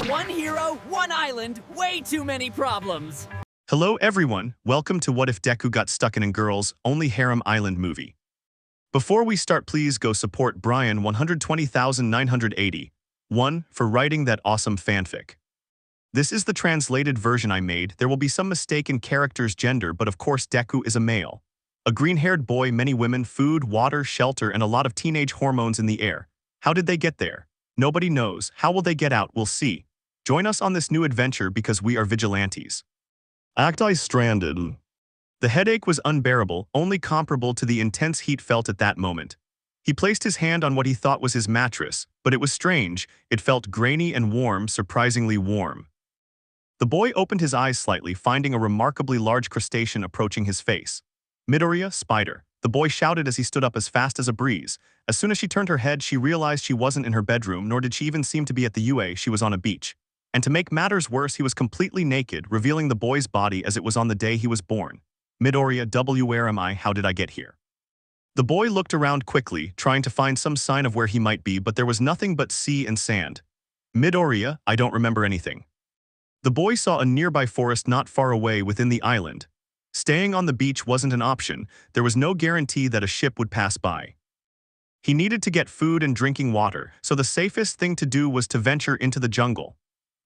One hero, one island, way too many problems. Hello everyone, welcome to What If Deku Got Stuck in a Girl's Only Harem Island movie. Before we start, please go support Brian 120,980 for writing that awesome fanfic. This is the translated version I made. There will be some mistake in character's gender, but of course Deku is a male. A green-haired boy, many women, food, water, shelter, and a lot of teenage hormones in the air. How did they get there? Nobody knows. How will they get out? We'll see. Join us on this new adventure because we are vigilantes. I stranded. The headache was unbearable, only comparable to the intense heat felt at that moment. He placed his hand on what he thought was his mattress, but it was strange. It felt grainy and warm, surprisingly warm. The boy opened his eyes slightly, finding a remarkably large crustacean approaching his face. Midoriya, spider. The boy shouted as he stood up as fast as a breeze. As soon as she turned her head, she realized she wasn't in her bedroom, nor did she even seem to be at the UA. She was on a beach. And to make matters worse, he was completely naked, revealing the boy's body as it was on the day he was born. Midoriya, where am I? How did I get here? The boy looked around quickly, trying to find some sign of where he might be, but there was nothing but sea and sand. Midoriya, I don't remember anything. The boy saw a nearby forest not far away within the island. Staying on the beach wasn't an option. There was no guarantee that a ship would pass by. He needed to get food and drinking water, so the safest thing to do was to venture into the jungle.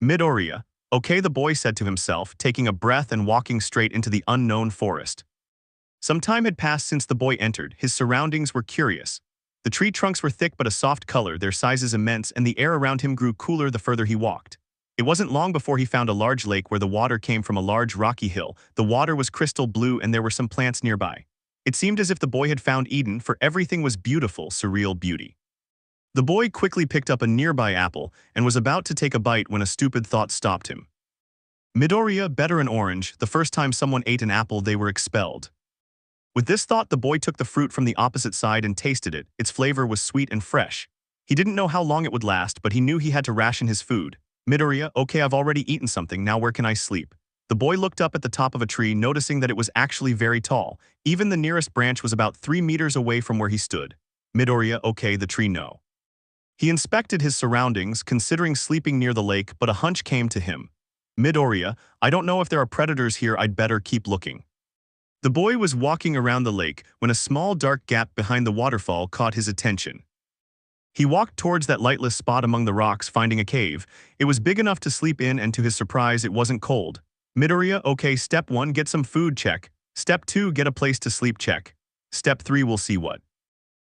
Midoriya, okay, the boy said to himself, taking a breath and walking straight into the unknown forest. Some time had passed since the boy entered. His surroundings were curious. The tree trunks were thick but a soft color, their sizes immense, and the air around him grew cooler the further he walked. It wasn't long before he found a large lake where the water came from a large rocky hill. The water was crystal blue and there were some plants nearby. It seemed as if the boy had found Eden, for everything was beautiful, surreal beauty. The boy quickly picked up a nearby apple and was about to take a bite when a stupid thought stopped him. Midoriya, better an orange. The first time someone ate an apple, they were expelled. With this thought, the boy took the fruit from the opposite side and tasted it. Its flavor was sweet and fresh. He didn't know how long it would last, but he knew he had to ration his food. Midoriya, okay, I've already eaten something, now where can I sleep? The boy looked up at the top of a tree, noticing that it was actually very tall. Even the nearest branch was about 3 meters away from where he stood. Midoriya, okay, the tree, no. He inspected his surroundings, considering sleeping near the lake, but a hunch came to him. Midoriya, I don't know if there are predators here, I'd better keep looking. The boy was walking around the lake when a small dark gap behind the waterfall caught his attention. He walked towards that lightless spot among the rocks, finding a cave. It was big enough to sleep in, and to his surprise, it wasn't cold. Midoriya, okay, step 1, get some food, check. Step 2, get a place to sleep, check. Step 3, we'll see what.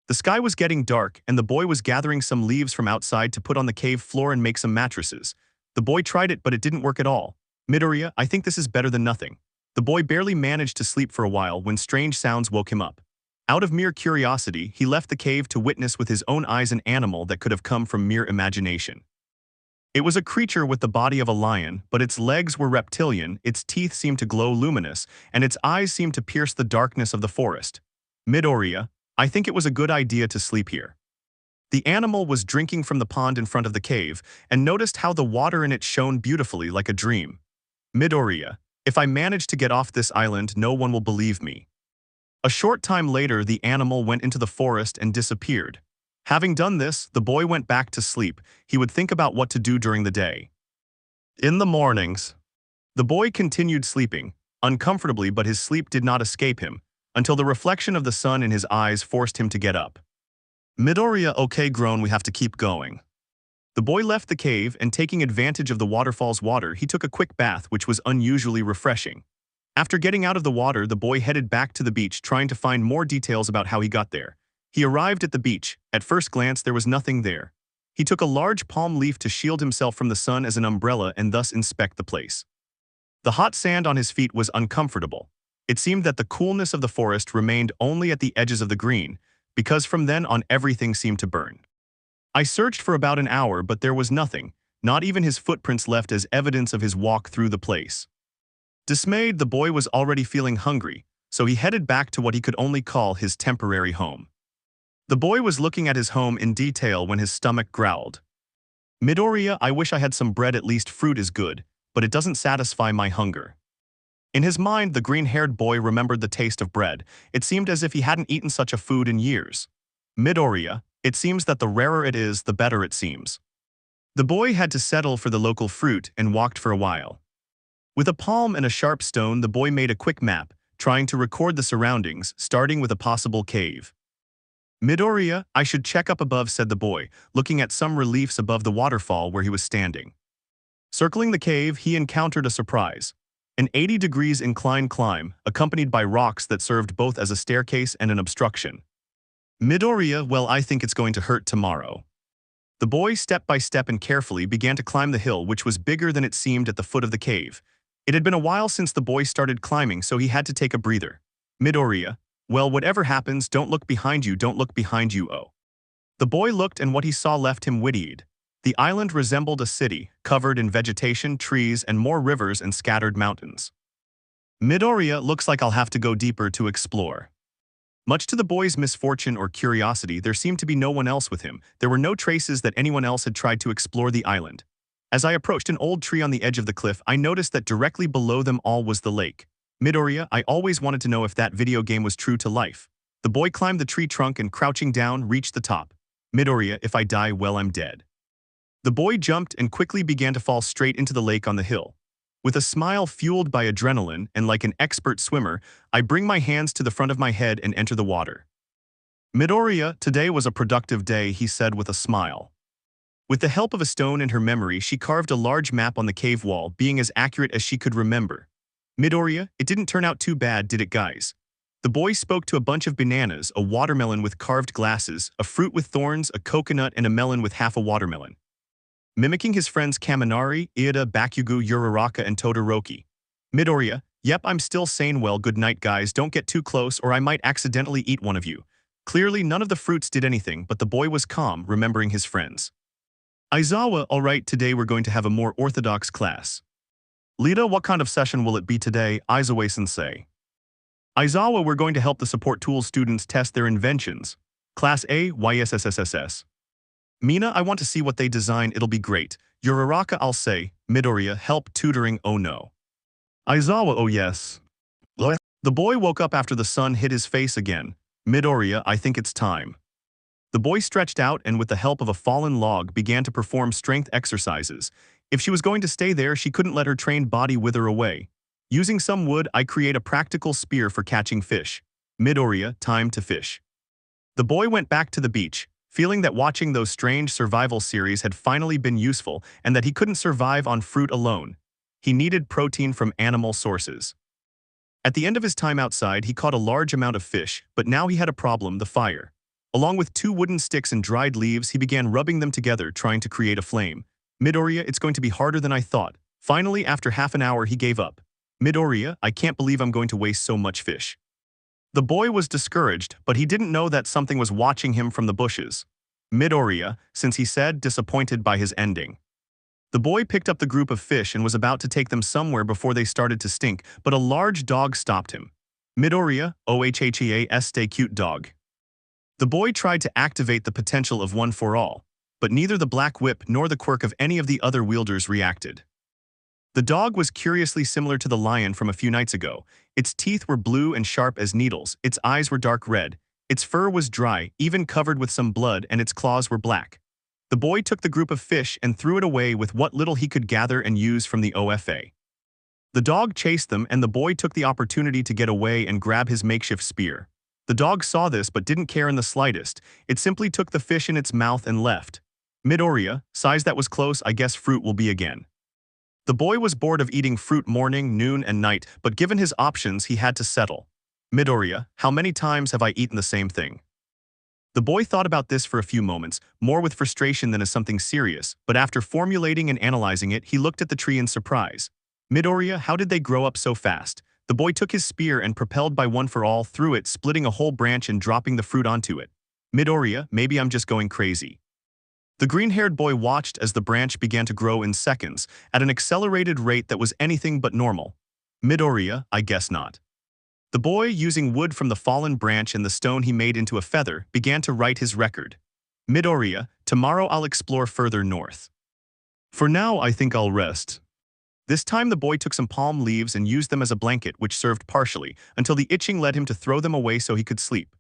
The sky was getting dark, and the boy was gathering some leaves from outside to put on the cave floor and make some mattresses. The boy tried it, but it didn't work at all. Midoriya, I think this is better than nothing. The boy barely managed to sleep for a while when strange sounds woke him up. Out of mere curiosity, he left the cave to witness with his own eyes an animal that could have come from mere imagination. It was a creature with the body of a lion, but its legs were reptilian, its teeth seemed to glow luminous, and its eyes seemed to pierce the darkness of the forest. Midoriya, I think it was a good idea to sleep here. The animal was drinking from the pond in front of the cave, and noticed how the water in it shone beautifully like a dream. Midoriya, if I manage to get off this island, no one will believe me. A short time later, the animal went into the forest and disappeared. Having done this, the boy went back to sleep. He would think about what to do during the day. In the mornings, the boy continued sleeping, uncomfortably, but his sleep did not escape him, until the reflection of the sun in his eyes forced him to get up. Midoriya, okay, grown, we have to keep going. The boy left the cave, and taking advantage of the waterfall's water, he took a quick bath, which was unusually refreshing. After getting out of the water, the boy headed back to the beach, trying to find more details about how he got there. He arrived at the beach. At first glance, there was nothing there. He took a large palm leaf to shield himself from the sun as an umbrella and thus inspect the place. The hot sand on his feet was uncomfortable. It seemed that the coolness of the forest remained only at the edges of the green, because from then on everything seemed to burn. I searched for about an hour, but there was nothing, not even his footprints left as evidence of his walk through the place. Dismayed, the boy was already feeling hungry, so he headed back to what he could only call his temporary home. The boy was looking at his home in detail when his stomach growled. Midoriya, I wish I had some bread, at least fruit is good, but it doesn't satisfy my hunger. In his mind, the green-haired boy remembered the taste of bread. It seemed as if he hadn't eaten such a food in years. Midoriya, It seems that the rarer it is, the better it seems. The boy had to settle for the local fruit and walked for a while. With a palm and a sharp stone, the boy made a quick map, trying to record the surroundings, starting with a possible cave. Midoriya, I should check up above, said the boy, looking at some reliefs above the waterfall where he was standing. Circling the cave, he encountered a surprise. An 80 degrees incline climb, accompanied by rocks that served both as a staircase and an obstruction. Midoriya, well, I think it's going to hurt tomorrow. The boy, step by step and carefully, began to climb the hill, which was bigger than it seemed at the foot of the cave. It had been a while since the boy started climbing, so he had to take a breather. Midoriya, well, whatever happens, don't look behind you, don't look behind you, oh. The boy looked, and what he saw left him wittied. The island resembled a city, covered in vegetation, trees, and more rivers and scattered mountains. Midoriya, looks like I'll have to go deeper to explore. Much to the boy's misfortune or curiosity, there seemed to be no one else with him. There were no traces that anyone else had tried to explore the island. As I approached an old tree on the edge of the cliff, I noticed that directly below them all was the lake. Midoriya, I always wanted to know if that video game was true to life. The boy climbed the tree trunk and, crouching down, reached the top. Midoriya, if I die, well, I'm dead. The boy jumped and quickly began to fall straight into the lake on the hill. With a smile fueled by adrenaline and like an expert swimmer, I bring my hands to the front of my head and enter the water. Midoriya, today was a productive day, he said with a smile. With the help of a stone in her memory, she carved a large map on the cave wall, being as accurate as she could remember. Midoriya, it didn't turn out too bad, did it, guys? The boy spoke to a bunch of bananas, a watermelon with carved glasses, a fruit with thorns, a coconut, and a melon with half a watermelon. Mimicking his friends Kaminari, Ida, Bakugo, Uraraka, and Todoroki. Midoriya, yep, I'm still sane, well, good night, guys, don't get too close or I might accidentally eat one of you. Clearly, none of the fruits did anything, but the boy was calm, remembering his friends. Aizawa, alright, today we're going to have a more orthodox class. Lita, what kind of session will it be today, Aizawa-sensei? Aizawa, we're going to help the support tools students test their inventions. Class A, YSSSSS. Mina, I want to see what they design, it'll be great. Uraraka, I'll say. Midoriya, help tutoring, oh no. Aizawa, oh yes. The boy woke up after the sun hit his face again. Midoriya, I think it's time. The boy stretched out and with the help of a fallen log began to perform strength exercises. If she was going to stay there, she couldn't let her trained body wither away. Using some wood, I create a practical spear for catching fish. Midoriya, time to fish. The boy went back to the beach, feeling that watching those strange survival series had finally been useful and that he couldn't survive on fruit alone. He needed protein from animal sources. At the end of his time outside, he caught a large amount of fish, but now he had a problem, the fire. Along with 2 wooden sticks and dried leaves, he began rubbing them together, trying to create a flame. Midoriya, it's going to be harder than I thought. Finally, after half an hour, he gave up. Midoriya, I can't believe I'm going to waste so much fish. The boy was discouraged, but he didn't know that something was watching him from the bushes. Midoriya, since he said, disappointed by his ending. The boy picked up the group of fish and was about to take them somewhere before they started to stink, but a large dog stopped him. Midoriya, OHHEA, stay cute dog. The boy tried to activate the potential of One for All, but neither the black whip nor the quirk of any of the other wielders reacted. The dog was curiously similar to the lion from a few nights ago. Its teeth were blue and sharp as needles, its eyes were dark red, its fur was dry, even covered with some blood, and its claws were black. The boy took the group of fish and threw it away with what little he could gather and use from the OFA. The dog chased them, and the boy took the opportunity to get away and grab his makeshift spear. The dog saw this but didn't care in the slightest. It simply took the fish in its mouth and left. Midoriya, size that was close, I guess fruit will be again. The boy was bored of eating fruit morning, noon, and night, but given his options, he had to settle. Midoriya, how many times have I eaten the same thing? The boy thought about this for a few moments, more with frustration than as something serious, but after formulating and analyzing it, he looked at the tree in surprise. Midoriya, how did they grow up so fast? The boy took his spear and, propelled by One for All, threw it, splitting a whole branch and dropping the fruit onto it. Midoriya, maybe I'm just going crazy. The green-haired boy watched as the branch began to grow in seconds, at an accelerated rate that was anything but normal. Midoriya, I guess not. The boy, using wood from the fallen branch and the stone he made into a feather, began to write his record. Midoriya, tomorrow I'll explore further north. For now, I think I'll rest. This time the boy took some palm leaves and used them as a blanket, which served partially, until the itching led him to throw them away so he could sleep.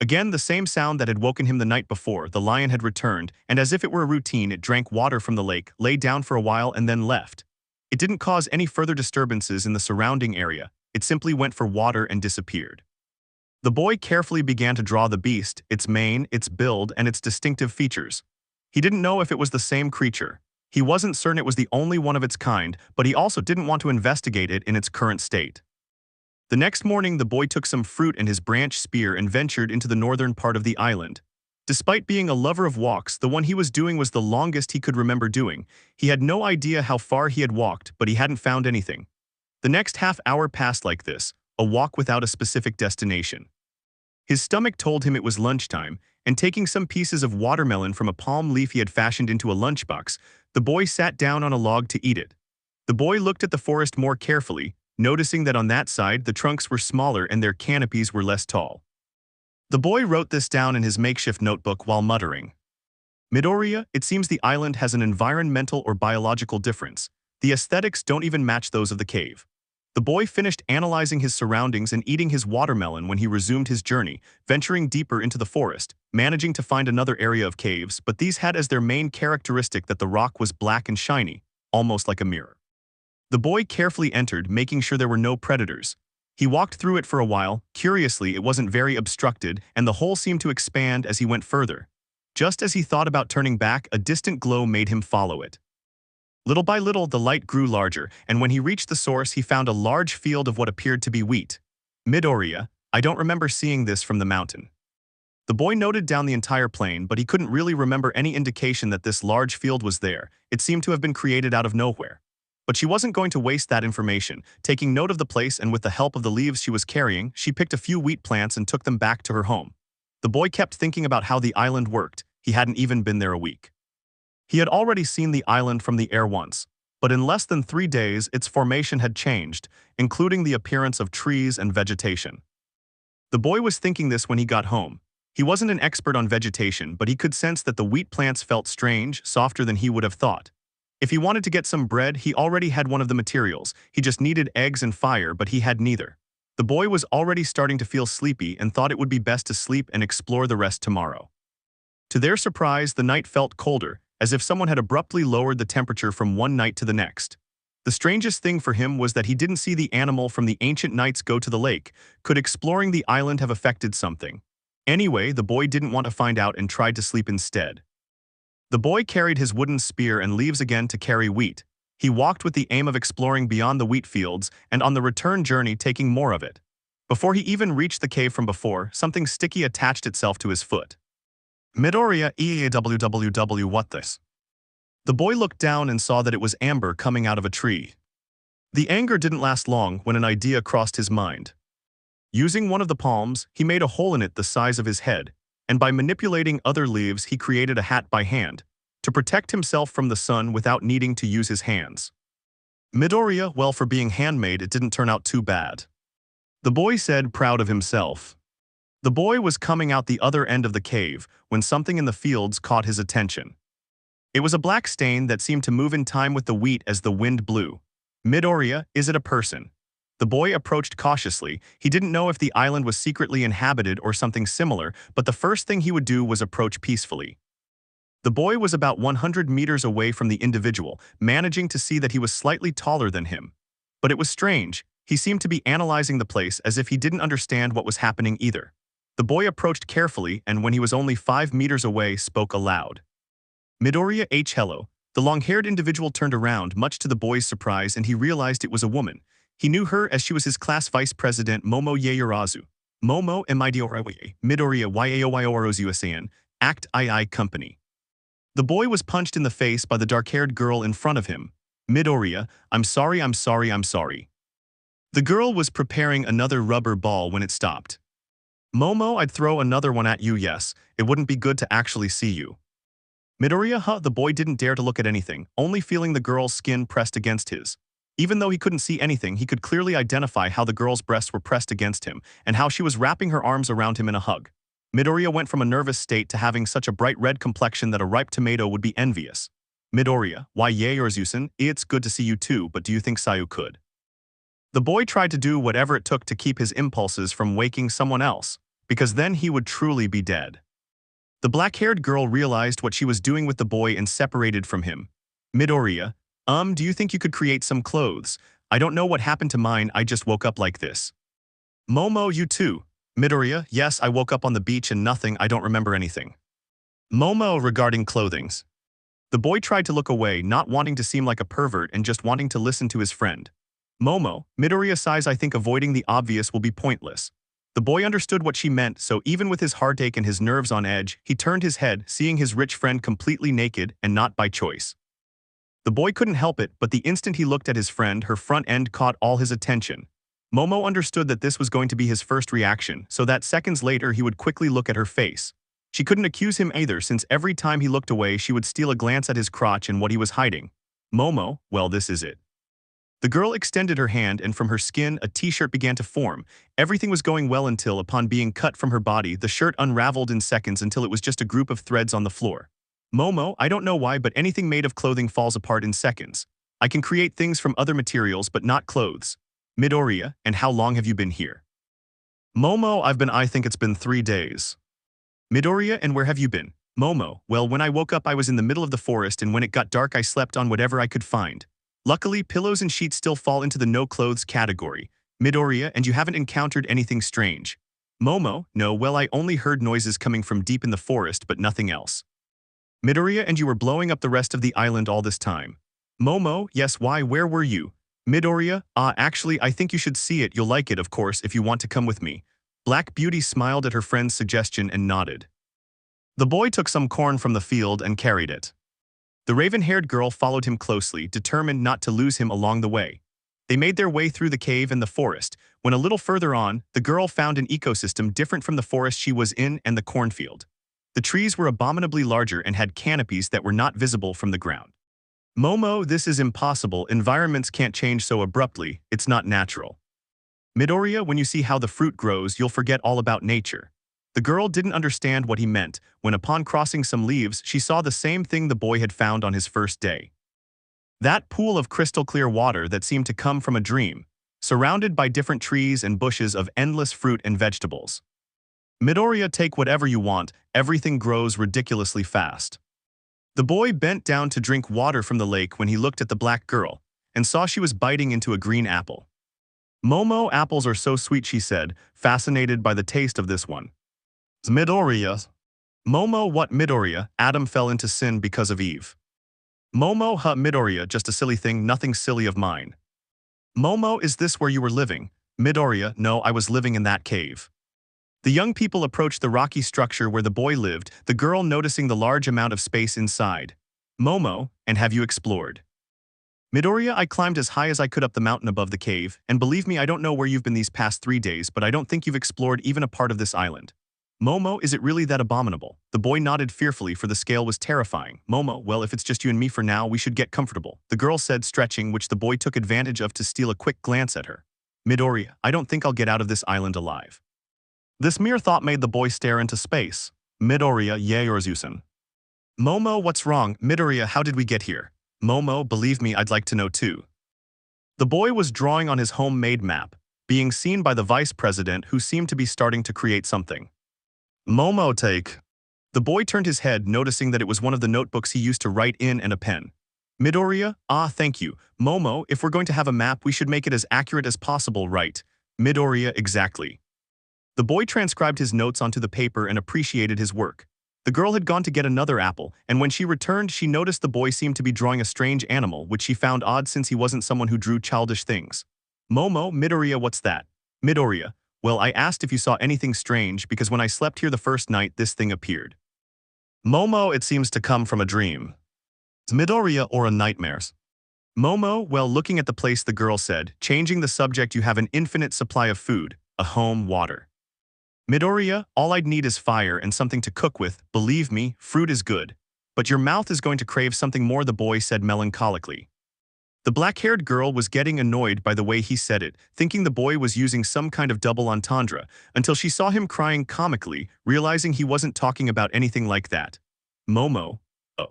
Again, the same sound that had woken him the night before, the lion had returned, and as if it were a routine, it drank water from the lake, lay down for a while, and then left. It didn't cause any further disturbances in the surrounding area, it simply went for water and disappeared. The boy carefully began to draw the beast, its mane, its build, and its distinctive features. He didn't know if it was the same creature. He wasn't certain it was the only one of its kind, but he also didn't want to investigate it in its current state. The next morning, the boy took some fruit and his branch spear and ventured into the northern part of the island. Despite being a lover of walks, the one he was doing was the longest he could remember doing. He had no idea how far he had walked, but he hadn't found anything. The next half hour passed like this, a walk without a specific destination. His stomach told him it was lunchtime, and taking some pieces of watermelon from a palm leaf he had fashioned into a lunchbox, the boy sat down on a log to eat it. The boy looked at the forest more carefully, noticing that on that side the trunks were smaller and their canopies were less tall. The boy wrote this down in his makeshift notebook while muttering. Midoriya, it seems the island has an environmental or biological difference. The aesthetics don't even match those of the cave. The boy finished analyzing his surroundings and eating his watermelon when he resumed his journey, venturing deeper into the forest, managing to find another area of caves, but these had as their main characteristic that the rock was black and shiny, almost like a mirror. The boy carefully entered, making sure there were no predators. He walked through it for a while. Curiously, it wasn't very obstructed, and the hole seemed to expand as he went further. Just as he thought about turning back, a distant glow made him follow it. Little by little, the light grew larger, and when he reached the source, he found a large field of what appeared to be wheat. Midoriya, I don't remember seeing this from the mountain. The boy noted down the entire plain, but he couldn't really remember any indication that this large field was there. It seemed to have been created out of nowhere. But she wasn't going to waste that information. Taking note of the place and with the help of the leaves she was carrying, she picked a few wheat plants and took them back to her home. The boy kept thinking about how the island worked. He hadn't even been there a week. He had already seen the island from the air once, but in less than 3 days its formation had changed, including the appearance of trees and vegetation. The boy was thinking this when he got home. He wasn't an expert on vegetation, but he could sense that the wheat plants felt strange, softer than he would have thought. If he wanted to get some bread, he already had one of the materials. He just needed eggs and fire, but he had neither. The boy was already starting to feel sleepy and thought it would be best to sleep and explore the rest tomorrow. To their surprise, the night felt colder, as if someone had abruptly lowered the temperature from one night to the next. The strangest thing for him was that he didn't see the animal from the ancient nights go to the lake. Could exploring the island have affected something? Anyway, the boy didn't want to find out and tried to sleep instead. The boy carried his wooden spear and leaves again to carry wheat. He walked with the aim of exploring beyond the wheat fields and on the return journey taking more of it. Before he even reached the cave from before, something sticky attached itself to his foot. Midoriya www what this? The boy looked down and saw that it was amber coming out of a tree. The anger didn't last long when an idea crossed his mind. Using one of the palms, he made a hole in it the size of his head, and by manipulating other leaves he created a hat by hand, to protect himself from the sun without needing to use his hands. Midoriya, well, for being handmade, it didn't turn out too bad. The boy said, proud of himself. The boy was coming out the other end of the cave when something in the fields caught his attention. It was a black stain that seemed to move in time with the wheat as the wind blew. Midoriya, is it a person? The boy approached cautiously. He didn't know if the island was secretly inhabited or something similar, but the first thing he would do was approach peacefully. The boy was about 100 meters away from the individual, managing to see that he was slightly taller than him. But it was strange. He seemed to be analyzing the place as if he didn't understand what was happening either. The boy approached carefully and when he was only 5 meters away, spoke aloud. Midoriya hello. The long-haired individual turned around, much to the boy's surprise, and he realized it was a woman. He knew her as she was his class vice president, Momo Yaoyorozu. Momo Midoriya Yaoyorozu Act II Company. The boy was punched in the face by the dark-haired girl in front of him. Midoriya, I'm sorry. The girl was preparing another rubber ball when it stopped. Momo, I'd throw another one at you, yes. It wouldn't be good to actually see you. Midoriya, the boy didn't dare to look at anything, only feeling the girl's skin pressed against his. Even though he couldn't see anything, he could clearly identify how the girl's breasts were pressed against him and how she was wrapping her arms around him in a hug. Midoriya went from a nervous state to having such a bright red complexion that a ripe tomato would be envious. Midoriya, why Yaoyorozu, it's good to see you too, but do you think Sayu could? The boy tried to do whatever it took to keep his impulses from waking someone else. because then he would truly be dead. The black-haired girl realized what she was doing with the boy and separated from him. Midoriya, do you think you could create some clothes? I don't know what happened to mine, I just woke up like this. Momo, you too. Midoriya, yes, I woke up on the beach and nothing, I don't remember anything. Momo, regarding clothings. The boy tried to look away, not wanting to seem like a pervert and just wanting to listen to his friend. Momo, Midoriya sighs, I think avoiding the obvious will be pointless. The boy understood what she meant, so even with his heartache and his nerves on edge, he turned his head, seeing his rich friend completely naked and not by choice. The boy couldn't help it, but the instant he looked at his friend, her front end caught all his attention. Momo understood that this was going to be his first reaction, so that seconds later he would quickly look at her face. She couldn't accuse him either, since every time he looked away she would steal a glance at his crotch and what he was hiding. Momo, well, this is it. The girl extended her hand and from her skin a t-shirt began to form. Everything was going well until, upon being cut from her body, the shirt unraveled in seconds until it was just a group of threads on the floor. Momo, I don't know why, but anything made of clothing falls apart in seconds. I can create things from other materials but not clothes. Midoriya, and how long have you been here? Momo, I think it's been 3 days. Midoriya, and where have you been? Momo, well, when I woke up I was in the middle of the forest and when it got dark I slept on whatever I could find. Luckily, pillows and sheets still fall into the no-clothes category. Midoriya, and you haven't encountered anything strange? Momo, no, well, I only heard noises coming from deep in the forest but nothing else. Midoriya, and you were blowing up the rest of the island all this time? Momo, yes, why, where were you? Midoriya, actually, I think you should see it, you'll like it, of course, if you want to come with me. Black Beauty smiled at her friend's suggestion and nodded. The boy took some corn from the field and carried it. The raven-haired girl followed him closely, determined not to lose him along the way. They made their way through the cave and the forest. When a little further on, the girl found an ecosystem different from the forest she was in and the cornfield. The trees were abominably larger and had canopies that were not visible from the ground. Momo, this is impossible, environments can't change so abruptly, it's not natural. Midoriya, when you see how the fruit grows, you'll forget all about nature. The girl didn't understand what he meant, when upon crossing some leaves, she saw the same thing the boy had found on his first day. That pool of crystal-clear water that seemed to come from a dream, surrounded by different trees and bushes of endless fruit and vegetables. Midoriya, take whatever you want, everything grows ridiculously fast. The boy bent down to drink water from the lake when he looked at the black girl, and saw she was biting into a green apple. Momo, apples are so sweet, she said, fascinated by the taste of this one. Midoriya. Momo, what Midoriya? Adam fell into sin because of Eve. Momo, Midoriya, just a silly thing, nothing silly of mine. Momo, is this where you were living? Midoriya, no, I was living in that cave. The young people approached the rocky structure where the boy lived, the girl noticing the large amount of space inside. Momo, and have you explored? Midoriya, I climbed as high as I could up the mountain above the cave, and believe me, I don't know where you've been these past 3 days, but I don't think you've explored even a part of this island. Momo, is it really that abominable? The boy nodded fearfully, for the scale was terrifying. Momo, well, if it's just you and me for now, we should get comfortable, the girl said, stretching, which the boy took advantage of to steal a quick glance at her. Midoriya, I don't think I'll get out of this island alive. This mere thought made the boy stare into space. Midoriya, Yaoyorozu. Momo, what's wrong? Midoriya, how did we get here? Momo, believe me, I'd like to know too. The boy was drawing on his homemade map, being seen by the vice president who seemed to be starting to create something. Momo, take. The boy turned his head, noticing that it was one of the notebooks he used to write in and a pen. Midoriya, thank you. Momo, if we're going to have a map, we should make it as accurate as possible, right? Midoriya, exactly. The boy transcribed his notes onto the paper and appreciated his work. The girl had gone to get another apple, and when she returned, she noticed the boy seemed to be drawing a strange animal, which she found odd since he wasn't someone who drew childish things. Momo, Midoriya, what's that? Midoriya, well, I asked if you saw anything strange because when I slept here the first night, this thing appeared. Momo, it seems to come from a dream. Midoriya, or a nightmare. Momo, well, looking at the place, the girl said, changing the subject, you have an infinite supply of food, a home, water. Midoriya, all I'd need is fire and something to cook with, believe me, fruit is good. But your mouth is going to crave something more, the boy said melancholically. The black-haired girl was getting annoyed by the way he said it, thinking the boy was using some kind of double entendre, until she saw him crying comically, realizing he wasn't talking about anything like that. Momo, oh.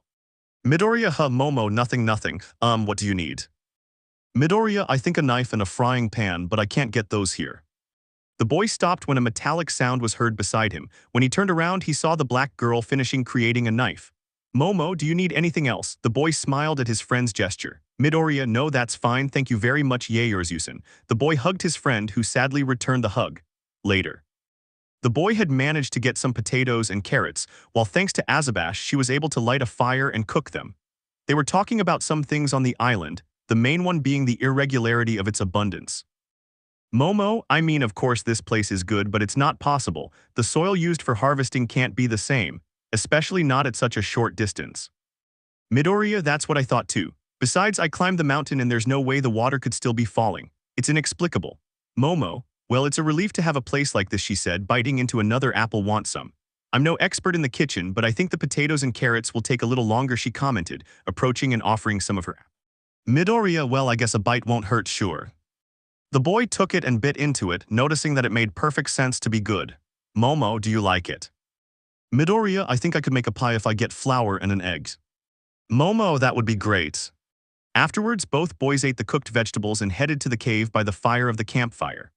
Midoriya, Momo, nothing, what do you need? Midoriya, I think a knife and a frying pan, but I can't get those here. The boy stopped when a metallic sound was heard beside him. When he turned around, he saw the black girl finishing creating a knife. Momo, do you need anything else? The boy smiled at his friend's gesture. Midoriya, no, that's fine, thank you very much, Yaoyorozu. The boy hugged his friend, who sadly returned the hug. Later. The boy had managed to get some potatoes and carrots, while thanks to Azabash, she was able to light a fire and cook them. They were talking about some things on the island, the main one being the irregularity of its abundance. Momo, I mean, of course this place is good, but it's not possible. The soil used for harvesting can't be the same, especially not at such a short distance. Midoriya, that's what I thought too. Besides, I climbed the mountain and there's no way the water could still be falling. It's inexplicable. Momo, well, it's a relief to have a place like this, she said, biting into another apple. Want some? I'm no expert in the kitchen, but I think the potatoes and carrots will take a little longer, she commented, approaching and offering some of her. Midoriya, well, I guess a bite won't hurt, sure. The boy took it and bit into it, noticing that it made perfect sense to be good. Momo, do you like it? Midoriya, I think I could make a pie if I get flour and an egg. Momo, that would be great. Afterwards, both boys ate the cooked vegetables and headed to the cave by the fire of the campfire.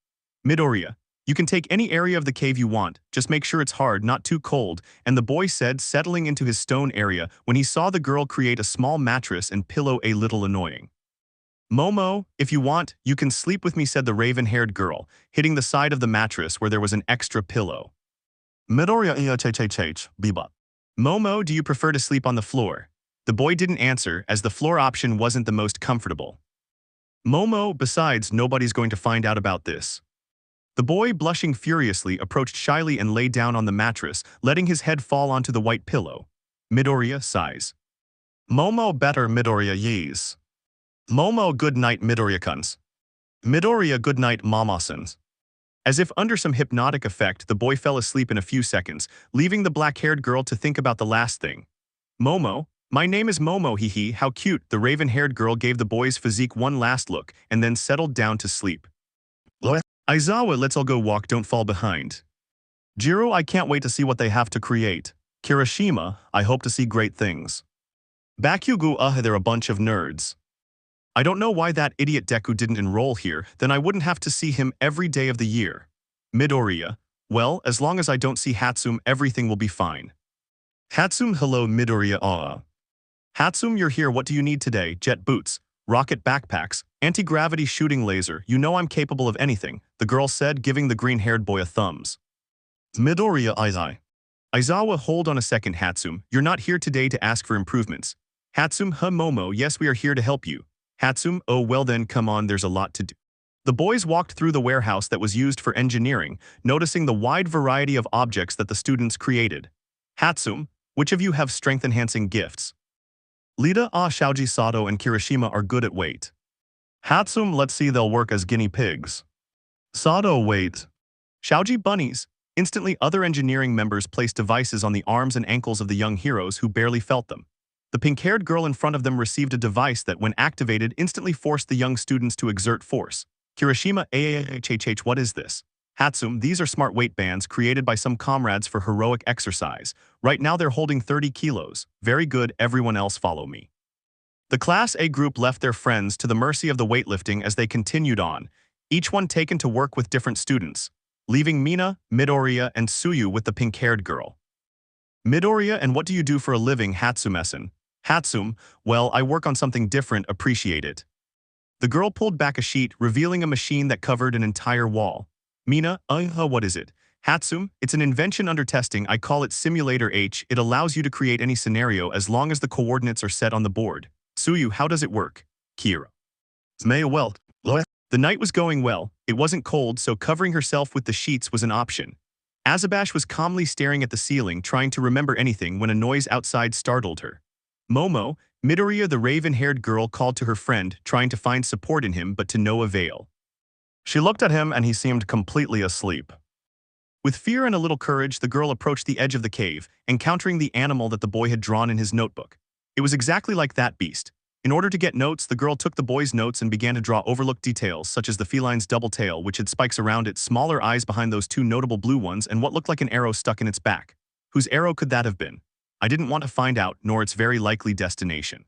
Midoriya, you can take any area of the cave you want, just make sure it's hard, not too cold, and the boy said, settling into his stone area when he saw the girl create a small mattress and pillow. A little annoying. Momo, if you want, you can sleep with me, said the raven-haired girl, hitting the side of the mattress where there was an extra pillow. Midoriya, bebop. Momo, do you prefer to sleep on the floor? The boy didn't answer, as the floor option wasn't the most comfortable. Momo, besides, nobody's going to find out about this. The boy, blushing furiously, approached shyly and lay down on the mattress, letting his head fall onto the white pillow. Midoriya sighs. Momo, better, Midoriya, yes. Momo, good night, Midoriya-kuns. Midoriya, good night, Mama-sons. As if under some hypnotic effect, the boy fell asleep in a few seconds, leaving the black-haired girl to think about the last thing. Momo, my name is Momo, hee, how cute. The raven-haired girl gave the boy's physique one last look and then settled down to sleep. Aizawa, let's all go walk, don't fall behind. Jiro, I can't wait to see what they have to create. Kirishima, I hope to see great things. Bakugu, they're a bunch of nerds. I don't know why that idiot Deku didn't enroll here, then I wouldn't have to see him every day of the year. Midoriya, well, as long as I don't see Hatsum, everything will be fine. Hatsum, hello, Midoriya, Hatsum, you're here, what do you need today? Jet boots, rocket backpacks, anti-gravity shooting laser, you know I'm capable of anything, the girl said, giving the green-haired boy a thumbs. Midoriya, Aizawa, hold on a second, Hatsum, you're not here today to ask for improvements. Hatsum, Momo, yes, we are here to help you. Hatsum, oh well then, come on, there's a lot to do. The boys walked through the warehouse that was used for engineering, noticing the wide variety of objects that the students created. Hatsum, which of you have strength-enhancing gifts? Lita, Shaoji, Sato, and Kirishima are good at weight. Hatsum, let's see, they'll work as guinea pigs. Sato, wait. Shaoji, bunnies. Instantly, other engineering members placed devices on the arms and ankles of the young heroes who barely felt them. The pink-haired girl in front of them received a device that, when activated, instantly forced the young students to exert force. Kirishima, what is this? Hatsum, these are smart weight bands created by some comrades for heroic exercise. Right now they're holding 30 kilos. Very good, everyone else follow me. The Class A group left their friends to the mercy of the weightlifting as they continued on, each one taken to work with different students, leaving Mina, Midoriya, and Tsuyu with the pink-haired girl. Midoriya, and what do you do for a living, Hatsum-san? Hatsum, well, I work on something different, appreciate it. The girl pulled back a sheet, revealing a machine that covered an entire wall. Mina, what is it? Hatsum, it's an invention under testing, I call it Simulator H, it allows you to create any scenario as long as the coordinates are set on the board. Tsuyu, how does it work? Kira. Well, the night was going well, it wasn't cold, so covering herself with the sheets was an option. Azabash was calmly staring at the ceiling, trying to remember anything when a noise outside startled her. Momo, Midoriya, the raven-haired girl, called to her friend, trying to find support in him but to no avail. She looked at him and he seemed completely asleep. With fear and a little courage, the girl approached the edge of the cave, encountering the animal that the boy had drawn in his notebook. It was exactly like that beast. In order to get notes, the girl took the boy's notes and began to draw overlooked details such as the feline's double tail, which had spikes around it, smaller eyes behind those two notable blue ones, and what looked like an arrow stuck in its back. Whose arrow could that have been? I didn't want to find out, nor its very likely destination.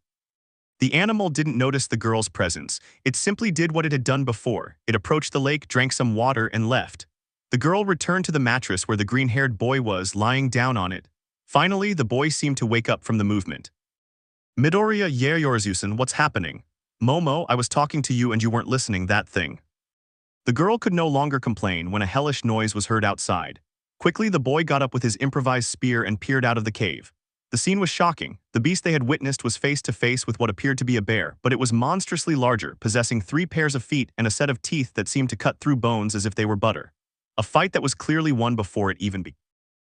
The animal didn't notice the girl's presence. It simply did what it had done before. It approached the lake, drank some water, and left. The girl returned to the mattress where the green-haired boy was, lying down on it. Finally, the boy seemed to wake up from the movement. Midoriya, Yaoyorozu, what's happening? Momo, I was talking to you and you weren't listening, that thing. The girl could no longer complain when a hellish noise was heard outside. Quickly, the boy got up with his improvised spear and peered out of the cave. The scene was shocking. The beast they had witnessed was face to face with what appeared to be a bear, but it was monstrously larger, possessing 3 pairs of feet and a set of teeth that seemed to cut through bones as if they were butter. A fight that was clearly won before it even began.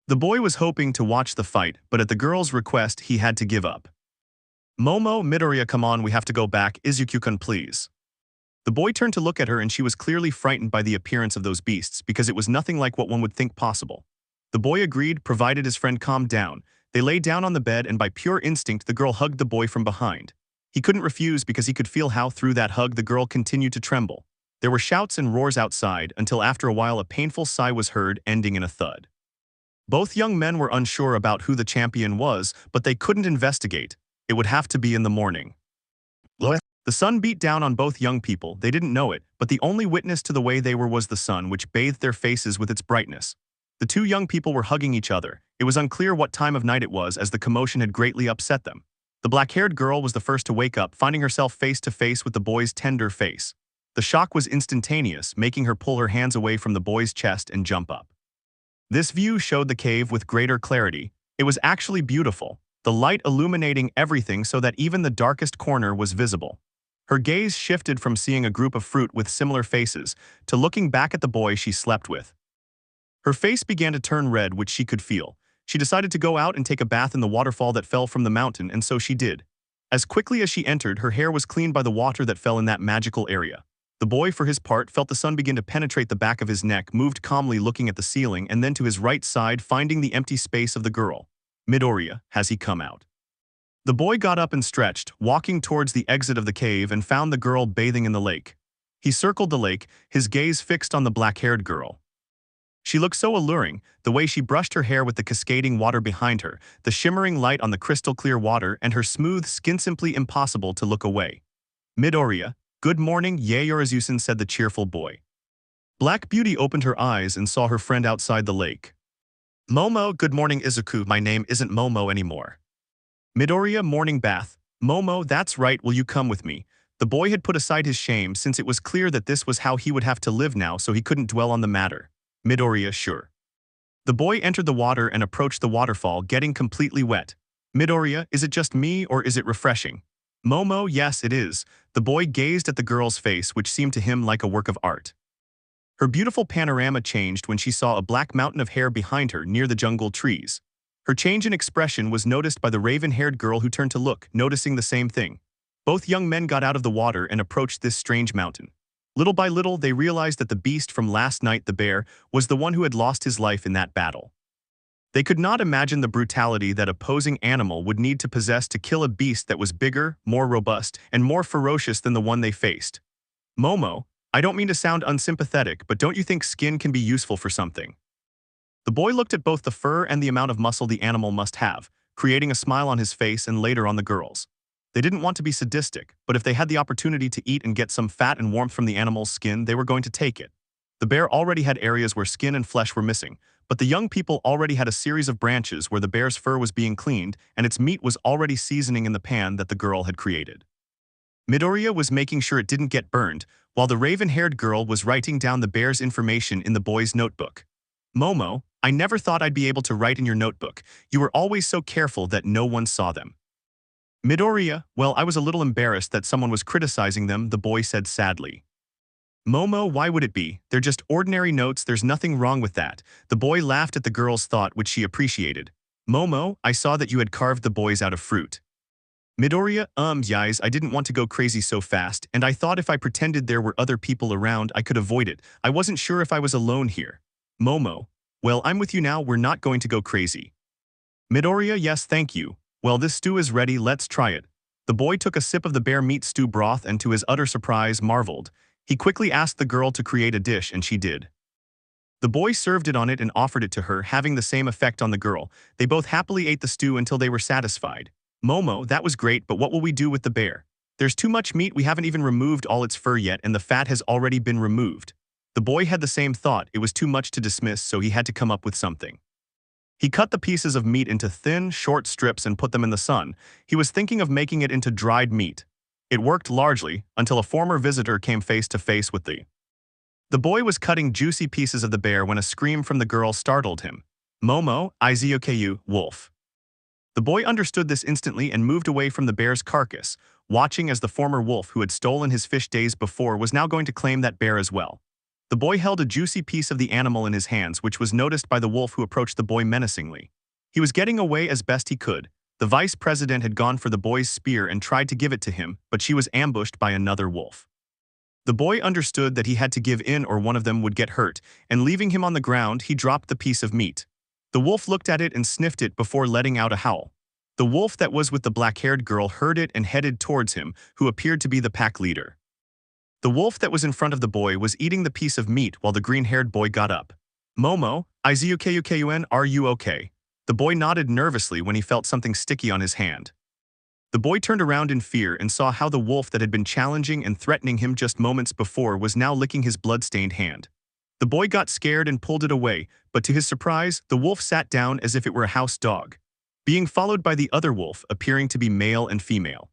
The boy was hoping to watch the fight, but at the girl's request, he had to give up. Momo, Midoriya, come on, we have to go back, Izuku-kun, please. The boy turned to look at her and she was clearly frightened by the appearance of those beasts because it was nothing like what one would think possible. The boy agreed, provided his friend calmed down. They lay down on the bed and by pure instinct the girl hugged the boy from behind. He couldn't refuse because he could feel how through that hug the girl continued to tremble. There were shouts and roars outside until after a while a painful sigh was heard, ending in a thud. Both young men were unsure about who the champion was, but they couldn't investigate. It would have to be in the morning. The sun beat down on both young people. They didn't know it, but the only witness to the way they were was the sun, which bathed their faces with its brightness. The 2 young people were hugging each other. It was unclear what time of night it was as the commotion had greatly upset them. The black-haired girl was the first to wake up, finding herself face to face with the boy's tender face. The shock was instantaneous, making her pull her hands away from the boy's chest and jump up. This view showed the cave with greater clarity. It was actually beautiful, the light illuminating everything so that even the darkest corner was visible. Her gaze shifted from seeing a group of fruit with similar faces to looking back at the boy she slept with. Her face began to turn red, which she could feel. She decided to go out and take a bath in the waterfall that fell from the mountain, and so she did. As quickly as she entered, her hair was cleaned by the water that fell in that magical area. The boy, for his part, felt the sun begin to penetrate the back of his neck, moved calmly looking at the ceiling, and then to his right side, finding the empty space of the girl. Midoriya, has he come out? The boy got up and stretched, walking towards the exit of the cave and found the girl bathing in the lake. He circled the lake, his gaze fixed on the black-haired girl. She looked so alluring, the way she brushed her hair with the cascading water behind her, the shimmering light on the crystal-clear water, and her smooth skin, simply impossible to look away. Midoriya, good morning, Yaoyorozu, said the cheerful boy. Black Beauty opened her eyes and saw her friend outside the lake. Momo, good morning, Izuku, my name isn't Momo anymore. Midoriya, morning bath. Momo, that's right, will you come with me? The boy had put aside his shame since it was clear that this was how he would have to live now, so he couldn't dwell on the matter. Midoriya, sure. The boy entered the water and approached the waterfall, getting completely wet. Midoriya, is it just me or is it refreshing? Momo, yes it is. The boy gazed at the girl's face, which seemed to him like a work of art. Her beautiful panorama changed when she saw a black mountain of hair behind her near the jungle trees. Her change in expression was noticed by the raven-haired girl who turned to look, noticing the same thing. Both young men got out of the water and approached this strange mountain. Little by little, they realized that the beast from last night, the bear, was the one who had lost his life in that battle. They could not imagine the brutality that opposing animal would need to possess to kill a beast that was bigger, more robust, and more ferocious than the one they faced. Momo, I don't mean to sound unsympathetic, but don't you think skin can be useful for something? The boy looked at both the fur and the amount of muscle the animal must have, creating a smile on his face and later on the girl's. They didn't want to be sadistic, but if they had the opportunity to eat and get some fat and warmth from the animal's skin, they were going to take it. The bear already had areas where skin and flesh were missing, but the young people already had a series of branches where the bear's fur was being cleaned and its meat was already seasoning in the pan that the girl had created. Midoriya was making sure it didn't get burned, while the raven-haired girl was writing down the bear's information in the boy's notebook. Momo, I never thought I'd be able to write in your notebook. You were always so careful that no one saw them. Midoriya, well, I was a little embarrassed that someone was criticizing them, the boy said sadly. Momo, why would it be? They're just ordinary notes, there's nothing wrong with that. The boy laughed at the girl's thought, which she appreciated. Momo, I saw that you had carved the boys out of fruit. Midoriya, guys, I didn't want to go crazy so fast, and I thought if I pretended there were other people around, I could avoid it. I wasn't sure if I was alone here. Momo, well, I'm with you now, we're not going to go crazy. Midoriya, yes, thank you. Well, this stew is ready, let's try it. The boy took a sip of the bear meat stew broth and to his utter surprise marveled. He quickly asked the girl to create a dish and she did. The boy served it on it and offered it to her, having the same effect on the girl. They both happily ate the stew until they were satisfied. Momo, that was great, but what will we do with the bear? There's too much meat, we haven't even removed all its fur yet and the fat has already been removed. The boy had the same thought. It was too much to dismiss, so he had to come up with something. He cut the pieces of meat into thin, short strips and put them in the sun. He was thinking of making it into dried meat. It worked largely, until a former visitor came face to face with the boy was cutting juicy pieces of the bear when a scream from the girl startled him. Momo, izuku, wolf. The boy understood this instantly and moved away from the bear's carcass, watching as the former wolf who had stolen his fish days before was now going to claim that bear as well. The boy held a juicy piece of the animal in his hands, which was noticed by the wolf, who approached the boy menacingly. He was getting away as best he could. The vice president had gone for the boy's spear and tried to give it to him, but she was ambushed by another wolf. The boy understood that he had to give in or one of them would get hurt, and leaving him on the ground, he dropped the piece of meat. The wolf looked at it and sniffed it before letting out a howl. The wolf that was with the black-haired girl heard it and headed towards him, who appeared to be the pack leader. The wolf that was in front of the boy was eating the piece of meat while the green-haired boy got up. Momo, izukun, are you okay? The boy nodded nervously when he felt something sticky on his hand. The boy turned around in fear and saw how the wolf that had been challenging and threatening him just moments before was now licking his blood-stained hand. The boy got scared and pulled it away, but to his surprise, the wolf sat down as if it were a house dog, being followed by the other wolf appearing to be male and female.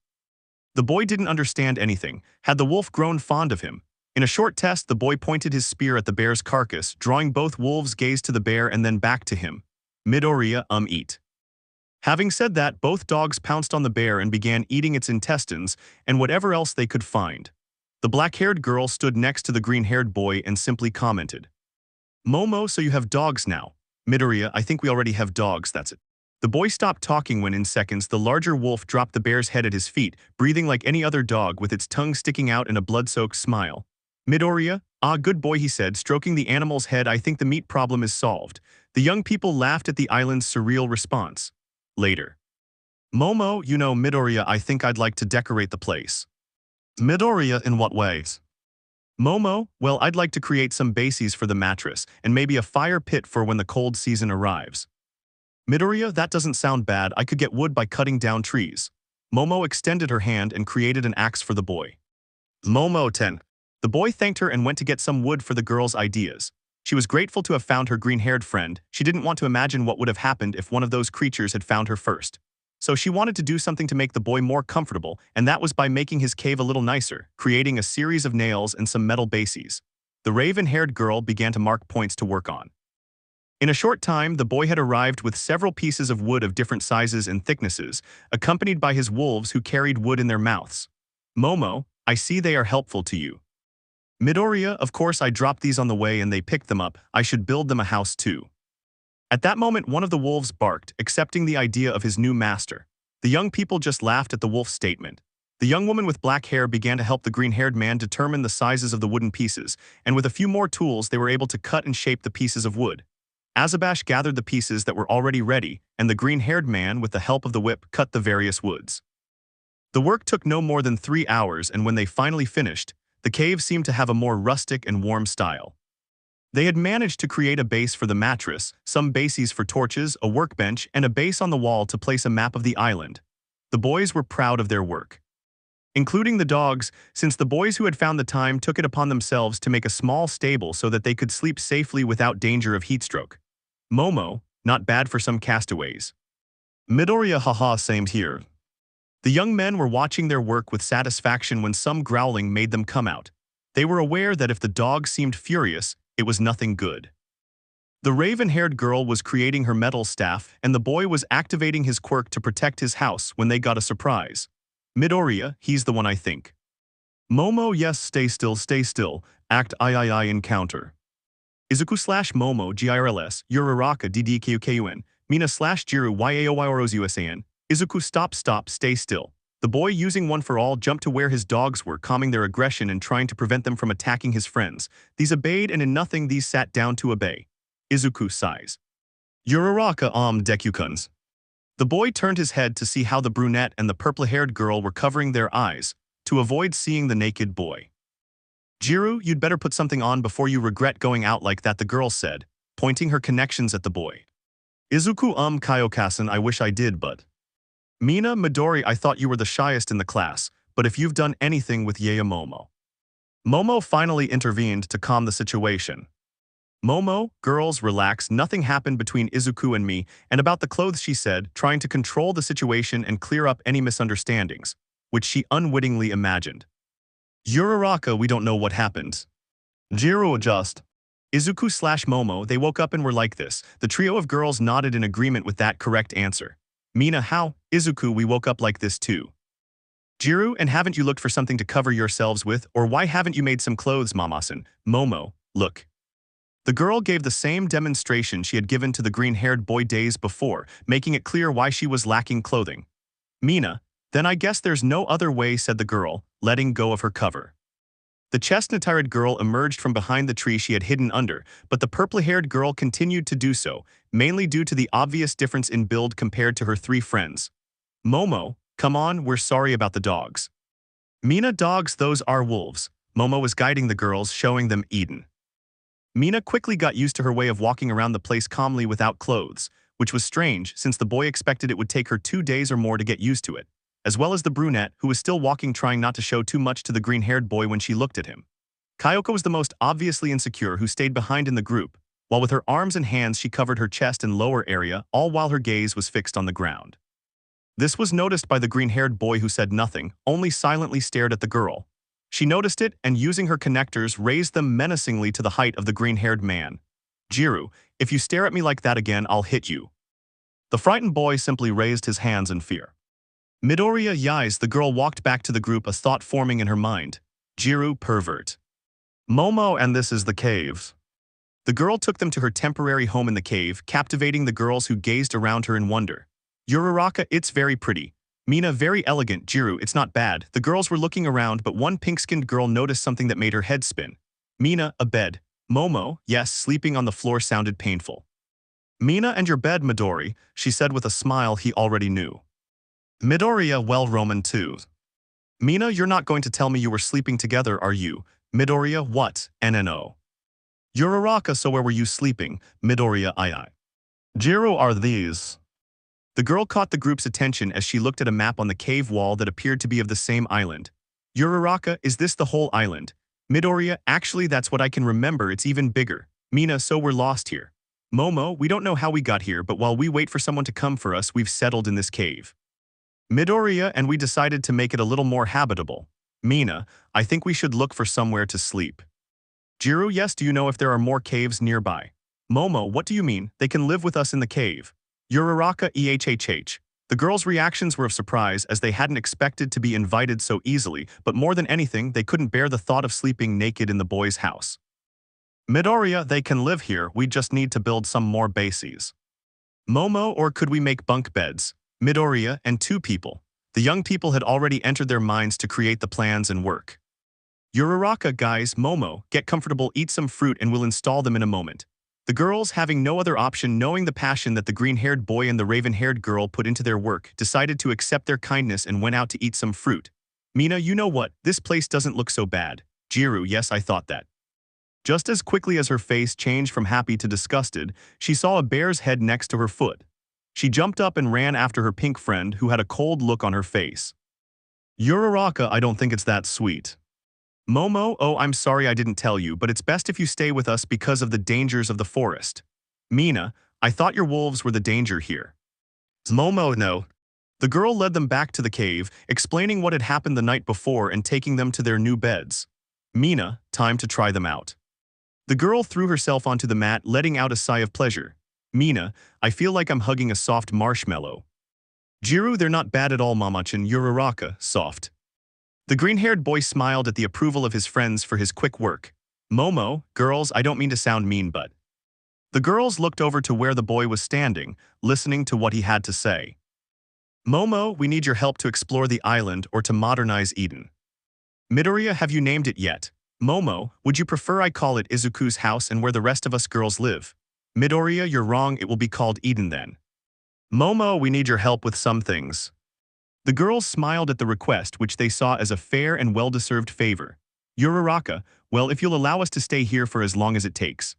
The boy didn't understand anything. Had the wolf grown fond of him? In a short test, the boy pointed his spear at the bear's carcass, drawing both wolves' gaze to the bear and then back to him. Midoriya, eat. Having said that, both dogs pounced on the bear and began eating its intestines and whatever else they could find. The black-haired girl stood next to the green-haired boy and simply commented, Momo, so you have dogs now. Midoriya, I think we already have dogs, that's it. The boy stopped talking when in seconds the larger wolf dropped the bear's head at his feet, breathing like any other dog with its tongue sticking out in a blood-soaked smile. Midoriya, good boy, he said, stroking the animal's head. I think the meat problem is solved. The young people laughed at the island's surreal response. Later. Momo, Midoriya, I think I'd like to decorate the place. Midoriya, in what ways? Momo, well, I'd like to create some bases for the mattress, and maybe a fire pit for when the cold season arrives. Midoriya, that doesn't sound bad. I could get wood by cutting down trees. Momo extended her hand and created an axe for the boy. Momo 10. The boy thanked her and went to get some wood for the girl's ideas. She was grateful to have found her green-haired friend. She didn't want to imagine what would have happened if one of those creatures had found her first. So she wanted to do something to make the boy more comfortable, and that was by making his cave a little nicer, creating a series of nails and some metal bases. The raven-haired girl began to mark points to work on. In a short time, the boy had arrived with several pieces of wood of different sizes and thicknesses, accompanied by his wolves who carried wood in their mouths. Momo, I see they are helpful to you. Midoriya, of course I dropped these on the way and they picked them up. I should build them a house too. At that moment, one of the wolves barked, accepting the idea of his new master. The young people just laughed at the wolf's statement. The young woman with black hair began to help the green-haired man determine the sizes of the wooden pieces, and with a few more tools they were able to cut and shape the pieces of wood. Azabash gathered the pieces that were already ready, and the green-haired man, with the help of the whip, cut the various woods. The work took no more than 3 hours, and when they finally finished, the cave seemed to have a more rustic and warm style. They had managed to create a base for the mattress, some bases for torches, a workbench, and a base on the wall to place a map of the island. The boys were proud of their work, including the dogs, since the boys who had found the time took it upon themselves to make a small stable so that they could sleep safely without danger of heatstroke. Momo, not bad for some castaways. Midoriya, haha, same here. The young men were watching their work with satisfaction when some growling made them come out. They were aware that if the dog seemed furious, it was nothing good. The raven-haired girl was creating her metal staff, and the boy was activating his quirk to protect his house when they got a surprise. Midoriya, he's the one I think. Momo, yes, stay still, act I encounter. Izuku/Momo, GIRLS, Uraraka, DDKUKUN, Mina/Jiru, Yaoyorozu USAN, Izuku, stop, stay still. The boy, using one for all, jumped to where his dogs were, calming their aggression and trying to prevent them from attacking his friends. These obeyed, and in nothing these sat down to obey. Izuku sighs. Uraraka, Deku-kuns. The boy turned his head to see how the brunette and the purple-haired girl were covering their eyes, to avoid seeing the naked boy. Jiru, you'd better put something on before you regret going out like that, the girl said, pointing her connections at the boy. Izuku, Kyokasan, I wish I did, but... Mina, Midori, I thought you were the shyest in the class, but if you've done anything with Momo. Momo finally intervened to calm the situation. Momo, girls, relax, nothing happened between Izuku and me, and about the clothes she said, trying to control the situation and clear up any misunderstandings, which she unwittingly imagined. Uraraka, we don't know what happened. Jiro adjust. Izuku/Momo, they woke up and were like this. The trio of girls nodded in agreement with that correct answer. Mina, how? Izuku, we woke up like this too. Jiro, and haven't you looked for something to cover yourselves with, or why haven't you made some clothes, Mamasan? Momo, look. The girl gave the same demonstration she had given to the green-haired boy days before, making it clear why she was lacking clothing. Mina, then I guess there's no other way, said the girl, letting go of her cover. The chestnut-haired girl emerged from behind the tree she had hidden under, but the purple-haired girl continued to do so, mainly due to the obvious difference in build compared to her three friends. Momo, come on, we're sorry about the dogs. Mina, dogs, those are wolves. Momo was guiding the girls, showing them Eden. Mina quickly got used to her way of walking around the place calmly without clothes, which was strange since the boy expected it would take her 2 days or more to get used to it, as well as the brunette, who was still walking trying not to show too much to the green-haired boy when she looked at him. Kayoko was the most obviously insecure, who stayed behind in the group, while with her arms and hands she covered her chest and lower area, all while her gaze was fixed on the ground. This was noticed by the green-haired boy, who said nothing, only silently stared at the girl. She noticed it and, using her connectors, raised them menacingly to the height of the green-haired man. Jiro, if you stare at me like that again, I'll hit you. The frightened boy simply raised his hands in fear. Midoriya, yais, the girl walked back to the group, a thought forming in her mind. Jiro, pervert. Momo, and this is the cave. The girl took them to her temporary home in the cave, captivating the girls who gazed around her in wonder. Uraraka, it's very pretty. Mina, very elegant. Jiro, it's not bad. The girls were looking around, but one pink-skinned girl noticed something that made her head spin. Mina, a bed. Momo, yes, sleeping on the floor sounded painful. Mina, and your bed, Midori, she said with a smile he already knew. Midoriya, well, Roman too. Mina, you're not going to tell me you were sleeping together, are you? Midoriya, what? NNO. Uraraka, so where were you sleeping? Midoriya, I. Jiro, are these? The girl caught the group's attention as she looked at a map on the cave wall that appeared to be of the same island. Uraraka, is this the whole island? Midoriya, actually that's what I can remember, it's even bigger. Mina, so we're lost here. Momo, we don't know how we got here, but while we wait for someone to come for us, we've settled in this cave. Midoriya, and we decided to make it a little more habitable. Mina, I think we should look for somewhere to sleep. Jiro, yes, do you know if there are more caves nearby? Momo, what do you mean? They can live with us in the cave. Uraraka, ehhh. The girls' reactions were of surprise, as they hadn't expected to be invited so easily, but more than anything, they couldn't bear the thought of sleeping naked in the boys' house. Midoriya, they can live here, we just need to build some more bases. Momo, or could we make bunk beds? Midoriya, and 2 people. The young people had already entered their minds to create the plans and work. Uraraka, guys, Momo, get comfortable, eat some fruit, and we'll install them in a moment. The girls, having no other option, knowing the passion that the green-haired boy and the raven-haired girl put into their work, decided to accept their kindness and went out to eat some fruit. Mina, you know what? This place doesn't look so bad. Jiro, yes, I thought that. Just as quickly as her face changed from happy to disgusted, she saw a bear's head next to her foot. She jumped up and ran after her pink friend, who had a cold look on her face. Uraraka, I don't think it's that sweet. Momo, oh, I'm sorry I didn't tell you, but it's best if you stay with us because of the dangers of the forest. Mina, I thought your wolves were the danger here. Momo, no. The girl led them back to the cave, explaining what had happened the night before and taking them to their new beds. Mina, time to try them out. The girl threw herself onto the mat, letting out a sigh of pleasure. Mina, I feel like I'm hugging a soft marshmallow. Jiro, they're not bad at all, Mamachan. Uraraka, soft. The green-haired boy smiled at the approval of his friends for his quick work. Momo, girls, I don't mean to sound mean, but... The girls looked over to where the boy was standing, listening to what he had to say. Momo, we need your help to explore the island or to modernize Eden. Midoriya, have you named it yet? Momo, would you prefer I call it Izuku's house and where the rest of us girls live? Midoriya, you're wrong, it will be called Eden then. Momo, we need your help with some things. The girls smiled at the request, which they saw as a fair and well-deserved favor. Uraraka, well, if you'll allow us to stay here for as long as it takes.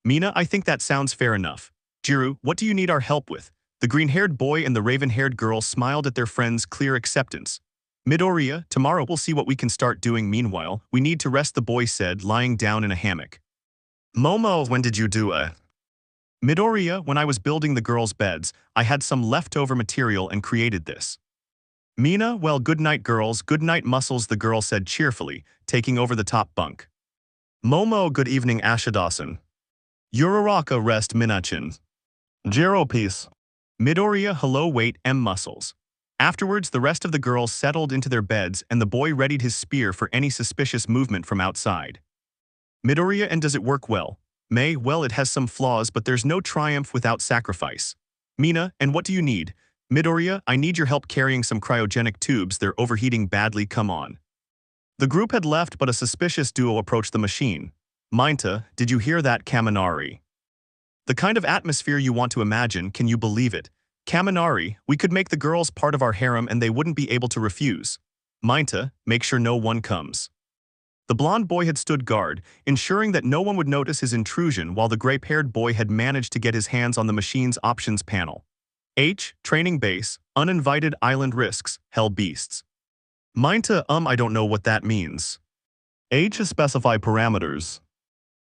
Mina, I think that sounds fair enough. Jiro, what do you need our help with? The green-haired boy and the raven-haired girl smiled at their friend's clear acceptance. Midoriya, tomorrow we'll see what we can start doing. Meanwhile, we need to rest, the boy said, lying down in a hammock. Momo, when did you do it? Midoriya, when I was building the girls' beds, I had some leftover material and created this. Mina, well, good night girls, good night muscles, the girl said cheerfully, taking over the top bunk. Momo, good evening Ashidasan. Uraraka, rest Minachin. Jiro, peace. Midoriya, hello, wait, muscles. Afterwards, the rest of the girls settled into their beds and the boy readied his spear for any suspicious movement from outside. Midoriya, and does it work well? May, well, it has some flaws, but there's no triumph without sacrifice. Mina, and what do you need? Midoriya, I need your help carrying some cryogenic tubes, they're overheating badly, come on. The group had left, but a suspicious duo approached the machine. Minta, did you hear that, Kaminari? The kind of atmosphere you want to imagine, can you believe it? Kaminari, we could make the girls part of our harem and they wouldn't be able to refuse. Minta, make sure no one comes. The blonde boy had stood guard, ensuring that no one would notice his intrusion while the gray-haired boy had managed to get his hands on the machine's options panel. H, training base, uninvited island risks, hell beasts. Minta, I don't know what that means. H, specify parameters.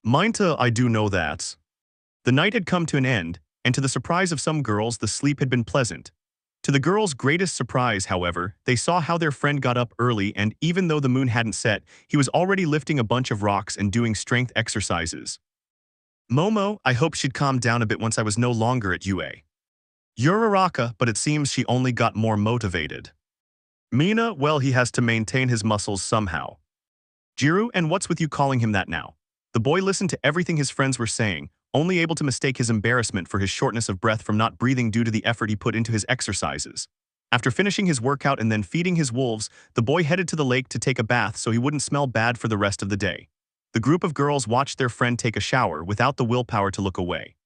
Minta, I do know that. The night had come to an end, and to the surprise of some girls, the sleep had been pleasant. To the girls' greatest surprise, however, they saw how their friend got up early and even though the moon hadn't set, he was already lifting a bunch of rocks and doing strength exercises. Momo, I hoped she'd calm down a bit once I was no longer at UA. Uraraka, but it seems she only got more motivated. Mina, well, he has to maintain his muscles somehow. Jiru, and what's with you calling him that now? The boy listened to everything his friends were saying, only able to mistake his embarrassment for his shortness of breath from not breathing due to the effort he put into his exercises. After finishing his workout and then feeding his wolves, the boy headed to the lake to take a bath so he wouldn't smell bad for the rest of the day. The group of girls watched their friend take a shower without the willpower to look away.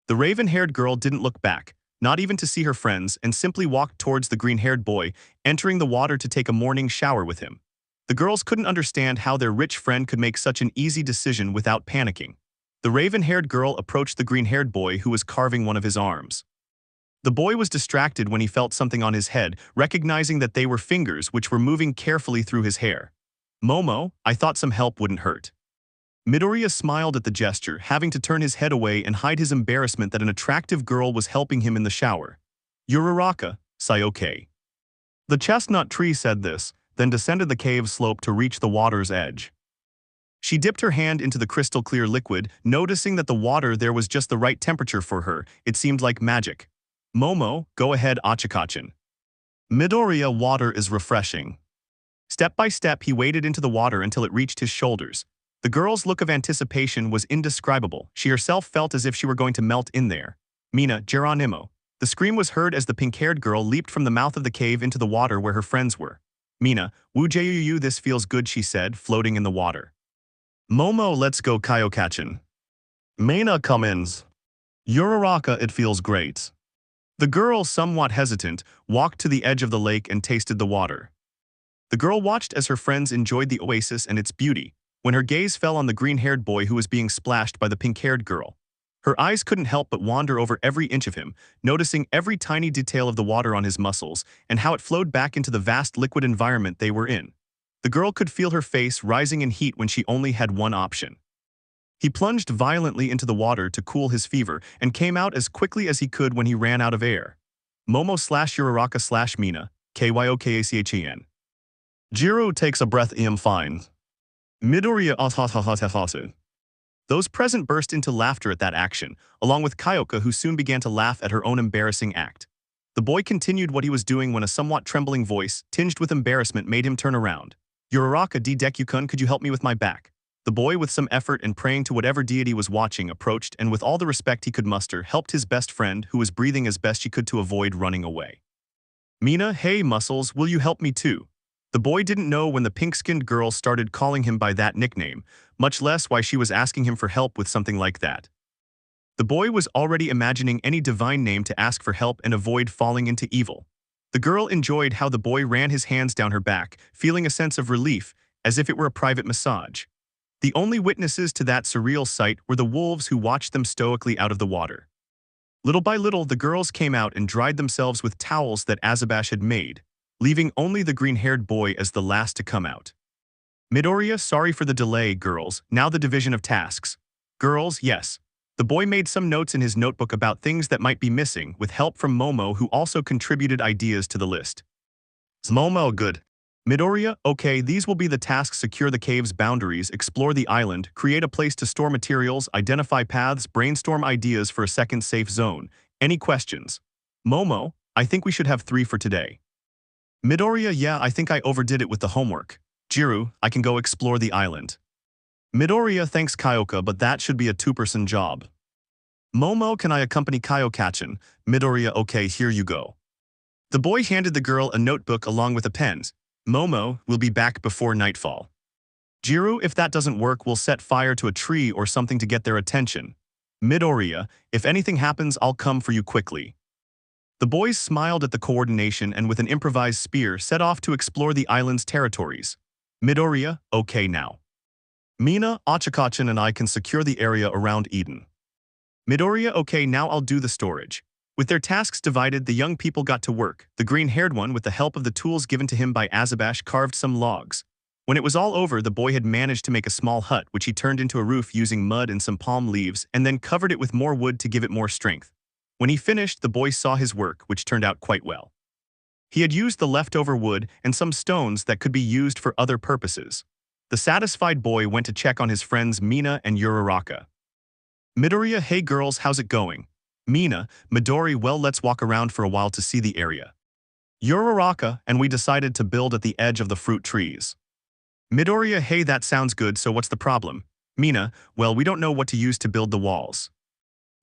The raven-haired girl didn't look back, not even to see her friends, and simply walked towards the green-haired boy, entering the water to take a morning shower with him. The girls couldn't understand how their rich friend could make such an easy decision without panicking. The raven-haired girl approached the green-haired boy who was carving one of his arms. The boy was distracted when he felt something on his head, recognizing that they were fingers which were moving carefully through his hair. Momo, I thought some help wouldn't hurt. Midoriya smiled at the gesture, having to turn his head away and hide his embarrassment that an attractive girl was helping him in the shower. Uraraka, Sayoke. The chestnut tree said this, then descended the cave slope to reach the water's edge. She dipped her hand into the crystal-clear liquid, noticing that the water there was just the right temperature for her. It seemed like magic. Momo, go ahead Achikachin. Midoriya, water is refreshing. Step by step he waded into the water until it reached his shoulders. The girl's look of anticipation was indescribable. She herself felt as if she were going to melt in there. Mina, Geronimo. The scream was heard as the pink-haired girl leaped from the mouth of the cave into the water where her friends were. Mina, Wujuyu, this feels good, she said, floating in the water. Momo, let's go Kayokachin. Mina, come-ins. Uraraka, it feels great. The girl, somewhat hesitant, walked to the edge of the lake and tasted the water. The girl watched as her friends enjoyed the oasis and its beauty, when her gaze fell on the green-haired boy who was being splashed by the pink-haired girl. Her eyes couldn't help but wander over every inch of him, noticing every tiny detail of the water on his muscles and how it flowed back into the vast liquid environment they were in. The girl could feel her face rising in heat when she only had one option. He plunged violently into the water to cool his fever and came out as quickly as he could when he ran out of air. Momo/Uraraka/Mina, Kyokachin. Jiro takes a breath. Fine. Midoriya. Those present burst into laughter at that action, along with Kyoka, who soon began to laugh at her own embarrassing act. The boy continued what he was doing when a somewhat trembling voice, tinged with embarrassment, made him turn around. Uraraka, Deku-kun, could you help me with my back? The boy, with some effort and praying to whatever deity was watching, approached and with all the respect he could muster, helped his best friend, who was breathing as best she could to avoid running away. Mina, hey muscles, will you help me too? The boy didn't know when the pink-skinned girl started calling him by that nickname, much less why she was asking him for help with something like that. The boy was already imagining any divine name to ask for help and avoid falling into evil. The girl enjoyed how the boy ran his hands down her back, feeling a sense of relief, as if it were a private massage. The only witnesses to that surreal sight were the wolves who watched them stoically out of the water. Little by little, the girls came out and dried themselves with towels that Azabash had made. leaving only the green-haired boy as the last to come out. Midoriya, sorry for the delay, girls, now the division of tasks. Girls, yes. The boy made some notes in his notebook about things that might be missing, with help from Momo, who also contributed ideas to the list. Momo, good. Midoriya, okay, these will be the tasks: secure the cave's boundaries, explore the island, create a place to store materials, identify paths, brainstorm ideas for a second safe zone. Any questions? Momo, I think we should have 3 for today. Midoriya, yeah, I think I overdid it with the homework. Jiru, I can go explore the island. Midoriya, thanks Kyoka, but that should be a 2-person job. Momo, can I accompany Kyoka-chan? Midoriya, okay, here you go. The boy handed the girl a notebook along with a pen. Momo, will be back before nightfall. Jiru, if that doesn't work, we'll set fire to a tree or something to get their attention. Midoriya, if anything happens, I'll come for you quickly. The boys smiled at the coordination and with an improvised spear set off to explore the island's territories. Midoriya, okay now. Mina, Ochakachan and I can secure the area around Eden. Midoriya, okay, now I'll do the storage. With their tasks divided, the young people got to work. The green-haired one, with the help of the tools given to him by Azabash, carved some logs. When it was all over, the boy had managed to make a small hut, which he turned into a roof using mud and some palm leaves, and then covered it with more wood to give it more strength. When he finished, the boy saw his work, which turned out quite well. He had used the leftover wood and some stones that could be used for other purposes. The satisfied boy went to check on his friends Mina and Uraraka. Midoriya, hey girls, how's it going? Mina, Midori, well, let's walk around for a while to see the area. Uraraka, and we decided to build at the edge of the fruit trees. Midoriya, hey, that sounds good, so what's the problem? Mina, well, we don't know what to use to build the walls.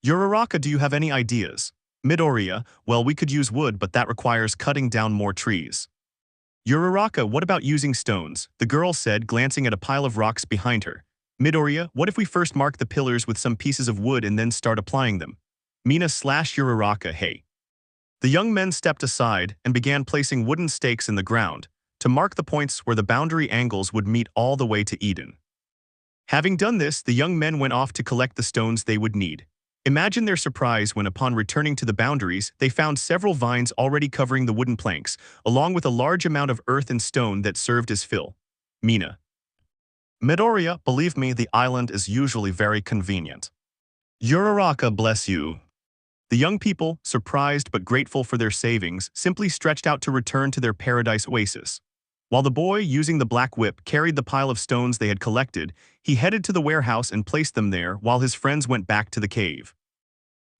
Uraraka, do you have any ideas? Midoriya, well, we could use wood, but that requires cutting down more trees. Uraraka, what about using stones? The girl said, glancing at a pile of rocks behind her. Midoriya, what if we first mark the pillars with some pieces of wood and then start applying them? Mina / Uraraka, hey. The young men stepped aside and began placing wooden stakes in the ground to mark the points where the boundary angles would meet all the way to Eden. Having done this, the young men went off to collect the stones they would need. Imagine their surprise when, upon returning to the boundaries, they found several vines already covering the wooden planks, along with a large amount of earth and stone that served as fill. Mina. Midoriya, believe me, the island is usually very convenient. Uraraka, bless you. The young people, surprised but grateful for their savings, simply stretched out to return to their paradise oasis. While the boy, using the black whip, carried the pile of stones they had collected, he headed to the warehouse and placed them there while his friends went back to the cave.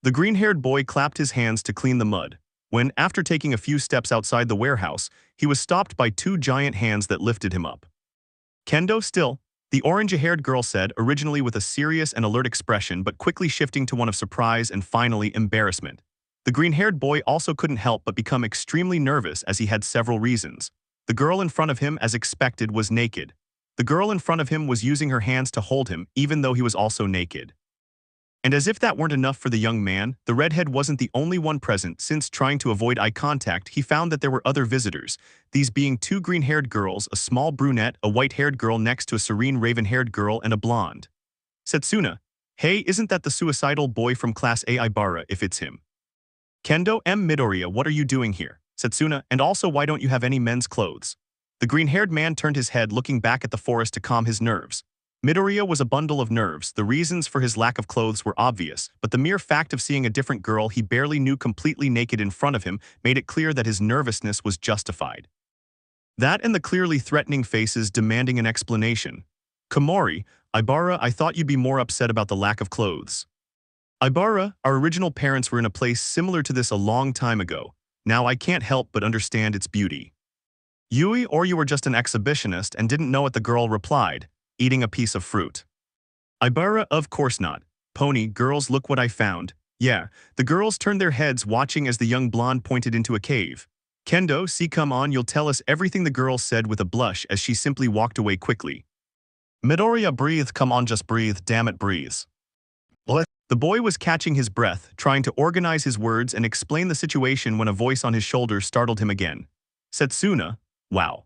The green-haired boy clapped his hands to clean the mud, when, after taking a few steps outside the warehouse, he was stopped by 2 giant hands that lifted him up. Kendo still, the orange-haired girl said, originally with a serious and alert expression but quickly shifting to one of surprise and finally embarrassment. The green-haired boy also couldn't help but become extremely nervous as he had several reasons. The girl in front of him, as expected, was naked. The girl in front of him was using her hands to hold him, even though he was also naked. And as if that weren't enough for the young man, the redhead wasn't the only one present, since trying to avoid eye contact, he found that there were other visitors, these being 2 green-haired girls, a small brunette, a white-haired girl next to a serene raven-haired girl, and a blonde. Setsuna, hey, isn't that the suicidal boy from Class A Ibara if it's him? Kendo, Midoriya, what are you doing here? Setsuna, and also why don't you have any men's clothes? The green-haired man turned his head, looking back at the forest to calm his nerves. Midoriya was a bundle of nerves. The reasons for his lack of clothes were obvious, but the mere fact of seeing a different girl he barely knew completely naked in front of him made it clear that his nervousness was justified. That and the clearly threatening faces demanding an explanation. Komori, Ibara, I thought you'd be more upset about the lack of clothes. Ibara, our original parents were in a place similar to this a long time ago. Now I can't help but understand its beauty. Yui, or you were just an exhibitionist and didn't know what the girl replied, eating a piece of fruit. Ibara, of course not. Pony, girls, look what I found. Yeah, the girls turned their heads watching as the young blonde pointed into a cave. Kendo, see, come on, you'll tell us everything, the girl said with a blush as she simply walked away quickly. Midoriya, breathe, come on, just breathe, damn it, breathe. What? The boy was catching his breath, trying to organize his words and explain the situation when a voice on his shoulder startled him again. Setsuna, wow.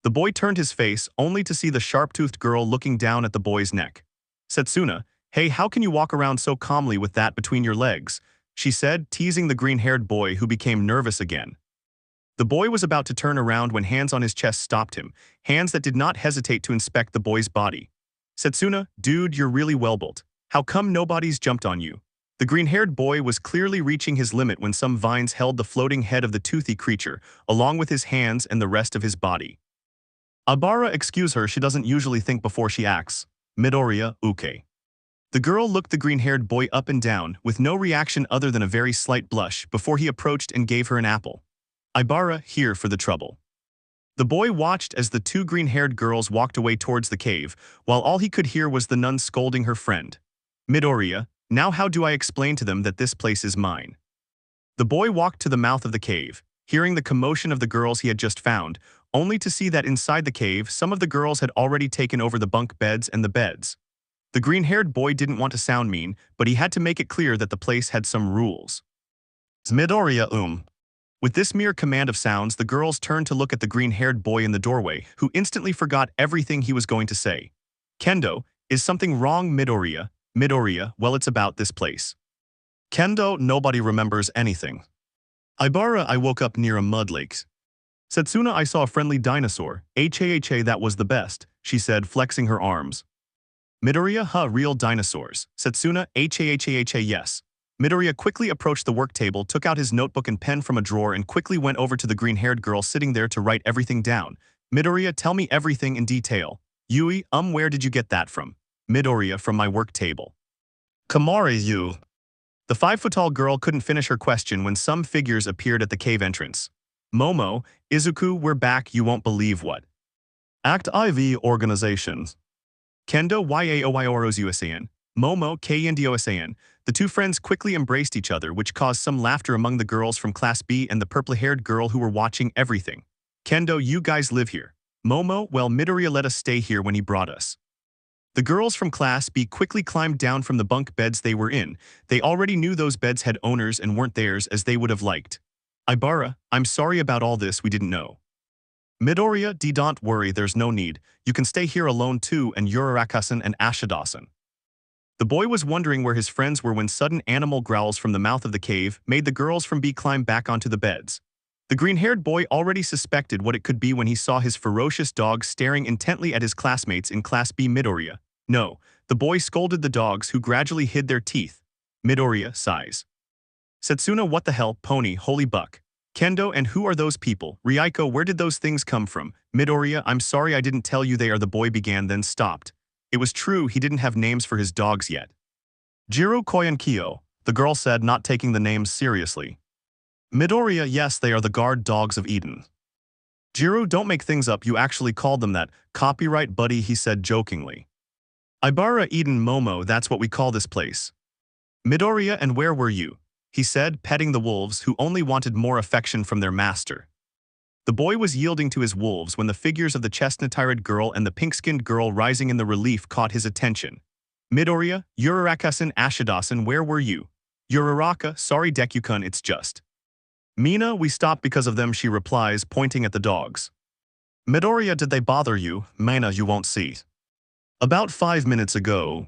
The boy turned his face, only to see the sharp-toothed girl looking down at the boy's neck. Setsuna, hey, how can you walk around so calmly with that between your legs? She said, teasing the green-haired boy, who became nervous again. The boy was about to turn around when hands on his chest stopped him, hands that did not hesitate to inspect the boy's body. Setsuna, dude, you're really well built. How come nobody's jumped on you? The green-haired boy was clearly reaching his limit when some vines held the floating head of the toothy creature, along with his hands and the rest of his body. Abara, excuse her, she doesn't usually think before she acts. Midoriya, uke. The girl looked the green-haired boy up and down, with no reaction other than a very slight blush, before he approached and gave her an apple. Ibara, here for the trouble. The boy watched as the two green-haired girls walked away towards the cave, while all he could hear was the nun scolding her friend. Midoriya, now how do I explain to them that this place is mine? The boy walked to the mouth of the cave, hearing the commotion of the girls he had just found, only to see that inside the cave some of the girls had already taken over the bunk beds and the beds. The green-haired boy didn't want to sound mean, but he had to make it clear that the place had some rules. Midoriya, With this mere command of sounds, the girls turned to look at the green-haired boy in the doorway, who instantly forgot everything he was going to say. Kendo, is something wrong, Midoriya? Midoriya, well, it's about this place. Kendo, nobody remembers anything. Ibara, I woke up near a mud lake. Setsuna, I saw a friendly dinosaur. HAHA, that was the best, she said, flexing her arms. Midoriya, real dinosaurs. Setsuna, HAHA, yes. Midoriya quickly approached the work table, took out his notebook and pen from a drawer and quickly went over to the green-haired girl sitting there to write everything down. Midoriya, tell me everything in detail. Yui, where did you get that from? Midoriya, from my work table. Kamari, you. The 5-foot-tall girl couldn't finish her question when some figures appeared at the cave entrance. Momo, Izuku, we're back, you won't believe what. Act IV organizations. Kendo, Yaoyorozu USAN. Momo, KNDOSAN. The two friends quickly embraced each other, which caused some laughter among the girls from Class B and the purple-haired girl who were watching everything. Kendo, you guys live here. Momo, well, Midoriya let us stay here when he brought us. The girls from Class B quickly climbed down from the bunk beds they were in. They already knew those beds had owners and weren't theirs as they would have liked. Ibara, I'm sorry about all this, we didn't know. Midoriya, don't worry, there's no need. You can stay here alone too, and Uraraka-san and Ashidasan. The boy was wondering where his friends were when sudden animal growls from the mouth of the cave made the girls from B climb back onto the beds. The green-haired boy already suspected what it could be when he saw his ferocious dog staring intently at his classmates in Class B. Midoriya. No, the boy scolded the dogs who gradually hid their teeth. Midoriya sighs. Setsuna, what the hell, pony, holy buck. Kendo, and who are those people? Ryuko, where did those things come from? Midoriya, I'm sorry I didn't tell you they are, the boy began then stopped. It was true he didn't have names for his dogs yet. Jiro Koyankyo, the girl said, not taking the names seriously. Midoriya, yes, they are the guard dogs of Eden. Jiro, don't make things up, you actually called them that. Copyright buddy, he said jokingly. Ibara, Eden, Momo, that's what we call this place. Midoriya, and where were you? He said, petting the wolves who only wanted more affection from their master. The boy was yielding to his wolves when the figures of the chestnut-eyed girl and the pink-skinned girl rising in the relief caught his attention. Midoriya, Uraraka-san, Ashidasan, where were you? Uraraka, sorry Deku-kun, it's just. Mina, we stopped because of them, she replies, pointing at the dogs. Midoriya, did they bother you? Mina, you won't see. About 5 minutes ago.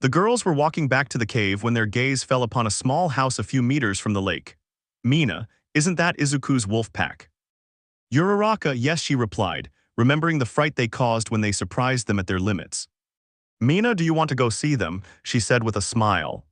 The girls were walking back to the cave when their gaze fell upon a small house a few meters from the lake. Mina, isn't that Izuku's wolf pack? Uraraka, yes, she replied, remembering the fright they caused when they surprised them at their limits. Mina, do you want to go see them? She said with a smile.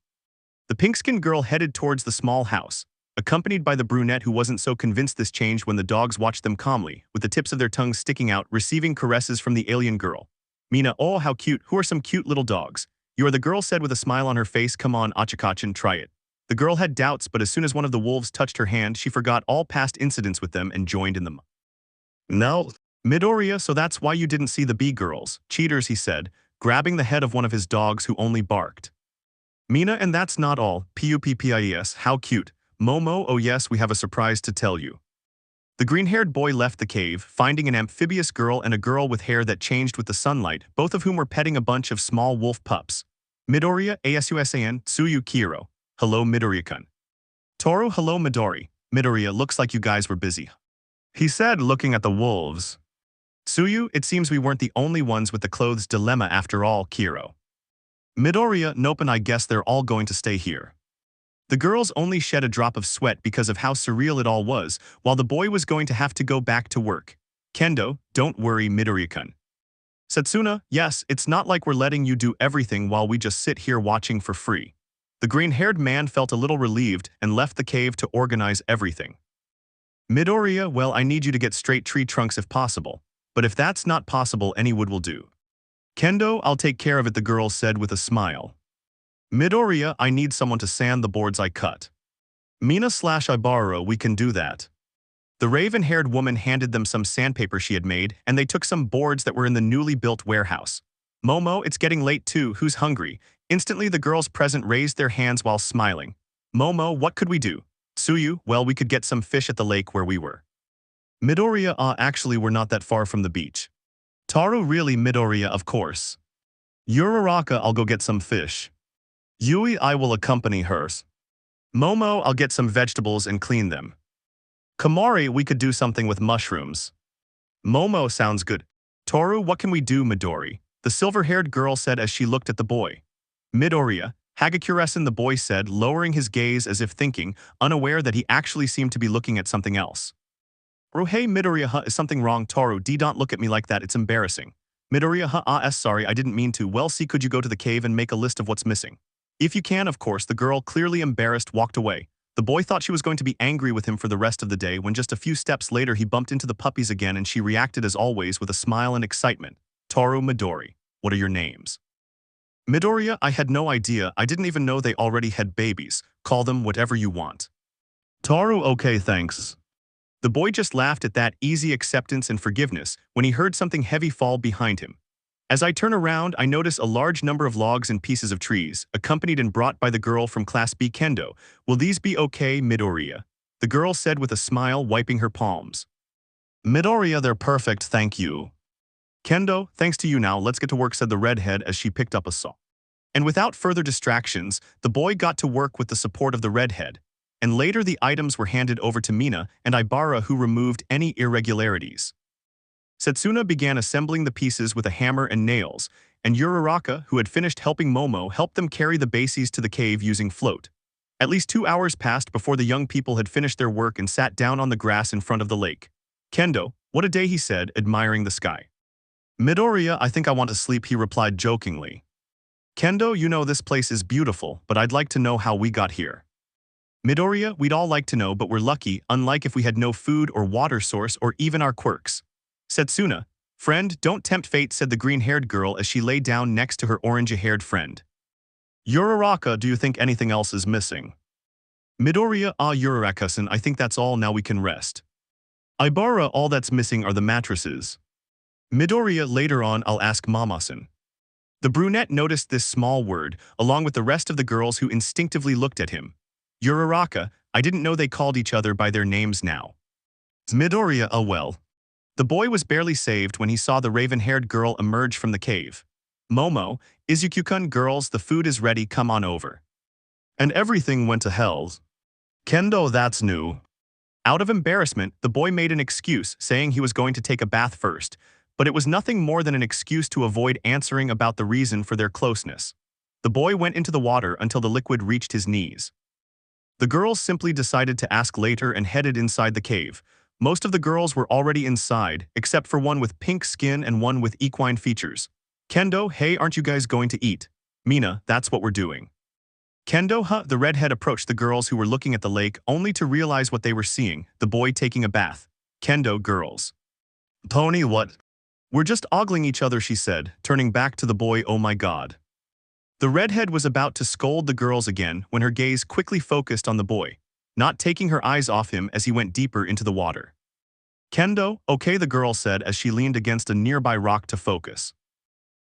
The pink-skinned girl headed towards the small house, accompanied by the brunette who wasn't so convinced this changed when the dogs watched them calmly, with the tips of their tongues sticking out, receiving caresses from the alien girl. Mina, oh, how cute, who are some cute little dogs? You are, the girl said with a smile on her face, come on, Achikachin, try it. The girl had doubts, but as soon as one of the wolves touched her hand, she forgot all past incidents with them and joined in them. No. Midoriya, so that's why you didn't see the bee girls. Cheaters, he said, grabbing the head of one of his dogs who only barked. Mina, and that's not all. Puppis, how cute. Momo, oh yes, we have a surprise to tell you. The green-haired boy left the cave, finding an amphibious girl and a girl with hair that changed with the sunlight, both of whom were petting a bunch of small wolf pups. Midoriya, Asusan, Tsuyu Kiro. Hello, Midoriya-kun. Toru, hello, Midori. Midoriya, looks like you guys were busy. He said, looking at the wolves. Tsuyu, it seems we weren't the only ones with the clothes dilemma after all, Kiro. Midoriya, nope, and I guess they're all going to stay here. The girls only shed a drop of sweat because of how surreal it all was, while the boy was going to have to go back to work. Kendo, don't worry, Midoriya-kun. Setsuna, yes, it's not like we're letting you do everything while we just sit here watching for free. The green-haired man felt a little relieved and left the cave to organize everything. Midoriya, well, I need you to get straight tree trunks if possible, but if that's not possible, any wood will do. Kendo, I'll take care of it, the girl said with a smile. Midoriya, I need someone to sand the boards I cut. Mina/Ibara, we can do that. The raven-haired woman handed them some sandpaper she had made, and they took some boards that were in the newly built warehouse. Momo, it's getting late too, who's hungry? Instantly the girls present raised their hands while smiling. Momo, what could we do? Tsuyu, well, we could get some fish at the lake where we were. Midoriya, actually we're not that far from the beach. Toru, really, Midoriya, of course. Uraraka, I'll go get some fish. Yui, I will accompany hers. Momo, I'll get some vegetables and clean them. Kamari, we could do something with mushrooms. Momo, sounds good. Toru, what can we do, Midori? The silver-haired girl said as she looked at the boy. Midoriya, Hagakure-san, the boy said, lowering his gaze as if thinking, unaware that he actually seemed to be looking at something else. Hey Midoriya, is something wrong? Toru, don't look at me like that, it's embarrassing. Midoriya, sorry, I didn't mean to. Well, see, could you go to the cave and make a list of what's missing? If you can, of course. The girl, clearly embarrassed, walked away. The boy thought she was going to be angry with him for the rest of the day when just a few steps later he bumped into the puppies again and she reacted as always with a smile and excitement. Toru, Midori, what are your names? Midoriya, I had no idea. I didn't even know they already had babies. Call them whatever you want. Toru, okay, thanks. The boy just laughed at that easy acceptance and forgiveness when he heard something heavy fall behind him. As I turn around, I notice a large number of logs and pieces of trees, accompanied and brought by the girl from Class B Kendo. Will these be okay, Midoriya? The girl said with a smile, wiping her palms. Midoriya, they're perfect, thank you. Kendo, thanks to you now, let's get to work, said the redhead as she picked up a saw. And without further distractions, the boy got to work with the support of the redhead. And later the items were handed over to Mina and Ibara, who removed any irregularities. Setsuna began assembling the pieces with a hammer and nails, and Uraraka, who had finished helping Momo, helped them carry the bases to the cave using float. At least 2 hours passed before the young people had finished their work and sat down on the grass in front of the lake. Kendo, what a day, he said, admiring the sky. Midoriya, I think I want to sleep, he replied jokingly. Kendo, you know this place is beautiful, but I'd like to know how we got here. Midoriya, we'd all like to know, but we're lucky, unlike if we had no food or water source or even our quirks. Setsuna, friend, don't tempt fate, said the green-haired girl as she lay down next to her orange-haired friend. Uraraka, do you think anything else is missing? Midoriya, Uraraka-san, I think that's all, now we can rest. Ibara, all that's missing are the mattresses. Midoriya, later on I'll ask Mama-san. The brunette noticed this small word, along with the rest of the girls who instinctively looked at him. Uraraka, I didn't know they called each other by their names now. Midoriya, well. The boy was barely saved when he saw the raven-haired girl emerge from the cave. Momo, Izuku-kun, girls, the food is ready, come on over. And everything went to hell. Kendo, that's new. Out of embarrassment, the boy made an excuse, saying he was going to take a bath first, but it was nothing more than an excuse to avoid answering about the reason for their closeness. The boy went into the water until the liquid reached his knees. The girls simply decided to ask later and headed inside the cave. Most of the girls were already inside, except for one with pink skin and one with equine features. Kendo, hey, aren't you guys going to eat? Mina, that's what we're doing. Kendo, the redhead approached the girls who were looking at the lake only to realize what they were seeing, the boy taking a bath. Kendo, girls. Pony, what? We're just ogling each other, she said, turning back to the boy, oh my god. The redhead was about to scold the girls again when her gaze quickly focused on the boy, not taking her eyes off him as he went deeper into the water. Kendo, okay, the girl said as she leaned against a nearby rock to focus.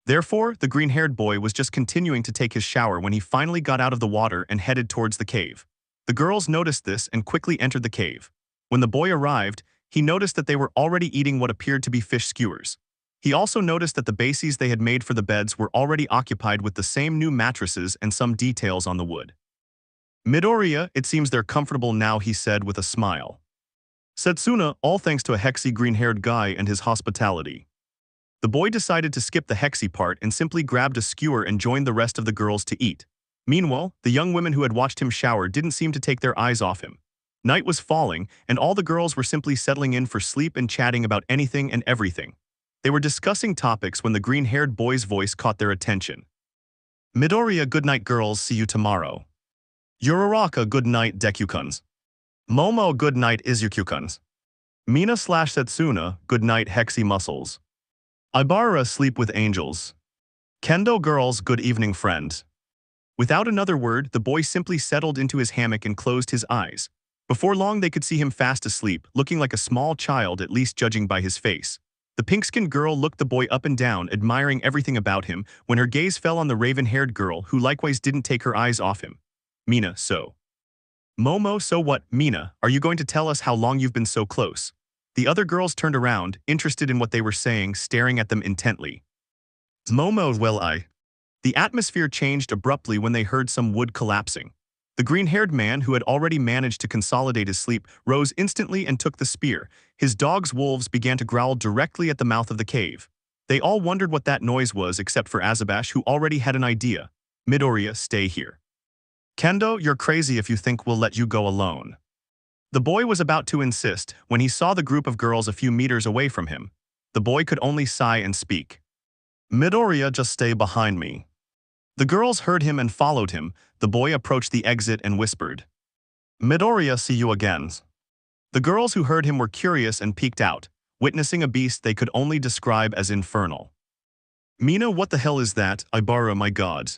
Therefore, the green-haired boy was just continuing to take his shower when he finally got out of the water and headed towards the cave. The girls noticed this and quickly entered the cave. When the boy arrived, he noticed that they were already eating what appeared to be fish skewers. He also noticed that the bases they had made for the beds were already occupied with the same new mattresses and some details on the wood. Midoriya, it seems they're comfortable now, he said with a smile. Setsuna, all thanks to a hexy green-haired guy and his hospitality. The boy decided to skip the hexy part and simply grabbed a skewer and joined the rest of the girls to eat. Meanwhile, the young women who had watched him shower didn't seem to take their eyes off him. Night was falling, and all the girls were simply settling in for sleep and chatting about anything and everything. They were discussing topics when the green-haired boy's voice caught their attention. Midoriya, good night girls, see you tomorrow. Uraraka, good night Deku-kuns. Momo, good night Izuku-kuns. Mina/Setsuna, good night Hexy muscles. Ibara, sleep with angels. Kendo girls, good evening friend. Without another word, the boy simply settled into his hammock and closed his eyes. Before long they could see him fast asleep, looking like a small child, at least judging by his face. The pink-skinned girl looked the boy up and down, admiring everything about him, when her gaze fell on the raven-haired girl, who likewise didn't take her eyes off him. Mina, so. Momo, so what? Mina, are you going to tell us how long you've been so close? The other girls turned around, interested in what they were saying, staring at them intently. Momo, well The atmosphere changed abruptly when they heard some wood collapsing. The green-haired man, who had already managed to consolidate his sleep, rose instantly and took the spear. His dog's wolves began to growl directly at the mouth of the cave. They all wondered what that noise was except for Azabash, who already had an idea. Midoriya, stay here. Kendo, you're crazy if you think we'll let you go alone. The boy was about to insist when he saw the group of girls a few meters away from him. The boy could only sigh and speak. Midoriya, just stay behind me. The girls heard him and followed him. The boy approached the exit and whispered, Midoriya, see you again. The girls who heard him were curious and peeked out, witnessing a beast they could only describe as infernal. Mina, what the hell is that? Ibara, my god.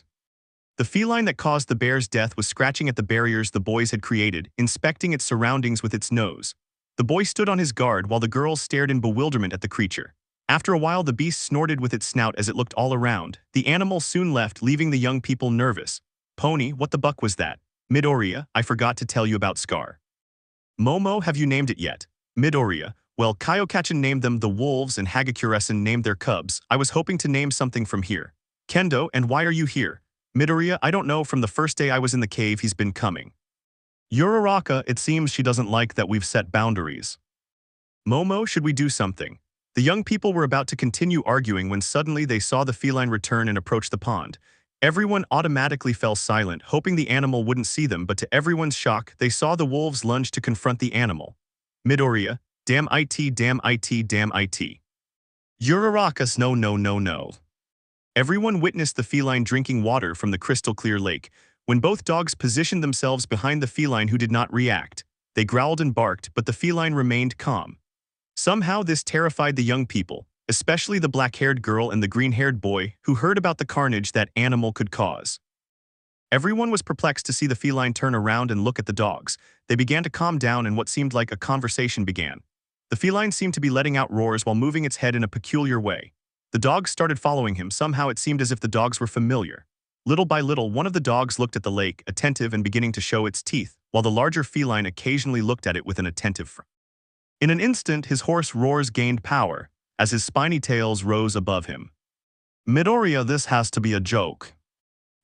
The feline that caused the bear's death was scratching at the barriers the boys had created, inspecting its surroundings with its nose. The boy stood on his guard while the girls stared in bewilderment at the creature. After a while, the beast snorted with its snout as it looked all around. The animal soon left, leaving the young people nervous. Pony, what the buck was that? Midoriya, I forgot to tell you about Scar. Momo, have you named it yet? Midoriya, well, Kayokachin named them the wolves and Hagakure named their cubs. I was hoping to name something from here. Kendo, and why are you here? Midoriya, I don't know, from the first day I was in the cave he's been coming. Uraraka, it seems she doesn't like that we've set boundaries. Momo, should we do something? The young people were about to continue arguing when suddenly they saw the feline return and approach the pond. Everyone automatically fell silent, hoping the animal wouldn't see them, but to everyone's shock, they saw the wolves lunge to confront the animal. Midoriya, damn it, damn it, damn it. Urarakas, no, no, no, no. Everyone witnessed the feline drinking water from the crystal-clear lake. When both dogs positioned themselves behind the feline, who did not react, they growled and barked, but the feline remained calm. Somehow this terrified the young people, especially the black-haired girl and the green-haired boy, who heard about the carnage that animal could cause. Everyone was perplexed to see the feline turn around and look at the dogs. They began to calm down and what seemed like a conversation began. The feline seemed to be letting out roars while moving its head in a peculiar way. The dogs started following him. Somehow it seemed as if the dogs were familiar. Little by little, one of the dogs looked at the lake, attentive and beginning to show its teeth, while the larger feline occasionally looked at it with an attentive frown. In an instant, his hoarse roars gained power, as his spiny tails rose above him. Midoriya, this has to be a joke.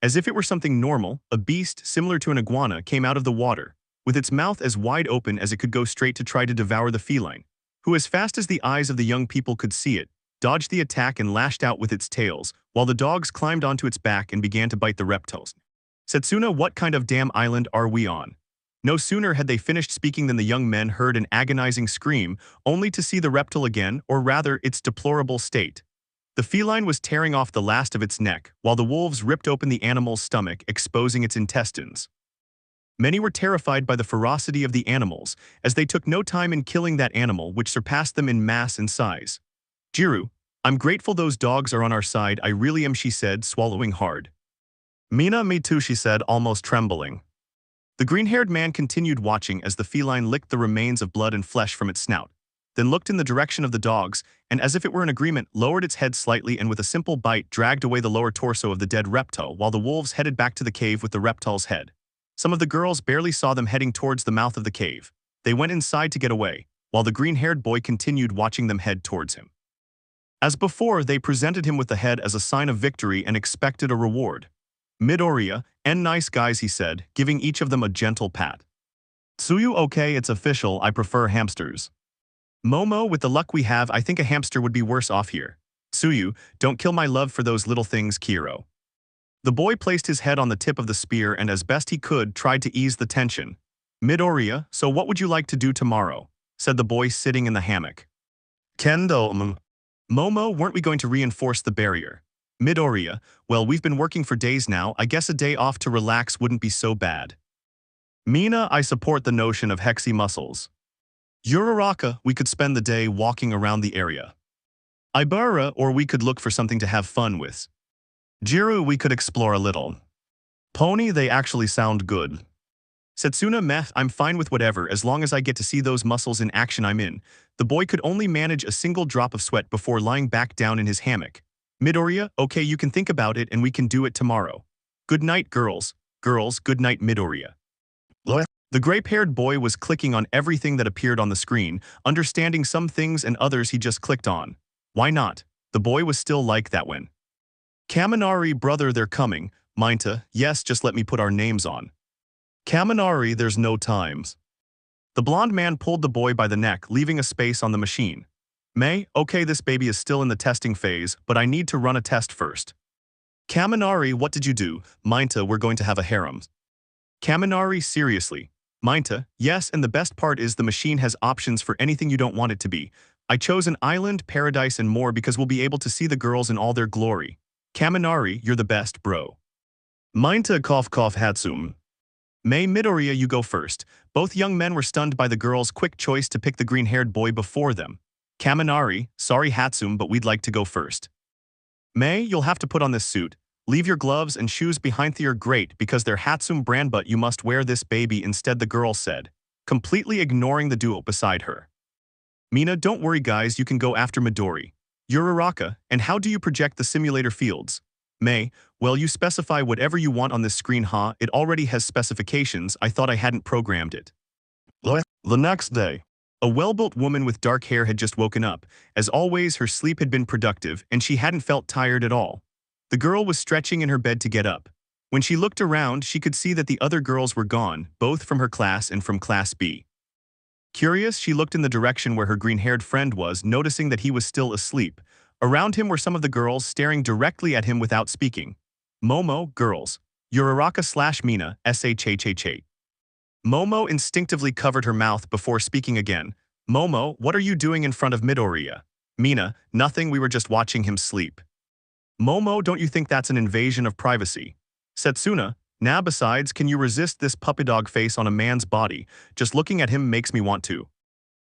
As if it were something normal, a beast similar to an iguana came out of the water, with its mouth as wide open as it could go straight to try to devour the feline, who, as fast as the eyes of the young people could see it, dodged the attack and lashed out with its tails, while the dogs climbed onto its back and began to bite the reptiles. Setsuna, what kind of damn island are we on? No sooner had they finished speaking than the young men heard an agonizing scream, only to see the reptile again, or rather, its deplorable state. The feline was tearing off the last of its neck, while the wolves ripped open the animal's stomach, exposing its intestines. Many were terrified by the ferocity of the animals, as they took no time in killing that animal, which surpassed them in mass and size. Jiru, I'm grateful those dogs are on our side, I really am, she said, swallowing hard. Mina, me too, she said, almost trembling. The green-haired man continued watching as the feline licked the remains of blood and flesh from its snout, then looked in the direction of the dogs, and as if it were in agreement, lowered its head slightly and with a simple bite dragged away the lower torso of the dead reptile, while the wolves headed back to the cave with the reptile's head. Some of the girls barely saw them heading towards the mouth of the cave. They went inside to get away, while the green-haired boy continued watching them head towards him. As before, they presented him with the head as a sign of victory and expected a reward. Midoriya, and nice guys, he said, giving each of them a gentle pat. Tsuyu, okay, it's official, I prefer hamsters. Momo, with the luck we have, I think a hamster would be worse off here. Tsuyu, don't kill my love for those little things, Kiro. The boy placed his head on the tip of the spear and as best he could tried to ease the tension. Midoriya, so what would you like to do tomorrow? Said the boy sitting in the hammock. Kendo, Momo, weren't we going to reinforce the barrier? Midoriya, well, we've been working for days now, I guess a day off to relax wouldn't be so bad. Mina, I support the notion of hexy muscles. Uraraka, we could spend the day walking around the area. Ibara, or we could look for something to have fun with. Jiru, we could explore a little. Pony, they actually sound good. Setsuna, meh, I'm fine with whatever as long as I get to see those muscles in action I'm in. The boy could only manage a single drop of sweat before lying back down in his hammock. Midoriya, okay, you can think about it and we can do it tomorrow. Good night, girls. Girls, good night, Midoriya. The grape-haired boy was clicking on everything that appeared on the screen, understanding some things and others he just clicked on. Why not? The boy was still like that when. Kaminari, brother, they're coming. Minta, yes, just let me put our names on. Kaminari, there's no times. The blonde man pulled the boy by the neck, leaving a space on the machine. May, okay, this baby is still in the testing phase, but I need to run a test first. Kaminari, what did you do? Minta, we're going to have a harem. Kaminari, seriously. Minta, yes, and the best part is the machine has options for anything you don't want it to be. I chose an island, paradise, and more because we'll be able to see the girls in all their glory. Kaminari, you're the best, bro. Minta, cough cough Hatsum. May, Midoriya, you go first. Both young men were stunned by the girl's quick choice to pick the green-haired boy before them. Kaminari, sorry Hatsum, but we'd like to go first. May, you'll have to put on this suit. Leave your gloves and shoes behind your grate because they're Hatsum brand, but you must wear this baby instead, the girl said, completely ignoring the duo beside her. Mina, don't worry guys, you can go after Midori. Uraraka, and how do you project the simulator fields? May, well, you specify whatever you want on this screen, huh? It already has specifications, I thought I hadn't programmed it. The next day, a well-built woman with dark hair had just woken up. As always, her sleep had been productive and she hadn't felt tired at all. The girl was stretching in her bed to get up. When she looked around, she could see that the other girls were gone, both from her class and from Class B. Curious, she looked in the direction where her green-haired friend was, noticing that he was still asleep. Around him were some of the girls staring directly at him without speaking. Momo, girls. Uraraka / Mina, shhh. Momo instinctively covered her mouth before speaking again. Momo, what are you doing in front of Midoriya? Mina, nothing, we were just watching him sleep. Momo, don't you think that's an invasion of privacy? Setsuna, nah, besides, can you resist this puppy dog face on a man's body? Just looking at him makes me want to.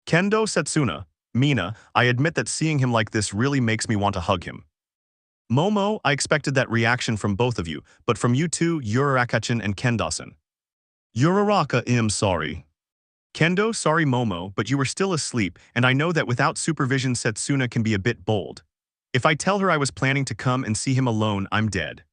Kendo, Setsuna, Mina, I admit that seeing him like this really makes me want to hug him. Momo, I expected that reaction from both of you, but from you two, Uraraka-chan and Kendo-san. Uraraka, I'm sorry. Kendo, sorry Momo, but you were still asleep, and I know that without supervision Setsuna can be a bit bold. If I tell her I was planning to come and see him alone, I'm dead.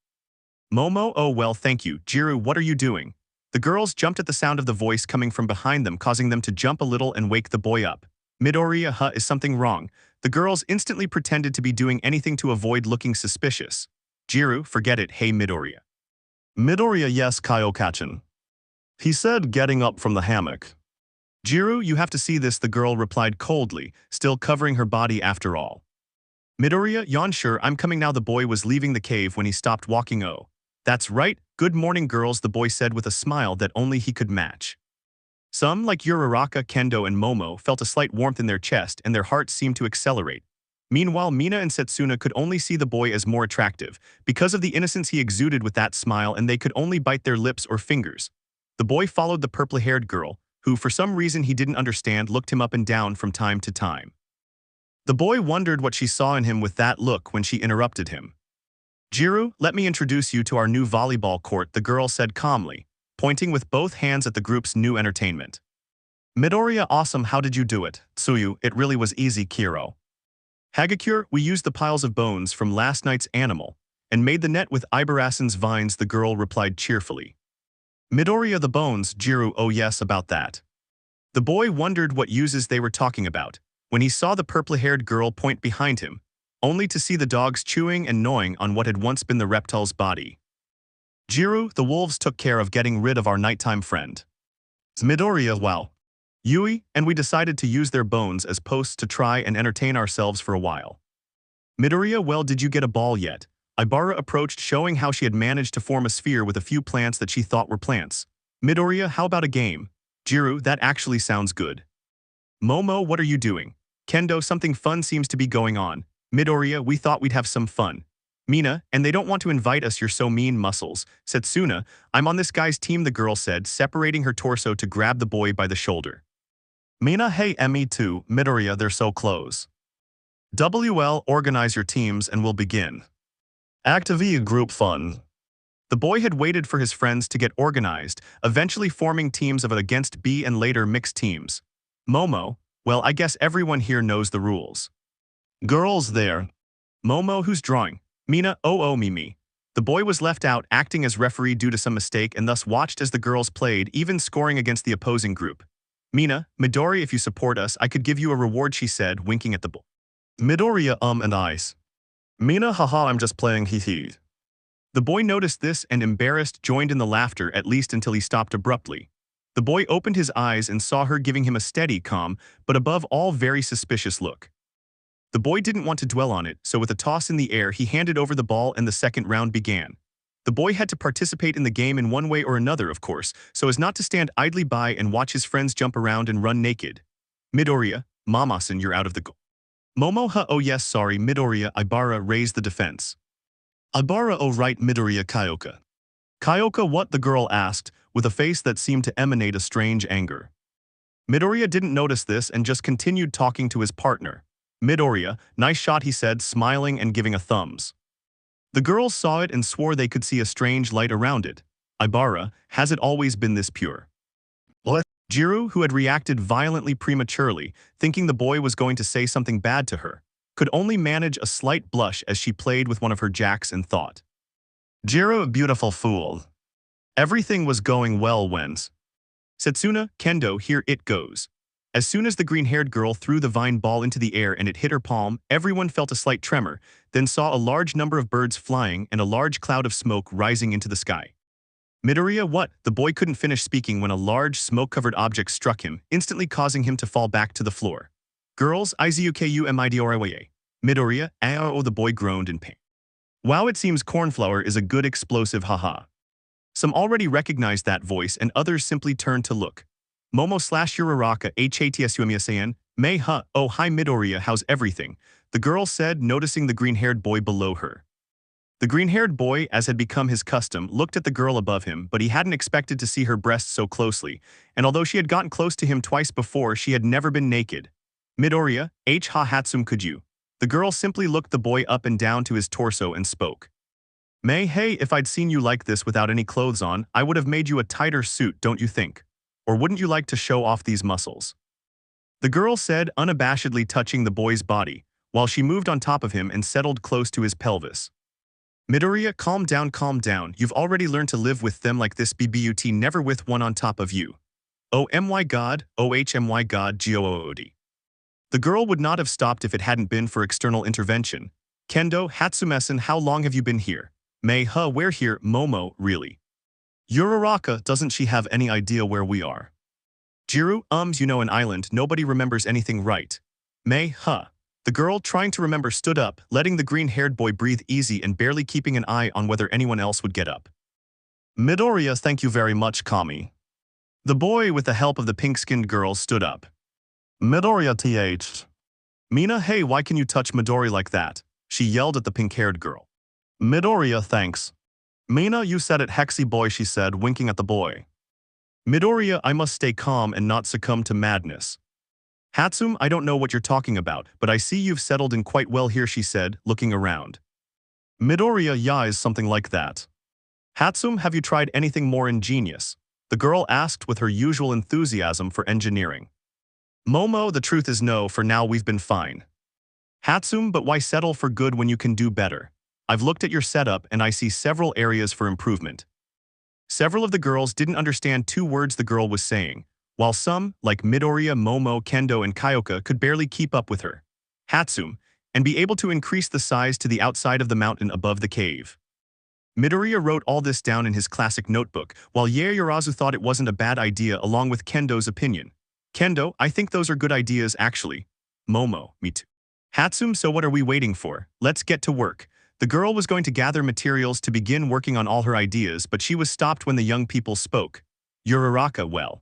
Momo, oh well, thank you. Jiru, what are you doing? The girls jumped at the sound of the voice coming from behind them, causing them to jump a little and wake the boy up. Midoriya, huh, is something wrong? The girls instantly pretended to be doing anything to avoid looking suspicious. Jiru, forget it, hey Midoriya. Midoriya, yes, Kyoka-chan. He said, getting up from the hammock. Jiru, you have to see this, the girl replied coldly, still covering her body after all. Midoriya, yawn, sure, I'm coming now. The boy was leaving the cave when he stopped walking. Oh, that's right, good morning girls, the boy said with a smile that only he could match. Some, like Uraraka, Kendo, and Momo, felt a slight warmth in their chest and their hearts seemed to accelerate. Meanwhile, Mina and Setsuna could only see the boy as more attractive, because of the innocence he exuded with that smile, and they could only bite their lips or fingers. The boy followed the purple-haired girl, who for some reason he didn't understand looked him up and down from time to time. The boy wondered what she saw in him with that look when she interrupted him. Jiru, let me introduce you to our new volleyball court, the girl said calmly, pointing with both hands at the group's new entertainment. Midoriya, awesome, how did you do it? Tsuyu, it really was easy, Kiro. Hagakure, we used the piles of bones from last night's animal and made the net with Ibarasan's vines, the girl replied cheerfully. Midoriya, the bones, Jiru, oh yes, about that. The boy wondered what uses they were talking about when he saw the purple-haired girl point behind him, only to see the dogs chewing and gnawing on what had once been the reptile's body. Jiru, the wolves took care of getting rid of our nighttime friend. Midoriya, wow. Yui, and we decided to use their bones as posts to try and entertain ourselves for a while. Midoriya, well, did you get a ball yet? Ibara approached, showing how she had managed to form a sphere with a few plants that she thought were plants. Midoriya, how about a game? Jiru, that actually sounds good. Momo, what are you doing? Kendo, something fun seems to be going on. Midoriya, we thought we'd have some fun. Mina, and they don't want to invite us, you're so mean, Muscles. Setsuna, I'm on this guy's team, the girl said, separating her torso to grab the boy by the shoulder. Mina, hey, me too. Midoriya, they're so close. WL, organize your teams and we'll begin. Activate group fun. The boy had waited for his friends to get organized, eventually forming teams of against B and later mixed teams. Momo, well, I guess everyone here knows the rules. Girls there. Momo, who's drawing? Mina, oh, me. The boy was left out, acting as referee due to some mistake, and thus watched as the girls played, even scoring against the opposing group. Mina, Midori, if you support us, I could give you a reward, she said, winking at the boy. Midoriya, and eyes. Mina, haha, I'm just playing, hee. The boy noticed this and, embarrassed, joined in the laughter, at least until he stopped abruptly. The boy opened his eyes and saw her giving him a steady, calm, but above all very suspicious look. The boy didn't want to dwell on it, so with a toss in the air he handed over the ball and the second round began. The boy had to participate in the game in one way or another, of course, so as not to stand idly by and watch his friends jump around and run naked. Midoriya, Mamasan, you're out of the goal. Momo, oh yes, sorry, Midoriya. Ibara raised the defense. Ibara, oh right, Midoriya. Kyoka. Kyoka, what? The girl asked, with a face that seemed to emanate a strange anger. Midoriya didn't notice this and just continued talking to his partner. Midoriya, nice shot, he said, smiling and giving a thumbs. The girls saw it and swore they could see a strange light around it. Ibara, has it always been this pure? What? Jiru, who had reacted violently prematurely, thinking the boy was going to say something bad to her, could only manage a slight blush as she played with one of her jacks and thought. Jiru, beautiful fool. Everything was going well when Setsuna, Kendo, here it goes. As soon as the green-haired girl threw the vine ball into the air and it hit her palm, everyone felt a slight tremor, then saw a large number of birds flying and a large cloud of smoke rising into the sky. Midoriya, what? The boy couldn't finish speaking when a large smoke-covered object struck him, instantly causing him to fall back to the floor. Girls, izukumidoriya. Midoriya, oh, the boy groaned in pain. Wow, it seems cornflower is a good explosive, haha. Some already recognized that voice and others simply turned to look. Momo / Uraraka, HATSUMIASAN, May, oh hi Midoriya, how's everything? The girl said, noticing the green-haired boy below her. The green-haired boy, as had become his custom, looked at the girl above him, but he hadn't expected to see her breasts so closely, and although she had gotten close to him twice before, she had never been naked. Midoriya, hatsum could you? The girl simply looked the boy up and down to his torso and spoke. May, hey, if I'd seen you like this without any clothes on, I would have made you a tighter suit, don't you think? Or wouldn't you like to show off these muscles? The girl said, unabashedly touching the boy's body, while she moved on top of him and settled close to his pelvis. Midoriya, calm down, you've already learned to live with them like this, but never with one on top of you. Oh my god, my god, good. The girl would not have stopped if it hadn't been for external intervention. Kendo, Hatsumesan, how long have you been here? May, we're here, Momo, really. Uraraka, doesn't she have any idea where we are? Jiru, you know, an island, nobody remembers anything, right? May, The girl, trying to remember, stood up, letting the green-haired boy breathe easy and barely keeping an eye on whether anyone else would get up. Midoriya, thank you very much, Kami. The boy, with the help of the pink-skinned girl, stood up. Midoriya th. Mina, hey, why can you touch Midori like that? She yelled at the pink-haired girl. Midoriya, thanks. Mina, you said it, Hexy boy, she said, winking at the boy. Midoriya, I must stay calm and not succumb to madness. Hatsum, I don't know what you're talking about, but I see you've settled in quite well here, she said, looking around. Midoriya, yeah, is something like that. Hatsum, have you tried anything more ingenious? The girl asked with her usual enthusiasm for engineering. Momo, the truth is no, for now we've been fine. Hatsum, but why settle for good when you can do better? I've looked at your setup and I see several areas for improvement. Several of the girls didn't understand 2 words the girl was saying, while some, like Midoriya, Momo, Kendo, and Kyoka, could barely keep up with her. Hatsum, and be able to increase the size to the outside of the mountain above the cave. Midoriya wrote all this down in his classic notebook, while Yaoyorozu thought it wasn't a bad idea along with Kendo's opinion. Kendo, I think those are good ideas actually. Momo, me too. Hatsum, so what are we waiting for? Let's get to work. The girl was going to gather materials to begin working on all her ideas, but she was stopped when the young people spoke. Uraraka, well.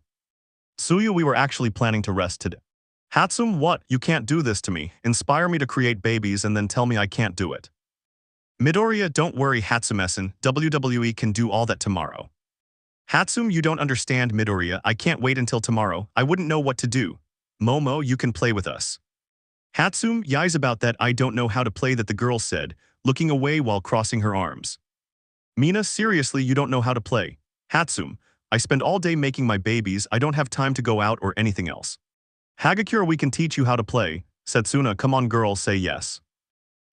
Suyu, we were actually planning to rest today. Hatsum, what? You can't do this to me. Inspire me to create babies and then tell me I can't do it. Midoriya, don't worry, Hatsum-san. WWE can do all that tomorrow. Hatsum, you don't understand, Midoriya. I can't wait until tomorrow. I wouldn't know what to do. Momo, you can play with us. Hatsum, yais about that, I don't know how to play that, the girl said, looking away while crossing her arms. Mina, seriously, you don't know how to play. Hatsum, I spend all day making my babies, I don't have time to go out or anything else. Hagakure, we can teach you how to play. Setsuna, come on girl, say yes.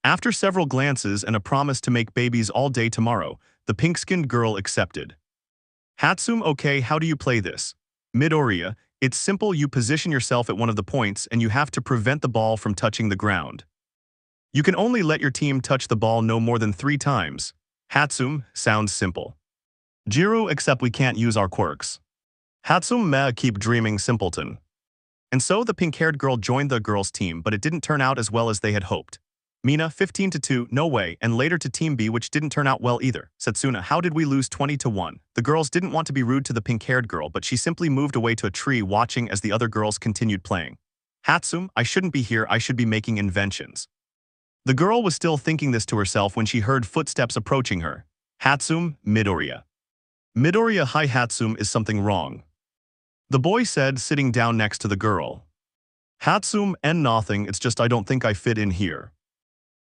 After several glances and a promise to make babies all day tomorrow, the pink-skinned girl accepted. Hatsum, okay, how do you play this? Midoriya, it's simple, you position yourself at one of the points and you have to prevent the ball from touching the ground. You can only let your team touch the ball no more than 3 times. Hatsum, sounds simple. Jiro, except we can't use our quirks. Hatsum, meh, keep dreaming, simpleton. And so the pink-haired girl joined the girls' team, but it didn't turn out as well as they had hoped. Mina, 15-2, no way, and later to Team B, which didn't turn out well either. Setsuna, how did we lose 20-1? The girls didn't want to be rude to the pink-haired girl, but she simply moved away to a tree watching as the other girls continued playing. Hatsum, I shouldn't be here, I should be making inventions. The girl was still thinking this to herself when she heard footsteps approaching her. Hatsum, Midoriya. Midoriya, hi Hatsum, is something wrong? The boy said, sitting down next to the girl. Hatsum, and nothing, it's just I don't think I fit in here.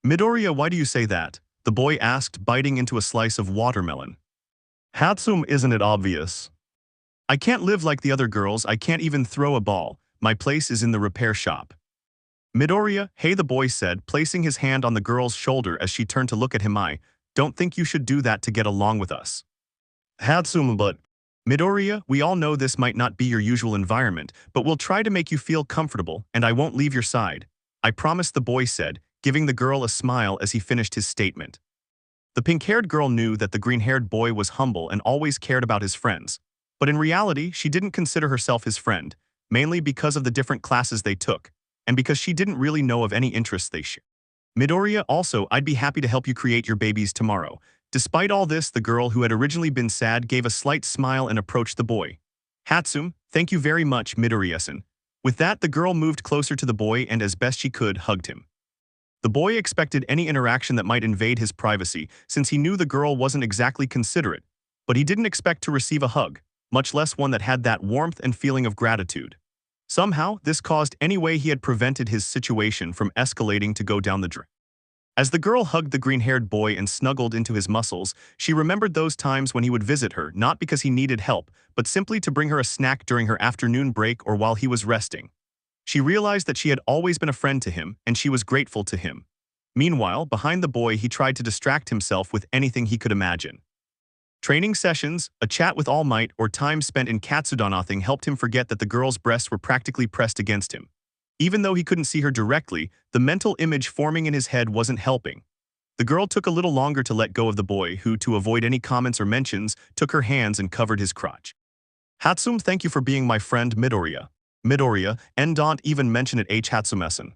Midoriya, why do you say that? The boy asked, biting into a slice of watermelon. Hatsum, isn't it obvious? I can't live like the other girls, I can't even throw a ball, my place is in the repair shop. Midoriya, hey, the boy said, placing his hand on the girl's shoulder as she turned to look at him. I don't think you should do that to get along with us. Hatsum, but Midoriya, we all know this might not be your usual environment, but we'll try to make you feel comfortable, and I won't leave your side. I promise, the boy said, giving the girl a smile as he finished his statement. The pink-haired girl knew that the green-haired boy was humble and always cared about his friends, but in reality, she didn't consider herself his friend, mainly because of the different classes they took, and because she didn't really know of any interests they shared. Midoriya, also, I'd be happy to help you create your babies tomorrow. Despite all this, the girl who had originally been sad gave a slight smile and approached the boy. Hatsum, thank you very much, Midoriya-san. With that, the girl moved closer to the boy and as best she could, hugged him. The boy expected any interaction that might invade his privacy, since he knew the girl wasn't exactly considerate, but he didn't expect to receive a hug, much less one that had that warmth and feeling of gratitude. Somehow, this caused any way he had prevented his situation from escalating to go down the drain. As the girl hugged the green-haired boy and snuggled into his muscles, she remembered those times when he would visit her, not because he needed help, but simply to bring her a snack during her afternoon break or while he was resting. She realized that she had always been a friend to him, and she was grateful to him. Meanwhile, behind the boy, he tried to distract himself with anything he could imagine. Training sessions, a chat with Almight, or time spent in Katsudonothing helped him forget that the girl's breasts were practically pressed against him. Even though he couldn't see her directly, the mental image forming in his head wasn't helping. The girl took a little longer to let go of the boy, who, to avoid any comments or mentions, took her hands and covered his crotch. Hatsum, thank you for being my friend, Midoriya. Midoriya, and don't even mention it, Hatsum-san.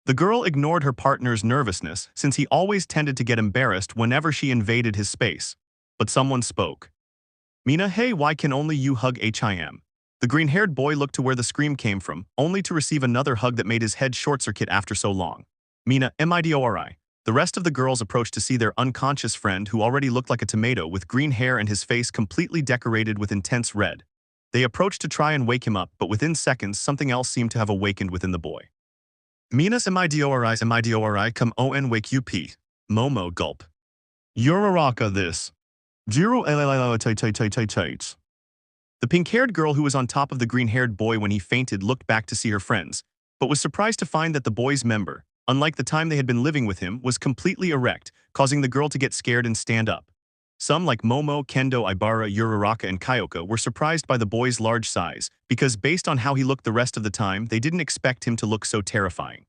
The girl ignored her partner's nervousness, since he always tended to get embarrassed whenever she invaded his space. But someone spoke. Mina, hey, why can only you hug him? The green-haired boy looked to where the scream came from, only to receive another hug that made his head short-circuit after so long. Mina, midori. The rest of the girls approached to see their unconscious friend, who already looked like a tomato with green hair and his face completely decorated with intense red. They approached to try and wake him up, but within seconds something else seemed to have awakened within the boy. Mina's midori, come on wake you p. Momo, gulp. Uraraka, this. Jiro tate. The pink-haired girl who was on top of the green-haired boy when he fainted looked back to see her friends, but was surprised to find that the boy's member, unlike the time they had been living with him, was completely erect, causing the girl to get scared and stand up. Some, like Momo, Kendo, Ibara, Uraraka, and Kyoka, were surprised by the boy's large size, because based on how he looked the rest of the time, they didn't expect him to look so terrifying.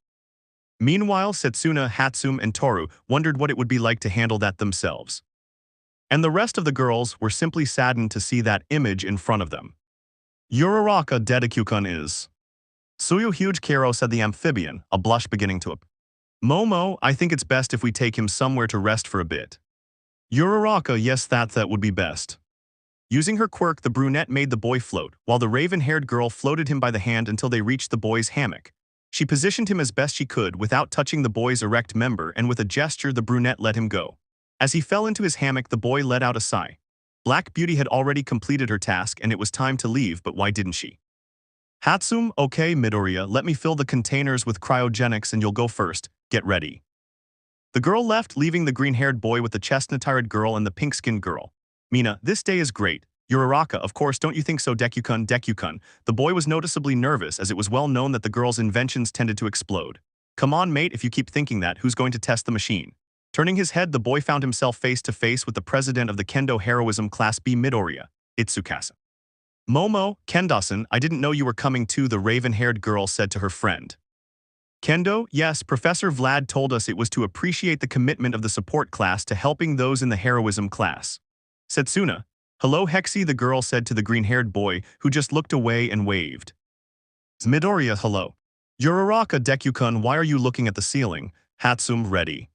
Meanwhile, Setsuna, Hatsum, and Toru wondered what it would be like to handle that themselves. And the rest of the girls were simply saddened to see that image in front of them. Uraraka, Deku-kun is. Suyu huge Kero, said the amphibian, a blush beginning to appear. Momo, I think it's best if we take him somewhere to rest for a bit. Uraraka, yes, that would be best. Using her quirk, the brunette made the boy float, while the raven-haired girl floated him by the hand until they reached the boy's hammock. She positioned him as best she could without touching the boy's erect member, and with a gesture the brunette let him go. As he fell into his hammock, the boy let out a sigh. Black Beauty had already completed her task and it was time to leave, but why didn't she? Hatsum, okay Midoriya, let me fill the containers with cryogenics and you'll go first. Get ready. The girl left, leaving the green-haired boy with the chestnut-eyed girl and the pink-skinned girl. Mina, this day is great. Uraraka, of course, don't you think so? Deku-kun. The boy was noticeably nervous as it was well known that the girl's inventions tended to explode. Come on, mate, if you keep thinking that, who's going to test the machine? Turning his head, the boy found himself face to face with the president of the Kendo Heroism Class B Midoriya, Itsukasa. Momo, Kendo-san, I didn't know you were coming too, the raven-haired girl said to her friend. Kendo, yes, Professor Vlad told us it was to appreciate the commitment of the support class to helping those in the heroism class. Setsuna, hello Hexy, the girl said to the green-haired boy, who just looked away and waved. Midoriya, hello. Uraraka, Deku-kun, why are you looking at the ceiling? Hatsum, ready.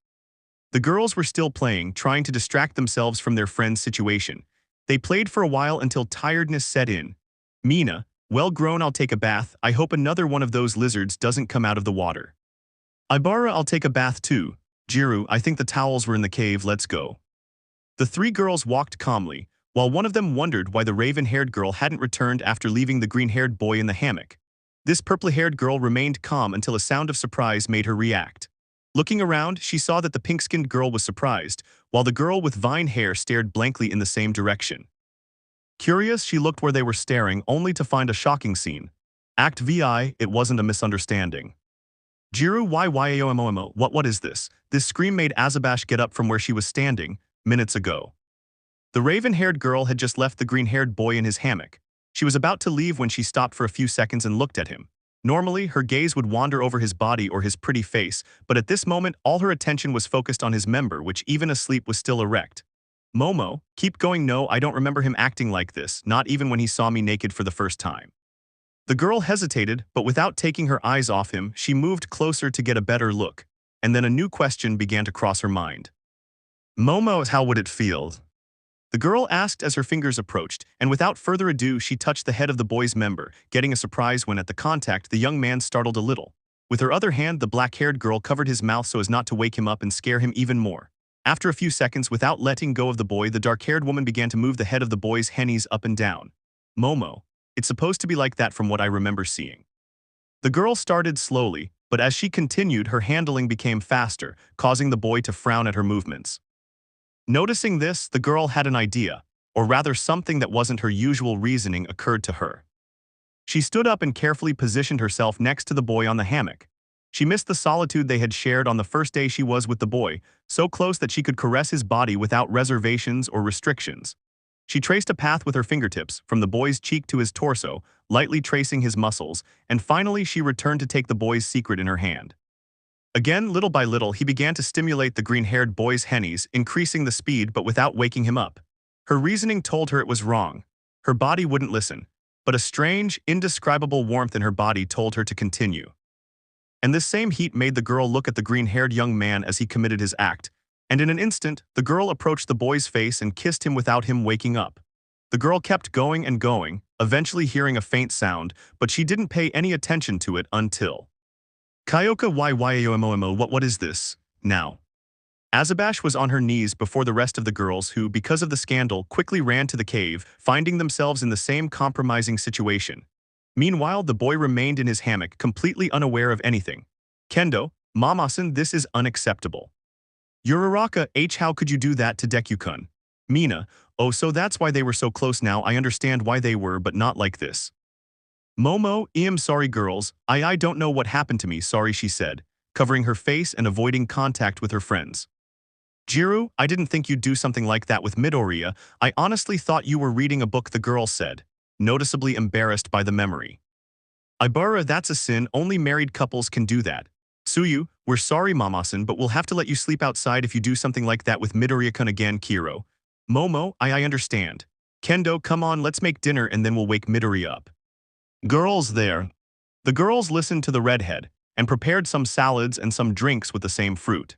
The girls were still playing, trying to distract themselves from their friend's situation. They played for a while until tiredness set in. Mina, well grown, I'll take a bath. I hope another one of those lizards doesn't come out of the water. Ibara, I'll take a bath too. Jiru, I think the towels were in the cave, let's go. The three girls walked calmly, while one of them wondered why the raven-haired girl hadn't returned after leaving the green-haired boy in the hammock. This purple-haired girl remained calm until a sound of surprise made her react. Looking around, she saw that the pink-skinned girl was surprised, while the girl with vine hair stared blankly in the same direction. Curious, she looked where they were staring, only to find a shocking scene. Act VI, it wasn't a misunderstanding. Jiru, what is this? This scream made Azabash get up from where she was standing, minutes ago. The raven-haired girl had just left the green-haired boy in his hammock. She was about to leave when she stopped for a few seconds and looked at him. Normally, her gaze would wander over his body or his pretty face, but at this moment, all her attention was focused on his member, which even asleep was still erect. Momo, keep going. No, I don't remember him acting like this, not even when he saw me naked for the first time. The girl hesitated, but without taking her eyes off him, she moved closer to get a better look, and then a new question began to cross her mind. Momo, how would it feel? The girl asked as her fingers approached, and without further ado she touched the head of the boy's member, getting a surprise when at the contact the young man startled a little. With her other hand, the black-haired girl covered his mouth so as not to wake him up and scare him even more. After a few seconds, without letting go of the boy, the dark-haired woman began to move the head of the boy's hennies up and down. Momo, it's supposed to be like that from what I remember seeing. The girl started slowly, but as she continued, her handling became faster, causing the boy to frown at her movements. Noticing this, the girl had an idea, or rather something that wasn't her usual reasoning occurred to her. She stood up and carefully positioned herself next to the boy on the hammock. She missed the solitude they had shared on the first day she was with the boy, so close that she could caress his body without reservations or restrictions. She traced a path with her fingertips, from the boy's cheek to his torso, lightly tracing his muscles, and finally she returned to take the boy's secret in her hand. Again, little by little, he began to stimulate the green-haired boy's hennies, increasing the speed but without waking him up. Her reasoning told her it was wrong. Her body wouldn't listen, but a strange, indescribable warmth in her body told her to continue. And this same heat made the girl look at the green-haired young man as he committed his act, and in an instant, the girl approached the boy's face and kissed him without him waking up. The girl kept going and going, eventually hearing a faint sound, but she didn't pay any attention to it until... Kyoka Yyomo, what is this, now? Azabash was on her knees before the rest of the girls who, because of the scandal, quickly ran to the cave, finding themselves in the same compromising situation. Meanwhile, the boy remained in his hammock, completely unaware of anything. Kendo, Mamasan, this is unacceptable. Uraraka, how could you do that to Deku-kun? Mina, oh, so that's why they were so close. Now I understand why they were, but not like this. Momo, sorry girls, I don't know what happened to me, sorry, she said, covering her face and avoiding contact with her friends. Jiru, I didn't think you'd do something like that with Midoriya. I honestly thought you were reading a book, the girl said, noticeably embarrassed by the memory. Ibara, that's a sin, only married couples can do that. Suyu, we're sorry Mamasan, but we'll have to let you sleep outside if you do something like that with Midoriya-kun again, Kiro. Momo, I understand. Kendo, come on, let's make dinner and then we'll wake Midoriya up. Girls there. The girls listened to the redhead, and prepared some salads and some drinks with the same fruit.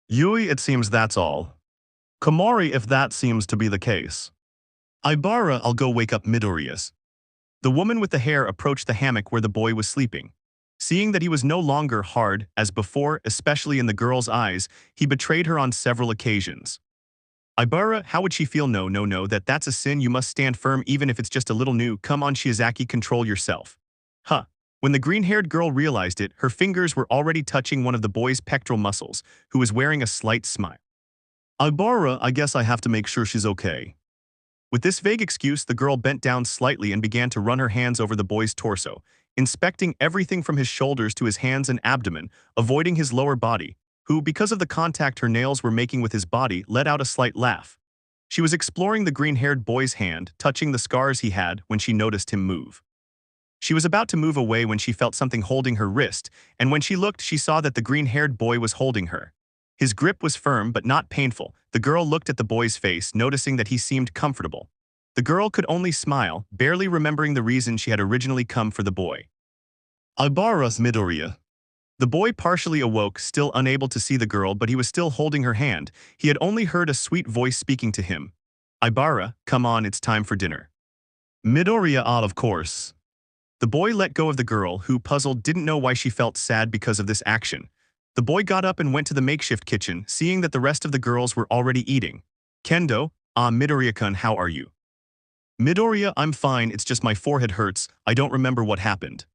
Yui, it seems that's all. Komori, if that seems to be the case. Ibara, I'll go wake up Midoriya's. The woman with the hair approached the hammock where the boy was sleeping. Seeing that he was no longer hard, as before, especially in the girl's eyes, he betrayed her on several occasions. Ibara, how would she feel? No, that's a sin. You must stand firm even if it's just a little new. Come on, Shiozaki, control yourself. Huh. When the green-haired girl realized it, her fingers were already touching one of the boy's pectoral muscles, who was wearing a slight smile. Ibara, I guess I have to make sure she's okay. With this vague excuse, the girl bent down slightly and began to run her hands over the boy's torso, inspecting everything from his shoulders to his hands and abdomen, avoiding his lower body, who, because of the contact her nails were making with his body, let out a slight laugh. She was exploring the green-haired boy's hand, touching the scars he had when she noticed him move. She was about to move away when she felt something holding her wrist, and when she looked, she saw that the green-haired boy was holding her. His grip was firm but not painful. The girl looked at the boy's face, noticing that he seemed comfortable. The girl could only smile, barely remembering the reason she had originally come for the boy. Ibara's Midoriya. The boy partially awoke, still unable to see the girl, but he was still holding her hand. He had only heard a sweet voice speaking to him. Ibara, come on, it's time for dinner. Midoriya, of course. The boy let go of the girl, who, puzzled, didn't know why she felt sad because of this action. The boy got up and went to the makeshift kitchen, seeing that the rest of the girls were already eating. Kendo, Midoriya-kun, how are you? Midoriya, I'm fine, it's just my forehead hurts, I don't remember what happened.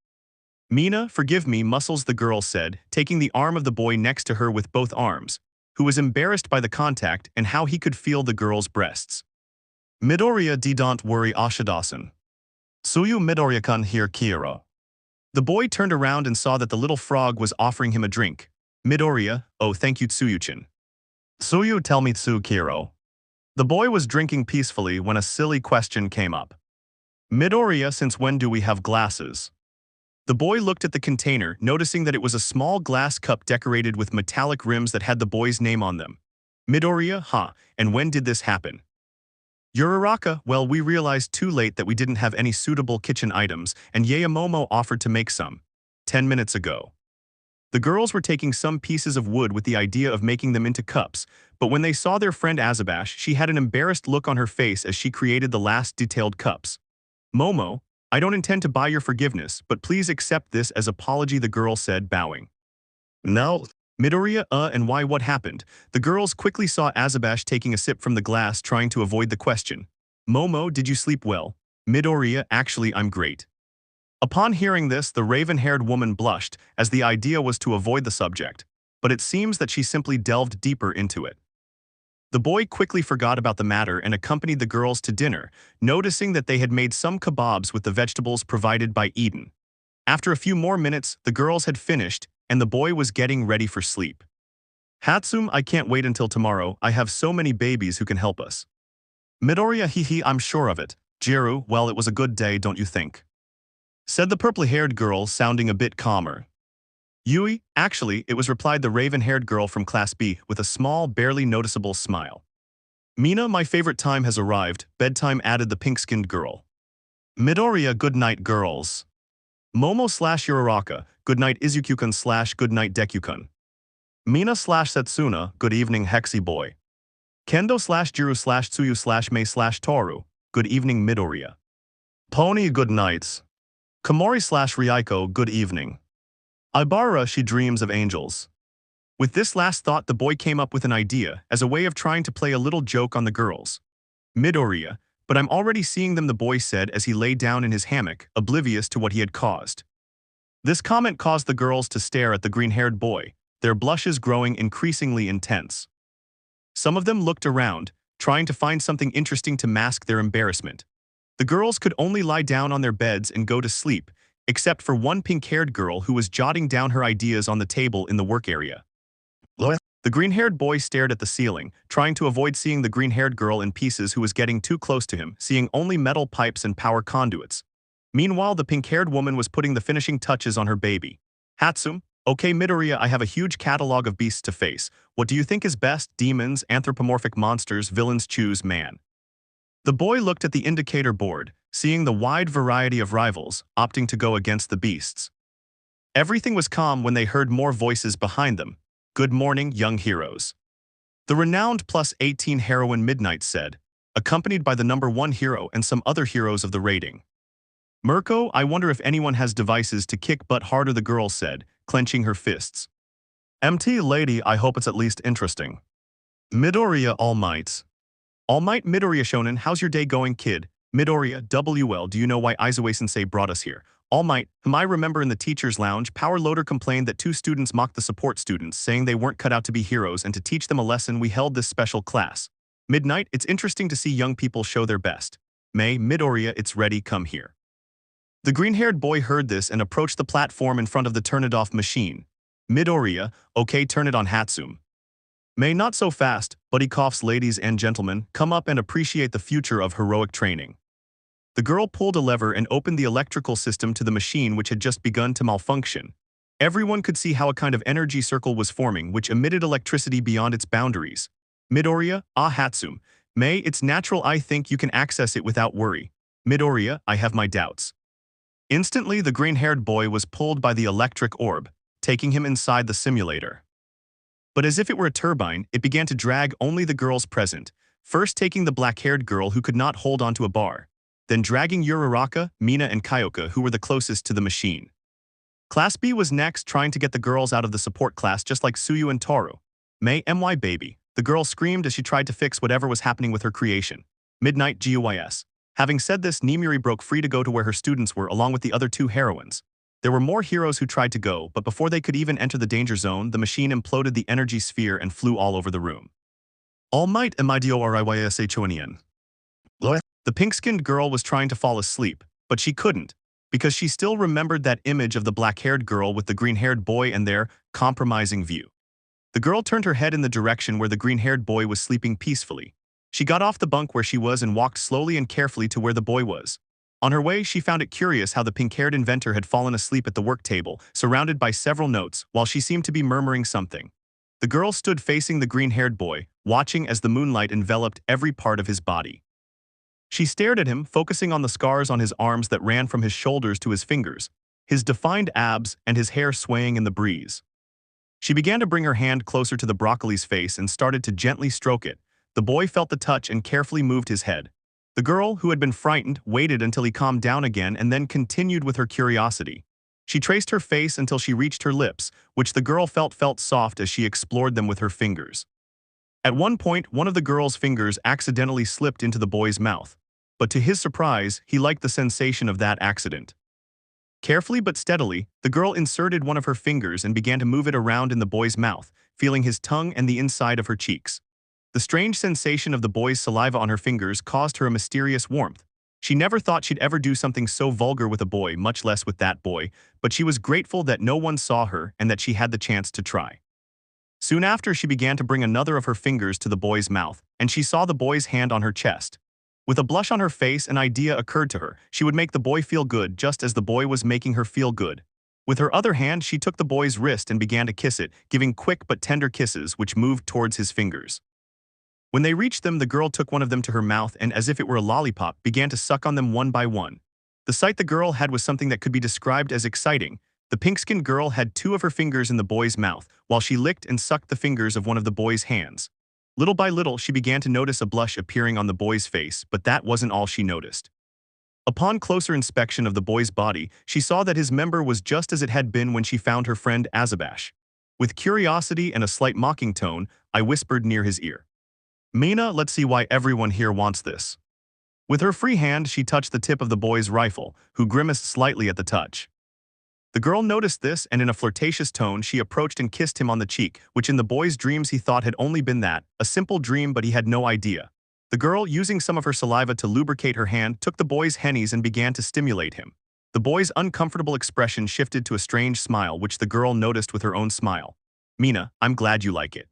Mina, forgive me, Muscles, the girl said, taking the arm of the boy next to her with both arms, who was embarrassed by the contact and how he could feel the girl's breasts. Midoriya, don't worry, Ashidasan. Suyu Midoriya-kun here, Kira. The boy turned around and saw that the little frog was offering him a drink. Midoriya, oh thank you Tsuyu-chan. Suyu, tell me Tsu Kiro. The boy was drinking peacefully when a silly question came up. Midoriya, since when do we have glasses? The boy looked at the container, noticing that it was a small glass cup decorated with metallic rims that had the boy's name on them. Midoriya, and when did this happen? Uraraka, well, we realized too late that we didn't have any suitable kitchen items, and Momo offered to make some. 10 minutes ago. The girls were taking some pieces of wood with the idea of making them into cups, but when they saw their friend Azabash, she had an embarrassed look on her face as she created the last detailed cups. Momo, I don't intend to buy your forgiveness, but please accept this as apology, the girl said, bowing. No. Midoriya, and why, what happened? The girls quickly saw Azabash taking a sip from the glass, trying to avoid the question. Momo, did you sleep well? Midoriya, actually I'm great. Upon hearing this, the raven-haired woman blushed, as the idea was to avoid the subject, but it seems that she simply delved deeper into it. The boy quickly forgot about the matter and accompanied the girls to dinner, noticing that they had made some kebabs with the vegetables provided by Eden. After a few more minutes, the girls had finished, and the boy was getting ready for sleep. Hatsum, I can't wait until tomorrow, I have so many babies who can help us. Midoriya, I'm sure of it. Jiru, well, it was a good day, don't you think? Said the purple-haired girl, sounding a bit calmer. Yui, actually, it was, replied the raven-haired girl from Class B with a small, barely noticeable smile. Mina, my favorite time has arrived, bedtime, added the pink-skinned girl. Midoriya, good night, girls. Momo/Uraraka, good night Izuku-kun /good night Deku-kun. Mina/Setsuna, good evening Hexy boy. Kendo/Jiru/Tsuyu/Mei/Toru, good evening Midoriya. Pony, good nights. Komori/Ryuko, good evening. Ibara, she dreams of angels. With this last thought, the boy came up with an idea, as a way of trying to play a little joke on the girls. Midoriya, but I'm already seeing them, the boy said as he lay down in his hammock, oblivious to what he had caused. This comment caused the girls to stare at the green-haired boy, their blushes growing increasingly intense. Some of them looked around, trying to find something interesting to mask their embarrassment. The girls could only lie down on their beds and go to sleep, except for one pink-haired girl who was jotting down her ideas on the table in the work area. The green-haired boy stared at the ceiling, trying to avoid seeing the green-haired girl in pieces who was getting too close to him, seeing only metal pipes and power conduits. Meanwhile, the pink-haired woman was putting the finishing touches on her baby. Hatsum, okay Midoriya, I have a huge catalog of beasts to face. What do you think is best? Demons, anthropomorphic monsters, villains, choose man. The boy looked at the indicator board, seeing the wide variety of rivals, opting to go against the beasts. Everything was calm when they heard more voices behind them. "Good morning, young heroes." The renowned +18 heroine Midnight said, accompanied by the #1 hero and some other heroes of the rating. "Mirko, I wonder if anyone has devices to kick butt harder," the girl said, clenching her fists. "MT lady, I hope it's at least interesting." Midoriya Almight. Almight Midoriya Shonen, how's your day going, kid? Midoriya, WL, do you know why Izue-sensei brought us here? Almight, whom I remember in the teacher's lounge, Power Loader complained that 2 students mocked the support students, saying they weren't cut out to be heroes, and to teach them a lesson we held this special class. Midnight, it's interesting to see young people show their best. May, Midoriya, it's ready, come here. The green-haired boy heard this and approached the platform in front of the turn-it-off machine. Midoriya, okay, turn it on, Hatsum. May, not so fast, but he coughs. Ladies and gentlemen, come up and appreciate the future of heroic training. The girl pulled a lever and opened the electrical system to the machine, which had just begun to malfunction. Everyone could see how a kind of energy circle was forming, which emitted electricity beyond its boundaries. Midoriya, Hatsum. May, it's natural, I think you can access it without worry. Midoriya, I have my doubts. Instantly, the green-haired boy was pulled by the electric orb, taking him inside the simulator. But as if it were a turbine, it began to drag only the girls present, first taking the black-haired girl who could not hold onto a bar, then dragging Uraraka, Mina and Kyoka, who were the closest to the machine. Class B was next, trying to get the girls out of the support class just like Suyu and Toru. May, my baby, the girl screamed as she tried to fix whatever was happening with her creation. Midnight GUIS. Having said this, Nimuri broke free to go to where her students were along with the other 2 heroines. There were more heroes who tried to go, but before they could even enter the danger zone, the machine imploded the energy sphere and flew all over the room. Almight Midoriyashonian. The pink-skinned girl was trying to fall asleep, but she couldn't, because she still remembered that image of the black-haired girl with the green-haired boy and their compromising view. The girl turned her head in the direction where the green-haired boy was sleeping peacefully. She got off the bunk where she was and walked slowly and carefully to where the boy was. On her way, she found it curious how the pink-haired inventor had fallen asleep at the work table, surrounded by several notes, while she seemed to be murmuring something. The girl stood facing the green-haired boy, watching as the moonlight enveloped every part of his body. She stared at him, focusing on the scars on his arms that ran from his shoulders to his fingers, his defined abs and his hair swaying in the breeze. She began to bring her hand closer to the broccoli's face and started to gently stroke it. The boy felt the touch and carefully moved his head. The girl, who had been frightened, waited until he calmed down again and then continued with her curiosity. She traced her face until she reached her lips, which the girl felt soft as she explored them with her fingers. At one point, one of the girl's fingers accidentally slipped into the boy's mouth. But to his surprise, he liked the sensation of that accident. Carefully but steadily, the girl inserted one of her fingers and began to move it around in the boy's mouth, feeling his tongue and the inside of her cheeks. The strange sensation of the boy's saliva on her fingers caused her a mysterious warmth. She never thought she'd ever do something so vulgar with a boy, much less with that boy, but she was grateful that no one saw her and that she had the chance to try. Soon after, she began to bring another of her fingers to the boy's mouth, and she saw the boy's hand on her chest. With a blush on her face, an idea occurred to her. She would make the boy feel good just as the boy was making her feel good. With her other hand, she took the boy's wrist and began to kiss it, giving quick but tender kisses which moved towards his fingers. When they reached them, the girl took one of them to her mouth and, as if it were a lollipop, began to suck on them one by one. The sight the girl had was something that could be described as exciting. The pink-skinned girl had 2 of her fingers in the boy's mouth, while she licked and sucked the fingers of one of the boy's hands. Little by little, she began to notice a blush appearing on the boy's face, but that wasn't all she noticed. Upon closer inspection of the boy's body, she saw that his member was just as it had been when she found her friend Azabash. With curiosity and a slight mocking tone, I whispered near his ear, "Mina, let's see why everyone here wants this." With her free hand, she touched the tip of the boy's rifle, who grimaced slightly at the touch. The girl noticed this, and in a flirtatious tone, she approached and kissed him on the cheek, which in the boy's dreams he thought had only been that, a simple dream, but he had no idea. The girl, using some of her saliva to lubricate her hand, took the boy's hennies and began to stimulate him. The boy's uncomfortable expression shifted to a strange smile, which the girl noticed with her own smile. "Mina, I'm glad you like it."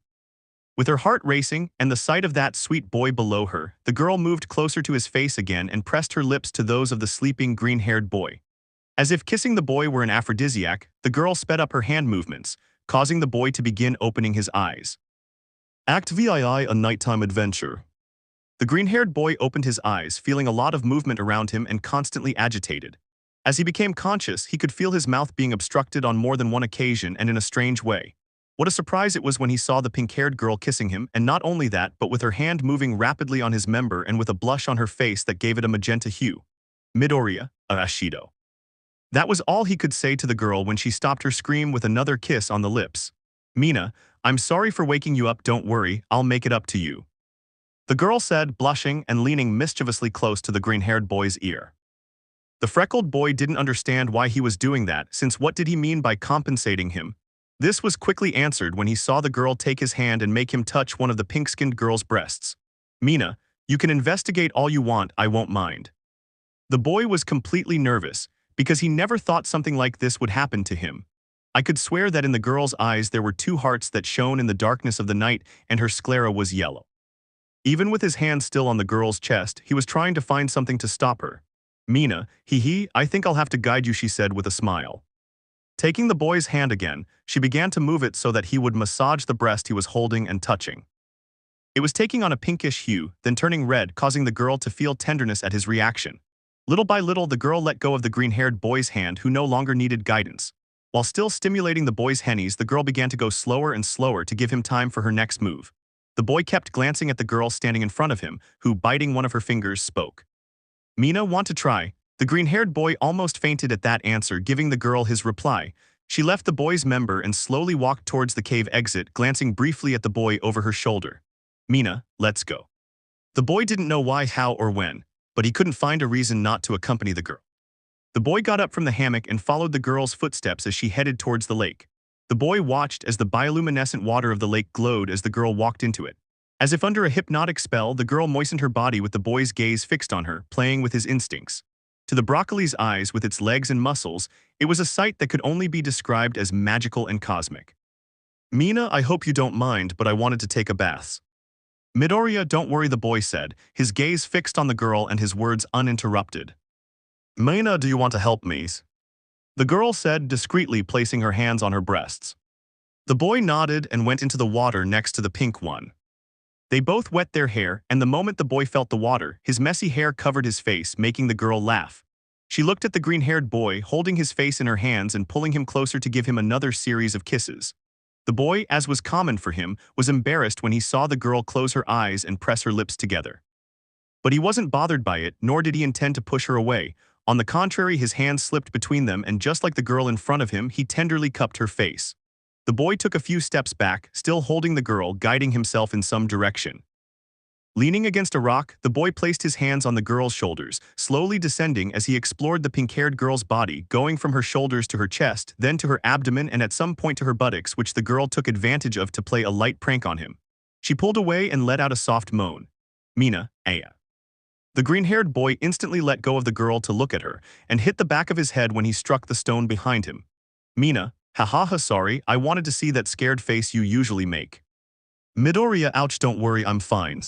With her heart racing and the sight of that sweet boy below her, the girl moved closer to his face again and pressed her lips to those of the sleeping green-haired boy. As if kissing the boy were an aphrodisiac, the girl sped up her hand movements, causing the boy to begin opening his eyes. Act VII, a nighttime adventure. The green-haired boy opened his eyes, feeling a lot of movement around him and constantly agitated. As he became conscious, he could feel his mouth being obstructed on more than one occasion and in a strange way. What a surprise it was when he saw the pink-haired girl kissing him, and not only that, but with her hand moving rapidly on his member and with a blush on her face that gave it a magenta hue. Midoriya, Ashido. That was all he could say to the girl when she stopped her scream with another kiss on the lips. Mina, I'm sorry for waking you up, don't worry, I'll make it up to you. The girl said, blushing and leaning mischievously close to the green-haired boy's ear. The freckled boy didn't understand why he was doing that, since what did he mean by compensating him? This was quickly answered when he saw the girl take his hand and make him touch one of the pink-skinned girl's breasts. Mina, you can investigate all you want, I won't mind. The boy was completely nervous, because he never thought something like this would happen to him. I could swear that in the girl's eyes there were two hearts that shone in the darkness of the night, and her sclera was yellow. Even with his hand still on the girl's chest, he was trying to find something to stop her. Mina, I think I'll have to guide you, she said with a smile. Taking the boy's hand again, she began to move it so that he would massage the breast he was holding and touching. It was taking on a pinkish hue, then turning red, causing the girl to feel tenderness at his reaction. Little by little, the girl let go of the green-haired boy's hand, who no longer needed guidance. While still stimulating the boy's hennies, the girl began to go slower and slower to give him time for her next move. The boy kept glancing at the girl standing in front of him, who, biting one of her fingers, spoke. Mina, want to try? The green-haired boy almost fainted at that answer, giving the girl his reply. She left the boy's member and slowly walked towards the cave exit, glancing briefly at the boy over her shoulder. Mina, let's go. The boy didn't know why, how, or when, but he couldn't find a reason not to accompany the girl. The boy got up from the hammock and followed the girl's footsteps as she headed towards the lake. The boy watched as the bioluminescent water of the lake glowed as the girl walked into it. As if under a hypnotic spell, the girl moistened her body with the boy's gaze fixed on her, playing with his instincts. To the broccoli's eyes, with its legs and muscles, it was a sight that could only be described as magical and cosmic. Mina, I hope you don't mind, but I wanted to take a bath. Midoriya, don't worry, the boy said, his gaze fixed on the girl and his words uninterrupted. Mina, do you want to help me? The girl said, discreetly placing her hands on her breasts. The boy nodded and went into the water next to the pink one. They both wet their hair, and the moment the boy felt the water, his messy hair covered his face, making the girl laugh. She looked at the green-haired boy, holding his face in her hands and pulling him closer to give him another series of kisses. The boy, as was common for him, was embarrassed when he saw the girl close her eyes and press her lips together. But he wasn't bothered by it, nor did he intend to push her away. On the contrary, his hands slipped between them, and just like the girl in front of him, he tenderly cupped her face. The boy took a few steps back, still holding the girl, guiding himself in some direction. Leaning against a rock, the boy placed his hands on the girl's shoulders, slowly descending as he explored the pink-haired girl's body, going from her shoulders to her chest, then to her abdomen and at some point to her buttocks, which the girl took advantage of to play a light prank on him. She pulled away and let out a soft moan. Mina, Aya. The green-haired boy instantly let go of the girl to look at her, and hit the back of his head when he struck the stone behind him. Mina, ha, sorry, I wanted to see that scared face you usually make. Midoriya, ouch, don't worry, I'm fine.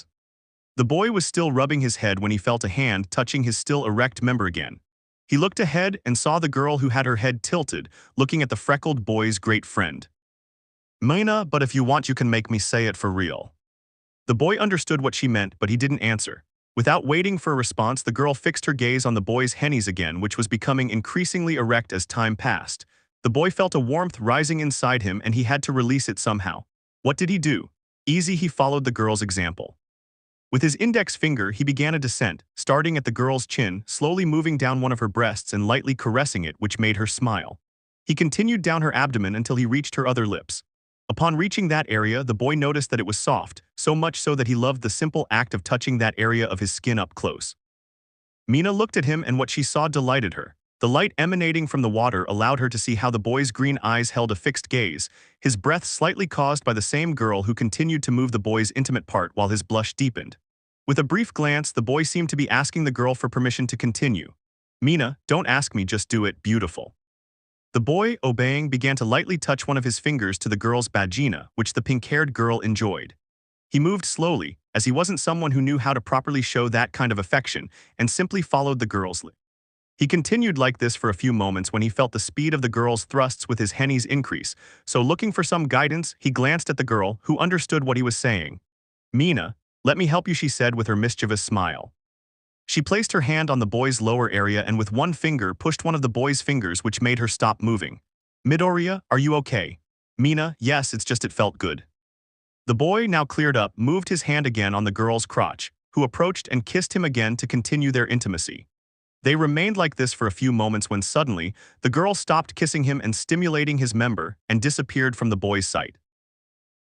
The boy was still rubbing his head when he felt a hand touching his still erect member again. He looked ahead and saw the girl who had her head tilted, looking at the freckled boy's great friend. Mina, but if you want you can make me say it for real. The boy understood what she meant, but he didn't answer. Without waiting for a response, the girl fixed her gaze on the boy's hennies again, which was becoming increasingly erect as time passed. The boy felt a warmth rising inside him and he had to release it somehow. What did he do? Easy, he followed the girl's example. With his index finger, he began a descent, starting at the girl's chin, slowly moving down one of her breasts and lightly caressing it, which made her smile. He continued down her abdomen until he reached her other lips. Upon reaching that area, the boy noticed that it was soft, so much so that he loved the simple act of touching that area of his skin up close. Mina looked at him and what she saw delighted her. The light emanating from the water allowed her to see how the boy's green eyes held a fixed gaze, his breath slightly caused by the same girl who continued to move the boy's intimate part while his blush deepened. With a brief glance, the boy seemed to be asking the girl for permission to continue. Mina, don't ask me, just do it, beautiful. The boy, obeying, began to lightly touch one of his fingers to the girl's vagina, which the pink-haired girl enjoyed. He moved slowly, as he wasn't someone who knew how to properly show that kind of affection, and simply followed the girl's lead. He continued like this for a few moments when he felt the speed of the girl's thrusts with his hennies increase, so looking for some guidance, he glanced at the girl, who understood what he was saying. Mina, let me help you, she said with her mischievous smile. She placed her hand on the boy's lower area and with one finger pushed one of the boy's fingers, which made her stop moving. Midoriya, are you okay? Mina, yes, it's just it felt good. The boy, now cleared up, moved his hand again on the girl's crotch, who approached and kissed him again to continue their intimacy. They remained like this for a few moments when suddenly, the girl stopped kissing him and stimulating his member and disappeared from the boy's sight.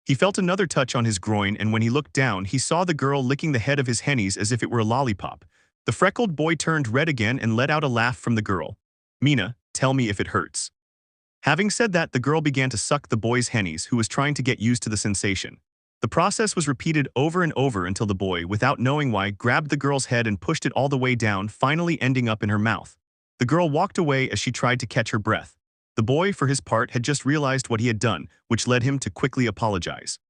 He felt another touch on his groin, and when he looked down, he saw the girl licking the head of his hennies as if it were a lollipop. The freckled boy turned red again and let out a laugh from the girl. Mina, tell me if it hurts. Having said that, the girl began to suck the boy's hennies, who was trying to get used to the sensation. The process was repeated over and over until the boy, without knowing why, grabbed the girl's head and pushed it all the way down, finally ending up in her mouth. The girl walked away as she tried to catch her breath. The boy, for his part, had just realized what he had done, which led him to quickly apologize.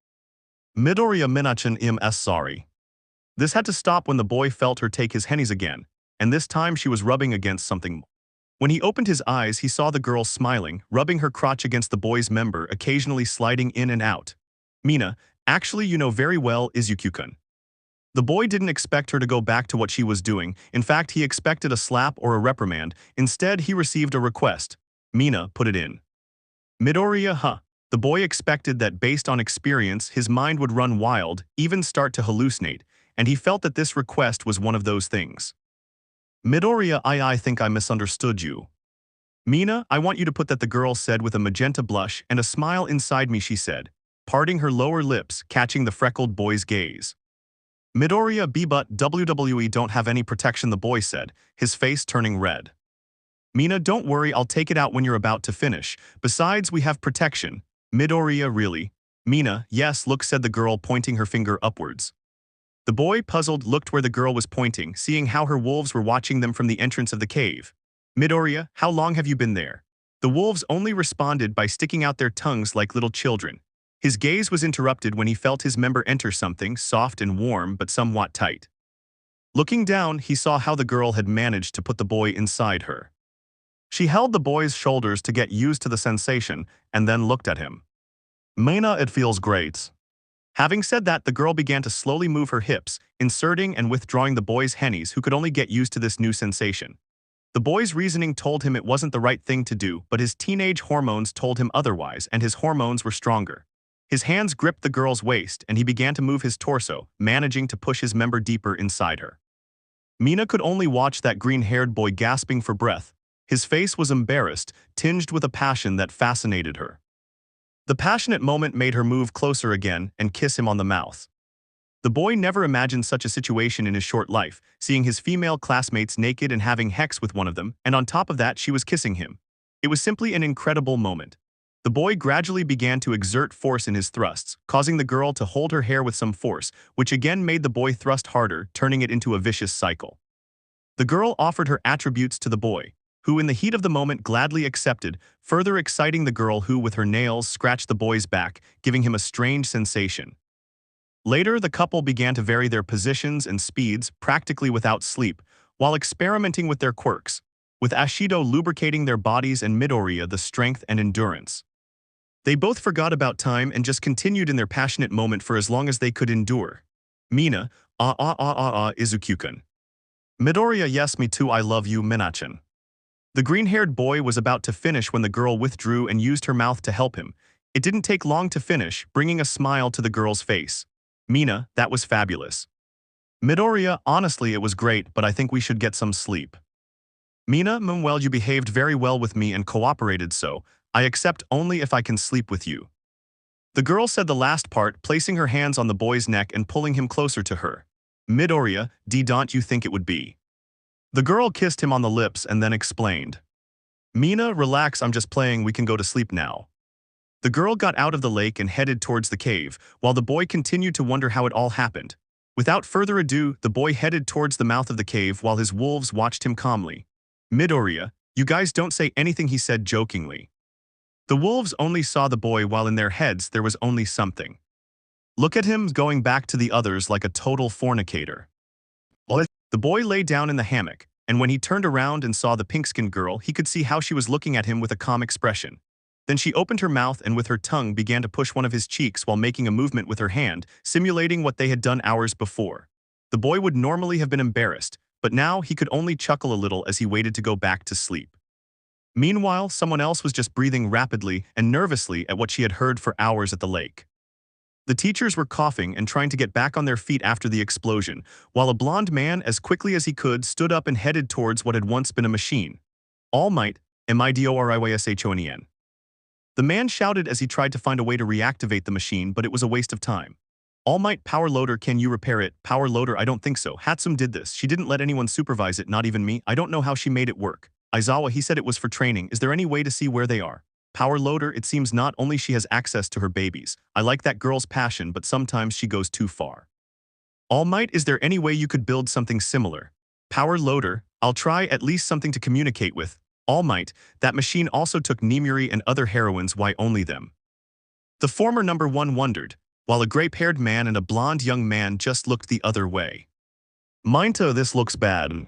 Midoriya Minachan im sorry. This had to stop when the boy felt her take his hennies again, and this time she was rubbing against something. When he opened his eyes, he saw the girl smiling, rubbing her crotch against the boy's member, occasionally sliding in and out. Mina, actually you know very well, Izuku-kun. The boy didn't expect her to go back to what she was doing. In fact, he expected a slap or a reprimand. Instead, he received a request. Mina, put it in. Midoriya, huh? The boy expected that based on experience, his mind would run wild, even start to hallucinate, and he felt that this request was one of those things. Midoriya, I think I misunderstood you. Mina, I want you to put that, the girl said with a magenta blush and a smile inside me, she said, parting her lower lips, catching the freckled boy's gaze. Midoriya B, but WWE don't have any protection, the boy said, his face turning red. Mina, don't worry, I'll take it out when you're about to finish. Besides, we have protection. Midoriya, really? Mina, yes, look, said the girl, pointing her finger upwards. The boy, puzzled, looked where the girl was pointing, seeing how her wolves were watching them from the entrance of the cave. Midoriya, how long have you been there? The wolves only responded by sticking out their tongues like little children. His gaze was interrupted when he felt his member enter something soft and warm but somewhat tight. Looking down, he saw how the girl had managed to put the boy inside her. She held the boy's shoulders to get used to the sensation and then looked at him. Mina, it feels great. Having said that, the girl began to slowly move her hips, inserting and withdrawing the boy's hennies, who could only get used to this new sensation. The boy's reasoning told him it wasn't the right thing to do, but his teenage hormones told him otherwise, and his hormones were stronger. His hands gripped the girl's waist, and he began to move his torso, managing to push his member deeper inside her. Mina could only watch that green-haired boy gasping for breath. His face was embarrassed, tinged with a passion that fascinated her. The passionate moment made her move closer again and kiss him on the mouth. The boy never imagined such a situation in his short life, seeing his female classmates naked and having sex with one of them, and on top of that she was kissing him. It was simply an incredible moment. The boy gradually began to exert force in his thrusts, causing the girl to hold her hair with some force, which again made the boy thrust harder, turning it into a vicious cycle. The girl offered her attributes to the boy, who in the heat of the moment gladly accepted, further exciting the girl, who with her nails scratched the boy's back, giving him a strange sensation. Later, the couple began to vary their positions and speeds, practically without sleep, while experimenting with their quirks, with Ashido lubricating their bodies and Midoriya the strength and endurance. They both forgot about time and just continued in their passionate moment for as long as they could endure. Mina, Izuku-kun. Midoriya, yes, me too, I love you, Minachan. The green-haired boy was about to finish when the girl withdrew and used her mouth to help him. It didn't take long to finish, bringing a smile to the girl's face. Mina, that was fabulous. Midoriya, honestly it was great, but I think we should get some sleep. Mina, well, you behaved very well with me and cooperated, so I accept only if I can sleep with you. The girl said the last part, placing her hands on the boy's neck and pulling him closer to her. Midoriya, don't you think it would be? The girl kissed him on the lips and then explained. Mina, relax, I'm just playing, we can go to sleep now. The girl got out of the lake and headed towards the cave, while the boy continued to wonder how it all happened. Without further ado, the boy headed towards the mouth of the cave while his wolves watched him calmly. Midoriya, you guys don't say anything, he said jokingly. The wolves only saw the boy while in their heads there was only something. Look at him going back to the others like a total fornicator. The boy lay down in the hammock, and when he turned around and saw the pink-skinned girl, he could see how she was looking at him with a calm expression. Then she opened her mouth and with her tongue began to push one of his cheeks while making a movement with her hand, simulating what they had done hours before. The boy would normally have been embarrassed, but now he could only chuckle a little as he waited to go back to sleep. Meanwhile, someone else was just breathing rapidly and nervously at what she had heard for hours at the lake. The teachers were coughing and trying to get back on their feet after the explosion, while a blond man, as quickly as he could, stood up and headed towards what had once been a machine. Almight, Midoriyshon. The man shouted as he tried to find a way to reactivate the machine, but it was a waste of time. Almight, power loader, can you repair it? Power loader, I don't think so. Hatsum did this. She didn't let anyone supervise it, not even me. I don't know how she made it work. Aizawa, he said it was for training. Is there any way to see where they are? Power loader, it seems not only she has access to her babies. I like that girl's passion, but sometimes she goes too far. Almight, is there any way you could build something similar? Power loader, I'll try at least something to communicate with. Almight, that machine also took Nimuri and other heroines, why only them? The former number one wondered, while a grape-haired man and a blonde young man just looked the other way. Minta, this looks bad.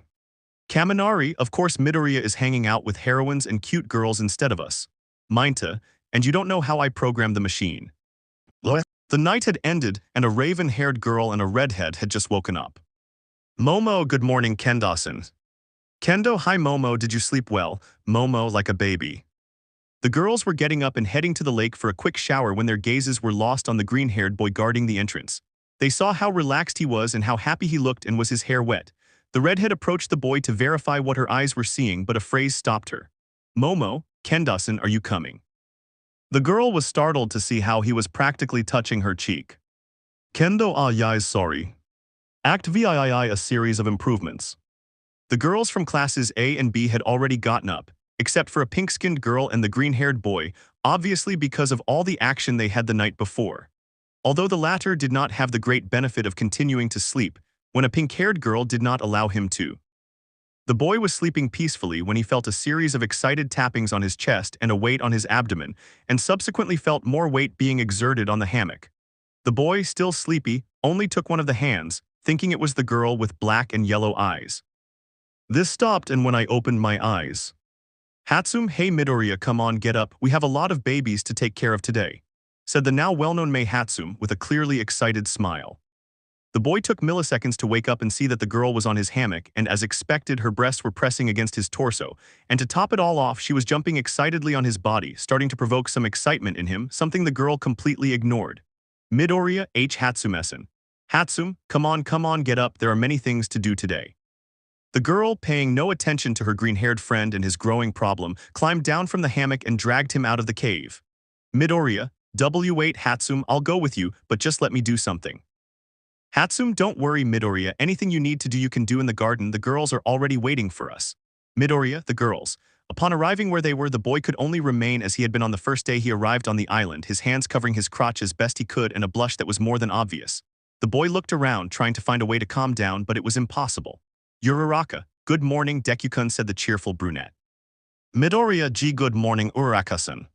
Kaminari, of course Midoriya is hanging out with heroines and cute girls instead of us. Minta, and you don't know how I programmed the machine. What? The night had ended and a raven-haired girl and a redhead had just woken up. Momo, good morning, Kendo-san. Kendo, hi Momo, did you sleep well? Momo, like a baby. The girls were getting up and heading to the lake for a quick shower when their gazes were lost on the green-haired boy guarding the entrance. They saw how relaxed he was and how happy he looked, and was his hair wet. The redhead approached the boy to verify what her eyes were seeing, but a phrase stopped her. Momo, Kendo-san, are you coming? The girl was startled to see how he was practically touching her cheek. Kendo, yais, sorry. Act VIII, a series of improvements. The girls from classes A and B had already gotten up, except for a pink-skinned girl and the green-haired boy, obviously because of all the action they had the night before. Although the latter did not have the great benefit of continuing to sleep, when a pink-haired girl did not allow him to. The boy was sleeping peacefully when he felt a series of excited tappings on his chest and a weight on his abdomen, and subsequently felt more weight being exerted on the hammock. The boy, still sleepy, only took one of the hands, thinking it was the girl with black and yellow eyes. This stopped, and when I opened my eyes. Hatsum, hey Midoriya, come on, get up, we have a lot of babies to take care of today, said the now well-known Mei Hatsum with a clearly excited smile. The boy took milliseconds to wake up and see that the girl was on his hammock, and as expected her breasts were pressing against his torso, and to top it all off she was jumping excitedly on his body, starting to provoke some excitement in him, something the girl completely ignored. Midoriya, Hatsum-san. Hatsum, come on, get up, there are many things to do today. The girl, paying no attention to her green-haired friend and his growing problem, climbed down from the hammock and dragged him out of the cave. Midoriya, W8 Hatsum, I'll go with you, but just let me do something. Hatsum, don't worry Midoriya, anything you need to do you can do in the garden, the girls are already waiting for us. Midoriya, the girls. Upon arriving where they were, the boy could only remain as he had been on the first day he arrived on the island, his hands covering his crotch as best he could and a blush that was more than obvious. The boy looked around, trying to find a way to calm down, but it was impossible. Uraraka, good morning, Deku-kun, said the cheerful brunette. Midoriya, gee, good morning, Uraraka-san.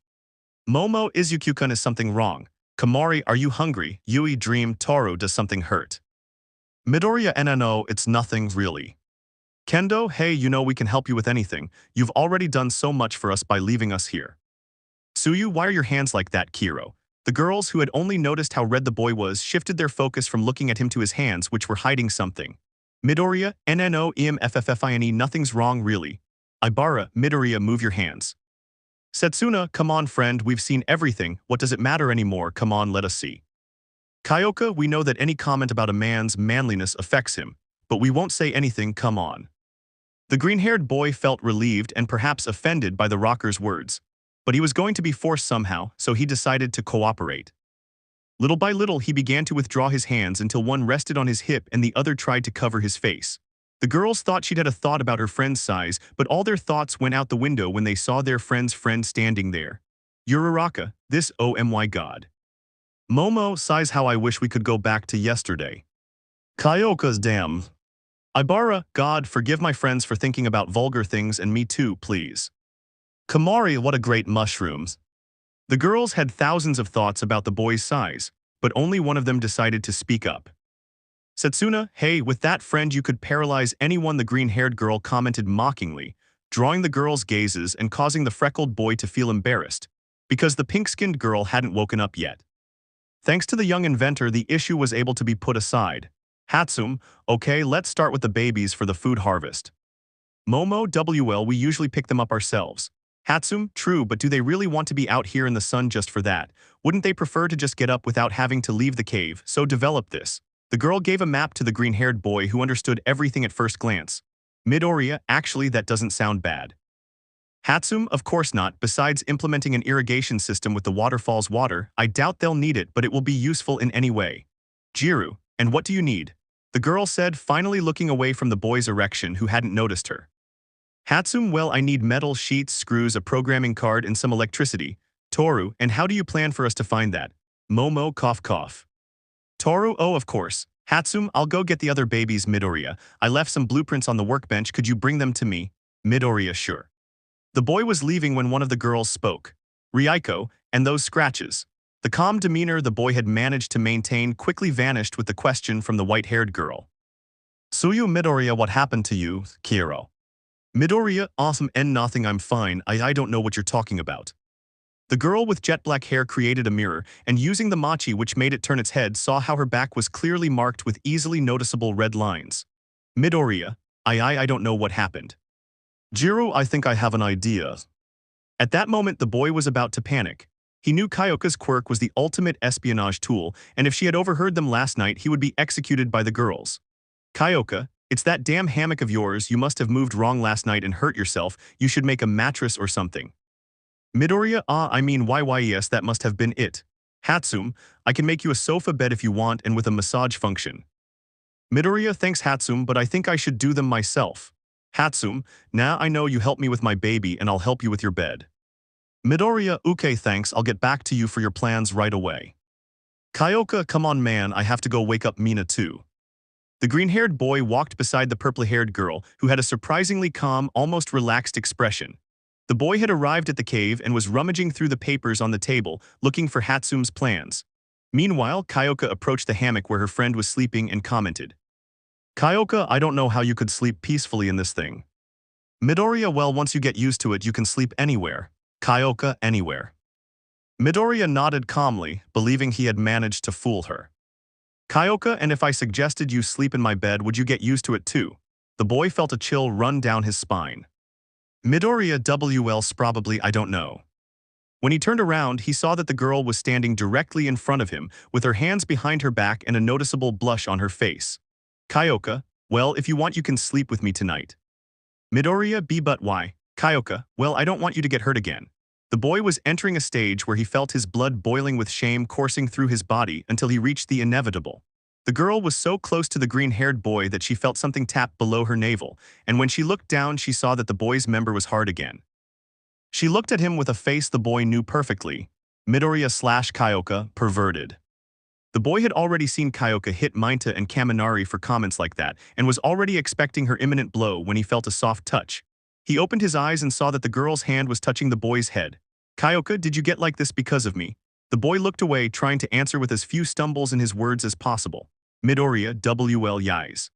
Momo, Izuku-kun, is something wrong? Kamari, are you hungry? Yui, dream, Toru, does something hurt? Midoriya, no, it's nothing, really. Kendo, hey, you know we can help you with anything. You've already done so much for us by leaving us here. Tsuyu, why are your hands like that, Kiro? The girls, who had only noticed how red the boy was, shifted their focus from looking at him to his hands, which were hiding something. Midoriya, NNO, nothing's wrong, really. Ibara, Midoriya, move your hands. Setsuna, come on friend, we've seen everything, what does it matter anymore, come on, let us see. Kyoka, we know that any comment about a man's manliness affects him, but we won't say anything, come on. The green-haired boy felt relieved and perhaps offended by the rocker's words, but he was going to be forced somehow, so he decided to cooperate. Little by little he began to withdraw his hands until one rested on his hip and the other tried to cover his face. The girls thought she'd had a thought about her friend's size, but all their thoughts went out the window when they saw their friend's friend standing there. Uraraka, this oh my god. Momo, sighs, how I wish we could go back to yesterday. Kyoka's damn. Ibara, God, forgive my friends for thinking about vulgar things, and me too, please. Kamari, what a great mushrooms. The girls had thousands of thoughts about the boy's size, but only one of them decided to speak up. Setsuna, hey, with that friend you could paralyze anyone, the green-haired girl commented mockingly, drawing the girls' gazes and causing the freckled boy to feel embarrassed, because the pink-skinned girl hadn't woken up yet. Thanks to the young inventor, the issue was able to be put aside. Hatsum, okay, let's start with the babies for the food harvest. Momo, WL, we usually pick them up ourselves. Hatsum, true, but do they really want to be out here in the sun just for that? Wouldn't they prefer to just get up without having to leave the cave, so develop this? The girl gave a map to the green-haired boy who understood everything at first glance. Midoriya, actually that doesn't sound bad. Hatsum, of course not, besides implementing an irrigation system with the waterfall's water, I doubt they'll need it but it will be useful in any way. Jiru, and what do you need? The girl said, finally looking away from the boy's erection who hadn't noticed her. Hatsum, well, I need metal sheets, screws, a programming card, and some electricity. Toru, and how do you plan for us to find that? Momo, cough cough. Toru, oh, of course. Hatsum, I'll go get the other babies. Midoriya, I left some blueprints on the workbench, could you bring them to me? Midoriya, sure. The boy was leaving when one of the girls spoke. Ryuko, and those scratches. The calm demeanor the boy had managed to maintain quickly vanished with the question from the white-haired girl. Suyu, Midoriya, what happened to you? Kiro. Midoriya, awesome and nothing, I'm fine, I don't know what you're talking about. The girl with jet black hair created a mirror, and using the machi which made it turn its head saw how her back was clearly marked with easily noticeable red lines. Midoriya, I don't know what happened. Jiro, I think I have an idea. At that moment the boy was about to panic. He knew Kyoka's quirk was the ultimate espionage tool, and if she had overheard them last night he would be executed by the girls. Kyoka, it's that damn hammock of yours, you must have moved wrong last night and hurt yourself, you should make a mattress or something. Midoriya, I mean yes, that must have been it. Hatsum, I can make you a sofa bed if you want and with a massage function. Midoriya, thanks Hatsum, but I think I should do them myself. Hatsum, now I know you help me with my baby and I'll help you with your bed. Midoriya, okay thanks, I'll get back to you for your plans right away. Kyoka, come on man, I have to go wake up Mina too. The green-haired boy walked beside the purple-haired girl, who had a surprisingly calm, almost relaxed expression. The boy had arrived at the cave and was rummaging through the papers on the table, looking for Hatsum's plans. Meanwhile, Kyoka approached the hammock where her friend was sleeping and commented. Kyoka, I don't know how you could sleep peacefully in this thing. Midoriya, well, once you get used to it, you can sleep anywhere. Kyoka, anywhere. Midoriya nodded calmly, believing he had managed to fool her. Kyoka, and if I suggested you sleep in my bed, would you get used to it too? The boy felt a chill run down his spine. Midoriya, probably, I don't know. When he turned around, he saw that the girl was standing directly in front of him, with her hands behind her back and a noticeable blush on her face. Kyoka, well, if you want you can sleep with me tonight. Midoriya, but why? Kyoka, well, I don't want you to get hurt again. The boy was entering a stage where he felt his blood boiling with shame coursing through his body until he reached the inevitable. The girl was so close to the green-haired boy that she felt something tap below her navel, and when she looked down she saw that the boy's member was hard again. She looked at him with a face the boy knew perfectly. Midoriya/Kyoka, perverted. The boy had already seen Kyoka hit Minta and Kaminari for comments like that, and was already expecting her imminent blow when he felt a soft touch. He opened his eyes and saw that the girl's hand was touching the boy's head. Kyoka, did you get like this because of me? The boy looked away, trying to answer with as few stumbles in his words as possible. Midoriya, yais.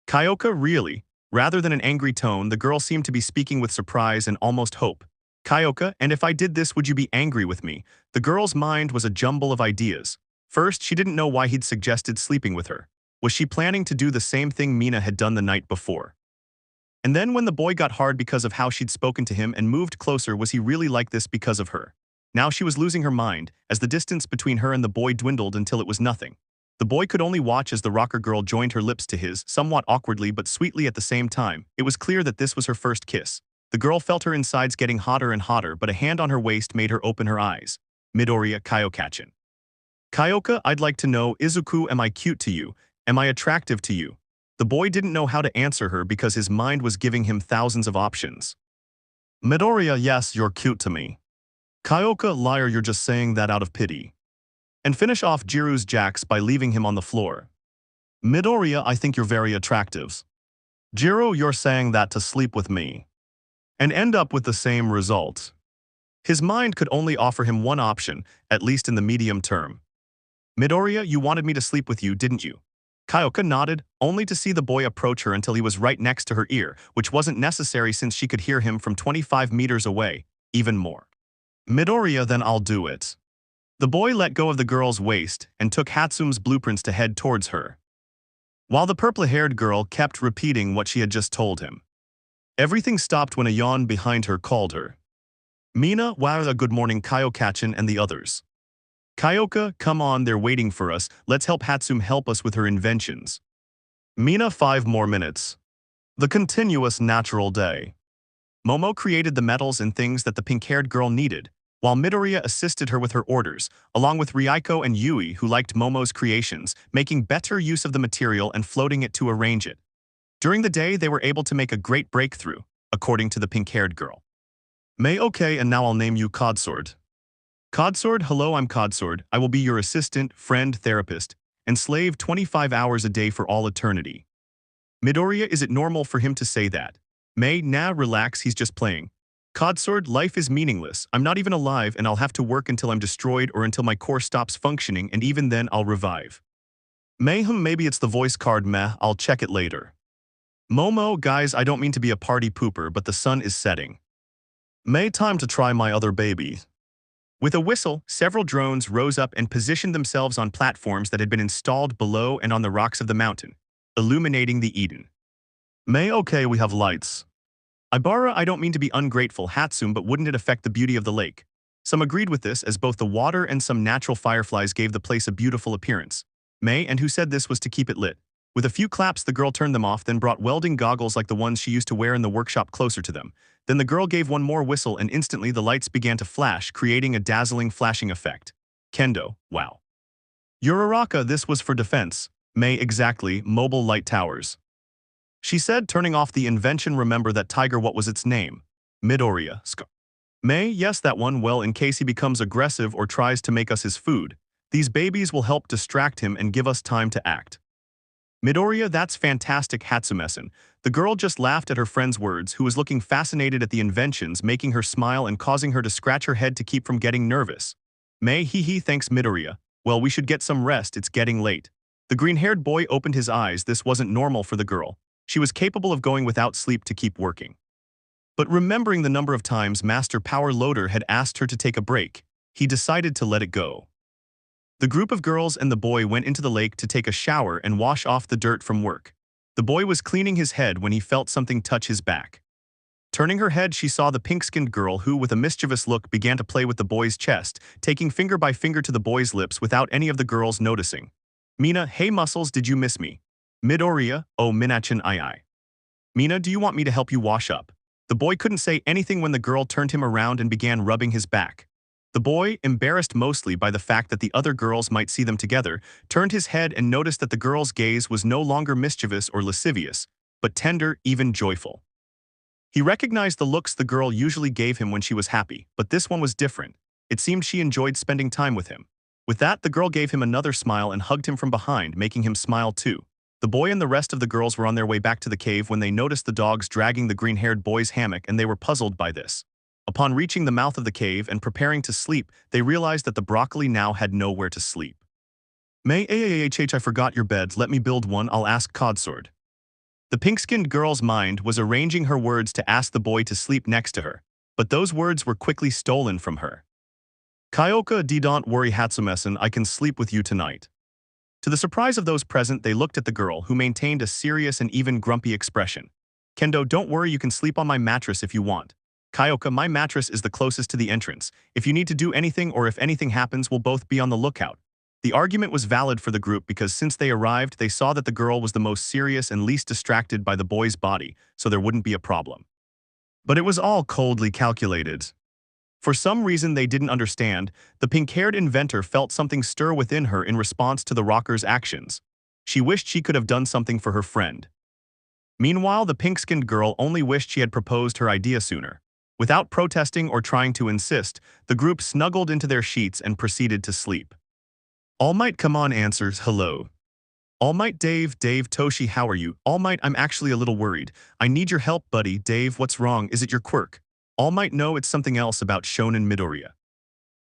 Kyoka, really? Rather than an angry tone, the girl seemed to be speaking with surprise and almost hope. Kyoka, and if I did this, would you be angry with me? The girl's mind was a jumble of ideas. First, she didn't know why he'd suggested sleeping with her. Was she planning to do the same thing Mina had done the night before? And then when the boy got hard because of how she'd spoken to him and moved closer, was he really like this because of her? Now she was losing her mind, as the distance between her and the boy dwindled until it was nothing. The boy could only watch as the rocker girl joined her lips to his, somewhat awkwardly but sweetly at the same time. It was clear that this was her first kiss. The girl felt her insides getting hotter and hotter, but a hand on her waist made her open her eyes. Midoriya, Kyokachin. Kyoka, I'd like to know, Izuku, am I cute to you? Am I attractive to you? The boy didn't know how to answer her because his mind was giving him thousands of options. Midoriya, yes, you're cute to me. Kyoka, liar, you're just saying that out of pity. And finish off Jiru's jacks by leaving him on the floor. Midoriya, I think you're very attractive. Jiru, you're saying that to sleep with me. And end up with the same result. His mind could only offer him one option, at least in the medium term. Midoriya, you wanted me to sleep with you, didn't you? Kyoka nodded, only to see the boy approach her until he was right next to her ear, which wasn't necessary since she could hear him from 25 meters away, even more. Midoriya, then I'll do it. The boy let go of the girl's waist and took Hatsum's blueprints to head towards her. while the purple-haired girl kept repeating what she had just told him. Everything stopped when a yawn behind her called her. Mina, wow, good morning, Kayokachin and the others. Kyoka, come on, they're waiting for us, let's help Hatsum help us with her inventions. Mina, 5 more minutes. The continuous natural day. Momo created the metals and things that the pink-haired girl needed, while Midoriya assisted her with her orders, along with Ryuko and Yui who liked Momo's creations, making better use of the material and floating it to arrange it. During the day, they were able to make a great breakthrough, according to the pink-haired girl. May, okay, and now I'll name you Codsword. Codsword, hello, I'm Codsword. I will be your assistant, friend, therapist, and slave 25 hours a day for all eternity. Midoriya, is it normal for him to say that? May, nah, relax, he's just playing. Codsword, life is meaningless. I'm not even alive and I'll have to work until I'm destroyed or until my core stops functioning, and even then I'll revive. Mayhem, maybe it's the voice card, meh, I'll check it later. Momo, guys, I don't mean to be a party pooper, but the sun is setting. May, time to try my other baby. With a whistle, several drones rose up and positioned themselves on platforms that had been installed below and on the rocks of the mountain, illuminating the Eden. May, okay, we have lights. Ibara, I don't mean to be ungrateful, Hatsum, but wouldn't it affect the beauty of the lake? Some agreed with this, as both the water and some natural fireflies gave the place a beautiful appearance. May, and who said this was to keep it lit? With a few claps, the girl turned them off, then brought welding goggles like the ones she used to wear in the workshop closer to them. Then the girl gave one more whistle and instantly the lights began to flash, creating a dazzling flashing effect. Kendo, wow. Uraraka, this was for defense. May, exactly, mobile light towers. She said, turning off the invention. Remember that tiger, what was its name? Midoriya. May, yes, that one, well, in case he becomes aggressive or tries to make us his food. These babies will help distract him and give us time to act. Midoriya, that's fantastic, Hatsumesan. The girl just laughed at her friend's words, who was looking fascinated at the inventions, making her smile and causing her to scratch her head to keep from getting nervous. May, hee, thanks, Midoriya. Well, we should get some rest, it's getting late. The green-haired boy opened his eyes. This wasn't normal for the girl. She was capable of going without sleep to keep working. But remembering the number of times Master Power Loader had asked her to take a break, he decided to let it go. The group of girls and the boy went into the lake to take a shower and wash off the dirt from work. The boy was cleaning his head when he felt something touch his back. Turning her head, she saw the pink-skinned girl who, with a mischievous look, began to play with the boy's chest, taking finger by finger to the boy's lips without any of the girls noticing. Mina, hey muscles, did you miss me? Midoriya, oh Minachin I. Mina, do you want me to help you wash up? The boy couldn't say anything when the girl turned him around and began rubbing his back. The boy, embarrassed mostly by the fact that the other girls might see them together, turned his head and noticed that the girl's gaze was no longer mischievous or lascivious, but tender, even joyful. He recognized the looks the girl usually gave him when she was happy, but this one was different. It seemed she enjoyed spending time with him. With that, the girl gave him another smile and hugged him from behind, making him smile too. The boy and the rest of the girls were on their way back to the cave when they noticed the dogs dragging the green-haired boy's hammock, and they were puzzled by this. Upon reaching the mouth of the cave and preparing to sleep, they realized that the broccoli now had nowhere to sleep. May, I forgot your bed, let me build one, I'll ask Codsword. The pink-skinned girl's mind was arranging her words to ask the boy to sleep next to her, but those words were quickly stolen from her. Kyoka, don't worry, Hatsumesan, I can sleep with you tonight. To the surprise of those present, they looked at the girl, who maintained a serious and even grumpy expression. Kendo, don't worry, you can sleep on my mattress if you want. Kyoka, my mattress is the closest to the entrance. If you need to do anything or if anything happens, we'll both be on the lookout. The argument was valid for the group because since they arrived, they saw that the girl was the most serious and least distracted by the boy's body, so there wouldn't be a problem. But it was all coldly calculated. For some reason they didn't understand, the pink-haired inventor felt something stir within her in response to the rocker's actions. She wished she could have done something for her friend. Meanwhile, the pink-skinned girl only wished she had proposed her idea sooner. Without protesting or trying to insist, the group snuggled into their sheets and proceeded to sleep. Almight, come on, answers, hello. Almight, Dave, Toshi, how are you? Almight, I'm actually a little worried. I need your help, buddy. Dave, what's wrong? Is it your quirk? Almight, no, it's something else about Shonen Midoriya.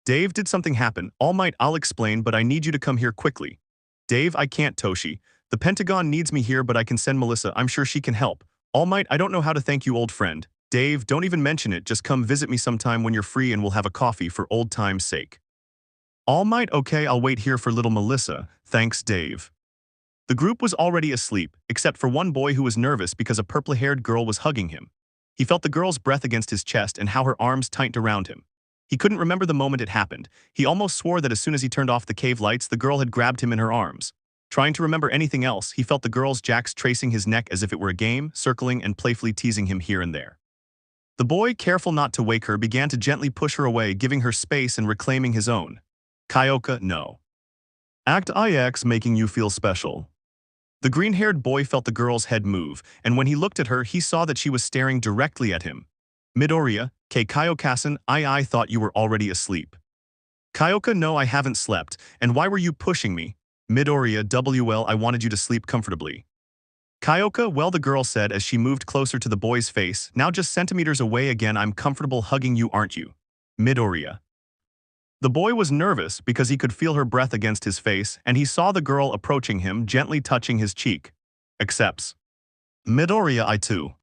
Dave, did something happen? Almight, I'll explain, but I need you to come here quickly. Dave, I can't, Toshi. The Pentagon needs me here, but I can send Melissa. I'm sure she can help. Almight, I don't know how to thank you, old friend. Dave, don't even mention it, just come visit me sometime when you're free and we'll have a coffee for old time's sake. Almight, okay, I'll wait here for little Melissa, thanks Dave. The group was already asleep, except for one boy who was nervous because a purple-haired girl was hugging him. He felt the girl's breath against his chest and how her arms tightened around him. He couldn't remember the moment it happened. He almost swore that as soon as he turned off the cave lights, the girl had grabbed him in her arms. Trying to remember anything else, he felt the girl's jacks tracing his neck as if it were a game, circling and playfully teasing him here and there. The boy, careful not to wake her, began to gently push her away, giving her space and reclaiming his own. Kyoka, no. Act IX making you feel special. The green-haired boy felt the girl's head move, and when he looked at her, he saw that she was staring directly at him. Midoriya, Kyokasan, I thought you were already asleep. Kyoka, no, I haven't slept, and why were you pushing me? Midoriya, WL, I wanted you to sleep comfortably. Kyoka, well, the girl said as she moved closer to the boy's face, now just centimeters away again, I'm comfortable hugging you, aren't you? Midoriya. The boy was nervous because he could feel her breath against his face, and he saw the girl approaching him, gently touching his cheek. Accepts. Midoriya, I too.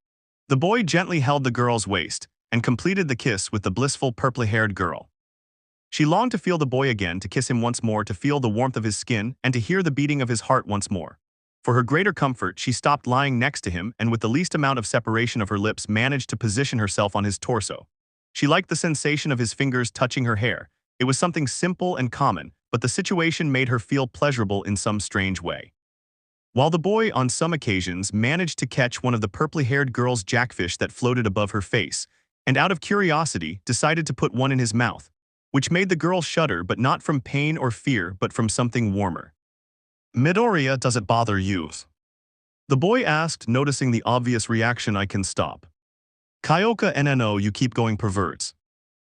The boy gently held the girl's waist and completed the kiss with the blissful purple-haired girl. She longed to feel the boy again, to kiss him once more, to feel the warmth of his skin, and to hear the beating of his heart once more. For her greater comfort, she stopped lying next to him and with the least amount of separation of her lips managed to position herself on his torso. She liked the sensation of his fingers touching her hair. It was something simple and common, but the situation made her feel pleasurable in some strange way. While the boy, on some occasions, managed to catch one of the purple-haired girl's jackfish that floated above her face, and out of curiosity, decided to put one in his mouth, which made the girl shudder, but not from pain or fear, but from something warmer. Midoriya, does it bother you? The boy asked, noticing the obvious reaction. I can stop. Kyoka, NNO, you keep going, perverts.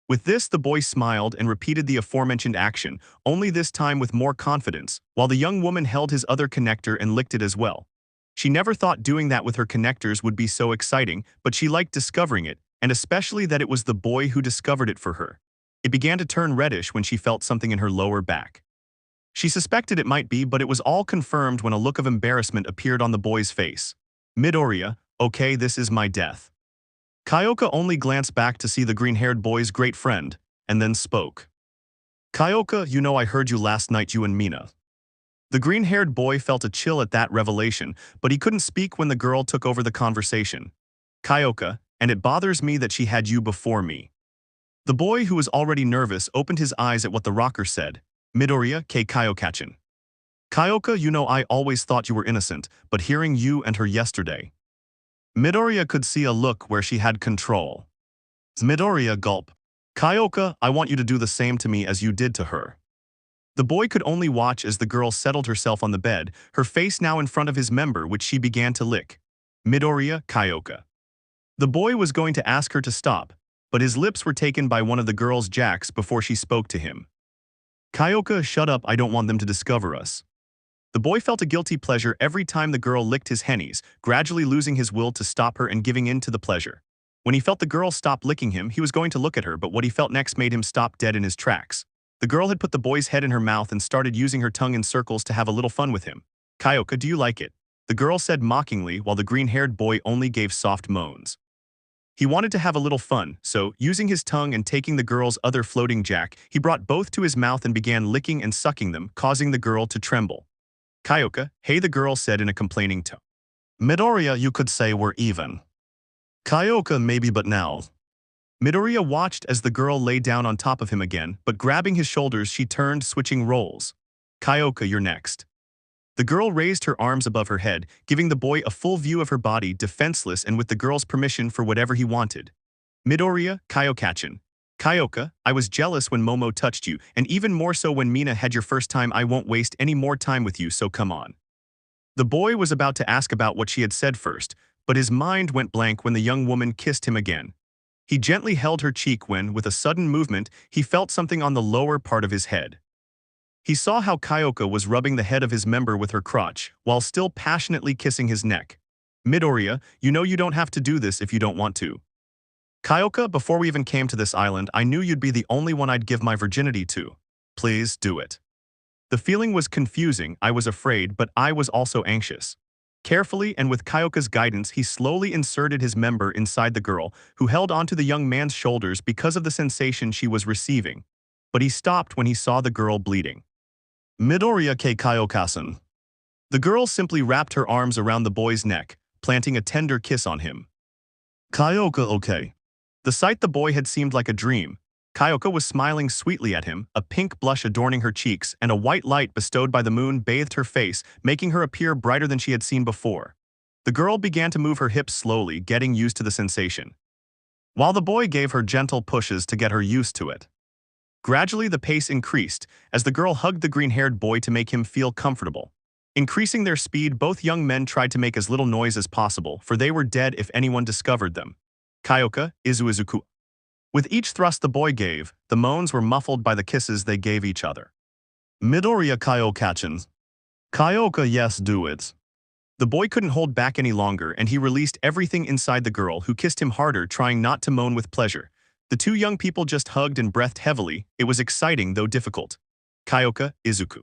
With this, the boy smiled and repeated the aforementioned action, only this time with more confidence, while the young woman held his other connector and licked it as well. She never thought doing that with her connectors would be so exciting, but she liked discovering it, and especially that it was the boy who discovered it for her. It began to turn reddish when she felt something in her lower back. She suspected it might be, but it was all confirmed when a look of embarrassment appeared on the boy's face. Midoriya, okay, this is my death. Kyoka only glanced back to see the green-haired boy's great friend, and then spoke. Kyoka, you know I heard you last night, you and Mina. The green-haired boy felt a chill at that revelation, but he couldn't speak when the girl took over the conversation. Kyoka, and it bothers me that she had you before me. The boy, who was already nervous, opened his eyes at what the rocker said. Midoriya, Kyokachin. Kyoka, you know I always thought you were innocent, but hearing you and her yesterday. Midoriya could see a look where she had control. Midoriya, gulp. Kyoka, I want you to do the same to me as you did to her. The boy could only watch as the girl settled herself on the bed, her face now in front of his member, which she began to lick. Midoriya, Kyoka. The boy was going to ask her to stop, but his lips were taken by one of the girl's jacks before she spoke to him. Kyoka, shut up, I don't want them to discover us. The boy felt a guilty pleasure every time the girl licked his hennies, gradually losing his will to stop her and giving in to the pleasure. When he felt the girl stop licking him, he was going to look at her, but what he felt next made him stop dead in his tracks. The girl had put the boy's head in her mouth and started using her tongue in circles to have a little fun with him. Kyoka, do you like it? The girl said mockingly, while the green-haired boy only gave soft moans. He wanted to have a little fun, so, using his tongue and taking the girl's other floating jack, he brought both to his mouth and began licking and sucking them, causing the girl to tremble. Kyoka, hey, the girl said in a complaining tone. Midoriya, you could say we're even. Kyoka, maybe, but now. Midoriya watched as the girl lay down on top of him again, but grabbing his shoulders, she turned, switching roles. Kyoka, you're next. The girl raised her arms above her head, giving the boy a full view of her body, defenseless and with the girl's permission for whatever he wanted. Midoriya, Kyokachin. Kyoka, I was jealous when Momo touched you, and even more so when Mina had your first time. I won't waste any more time with you, so come on. The boy was about to ask about what she had said first, but his mind went blank when the young woman kissed him again. He gently held her cheek when, with a sudden movement, he felt something on the lower part of his head. He saw how Kyoka was rubbing the head of his member with her crotch, while still passionately kissing his neck. Midoriya, you know you don't have to do this if you don't want to. Kyoka, before we even came to this island, I knew you'd be the only one I'd give my virginity to. Please do it. The feeling was confusing, I was afraid, but I was also anxious. Carefully and with Kyoka's guidance, he slowly inserted his member inside the girl, who held onto the young man's shoulders because of the sensation she was receiving. But he stopped when he saw the girl bleeding. Midoriya, Kyokasan. The girl simply wrapped her arms around the boy's neck, planting a tender kiss on him. Kyoka okay. The sight the boy had seemed like a dream. Kyoka was smiling sweetly at him, a pink blush adorning her cheeks, and a white light bestowed by the moon bathed her face, making her appear brighter than she had seen before. The girl began to move her hips slowly, getting used to the sensation, while the boy gave her gentle pushes to get her used to it. Gradually the pace increased, as the girl hugged the green-haired boy to make him feel comfortable. Increasing their speed, both young men tried to make as little noise as possible, for they were dead if anyone discovered them. Kyoka, izuku. With each thrust the boy gave, the moans were muffled by the kisses they gave each other. Midoriya Kyoka-chan. Kyoka, yes, do it. The boy couldn't hold back any longer, and he released everything inside the girl, who kissed him harder, trying not to moan with pleasure. The two young people just hugged and breathed heavily. It was exciting, though difficult. Kyoka, izuku.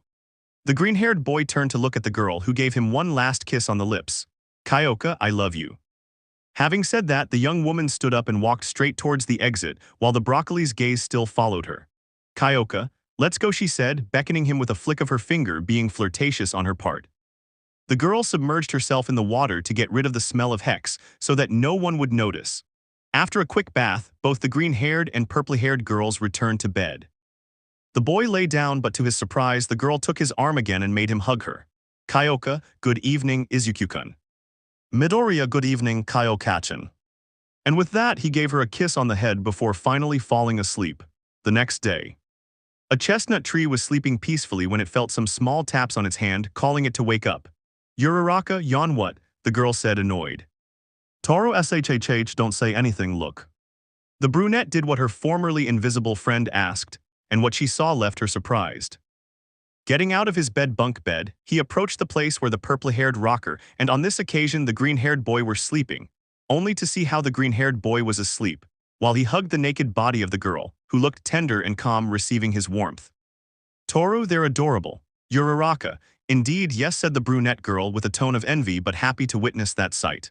The green-haired boy turned to look at the girl, who gave him one last kiss on the lips. Kyoka, I love you. Having said that, the young woman stood up and walked straight towards the exit, while the broccoli's gaze still followed her. Kyoka, let's go, she said, beckoning him with a flick of her finger, being flirtatious on her part. The girl submerged herself in the water to get rid of the smell of Hex, so that no one would notice. After a quick bath, both the green-haired and purple-haired girls returned to bed. The boy lay down, but to his surprise, the girl took his arm again and made him hug her. Kyoka, good evening, Izuku-kun. Midoriya, good evening, Kyoka-chan. And with that, he gave her a kiss on the head before finally falling asleep. The next day, a chestnut tree was sleeping peacefully when it felt some small taps on its hand, calling it to wake up. Uraraka, yawn what? The girl said, annoyed. Toru shhh, don't say anything, look. The brunette did what her formerly invisible friend asked, and what she saw left her surprised. Getting out of his bunk bed, he approached the place where the purple-haired rocker and on this occasion the green-haired boy were sleeping, only to see how the green-haired boy was asleep, while he hugged the naked body of the girl, who looked tender and calm, receiving his warmth. Toru, they're adorable. Uraraka, indeed, yes, said the brunette girl with a tone of envy, but happy to witness that sight.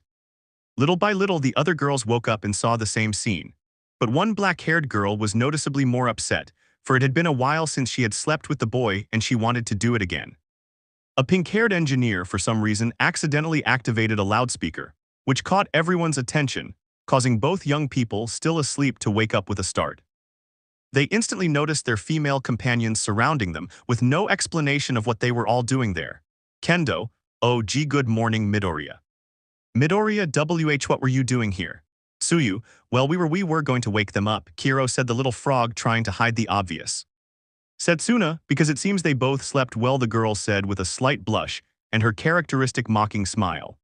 Little by little, the other girls woke up and saw the same scene. But one black-haired girl was noticeably more upset, for it had been a while since she had slept with the boy and she wanted to do it again. A pink-haired engineer, for some reason, accidentally activated a loudspeaker, which caught everyone's attention, causing both young people still asleep to wake up with a start. They instantly noticed their female companions surrounding them, with no explanation of what they were all doing there. Kendo, oh gee, good morning, Midoriya. Midoriya, wh, what were you doing here? Tsuyu, well, we were going to wake them up, Kiro said, the little frog trying to hide the obvious. Setsuna, because it seems they both slept well, the girl said with a slight blush and her characteristic mocking smile.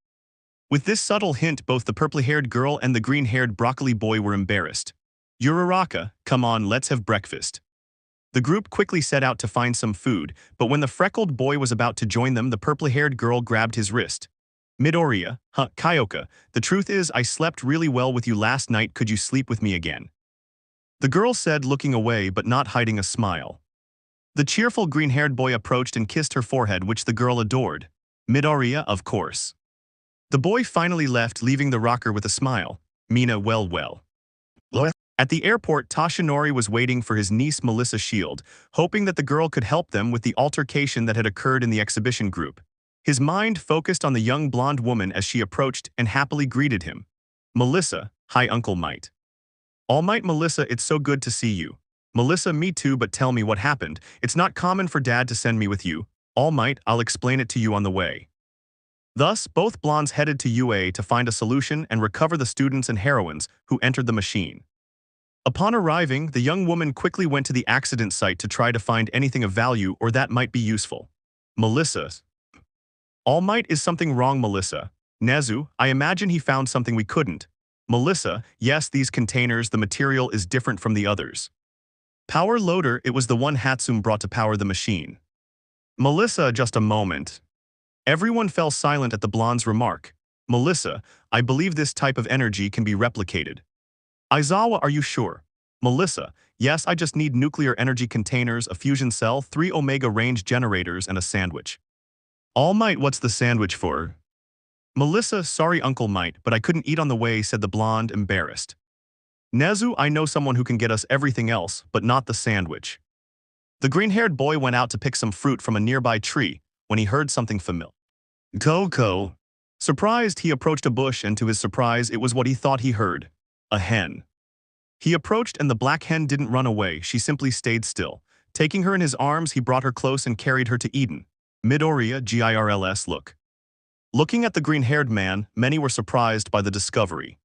With this subtle hint, both the purple-haired girl and the green-haired broccoli boy were embarrassed. Uraraka, come on, let's have breakfast. The group quickly set out to find some food, but when the freckled boy was about to join them, the purple-haired girl grabbed his wrist. Midoriya, Kyoka, the truth is I slept really well with you last night, could you sleep with me again? The girl said, looking away but not hiding a smile. The cheerful green-haired boy approached and kissed her forehead, which the girl adored. Midoriya, of course. The boy finally left, leaving the rocker with a smile. Mina, well. At the airport, Toshinori was waiting for his niece Melissa Shield, hoping that the girl could help them with the altercation that had occurred in the exhibition group. His mind focused on the young blonde woman as she approached and happily greeted him. Melissa, hi Uncle Might. Almight, Melissa, it's so good to see you. Melissa, me too, but tell me what happened. It's not common for Dad to send me with you. Almight, I'll explain it to you on the way. Thus, both blondes headed to UA to find a solution and recover the students and heroines who entered the machine. Upon arriving, the young woman quickly went to the accident site to try to find anything of value or that might be useful. Melissa. Almight, is something wrong, Melissa? Nezu, I imagine he found something we couldn't. Melissa, yes, these containers, the material is different from the others. Power loader, it was the one Hatsum brought to power the machine. Melissa, just a moment. Everyone fell silent at the blonde's remark. Melissa, I believe this type of energy can be replicated. Aizawa, are you sure? Melissa, yes, I just need nuclear energy containers, a fusion cell, 3 omega range generators, and a sandwich. Almight, what's the sandwich for? Melissa, sorry Uncle Might, but I couldn't eat on the way, said the blonde, embarrassed. Nezu, I know someone who can get us everything else, but not the sandwich. The green-haired boy went out to pick some fruit from a nearby tree when he heard something familiar. Coco. Surprised, he approached a bush, and to his surprise, it was what he thought he heard. A hen. He approached, and the black hen didn't run away, she simply stayed still. Taking her in his arms, he brought her close and carried her to Eden. Midoriya Girls look. Looking at the green-haired man, many were surprised by the discovery.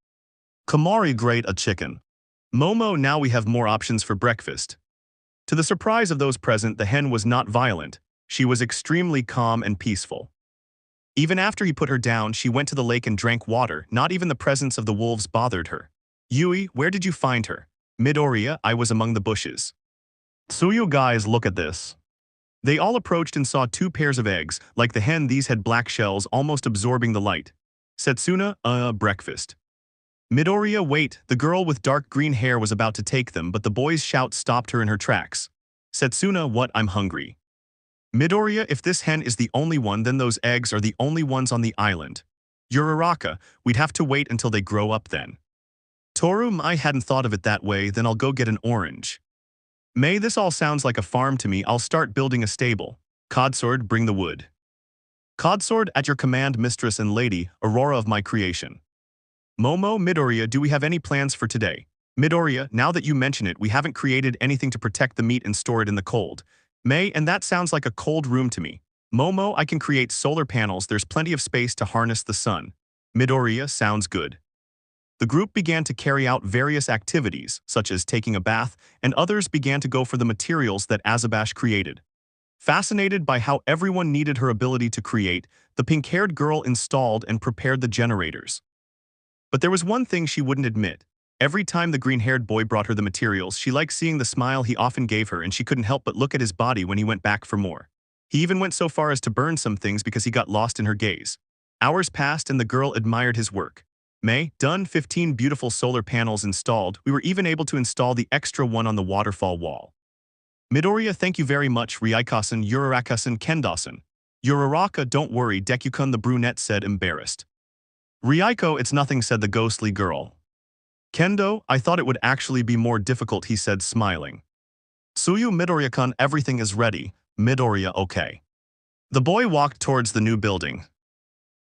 Kamari grate a chicken. Momo, now we have more options for breakfast. To the surprise of those present, the hen was not violent. She was extremely calm and peaceful. Even after he put her down, she went to the lake and drank water. Not even the presence of the wolves bothered her. Yui, where did you find her? Midoriya, I was among the bushes. Tsuyu, guys, look at this. They all approached and saw two pairs of eggs. Like the hen, these had black shells almost absorbing the light. Setsuna, breakfast. Midoriya, wait, the girl with dark green hair was about to take them, but the boy's shout stopped her in her tracks. Setsuna, what, I'm hungry. Midoriya, if this hen is the only one, then those eggs are the only ones on the island. Uraraka, we'd have to wait until they grow up then. Toru, I hadn't thought of it that way, then I'll go get an orange. May, this all sounds like a farm to me, I'll start building a stable. Codsword, bring the wood. Codsword, at your command, mistress and lady, Aurora of my creation. Momo, Midoriya, do we have any plans for today? Midoriya, now that you mention it, we haven't created anything to protect the meat and store it in the cold. May, and that sounds like a cold room to me. Momo, I can create solar panels, there's plenty of space to harness the sun. Midoriya, sounds good. The group began to carry out various activities, such as taking a bath, and others began to go for the materials that Azabash created. Fascinated by how everyone needed her ability to create, the pink-haired girl installed and prepared the generators. But there was one thing she wouldn't admit. Every time the green-haired boy brought her the materials, she liked seeing the smile he often gave her, and she couldn't help but look at his body when he went back for more. He even went so far as to burn some things because he got lost in her gaze. Hours passed and the girl admired his work. May, done, 15 beautiful solar panels installed. We were even able to install the extra one on the waterfall wall. Midoriya, thank you very much, Ryukasan, Uraraka-san, Kendasan. Uraraka, don't worry, Deku-kun, the brunette said, embarrassed. Ryuko, it's nothing, said the ghostly girl. Kendo, I thought it would actually be more difficult, he said, smiling. Tsuyu, Midoriya-kun, everything is ready. Midoriya, okay. The boy walked towards the new building.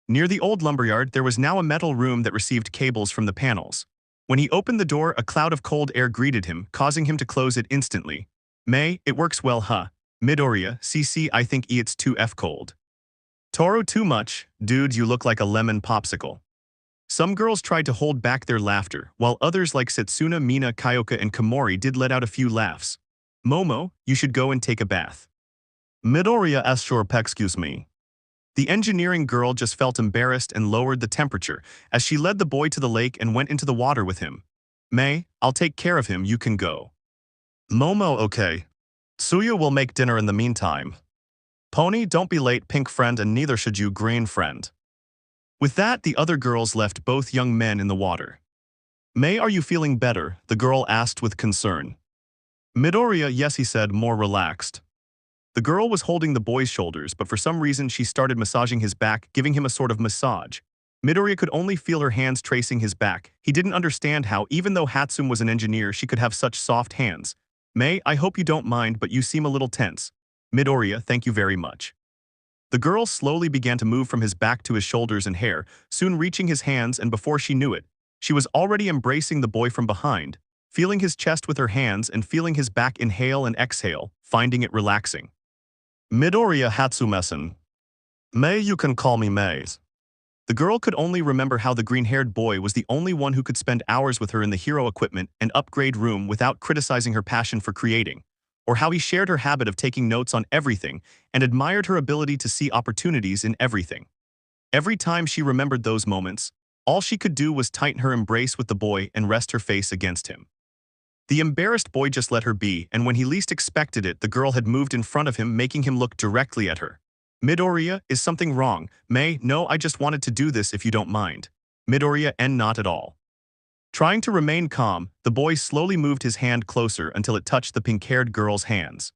Near the old lumberyard, there was now a metal room that received cables from the panels. When he opened the door, a cloud of cold air greeted him, causing him to close it instantly. May, it works well, huh? Midoriya, CC, I think it's too cold. Toru, too much. Dude, you look like a lemon popsicle. Some girls tried to hold back their laughter, while others like Setsuna, Mina, Kyoka, and Komori did let out a few laughs. Momo, you should go and take a bath. Midoriya, sure, excuse me. The engineering girl just felt embarrassed and lowered the temperature as she led the boy to the lake and went into the water with him. May, I'll take care of him, you can go. Momo, okay. Tsuyu will make dinner in the meantime. Pony, don't be late, pink friend, and neither should you, green friend. With that, the other girls left both young men in the water. May, are you feeling better? The girl asked with concern. Midoriya, yes, he said, more relaxed. The girl was holding the boy's shoulders, but for some reason she started massaging his back, giving him a sort of massage. Midoriya could only feel her hands tracing his back. He didn't understand how, even though Hatsune was an engineer, she could have such soft hands. May, I hope you don't mind, but you seem a little tense. Midoriya, thank you very much. The girl slowly began to move from his back to his shoulders and hair, soon reaching his hands, and before she knew it, she was already embracing the boy from behind, feeling his chest with her hands and feeling his back inhale and exhale, finding it relaxing. Midoriya Hatsume-san. May, you can call me Maze. The girl could only remember how the green-haired boy was the only one who could spend hours with her in the hero equipment and upgrade room without criticizing her passion for creating, or how he shared her habit of taking notes on everything and admired her ability to see opportunities in everything. Every time she remembered those moments, all she could do was tighten her embrace with the boy and rest her face against him. The embarrassed boy just let her be, and when he least expected it, the girl had moved in front of him, making him look directly at her. Midoriya, is something wrong? May, no, I just wanted to do this if you don't mind. Midoriya, and not at all. Trying to remain calm, the boy slowly moved his hand closer until it touched the pink-haired girl's hands.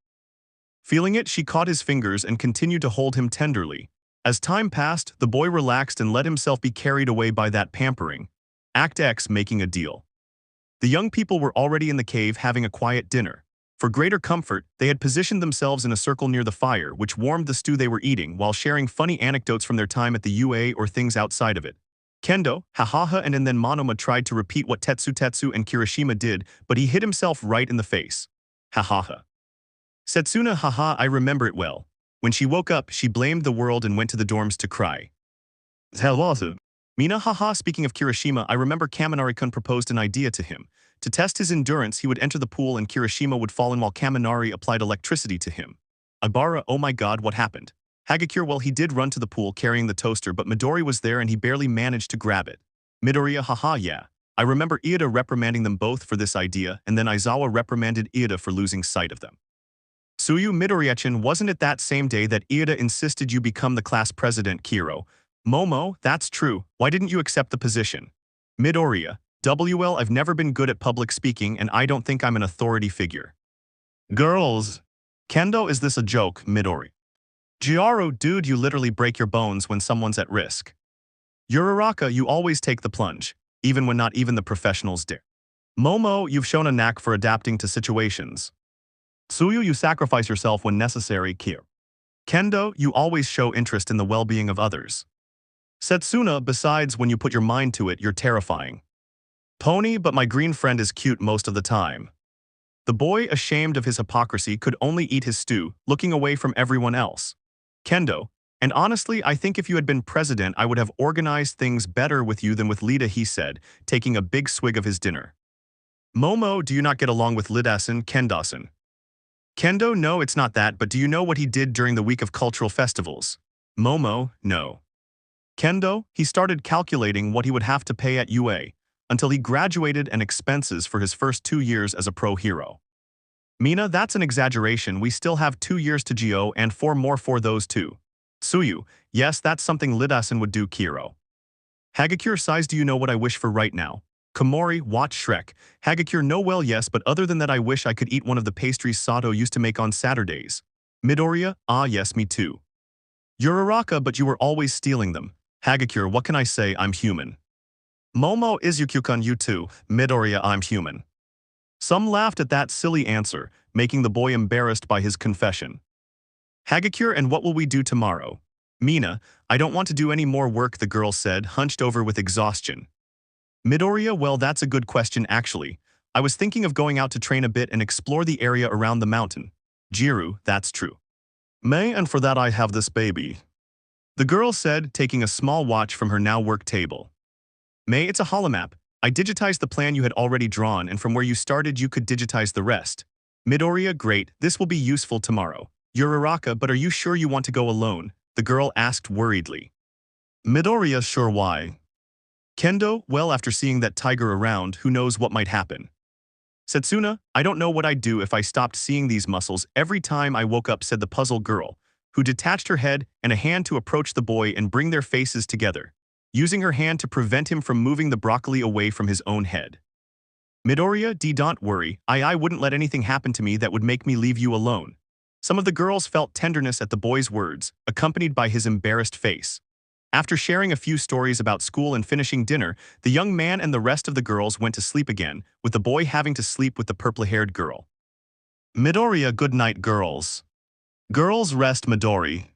Feeling it, she caught his fingers and continued to hold him tenderly. As time passed, the boy relaxed and let himself be carried away by that pampering. Act X, making a deal. The young people were already in the cave having a quiet dinner. For greater comfort, they had positioned themselves in a circle near the fire, which warmed the stew they were eating while sharing funny anecdotes from their time at the UA or things outside of it. Kendo, Hahaha and then Monoma tried to repeat what Tetsu and Kirishima did, but he hit himself right in the face. Hahaha. Setsuna haha I remember it well. When she woke up, she blamed the world and went to the dorms to cry. Zelwazu. Mina haha speaking of Kirishima, I remember Kaminari-kun proposed an idea to him. To test his endurance, he would enter the pool and Kirishima would fall in while Kaminari applied electricity to him. Ibara, oh my god, what happened? Hagakure, well, he did run to the pool carrying the toaster, but Midori was there and he barely managed to grab it. Midoriya, haha, yeah. I remember Iida reprimanding them both for this idea, and then Aizawa reprimanded Iida for losing sight of them. Tsuyu, Midoriya-chan, wasn't it that same day that Iida insisted you become the class president, Kiro? Momo, that's true. Why didn't you accept the position? Midoriya, WL, I've never been good at public speaking and I don't think I'm an authority figure. Girls. Kendo, is this a joke, Midori? Giaro, dude, you literally break your bones when someone's at risk. Uraraka, you always take the plunge, even when not even the professionals dare. Momo, you've shown a knack for adapting to situations. Tsuyu, you sacrifice yourself when necessary, Kir. Kendo, you always show interest in the well-being of others. Setsuna, besides, when you put your mind to it, you're terrifying. Pony, but my green friend is cute most of the time. The boy, ashamed of his hypocrisy, could only eat his stew, looking away from everyone else. Kendo, and honestly, I think if you had been president, I would have organized things better with you than with Lida, he said, taking a big swig of his dinner. Momo, do you not get along with Lidasan, Kendasan? Kendo, no, it's not that, but do you know what he did during the week of cultural festivals? Momo, no. Kendo, he started calculating what he would have to pay at UA, until he graduated and expenses for his first 2 years as a pro hero. Mina, that's an exaggeration, we still have 2 years to Geo and 4 more for those two. Tsuyu, yes, that's something Lidasan would do, Kiro. Hagakure sighs, do you know what I wish for right now? Komori, watch Shrek. Hagakure, no, well, yes, but other than that I wish I could eat one of the pastries Sato used to make on Saturdays. Midoriya, ah yes, me too. Uraraka, but you were always stealing them. Hagakure, what can I say, I'm human. Momo, Izuku-kun, you too. Midoriya, I'm human. Some laughed at that silly answer, making the boy embarrassed by his confession. Hagakure, and what will we do tomorrow? Mina, I don't want to do any more work, the girl said, hunched over with exhaustion. Midoriya, well, that's a good question actually. I was thinking of going out to train a bit and explore the area around the mountain. Jiru, that's true. May, and for that I have this baby. The girl said, taking a small watch from her now work table. May, it's a holomap. I digitized the plan you had already drawn, and from where you started you could digitize the rest. Midoriya, great, this will be useful tomorrow. Uraraka, but are you sure you want to go alone? The girl asked worriedly. Midoriya, sure, why? Kendo, well, after seeing that tiger around, who knows what might happen. Setsuna, I don't know what I'd do if I stopped seeing these muscles every time I woke up, said the puzzled girl, who detached her head and a hand to approach the boy and bring their faces together, using her hand to prevent him from moving the broccoli away from his own head. Midoriya, don't worry, I wouldn't let anything happen to me that would make me leave you alone. Some of the girls felt tenderness at the boy's words, accompanied by his embarrassed face. After sharing a few stories about school and finishing dinner, the young man and the rest of the girls went to sleep again, with the boy having to sleep with the purple-haired girl. Midoriya, good night, girls. Girls, rest, Midori.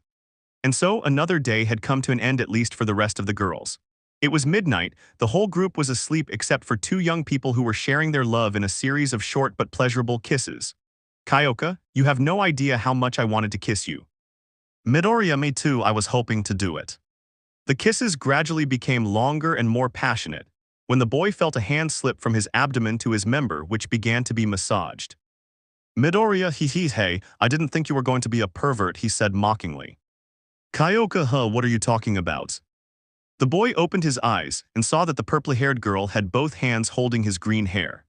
And so another day had come to an end, at least for the rest of the girls. It was midnight, the whole group was asleep except for 2 young people who were sharing their love in a series of short but pleasurable kisses. Kyoka, you have no idea how much I wanted to kiss you. Midoriya, me too, I was hoping to do it. The kisses gradually became longer and more passionate, when the boy felt a hand slip from his abdomen to his member, which began to be massaged. Midoriya, hey, I didn't think you were going to be a pervert, he said mockingly. Kyoka, what are you talking about? The boy opened his eyes and saw that the purple-haired girl had both hands holding his green hair.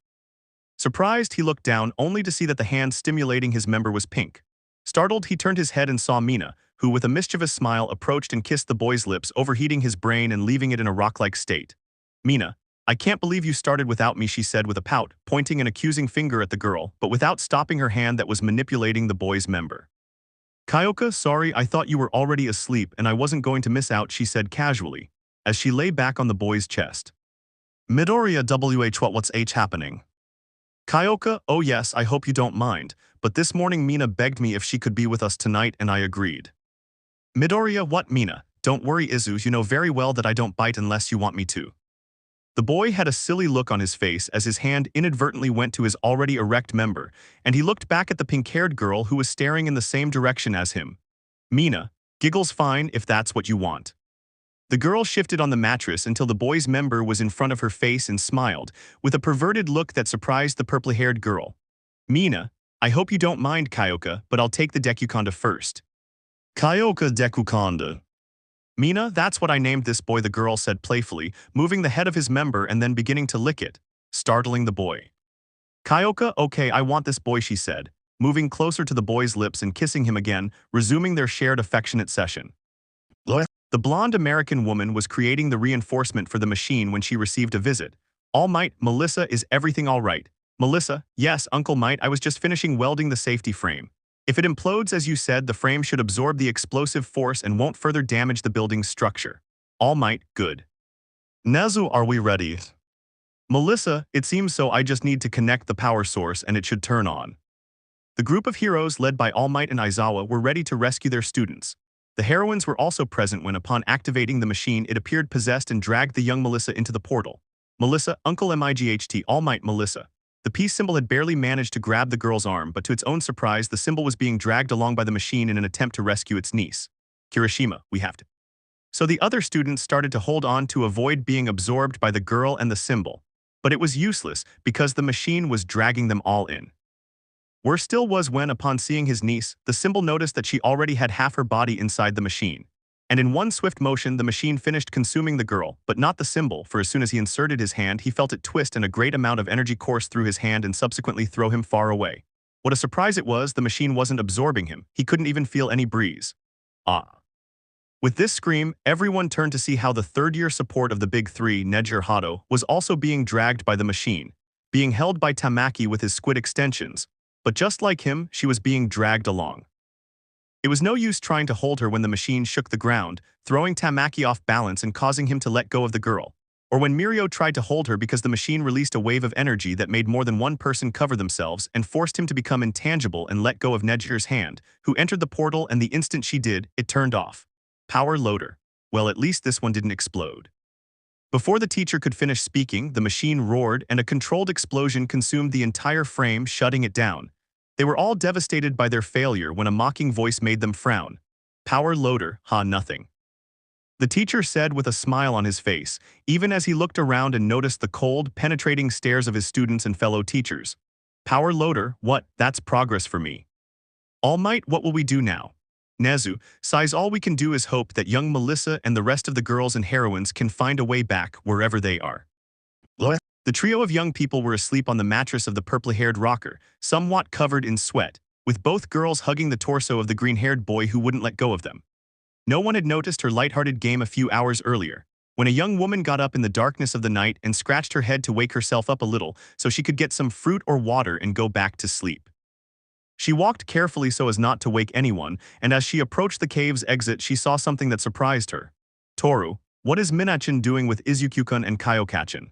Surprised, he looked down only to see that the hand stimulating his member was pink. Startled, he turned his head and saw Mina, who with a mischievous smile approached and kissed the boy's lips, overheating his brain and leaving it in a rock-like state. Mina, I can't believe you started without me, she said with a pout, pointing an accusing finger at the girl, but without stopping her hand that was manipulating the boy's member. Kyoka, sorry, I thought you were already asleep and I wasn't going to miss out, she said casually, as she lay back on the boy's chest. Midoriya, what's happening? Kyoka, oh yes, I hope you don't mind, but this morning Mina begged me if she could be with us tonight and I agreed. Midoriya, what Mina? Don't worry Izu, you know very well that I don't bite unless you want me to. The boy had a silly look on his face as his hand inadvertently went to his already erect member, and he looked back at the pink-haired girl who was staring in the same direction as him. Mina, giggles fine if that's what you want. The girl shifted on the mattress until the boy's member was in front of her face and smiled, with a perverted look that surprised the purple-haired girl. Mina, I hope you don't mind Kyoka, but I'll take the Dekukonda first. Kyoka Dekukonda. Mina, that's what I named this boy, the girl said playfully, moving the head of his member and then beginning to lick it, startling the boy. Kyoka, okay, I want this boy, she said, moving closer to the boy's lips and kissing him again, resuming their shared affectionate session. The blonde American woman was creating the reinforcement for the machine when she received a visit. Almight, Melissa, is everything all right? Melissa, yes, Uncle Might, I was just finishing welding the safety frame. If it implodes as you said, the frame should absorb the explosive force and won't further damage the building's structure. Almight, good. Nezu, are we ready? Melissa, it seems so. I just need to connect the power source and it should turn on. The group of heroes led by Almight and Aizawa were ready to rescue their students. The heroines were also present when upon activating the machine it appeared possessed and dragged the young Melissa into the portal. Melissa, Uncle Might, Almight Melissa. The peace symbol had barely managed to grab the girl's arm, but to its own surprise the symbol was being dragged along by the machine in an attempt to rescue its niece. Kirishima, we have to. So the other students started to hold on to avoid being absorbed by the girl and the symbol. But it was useless because the machine was dragging them all in. Worse still was when, upon seeing his niece, the symbol noticed that she already had half her body inside the machine. And in one swift motion the machine finished consuming the girl, but not the symbol, for as soon as he inserted his hand he felt it twist and a great amount of energy course through his hand and subsequently throw him far away. What a surprise it was, the machine wasn't absorbing him, he couldn't even feel any breeze. Ah. With this scream, everyone turned to see how the third-year support of the Big Three, Neji Hato, was also being dragged by the machine, being held by Tamaki with his squid extensions. But just like him, she was being dragged along. It was no use trying to hold her when the machine shook the ground, throwing Tamaki off balance and causing him to let go of the girl. Or when Mirio tried to hold her because the machine released a wave of energy that made more than one person cover themselves and forced him to become intangible and let go of Neji's hand, who entered the portal, and the instant she did, it turned off. Power loader. Well, at least this one didn't explode. Before the teacher could finish speaking, the machine roared and a controlled explosion consumed the entire frame, shutting it down. They were all devastated by their failure when a mocking voice made them frown. Power loader, nothing. The teacher said with a smile on his face, even as he looked around and noticed the cold, penetrating stares of his students and fellow teachers. Power loader, what? That's progress for me. All Might, what will we do now? Nezu, sighs, all we can do is hope that young Melissa and the rest of the girls and heroines can find a way back wherever they are. The trio of young people were asleep on the mattress of the purple-haired rocker, somewhat covered in sweat, with both girls hugging the torso of the green-haired boy who wouldn't let go of them. No one had noticed her light-hearted game a few hours earlier, when a young woman got up in the darkness of the night and scratched her head to wake herself up a little so she could get some fruit or water and go back to sleep. She walked carefully so as not to wake anyone, and as she approached the cave's exit she saw something that surprised her. Toru, what is Minachin doing with Izuku-kun and Kyoka-chan?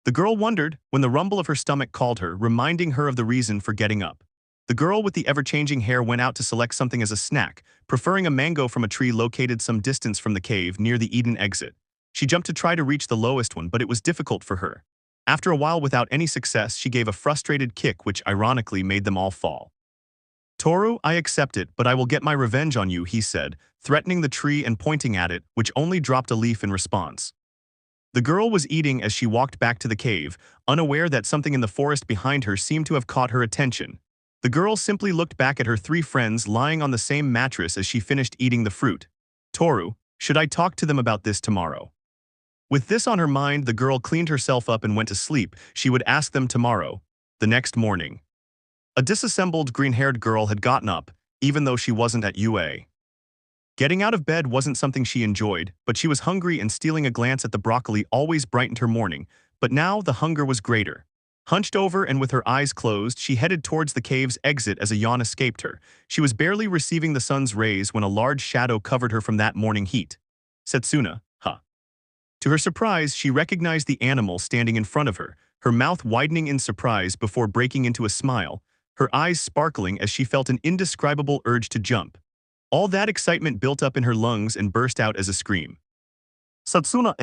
The girl wondered when the rumble of her stomach called her, reminding her of the reason for getting up. The girl with the ever-changing hair went out to select something as a snack, preferring a mango from a tree located some distance from the cave near the Eden exit. She jumped to try to reach the lowest one, but it was difficult for her. After a while, without any success, she gave a frustrated kick which ironically made them all fall. Toru, I accept it, but I will get my revenge on you, he said, threatening the tree and pointing at it, which only dropped a leaf in response. The girl was eating as she walked back to the cave, unaware that something in the forest behind her seemed to have caught her attention. The girl simply looked back at her three friends lying on the same mattress as she finished eating the fruit. Toru, should I talk to them about this tomorrow? With this on her mind, the girl cleaned herself up and went to sleep. She would ask them tomorrow. The next morning. A disassembled green-haired girl had gotten up, even though she wasn't at UA. Getting out of bed wasn't something she enjoyed, but she was hungry and stealing a glance at the broccoli always brightened her morning, but now the hunger was greater. Hunched over and with her eyes closed, she headed towards the cave's exit as a yawn escaped her. She was barely receiving the sun's rays when a large shadow covered her from that morning heat. Setsuna, huh. To her surprise, she recognized the animal standing in front of her, her mouth widening in surprise before breaking into a smile, her eyes sparkling as she felt an indescribable urge to jump. All that excitement built up in her lungs and burst out as a scream. Satsuna.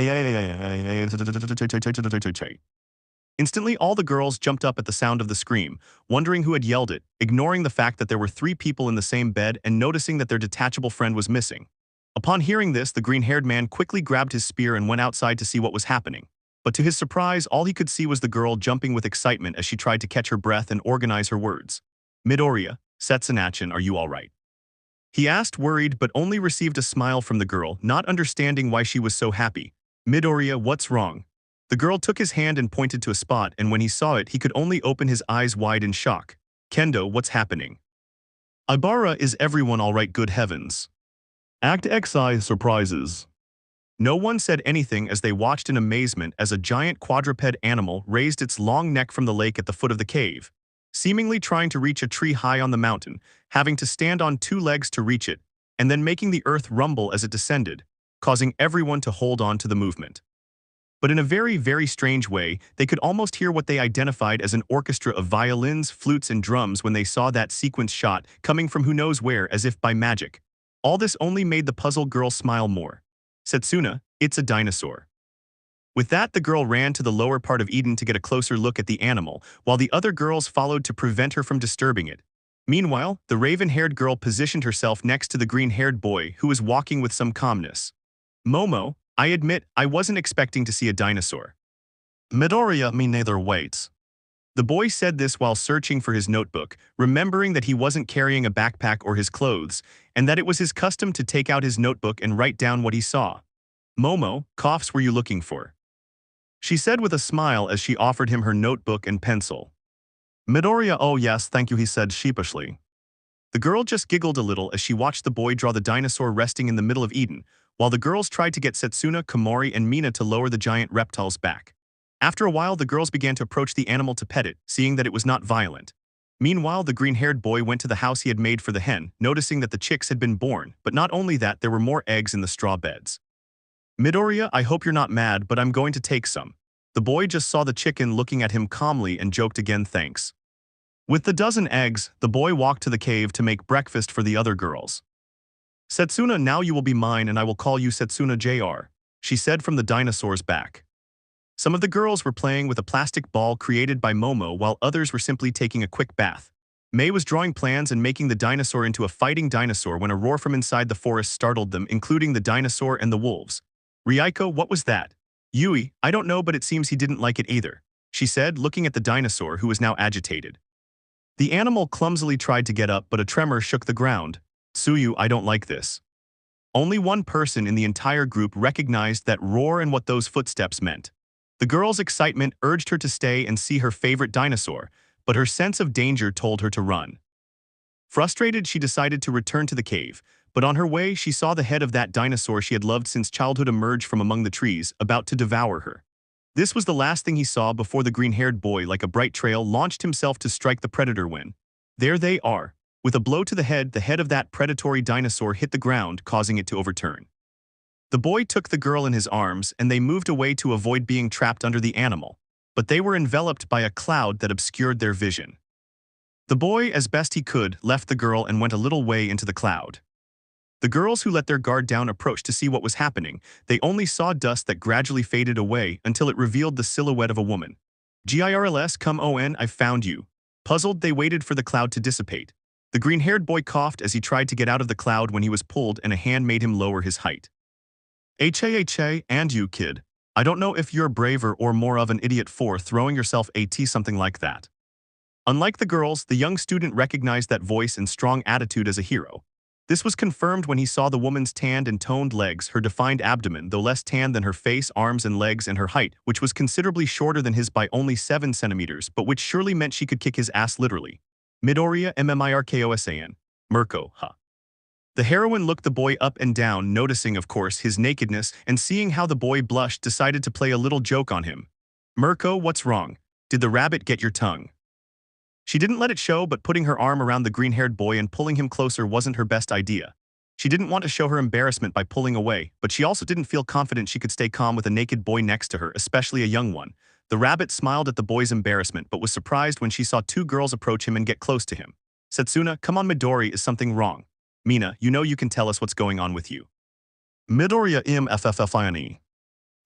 Instantly, all the girls jumped up at the sound of the scream, wondering who had yelled it, ignoring the fact that there were 3 people in the same bed and noticing that their detachable friend was missing. Upon hearing this, the green-haired man quickly grabbed his spear and went outside to see what was happening. But to his surprise, all he could see was the girl jumping with excitement as she tried to catch her breath and organize her words. Midoriya, Setsunachan, are you all right? He asked, worried, but only received a smile from the girl, not understanding why she was so happy. Midoriya, what's wrong? The girl took his hand and pointed to a spot, and when he saw it, he could only open his eyes wide in shock. Kendo, what's happening? Ibara, is everyone all right? Good heavens. Act XI surprises. No one said anything as they watched in amazement as a giant quadruped animal raised its long neck from the lake at the foot of the cave, seemingly trying to reach a tree high on the mountain, having to stand on 2 legs to reach it, and then making the earth rumble as it descended, causing everyone to hold on to the movement. But in a very, very strange way, they could almost hear what they identified as an orchestra of violins, flutes, and drums when they saw that sequence shot coming from who knows where as if by magic. All this only made the puzzled girl smile more. Setsuna, it's a dinosaur. With that, the girl ran to the lower part of Eden to get a closer look at the animal, while the other girls followed to prevent her from disturbing it. Meanwhile, the raven-haired girl positioned herself next to the green-haired boy who was walking with some calmness. Momo, I admit, I wasn't expecting to see a dinosaur. Midoriya, me neither, waits. The boy said this while searching for his notebook, remembering that he wasn't carrying a backpack or his clothes, and that it was his custom to take out his notebook and write down what he saw. Momo, coughs were you looking for? She said with a smile as she offered him her notebook and pencil. Midoriya, oh yes, thank you, he said sheepishly. The girl just giggled a little as she watched the boy draw the dinosaur resting in the middle of Eden, while the girls tried to get Setsuna, Komori, and Mina to lower the giant reptile's back. After a while, the girls began to approach the animal to pet it, seeing that it was not violent. Meanwhile, the green-haired boy went to the house he had made for the hen, noticing that the chicks had been born, but not only that, there were more eggs in the straw beds. Midoriya, I hope you're not mad, but I'm going to take some. The boy just saw the chicken looking at him calmly and joked again, thanks. With the dozen eggs, the boy walked to the cave to make breakfast for the other girls. Setsuna, now you will be mine and I will call you Setsuna Jr., she said from the dinosaur's back. Some of the girls were playing with a plastic ball created by Momo while others were simply taking a quick bath. Mei was drawing plans and making the dinosaur into a fighting dinosaur when a roar from inside the forest startled them, including the dinosaur and the wolves. Ryuko, what was that? Yui, I don't know, but it seems he didn't like it either, she said, looking at the dinosaur who was now agitated. The animal clumsily tried to get up, but a tremor shook the ground. Tsuyu, I don't like this. Only one person in the entire group recognized that roar and what those footsteps meant. The girl's excitement urged her to stay and see her favorite dinosaur, but her sense of danger told her to run. Frustrated, she decided to return to the cave, but on her way, she saw the head of that dinosaur she had loved since childhood emerge from among the trees, about to devour her. This was the last thing he saw before the green-haired boy, like a bright trail, launched himself to strike the predator when. There they are. With a blow to the head of that predatory dinosaur hit the ground, causing it to overturn. The boy took the girl in his arms and they moved away to avoid being trapped under the animal, but they were enveloped by a cloud that obscured their vision. The boy, as best he could, left the girl and went a little way into the cloud. The girls who let their guard down approached to see what was happening. They only saw dust that gradually faded away until it revealed the silhouette of a woman. Girls, come on, I found you. Puzzled, they waited for the cloud to dissipate. The green-haired boy coughed as he tried to get out of the cloud when he was pulled and a hand made him lower his height. Hey, and you, kid. I don't know if you're braver or more of an idiot for throwing yourself at something like that. Unlike the girls, the young student recognized that voice and strong attitude as a hero. This was confirmed when he saw the woman's tanned and toned legs, her defined abdomen, though less tanned than her face, arms, and legs, and her height, which was considerably shorter than his by only 7 centimeters, but which surely meant she could kick his ass literally. Midoriya Mmirkosan. Mirko, huh? The heroine looked the boy up and down, noticing, of course, his nakedness, and seeing how the boy blushed, decided to play a little joke on him. Mirko, what's wrong? Did the rabbit get your tongue? She didn't let it show, but putting her arm around the green-haired boy and pulling him closer wasn't her best idea. She didn't want to show her embarrassment by pulling away, but she also didn't feel confident she could stay calm with a naked boy next to her, especially a young one. The rabbit smiled at the boy's embarrassment but was surprised when she saw two girls approach him and get close to him. Setsuna, come on Midori, is something wrong? Mina, you know you can tell us what's going on with you. Midoriya mffine.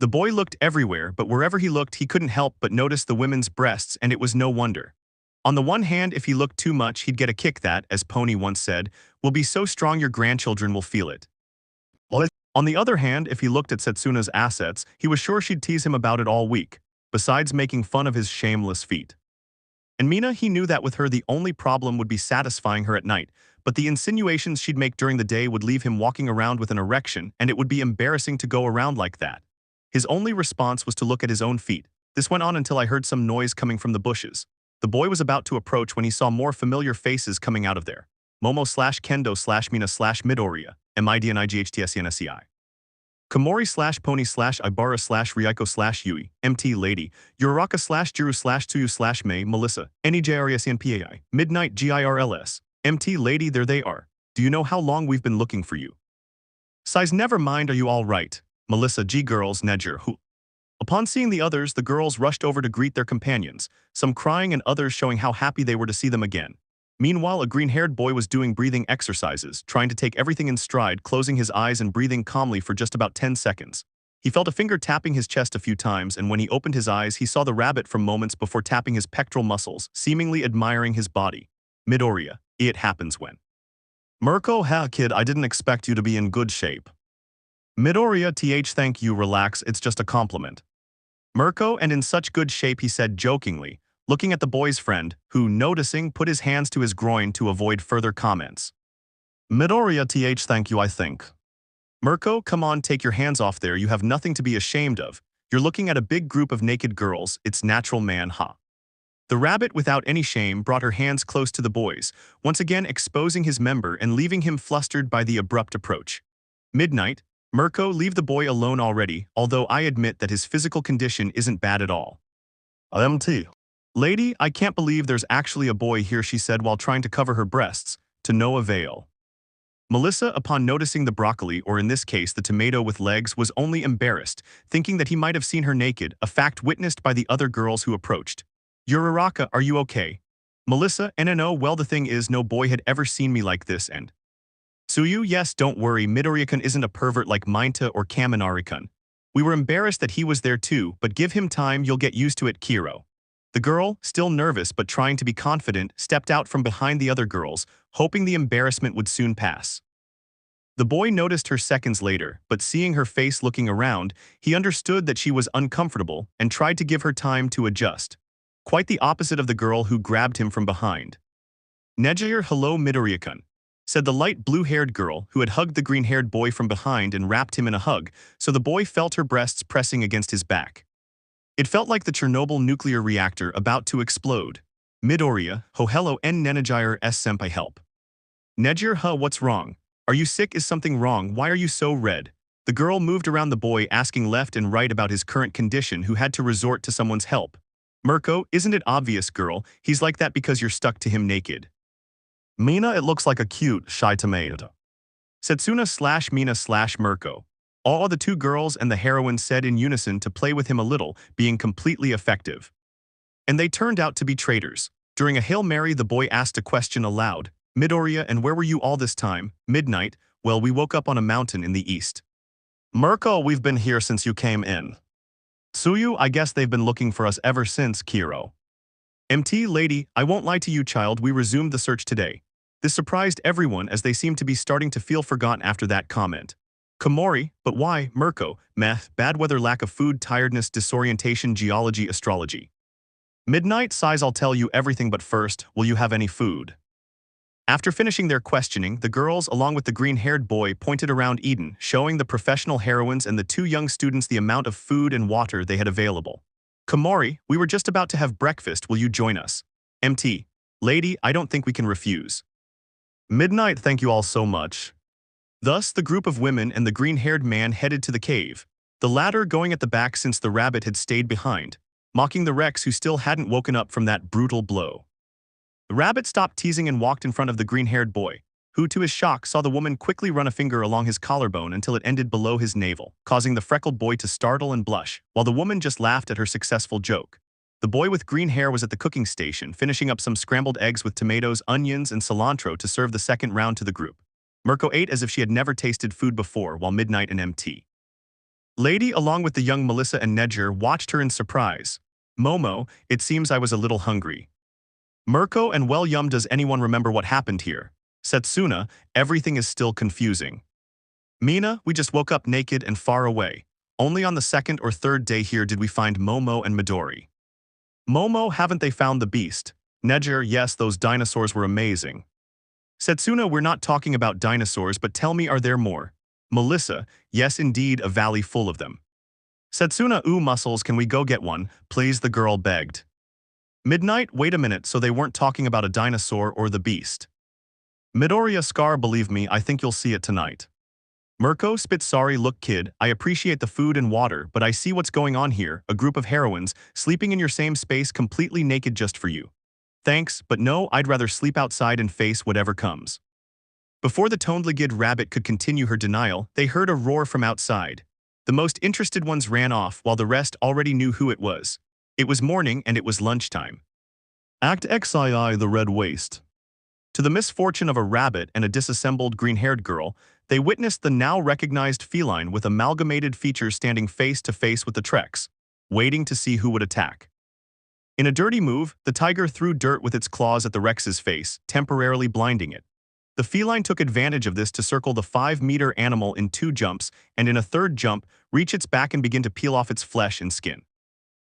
The boy looked everywhere, but wherever he looked he couldn't help but notice the women's breasts, and it was no wonder. On the one hand, if he looked too much he'd get a kick that, as Pony once said, will be so strong your grandchildren will feel it. On the other hand, if he looked at Setsuna's assets, he was sure she'd tease him about it all week, besides making fun of his shameless feet. And Mina, he knew that with her the only problem would be satisfying her at night, but the insinuations she'd make during the day would leave him walking around with an erection, and it would be embarrassing to go around like that. His only response was to look at his own feet. This went on until I heard some noise coming from the bushes. The boy was about to approach when he saw more familiar faces coming out of there. Momo/Kendo/Mina/Midoriya, MIDNIGHTSENSEI. Komori/Pony/Ibara/Ryuko/Yui, MT Lady, Uraraka/Jiru/Tsuyu/Mei, Melissa, NEJRESNPAI, Midnight GIRLS, MT Lady, there they are. Do you know how long we've been looking for you? Size, never mind, are you all right? Melissa G. Girls, Nedger, who? Upon seeing the others, the girls rushed over to greet their companions, some crying and others showing how happy they were to see them again. Meanwhile, a green-haired boy was doing breathing exercises, trying to take everything in stride, closing his eyes and breathing calmly for just about 10 seconds. He felt a finger tapping his chest a few times, and when he opened his eyes, he saw the rabbit from moments before tapping his pectoral muscles, seemingly admiring his body. Midoriya, it happens when. Mirko, ha kid, I didn't expect you to be in good shape. Midoriya, thank you, relax, it's just a compliment. Mirko, and in such good shape, he said jokingly, looking at the boy's friend, who, noticing, put his hands to his groin to avoid further comments. Midoriya, thank you, I think. Mirko, come on, take your hands off there, you have nothing to be ashamed of. You're looking at a big group of naked girls, it's natural, man, ha. The rabbit, without any shame, brought her hands close to the boy's, once again exposing his member and leaving him flustered by the abrupt approach. Midnight, Mirko, leave the boy alone already, although I admit that his physical condition isn't bad at all. MT. Lady, I can't believe there's actually a boy here, she said while trying to cover her breasts, to no avail. Melissa, upon noticing the broccoli, or in this case the tomato with legs, was only embarrassed, thinking that he might have seen her naked, a fact witnessed by the other girls who approached. Uraraka, are you okay? Melissa, no, well the thing is no boy had ever seen me like this, and Tsuyu, yes, don't worry, Midoriya-kun isn't a pervert like Mineta or Kaminari-kun. We were embarrassed that he was there too, but give him time, you'll get used to it, Kiro. The girl, still nervous but trying to be confident, stepped out from behind the other girls, hoping the embarrassment would soon pass. The boy noticed her seconds later, but seeing her face looking around, he understood that she was uncomfortable and tried to give her time to adjust. Quite the opposite of the girl who grabbed him from behind. Nejair, hello Midoriya-kun, said the light blue-haired girl who had hugged the green-haired boy from behind and wrapped him in a hug, so the boy felt her breasts pressing against his back. It felt like the Chernobyl nuclear reactor about to explode. Midoriya, ho hello en Nenajair s senpai, help. Nejair, huh, what's wrong? Are you sick? Is something wrong? Why are you so red? The girl moved around the boy, asking left and right about his current condition, who had to resort to someone's help. Mirko, isn't it obvious, girl? He's like that because you're stuck to him naked. Mina, it looks like a cute, shy tomato. Setsuna/Mina/Mirko. All the two girls and the heroine said in unison to play with him a little, being completely effective. And they turned out to be traitors. During a Hail Mary, the boy asked a question aloud. Midoriya, and where were you all this time? Midnight, well, we woke up on a mountain in the east. Mirko, we've been here since you came in. Tsuyu, I guess they've been looking for us ever since, Kiro. MT Lady, I won't lie to you, child, we resumed the search today. This surprised everyone as they seemed to be starting to feel forgotten after that comment. Komori, but why? Mirko, meh, bad weather, lack of food, tiredness, disorientation, geology, astrology. Midnight, sighs, I'll tell you everything, but first, will you have any food? After finishing their questioning, the girls, along with the green-haired boy, pointed around Eden, showing the professional heroines and the two young students the amount of food and water they had available. Komori, we were just about to have breakfast, will you join us? MT, Lady, I don't think we can refuse. Midnight, thank you all so much. Thus, the group of women and the green-haired man headed to the cave, the latter going at the back since the rabbit had stayed behind, mocking the Rex who still hadn't woken up from that brutal blow. The rabbit stopped teasing and walked in front of the green-haired boy, who to his shock saw the woman quickly run a finger along his collarbone until it ended below his navel, causing the freckled boy to startle and blush, while the woman just laughed at her successful joke. The boy with green hair was at the cooking station, finishing up some scrambled eggs with tomatoes, onions, and cilantro to serve the second round to the group. Mirko ate as if she had never tasted food before, while Midnight and MT Lady, along with the young Melissa and Nedger, watched her in surprise. Momo, it seems I was a little hungry. Mirko and well yum, does anyone remember what happened here? Setsuna, everything is still confusing. Mina, we just woke up naked and far away. Only on the second or third day here did we find Momo and Midori. Momo, haven't they found the beast? Nedger, yes, those dinosaurs were amazing. Setsuna, we're not talking about dinosaurs, but tell me, are there more? Melissa, yes indeed, a valley full of them. Setsuna, ooh muscles, can we go get one, please, the girl begged. Midnight, wait a minute, so they weren't talking about a dinosaur or the beast. Midoriya, Scar, believe me, I think you'll see it tonight. Mirko, spit, sorry, look kid, I appreciate the food and water, but I see what's going on here, a group of heroines, sleeping in your same space completely naked just for you. Thanks, but no, I'd rather sleep outside and face whatever comes. Before the toned-legged rabbit could continue her denial, they heard a roar from outside. The most interested ones ran off while the rest already knew who it was. It was morning and it was lunchtime. Act XII, the red waste. To the misfortune of a rabbit and a disassembled green-haired girl, they witnessed the now recognized feline with amalgamated features standing face to face with the Treks, waiting to see who would attack. In a dirty move, the tiger threw dirt with its claws at the Rex's face, temporarily blinding it. The feline took advantage of this to circle the 5-meter animal in 2 jumps, and in a third jump, reach its back and begin to peel off its flesh and skin.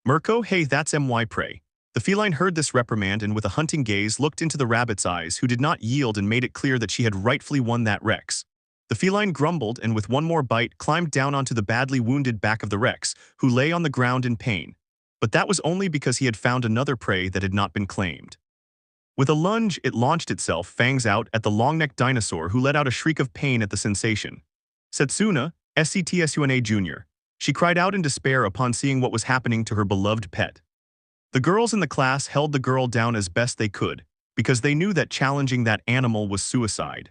Mirko, hey, that's my prey. The feline heard this reprimand and with a hunting gaze looked into the rabbit's eyes, who did not yield and made it clear that she had rightfully won that Rex. The feline grumbled and with one more bite climbed down onto the badly wounded back of the Rex, who lay on the ground in pain. But that was only because he had found another prey that had not been claimed. With a lunge, it launched itself, fangs out, at the long-necked dinosaur, who let out a shriek of pain at the sensation. Setsuna, SCTSUNA Jr. She cried out in despair upon seeing what was happening to her beloved pet. The girls in the class held the girl down as best they could, because they knew that challenging that animal was suicide.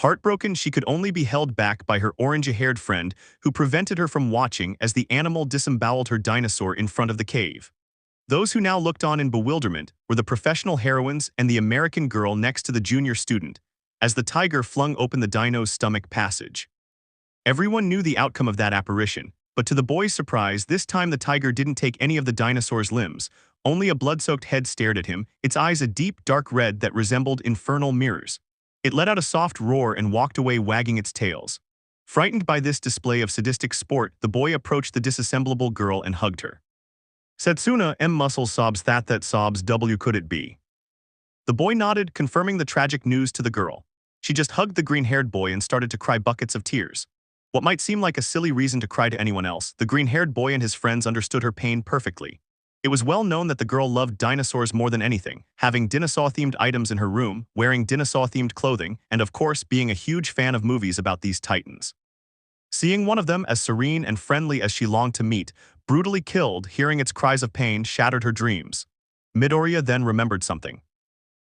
Heartbroken, she could only be held back by her orange-haired friend, who prevented her from watching as the animal disemboweled her dinosaur in front of the cave. Those who now looked on in bewilderment were the professional heroines and the American girl next to the junior student, as the tiger flung open the dino's stomach passage. Everyone knew the outcome of that apparition, but to the boys' surprise, this time the tiger didn't take any of the dinosaur's limbs. Only a blood-soaked head stared at him, its eyes a deep, dark red that resembled infernal mirrors. It let out a soft roar and walked away wagging its tails. Frightened by this display of sadistic sport, the boy approached the disassemblable girl and hugged her. Setsuna, M muscles, sobs, that sobs, W could it be? The boy nodded, confirming the tragic news to the girl. She just hugged the green-haired boy and started to cry buckets of tears. What might seem like a silly reason to cry to anyone else, the green-haired boy and his friends understood her pain perfectly. It was well known that the girl loved dinosaurs more than anything, having dinosaur-themed items in her room, wearing dinosaur-themed clothing, and of course being a huge fan of movies about these titans. Seeing one of them as serene and friendly as she longed to meet, brutally killed, hearing its cries of pain shattered her dreams. Midoriya then remembered something.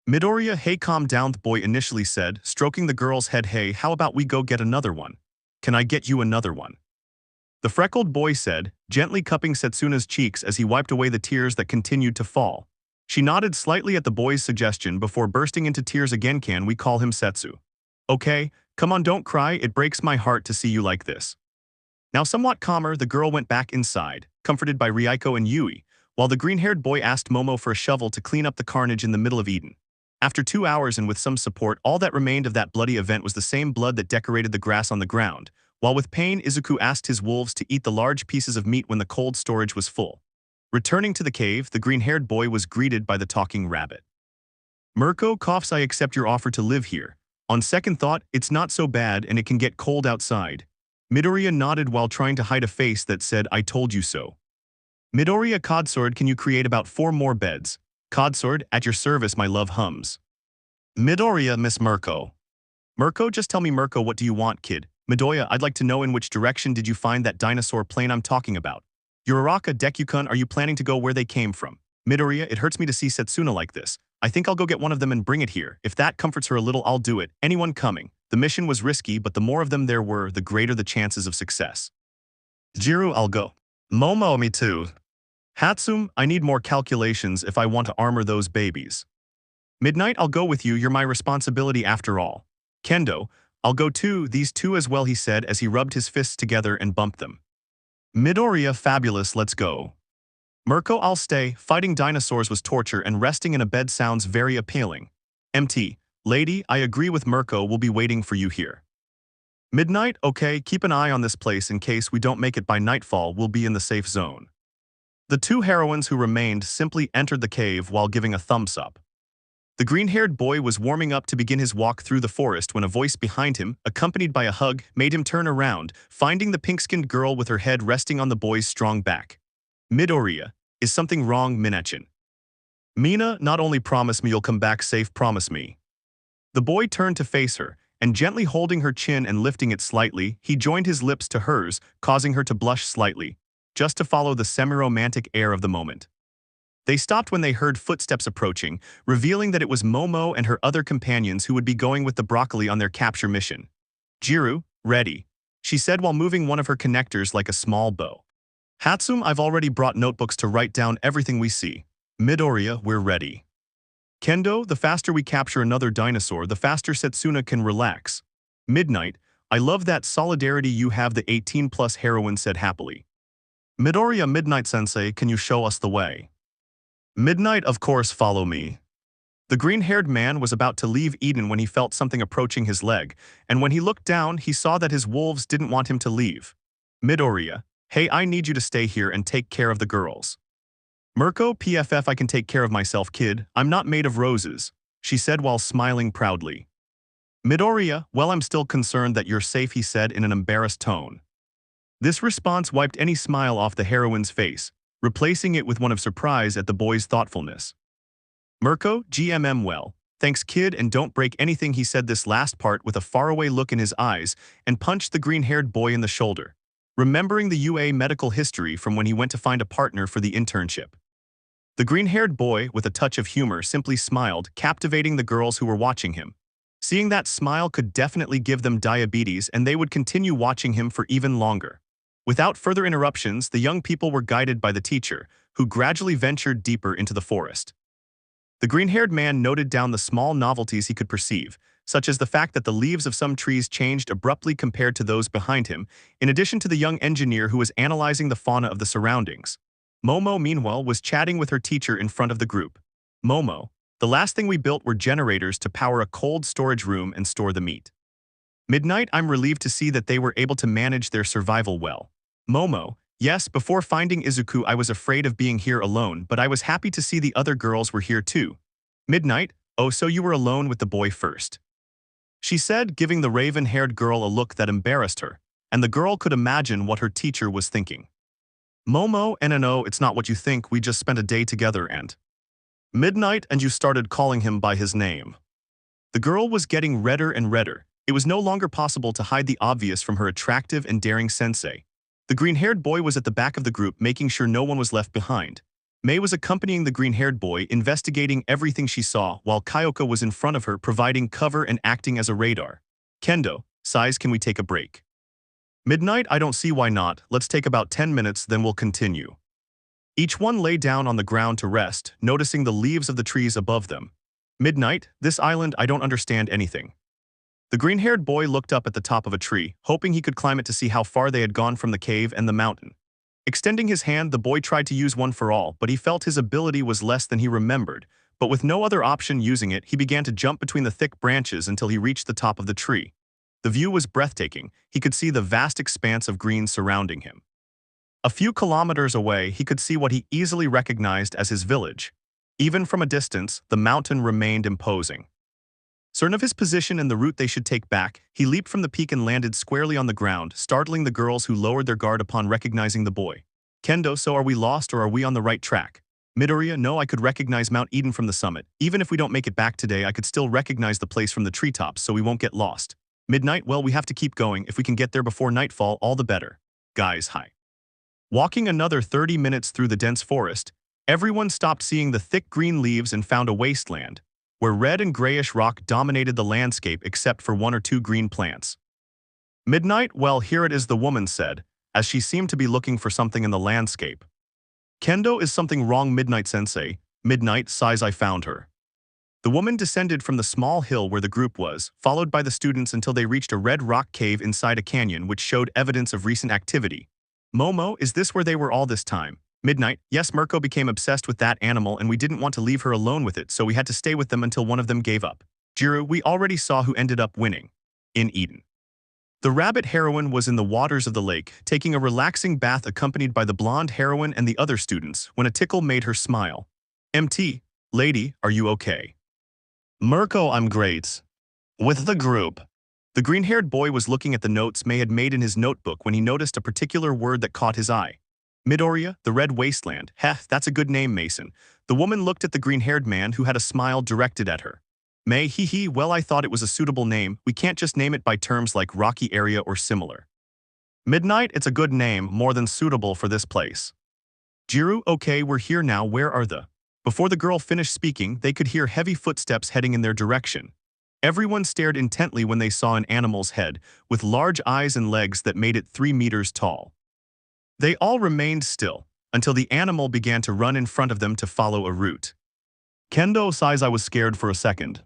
Midoriya, hey, calm down, the boy initially said, stroking the girl's head. Hey, how about we go get another one? Can I get you another one? The freckled boy said, gently cupping Setsuna's cheeks as he wiped away the tears that continued to fall. She nodded slightly at the boy's suggestion before bursting into tears again. Can we call him Setsu? Okay, come on, don't cry, it breaks my heart to see you like this. Now somewhat calmer, the girl went back inside, comforted by Ryuko and Yui, while the green-haired boy asked Momo for a shovel to clean up the carnage in the middle of Eden. After 2 hours and with some support, all that remained of that bloody event was the same blood that decorated the grass on the ground, while with pain Izuku asked his wolves to eat the large pieces of meat when the cold storage was full. Returning to the cave, the green-haired boy was greeted by the talking rabbit. Mirko coughs, I accept your offer to live here. On second thought, it's not so bad and it can get cold outside. Midoriya nodded while trying to hide a face that said, I told you so. Midoriya, Codsword, can you create about 4 more beds? Codsword, at your service, my love hums. Midoriya, Miss Mirko. Mirko, just tell me, Mirko, what do you want, kid? Midoriya, I'd like to know in which direction did you find that dinosaur plane I'm talking about? Uraraka, Deku-kun, are you planning to go where they came from? Midoriya, it hurts me to see Setsuna like this. I think I'll go get one of them and bring it here. If that comforts her a little, I'll do it. Anyone coming? The mission was risky, but the more of them there were, the greater the chances of success. Jiru, I'll go. Momo, me too. Hatsum, I need more calculations if I want to armor those babies. Midnight, I'll go with you, you're my responsibility after all. Kendo, I'll go too, these two as well, he said as he rubbed his fists together and bumped them. Midoriya, fabulous, let's go. Mirko, I'll stay, fighting dinosaurs was torture and resting in a bed sounds very appealing. MT, lady, I agree with Mirko, we'll be waiting for you here. Midnight, okay, keep an eye on this place in case we don't make it by nightfall, we'll be in the safe zone. The two heroines who remained simply entered the cave while giving a thumbs up. The green-haired boy was warming up to begin his walk through the forest when a voice behind him, accompanied by a hug, made him turn around, finding the pink-skinned girl with her head resting on the boy's strong back. Midoriya, is something wrong, Minachin? Mina, not only promise me you'll come back safe, promise me. The boy turned to face her, and gently holding her chin and lifting it slightly, he joined his lips to hers, causing her to blush slightly, just to follow the semi-romantic air of the moment. They stopped when they heard footsteps approaching, revealing that it was Momo and her other companions who would be going with the broccoli on their capture mission. Jiru, ready, she said while moving one of her connectors like a small bow. Hatsum, I've already brought notebooks to write down everything we see. Midoriya, we're ready. Kendo, the faster we capture another dinosaur, the faster Setsuna can relax. Midnight, I love that solidarity you have, the 18-plus heroine said happily. Midoriya, Midnight-sensei, can you show us the way? Midnight, of course, follow me. The green-haired man was about to leave Eden when he felt something approaching his leg, and when he looked down, he saw that his wolves didn't want him to leave. Midoriya, hey, I need you to stay here and take care of the girls. Mirko, PFF, I can take care of myself, kid. I'm not made of roses, she said while smiling proudly. Midoriya, well, I'm still concerned that you're safe, he said in an embarrassed tone. This response wiped any smile off the heroine's face, replacing it with one of surprise at the boy's thoughtfulness. Mirko, GMM, well, thanks kid, and don't break anything, he said this last part with a faraway look in his eyes and punched the green-haired boy in the shoulder, remembering the UA medical history from when he went to find a partner for the internship. The green-haired boy, with a touch of humor, simply smiled, captivating the girls who were watching him. Seeing that smile could definitely give them diabetes, and they would continue watching him for even longer. Without further interruptions, the young people were guided by the teacher, who gradually ventured deeper into the forest. The green-haired man noted down the small novelties he could perceive, such as the fact that the leaves of some trees changed abruptly compared to those behind him, in addition to the young engineer who was analyzing the fauna of the surroundings. Momo, meanwhile, was chatting with her teacher in front of the group. Momo, the last thing we built were generators to power a cold storage room and store the meat. Midnight, I'm relieved to see that they were able to manage their survival well. Momo, yes, before finding Izuku I was afraid of being here alone, but I was happy to see the other girls were here too. Midnight, oh, so you were alone with the boy first, she said, giving the raven-haired girl a look that embarrassed her, and the girl could imagine what her teacher was thinking. Momo, no, it's not what you think, we just spent a day together and… Midnight, and you started calling him by his name. The girl was getting redder and redder. It was no longer possible to hide the obvious from her attractive and daring sensei. The green-haired boy was at the back of the group, making sure no one was left behind. Mei was accompanying the green-haired boy, investigating everything she saw, while Kyoka was in front of her, providing cover and acting as a radar. Kendo, size, can we take a break? Midnight, I don't see why not. Let's take about 10 minutes, then we'll continue. Each one lay down on the ground to rest, noticing the leaves of the trees above them. Midnight, this island, I don't understand anything. The green-haired boy looked up at the top of a tree, hoping he could climb it to see how far they had gone from the cave and the mountain. Extending his hand, the boy tried to use one for all, but he felt his ability was less than he remembered. But with no other option using it, he began to jump between the thick branches until he reached the top of the tree. The view was breathtaking. He could see the vast expanse of green surrounding him. A few kilometers away, he could see what he easily recognized as his village. Even from a distance, the mountain remained imposing. Certain of his position and the route they should take back, he leaped from the peak and landed squarely on the ground, startling the girls who lowered their guard upon recognizing the boy. Kendo, so are we lost or are we on the right track? Midoriya, no, I could recognize Mount Eden from the summit. Even if we don't make it back today, I could still recognize the place from the treetops, so we won't get lost. Midnight, well, we have to keep going. If we can get there before nightfall, all the better. Guys, hi. Walking another 30 minutes through the dense forest, Everyone stopped seeing the thick green leaves and found a wasteland, where red and grayish rock dominated the landscape except for one or two green plants. Midnight, well, here it is, the woman said, as she seemed to be looking for something in the landscape. Kendo, is something wrong, Midnight-sensei? Midnight sighs, I found her. The woman descended from the small hill where the group was, followed by the students until they reached a red rock cave inside a canyon which showed evidence of recent activity. Momo, is this where they were all this time? Midnight, yes, Mirko became obsessed with that animal and we didn't want to leave her alone with it, so we had to stay with them until one of them gave up. Jiro, we already saw who ended up winning. In Eden. The rabbit heroine was in the waters of the lake, taking a relaxing bath accompanied by the blonde heroine and the other students, when a tickle made her smile. MT, lady, are you okay? Mirko, I'm great. With the group. The green-haired boy was looking at the notes May had made in his notebook when he noticed a particular word that caught his eye. Midoriya, the Red Wasteland. Heh, that's a good name, Mason. The woman looked at the green-haired man who had a smile directed at her. May, hee, well, I thought it was a suitable name. We can't just name it by terms like rocky area or similar. Midnight, it's a good name, more than suitable for this place. Jiro, okay, we're here now, where are the... Before the girl finished speaking, they could hear heavy footsteps heading in their direction. Everyone stared intently when they saw an animal's head, with large eyes and legs that made it 3 meters tall. They all remained still, until the animal began to run in front of them to follow a route. Kendo sighs, I was scared for a second.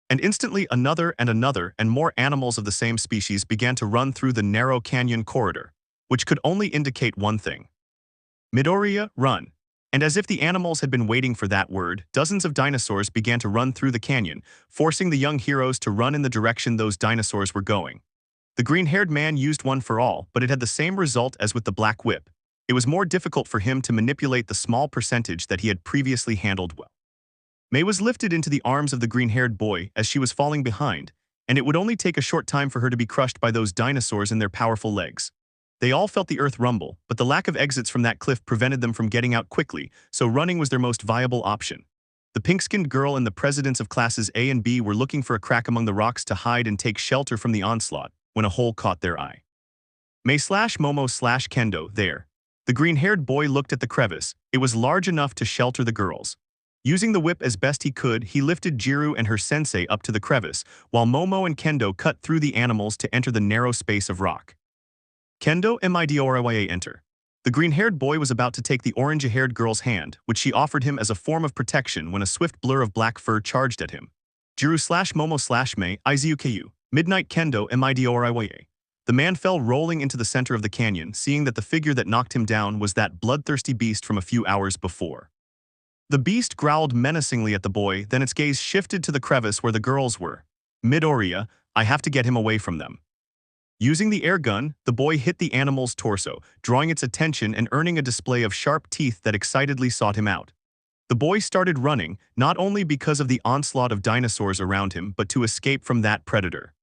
And instantly another and more animals of the same species began to run through the narrow canyon corridor, which could only indicate one thing. Midoriya, run. And as if the animals had been waiting for that word, dozens of dinosaurs began to run through the canyon, forcing the young heroes to run in the direction those dinosaurs were going. The green-haired man used one for all, but it had the same result as with the black whip. It was more difficult for him to manipulate the small percentage that he had previously handled well. May was lifted into the arms of the green-haired boy as she was falling behind, and it would only take a short time for her to be crushed by those dinosaurs and their powerful legs. They all felt the earth rumble, but the lack of exits from that cliff prevented them from getting out quickly, so running was their most viable option. The pink-skinned girl and the presidents of classes A and B were looking for a crack among the rocks to hide and take shelter from the onslaught, when a hole caught their eye. May/Momo/Kendo, there. The green-haired boy looked at the crevice. It was large enough to shelter the girls. Using the whip as best he could, he lifted Jiro and her sensei up to the crevice, while Momo and Kendo cut through the animals to enter the narrow space of rock. Kendo Midoriya, enter. The green-haired boy was about to take the orange-haired girl's hand, which she offered him as a form of protection when a swift blur of black fur charged at him. Jiro/Momo/May, izuku. Midnight, Kendo Midoriya. The man fell rolling into the center of the canyon, seeing that the figure that knocked him down was that bloodthirsty beast from a few hours before. The beast growled menacingly at the boy, then its gaze shifted to the crevice where the girls were. Midoriya, I have to get him away from them. Using the air gun, the boy hit the animal's torso, drawing its attention and earning a display of sharp teeth that excitedly sought him out. The boy started running, not only because of the onslaught of dinosaurs around him, but to escape from that predator.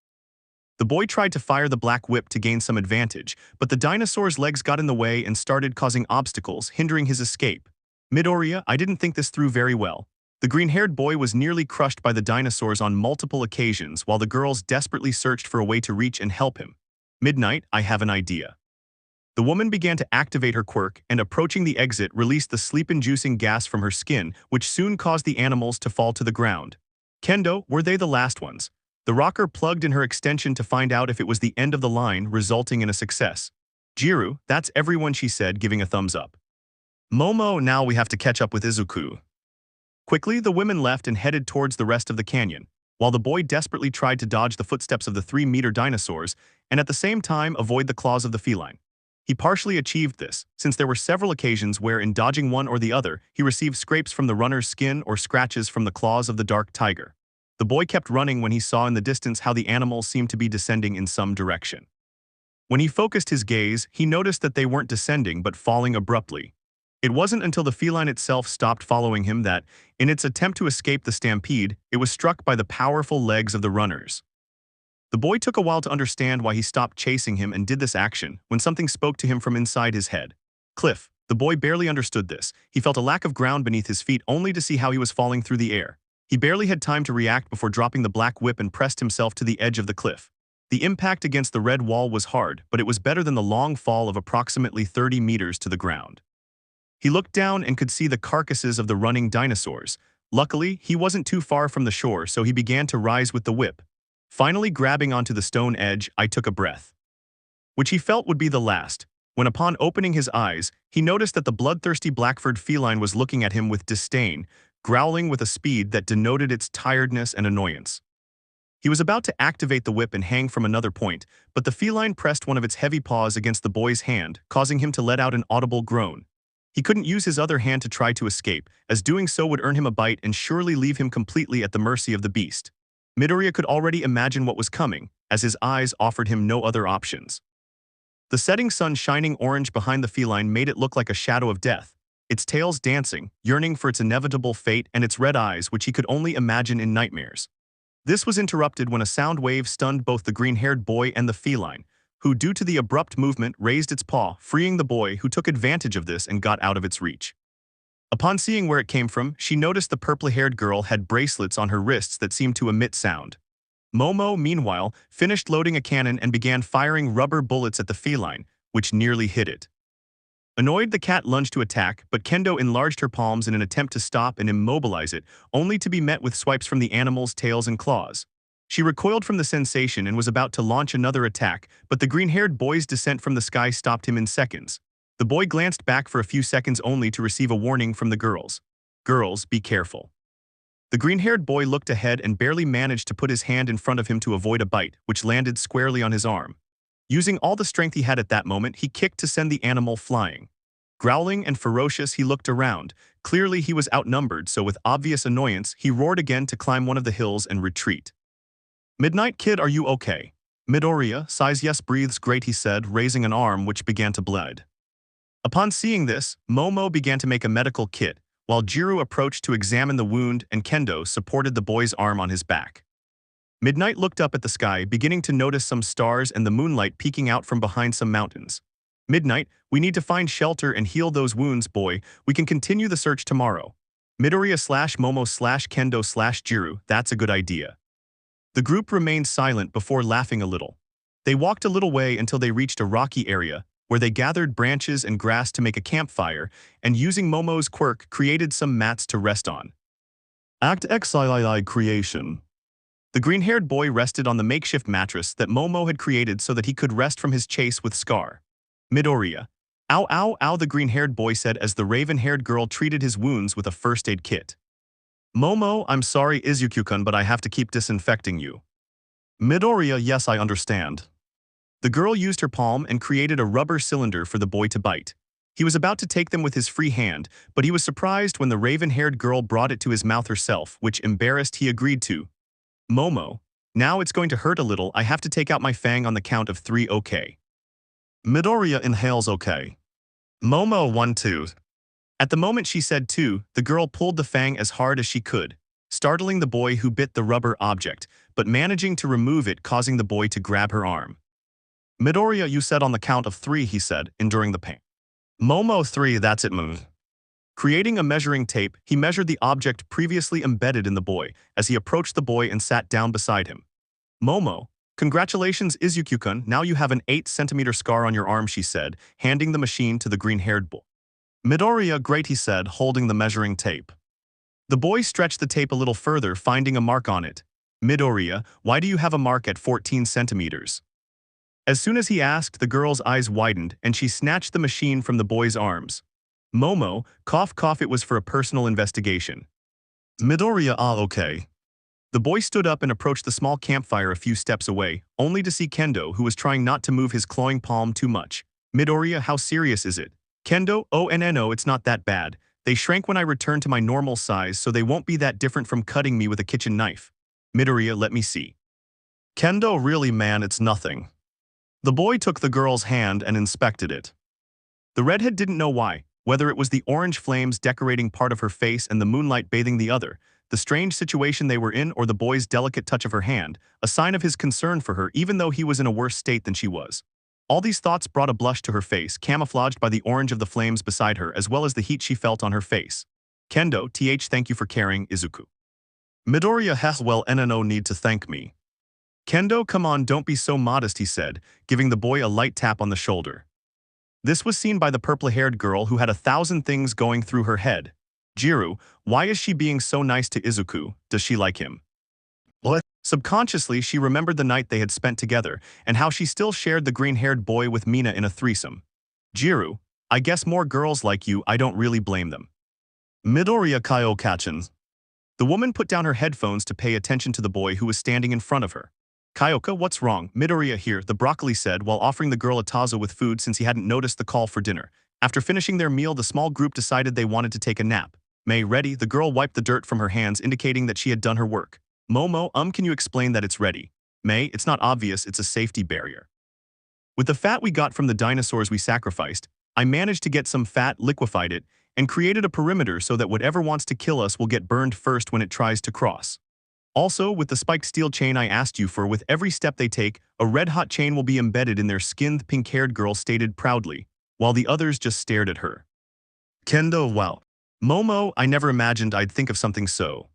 The boy tried to fire the black whip to gain some advantage, but the dinosaur's legs got in the way and started causing obstacles, hindering his escape. Midoriya, I didn't think this through very well. The green-haired boy was nearly crushed by the dinosaurs on multiple occasions while the girls desperately searched for a way to reach and help him. Midnight, I have an idea. The woman began to activate her quirk and, approaching the exit, released the sleep-inducing gas from her skin, which soon caused the animals to fall to the ground. Kendo, were they the last ones? The rocker plugged in her extension to find out if it was the end of the line, resulting in a success. Jiro, that's everyone, she said, giving a thumbs up. Momo, now we have to catch up with Izuku. Quickly, the women left and headed towards the rest of the canyon, while the boy desperately tried to dodge the footsteps of the 3-meter dinosaurs and at the same time avoid the claws of the feline. He partially achieved this, since there were several occasions where in dodging one or the other, he received scrapes from the runner's skin or scratches from the claws of the dark tiger. The boy kept running when he saw in the distance how the animals seemed to be descending in some direction. When he focused his gaze, he noticed that they weren't descending but falling abruptly. It wasn't until the feline itself stopped following him that, in its attempt to escape the stampede, it was struck by the powerful legs of the runners. The boy took a while to understand why he stopped chasing him and did this action when something spoke to him from inside his head. Cliff. The boy barely understood this. He felt a lack of ground beneath his feet only to see how he was falling through the air. He barely had time to react before dropping the black whip and pressed himself to the edge of the cliff. The impact against the red wall was hard, but it was better than the long fall of approximately 30 meters to the ground. He looked down and could see the carcasses of the running dinosaurs. Luckily, he wasn't too far from the shore, so he began to rise with the whip. Finally grabbing onto the stone edge, I took a breath, which he felt would be the last, when upon opening his eyes, he noticed that the bloodthirsty Blackford feline was looking at him with disdain, growling with a speed that denoted its tiredness and annoyance. He was about to activate the whip and hang from another point, but the feline pressed one of its heavy paws against the boy's hand, causing him to let out an audible groan. He couldn't use his other hand to try to escape, as doing so would earn him a bite and surely leave him completely at the mercy of the beast. Midoriya could already imagine what was coming, as his eyes offered him no other options. The setting sun shining orange behind the feline made it look like a shadow of death, its tails dancing, yearning for its inevitable fate, and its red eyes which he could only imagine in nightmares. This was interrupted when a sound wave stunned both the green-haired boy and the feline, who, due to the abrupt movement, raised its paw, freeing the boy, who took advantage of this and got out of its reach. Upon seeing where it came from, she noticed the purple-haired girl had bracelets on her wrists that seemed to emit sound. Momo, meanwhile, finished loading a cannon and began firing rubber bullets at the feline, which nearly hit it. Annoyed, the cat lunged to attack, but Kendo enlarged her palms in an attempt to stop and immobilize it, only to be met with swipes from the animal's tails and claws. She recoiled from the sensation and was about to launch another attack, but the green-haired boy's descent from the sky stopped him in seconds. The boy glanced back for a few seconds only to receive a warning from the girls. "Girls, be careful." The green-haired boy looked ahead and barely managed to put his hand in front of him to avoid a bite, which landed squarely on his arm. Using all the strength he had at that moment, he kicked to send the animal flying. Growling and ferocious, he looked around. Clearly he was outnumbered, so with obvious annoyance, he roared again to climb one of the hills and retreat. "Midnight Kid, are you okay?" Midoriya, sighs. "Yes, breathes great," he said, raising an arm which began to bleed. Upon seeing this, Momo began to make a medical kit, while Jiro approached to examine the wound and Kendo supported the boy's arm on his back. Midnight looked up at the sky, beginning to notice some stars and the moonlight peeking out from behind some mountains. "Midnight, we need to find shelter and heal those wounds, boy. We can continue the search tomorrow." Midoriya/Momo/Kendo/Jiro, "That's a good idea." The group remained silent before laughing a little. They walked a little way until they reached a rocky area, where they gathered branches and grass to make a campfire, and using Momo's quirk, created some mats to rest on. Act XIII creation. The green-haired boy rested on the makeshift mattress that Momo had created so that he could rest from his chase with Scar. Midoriya. "Ow, ow, ow," the green-haired boy said as the raven-haired girl treated his wounds with a first-aid kit. "Momo, I'm sorry Izuku-kun, but I have to keep disinfecting you." Midoriya, "Yes, I understand." The girl used her palm and created a rubber cylinder for the boy to bite. He was about to take them with his free hand, but he was surprised when the raven-haired girl brought it to his mouth herself, which, embarrassed, he agreed to. "Momo, now it's going to hurt a little. I have to take out my fang on the count of 3, okay?" Midoriya inhales, "Okay." Momo, 1, 2. At the moment she said 2, the girl pulled the fang as hard as she could, startling the boy who bit the rubber object, but managing to remove it, causing the boy to grab her arm. "Midoriya, you said on the count of 3, he said, enduring the pain. Momo, 3, that's it, move." Creating a measuring tape, he measured the object previously embedded in the boy, as he approached the boy and sat down beside him. "Momo, congratulations Izuku-kun, now you have an 8-centimeter scar on your arm," she said, handing the machine to the green-haired boy. Midoriya, "Great," he said, holding the measuring tape. The boy stretched the tape a little further, finding a mark on it. "Midoriya, why do you have a mark at 14 centimeters? As soon as he asked, the girl's eyes widened, and she snatched the machine from the boy's arms. "Momo, cough cough, it was for a personal investigation." Midoriya, "Ah, okay." The boy stood up and approached the small campfire a few steps away, only to see Kendo, who was trying not to move his clawing palm too much. "Midoriya, how serious is it?" Kendo, "Oh, no, it's not that bad. They shrank when I returned to my normal size, so they won't be that different from cutting me with a kitchen knife." Midoriya, "Let me see." Kendo, "Really, man, it's nothing." The boy took the girl's hand and inspected it. The redhead didn't know why, whether it was the orange flames decorating part of her face and the moonlight bathing the other, the strange situation they were in, or the boy's delicate touch of her hand, a sign of his concern for her even though he was in a worse state than she was. All these thoughts brought a blush to her face, camouflaged by the orange of the flames beside her as well as the heat she felt on her face. Kendo, thank you for caring, Izuku. Midoriya, heh, well, no need to thank me. Kendo, come on, don't be so modest, he said, giving the boy a light tap on the shoulder. This was seen by the purple-haired girl who had 1,000 things going through her head. Jiru, why is she being so nice to Izuku? Does she like him? What? Subconsciously, she remembered the night they had spent together and how she still shared the green-haired boy with Mina in a threesome. Jiru, I guess more girls like you, I don't really blame them. Midoriya Kaiokachin. The woman put down her headphones to pay attention to the boy who was standing in front of her. Kyoka, what's wrong? Midoriya here, the broccoli said while offering the girl a tazo with food since he hadn't noticed the call for dinner. After finishing their meal, the small group decided they wanted to take a nap. May, ready? The girl wiped the dirt from her hands, indicating that she had done her work. Momo, can you explain that it's ready? May, it's not obvious, it's a safety barrier. With the fat we got from the dinosaurs we sacrificed, I managed to get some fat, liquefied it, and created a perimeter so that whatever wants to kill us will get burned first when it tries to cross. Also, with the spiked steel chain I asked you for, with every step they take, a red-hot chain will be embedded in their skin, the pink-haired girl stated proudly, while the others just stared at her. Kendo, wow. Momo, I never imagined I'd think of something so.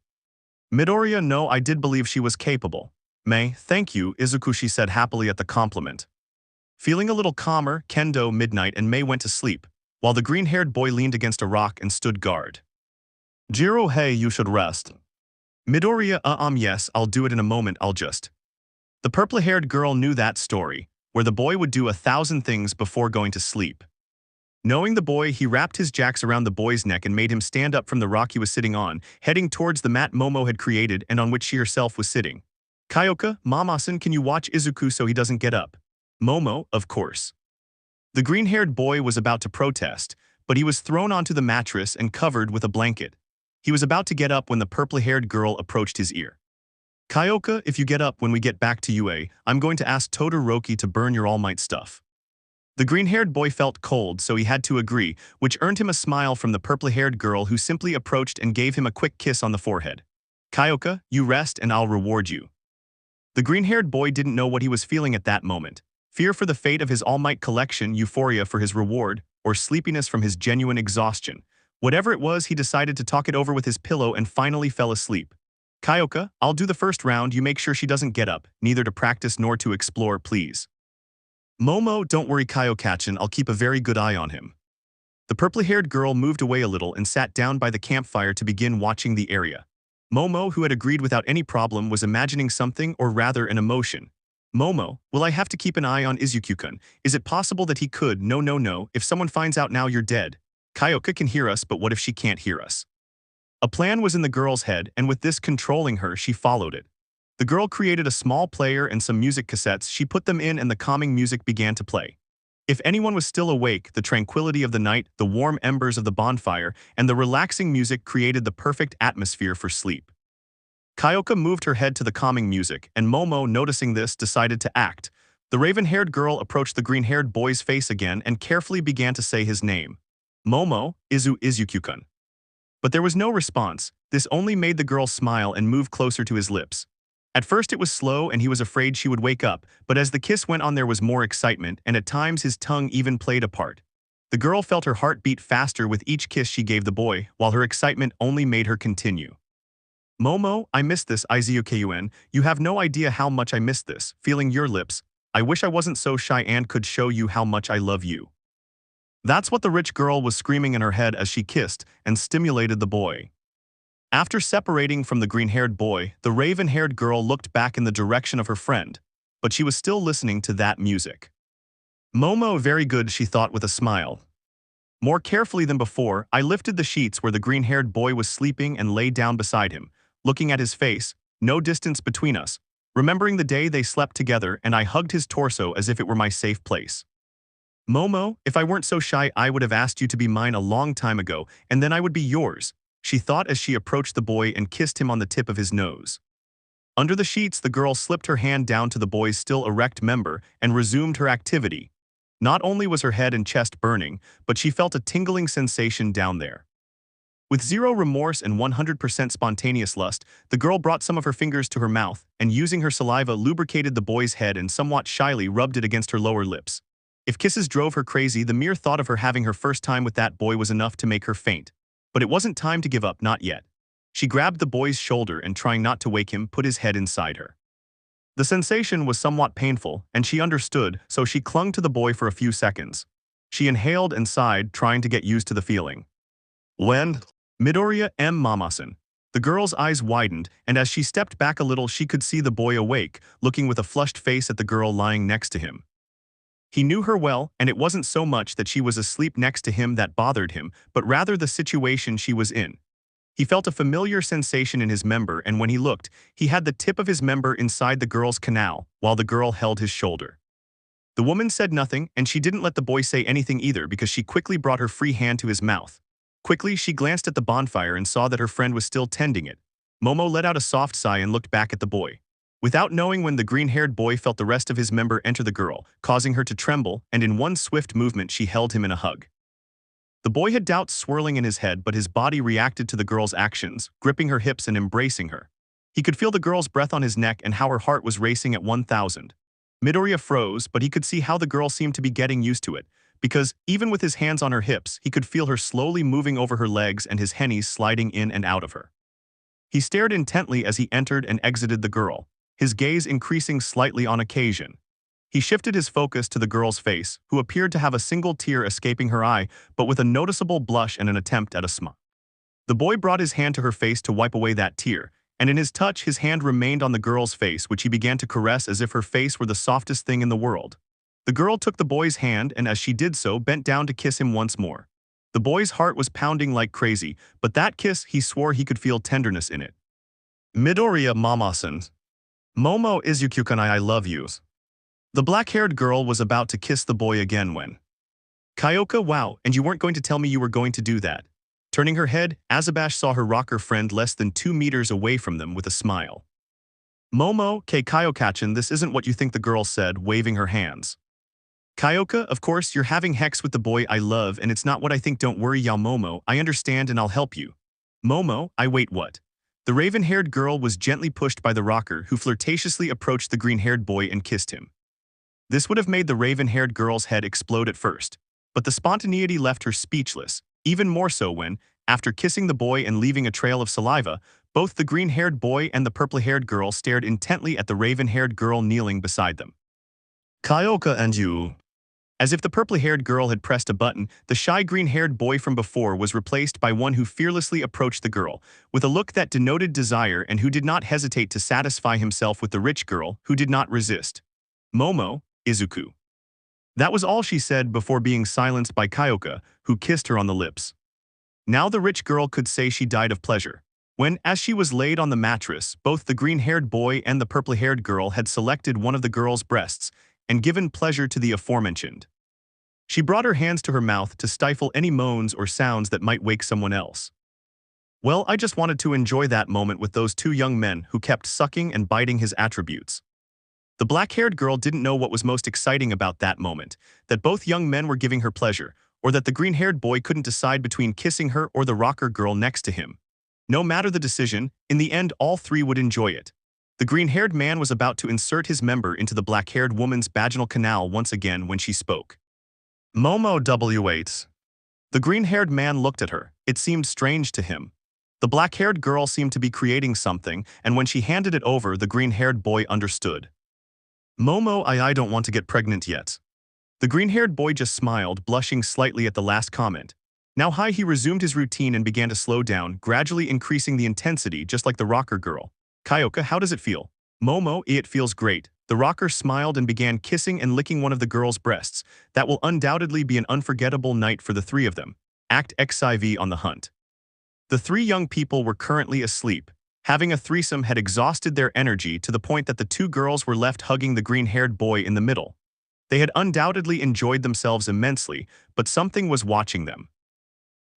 Midoriya, no, I did believe she was capable. May, thank you, Izuku, she said happily at the compliment. Feeling a little calmer, Kendo, Midnight, and May went to sleep, while the green-haired boy leaned against a rock and stood guard. Jiro, hey, you should rest. Midoriya, yes, I'll do it in a moment, I'll just. The purple-haired girl knew that story, where the boy would do 1,000 things before going to sleep. Knowing the boy, he wrapped his jacks around the boy's neck and made him stand up from the rock he was sitting on, heading towards the mat Momo had created and on which she herself was sitting. Kyoka, Mama-san, can you watch Izuku so he doesn't get up? Momo, of course. The green-haired boy was about to protest, but he was thrown onto the mattress and covered with a blanket. He was about to get up when the purple-haired girl approached his ear. Kyoka, if you get up when we get back to UA, I'm going to ask Todoroki to burn your Almight stuff. The green-haired boy felt cold, so he had to agree, which earned him a smile from the purple-haired girl who simply approached and gave him a quick kiss on the forehead. Kyoka, you rest and I'll reward you. The green-haired boy didn't know what he was feeling at that moment. Fear for the fate of his Almight collection, euphoria for his reward, or sleepiness from his genuine exhaustion. Whatever it was, he decided to talk it over with his pillow and finally fell asleep. Kyoka, I'll do the first round, you make sure she doesn't get up, neither to practice nor to explore, please. Momo, don't worry Kyoka-chan, I'll keep a very good eye on him. The purple-haired girl moved away a little and sat down by the campfire to begin watching the area. Momo, who had agreed without any problem, was imagining something, or rather an emotion. Momo, will I have to keep an eye on Izuku-kun? Is it possible that he could? No, if someone finds out now you're dead. Kyoka can hear us, but what if she can't hear us? A plan was in the girl's head, and with this controlling her, she followed it. The girl created a small player and some music cassettes, she put them in and the calming music began to play. If anyone was still awake, the tranquility of the night, the warm embers of the bonfire, and the relaxing music created the perfect atmosphere for sleep. Kyoka moved her head to the calming music, and Momo, noticing this, decided to act. The raven-haired girl approached the green-haired boy's face again and carefully began to say his name. Momo, Izuku-kun. But there was no response. This only made the girl smile and move closer to his lips. At first it was slow and he was afraid she would wake up, but as the kiss went on there was more excitement and at times his tongue even played a part. The girl felt her heart beat faster with each kiss she gave the boy, while her excitement only made her continue. Momo, I miss this, Izuku-kun. You have no idea how much I miss this, feeling your lips. I wish I wasn't so shy and could show you how much I love you. That's what the rich girl was screaming in her head as she kissed and stimulated the boy. After separating from the green-haired boy, the raven-haired girl looked back in the direction of her friend, but she was still listening to that music. Momo, very good, she thought with a smile. More carefully than before, I lifted the sheets where the green-haired boy was sleeping and lay down beside him, looking at his face, no distance between us, remembering the day they slept together, and I hugged his torso as if it were my safe place. Momo, if I weren't so shy, I would have asked you to be mine a long time ago, and then I would be yours, she thought as she approached the boy and kissed him on the tip of his nose. Under the sheets, the girl slipped her hand down to the boy's still erect member and resumed her activity. Not only was her head and chest burning, but she felt a tingling sensation down there. With zero remorse and 100% spontaneous lust, the girl brought some of her fingers to her mouth and using her saliva lubricated the boy's head and somewhat shyly rubbed it against her lower lips. If kisses drove her crazy, the mere thought of her having her first time with that boy was enough to make her faint. But it wasn't time to give up, not yet. She grabbed the boy's shoulder and, trying not to wake him, put his head inside her. The sensation was somewhat painful, and she understood, so she clung to the boy for a few seconds. She inhaled and sighed, trying to get used to the feeling. When? Midoriya M. Mamasan. The girl's eyes widened, and as she stepped back a little she could see the boy awake, looking with a flushed face at the girl lying next to him. He knew her well, and it wasn't so much that she was asleep next to him that bothered him, but rather the situation she was in. He felt a familiar sensation in his member, and when he looked, he had the tip of his member inside the girl's canal, while the girl held his shoulder. The woman said nothing, and she didn't let the boy say anything either because she quickly brought her free hand to his mouth. Quickly, she glanced at the bonfire and saw that her friend was still tending it. Momo let out a soft sigh and looked back at the boy. Without knowing when, the green-haired boy felt the rest of his member enter the girl, causing her to tremble, and in one swift movement she held him in a hug. The boy had doubts swirling in his head, but his body reacted to the girl's actions, gripping her hips and embracing her. He could feel the girl's breath on his neck and how her heart was racing at 1,000. Midoriya froze, but he could see how the girl seemed to be getting used to it, because, even with his hands on her hips, he could feel her slowly moving over her legs and his hennies sliding in and out of her. He stared intently as he entered and exited the girl, his gaze increasing slightly on occasion. He shifted his focus to the girl's face, who appeared to have a single tear escaping her eye, but with a noticeable blush and an attempt at a smile. The boy brought his hand to her face to wipe away that tear, and in his touch his hand remained on the girl's face, which he began to caress as if her face were the softest thing in the world. The girl took the boy's hand and as she did so bent down to kiss him once more. The boy's heart was pounding like crazy, but that kiss, he swore he could feel tenderness in it. Midoriya Mamasan. Momo izuku I love you. The black-haired girl was about to kiss the boy again when. Kyoka, wow, and you weren't going to tell me you were going to do that. Turning her head, Azabash saw her rocker friend less than 2 meters away from them with a smile. Momo, Kyokachan, this isn't what you think, the girl said, waving her hands. Kyoka, of course, you're having hex with the boy I love, and it's not what I think. Don't worry, Yao Momo, I understand and I'll help you. Momo, I wait, what? The raven-haired girl was gently pushed by the rocker, who flirtatiously approached the green-haired boy and kissed him. This would have made the raven-haired girl's head explode at first, but the spontaneity left her speechless, even more so when, after kissing the boy and leaving a trail of saliva, both the green-haired boy and the purple-haired girl stared intently at the raven-haired girl kneeling beside them. Kyoka and you. As if the purple-haired girl had pressed a button, the shy green-haired boy from before was replaced by one who fearlessly approached the girl, with a look that denoted desire and who did not hesitate to satisfy himself with the rich girl, who did not resist. Momo, izuku. That was all she said before being silenced by Kyoka, who kissed her on the lips. Now the rich girl could say she died of pleasure. When, as she was laid on the mattress, both the green-haired boy and the purple-haired girl had selected one of the girl's breasts and given pleasure to the aforementioned. She brought her hands to her mouth to stifle any moans or sounds that might wake someone else. Well, I just wanted to enjoy that moment with those two young men who kept sucking and biting his attributes. The black-haired girl didn't know what was most exciting about that moment, that both young men were giving her pleasure, or that the green-haired boy couldn't decide between kissing her or the rocker girl next to him. No matter the decision, in the end all three would enjoy it. The green-haired man was about to insert his member into the black-haired woman's vaginal canal once again when she spoke. Momo W8. The green-haired man looked at her. It seemed strange to him. The black-haired girl seemed to be creating something, and when she handed it over, the green-haired boy understood. Momo, I don't want to get pregnant yet. The green-haired boy just smiled, blushing slightly at the last comment. Now he resumed his routine and began to slow down, gradually increasing the intensity just like the rocker girl. Kyoka, how does it feel? Momo, it feels great. The rocker smiled and began kissing and licking one of the girl's breasts. That will undoubtedly be an unforgettable night for the three of them. Act XIV on the hunt. The three young people were currently asleep. Having a threesome had exhausted their energy to the point that the two girls were left hugging the green-haired boy in the middle. They had undoubtedly enjoyed themselves immensely, but something was watching them.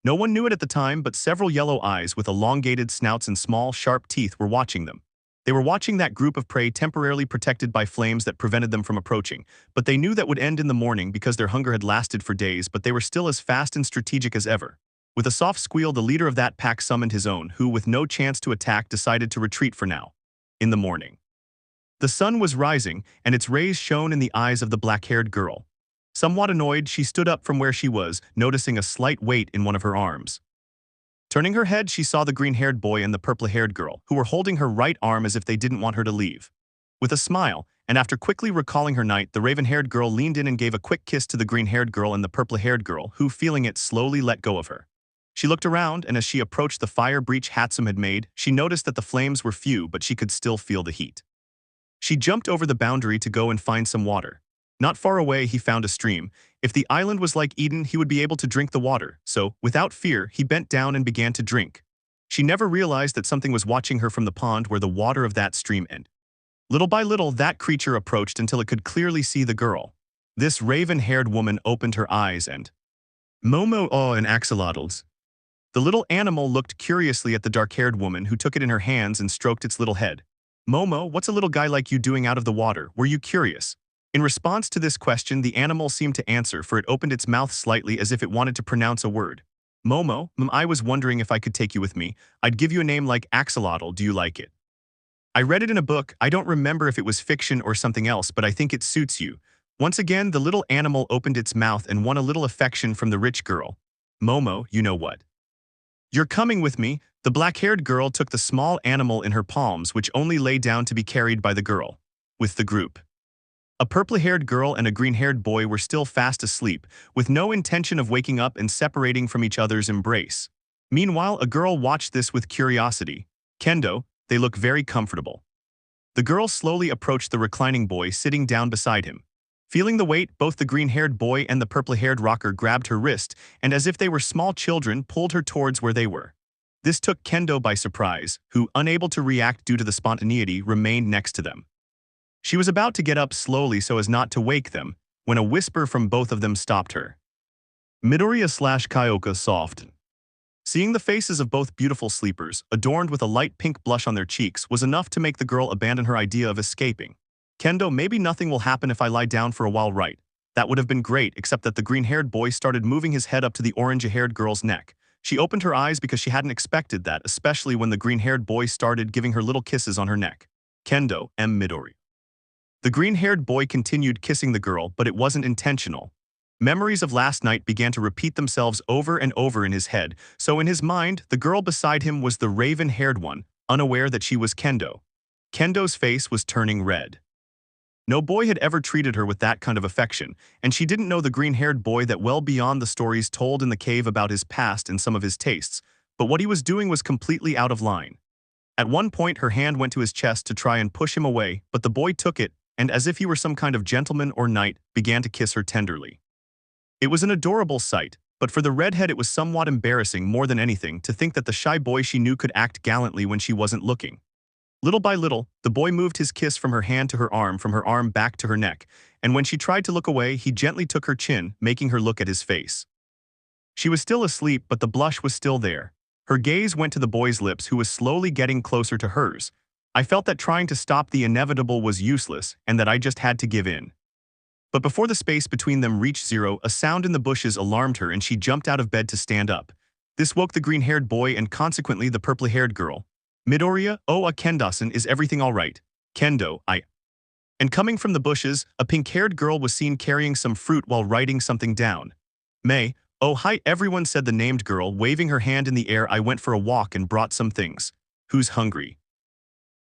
No one knew it at the time, but several yellow eyes with elongated snouts and small, sharp teeth were watching them. They were watching that group of prey temporarily protected by flames that prevented them from approaching, but they knew that would end in the morning because their hunger had lasted for days, but they were still as fast and strategic as ever. With a soft squeal, the leader of that pack summoned his own, who, with no chance to attack, decided to retreat for now. In the morning. The sun was rising, and its rays shone in the eyes of the black-haired girl. Somewhat annoyed, she stood up from where she was, noticing a slight weight in one of her arms. Turning her head, she saw the green-haired boy and the purple-haired girl, who were holding her right arm as if they didn't want her to leave. With a smile, and after quickly recalling her night, the raven-haired girl leaned in and gave a quick kiss to the green-haired girl and the purple-haired girl, who, feeling it, slowly let go of her. She looked around, and as she approached the fire breach Hatsum had made, she noticed that the flames were few, but she could still feel the heat. She jumped over the boundary to go and find some water. Not far away, he found a stream. If the island was like Eden, he would be able to drink the water, so, without fear, he bent down and began to drink. She never realized that something was watching her from the pond where the water of that stream ended. Little by little, that creature approached until it could clearly see the girl. This raven-haired woman opened her eyes and Momo and axolotls. The little animal looked curiously at the dark-haired woman, who took it in her hands and stroked its little head. Momo, what's a little guy like you doing out of the water? Were you curious? In response to this question, the animal seemed to answer, for it opened its mouth slightly as if it wanted to pronounce a word. Momo, I was wondering if I could take you with me. I'd give you a name like Axolotl. Do you like it? I read it in a book. I don't remember if it was fiction or something else, but I think it suits you. Once again, the little animal opened its mouth and won a little affection from the rich girl. Momo, you know what? You're coming with me. The black-haired girl took the small animal in her palms, which only lay down to be carried by the girl. With the group. A purple-haired girl and a green-haired boy were still fast asleep, with no intention of waking up and separating from each other's embrace. Meanwhile, a girl watched this with curiosity. Kendo, they look very comfortable. The girl slowly approached the reclining boy sitting down beside him. Feeling the weight, both the green-haired boy and the purple-haired rocker grabbed her wrist and, as if they were small children, pulled her towards where they were. This took Kendo by surprise, who, unable to react due to the spontaneity, remained next to them. She was about to get up slowly so as not to wake them, when a whisper from both of them stopped her. Midoriya/Kyoka soft. Seeing the faces of both beautiful sleepers, adorned with a light pink blush on their cheeks, was enough to make the girl abandon her idea of escaping. Kendo, maybe nothing will happen if I lie down for a while, right? That would have been great, except that the green-haired boy started moving his head up to the orange-haired girl's neck. She opened her eyes because she hadn't expected that, especially when the green-haired boy started giving her little kisses on her neck. Kendo, Midori. The green-haired boy continued kissing the girl, but it wasn't intentional. Memories of last night began to repeat themselves over and over in his head, so in his mind, the girl beside him was the raven-haired one, unaware that she was Kendo. Kendo's face was turning red. No boy had ever treated her with that kind of affection, and she didn't know the green-haired boy that well beyond the stories told in the cave about his past and some of his tastes, but what he was doing was completely out of line. At one point, her hand went to his chest to try and push him away, but the boy took it, and as if he were some kind of gentleman or knight, began to kiss her tenderly. It was an adorable sight, but for the redhead it was somewhat embarrassing more than anything to think that the shy boy she knew could act gallantly when she wasn't looking. Little by little, the boy moved his kiss from her hand to her arm, from her arm back to her neck, and when she tried to look away, he gently took her chin, making her look at his face. She was still asleep, but the blush was still there. Her gaze went to the boy's lips, who was slowly getting closer to hers. I felt that trying to stop the inevitable was useless, and that I just had to give in. But before the space between them reached zero, a sound in the bushes alarmed her and she jumped out of bed to stand up. This woke the green-haired boy and consequently the purple-haired girl. Midoriya, Kendo-san, is everything all right? Kendo, And coming from the bushes, a pink-haired girl was seen carrying some fruit while writing something down. May, hi everyone, said the named girl, waving her hand in the air. I went for a walk and brought some things. Who's hungry?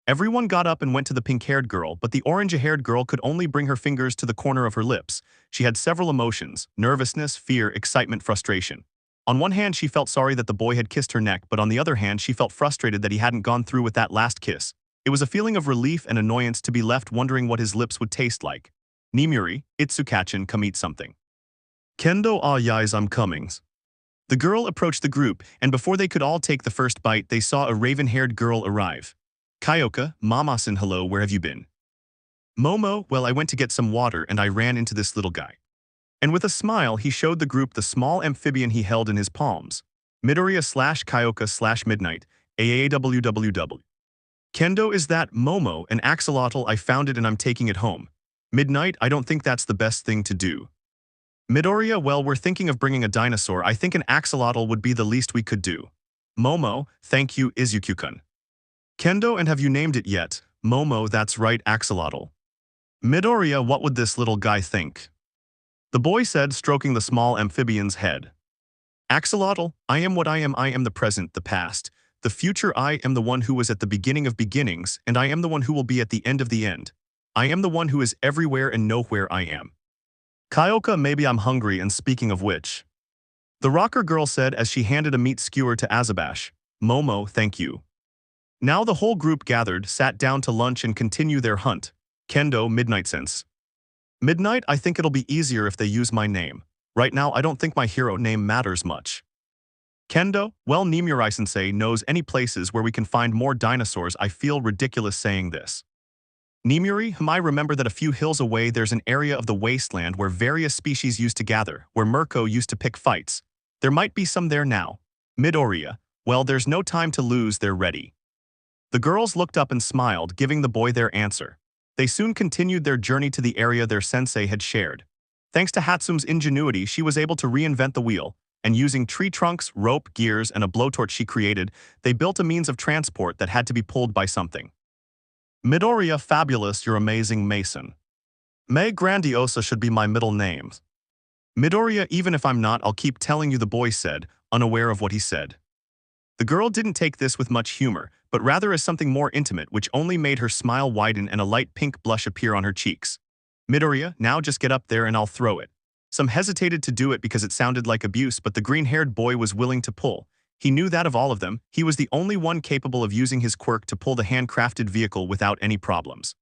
Everyone got up and went to the pink-haired girl, but the orange-haired girl could only bring her fingers to the corner of her lips. She had several emotions: nervousness, fear, excitement, frustration. On one hand, she felt sorry that the boy had kissed her neck, but on the other hand, she felt frustrated that he hadn't gone through with that last kiss. It was a feeling of relief and annoyance to be left wondering what his lips would taste like. Nimuri, Itsukachin, come eat something. Kendo, yes, I'm coming. The girl approached the group, and before they could all take the first bite, they saw a raven-haired girl arrive. Kyoka, Mama-san, hello, where have you been? Momo, well, I went to get some water and I ran into this little guy. And with a smile, he showed the group the small amphibian he held in his palms. Midoriya/Kyoka/Midnight, AAWWW. Kendo, is that Momo, an axolotl? I found it and I'm taking it home. Midnight, I don't think that's the best thing to do. Midoriya, well, we're thinking of bringing a dinosaur. I think an axolotl would be the least we could do. Momo, thank you, Izuku-kun. Kendo, and have you named it yet? Momo, that's right, axolotl. Midoriya, what would this little guy think? The boy said, stroking the small amphibian's head. Axolotl, I am what I am the present, the past, the future. I am the one who was at the beginning of beginnings, and I am the one who will be at the end of the end. I am the one who is everywhere and nowhere I am. Kyoka, maybe I'm hungry, and speaking of which. The rocker girl said as she handed a meat skewer to Azabash. Momo, thank you. Now the whole group gathered, sat down to lunch and continue their hunt. Kendo, midnight sense. Midnight, I think it'll be easier if they use my name. Right now I don't think my hero name matters much. Kendo, well, Nimurai-sensei knows any places where we can find more dinosaurs. I feel ridiculous saying this. Nimuri, I remember that a few hills away there's an area of the wasteland where various species used to gather, where Mirko used to pick fights. There might be some there now. Midoriya, well, there's no time to lose, they're ready. The girls looked up and smiled, giving the boy their answer. They soon continued their journey to the area their sensei had shared. Thanks to Hatsume's ingenuity, she was able to reinvent the wheel, and using tree trunks, rope, gears, and a blowtorch she created, they built a means of transport that had to be pulled by something. Midoriya, fabulous, you're amazing, Mason. May Grandiosa should be my middle name. Midoriya, even if I'm not, I'll keep telling you, the boy said, unaware of what he said. The girl didn't take this with much humor, but rather as something more intimate, which only made her smile widen and a light pink blush appear on her cheeks. Midoriya, now just get up there and I'll throw it. Some hesitated to do it because it sounded like abuse, but the green-haired boy was willing to pull. He knew that of all of them, he was the only one capable of using his quirk to pull the handcrafted vehicle without any problems.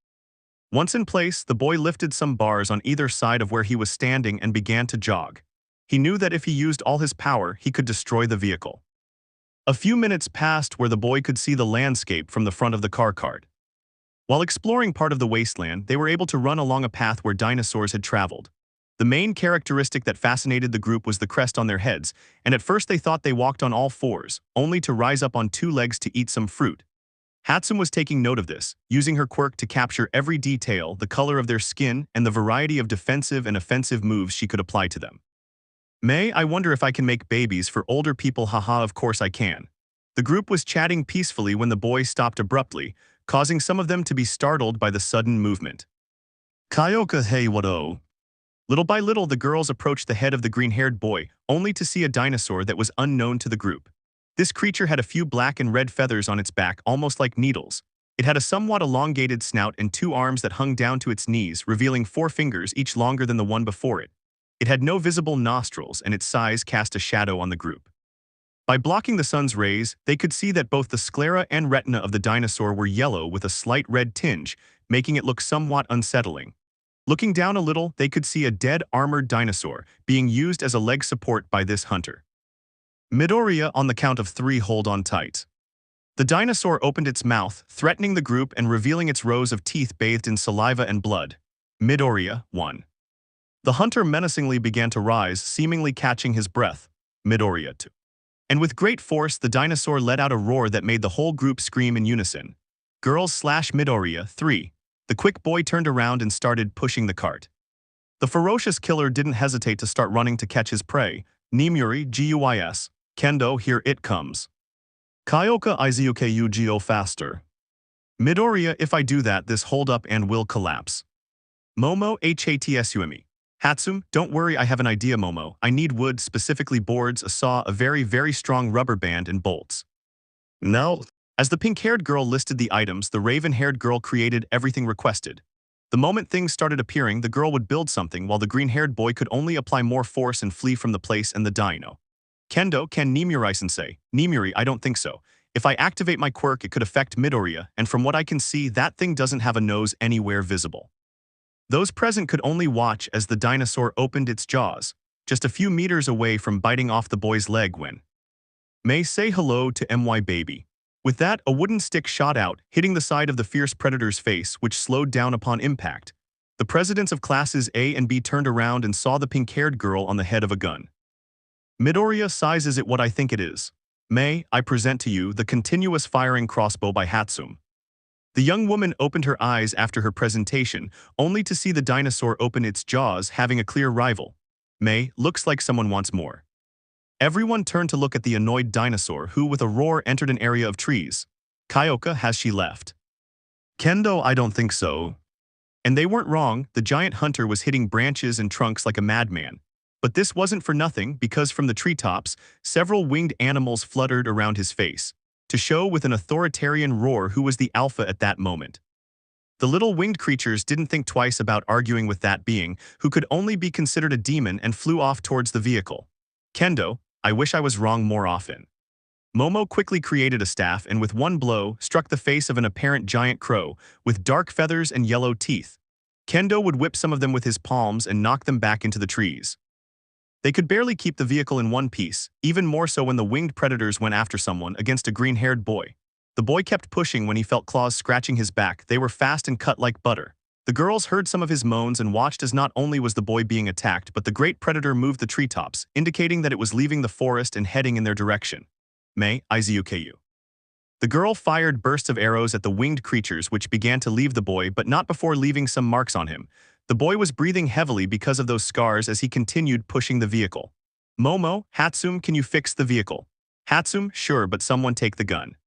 Once in place, the boy lifted some bars on either side of where he was standing and began to jog. He knew that if he used all his power, he could destroy the vehicle. A few minutes passed where the boy could see the landscape from the front of the car cart. While exploring part of the wasteland, they were able to run along a path where dinosaurs had traveled. The main characteristic that fascinated the group was the crest on their heads, and at first they thought they walked on all fours, only to rise up on two legs to eat some fruit. Hatsume was taking note of this, using her quirk to capture every detail, the color of their skin, and the variety of defensive and offensive moves she could apply to them. May, I wonder if I can make babies for older people, haha, of course I can. The group was chatting peacefully when the boy stopped abruptly, causing some of them to be startled by the sudden movement. Kyoka, hey, what-oh? Little by little, the girls approached the head of the green-haired boy, only to see a dinosaur that was unknown to the group. This creature had a few black and red feathers on its back, almost like needles. It had a somewhat elongated snout and two arms that hung down to its knees, revealing 4 fingers, each longer than the one before it. It had no visible nostrils, and its size cast a shadow on the group. By blocking the sun's rays, they could see that both the sclera and retina of the dinosaur were yellow with a slight red tinge, making it look somewhat unsettling. Looking down a little, they could see a dead, armored dinosaur being used as a leg support by this hunter. Midoriya, on the count of 3, hold on tight. The dinosaur opened its mouth, threatening the group and revealing its rows of teeth bathed in saliva and blood. Midoriya, 1. The hunter menacingly began to rise, seemingly catching his breath. Midoriya, 2. And with great force, the dinosaur let out a roar that made the whole group scream in unison. Girls/Midoriya, 3. The quick boy turned around and started pushing the cart. The ferocious killer didn't hesitate to start running to catch his prey. Nimuri, Guis. Kendo, here it comes. Kyoka, izuku faster. Midoriya, if I do that, this hold up and will collapse. Momo, Hatsume. Hatsume, don't worry, I have an idea, Momo. I need wood, specifically boards, a saw, a very, very strong rubber band, and bolts. No. As the pink-haired girl listed the items, the raven-haired girl created everything requested. The moment things started appearing, the girl would build something while the green-haired boy could only apply more force and flee from the place and the dino. Kendo, can Nimurai-sensei? Nimuri, I don't think so. If I activate my quirk, it could affect Midoriya, and from what I can see, that thing doesn't have a nose anywhere visible. Those present could only watch as the dinosaur opened its jaws, just a few meters away from biting off the boy's leg when May say hello to my baby. With that, a wooden stick shot out, hitting the side of the fierce predator's face, which slowed down upon impact. The presidents of classes A and B turned around and saw the pink-haired girl on the head of a gun. Midoriya, size is it what I think it is? May, I present to you the continuous firing crossbow by Hatsume. The young woman opened her eyes after her presentation, only to see the dinosaur open its jaws, having a clear rival. May, looks like someone wants more. Everyone turned to look at the annoyed dinosaur who, with a roar, entered an area of trees. Kyoka, has she left? Kendo, I don't think so. And they weren't wrong, the giant hunter was hitting branches and trunks like a madman. But this wasn't for nothing, because from the treetops, several winged animals fluttered around his face, to show with an authoritarian roar who was the alpha at that moment. The little winged creatures didn't think twice about arguing with that being, who could only be considered a demon, and flew off towards the vehicle. Kendo, I wish I was wrong more often. Momo quickly created a staff and with one blow struck the face of an apparent giant crow with dark feathers and yellow teeth. Kendo would whip some of them with his palms and knock them back into the trees. They could barely keep the vehicle in one piece, even more so when the winged predators went after someone against a green-haired boy. The boy kept pushing when he felt claws scratching his back. They were fast and cut like butter. The girls heard some of his moans and watched as not only was the boy being attacked, but the great predator moved the treetops, indicating that it was leaving the forest and heading in their direction. Izuku. The girl fired bursts of arrows at the winged creatures, which began to leave the boy, but not before leaving some marks on him. The boy was breathing heavily because of those scars as he continued pushing the vehicle. Momo, Hatsum, can you fix the vehicle? Hatsum, sure, but someone take the gun.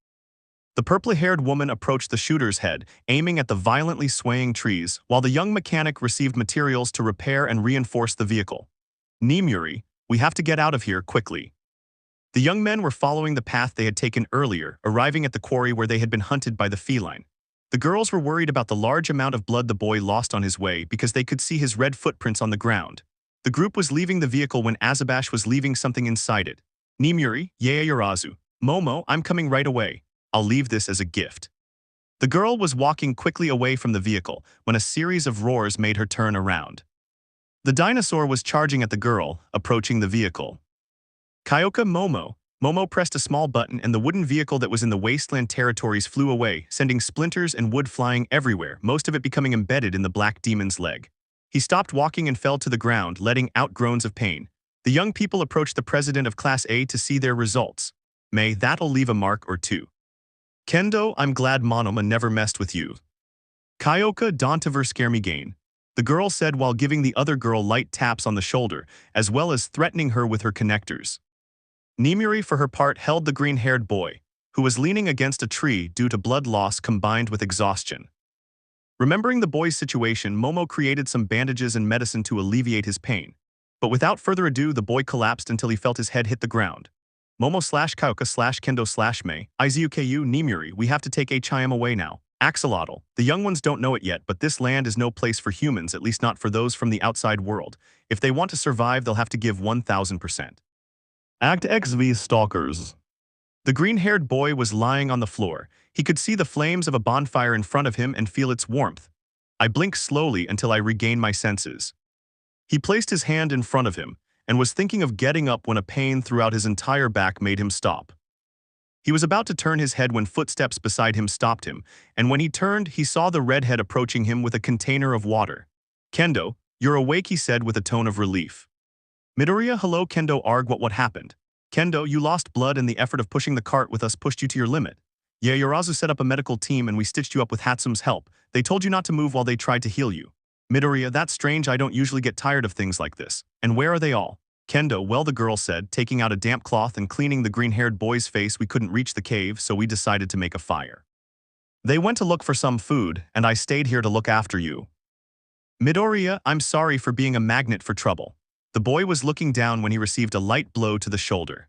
The purple-haired woman approached the shooter's head, aiming at the violently swaying trees, while the young mechanic received materials to repair and reinforce the vehicle. Nimuri, we have to get out of here quickly. The young men were following the path they had taken earlier, arriving at the quarry where they had been hunted by the feline. The girls were worried about the large amount of blood the boy lost on his way because they could see his red footprints on the ground. The group was leaving the vehicle when Azabash was leaving something inside it. Nimuri, Yaoyorozu, Momo, I'm coming right away. I'll leave this as a gift. The girl was walking quickly away from the vehicle when a series of roars made her turn around. The dinosaur was charging at the girl, approaching the vehicle. Kyoka Momo. Momo pressed a small button and the wooden vehicle that was in the wasteland territories flew away, sending splinters and wood flying everywhere, most of it becoming embedded in the black demon's leg. He stopped walking and fell to the ground, letting out groans of pain. The young people approached the president of Class A to see their results. That'll leave a mark or two. Kendo, I'm glad Monoma never messed with you. Kyoka, don't ever scare me again, the girl said while giving the other girl light taps on the shoulder, as well as threatening her with her connectors. Nimuri, for her part, held the green-haired boy, who was leaning against a tree due to blood loss combined with exhaustion. Remembering the boy's situation, Momo created some bandages and medicine to alleviate his pain. But without further ado, the boy collapsed until he felt his head hit the ground. Momo/Kyoka/Kendo/Mei, Izuku, Nimuri, we have to take HIM away now. Axolotl, the young ones don't know it yet, but this land is no place for humans, at least not for those from the outside world. If they want to survive, they'll have to give 1000%. Act XV Stalkers. The green-haired boy was lying on the floor. He could see the flames of a bonfire in front of him and feel its warmth. I blinked slowly until I regained my senses. He placed his hand in front of him and was thinking of getting up when a pain throughout his entire back made him stop. He was about to turn his head when footsteps beside him stopped him, and when he turned, he saw the redhead approaching him with a container of water. Kendo, you're awake, he said with a tone of relief. Midoriya, hello Kendo, arg, what happened? Kendo, you lost blood and the effort of pushing the cart with us pushed you to your limit. Yaoyorozu set up a medical team and we stitched you up with Hatsum's help. They told you not to move while they tried to heal you. Midoriya, that's strange, I don't usually get tired of things like this. And where are they all? Kendo, well, the girl said, taking out a damp cloth and cleaning the green-haired boy's face. We couldn't reach the cave, so we decided to make a fire. They went to look for some food, and I stayed here to look after you. Midoriya, I'm sorry for being a magnet for trouble. The boy was looking down when he received a light blow to the shoulder.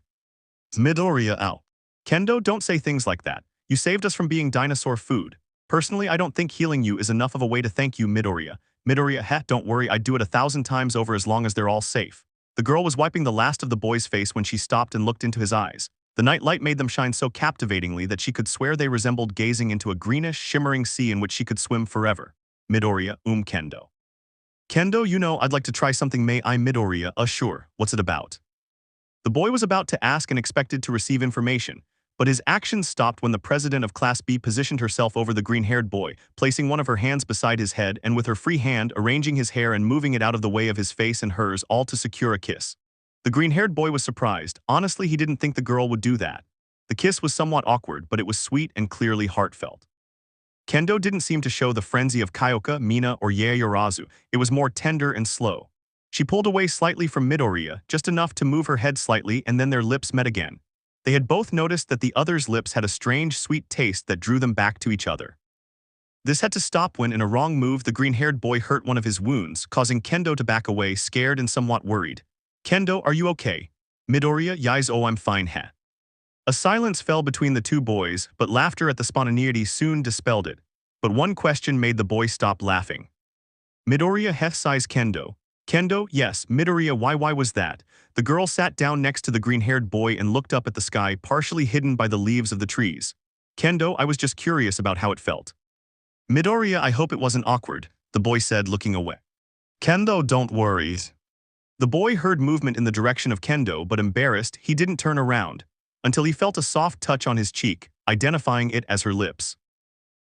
Midoriya, ow. Kendo, don't say things like that. You saved us from being dinosaur food. Personally, I don't think healing you is enough of a way to thank you, Midoriya. Midoriya, don't worry, I'd do it 1,000 times over as long as they're all safe. The girl was wiping the last of the boy's face when she stopped and looked into his eyes. The night light made them shine so captivatingly that she could swear they resembled gazing into a greenish, shimmering sea in which she could swim forever. Midoriya, Kendo. Kendo, you know, I'd like to try something. May I? Midoriya, sure. What's it about? The boy was about to ask and expected to receive information, but his actions stopped when the president of Class B positioned herself over the green-haired boy, placing one of her hands beside his head and with her free hand arranging his hair and moving it out of the way of his face and hers, all to secure a kiss. The green-haired boy was surprised. Honestly, he didn't think the girl would do that. The kiss was somewhat awkward, but it was sweet and clearly heartfelt. Kendo didn't seem to show the frenzy of Kyoka, Mina, or Yaoyorozu. It was more tender and slow. She pulled away slightly from Midoriya, just enough to move her head slightly, and then their lips met again. They had both noticed that the other's lips had a strange, sweet taste that drew them back to each other. This had to stop when, in a wrong move, the green-haired boy hurt one of his wounds, causing Kendo to back away, scared and somewhat worried. Kendo, are you okay? Midoriya, yais, oh, I'm fine, ha. A silence fell between the two boys, but laughter at the spontaneity soon dispelled it. but one question made the boy stop laughing. Midoriya size Kendo. Kendo, yes, Midoriya, why was that? The girl sat down next to the green-haired boy and looked up at the sky, partially hidden by the leaves of the trees. Kendo, I was just curious about how it felt. Midoriya, I hope it wasn't awkward, the boy said, looking away. Kendo, don't worry. The boy heard movement in the direction of Kendo, but embarrassed, he didn't turn around, until he felt a soft touch on his cheek, identifying it as her lips.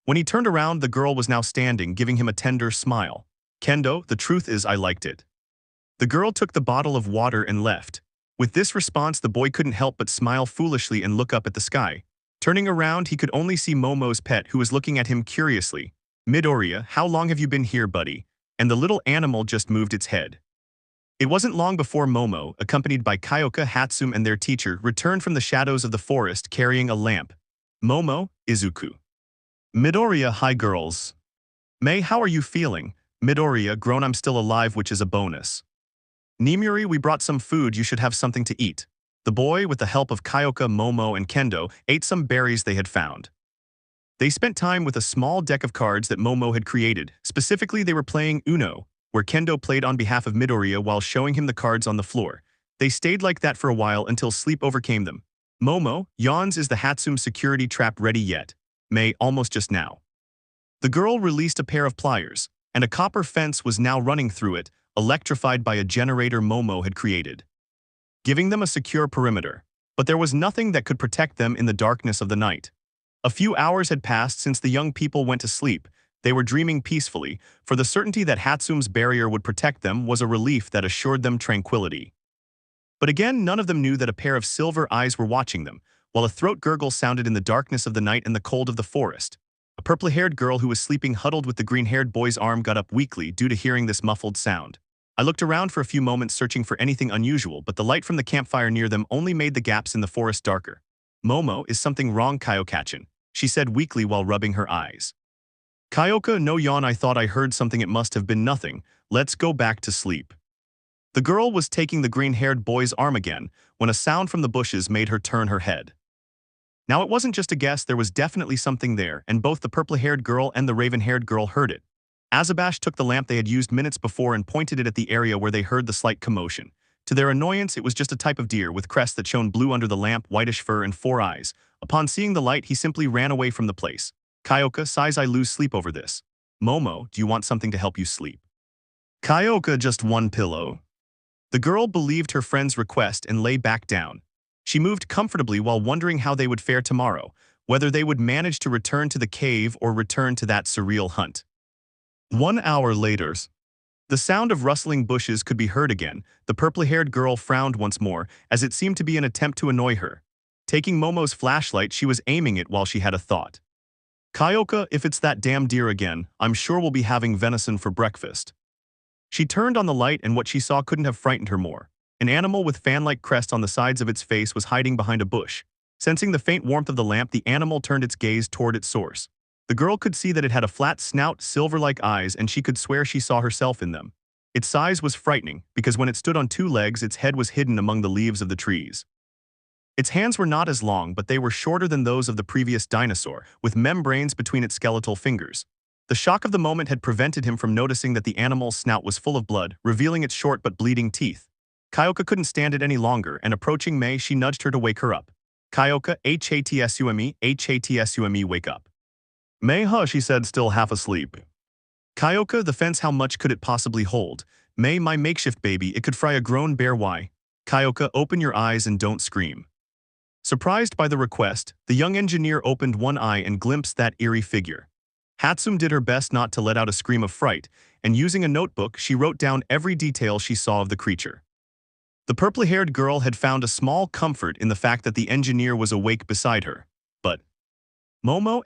When he turned around, the girl was now standing, giving him a tender smile. Kendo, the truth is I liked it. The girl took the bottle of water and left. With this response, the boy couldn't help but smile foolishly and look up at the sky. Turning around, he could only see Momo's pet, who was looking at him curiously. Midoriya, how long have you been here, buddy? And the little animal just moved its head. It wasn't long before Momo, accompanied by Kyoka, Hatsum, and their teacher, returned from the shadows of the forest carrying a lamp. Momo, Izuku. Midoriya, hi girls. May, how are you feeling? Midoriya, grown, I'm still alive, which is a bonus. Nimuri, we brought some food, you should have something to eat. The boy, with the help of Kyoka, Momo, and Kendo, ate some berries they had found. They spent time with a small deck of cards that Momo had created. Specifically, they were playing Uno, where Kendo played on behalf of Midoriya while showing him the cards on the floor. They stayed like that for a while until sleep overcame them. Momo, yawns, is the Hatsum security trap ready yet? May, almost just now. The girl released a pair of pliers, and a copper fence was now running through it, electrified by a generator Momo had created, giving them a secure perimeter. But there was nothing that could protect them in the darkness of the night. A few hours had passed since the young people went to sleep. They were dreaming peacefully, for the certainty that Hatsum's barrier would protect them was a relief that assured them tranquility. But again, none of them knew that a pair of silver eyes were watching them, while a throat gurgle sounded in the darkness of the night and the cold of the forest. A purple-haired girl who was sleeping huddled with the green-haired boy's arm got up weakly due to hearing this muffled sound. I looked around for a few moments searching for anything unusual, but the light from the campfire near them only made the gaps in the forest darker. Momo, is something wrong, Kyoka-chan? She said weakly while rubbing her eyes. Kyoka, no yawn, I thought I heard something, it must have been nothing. Let's go back to sleep. The girl was taking the green-haired boy's arm again, when a sound from the bushes made her turn her head. Now it wasn't just a guess, there was definitely something there, and both the purple-haired girl and the raven-haired girl heard it. Azabash took the lamp they had used minutes before and pointed it at the area where they heard the slight commotion. To their annoyance, it was just a type of deer with crest that shone blue under the lamp, whitish fur, and 4 eyes. Upon seeing the light, he simply ran away from the place. Kyoka, sighs, I lose sleep over this. Momo, do you want something to help you sleep? Kyoka, just one pillow. The girl believed her friend's request and lay back down. She moved comfortably while wondering how they would fare tomorrow, whether they would manage to return to the cave or return to that surreal hunt. 1 hour later, the sound of rustling bushes could be heard again. The purple-haired girl frowned once more, as it seemed to be an attempt to annoy her. Taking Momo's flashlight, she was aiming it while she had a thought. Kyoka, if it's that damn deer again, I'm sure we'll be having venison for breakfast. She turned on the light, and what she saw couldn't have frightened her more. An animal with fan-like crest on the sides of its face was hiding behind a bush. Sensing the faint warmth of the lamp, the animal turned its gaze toward its source. The girl could see that it had a flat snout, silver-like eyes, and she could swear she saw herself in them. Its size was frightening, because when it stood on 2 legs, its head was hidden among the leaves of the trees. Its hands were not as long, but they were shorter than those of the previous dinosaur, with membranes between its skeletal fingers. The shock of the moment had prevented him from noticing that the animal's snout was full of blood, revealing its short but bleeding teeth. Kyoka couldn't stand it any longer, and approaching May, she nudged her to wake her up. Kyoka, Hatsume, wake up. May, huh, she said, still half asleep. Kyoka, the fence, how much could it possibly hold? May, my makeshift baby, it could fry a grown bear, why? Kyoka, open your eyes and don't scream. Surprised by the request, the young engineer opened one eye and glimpsed that eerie figure. Hatsum did her best not to let out a scream of fright, and using a notebook, she wrote down every detail she saw of the creature. The purple-haired girl had found a small comfort in the fact that the engineer was awake beside her. But Momo,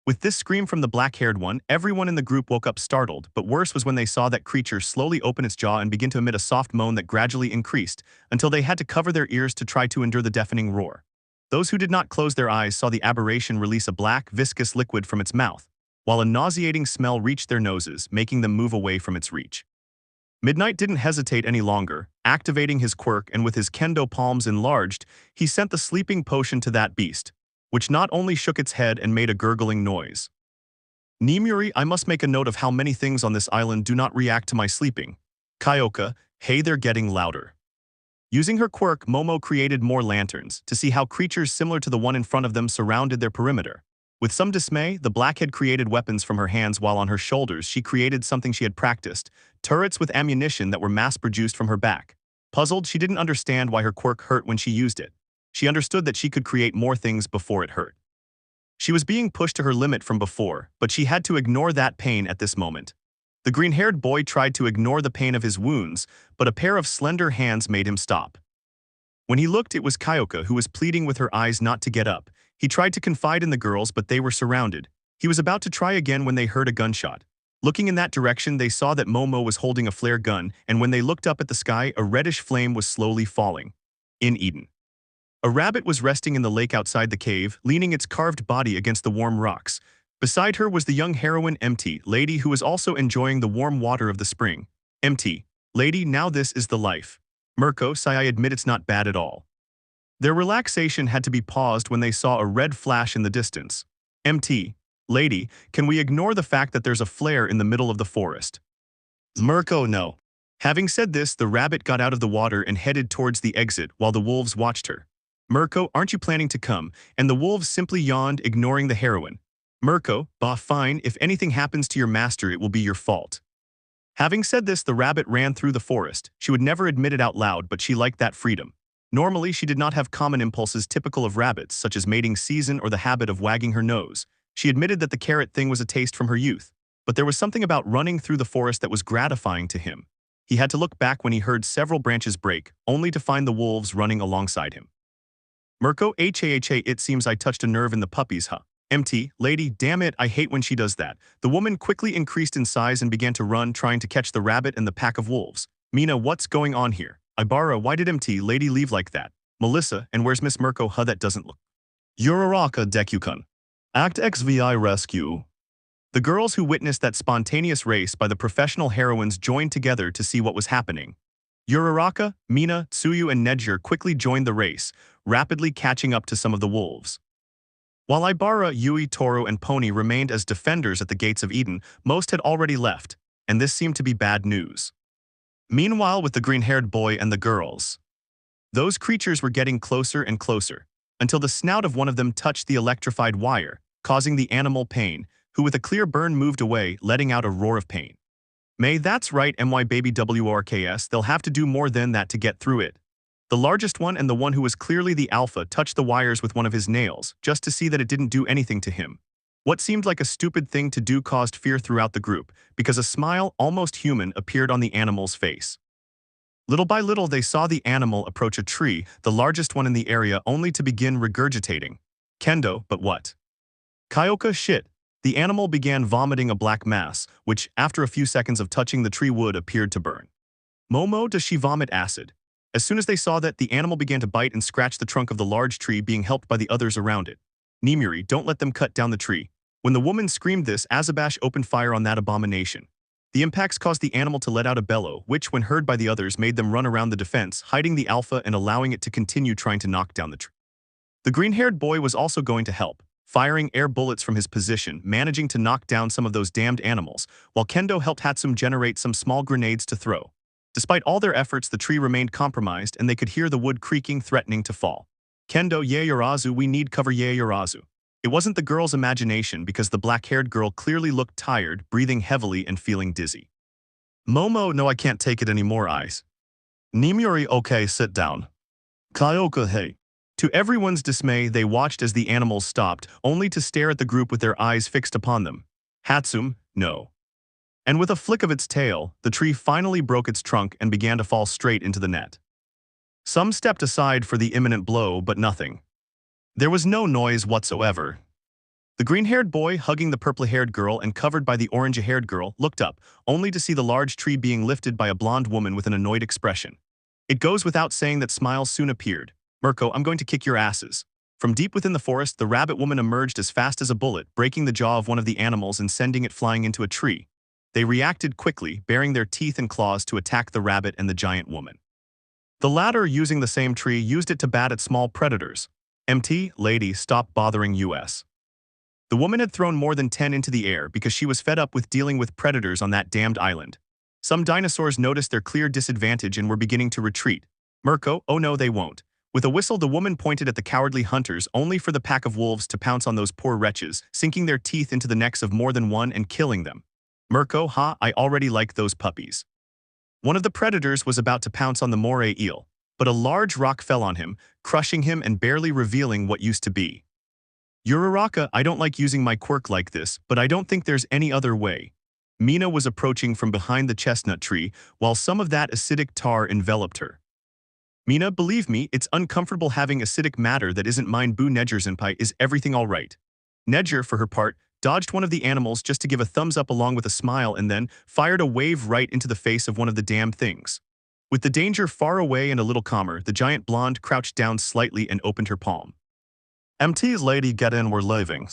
With this scream from the black-haired one, everyone in the group woke up startled, but worse was when they saw that creature slowly open its jaw and begin to emit a soft moan that gradually increased, until they had to cover their ears to try to endure the deafening roar. Those who did not close their eyes saw the aberration release a black, viscous liquid from its mouth, while a nauseating smell reached their noses, making them move away from its reach. Midnight didn't hesitate any longer. Activating his quirk and with his kendo palms enlarged, he sent the sleeping potion to that beast, which not only shook its head and made a gurgling noise. Nimuri, I must make a note of how many things on this island do not react to my sleeping. Kyoka, hey, they're getting louder. Using her quirk, Momo created more lanterns to see how creatures similar to the one in front of them surrounded their perimeter. With some dismay, the blackhead created weapons from her hands while on her shoulders she created something she had practiced, turrets with ammunition that were mass-produced from her back. Puzzled, she didn't understand why her quirk hurt when she used it. She understood that she could create more things before it hurt. She was being pushed to her limit from before, but she had to ignore that pain at this moment. The green-haired boy tried to ignore the pain of his wounds, but a pair of slender hands made him stop. When he looked, it was Kyoka who was pleading with her eyes not to get up. He tried to confide in the girls, but they were surrounded. He was about to try again when they heard a gunshot. Looking in that direction, they saw that Momo was holding a flare gun, and when they looked up at the sky, a reddish flame was slowly falling. In Eden. A rabbit was resting in the lake outside the cave, leaning its carved body against the warm rocks. Beside her was the young heroine MT, Lady, who was also enjoying the warm water of the spring. MT, Lady, now this is the life. Mirko, I admit it's not bad at all. Their relaxation had to be paused when they saw a red flash in the distance. MT, Lady, can we ignore the fact that there's a flare in the middle of the forest? Mirko, no. Having said this, the rabbit got out of the water and headed towards the exit while the wolves watched her. Mirko, aren't you planning to come? And the wolves simply yawned, ignoring the heroine. Mirko, bah, fine, if anything happens to your master, it will be your fault. Having said this, the rabbit ran through the forest. She would never admit it out loud, but she liked that freedom. Normally, she did not have common impulses typical of rabbits, such as mating season or the habit of wagging her nose. She admitted that the carrot thing was a taste from her youth, but there was something about running through the forest that was gratifying to him. He had to look back when he heard several branches break, only to find the wolves running alongside him. Mirko, it seems I touched a nerve in the puppies, huh? MT, Lady, damn it, I hate when she does that. The woman quickly increased in size and began to run, trying to catch the rabbit and the pack of wolves. Mina, what's going on here? Ibara, why did MT, Lady leave like that? Melissa, and where's Miss Mirko, huh, that doesn't look. Uraraka, Deku-kun. Act XVI Rescue. The girls who witnessed that spontaneous race by the professional heroines joined together to see what was happening. Uraraka, Mina, Tsuyu, and Nedjir quickly joined the race, rapidly catching up to some of the wolves. While Ibara, Yui, Toru, and Pony remained as defenders at the gates of Eden, most had already left, and this seemed to be bad news. Meanwhile, with the green-haired boy and the girls, those creatures were getting closer and closer, until the snout of one of them touched the electrified wire, causing the animal pain, who with a clear burn moved away, letting out a roar of pain. May, that's right, my baby WRKS, they'll have to do more than that to get through it. The largest one and the one who was clearly the alpha touched the wires with one of his nails, just to see that it didn't do anything to him. What seemed like a stupid thing to do caused fear throughout the group, because a smile, almost human, appeared on the animal's face. Little by little, they saw the animal approach a tree, the largest one in the area, only to begin regurgitating. Kendo, but what? Kyoka, shit. The animal began vomiting a black mass, which, after a few seconds of touching the tree wood, appeared to burn. Momo, does she vomit acid? As soon as they saw that, the animal began to bite and scratch the trunk of the large tree, being helped by the others around it. Nimuri, don't let them cut down the tree. When the woman screamed this, Azabash opened fire on that abomination. The impacts caused the animal to let out a bellow, which, when heard by the others, made them run around the defense, hiding the alpha and allowing it to continue trying to knock down the tree. The green-haired boy was also going to help, firing air bullets from his position, managing to knock down some of those damned animals, while Kendo helped Hatsum generate some small grenades to throw. Despite all their efforts, the tree remained compromised, and they could hear the wood creaking, threatening to fall. Kendo, Yaoyorozu, we need cover, Yaoyorozu. It wasn't the girl's imagination, because the black-haired girl clearly looked tired, breathing heavily and feeling dizzy. Momo, no, I can't take it anymore, eyes. Nimuri, okay, sit down. Kyoka, hey. To everyone's dismay, they watched as the animals stopped, only to stare at the group with their eyes fixed upon them. Hatsum, no. And with a flick of its tail, the tree finally broke its trunk and began to fall straight into the net. Some stepped aside for the imminent blow, but nothing. There was no noise whatsoever. The green-haired boy, hugging the purple-haired girl and covered by the orange-haired girl, looked up, only to see the large tree being lifted by a blonde woman with an annoyed expression. It goes without saying that smiles soon appeared. Mirko, I'm going to kick your asses. From deep within the forest, the rabbit woman emerged as fast as a bullet, breaking the jaw of one of the animals and sending it flying into a tree. They reacted quickly, baring their teeth and claws to attack the rabbit and the giant woman. The latter, using the same tree, used it to bat at small predators. MT, Lady, stop bothering us. The woman had thrown more than 10 into the air because she was fed up with dealing with predators on that damned island. Some dinosaurs noticed their clear disadvantage and were beginning to retreat. Mirko, oh no they won't. With a whistle the woman pointed at the cowardly hunters only for the pack of wolves to pounce on those poor wretches, sinking their teeth into the necks of more than one and killing them. Mirko, ha, I already like those puppies. One of the predators was about to pounce on the moray eel, but a large rock fell on him, crushing him and barely revealing what used to be. Uraraka, I don't like using my quirk like this, but I don't think there's any other way. Mina was approaching from behind the chestnut tree, while some of that acidic tar enveloped her. Mina, believe me, it's uncomfortable having acidic matter that isn't mine. Boo Nedger-senpai, is everything all right? Nedger, for her part, dodged one of the animals just to give a thumbs up along with a smile and then fired a wave right into the face of one of the damn things. With the danger far away and a little calmer, the giant blonde crouched down slightly and opened her palm. MT's lady get in, we're leaving.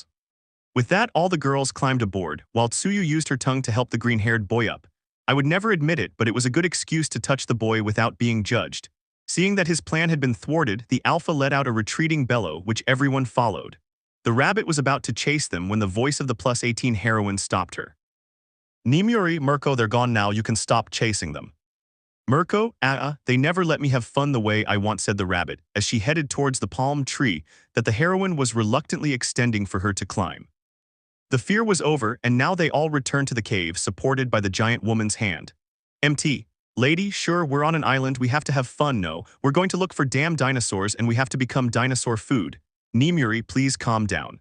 With that, all the girls climbed aboard, while Tsuyu used her tongue to help the green-haired boy up. I would never admit it, but it was a good excuse to touch the boy without being judged. Seeing that his plan had been thwarted, the alpha let out a retreating bellow, which everyone followed. The rabbit was about to chase them when the voice of the +18 heroine stopped her. Nimuri, Mirko, they're gone now, you can stop chasing them. Mirko, they never let me have fun the way I want, said the rabbit, as she headed towards the palm tree that the heroine was reluctantly extending for her to climb. The fear was over, and now they all returned to the cave, supported by the giant woman's hand. MT, lady, sure, we're on an island, we have to have fun, no, we're going to look for damn dinosaurs and we have to become dinosaur food. Nimuri, please calm down.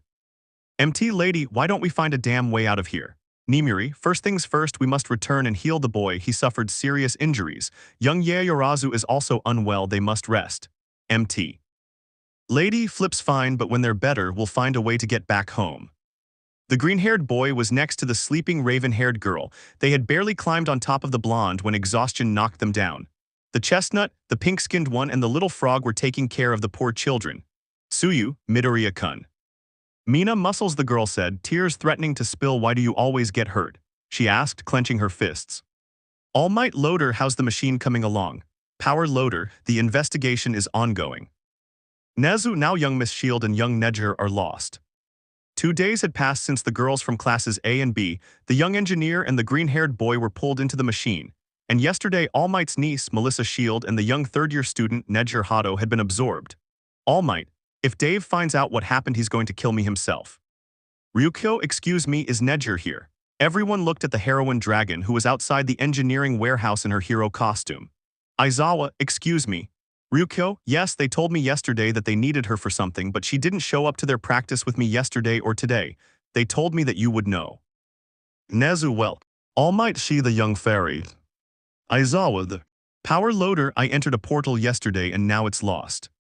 MT, lady, why don't we find a damn way out of here? Nimuri, first things first, we must return and heal the boy, he suffered serious injuries. Young Yaoyorozu is also unwell, they must rest. MT. Lady, flips fine, but when they're better, we'll find a way to get back home. The green-haired boy was next to the sleeping raven-haired girl. They had barely climbed on top of the blonde when exhaustion knocked them down. The chestnut, the pink-skinned one, and the little frog were taking care of the poor children. Tsuyu, Midoriya-kun. Mina, muscles, the girl said, tears threatening to spill. Why do you always get hurt? She asked, clenching her fists. Almight, loader, how's the machine coming along? Power loader, the investigation is ongoing. Nezu, now young Miss Shield and young Nedger are lost. 2 days had passed since the girls from classes A and B, the young engineer and the green-haired boy were pulled into the machine, and yesterday All Might's niece, Melissa Shield, and the young third-year student, Nedger Hato, had been absorbed. All Might, if Dave finds out what happened, he's going to kill me himself. Ryukyo, excuse me, is Nedger here? Everyone looked at the heroine dragon who was outside the engineering warehouse in her hero costume. Aizawa, excuse me. Ryukyo, yes, they told me yesterday that they needed her for something, but she didn't show up to their practice with me yesterday or today. They told me that you would know. Nezu, well, All Might, she the young fairy. Aizawa, the power loader, I entered a portal yesterday and now it's lost.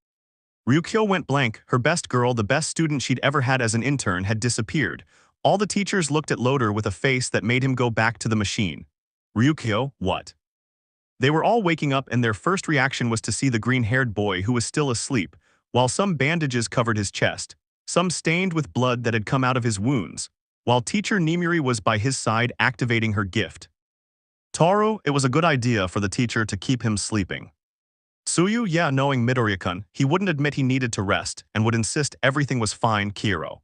Ryukyo went blank. Her best girl, the best student she'd ever had as an intern, had disappeared. All the teachers looked at Loader with a face that made him go back to the machine. Ryukyo, what? They were all waking up and their first reaction was to see the green-haired boy who was still asleep, while some bandages covered his chest, some stained with blood that had come out of his wounds, while teacher Nimuri was by his side activating her gift. Toru, it was a good idea for the teacher to keep him sleeping. Tsuyu, yeah, knowing Midoriya-kun, he wouldn't admit he needed to rest and would insist everything was fine. Kiro.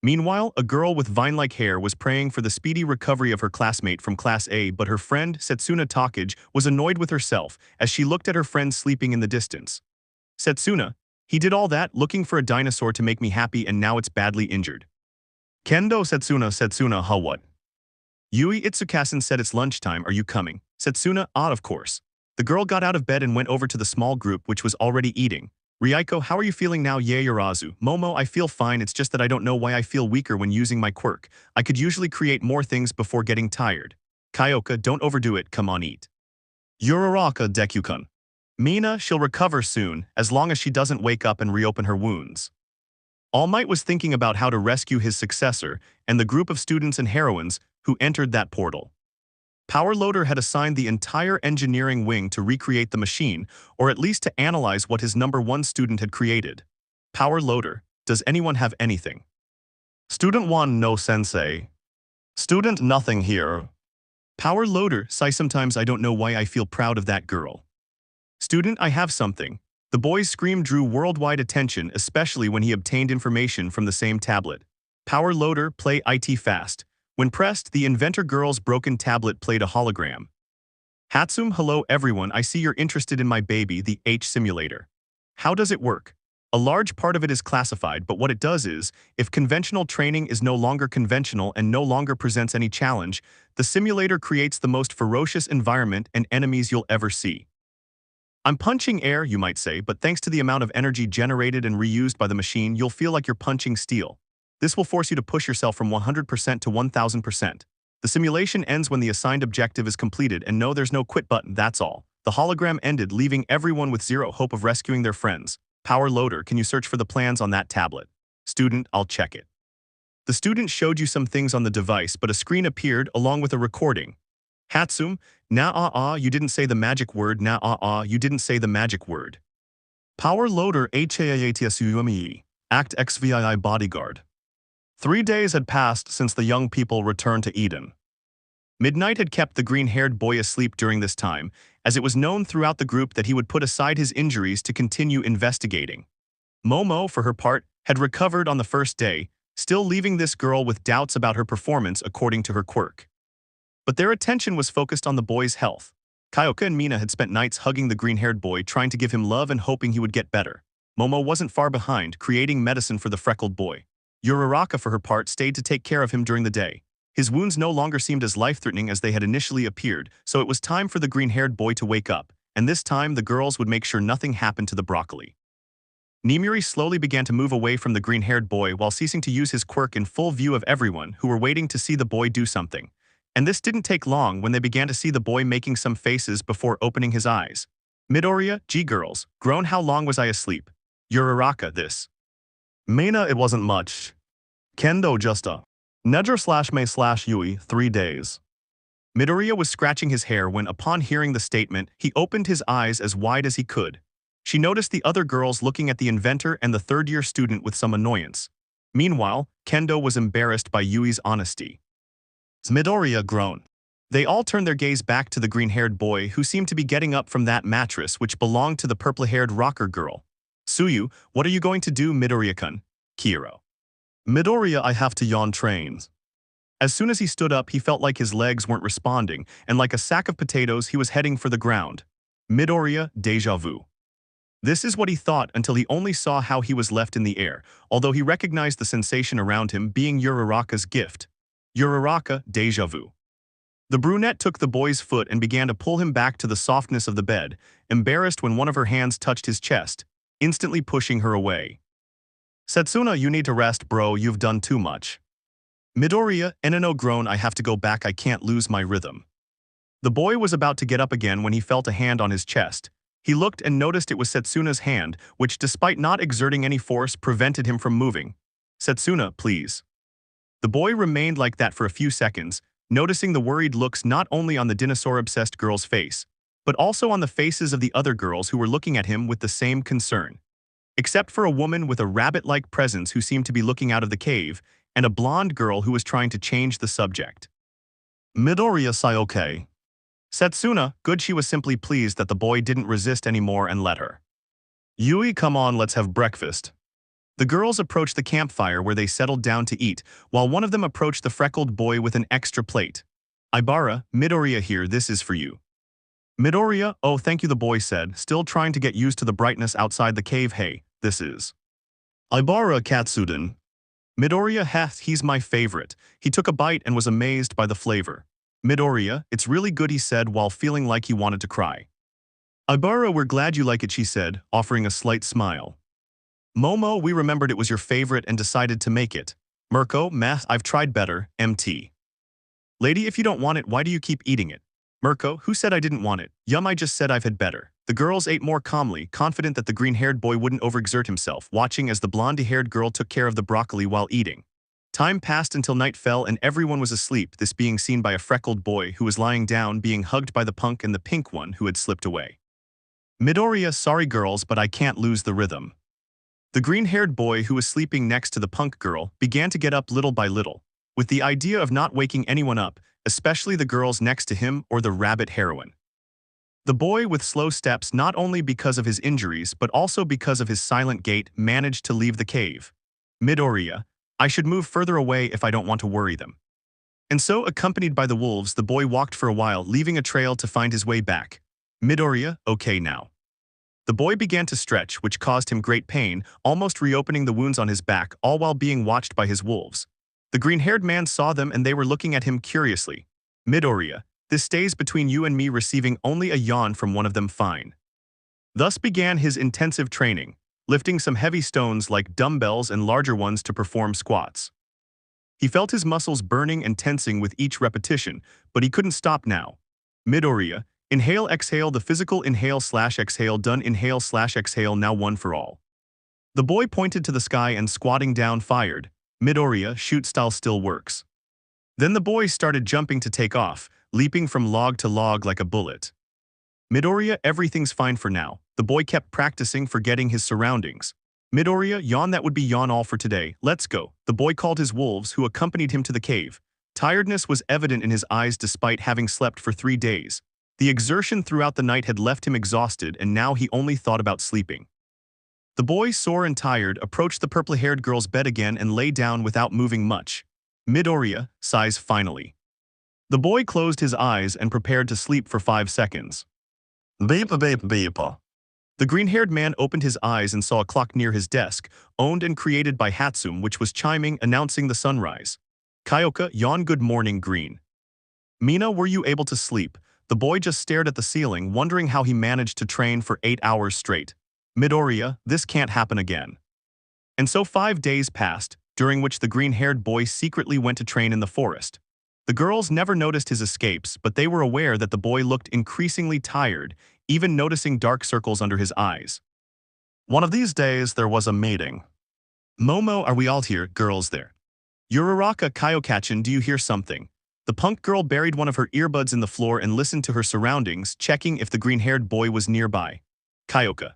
Meanwhile, a girl with vine-like hair was praying for the speedy recovery of her classmate from Class A, but her friend, Setsuna Takage, was annoyed with herself as she looked at her friend sleeping in the distance. Setsuna, he did all that, looking for a dinosaur to make me happy, and now it's badly injured. Kendo, Setsuna, ha what? Yui Itsukasen said it's lunchtime, are you coming? Setsuna, of course. The girl got out of bed and went over to the small group which was already eating. Ryuko, how are you feeling now? Yaoyorozu, Momo, I feel fine, it's just that I don't know why I feel weaker when using my quirk. I could usually create more things before getting tired. Kyoka, don't overdo it, come on eat. Uraraka, Deku-kun. Mina, she'll recover soon, as long as she doesn't wake up and reopen her wounds. All Might was thinking about how to rescue his successor and the group of students and heroines who entered that portal. Power Loader had assigned the entire engineering wing to recreate the machine, or at least to analyze what his #1 student had created. Power Loader, does anyone have anything? Student 1, no sensei. Student, nothing here. Power Loader, sigh, sometimes I don't know why I feel proud of that girl. Student, I have something. The boy's scream drew worldwide attention, especially when he obtained information from the same tablet. Power loader, play IT fast. When pressed, the inventor girl's broken tablet played a hologram. Hatsum, hello everyone, I see you're interested in my baby, the H simulator. How does it work? A large part of it is classified, but what it does is, if conventional training is no longer conventional and no longer presents any challenge, the simulator creates the most ferocious environment and enemies you'll ever see. I'm punching air, you might say, but thanks to the amount of energy generated and reused by the machine, you'll feel like you're punching steel. This will force you to push yourself from 100% to 1000%. The simulation ends when the assigned objective is completed, and no, there's no quit button, that's all. The hologram ended, leaving everyone with zero hope of rescuing their friends. Power loader, can you search for the plans on that tablet? Student, I'll check it. The student showed you some things on the device, but a screen appeared along with a recording. Hatsum, you didn't say the magic word, you didn't say the magic word. Power loader HAATSUME, Act XVI bodyguard. 3 days had passed since the young people returned to Eden. Midnight had kept the green-haired boy asleep during this time, as it was known throughout the group that he would put aside his injuries to continue investigating. Momo, for her part, had recovered on the first day, still leaving this girl with doubts about her performance according to her quirk. But their attention was focused on the boy's health. Kyoka and Mina had spent nights hugging the green-haired boy, trying to give him love and hoping he would get better. Momo wasn't far behind, creating medicine for the freckled boy. Uraraka, for her part, stayed to take care of him during the day. His wounds no longer seemed as life-threatening as they had initially appeared, so it was time for the green-haired boy to wake up, and this time the girls would make sure nothing happened to the broccoli. Nimuri slowly began to move away from the green-haired boy while ceasing to use his quirk in full view of everyone who were waiting to see the boy do something. And this didn't take long when they began to see the boy making some faces before opening his eyes. Midoriya, G-girls, groan, how long was I asleep? Uraraka, this. Mina, it wasn't much. Kendo, just a. Nedger/May/Yui, 3 days. Midoriya was scratching his hair when, upon hearing the statement, he opened his eyes as wide as he could. She noticed the other girls looking at the inventor and the third-year student with some annoyance. Meanwhile, Kendo was embarrassed by Yui's honesty. Midoriya groaned. They all turned their gaze back to the green-haired boy who seemed to be getting up from that mattress which belonged to the purple-haired rocker girl. Suyu, what are you going to do, Midoriya-kun? Kiro. Midoriya, I have to yawn trains. As soon as he stood up, he felt like his legs weren't responding, and like a sack of potatoes, he was heading for the ground. Midoriya, déjà vu. This is what he thought until he only saw how he was left in the air, although he recognized the sensation around him being Uraraka's gift. Uraraka, déjà vu. The brunette took the boy's foot and began to pull him back to the softness of the bed, embarrassed when one of her hands touched his chest, instantly pushing her away. Setsuna, you need to rest, bro, you've done too much. Midoriya, Enano groaned, I have to go back, I can't lose my rhythm. The boy was about to get up again when he felt a hand on his chest. He looked and noticed it was Setsuna's hand, which, despite not exerting any force, prevented him from moving. Setsuna, please. The boy remained like that for a few seconds, noticing the worried looks not only on the dinosaur-obsessed girl's face, but also on the faces of the other girls who were looking at him with the same concern. Except for a woman with a rabbit-like presence who seemed to be looking out of the cave, and a blonde girl who was trying to change the subject. Midoriya-sai, okay. Setsuna, good, she was simply pleased that the boy didn't resist anymore and let her. Yui, come on, let's have breakfast. The girls approached the campfire where they settled down to eat, while one of them approached the freckled boy with an extra plate. Ibara, Midoriya here, this is for you. Midoriya, oh thank you, the boy said, still trying to get used to the brightness outside the cave. Hey, this is Ibara Katsuden. Midoriya, heh, he's my favorite. He took a bite and was amazed by the flavor. Midoriya, it's really good, he said while feeling like he wanted to cry. Ibara, we're glad you like it, she said, offering a slight smile. Momo, we remembered it was your favorite and decided to make it. Mirko, meh, I've tried better, MT. Lady, if you don't want it, why do you keep eating it? Mirko, who said I didn't want it? Yum, I just said I've had better. The girls ate more calmly, confident that the green-haired boy wouldn't overexert himself, watching as the blonde-haired girl took care of the broccoli while eating. Time passed until night fell and everyone was asleep, this being seen by a freckled boy who was lying down being hugged by the punk and the pink one who had slipped away. Midoriya, sorry girls, but I can't lose the rhythm. The green-haired boy who was sleeping next to the punk girl began to get up little by little, with the idea of not waking anyone up, especially the girls next to him or the rabbit heroine. The boy with slow steps, not only because of his injuries but also because of his silent gait, managed to leave the cave. Midoriya, I should move further away if I don't want to worry them. And so, accompanied by the wolves, the boy walked for a while, leaving a trail to find his way back. Midoriya, okay now. The boy began to stretch, which caused him great pain, almost reopening the wounds on his back, all while being watched by his wolves. The green-haired man saw them and they were looking at him curiously. Midoriya, this stays between you and me, receiving only a yawn from one of them, fine. Thus began his intensive training, lifting some heavy stones like dumbbells and larger ones to perform squats. He felt his muscles burning and tensing with each repetition, but he couldn't stop now. Midoriya, inhale, exhale, the physical inhale/exhale, done, inhale/exhale, now one for all. The boy pointed to the sky and squatting down fired. Midoriya, shoot style still works. Then the boy started jumping to take off, leaping from log to log like a bullet. Midoriya, everything's fine for now. The boy kept practicing, forgetting his surroundings. Midoriya, yawn, that would be yawn all for today, let's go. The boy called his wolves, who accompanied him to the cave. Tiredness was evident in his eyes despite having slept for 3 days. The exertion throughout the night had left him exhausted and now he only thought about sleeping. The boy, sore and tired, approached the purple-haired girl's bed again and lay down without moving much. Midoriya, sighs finally. The boy closed his eyes and prepared to sleep for 5 seconds. Beep, beep, beep. The green-haired man opened his eyes and saw a clock near his desk, owned and created by Hatsum, which was chiming, announcing the sunrise. Kyoka, yawn, good morning, Green. Mina, were you able to sleep? The boy just stared at the ceiling, wondering how he managed to train for 8 hours straight. Midoriya, this can't happen again. And so 5 days passed, during which the green-haired boy secretly went to train in the forest. The girls never noticed his escapes, but they were aware that the boy looked increasingly tired, even noticing dark circles under his eyes. One of these days, there was a meeting. Momo, are we all here, girls there? Uraraka, Kyokachin, do you hear something? The punk girl buried one of her earbuds in the floor and listened to her surroundings, checking if the green-haired boy was nearby. Kyoka.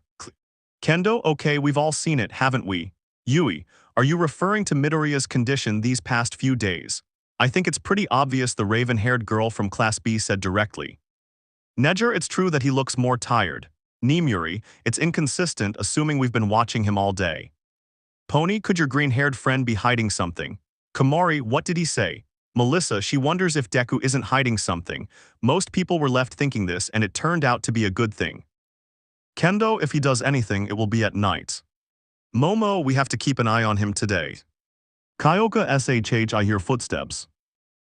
Kendo, okay, we've all seen it, haven't we? Yui, are you referring to Midoriya's condition these past few days? I think it's pretty obvious, the raven-haired girl from Class B said directly. Nejer, it's true that he looks more tired. Nimuri, it's inconsistent, assuming we've been watching him all day. Pony, could your green-haired friend be hiding something? Kamari, what did he say? Melissa, she wonders if Deku isn't hiding something. Most people were left thinking this, and it turned out to be a good thing. Kendo, if he does anything, it will be at night. Momo, we have to keep an eye on him today. Kyoka, shh, I hear footsteps.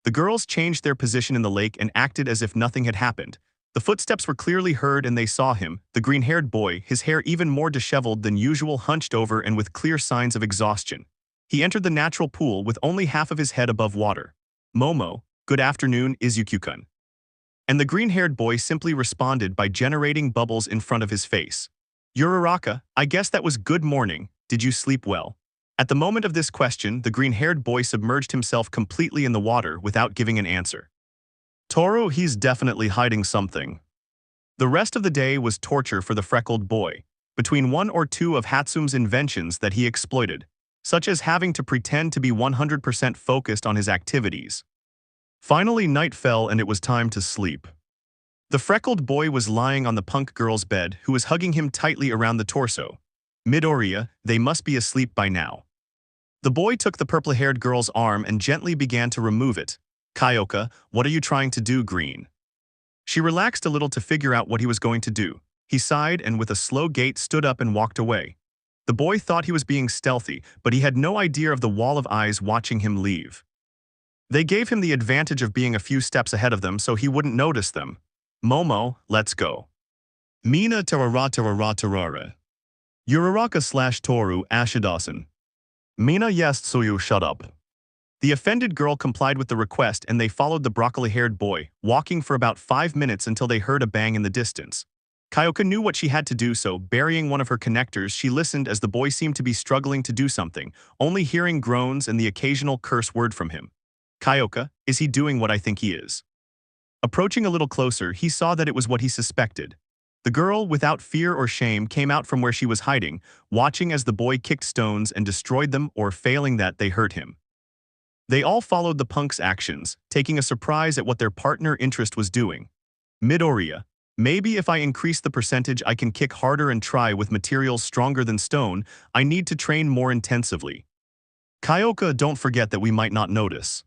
The girls changed their position in the lake and acted as if nothing had happened. The footsteps were clearly heard and they saw him, the green-haired boy, his hair even more disheveled than usual, hunched over and with clear signs of exhaustion. He entered the natural pool with only half of his head above water. Momo, good afternoon, Izuku-kun. And the green-haired boy simply responded by generating bubbles in front of his face. Uraraka, I guess that was good morning, did you sleep well? At the moment of this question, the green-haired boy submerged himself completely in the water without giving an answer. Toru, he's definitely hiding something. The rest of the day was torture for the freckled boy, between 1 or 2 of Hatsum's inventions that he exploited, such as having to pretend to be 100% focused on his activities. Finally, night fell and it was time to sleep. The freckled boy was lying on the punk girl's bed, who was hugging him tightly around the torso. Midoriya, they must be asleep by now. The boy took the purple-haired girl's arm and gently began to remove it. Kyoka, what are you trying to do, Green? She relaxed a little to figure out what he was going to do. He sighed and with a slow gait stood up and walked away. The boy thought he was being stealthy, but he had no idea of the wall of eyes watching him leave. They gave him the advantage of being a few steps ahead of them so he wouldn't notice them. Momo, let's go. Mina tarara. Uraraka/Toru Ashidasan. Mina, yes, so you shut up. The offended girl complied with the request and they followed the broccoli-haired boy, walking for about 5 minutes until they heard a bang in the distance. Kyoka knew what she had to do, so burying one of her connectors, she listened as the boy seemed to be struggling to do something, only hearing groans and the occasional curse word from him. Kyoka, is he doing what I think he is? Approaching a little closer, he saw that it was what he suspected. The girl, without fear or shame, came out from where she was hiding, watching as the boy kicked stones and destroyed them, or failing that, they hurt him. They all followed the punk's actions, taking a surprise at what their partner interest was doing. Midoriya, maybe if I increase the percentage I can kick harder and try with materials stronger than stone, I need to train more intensively. Kyoka, don't forget that we might not notice.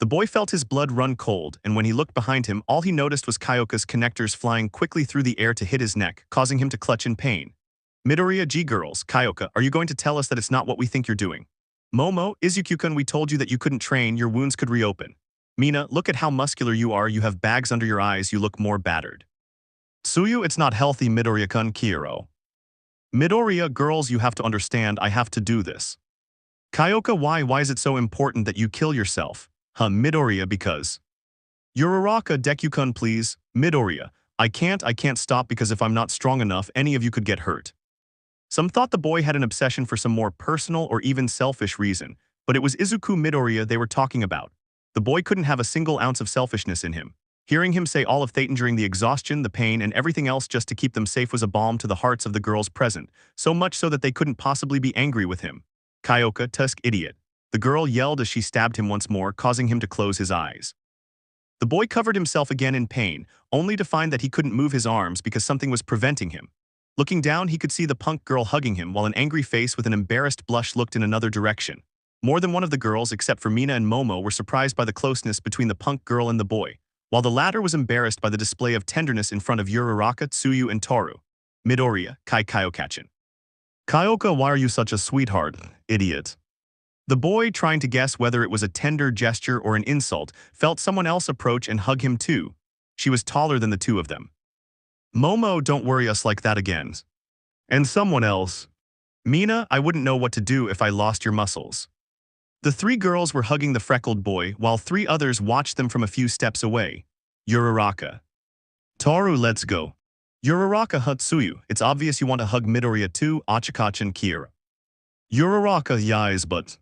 The boy felt his blood run cold, and when he looked behind him, all he noticed was Kyoka's connectors flying quickly through the air to hit his neck, causing him to clutch in pain. Midoriya, G-girls, Kyoka, are you going to tell us that it's not what we think you're doing? Momo, Izuku-kun, we told you that you couldn't train, your wounds could reopen. Mina, look at how muscular you are, you have bags under your eyes, you look more battered. Tsuyu, it's not healthy, Midoriya-kun, Kiro. Midoriya, girls, you have to understand, I have to do this. Kyoka, why is it so important that you kill yourself? Midoriya, because. Uraraka, Deku-kun, please. Midoriya, I can't stop because if I'm not strong enough, any of you could get hurt. Some thought the boy had an obsession for some more personal or even selfish reason, but it was Izuku Midoriya they were talking about. The boy couldn't have a single ounce of selfishness in him. Hearing him say all of that during the exhaustion, the pain, and everything else just to keep them safe was a balm to the hearts of the girls present, so much so that they couldn't possibly be angry with him. Kyoka, Tusk, idiot. The girl yelled as she stabbed him once more, causing him to close his eyes. The boy covered himself again in pain, only to find that he couldn't move his arms because something was preventing him. Looking down, he could see the punk girl hugging him while an angry face with an embarrassed blush looked in another direction. More than one of the girls, except for Mina and Momo, were surprised by the closeness between the punk girl and the boy, while the latter was embarrassed by the display of tenderness in front of Uraraka, Tsuyu, and Toru. Midoriya, Kyoka-chan. Kyoka, why are you such a sweetheart, idiot? The boy, trying to guess whether it was a tender gesture or an insult, felt someone else approach and hug him too. She was taller than the two of them. Momo, don't worry us like that again. And someone else. Mina, I wouldn't know what to do if I lost your muscles. The three girls were hugging the freckled boy, while three others watched them from a few steps away. Uraraka. Toru, let's go. Uraraka, Tsuyu, it's obvious you want to hug Midoriya too, Achikachi, Kira. Uraraka, yes, but.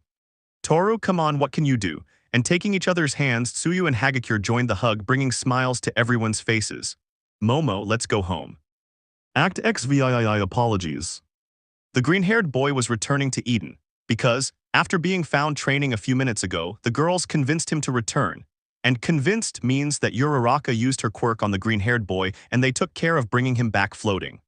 Toru, come on, what can you do? And taking each other's hands, Tsuyu and Hagakure joined the hug, bringing smiles to everyone's faces. Momo, let's go home. Act XVII, apologies. The green-haired boy was returning to Eden, because, after being found training a few minutes ago, the girls convinced him to return. And convinced means that Uraraka used her quirk on the green-haired boy and they took care of bringing him back floating.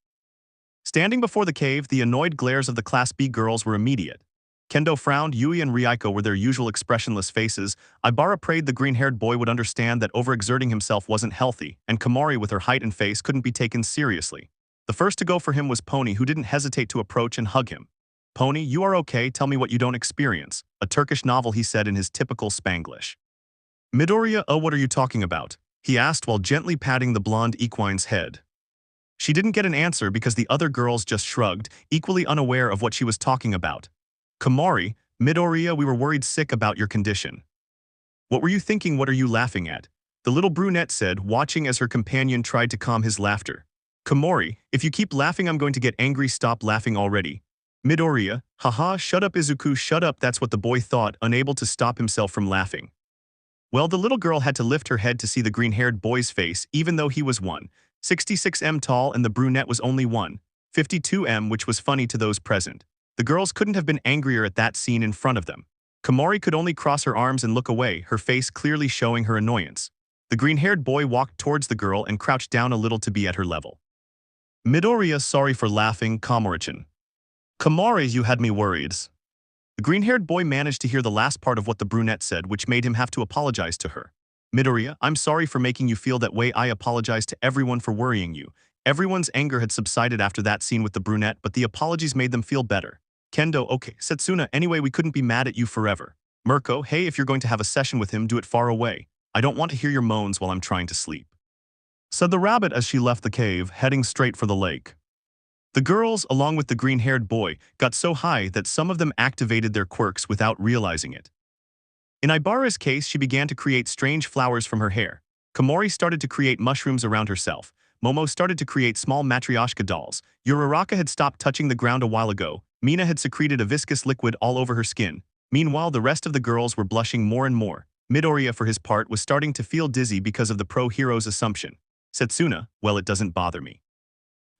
Standing before the cave, the annoyed glares of the Class B girls were immediate. Kendo frowned, Yui and Ryuko were their usual expressionless faces. Ibara prayed the green-haired boy would understand that overexerting himself wasn't healthy, and Komari with her height and face couldn't be taken seriously. The first to go for him was Pony, who didn't hesitate to approach and hug him. Pony, you are okay, tell me what you don't experience. A Turkish novel, he said in his typical Spanglish. Midoriya, oh, what are you talking about? He asked while gently patting the blonde equine's head. She didn't get an answer because the other girls just shrugged, equally unaware of what she was talking about. Komari, Midoriya, we were worried sick about your condition. What were you thinking? What are you laughing at? The little brunette said, watching as her companion tried to calm his laughter. Komari, if you keep laughing I'm going to get angry, stop laughing already. Midoriya, haha, shut up Izuku, shut up, that's what the boy thought, unable to stop himself from laughing. Well, the little girl had to lift her head to see the green-haired boy's face, even though he was 1.66 tall and the brunette was only 1.52 which was funny to those present. The girls couldn't have been angrier at that scene in front of them. Komari could only cross her arms and look away, her face clearly showing her annoyance. The green-haired boy walked towards the girl and crouched down a little to be at her level. Midoriya, sorry for laughing, Komari-chan. Komari, you had me worried. The green-haired boy managed to hear the last part of what the brunette said, which made him have to apologize to her. Midoriya, I'm sorry for making you feel that way, I apologize to everyone for worrying you. Everyone's anger had subsided after that scene with the brunette, but the apologies made them feel better. Kendo, okay, Setsuna, anyway we couldn't be mad at you forever. Mirko, hey, if you're going to have a session with him, do it far away. I don't want to hear your moans while I'm trying to sleep. Said the rabbit as she left the cave, heading straight for the lake. The girls, along with the green-haired boy, got so high that some of them activated their quirks without realizing it. In Ibara's case, she began to create strange flowers from her hair. Komori started to create mushrooms around herself. Momo started to create small matryoshka dolls. Uraraka had stopped touching the ground a while ago. Mina had secreted a viscous liquid all over her skin. Meanwhile, the rest of the girls were blushing more and more. Midoriya, for his part, was starting to feel dizzy because of the pro-hero's assumption. Setsuna, well, it doesn't bother me.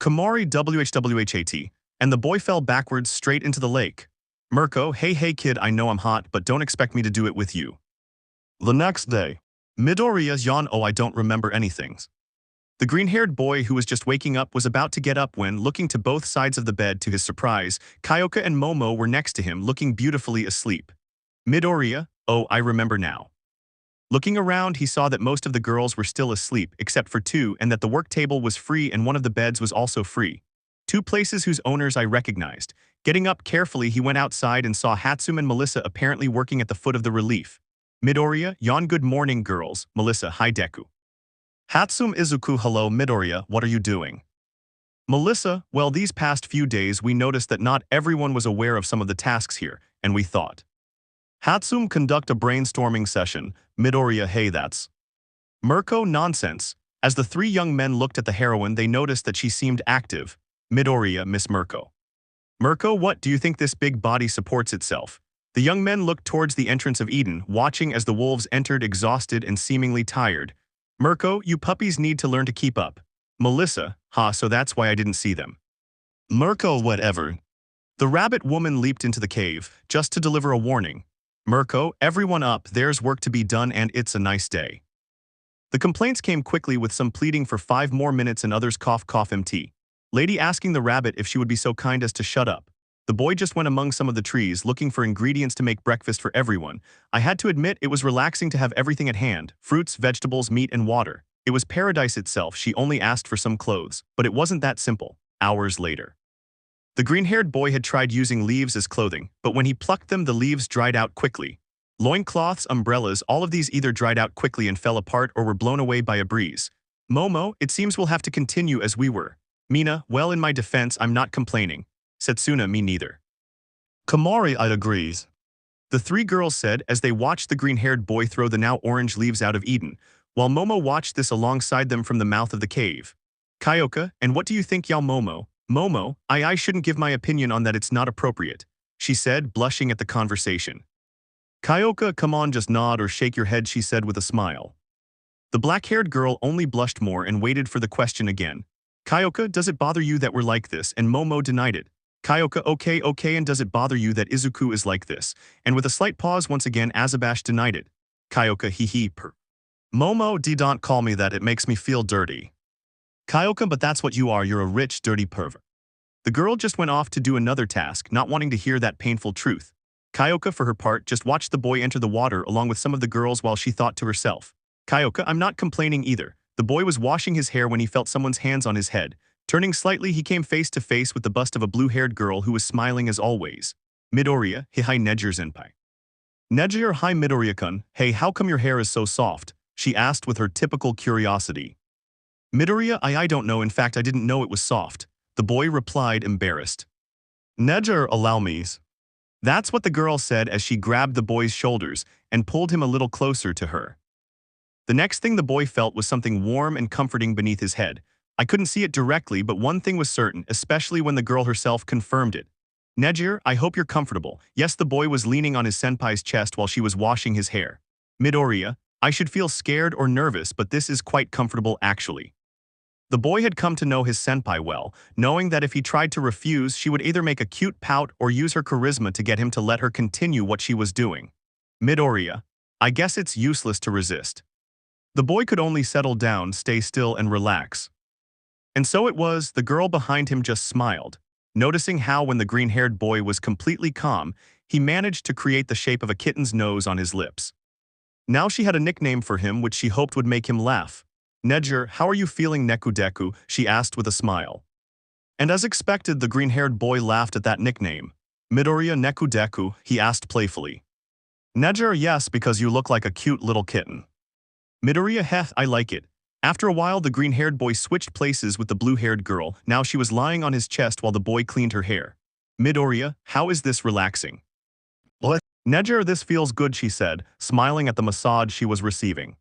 Komari, WHWHAT, and the boy fell backwards straight into the lake. Mirko, hey kid, I know I'm hot, but don't expect me to do it with you. The next day. Midoriya yawned, oh, I don't remember anything. The green-haired boy who was just waking up was about to get up when, looking to both sides of the bed to his surprise, Kyoka and Momo were next to him looking beautifully asleep. Midoriya, oh, I remember now. Looking around, he saw that most of the girls were still asleep, except for two, and that the work table was free and one of the beds was also free. Two places whose owners I recognized. Getting up carefully, he went outside and saw Hatsum and Melissa apparently working at the foot of the relief. Midoriya, yawn good morning, girls. Melissa, hi Deku. Hatsum Izuku, hello Midoriya, what are you doing? Melissa, well, these past few days we noticed that not everyone was aware of some of the tasks here, and we thought. Hatsum, conduct a brainstorming session. Midoriya, hey, that's Mirko, nonsense. As the three young men looked at the heroine, they noticed that she seemed active. Midoriya, Miss Mirko. Mirko, what do you think this big body supports itself? The young men looked towards the entrance of Eden, watching as the wolves entered exhausted and seemingly tired. Mirko, you puppies need to learn to keep up. Melissa, so that's why I didn't see them. Mirko, whatever. The rabbit woman leaped into the cave, just to deliver a warning. Mirko, everyone up, there's work to be done and it's a nice day. The complaints came quickly with some pleading for 5 more minutes and others cough MT. Lady asking the rabbit if she would be so kind as to shut up. The boy just went among some of the trees looking for ingredients to make breakfast for everyone. I had to admit it was relaxing to have everything at hand, fruits, vegetables, meat and water. It was paradise itself. She only asked for some clothes, but it wasn't that simple. Hours later. The green-haired boy had tried using leaves as clothing, but when he plucked them the leaves dried out quickly. Loincloths, umbrellas, all of these either dried out quickly and fell apart or were blown away by a breeze. Momo, it seems we'll have to continue as we were. Mina, well, in my defense, I'm not complaining. Setsuna, me neither. Kamari, I'd agrees. The three girls said as they watched the green-haired boy throw the now orange leaves out of Eden, while Momo watched this alongside them from the mouth of the cave. Kyoka, and what do you think, Momo? Momo, I shouldn't give my opinion on that, it's not appropriate, she said, blushing at the conversation. Kyoka, come on, just nod or shake your head, she said with a smile. The black-haired girl only blushed more and waited for the question again. Kyoka, does it bother you that we're like this? And Momo denied it. Kyoka, okay, and does it bother you that Izuku is like this? And with a slight pause once again Azabash denied it. Kyoka, hee purr. Momo, don't call me that, it makes me feel dirty. Kyoka, but that's what you are, you're a rich, dirty pervert. The girl just went off to do another task, not wanting to hear that painful truth. Kyoka, for her part, just watched the boy enter the water along with some of the girls while she thought to herself. Kyoka, I'm not complaining either. The boy was washing his hair when he felt someone's hands on his head. Turning slightly, he came face to face with the bust of a blue-haired girl who was smiling as always. Midoriya, hi Nejer senpai. Nejer, hi Midoriya-kun, hey, how come your hair is so soft? She asked with her typical curiosity. Midoriya, I don't know, in fact I didn't know it was soft. The boy replied, embarrassed. Nejer, allow me. That's what the girl said as she grabbed the boy's shoulders and pulled him a little closer to her. The next thing the boy felt was something warm and comforting beneath his head. I couldn't see it directly, but one thing was certain, especially when the girl herself confirmed it. Nejer, I hope you're comfortable. Yes, the boy was leaning on his senpai's chest while she was washing his hair. Midoriya, I should feel scared or nervous, but this is quite comfortable actually. The boy had come to know his senpai well, knowing that if he tried to refuse, she would either make a cute pout or use her charisma to get him to let her continue what she was doing. Midoriya, I guess it's useless to resist. The boy could only settle down, stay still, and relax. And so it was, the girl behind him just smiled, noticing how when the green-haired boy was completely calm, he managed to create the shape of a kitten's nose on his lips. Now she had a nickname for him which she hoped would make him laugh. Nejer, how are you feeling, Neku Deku? She asked with a smile. And as expected, the green-haired boy laughed at that nickname. Midoriya, Neku Deku, he asked playfully. Nejer, yes, because you look like a cute little kitten. Midoriya, heh, I like it. After a while, the green-haired boy switched places with the blue-haired girl. Now she was lying on his chest while the boy cleaned her hair. Midoriya, how is this relaxing? What? Nejer, this feels good, she said, smiling at the massage she was receiving.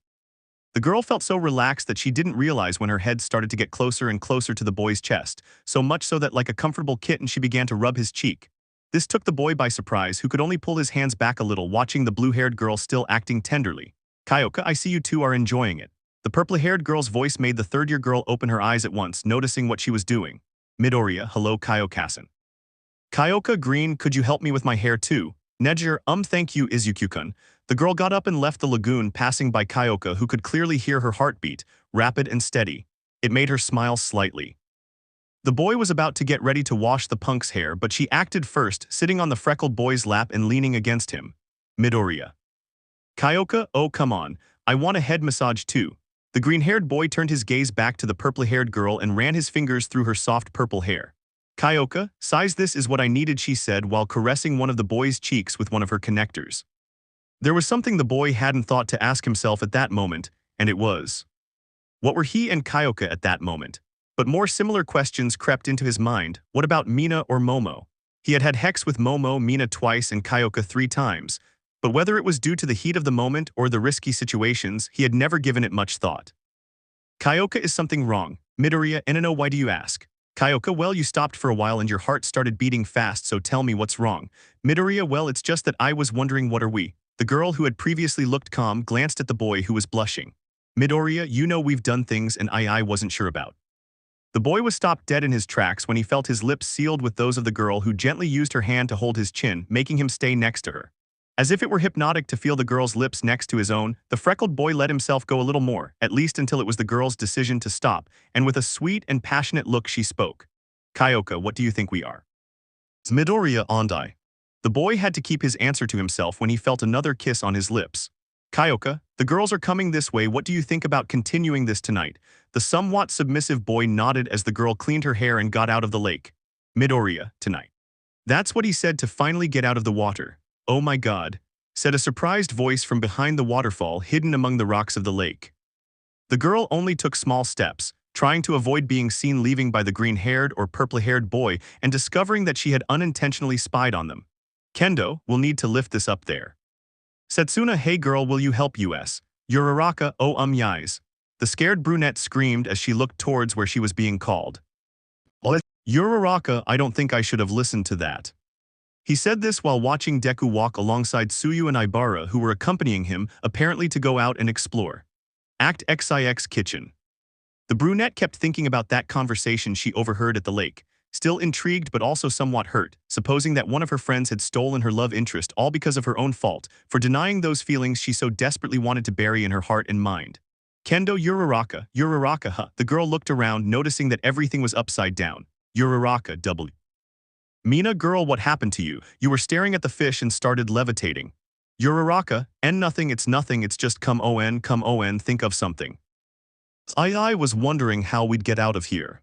The girl felt so relaxed that she didn't realize when her head started to get closer and closer to the boy's chest, so much so that like a comfortable kitten she began to rub his cheek. This took the boy by surprise, who could only pull his hands back a little, watching the blue-haired girl still acting tenderly. Kyoka, I see you two are enjoying it. The purple-haired girl's voice made the third-year girl open her eyes at once, noticing what she was doing. Midoriya, hello Kyoka-san. Kyoka, green, could you help me with my hair too? Nejer, thank you Izuku-kun. The girl got up and left the lagoon, passing by Kyoka, who could clearly hear her heartbeat, rapid and steady. It made her smile slightly. The boy was about to get ready to wash the punk's hair, but she acted first, sitting on the freckled boy's lap and leaning against him. Midoriya. Kyoka, oh come on, I want a head massage too. The green-haired boy turned his gaze back to the purple-haired girl and ran his fingers through her soft purple hair. Kyoka, size this is what I needed, she said while caressing one of the boy's cheeks with one of her connectors. There was something the boy hadn't thought to ask himself at that moment, and it was, what were he and Kyoka at that moment? But more similar questions crept into his mind. What about Mina or Momo? He had hex with Momo, Mina twice, and Kyoka 3 times, but whether it was due to the heat of the moment or the risky situations, he had never given it much thought. Kyoka, is something wrong? Midoriya, no, why do you ask? Kyoka, well, you stopped for a while and your heart started beating fast, so tell me what's wrong. Midoriya, well, it's just that I was wondering what are we? The girl who had previously looked calm glanced at the boy who was blushing. Midoriya, you know we've done things and I wasn't sure about. The boy was stopped dead in his tracks when he felt his lips sealed with those of the girl who gently used her hand to hold his chin, making him stay next to her. As if it were hypnotic to feel the girl's lips next to his own, the freckled boy let himself go a little more, at least until it was the girl's decision to stop, and with a sweet and passionate look she spoke. Kyoka, what do you think we are? Midoriya, Andai. The boy had to keep his answer to himself when he felt another kiss on his lips. Kyoka, the girls are coming this way, what do you think about continuing this tonight? The somewhat submissive boy nodded as the girl cleaned her hair and got out of the lake. Midoriya, tonight. That's what he said to finally get out of the water. Oh my god, said a surprised voice from behind the waterfall hidden among the rocks of the lake. The girl only took small steps, trying to avoid being seen leaving by the green-haired or purple-haired boy and discovering that she had unintentionally spied on them. Kendo, we'll need to lift this up there. Setsuna, hey girl, will you help us? Uraraka, oh yis. The scared brunette screamed as she looked towards where she was being called. Uraraka, I don't think I should have listened to that. He said this while watching Deku walk alongside Tsuyu and Ibara, who were accompanying him, apparently to go out and explore. Act XIX Kitchen. The brunette kept thinking about that conversation she overheard at the lake, still intrigued but also somewhat hurt, supposing that one of her friends had stolen her love interest all because of her own fault, for denying those feelings she so desperately wanted to bury in her heart and mind. Kendo, Uraraka, huh? The girl looked around, noticing that everything was upside down. Uraraka, W. Mina, girl, what happened to you? You were staring at the fish and started levitating. Uraraka, nothing, it's just come on, think of something. I was wondering how we'd get out of here.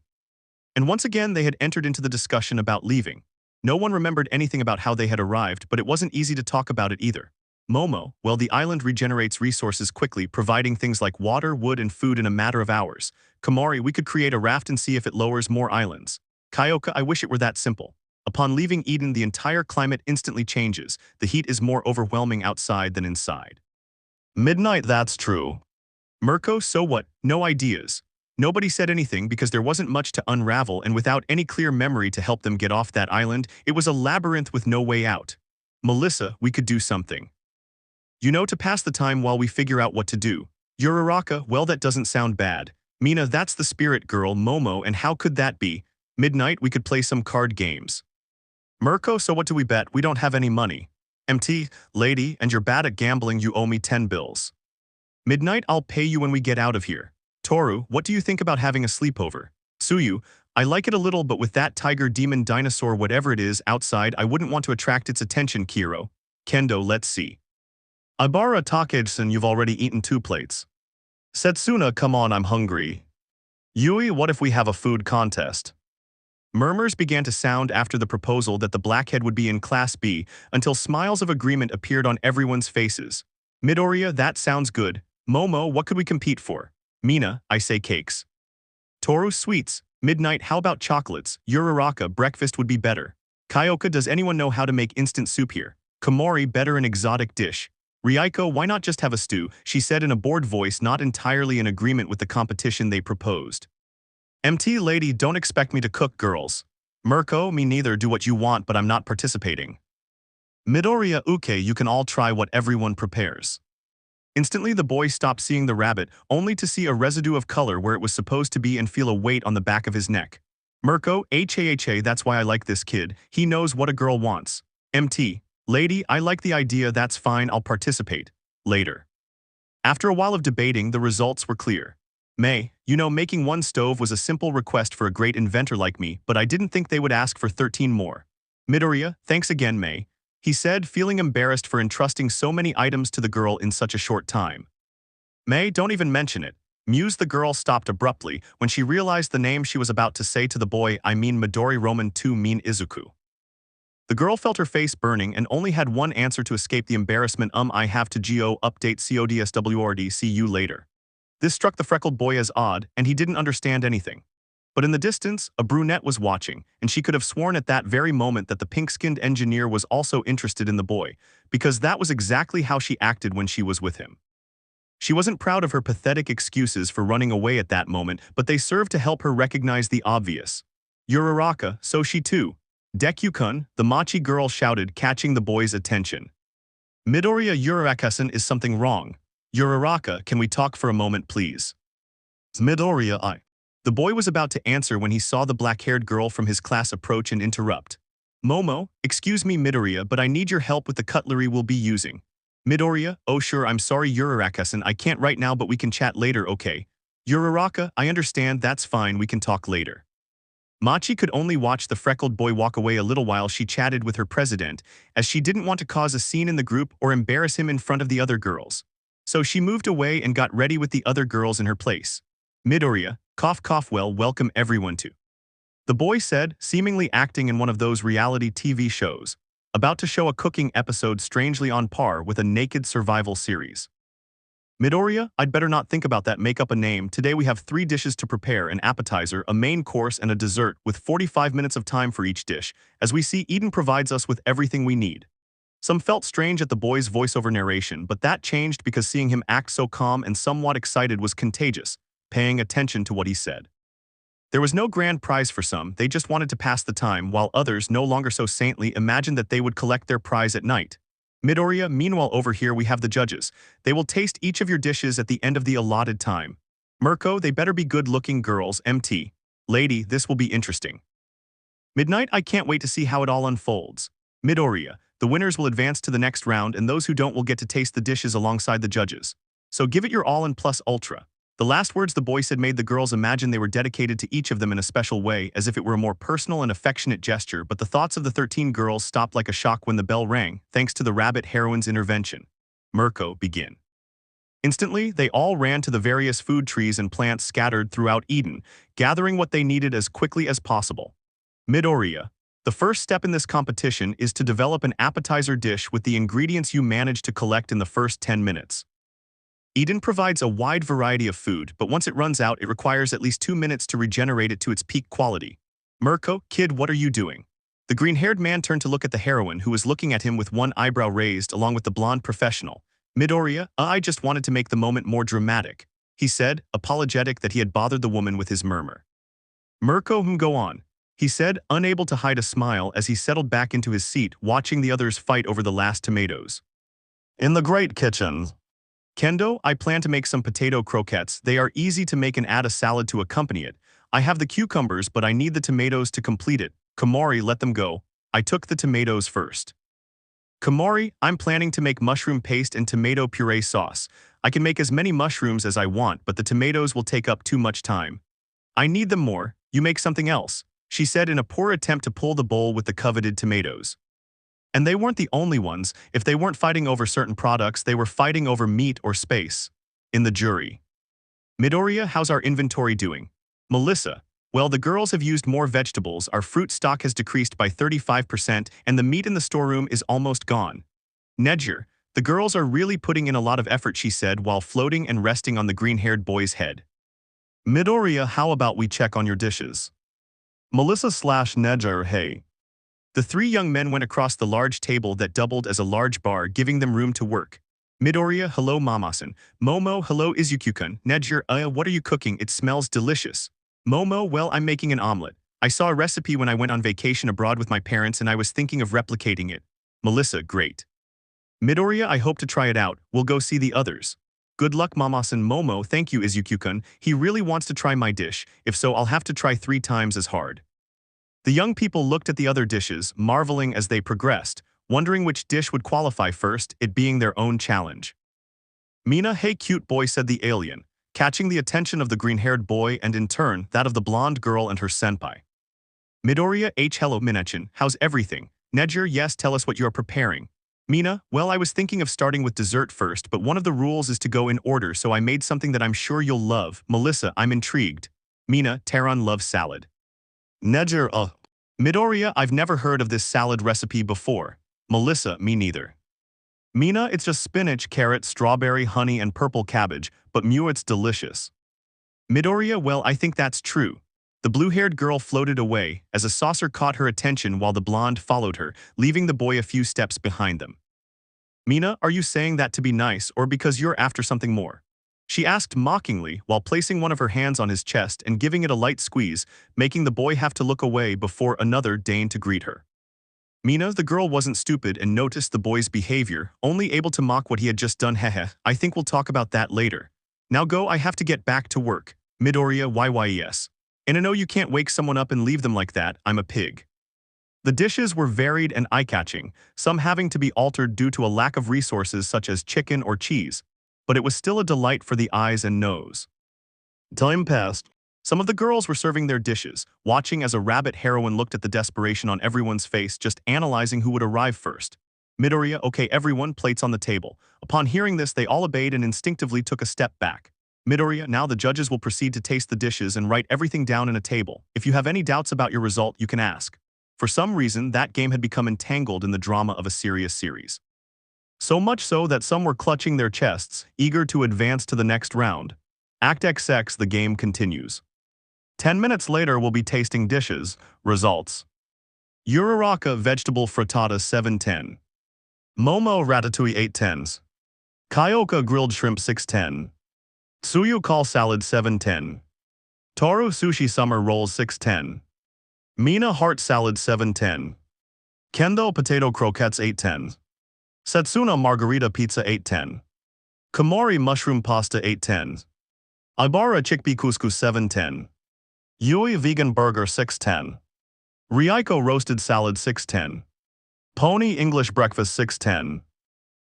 And once again they had entered into the discussion about leaving. No one remembered anything about how they had arrived, but it wasn't easy to talk about it either. Momo, well, the island regenerates resources quickly, providing things like water, wood, and food in a matter of hours. Komari, we could create a raft and see if it lowers more islands. Kyoka, I wish it were that simple. Upon leaving Eden, the entire climate instantly changes. The heat is more overwhelming outside than inside. Midnight, that's true. Mirko, so what? No ideas. Nobody said anything because there wasn't much to unravel, and without any clear memory to help them get off that island, it was a labyrinth with no way out. Melissa, we could do something. You know, to pass the time while we figure out what to do. Uraraka, well, that doesn't sound bad. Mina, that's the spirit girl, Momo, and how could that be? Midnight, we could play some card games. Mirko, so what do we bet? We don't have any money. MT, lady, and you're bad at gambling, you owe me 10 bills. Midnight, I'll pay you when we get out of here. Toru, what do you think about having a sleepover? Tsuyu, I like it a little, but with that tiger, demon, dinosaur, whatever it is, outside, I wouldn't want to attract its attention, Kiro. Kendo, let's see. Ibara, Takage-san, you've already eaten 2 plates. Setsuna, come on, I'm hungry. Yui, what if we have a food contest? Murmurs began to sound after the proposal that the blackhead would be in Class B, until smiles of agreement appeared on everyone's faces. Midoriya, that sounds good. Momo, what could we compete for? Mina, I say cakes. Toru, sweets. Midnight, how about chocolates? Uraraka, breakfast would be better. Kyoka, does anyone know how to make instant soup here? Komori, better an exotic dish. Ryuko, why not just have a stew? She said in a bored voice, not entirely in agreement with the competition they proposed. MT, lady, don't expect me to cook, girls. Mirko, me neither, do what you want, but I'm not participating. Midoriya, okay, you can all try what everyone prepares. Instantly the boy stopped seeing the rabbit, only to see a residue of color where it was supposed to be and feel a weight on the back of his neck. Mirko, HAHA, that's why I like this kid, he knows what a girl wants. MT, lady, I like the idea, that's fine, I'll participate. Later. After a while of debating, the results were clear. May, you know, making 1 stove was a simple request for a great inventor like me, but I didn't think they would ask for 13 more. Midoriya, thanks again, May. he said, feeling embarrassed for entrusting so many items to the girl in such a short time. May, don't even mention it. Muse the girl stopped abruptly when she realized the name she was about to say to the boy, I mean Midori Roman 2 mean Izuku. The girl felt her face burning and only had one answer to escape the embarrassment, I have to go update CODSWRD, see you later. This struck the freckled boy as odd, and he didn't understand anything. But in the distance, a brunette was watching, and she could have sworn at that very moment that the pink-skinned engineer was also interested in the boy, because that was exactly how she acted when she was with him. She wasn't proud of her pathetic excuses for running away at that moment, but they served to help her recognize the obvious. Uraraka, so she too. Deku-kun, the machi girl shouted, catching the boy's attention. Midoriya Uraraka-san, is something wrong? Uraraka, can we talk for a moment please? Midoriya, I. The boy was about to answer when he saw the black-haired girl from his class approach and interrupt. Momo, excuse me Midoriya, but I need your help with the cutlery we'll be using. Midoriya, oh sure, I'm sorry Uraraka-san, I can't right now but we can chat later, okay? Uraraka, I understand, that's fine, we can talk later. Machi could only watch the freckled boy walk away a little while she chatted with her president, as she didn't want to cause a scene in the group or embarrass him in front of the other girls. So she moved away and got ready with the other girls in her place. Midoriya, cough cough, well, welcome everyone to. The boy said, seemingly acting in one of those reality TV shows, about to show a cooking episode strangely on par with a naked survival series. Midoriya, I'd better not think about that, make up a name. Today we have 3 dishes to prepare, an appetizer, a main course, and a dessert, with 45 minutes of time for each dish. As we see, Eden provides us with everything we need. Some felt strange at the boy's voiceover narration, but that changed because seeing him act so calm and somewhat excited was contagious, paying attention to what he said. There was no grand prize for some, they just wanted to pass the time, while others, no longer so saintly, imagined that they would collect their prize at night. Midoriya, meanwhile over here we have the judges. They will taste each of your dishes at the end of the allotted time. Mirko, they better be good-looking girls, MT. Lady, this will be interesting. Midnight, I can't wait to see how it all unfolds. Midoriya, the winners will advance to the next round and those who don't will get to taste the dishes alongside the judges. So give it your all and plus ultra. The last words the boy said made the girls imagine they were dedicated to each of them in a special way, as if it were a more personal and affectionate gesture, but the thoughts of the 13 girls stopped like a shock when the bell rang, thanks to the rabbit heroine's intervention. Mirko, begin. Instantly, they all ran to the various food trees and plants scattered throughout Eden, gathering what they needed as quickly as possible. Midoriya, the first step in this competition is to develop an appetizer dish with the ingredients you managed to collect in the first 10 minutes. Eden provides a wide variety of food, but once it runs out, it requires at least 2 minutes to regenerate it to its peak quality. Mirko, kid, what are you doing? The green-haired man turned to look at the heroine, who was looking at him with one eyebrow raised along with the blonde professional. Midoriya, I just wanted to make the moment more dramatic, he said, apologetic that he had bothered the woman with his murmur. Mirko, go on, he said, unable to hide a smile as he settled back into his seat, watching the others fight over the last tomatoes. In the great kitchen. Kendo, I plan to make some potato croquettes. They are easy to make and add a salad to accompany it. I have the cucumbers, but I need the tomatoes to complete it. Komori, let them go. I took the tomatoes first. Komori, I'm planning to make mushroom paste and tomato puree sauce. I can make as many mushrooms as I want, but the tomatoes will take up too much time. I need them more. You make something else, she said in a poor attempt to pull the bowl with the coveted tomatoes. And they weren't the only ones. If they weren't fighting over certain products, they were fighting over meat or space. In the jury. Midoriya, how's our inventory doing? Melissa, well, the girls have used more vegetables, our fruit stock has decreased by 35%, and the meat in the storeroom is almost gone. Nedger, the girls are really putting in a lot of effort, she said while floating and resting on the green-haired boy's head. Midoriya, how about we check on your dishes? Melissa/Nedger, hey. The 3 young men went across the large table that doubled as a large bar, giving them room to work. Midoriya, hello Mama-san. Momo, hello Izuku-kun. Nedger, what are you cooking? It smells delicious. Momo, well, I'm making an omelet. I saw a recipe when I went on vacation abroad with my parents and I was thinking of replicating it. Melissa, great. Midoriya, I hope to try it out. We'll go see the others. Good luck Mama-san. Momo, thank you Izuku-kun. He really wants to try my dish. If so, I'll have to try 3 times as hard. The young people looked at the other dishes, marveling as they progressed, wondering which dish would qualify first, it being their own challenge. Mina, hey cute boy, said the alien, catching the attention of the green-haired boy and in turn, that of the blonde girl and her senpai. Midoriya, hello Minechin, how's everything? Nejer, yes, tell us what you are preparing. Mina, well, I was thinking of starting with dessert first, but one of the rules is to go in order, so I made something that I'm sure you'll love. Melissa, I'm intrigued. Mina, Taron loves salad. Nejer, Midoriya, I've never heard of this salad recipe before. Melissa, me neither. Mina, it's just spinach, carrot, strawberry, honey, and purple cabbage, but it's delicious. Midoriya, well, I think that's true. The blue-haired girl floated away as a saucer caught her attention while the blonde followed her, leaving the boy a few steps behind them. Mina, are you saying that to be nice or because you're after something more? She asked mockingly while placing one of her hands on his chest and giving it a light squeeze, making the boy have to look away before another deigned to greet her. Mina, the girl wasn't stupid and noticed the boy's behavior, only able to mock what he had just done. Hehe, I think we'll talk about that later. Now go, I have to get back to work. Midoriya, YYES. And I know you can't wake someone up and leave them like that, I'm a pig. The dishes were varied and eye-catching, some having to be altered due to a lack of resources such as chicken or cheese, but it was still a delight for the eyes and nose. Time passed. Some of the girls were serving their dishes, watching as a rabbit heroine looked at the desperation on everyone's face, just analyzing who would arrive first. Midoriya, okay everyone, plates on the table. Upon hearing this, they all obeyed and instinctively took a step back. Midoriya, now the judges will proceed to taste the dishes and write everything down in a table. If you have any doubts about your result, you can ask. For some reason, that game had become entangled in the drama of a serious series. So much so that some were clutching their chests, eager to advance to the next round. Act XX, the game continues. 10 minutes later, we'll be tasting dishes. Results. Uraraka vegetable frittata 710. Momo ratatouille 810s. Kyoka grilled shrimp 610. Tsuyu kale salad 710. Toru sushi summer rolls 610. Mina heart salad 710. Kendo potato croquettes 810. Setsuna margarita pizza 810. Komori mushroom pasta 810. Ibara chickpea couscous 710. Yui vegan burger 610. Ryiko roasted salad 610. Pony English breakfast 610.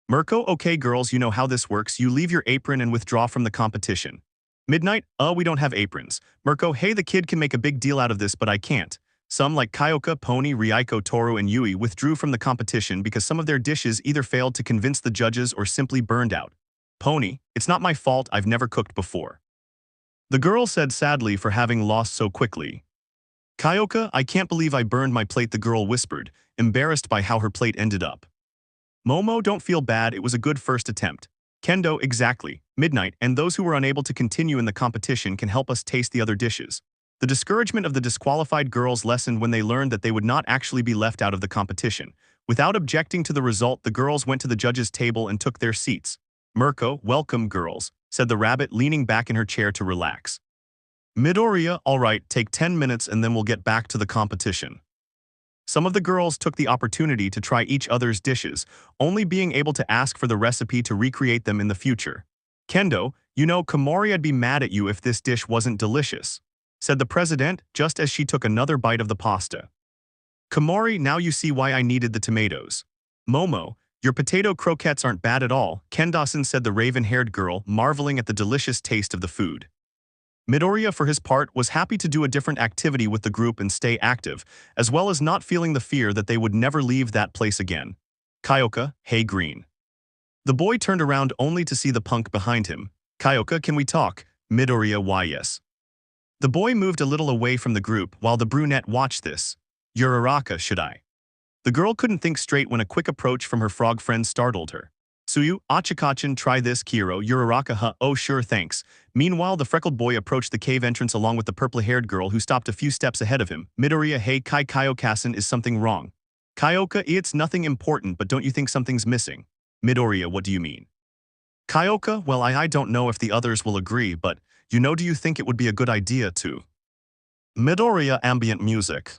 Mirko, okay girls, you know how this works. You leave your apron and withdraw from the competition. Midnight, we don't have aprons. Mirko, hey, the kid can make a big deal out of this, but I can't. Some, like Kyoka, Pony, Ryiko, Toru, and Yui, withdrew from the competition because some of their dishes either failed to convince the judges or simply burned out. Pony, it's not my fault, I've never cooked before. The girl said sadly for having lost so quickly. Kyoka, I can't believe I burned my plate, the girl whispered, embarrassed by how her plate ended up. Momo, don't feel bad, it was a good first attempt. Kendo, exactly. Midnight, and those who were unable to continue in the competition can help us taste the other dishes. The discouragement of the disqualified girls lessened when they learned that they would not actually be left out of the competition. Without objecting to the result, the girls went to the judges' table and took their seats. Mirko, welcome girls, said the rabbit, leaning back in her chair to relax. Midoriya, all right, take 10 minutes and then we'll get back to the competition. Some of the girls took the opportunity to try each other's dishes, only being able to ask for the recipe to recreate them in the future. Kendo, you know, Komori, I'd be mad at you if this dish wasn't delicious, said the president, just as she took another bite of the pasta. Komori, now you see why I needed the tomatoes. Momo, your potato croquettes aren't bad at all, Kendasan, said the raven-haired girl, marveling at the delicious taste of the food. Midoriya, for his part, was happy to do a different activity with the group and stay active, as well as not feeling the fear that they would never leave that place again. Kyoka, hey green. The boy turned around only to see the punk behind him. Kyoka, can we talk? Midoriya, why yes. The boy moved a little away from the group while the brunette watched this. Uraraka, should I? The girl couldn't think straight when a quick approach from her frog friend startled her. Suyu, Achikachan, try this, Kiro. Uraraka, huh, oh sure, thanks. Meanwhile, the freckled boy approached the cave entrance along with the purple-haired girl who stopped a few steps ahead of him. Midoriya, hey, Kyokasan, is something wrong? Kyoka, it's nothing important, but don't you think something's missing? Midoriya, what do you mean? Kyoka, well, I don't know if the others will agree, but, you know, do you think it would be a good idea to? Midoriya, ambient music.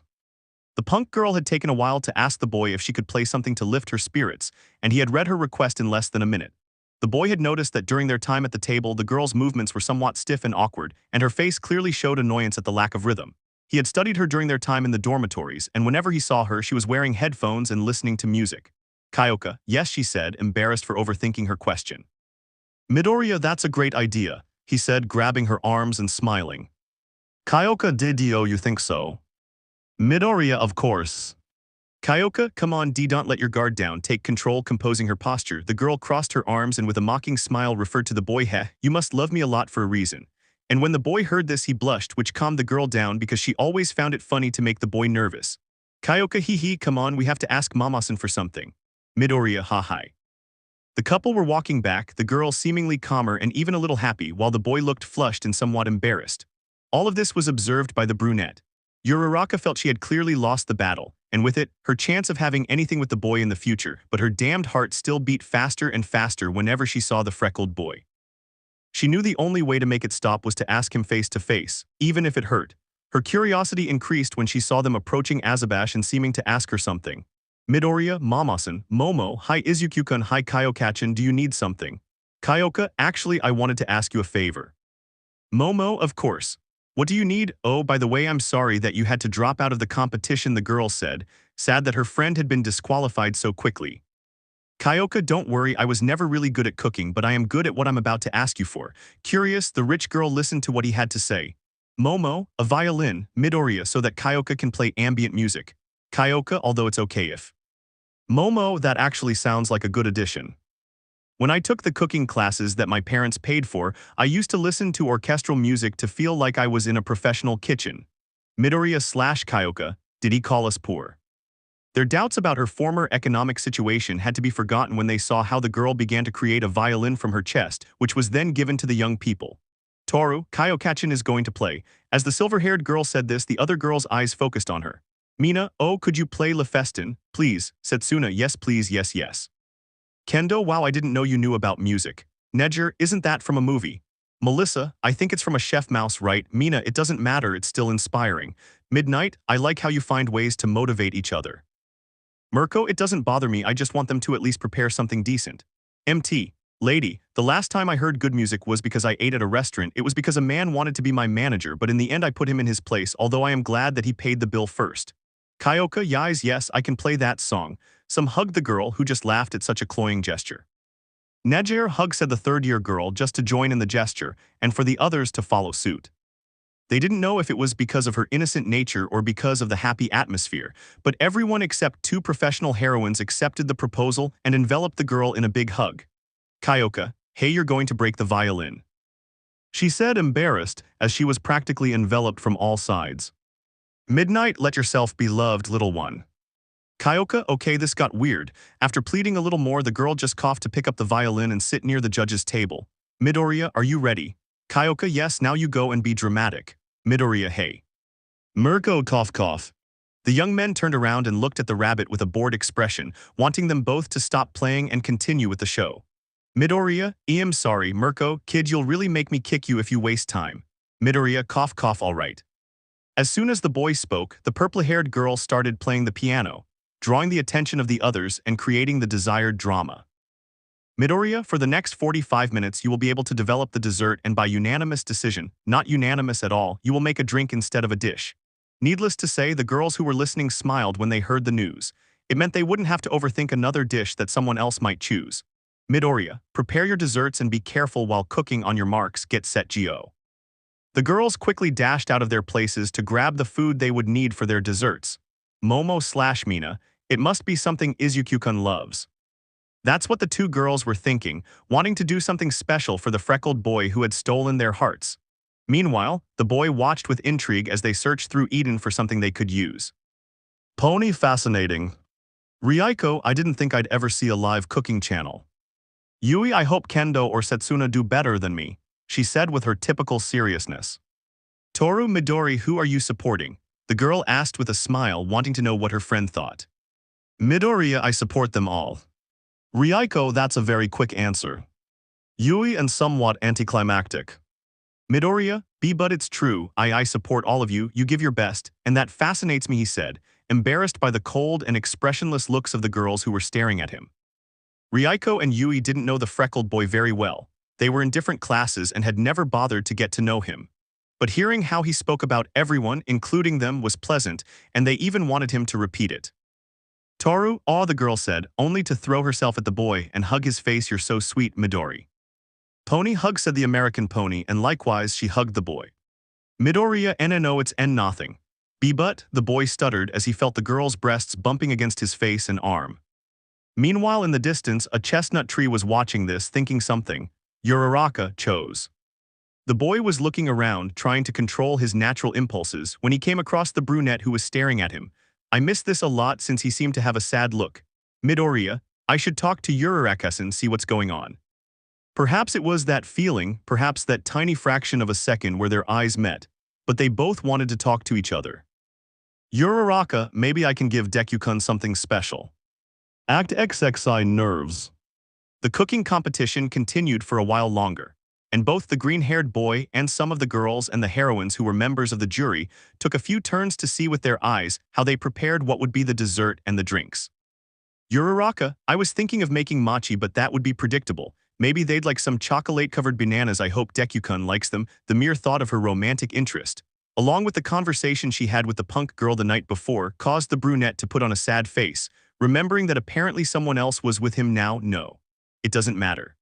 The punk girl had taken a while to ask the boy if she could play something to lift her spirits, and he had read her request in less than a minute. The boy had noticed that during their time at the table, the girl's movements were somewhat stiff and awkward, and her face clearly showed annoyance at the lack of rhythm. He had studied her during their time in the dormitories, and whenever he saw her, she was wearing headphones and listening to music. Kyoka, yes, she said, embarrassed for overthinking her question. Midoriya, that's a great idea, he said, grabbing her arms and smiling. Kyoka, did you think so? Midoriya, of course. Kyoka, come on D. Don't let your guard down, take control, composing her posture. The girl crossed her arms and with a mocking smile referred to the boy, heh, you must love me a lot for a reason. And when the boy heard this he blushed, which calmed the girl down because she always found it funny to make the boy nervous. Kyoka, hee hee, come on, we have to ask Mamasan for something. Midoriya, ha hi. The couple were walking back, the girl seemingly calmer and even a little happy, while the boy looked flushed and somewhat embarrassed. All of this was observed by the brunette. Uraraka felt she had clearly lost the battle, and with it, her chance of having anything with the boy in the future, but her damned heart still beat faster and faster whenever she saw the freckled boy. She knew the only way to make it stop was to ask him face to face, even if it hurt. Her curiosity increased when she saw them approaching Azabash and seeming to ask her something. Midoriya, Mamasan, Momo, hi Izuku-kun, hi Kyoka-chan, do you need something? Kyoka, actually I wanted to ask you a favor. Momo, of course. What do you need? Oh, by the way, I'm sorry that you had to drop out of the competition, the girl said, sad that her friend had been disqualified so quickly. Kyoka, don't worry, I was never really good at cooking, but I am good at what I'm about to ask you for. Curious, the rich girl listened to what he had to say. Momo, a violin, Midoriya, so that Kyoka can play ambient music. Kyoka, although it's okay if. Momo, that actually sounds like a good addition. When I took the cooking classes that my parents paid for, I used to listen to orchestral music to feel like I was in a professional kitchen. Midoriya/Kyoka, did he call us poor? Their doubts about her former economic situation had to be forgotten when they saw how the girl began to create a violin from her chest, which was then given to the young people. Toru, Kyoka-chan is going to play. As the silver-haired girl said this, the other girl's eyes focused on her. Mina, oh, could you play Le Festin, please? Setsuna, yes please, yes yes. Kendo, wow, I didn't know you knew about music. Nejer, isn't that from a movie? Melissa, I think it's from a chef mouse, right? Mina, it doesn't matter, it's still inspiring. Midnight, I like how you find ways to motivate each other. Mirko, it doesn't bother me, I just want them to at least prepare something decent. MT, lady, the last time I heard good music was because I ate at a restaurant. It was because a man wanted to be my manager, but in the end I put him in his place, although I am glad that he paid the bill first. Kyoka, yes, I can play that song. Some hugged the girl, who just laughed at such a cloying gesture. Nejer, hug, said the third-year girl, just to join in the gesture, and for the others to follow suit. They didn't know if it was because of her innocent nature or because of the happy atmosphere, but everyone except two professional heroines accepted the proposal and enveloped the girl in a big hug. Kyoka, hey, you're going to break the violin, she said, embarrassed, as she was practically enveloped from all sides. Midnight, let yourself be loved, little one. Kyoka, okay, this got weird. After pleading a little more, the girl just coughed to pick up the violin and sit near the judge's table. Midoriya, are you ready? Kyoka, yes, now you go and be dramatic. Midoriya, hey. Mirko, cough cough. The young men turned around and looked at the rabbit with a bored expression, wanting them both to stop playing and continue with the show. Midoriya, I'm sorry, Mirko, kid, you'll really make me kick you if you waste time. Midoriya, cough cough, all right. As soon as the boy spoke, the purple-haired girl started playing the piano, drawing the attention of the others and creating the desired drama. Midoriya, for the next 45 minutes you will be able to develop the dessert, and by unanimous decision, not unanimous at all, you will make a drink instead of a dish. Needless to say, the girls who were listening smiled when they heard the news. It meant they wouldn't have to overthink another dish that someone else might choose. Midoriya, prepare your desserts and be careful while cooking. On your marks, get set, go. The girls quickly dashed out of their places to grab the food they would need for their desserts. Momo/Mina, it must be something Izuku-kun loves. That's what the two girls were thinking, wanting to do something special for the freckled boy who had stolen their hearts. Meanwhile, the boy watched with intrigue as they searched through Eden for something they could use. Pony, fascinating. Ryuko, I didn't think I'd ever see a live cooking channel. Yui, I hope Kendo or Setsuna do better than me, she said with her typical seriousness. Toru, Midori, who are you supporting? The girl asked with a smile, wanting to know what her friend thought. Midoriya, I support them all. Ryuko, that's a very quick answer. Yui, and somewhat anticlimactic. Midoriya, but it's true, I support all of you, you give your best, and that fascinates me, he said, embarrassed by the cold and expressionless looks of the girls who were staring at him. Ryuko and Yui didn't know the freckled boy very well. They were in different classes and had never bothered to get to know him. But hearing how he spoke about everyone, including them, was pleasant, and they even wanted him to repeat it. Toru, aw, the girl said, only to throw herself at the boy and hug his face. You're so sweet, Midori. Pony, hug, said the American pony, and likewise she hugged the boy. Midoriya, no, it's nothing. "But," the boy stuttered as he felt the girl's breasts bumping against his face and arm. Meanwhile, in the distance, a chestnut tree was watching this, thinking something. Uraraka chose. The boy was looking around, trying to control his natural impulses, when he came across the brunette who was staring at him. I missed this a lot since he seemed to have a sad look. Midoriya, I should talk to Uraraka-san, see what's going on. Perhaps it was that feeling, perhaps that tiny fraction of a second where their eyes met, but they both wanted to talk to each other. Uraraka, maybe I can give Deku-kun something special. Act XXI nerves. The cooking competition continued for a while longer, and both the green-haired boy and some of the girls and the heroines who were members of the jury took a few turns to see with their eyes how they prepared what would be the dessert and the drinks. Uraraka, I was thinking of making mochi, but that would be predictable. Maybe they'd like some chocolate-covered bananas. I hope Deku-kun likes them. The mere thought of her romantic interest, along with the conversation she had with the punk girl the night before, caused the brunette to put on a sad face, remembering that apparently someone else was with him now. No, it doesn't matter.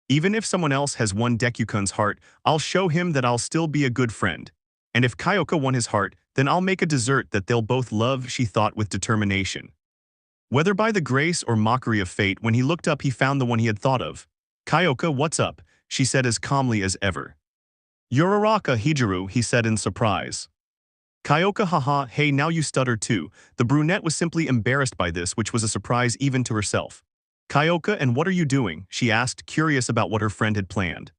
Even if someone else has won Deku-kun's heart, I'll show him that I'll still be a good friend. And if Kyoka won his heart, then I'll make a dessert that they'll both love, she thought with determination. Whether by the grace or mockery of fate, when he looked up he found the one he had thought of. Kyoka, what's up? She said as calmly as ever. Uraraka Hijiru, he said in surprise. Kyoka, haha, hey, now you stutter too. The brunette was simply embarrassed by this, which was a surprise even to herself. Kyoka, and what are you doing? She asked, curious about what her friend had planned.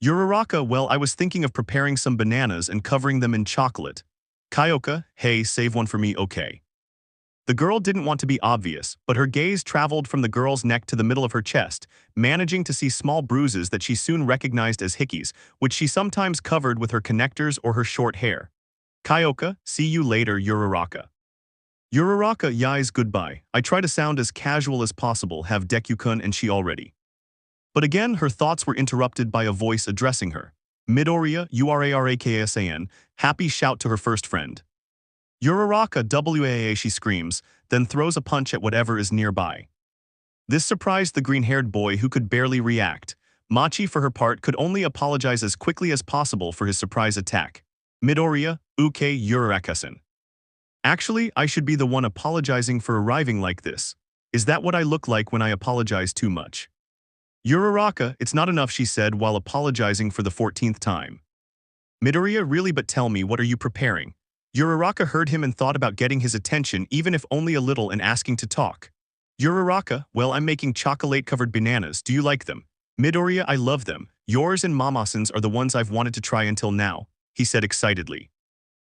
Uraraka, well, I was thinking of preparing some bananas and covering them in chocolate. Kyoka, hey, save one for me, okay. The girl didn't want to be obvious, but her gaze traveled from the girl's neck to the middle of her chest, managing to see small bruises that she soon recognized as hickeys, which she sometimes covered with her connectors or her short hair. Kyoka, see you later, Uraraka. Uraraka, yais, goodbye. I try to sound as casual as possible, have Deku-kun and she already. But again, her thoughts were interrupted by a voice addressing her. Midoriya, Urarakasan, happy shout to her first friend. Uraraka, WAA, she screams, then throws a punch at whatever is nearby. This surprised the green-haired boy, who could barely react. Machi, for her part, could only apologize as quickly as possible for his surprise attack. Midoriya, uke Uraraka-san. Actually, I should be the one apologizing for arriving like this. Is that what I look like when I apologize too much? Uraraka, it's not enough, she said while apologizing for the 14th time. Midoriya, really, but tell me, what are you preparing? Uraraka heard him and thought about getting his attention, even if only a little, and asking to talk. Uraraka, well, I'm making chocolate-covered bananas. Do you like them? Midoriya, I love them. Yours and Mamasan's are the ones I've wanted to try until now, he said excitedly.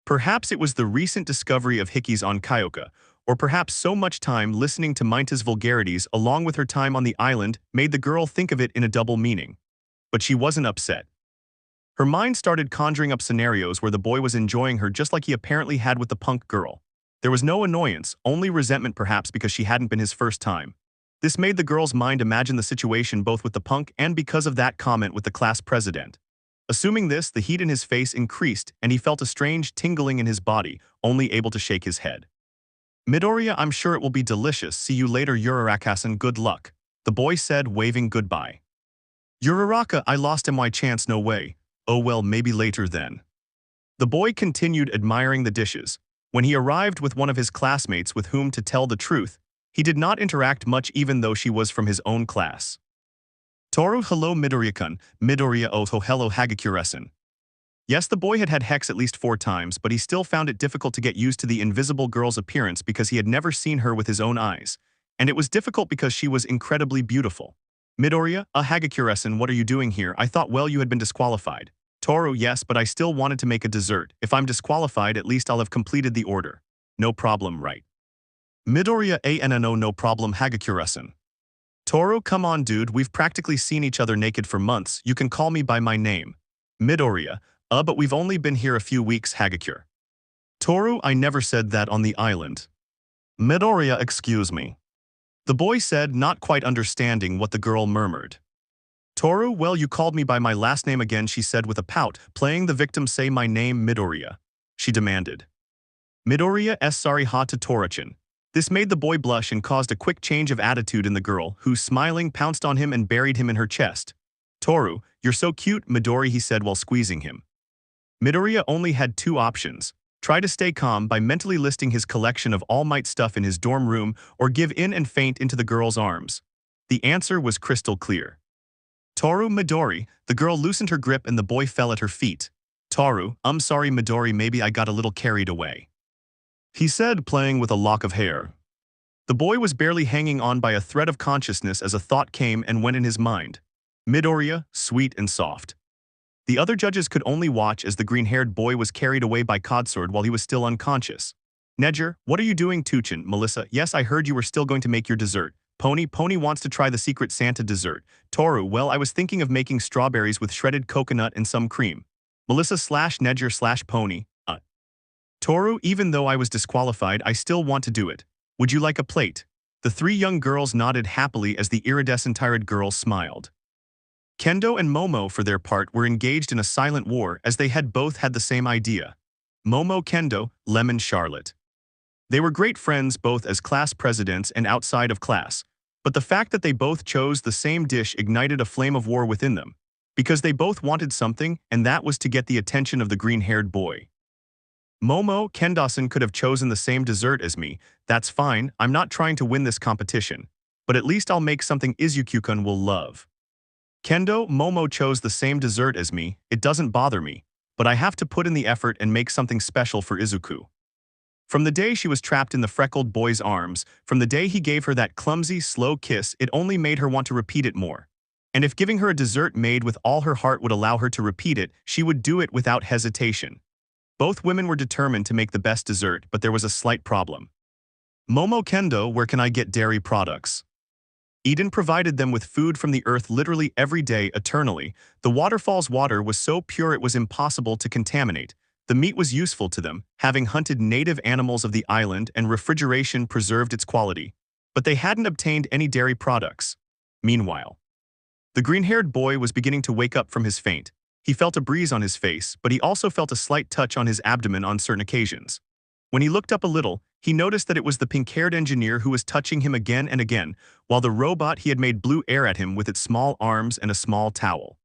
Perhaps it was the recent discovery of hickeys on Kyoka, or perhaps so much time listening to Mainta's vulgarities along with her time on the island made the girl think of it in a double meaning. But she wasn't upset. Her mind started conjuring up scenarios where the boy was enjoying her just like he apparently had with the punk girl. There was no annoyance, only resentment, perhaps because she hadn't been his first time. This made the girl's mind imagine the situation both with the punk and because of that comment with the class president. Assuming this, the heat in his face increased and he felt a strange tingling in his body, only able to shake his head. Midoriya, I'm sure it will be delicious. See you later, Uraraka-san, good luck, the boy said, waving goodbye. Uraraka, I lost him, my chance, no way. Oh well, maybe later then. The boy continued admiring the dishes. When he arrived with one of his classmates with whom, to tell the truth, he did not interact much even though she was from his own class. Toru, hello Midoriya-kun. Midoriya, oh hello Hagakure-san. Yes, the boy had had Hex at least 4 times, but he still found it difficult to get used to the invisible girl's appearance because he had never seen her with his own eyes. And it was difficult because she was incredibly beautiful. Midoriya, Hagakure-san, what are you doing here? I thought, well, you had been disqualified. Toru, yes, but I still wanted to make a dessert. If I'm disqualified, at least I'll have completed the order. No problem, right? Midoriya, no problem, Hagakure-san. Toru, come on dude, we've practically seen each other naked for months. You can call me by my name. Midoriya, but we've only been here a few weeks, Hagakure. Toru, I never said that on the island. Midoriya, excuse me. The boy said, not quite understanding what the girl murmured. Toru, well, you called me by my last name again, she said with a pout, playing the victim. Say my name, Midoriya, she demanded. Midoriya, sorry, ha to Toru-chan. This made the boy blush and caused a quick change of attitude in the girl, who, smiling, pounced on him and buried him in her chest. Toru, you're so cute, Midori, he said while squeezing him. Midoriya only had 2 options. Try to stay calm by mentally listing his collection of Almight stuff in his dorm room or give in and faint into the girl's arms. The answer was crystal clear. Toru Midori, the girl loosened her grip and the boy fell at her feet. Toru, I'm sorry Midori, maybe I got a little carried away, he said, playing with a lock of hair. The boy was barely hanging on by a thread of consciousness as a thought came and went in his mind. Midoriya, sweet and soft. The other judges could only watch as the green-haired boy was carried away by Codsword while he was still unconscious. Nedger, what are you doing? Tuchin, Melissa, yes, I heard you were still going to make your dessert. Pony wants to try the Secret Santa dessert. Toru, well, I was thinking of making strawberries with shredded coconut and some cream. Melissa/Nedger/Pony, Toru, even though I was disqualified, I still want to do it. Would you like a plate? The three young girls nodded happily as the iridescent-eyed girl smiled. Kendo and Momo, for their part, were engaged in a silent war as they had both had the same idea. Momo Kendo, Lemon Charlotte. They were great friends both as class presidents and outside of class, but the fact that they both chose the same dish ignited a flame of war within them, because they both wanted something, and that was to get the attention of the green-haired boy. Momo Kendasan could have chosen the same dessert as me. That's fine, I'm not trying to win this competition, but at least I'll make something Izuku-kun will love. Kendo, Momo chose the same dessert as me, it doesn't bother me, but I have to put in the effort and make something special for Izuku. From the day she was trapped in the freckled boy's arms, from the day he gave her that clumsy, slow kiss, it only made her want to repeat it more. And if giving her a dessert made with all her heart would allow her to repeat it, she would do it without hesitation. Both women were determined to make the best dessert, but there was a slight problem. Momo Kendo, where can I get dairy products? Eden provided them with food from the earth literally every day eternally. The waterfall's water was so pure it was impossible to contaminate. The meat was useful to them, having hunted native animals of the island, and refrigeration preserved its quality. But they hadn't obtained any dairy products. Meanwhile, the green-haired boy was beginning to wake up from his faint. He felt a breeze on his face, but he also felt a slight touch on his abdomen on certain occasions. When he looked up a little, he noticed that it was the pink-haired engineer who was touching him again and again, while the robot he had made blew air at him with its small arms and a small towel.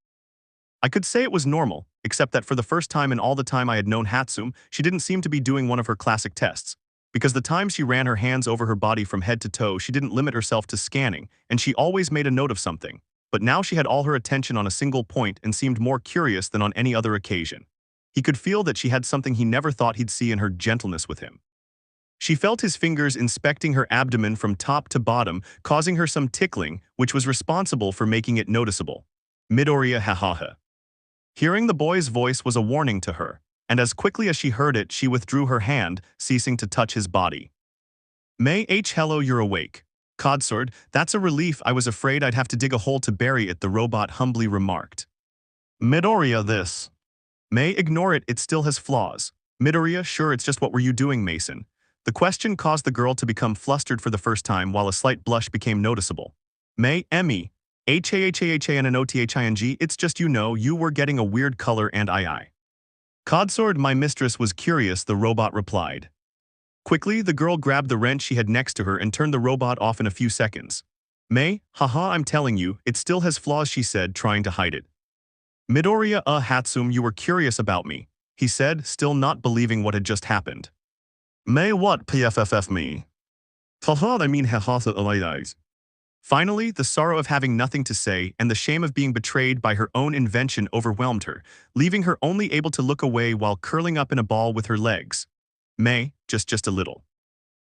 I could say it was normal, except that for the first time in all the time I had known Hatsum, she didn't seem to be doing one of her classic tests. Because the time she ran her hands over her body from head to toe, she didn't limit herself to scanning, and she always made a note of something. But now she had all her attention on a single point and seemed more curious than on any other occasion. He could feel that she had something he never thought he'd see in her gentleness with him. She felt his fingers inspecting her abdomen from top to bottom, causing her some tickling, which was responsible for making it noticeable. Midoriya hahaha. Hearing the boy's voice was a warning to her, and as quickly as she heard it, she withdrew her hand, ceasing to touch his body. May H. Hello, you're awake. Codsword, that's a relief, I was afraid I'd have to dig a hole to bury it, the robot humbly remarked. Midoriya, this. May, ignore it, it still has flaws. Midoriya, sure, it's just what were you doing, Mason? The question caused the girl to become flustered for the first time while a slight blush became noticeable. May, Emmy, H-A-H-A-H-A-N-N-O-T-H-I-N-G, it's just you were getting a weird color and I. Codsword, my mistress was curious, the robot replied. Quickly, the girl grabbed the wrench she had next to her and turned the robot off in a few seconds. May, haha, I'm telling you, it still has flaws, she said, trying to hide it. Midoriya, Hatsum, you were curious about me, he said, still not believing what had just happened. May, what pfff me? Haha, I mean haha. Finally, the sorrow of having nothing to say and the shame of being betrayed by her own invention overwhelmed her, leaving her only able to look away while curling up in a ball with her legs. May, just a little.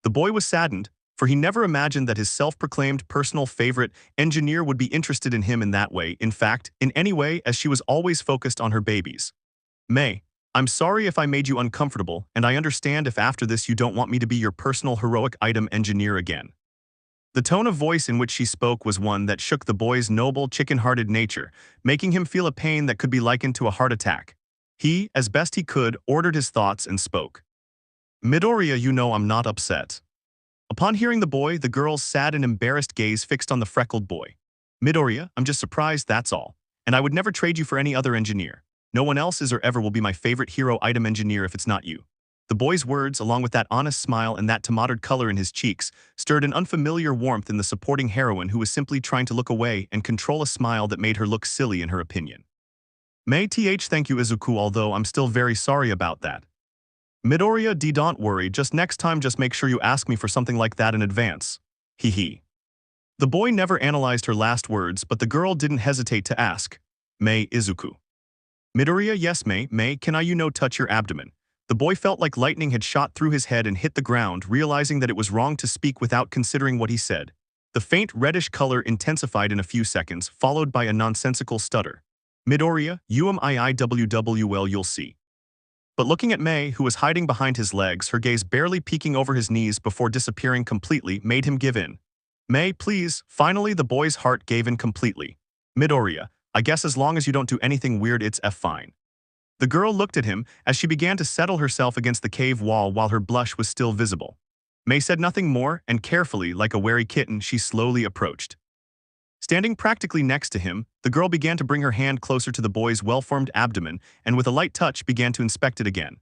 The boy was saddened, for he never imagined that his self-proclaimed personal favorite engineer would be interested in him in that way, in fact, in any way, as she was always focused on her babies. May, I'm sorry if I made you uncomfortable, and I understand if after this you don't want me to be your personal heroic item engineer again. The tone of voice in which she spoke was one that shook the boy's noble, chicken-hearted nature, making him feel a pain that could be likened to a heart attack. He, as best he could, ordered his thoughts and spoke. Midoriya, you know I'm not upset. Upon hearing the boy, the girl's sad and embarrassed gaze fixed on the freckled boy. Midoriya, I'm just surprised, that's all. And I would never trade you for any other engineer. No one else is or ever will be my favorite hero item engineer if it's not you. The boy's words, along with that honest smile and that tomatoed color in his cheeks, stirred an unfamiliar warmth in the supporting heroine who was simply trying to look away and control a smile that made her look silly in her opinion. May th thank you Izuku, although I'm still very sorry about that. Midoriya don't worry, just next time just make sure you ask me for something like that in advance. Hee hee. The boy never analyzed her last words, but the girl didn't hesitate to ask. May Izuku. Midoriya, yes May, can I touch your abdomen? The boy felt like lightning had shot through his head and hit the ground, realizing that it was wrong to speak without considering what he said. The faint reddish color intensified in a few seconds, followed by a nonsensical stutter. Midoriya, well you'll see. But looking at May, who was hiding behind his legs, her gaze barely peeking over his knees before disappearing completely, made him give in. May, please. Finally, the boy's heart gave in completely. Midoriya, I guess as long as you don't do anything weird, it's fine. The girl looked at him as she began to settle herself against the cave wall while her blush was still visible. May said nothing more, and carefully, like a wary kitten, she slowly approached. Standing practically next to him, the girl began to bring her hand closer to the boy's well-formed abdomen and with a light touch began to inspect it again.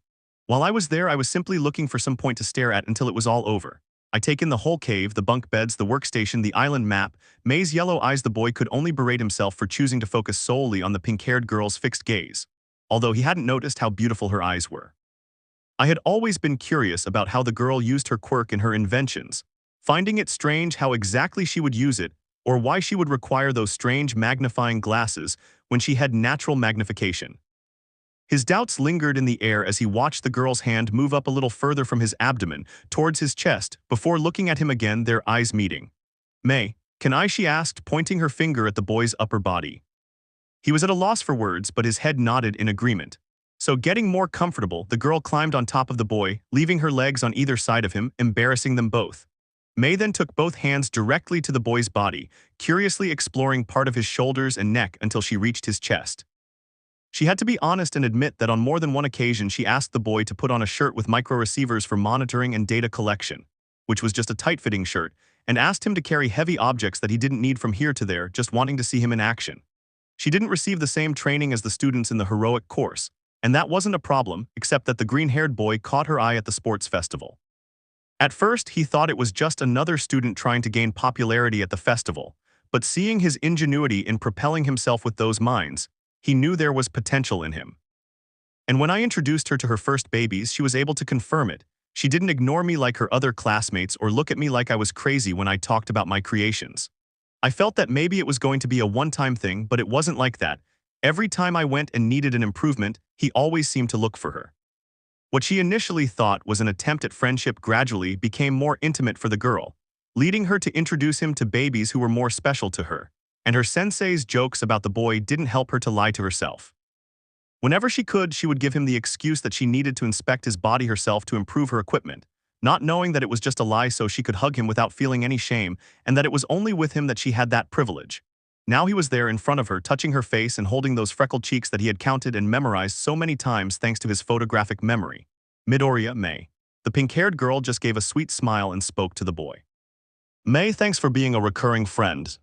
While I was there, I was simply looking for some point to stare at until it was all over. I take in the whole cave, the bunk beds, the workstation, the island map. May's yellow eyes. The boy could only berate himself for choosing to focus solely on the pink-haired girl's fixed gaze, although he hadn't noticed how beautiful her eyes were. I had always been curious about how the girl used her quirk in her inventions, finding it strange how exactly she would use it, or why she would require those strange magnifying glasses when she had natural magnification. His doubts lingered in the air as he watched the girl's hand move up a little further from his abdomen towards his chest before looking at him again, their eyes meeting. May, can I? She asked, pointing her finger at the boy's upper body. He was at a loss for words, but his head nodded in agreement. So getting more comfortable, the girl climbed on top of the boy, leaving her legs on either side of him, embarrassing them both. May then took both hands directly to the boy's body, curiously exploring part of his shoulders and neck until she reached his chest. She had to be honest and admit that on more than one occasion she asked the boy to put on a shirt with micro-receivers for monitoring and data collection, which was just a tight-fitting shirt, and asked him to carry heavy objects that he didn't need from here to there, just wanting to see him in action. She didn't receive the same training as the students in the heroic course, and that wasn't a problem, except that the green-haired boy caught her eye at the sports festival. At first, he thought it was just another student trying to gain popularity at the festival, but seeing his ingenuity in propelling himself with those minds, he knew there was potential in him. And when I introduced her to her first babies, she was able to confirm it. She didn't ignore me like her other classmates or look at me like I was crazy when I talked about my creations. I felt that maybe it was going to be a one-time thing, but it wasn't like that. Every time I went and needed an improvement, he always seemed to look for her. What she initially thought was an attempt at friendship gradually became more intimate for the girl, leading her to introduce him to babies who were more special to her, and her sensei's jokes about the boy didn't help her to lie to herself. Whenever she could, she would give him the excuse that she needed to inspect his body herself to improve her equipment, not knowing that it was just a lie so she could hug him without feeling any shame and that it was only with him that she had that privilege. Now he was there in front of her, touching her face and holding those freckled cheeks that he had counted and memorized so many times thanks to his photographic memory. Midoriya, May. The pink-haired girl just gave a sweet smile and spoke to the boy. May, thanks for being a recurring friend.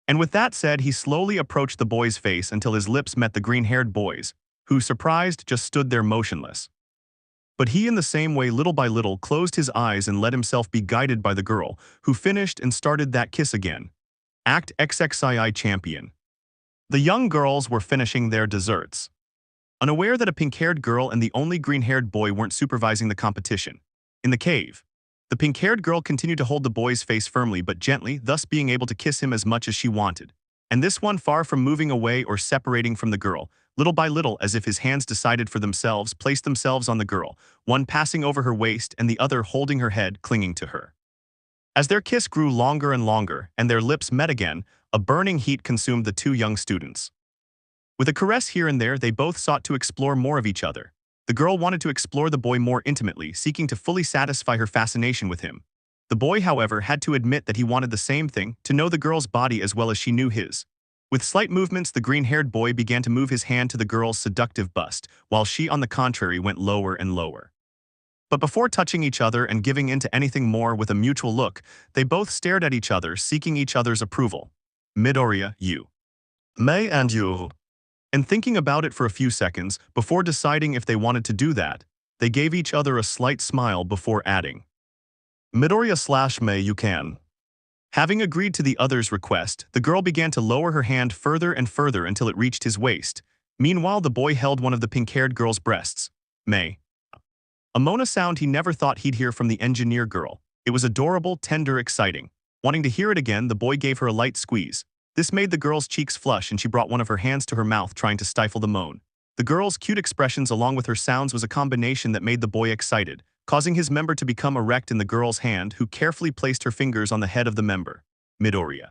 And with that said, he slowly approached the boy's face until his lips met the green-haired boy's, who, surprised, just stood there motionless. But he, in the same way, little by little, closed his eyes and let himself be guided by the girl, who finished and started that kiss again. Act XXII Champion. The young girls were finishing their desserts, unaware that a pink-haired girl and the only green-haired boy weren't supervising the competition. In the cave, the pink-haired girl continued to hold the boy's face firmly but gently, thus being able to kiss him as much as she wanted. And this one, far from moving away or separating from the girl, little by little, as if his hands decided for themselves, placed themselves on the girl, one passing over her waist and the other holding her head, clinging to her. As their kiss grew longer and longer, and their lips met again, a burning heat consumed the two young students. With a caress here and there, they both sought to explore more of each other. The girl wanted to explore the boy more intimately, seeking to fully satisfy her fascination with him. The boy, however, had to admit that he wanted the same thing, to know the girl's body as well as she knew his. With slight movements, the green-haired boy began to move his hand to the girl's seductive bust, while she, on the contrary, went lower and lower. But before touching each other and giving in to anything more with a mutual look, they both stared at each other, seeking each other's approval. Midoriya, you. May and you. And thinking about it for a few seconds, before deciding if they wanted to do that, they gave each other a slight smile before adding, Midoriya/May, you can. Having agreed to the other's request, the girl began to lower her hand further and further until it reached his waist. Meanwhile, the boy held one of the pink-haired girl's breasts. May. A Mona sound he never thought he'd hear from the engineer girl. It was adorable, tender, exciting. Wanting to hear it again, the boy gave her a light squeeze. This made the girl's cheeks flush and she brought one of her hands to her mouth trying to stifle the moan. The girl's cute expressions along with her sounds was a combination that made the boy excited, causing his member to become erect in the girl's hand, who carefully placed her fingers on the head of the member, Midoriya.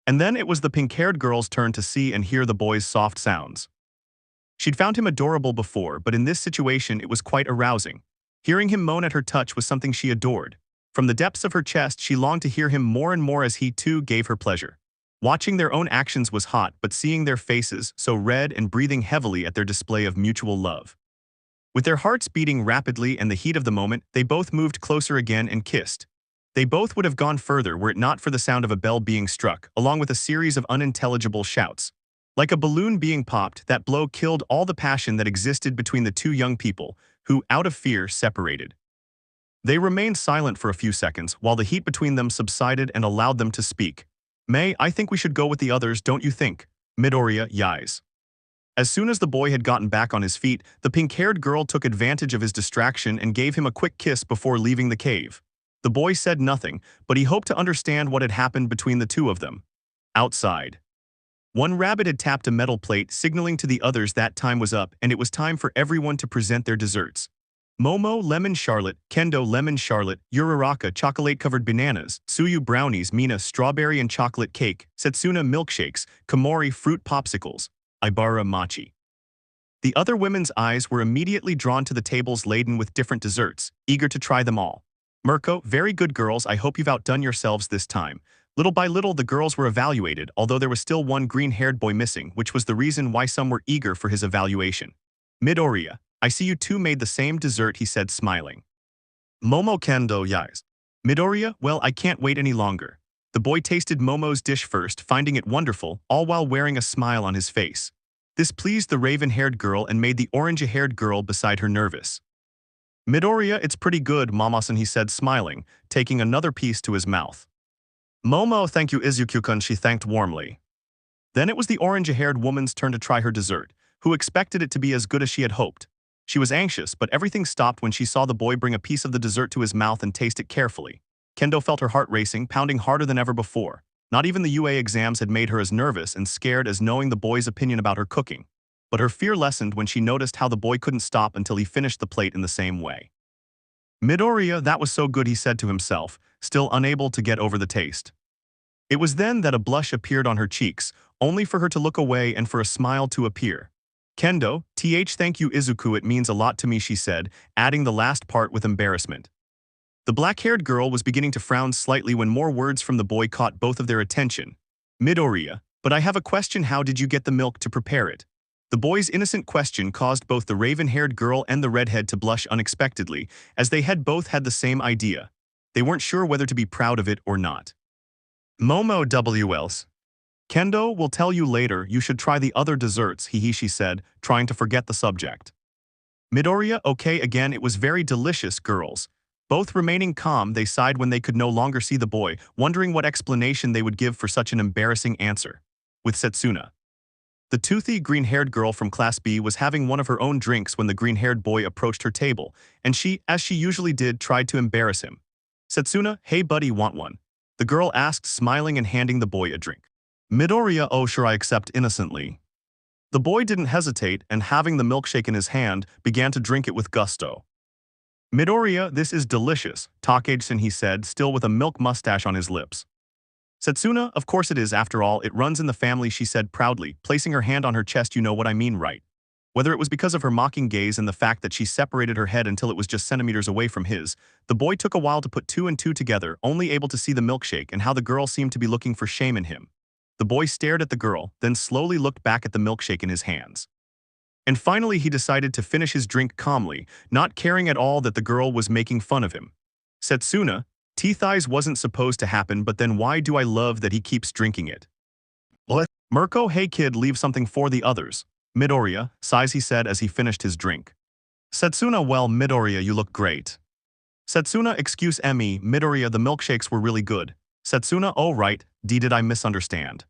And then it was the pink-haired girl's turn to see and hear the boy's soft sounds. She'd found him adorable before, but in this situation it was quite arousing. Hearing him moan at her touch was something she adored. From the depths of her chest she longed to hear him more and more as he too gave her pleasure. Watching their own actions was hot, but seeing their faces, so red and breathing heavily at their display of mutual love. With their hearts beating rapidly and the heat of the moment, they both moved closer again and kissed. They both would have gone further were it not for the sound of a bell being struck, along with a series of unintelligible shouts. Like a balloon being popped, that blow killed all the passion that existed between the two young people, who, out of fear, separated. They remained silent for a few seconds, while the heat between them subsided and allowed them to speak. I think we should go with the others, don't you think? Midoriya yies. As soon as the boy had gotten back on his feet, the pink-haired girl took advantage of his distraction and gave him a quick kiss before leaving the cave. The boy said nothing, but he hoped to understand what had happened between the two of them. Outside. One rabbit had tapped a metal plate, signaling to the others that time was up and it was time for everyone to present their desserts. Momo lemon charlotte, Kendo lemon charlotte, Uraraka chocolate-covered bananas, Tsuyu brownies, Mina strawberry and chocolate cake, Setsuna milkshakes, Komori fruit popsicles, Ibara mochi. The other women's eyes were immediately drawn to the tables laden with different desserts, eager to try them all. Mirko, very good girls, I hope you've outdone yourselves this time. Little by little the girls were evaluated, although there was still one green-haired boy missing, which was the reason why some were eager for his evaluation. Midoriya, I see you two made the same dessert, he said smiling. Momo Kendo yies. Midoriya, well, I can't wait any longer. The boy tasted Momo's dish first, finding it wonderful, all while wearing a smile on his face. This pleased the raven-haired girl and made the orange-haired girl beside her nervous. Midoriya, it's pretty good, Mamasan, he said smiling, taking another piece to his mouth. Momo, thank you Izuku-kun, she thanked warmly. Then it was the orange-haired woman's turn to try her dessert, who expected it to be as good as she had hoped. She was anxious, but everything stopped when she saw the boy bring a piece of the dessert to his mouth and taste it carefully. Kendo felt her heart racing, pounding harder than ever before. Not even the UA exams had made her as nervous and scared as knowing the boy's opinion about her cooking. But her fear lessened when she noticed how the boy couldn't stop until he finished the plate in the same way. Midoriya, that was so good, he said to himself, still unable to get over the taste. It was then that a blush appeared on her cheeks, only for her to look away and for a smile to appear. Kendo, thank you Izuku, it means a lot to me, she said, adding the last part with embarrassment. The black-haired girl was beginning to frown slightly when more words from the boy caught both of their attention. Midoriya, but I have a question, how did you get the milk to prepare it? The boy's innocent question caused both the raven-haired girl and the redhead to blush unexpectedly, as they had both had the same idea. They weren't sure whether to be proud of it or not. Momo WLs. Kendo will tell you later, you should try the other desserts, she said, trying to forget the subject. Midoriya, okay again, it was very delicious, girls. Both remaining calm, they sighed when they could no longer see the boy, wondering what explanation they would give for such an embarrassing answer. With Setsuna. The toothy, green-haired girl from Class B was having one of her own drinks when the green-haired boy approached her table, and she, as she usually did, tried to embarrass him. Setsuna, hey buddy, want one? The girl asked, smiling and handing the boy a drink. Midoriya, oh sure, I accept innocently. The boy didn't hesitate and, having the milkshake in his hand, began to drink it with gusto. Midoriya, this is delicious, Takagi-san, he said, still with a milk mustache on his lips. Setsuna, of course it is, after all, it runs in the family, she said proudly, placing her hand on her chest, you know what I mean, right? Whether it was because of her mocking gaze and the fact that she separated her head until it was just centimeters away from his, the boy took a while to put two and two together, only able to see the milkshake and how the girl seemed to be looking for shame in him. The boy stared at the girl, then slowly looked back at the milkshake in his hands. And finally he decided to finish his drink calmly, not caring at all that the girl was making fun of him. Setsuna, teeth-eyes wasn't supposed to happen, but then why do I love that he keeps drinking it? What? Mirko, hey kid, leave something for the others. Midoriya, sighs, he said as he finished his drink. Setsuna, well Midoriya, you look great. Setsuna, excuse me, Midoriya, the milkshakes were really good. Setsuna, oh right, did I misunderstand?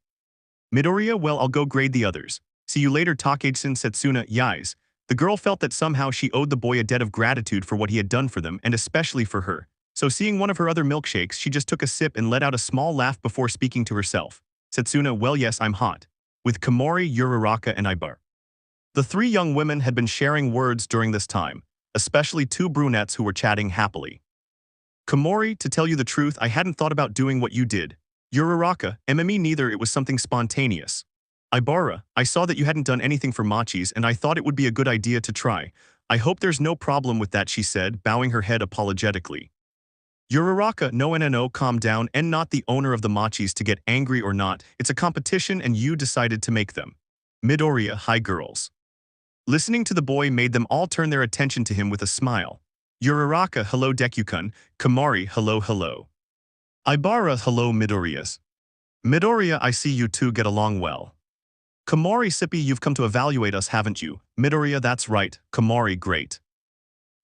Midoriya, well I'll go grade the others. See you later, Takagi-san. Setsuna, yies. The girl felt that somehow she owed the boy a debt of gratitude for what he had done for them and especially for her. So seeing one of her other milkshakes, she just took a sip and let out a small laugh before speaking to herself. Setsuna, well yes, I'm hot. With Komori, Uraraka, and Ibara. The three young women had been sharing words during this time, especially two brunettes who were chatting happily. Komori, to tell you the truth, I hadn't thought about doing what you did. Uraraka, me neither, it was something spontaneous. Ibara, I saw that you hadn't done anything for machis and I thought it would be a good idea to try. I hope there's no problem with that, she said, bowing her head apologetically. Uraraka, no, calm down, and not the owner of the machis to get angry or not, it's a competition and you decided to make them. Midoriya, hi girls. Listening to the boy made them all turn their attention to him with a smile. Uraraka, hello Deku-kun, Komori, hello. Ibara, hello Midoriyas. Midoriya, I see you two get along well. Komori, Sippy, you've come to evaluate us, haven't you? Midoriya, that's right, Komori, great.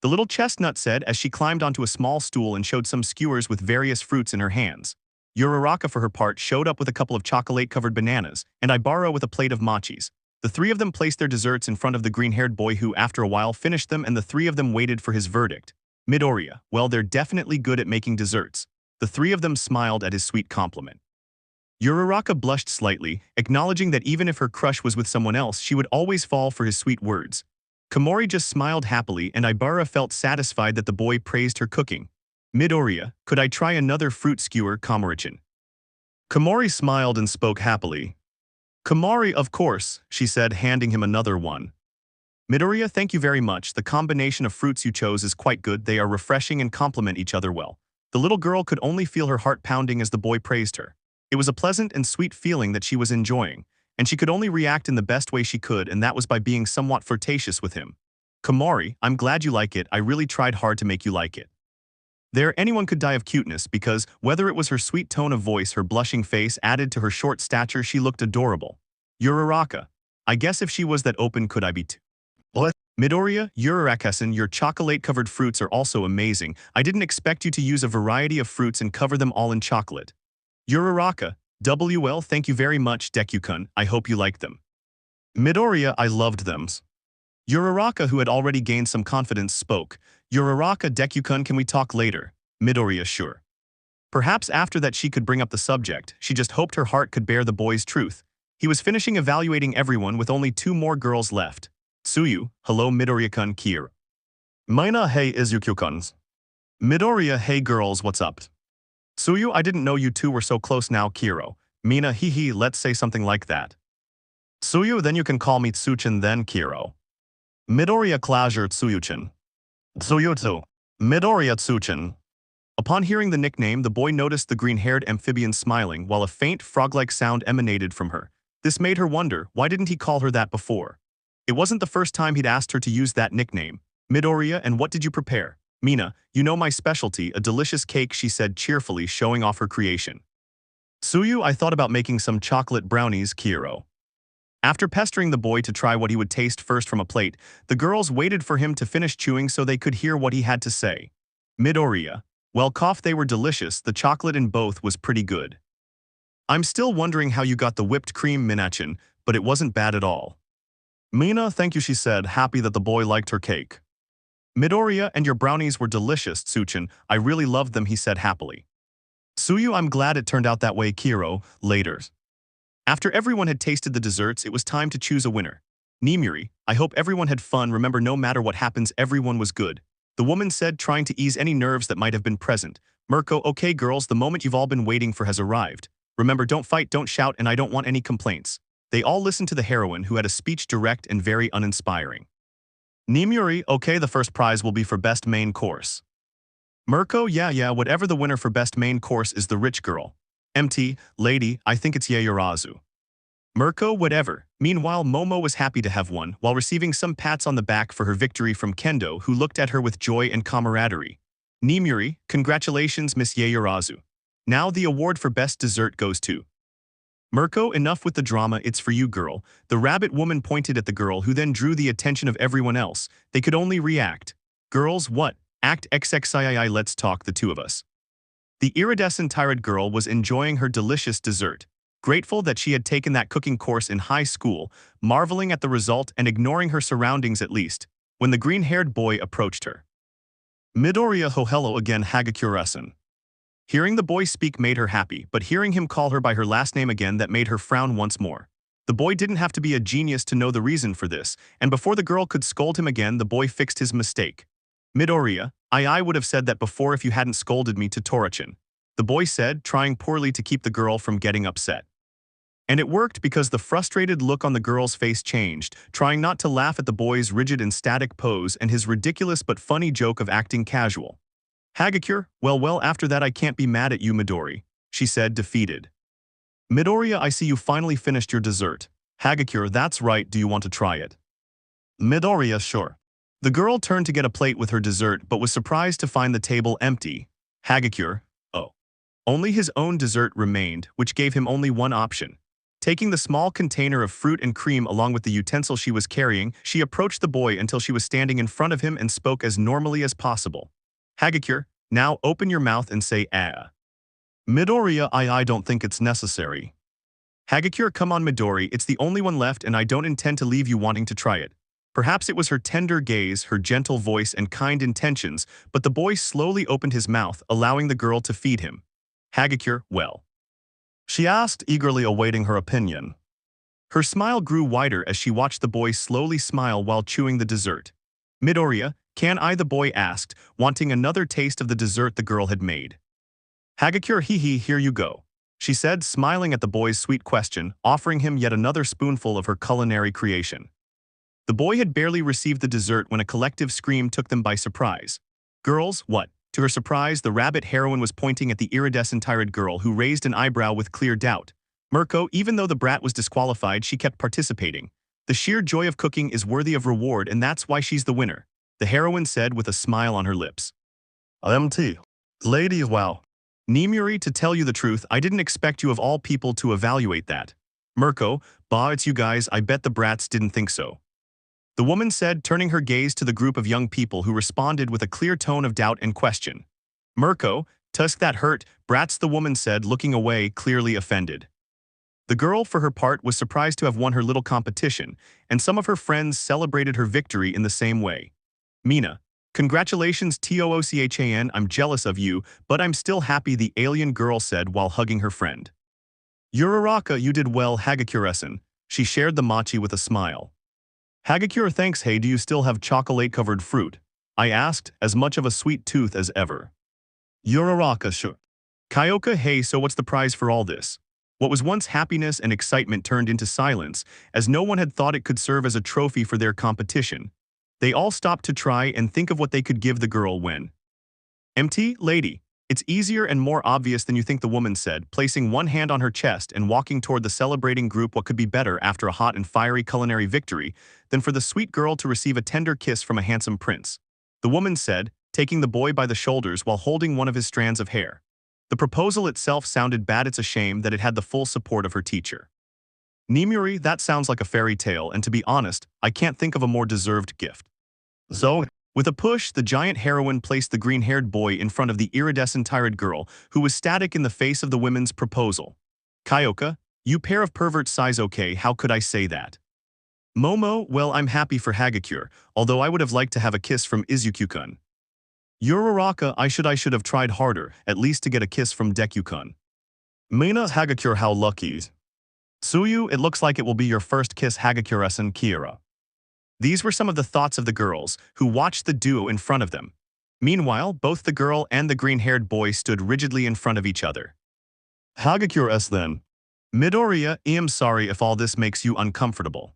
The little chestnut said as she climbed onto a small stool and showed some skewers with various fruits in her hands. Uraraka, for her part, showed up with a couple of chocolate-covered bananas, and Ibara with a plate of machis. The three of them placed their desserts in front of the green-haired boy who, after a while, finished them and the three of them waited for his verdict. Midoriya, well, they're definitely good at making desserts. The three of them smiled at his sweet compliment. Uraraka blushed slightly, acknowledging that even if her crush was with someone else, she would always fall for his sweet words. Komori just smiled happily and Ibara felt satisfied that the boy praised her cooking. Midoriya, could I try another fruit skewer, Komori-chan? Komori smiled and spoke happily. Komori, of course, she said, handing him another one. Midoriya, thank you very much. The combination of fruits you chose is quite good. They are refreshing and complement each other well. The little girl could only feel her heart pounding as the boy praised her. It was a pleasant and sweet feeling that she was enjoying, and she could only react in the best way she could, and that was by being somewhat flirtatious with him. Komori, I'm glad you like it. I really tried hard to make you like it. Anyone could die of cuteness because, whether it was her sweet tone of voice, her blushing face added to her short stature, she looked adorable. Uraraka, I guess if she was that open, could I be too? What? Midoriya, Uraraka-san, your chocolate-covered fruits are also amazing. I didn't expect you to use a variety of fruits and cover them all in chocolate. Uraraka, WL, thank you very much, Deku-kun. I hope you like them. Midoriya, I loved them. Uraraka, who had already gained some confidence, spoke. Uraraka, Deku-kun, can we talk later? Midoriya, sure. Perhaps after that she could bring up the subject. She just hoped her heart could bear the boy's truth. He was finishing evaluating everyone with only two more girls left. Tsuyu, hello Midoriya-kun, Kira. Mina, hey Izuku-kuns. Midoriya, hey girls, what's up? Tsuyu, I didn't know you two were so close now, Kiro. Mina, hee, let's say something like that. Tsuyu, then you can call me Tsuchin then, Kiro. Midoriya, Klausur, Tsuyuchin. Tsuyutsu. Midoriya, Tsuchin. Upon hearing the nickname, the boy noticed the green-haired amphibian smiling while a faint frog-like sound emanated from her. This made her wonder, why didn't he call her that before? It wasn't the first time he'd asked her to use that nickname. Midoriya, and what did you prepare? Mina, you know my specialty, a delicious cake, she said cheerfully, showing off her creation. Tsuyu, I thought about making some chocolate brownies, Kiro. After pestering the boy to try what he would taste first from a plate, the girls waited for him to finish chewing so they could hear what he had to say. Midoriya, well, they were delicious, the chocolate in both was pretty good. I'm still wondering how you got the whipped cream, Minachin, but it wasn't bad at all. Mina, thank you, she said, happy that the boy liked her cake. Midoriya, and your brownies were delicious, Tsuchin. I really loved them, he said happily. Tsuyu, I'm glad it turned out that way, Kiro. Later. After everyone had tasted the desserts, it was time to choose a winner. Nimuri, I hope everyone had fun. Remember, no matter what happens, everyone was good. The woman said, trying to ease any nerves that might have been present. Mirko, okay girls, the moment you've all been waiting for has arrived. Remember, don't fight, don't shout, and I don't want any complaints. They all listened to the heroine, who had a speech direct and very uninspiring. Nimuri, okay, the first prize will be for best main course. Mirko, yeah, whatever the winner for best main course is the rich girl. MT, lady, I think it's Yaoyorozu. Mirko, whatever. Meanwhile, Momo was happy to have won, while receiving some pats on the back for her victory from Kendo, who looked at her with joy and camaraderie. Nimuri, congratulations, Miss Yaoyorozu. Now the award for best dessert goes to Mirko, enough with the drama, it's for you, girl. The rabbit woman pointed at the girl, who then drew the attention of everyone else. They could only react. Girls, what? Act XXII, let's talk, the two of us. The iridescent tired girl was enjoying her delicious dessert. grateful that she had taken that cooking course in high school, marveling at the result and ignoring her surroundings at least, when the green-haired boy approached her. Midoriya ho hello again Hagakure-san. Hearing the boy speak made her happy, but hearing him call her by her last name again that made her frown once more. The boy didn't have to be a genius to know the reason for this, and before the girl could scold him again the boy fixed his mistake. Midoriya, I would have said that before if you hadn't scolded me to Torichin. The boy said, trying poorly to keep the girl from getting upset. And it worked because the frustrated look on the girl's face changed, trying not to laugh at the boy's rigid and static pose and his ridiculous but funny joke of acting casual. Hagakure, well after that I can't be mad at you Midori, she said defeated. Midoriya I see you finally finished your dessert. Hagakure that's right do you want to try it? Midoriya sure. The girl turned to get a plate with her dessert but was surprised to find the table empty. Hagakure, oh. Only his own dessert remained, which gave him only one option. Taking the small container of fruit and cream along with the utensil she was carrying, she approached the boy until she was standing in front of him and spoke as normally as possible. Hagakure, now open your mouth and say ah. Midoriya I don't think it's necessary. Hagakure come on Midori, it's the only one left and I don't intend to leave you wanting to try it. Perhaps it was her tender gaze, her gentle voice and kind intentions, but the boy slowly opened his mouth, allowing the girl to feed him. Hagakure, well. She asked, eagerly awaiting her opinion. Her smile grew wider as she watched the boy slowly smile while chewing the dessert. Midoriya, can I? The boy asked, wanting another taste of the dessert the girl had made. Hagakure here you go, she said, smiling at the boy's sweet question, offering him yet another spoonful of her culinary creation. The boy had barely received the dessert when a collective scream took them by surprise. Girls, what? To her surprise, the rabbit heroine was pointing at the iridescent-eyed girl who raised an eyebrow with clear doubt. Mirko, even though the brat was disqualified, she kept participating. The sheer joy of cooking is worthy of reward and that's why she's the winner, the heroine said with a smile on her lips. MT. Lady, wow. Nimuri, to tell you the truth, I didn't expect you of all people to evaluate that. Mirko, bah it's you guys, I bet the brats didn't think so. The woman said, turning her gaze to the group of young people who responded with a clear tone of doubt and question. Mirko, tusk that hurt, brats, the woman said, looking away, clearly offended. The girl, for her part, was surprised to have won her little competition, and some of her friends celebrated her victory in the same way. Mina, congratulations Toochan, I'm jealous of you, but I'm still happy, the alien girl said while hugging her friend. Uraraka, you did well Hagakure-san, she shared the mochi with a smile. Hagakure thanks hey do you still have chocolate-covered fruit? I asked, as much of a sweet tooth as ever. Uraraka sure. Kyoka hey so what's the prize for all this? What was once happiness and excitement turned into silence, as no one had thought it could serve as a trophy for their competition. They all stopped to try and think of what they could give the girl when. MT, lady, it's easier and more obvious than you think, the woman said, placing one hand on her chest and walking toward the celebrating group. What could be better after a hot and fiery culinary victory than for the sweet girl to receive a tender kiss from a handsome prince? The woman said, taking the boy by the shoulders while holding one of his strands of hair. The proposal itself sounded bad, it's a shame that it had the full support of her teacher. Nimuri, that sounds like a fairy tale, and to be honest, I can't think of a more deserved gift. So, with a push, the giant heroine placed the green-haired boy in front of the iridescent-eyed girl, who was static in the face of the women's proposal. Kyoka, you pair of perverts size okay, how could I say that? Momo, well I'm happy for Hagakure, although I would have liked to have a kiss from Izuku-kun. Uraraka, I should have tried harder, at least to get a kiss from Deku-kun. Mina, Hagakure, how lucky. Tsuyu, it looks like it will be your first kiss Hagakure-san Kira. These were some of the thoughts of the girls, who watched the duo in front of them. Meanwhile, both the girl and the green-haired boy stood rigidly in front of each other. Hagakure-s then. Midoriya, I'm sorry if all this makes you uncomfortable.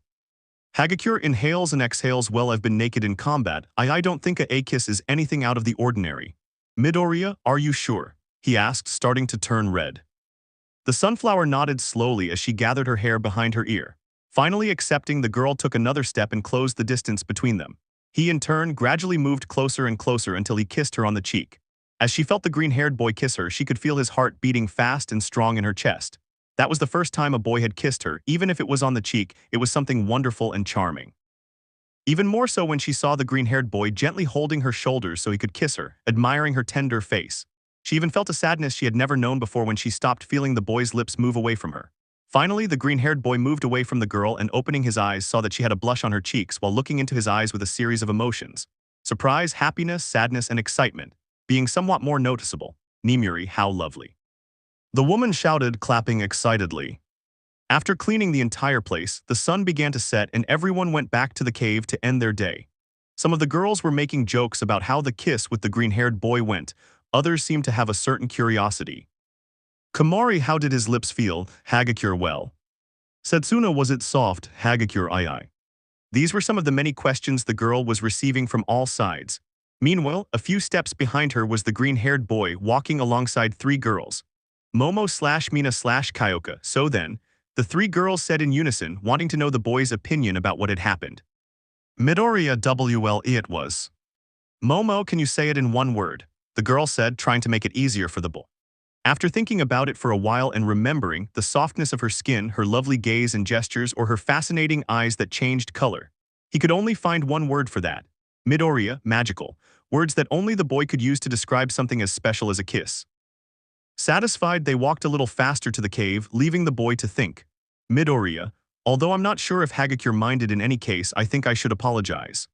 Hagakure inhales and exhales, well I've been naked in combat, I don't think a kiss is anything out of the ordinary. Midoriya, are you sure? He asked, starting to turn red. The sunflower nodded slowly as she gathered her hair behind her ear. Finally accepting, the girl took another step and closed the distance between them. He in turn gradually moved closer and closer until he kissed her on the cheek. As she felt the green-haired boy kiss her, she could feel his heart beating fast and strong in her chest. That was the first time a boy had kissed her, even if it was on the cheek, it was something wonderful and charming. Even more so when she saw the green-haired boy gently holding her shoulders so he could kiss her, admiring her tender face. She even felt a sadness she had never known before when she stopped feeling the boy's lips move away from her. Finally, the green-haired boy moved away from the girl and opening his eyes saw that she had a blush on her cheeks while looking into his eyes with a series of emotions. Surprise, happiness, sadness, and excitement, being somewhat more noticeable. Nimuri, how lovely. The woman shouted, clapping excitedly. After cleaning the entire place, the sun began to set and everyone went back to the cave to end their day. Some of the girls were making jokes about how the kiss with the green-haired boy went. Others seemed to have a certain curiosity. Komari, how did his lips feel? Hagakure, well. Setsuna, was it soft? Hagakure, aye. These were some of the many questions the girl was receiving from all sides. Meanwhile, a few steps behind her was the green-haired boy walking alongside three girls. Momo/Mina/Kyoka. So then, the three girls said in unison, wanting to know the boy's opinion about what had happened. Midoriya, WLE it was. Momo, can you say it in one word? The girl said, trying to make it easier for the boy. After thinking about it for a while and remembering the softness of her skin, her lovely gaze and gestures, or her fascinating eyes that changed color, he could only find one word for that. Midoriya, magical, words that only the boy could use to describe something as special as a kiss. Satisfied, they walked a little faster to the cave, leaving the boy to think. Midoriya, although I'm not sure if Hagakure minded in any case, I think I should apologize.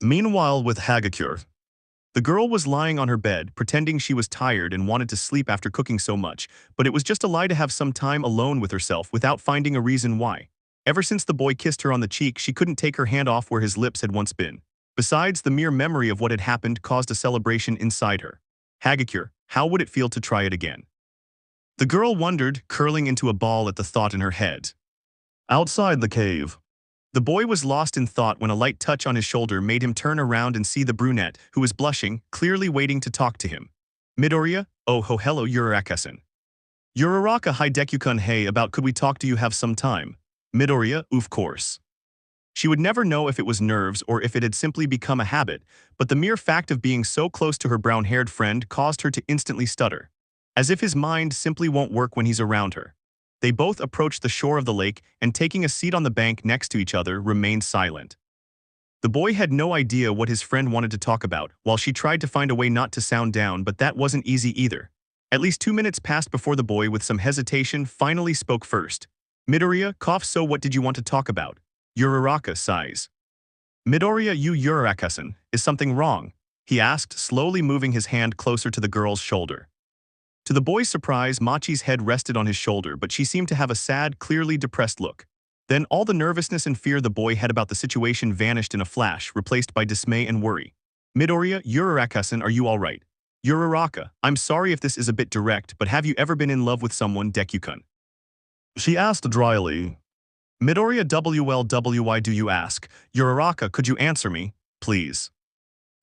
Meanwhile, with Hagakure, the girl was lying on her bed, pretending she was tired and wanted to sleep after cooking so much, but it was just a lie to have some time alone with herself without finding a reason why. Ever since the boy kissed her on the cheek, she couldn't take her hand off where his lips had once been. Besides, the mere memory of what had happened caused a celebration inside her. Hagakure, how would it feel to try it again? The girl wondered, curling into a ball at the thought in her head. Outside the cave, the boy was lost in thought when a light touch on his shoulder made him turn around and see the brunette, who was blushing, clearly waiting to talk to him. Midoriya, oh ho hello Uraraka-san. Uraraka, hi Deku-kun, hey, about could we talk, do you have some time? Midoriya, of course. She would never know if it was nerves or if it had simply become a habit, but the mere fact of being so close to her brown-haired friend caused her to instantly stutter. As if his mind simply won't work when he's around her. They both approached the shore of the lake and taking a seat on the bank next to each other remained silent. The boy had no idea what his friend wanted to talk about, while she tried to find a way not to sound down, but that wasn't easy either. At least 2 minutes passed before the boy, with some hesitation, finally spoke first. Midoriya, cough, so what did you want to talk about? Uraraka sighs. Midoriya, you Uraraka-san, is something wrong? He asked, slowly moving his hand closer to the girl's shoulder. To the boy's surprise, Machi's head rested on his shoulder, but she seemed to have a sad, clearly depressed look. Then all the nervousness and fear the boy had about the situation vanished in a flash, replaced by dismay and worry. Midoriya, Uraraka-san, are you all right? Uraraka, I'm sorry if this is a bit direct, but have you ever been in love with someone, Deku-kun? She asked dryly. Midoriya, why do you ask? Uraraka, could you answer me, please?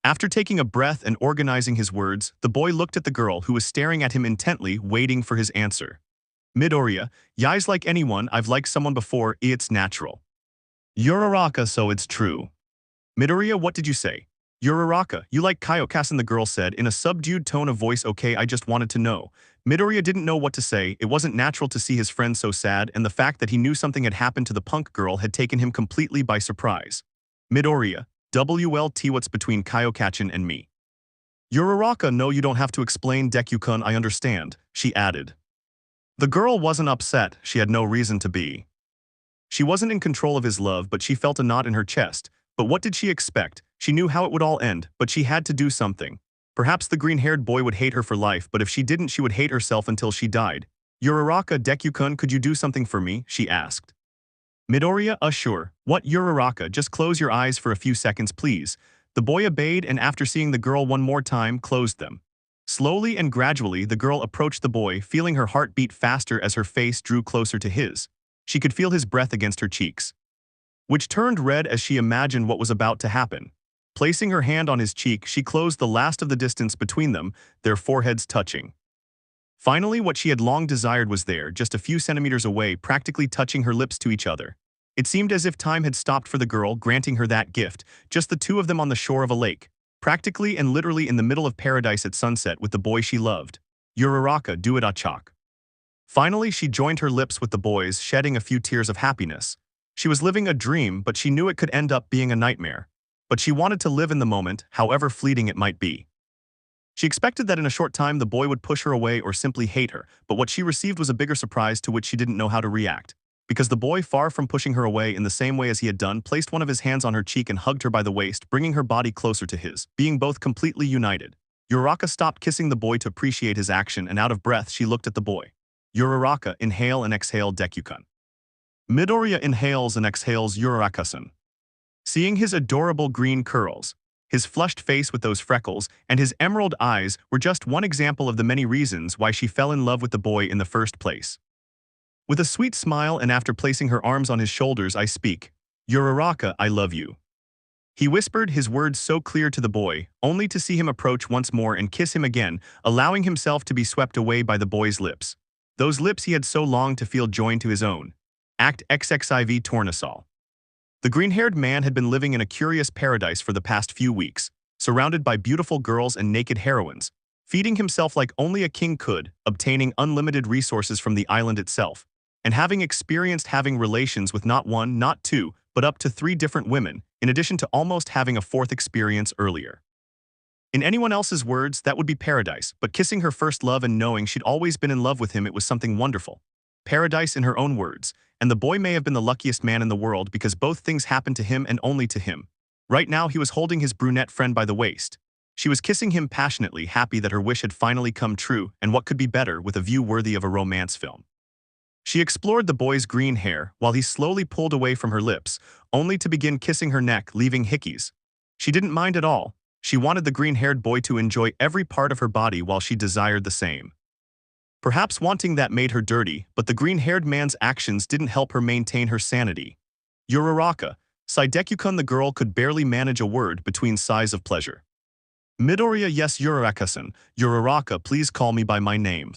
After taking a breath and organizing his words, the boy looked at the girl who was staring at him intently, waiting for his answer. Midoriya, yai's like anyone, I've liked someone before, it's natural. Uraraka, so it's true. Midoriya, what did you say? Uraraka, you like Kyokasan, the girl said in a subdued tone of voice. Okay, I just wanted to know. Midoriya didn't know what to say. It wasn't natural to see his friend so sad, and the fact that he knew something had happened to the punk girl had taken him completely by surprise. Midoriya, what's between Kyokasan and me? Uraraka, no, you don't have to explain, Deku-kun, I understand, she added. The girl wasn't upset, she had no reason to be. She wasn't in control of his love, but she felt a knot in her chest. But what did she expect? She knew how it would all end, but she had to do something. Perhaps the green-haired boy would hate her for life, but if she didn't, she would hate herself until she died. Uraraka, Deku-kun, could you do something for me? She asked. Midoriya, sure. What, Uraraka, just close your eyes for a few seconds, please. The boy obeyed, and after seeing the girl one more time, closed them. Slowly and gradually, the girl approached the boy, feeling her heart beat faster as her face drew closer to his. She could feel his breath against her cheeks, which turned red as she imagined what was about to happen. Placing her hand on his cheek, she closed the last of the distance between them, their foreheads touching. Finally, what she had long desired was there, just a few centimeters away, practically touching her lips to each other. It seemed as if time had stopped for the girl, granting her that gift, just the two of them on the shore of a lake, practically and literally in the middle of paradise at sunset with the boy she loved. Uraraka, do it, achak. Finally, she joined her lips with the boy's, shedding a few tears of happiness. She was living a dream, but she knew it could end up being a nightmare. But she wanted to live in the moment, however fleeting it might be. She expected that in a short time the boy would push her away or simply hate her, but what she received was a bigger surprise to which she didn't know how to react. Because the boy, far from pushing her away in the same way as he had done, placed one of his hands on her cheek and hugged her by the waist, bringing her body closer to his, being both completely united. Uraraka stopped kissing the boy to appreciate his action, and out of breath she looked at the boy. Uraraka, inhale and exhale Deku-kun. Midoriya inhales and exhales Uraraka-san. Seeing his adorable green curls, his flushed face with those freckles, and his emerald eyes were just one example of the many reasons why she fell in love with the boy in the first place. With a sweet smile and after placing her arms on his shoulders, I speak, "Uraraka, I love you." He whispered his words so clear to the boy, only to see him approach once more and kiss him again, allowing himself to be swept away by the boy's lips. Those lips he had so longed to feel joined to his own. Act XXIV Tornasol. The green-haired man had been living in a curious paradise for the past few weeks, surrounded by beautiful girls and naked heroines, feeding himself like only a king could, obtaining unlimited resources from the island itself, and having experienced having relations with not one, not two, but up to 3 different women, in addition to almost having a 4th experience earlier. In anyone else's words, that would be paradise, but kissing her first love and knowing she'd always been in love with him, it was something wonderful. Paradise in her own words, and the boy may have been the luckiest man in the world because both things happened to him and only to him. Right now he was holding his brunette friend by the waist. She was kissing him passionately, happy that her wish had finally come true, and what could be better with a view worthy of a romance film. She explored the boy's green hair while he slowly pulled away from her lips, only to begin kissing her neck, leaving hickeys. She didn't mind at all. She wanted the green-haired boy to enjoy every part of her body while she desired the same. Perhaps wanting that made her dirty, but the green-haired man's actions didn't help her maintain her sanity. Uraraka, Deku-kun, the girl could barely manage a word between sighs of pleasure. Midoriya, yes Uraraka-san, Uraraka, please call me by my name.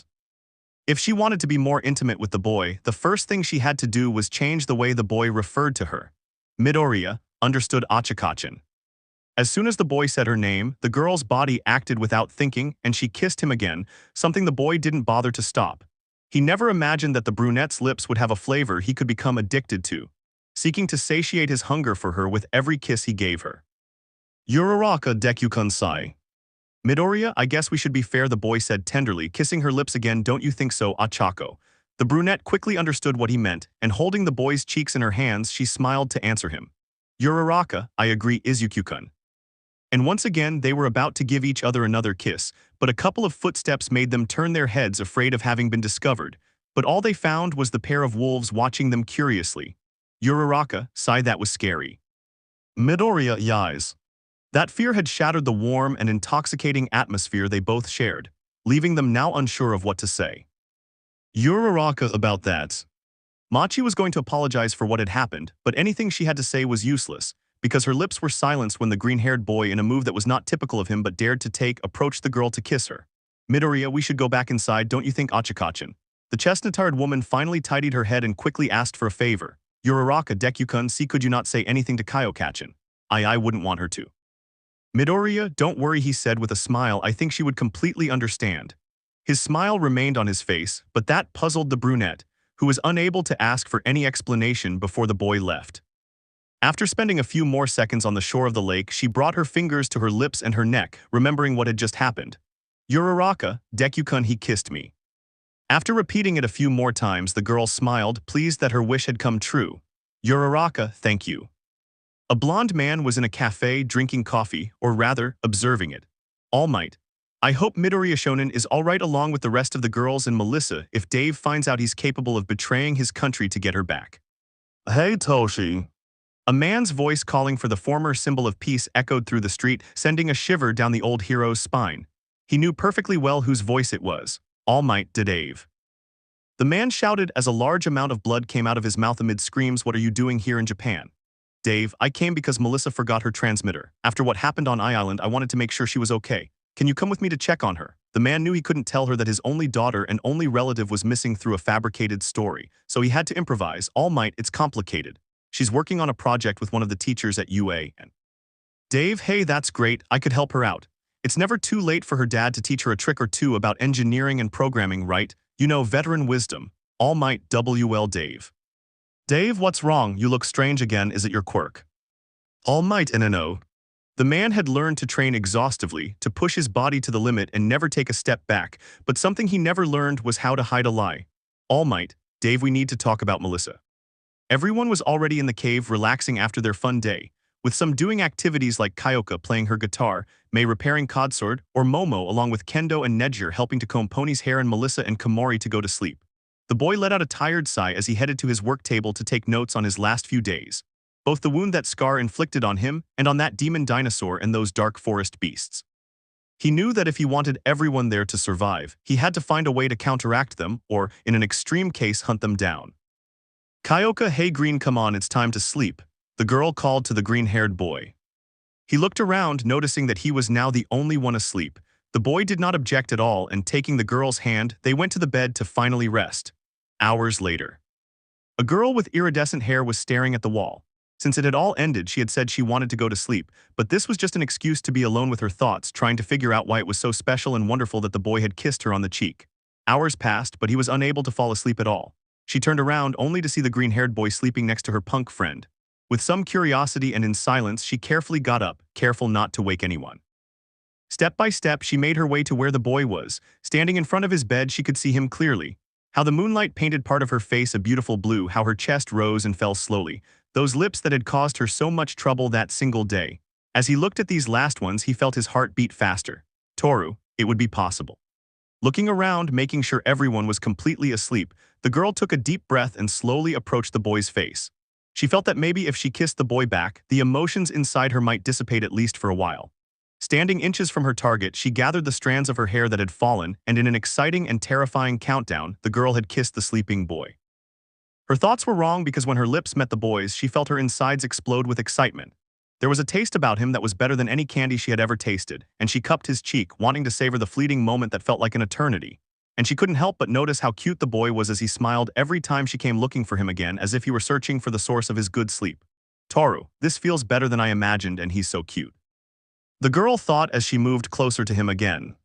If she wanted to be more intimate with the boy, the first thing she had to do was change the way the boy referred to her. Midoriya, understood Achikachin. As soon as the boy said her name, the girl's body acted without thinking, and she kissed him again, something the boy didn't bother to stop. He never imagined that the brunette's lips would have a flavor he could become addicted to, seeking to satiate his hunger for her with every kiss he gave her. Uraraka Deku-kun-sai. Midoriya, I guess we should be fair, the boy said tenderly, kissing her lips again, don't you think so, Achako? The brunette quickly understood what he meant, and holding the boy's cheeks in her hands, she smiled to answer him. Uraraka, I agree, Izuku-kun. And once again they were about to give each other another kiss, but a couple of footsteps made them turn their heads, afraid of having been discovered, but all they found was the pair of wolves watching them curiously. Uraraka, sigh, that was scary. Midoriya, yais. That fear had shattered the warm and intoxicating atmosphere they both shared, leaving them now unsure of what to say. Uraraka, about that. Machi was going to apologize for what had happened, but anything she had to say was useless, because her lips were silenced when the green-haired boy, in a move that was not typical of him but dared to take, approached the girl to kiss her. Midoriya, we should go back inside, don't you think, Achikachin? The chestnut-haired woman finally tidied her head and quickly asked for a favor. Uraraka, Deku-kun, see, could you not say anything to Kayokachin? I wouldn't want her to. Midoriya, don't worry, he said with a smile, I think she would completely understand. His smile remained on his face, but that puzzled the brunette, who was unable to ask for any explanation before the boy left. After spending a few more seconds on the shore of the lake, she brought her fingers to her lips and her neck, remembering what had just happened. Uraraka, Deku-kun, he kissed me. After repeating it a few more times, the girl smiled, pleased that her wish had come true. Uraraka, thank you. A blonde man was in a cafe drinking coffee, or rather, observing it. Almight. I hope Midoriya Shonen is alright along with the rest of the girls and Melissa if Dave finds out he's capable of betraying his country to get her back. Hey Toshi. A man's voice calling for the former symbol of peace echoed through the street, sending a shiver down the old hero's spine. He knew perfectly well whose voice it was. Almight to Dave. The man shouted as a large amount of blood came out of his mouth amid screams, what are you doing here in Japan? Dave, I came because Melissa forgot her transmitter. After what happened on Island, I wanted to make sure she was okay. Can you come with me to check on her? The man knew he couldn't tell her that his only daughter and only relative was missing through a fabricated story, so he had to improvise. Almight, it's complicated. She's working on a project with one of the teachers at UA. And Dave, hey, that's great, I could help her out. It's never too late for her dad to teach her a trick or two about engineering and programming, right? You know, veteran wisdom. Almight, WL Dave. Dave, what's wrong? You look strange again, is it your quirk? Almight, no. The man had learned to train exhaustively, to push his body to the limit and never take a step back, but something he never learned was how to hide a lie. Almight, Dave, we need to talk about Melissa. Everyone was already in the cave relaxing after their fun day, with some doing activities like Kyoka playing her guitar, Mei repairing Codsword, or Momo along with Kendo and Nedjir helping to comb Pony's hair and Melissa and Komori to go to sleep. The boy let out a tired sigh as he headed to his work table to take notes on his last few days, both the wound that Scar inflicted on him and on that demon dinosaur and those dark forest beasts. He knew that if he wanted everyone there to survive, he had to find a way to counteract them or, in an extreme case, hunt them down. Kyoka, hey Green, come on, it's time to sleep, the girl called to the green-haired boy. He looked around, noticing that he was now the only one asleep. The boy did not object at all, and taking the girl's hand, they went to the bed to finally rest. Hours later. A girl with iridescent hair was staring at the wall. Since it had all ended, she had said she wanted to go to sleep, but this was just an excuse to be alone with her thoughts, trying to figure out why it was so special and wonderful that the boy had kissed her on the cheek. Hours passed, but he was unable to fall asleep at all. She turned around only to see the green-haired boy sleeping next to her punk friend. With some curiosity and in silence, she carefully got up, careful not to wake anyone. Step by step, she made her way to where the boy was. Standing in front of his bed, she could see him clearly. How the moonlight painted part of her face a beautiful blue, how her chest rose and fell slowly. Those lips that had caused her so much trouble that single day. As he looked at these last ones, he felt his heart beat faster. Toru, it would be possible. Looking around, making sure everyone was completely asleep, the girl took a deep breath and slowly approached the boy's face. She felt that maybe if she kissed the boy back, the emotions inside her might dissipate at least for a while. Standing inches from her target, she gathered the strands of her hair that had fallen, and in an exciting and terrifying countdown, the girl had kissed the sleeping boy. Her thoughts were wrong because when her lips met the boy's, she felt her insides explode with excitement. There was a taste about him that was better than any candy she had ever tasted, and she cupped his cheek, wanting to savor the fleeting moment that felt like an eternity. And she couldn't help but notice how cute the boy was as he smiled every time she came looking for him again, as if he were searching for the source of his good sleep. Toru, this feels better than I imagined, and he's so cute. The girl thought as she moved closer to him again.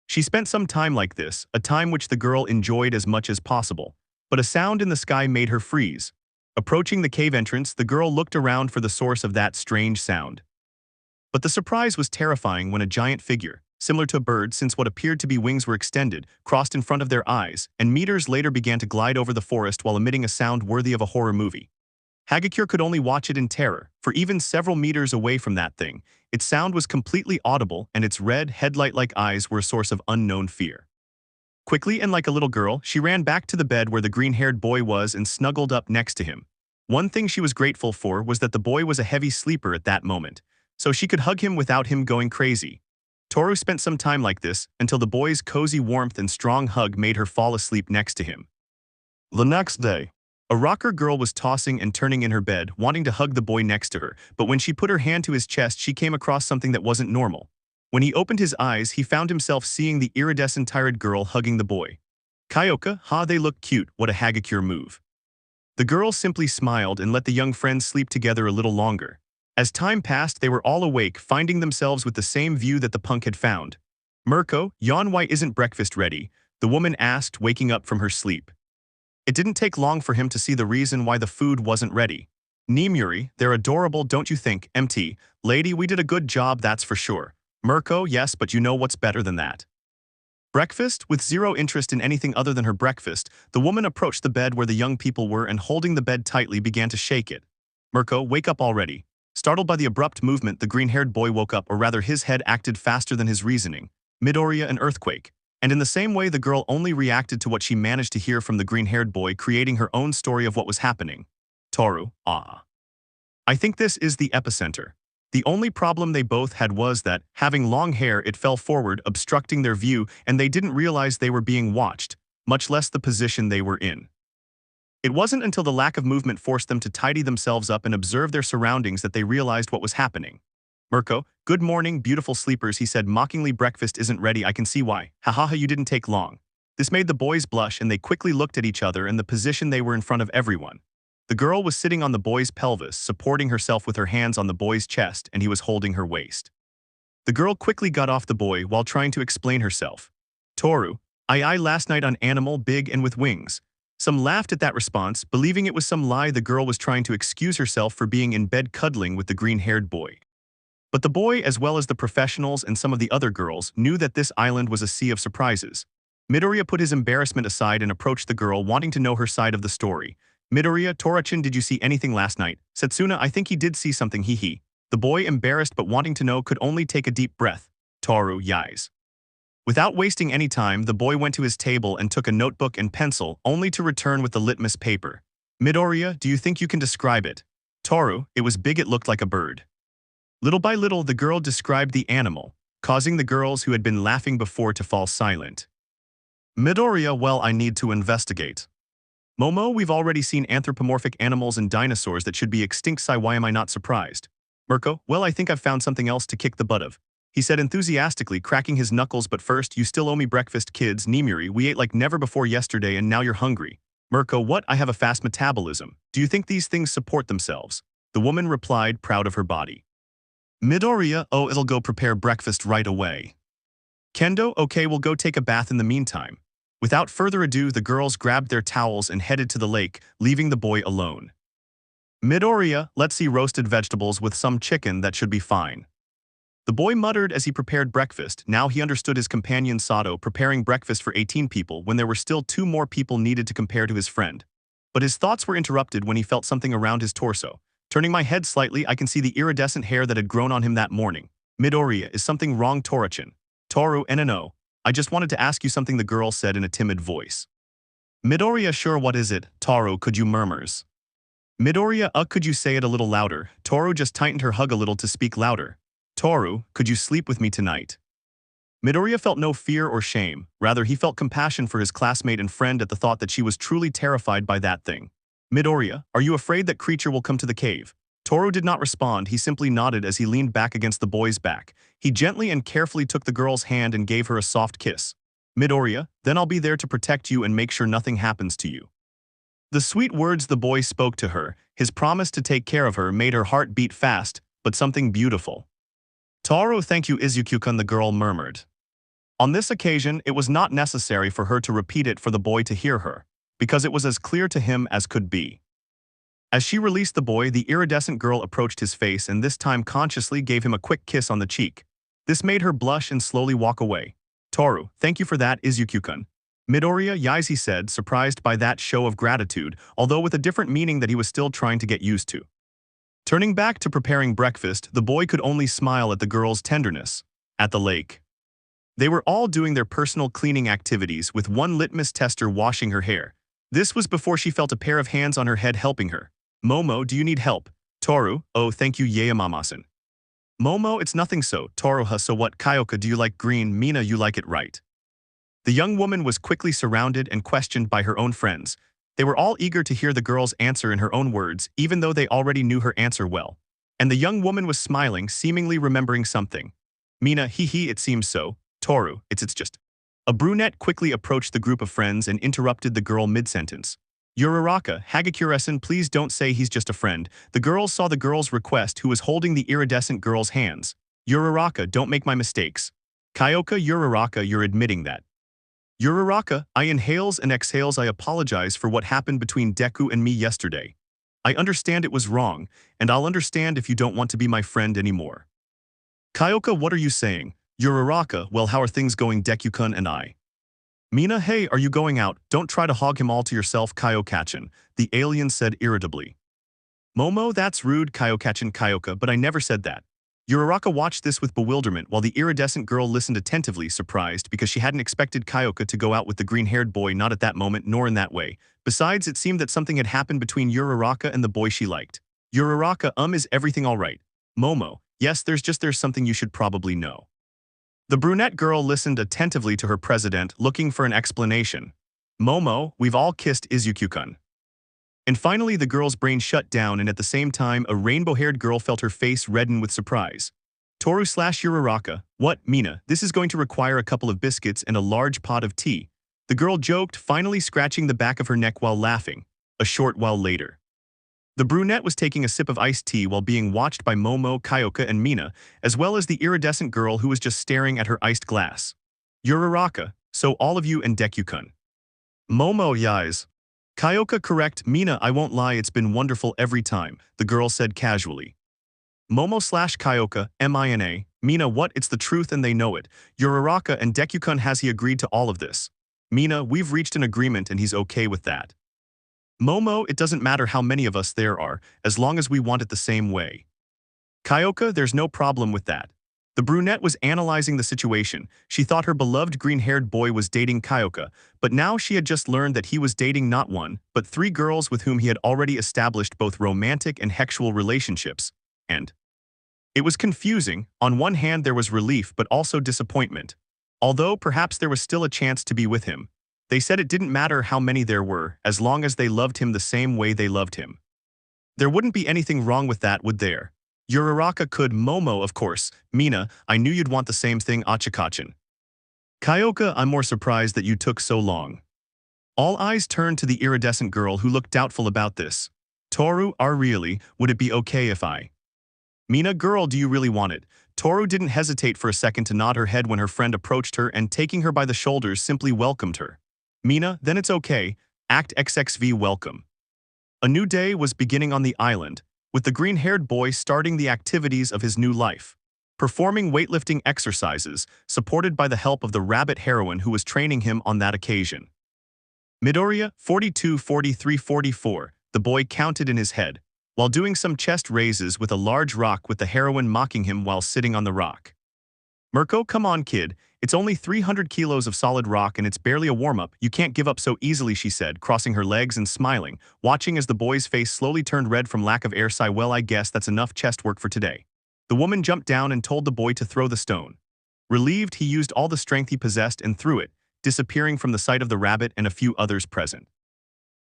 She spent some time like this, a time which the girl enjoyed as much as possible, but a sound in the sky made her freeze. Approaching the cave entrance, the girl looked around for the source of that strange sound. But the surprise was terrifying when a giant figure, similar to a bird since what appeared to be wings were extended, crossed in front of their eyes, and meters later began to glide over the forest while emitting a sound worthy of a horror movie. Hagakure could only watch it in terror, for even several meters away from that thing, its sound was completely audible and its red, headlight-like eyes were a source of unknown fear. Quickly and like a little girl, she ran back to the bed where the green-haired boy was and snuggled up next to him. One thing she was grateful for was that the boy was a heavy sleeper at that moment, so she could hug him without him going crazy. Toru spent some time like this until the boy's cozy warmth and strong hug made her fall asleep next to him. The next day, a rocker girl was tossing and turning in her bed, wanting to hug the boy next to her, but when she put her hand to his chest, she came across something that wasn't normal. When he opened his eyes, he found himself seeing the iridescent tired girl hugging the boy. Kyoka, ha, they look cute, what a Hagakure move. The girl simply smiled and let the young friends sleep together a little longer. As time passed, they were all awake, finding themselves with the same view that the punk had found. Mirko, yawn, why isn't breakfast ready? The woman asked, waking up from her sleep. It didn't take long for him to see the reason why the food wasn't ready. Nimuri, they're adorable, don't you think? MT, lady, we did a good job, that's for sure. Mirko, yes, but you know what's better than that. Breakfast? With zero interest in anything other than her breakfast, the woman approached the bed where the young people were and holding the bed tightly began to shake it. Mirko, wake up already. Startled by the abrupt movement, the green-haired boy woke up, or rather his head acted faster than his reasoning. Midoriya, an earthquake. And in the same way, the girl only reacted to what she managed to hear from the green-haired boy, creating her own story of what was happening. Toru, ah. I think this is the epicenter. The only problem they both had was that, having long hair, it fell forward, obstructing their view, and they didn't realize they were being watched, much less the position they were in. It wasn't until the lack of movement forced them to tidy themselves up and observe their surroundings that they realized what was happening. Mirko, good morning, beautiful sleepers, he said mockingly. Breakfast isn't ready, I can see why. Haha, you didn't take long. This made the boys blush and they quickly looked at each other and the position they were in front of everyone. The girl was sitting on the boy's pelvis, supporting herself with her hands on the boy's chest, and he was holding her waist. The girl quickly got off the boy while trying to explain herself. Toru, I last night on animal, big and with wings. Some laughed at that response, believing it was some lie. The girl was trying to excuse herself for being in bed cuddling with the green-haired boy. But the boy, as well as the professionals and some of the other girls, knew that this island was a sea of surprises. Midoriya put his embarrassment aside and approached the girl, wanting to know her side of the story. Midoriya, Torachin, did you see anything last night? Setsuna, I think he did see something, hee. The boy, embarrassed but wanting to know, could only take a deep breath. Toru, yais. Without wasting any time, the boy went to his table and took a notebook and pencil, only to return with the litmus paper. Midoriya, do you think you can describe it? Toru, it was big, it looked like a bird. Little by little, the girl described the animal, causing the girls who had been laughing before to fall silent. Midoriya, well, I need to investigate. Momo, we've already seen anthropomorphic animals and dinosaurs that should be extinct, Sai, why am I not surprised? Mirko, well, I think I've found something else to kick the butt of. He said enthusiastically, cracking his knuckles, but first, you still owe me breakfast, kids. Nimuri, we ate like never before yesterday and now you're hungry. Mirko, what? I have a fast metabolism. Do you think these things support themselves? The woman replied, proud of her body. Midoriya, oh, it'll go prepare breakfast right away. Kendo, okay, we'll go take a bath in the meantime. Without further ado, the girls grabbed their towels and headed to the lake, leaving the boy alone. Midoriya, let's see roasted vegetables with some chicken, that should be fine. The boy muttered as he prepared breakfast. Now he understood his companion Sato preparing breakfast for 18 people when there were still 2 more people needed to compare to his friend. But his thoughts were interrupted when he felt something around his torso. Turning my head slightly, I can see the iridescent hair that had grown on him that morning. Midoriya, is something wrong, Torachin? Toru, no. I just wanted to ask you something, the girl said in a timid voice. Midoriya, sure, what is it? Toru, could you murmurs? Midoriya, could you say it a little louder? Toru just tightened her hug a little to speak louder. Toru, could you sleep with me tonight? Midoriya felt no fear or shame, rather he felt compassion for his classmate and friend at the thought that she was truly terrified by that thing. Midoriya, are you afraid that creature will come to the cave? Toru did not respond, he simply nodded as he leaned back against the boy's back. He gently and carefully took the girl's hand and gave her a soft kiss. Midoriya, then I'll be there to protect you and make sure nothing happens to you. The sweet words the boy spoke to her, his promise to take care of her, made her heart beat fast, but something beautiful. Toru, thank you, Izuku-kun, the girl murmured. On this occasion, it was not necessary for her to repeat it for the boy to hear her, because it was as clear to him as could be. As she released the boy, the iridescent girl approached his face and this time consciously gave him a quick kiss on the cheek. This made her blush and slowly walk away. Toru, thank you for that, Izuku-kun. Midoriya, yais, he said, surprised by that show of gratitude, although with a different meaning that he was still trying to get used to. Turning back to preparing breakfast, the boy could only smile at the girl's tenderness. At the lake, they were all doing their personal cleaning activities, with one litmus tester washing her hair. This was before she felt a pair of hands on her head helping her. Momo, do you need help? Toru, oh, thank you, Yaomama-san. Momo, it's nothing, so. Toru, so what? Kyoka, do you like green? Mina, you like it, right? The young woman was quickly surrounded and questioned by her own friends. They were all eager to hear the girl's answer in her own words, even though they already knew her answer well. And the young woman was smiling, seemingly remembering something. Mina, hee, it seems so. Toru, it's just. A brunette quickly approached the group of friends and interrupted the girl mid-sentence. Uraraka, Hagakure-san, please don't say he's just a friend. The girls saw the girl's request, who was holding the iridescent girl's hands. Uraraka, don't make my mistakes. Kyoka, Uraraka, you're admitting that. Uraraka, I inhales and exhales, I apologize for what happened between Deku and me yesterday. I understand it was wrong, and I'll understand if you don't want to be my friend anymore. Kyoka, what are you saying? Uraraka, well, how are things going, Deku-kun and I? Mina, hey, are you going out? Don't try to hog him all to yourself, Kyoka-chan, the alien said irritably. Momo, that's rude, Kyoka-chan. Kyoka, but I never said that. Uraraka watched this with bewilderment while the iridescent girl listened attentively, surprised because she hadn't expected Kyoka to go out with the green-haired boy, not at that moment nor in that way. Besides, it seemed that something had happened between Uraraka and the boy she liked. Uraraka, is everything all right? Momo, yes, there's something you should probably know. The brunette girl listened attentively to her president, looking for an explanation. Momo, we've all kissed Izuku-kun. And finally the girl's brain shut down, and at the same time a rainbow-haired girl felt her face redden with surprise. Toru/Uraraka, what, Mina, this is going to require a couple of biscuits and a large pot of tea. The girl joked, finally scratching the back of her neck while laughing. A short while later, the brunette was taking a sip of iced tea while being watched by Momo, Kyoka, and Mina, as well as the iridescent girl who was just staring at her iced glass. Uraraka, so all of you and Deku-kun. Momo, yais. Kyoka, correct. Mina, I won't lie, it's been wonderful every time, the girl said casually. Momo slash Kyoka, Mina, what? It's the truth and they know it. Uraraka and Deku-kun, has he agreed to all of this? Mina, we've reached an agreement and he's okay with that. Momo, it doesn't matter how many of us there are, as long as we want it the same way. Kyoka, there's no problem with that. The brunette was analyzing the situation. She thought her beloved green-haired boy was dating Kyoka, but now she had just learned that he was dating not one, but 3 girls with whom he had already established both romantic and sexual relationships. And it was confusing. On one hand, there was relief but also disappointment. Although perhaps there was still a chance to be with him. They said it didn't matter how many there were, as long as they loved him the same way they loved him. There wouldn't be anything wrong with that, would there? Uraraka could. Momo, of course. Mina, I knew you'd want the same thing. Achikachin. Kyoka, I'm more surprised that you took so long. All eyes turned to the iridescent girl who looked doubtful about this. Toru, really, would it be okay if I? Mina, girl, do you really want it? Toru didn't hesitate for a second to nod her head when her friend approached her and, taking her by the shoulders, simply welcomed her. Mina, then it's okay. Act XXV, welcome. A new day was beginning on the island, with the green-haired boy starting the activities of his new life, performing weightlifting exercises, supported by the help of the rabbit heroine who was training him on that occasion. Midoriya, 42, 43, 44, the boy counted in his head, while doing some chest raises with a large rock with the heroine mocking him while sitting on the rock. Mirko, come on kid, it's only 300 kilos of solid rock and it's barely a warm-up, you can't give up so easily, she said, crossing her legs and smiling, watching as the boy's face slowly turned red from lack of air. Sigh, well, I guess that's enough chest work for today. The woman jumped down and told the boy to throw the stone. Relieved, he used all the strength he possessed and threw it, disappearing from the sight of the rabbit and a few others present.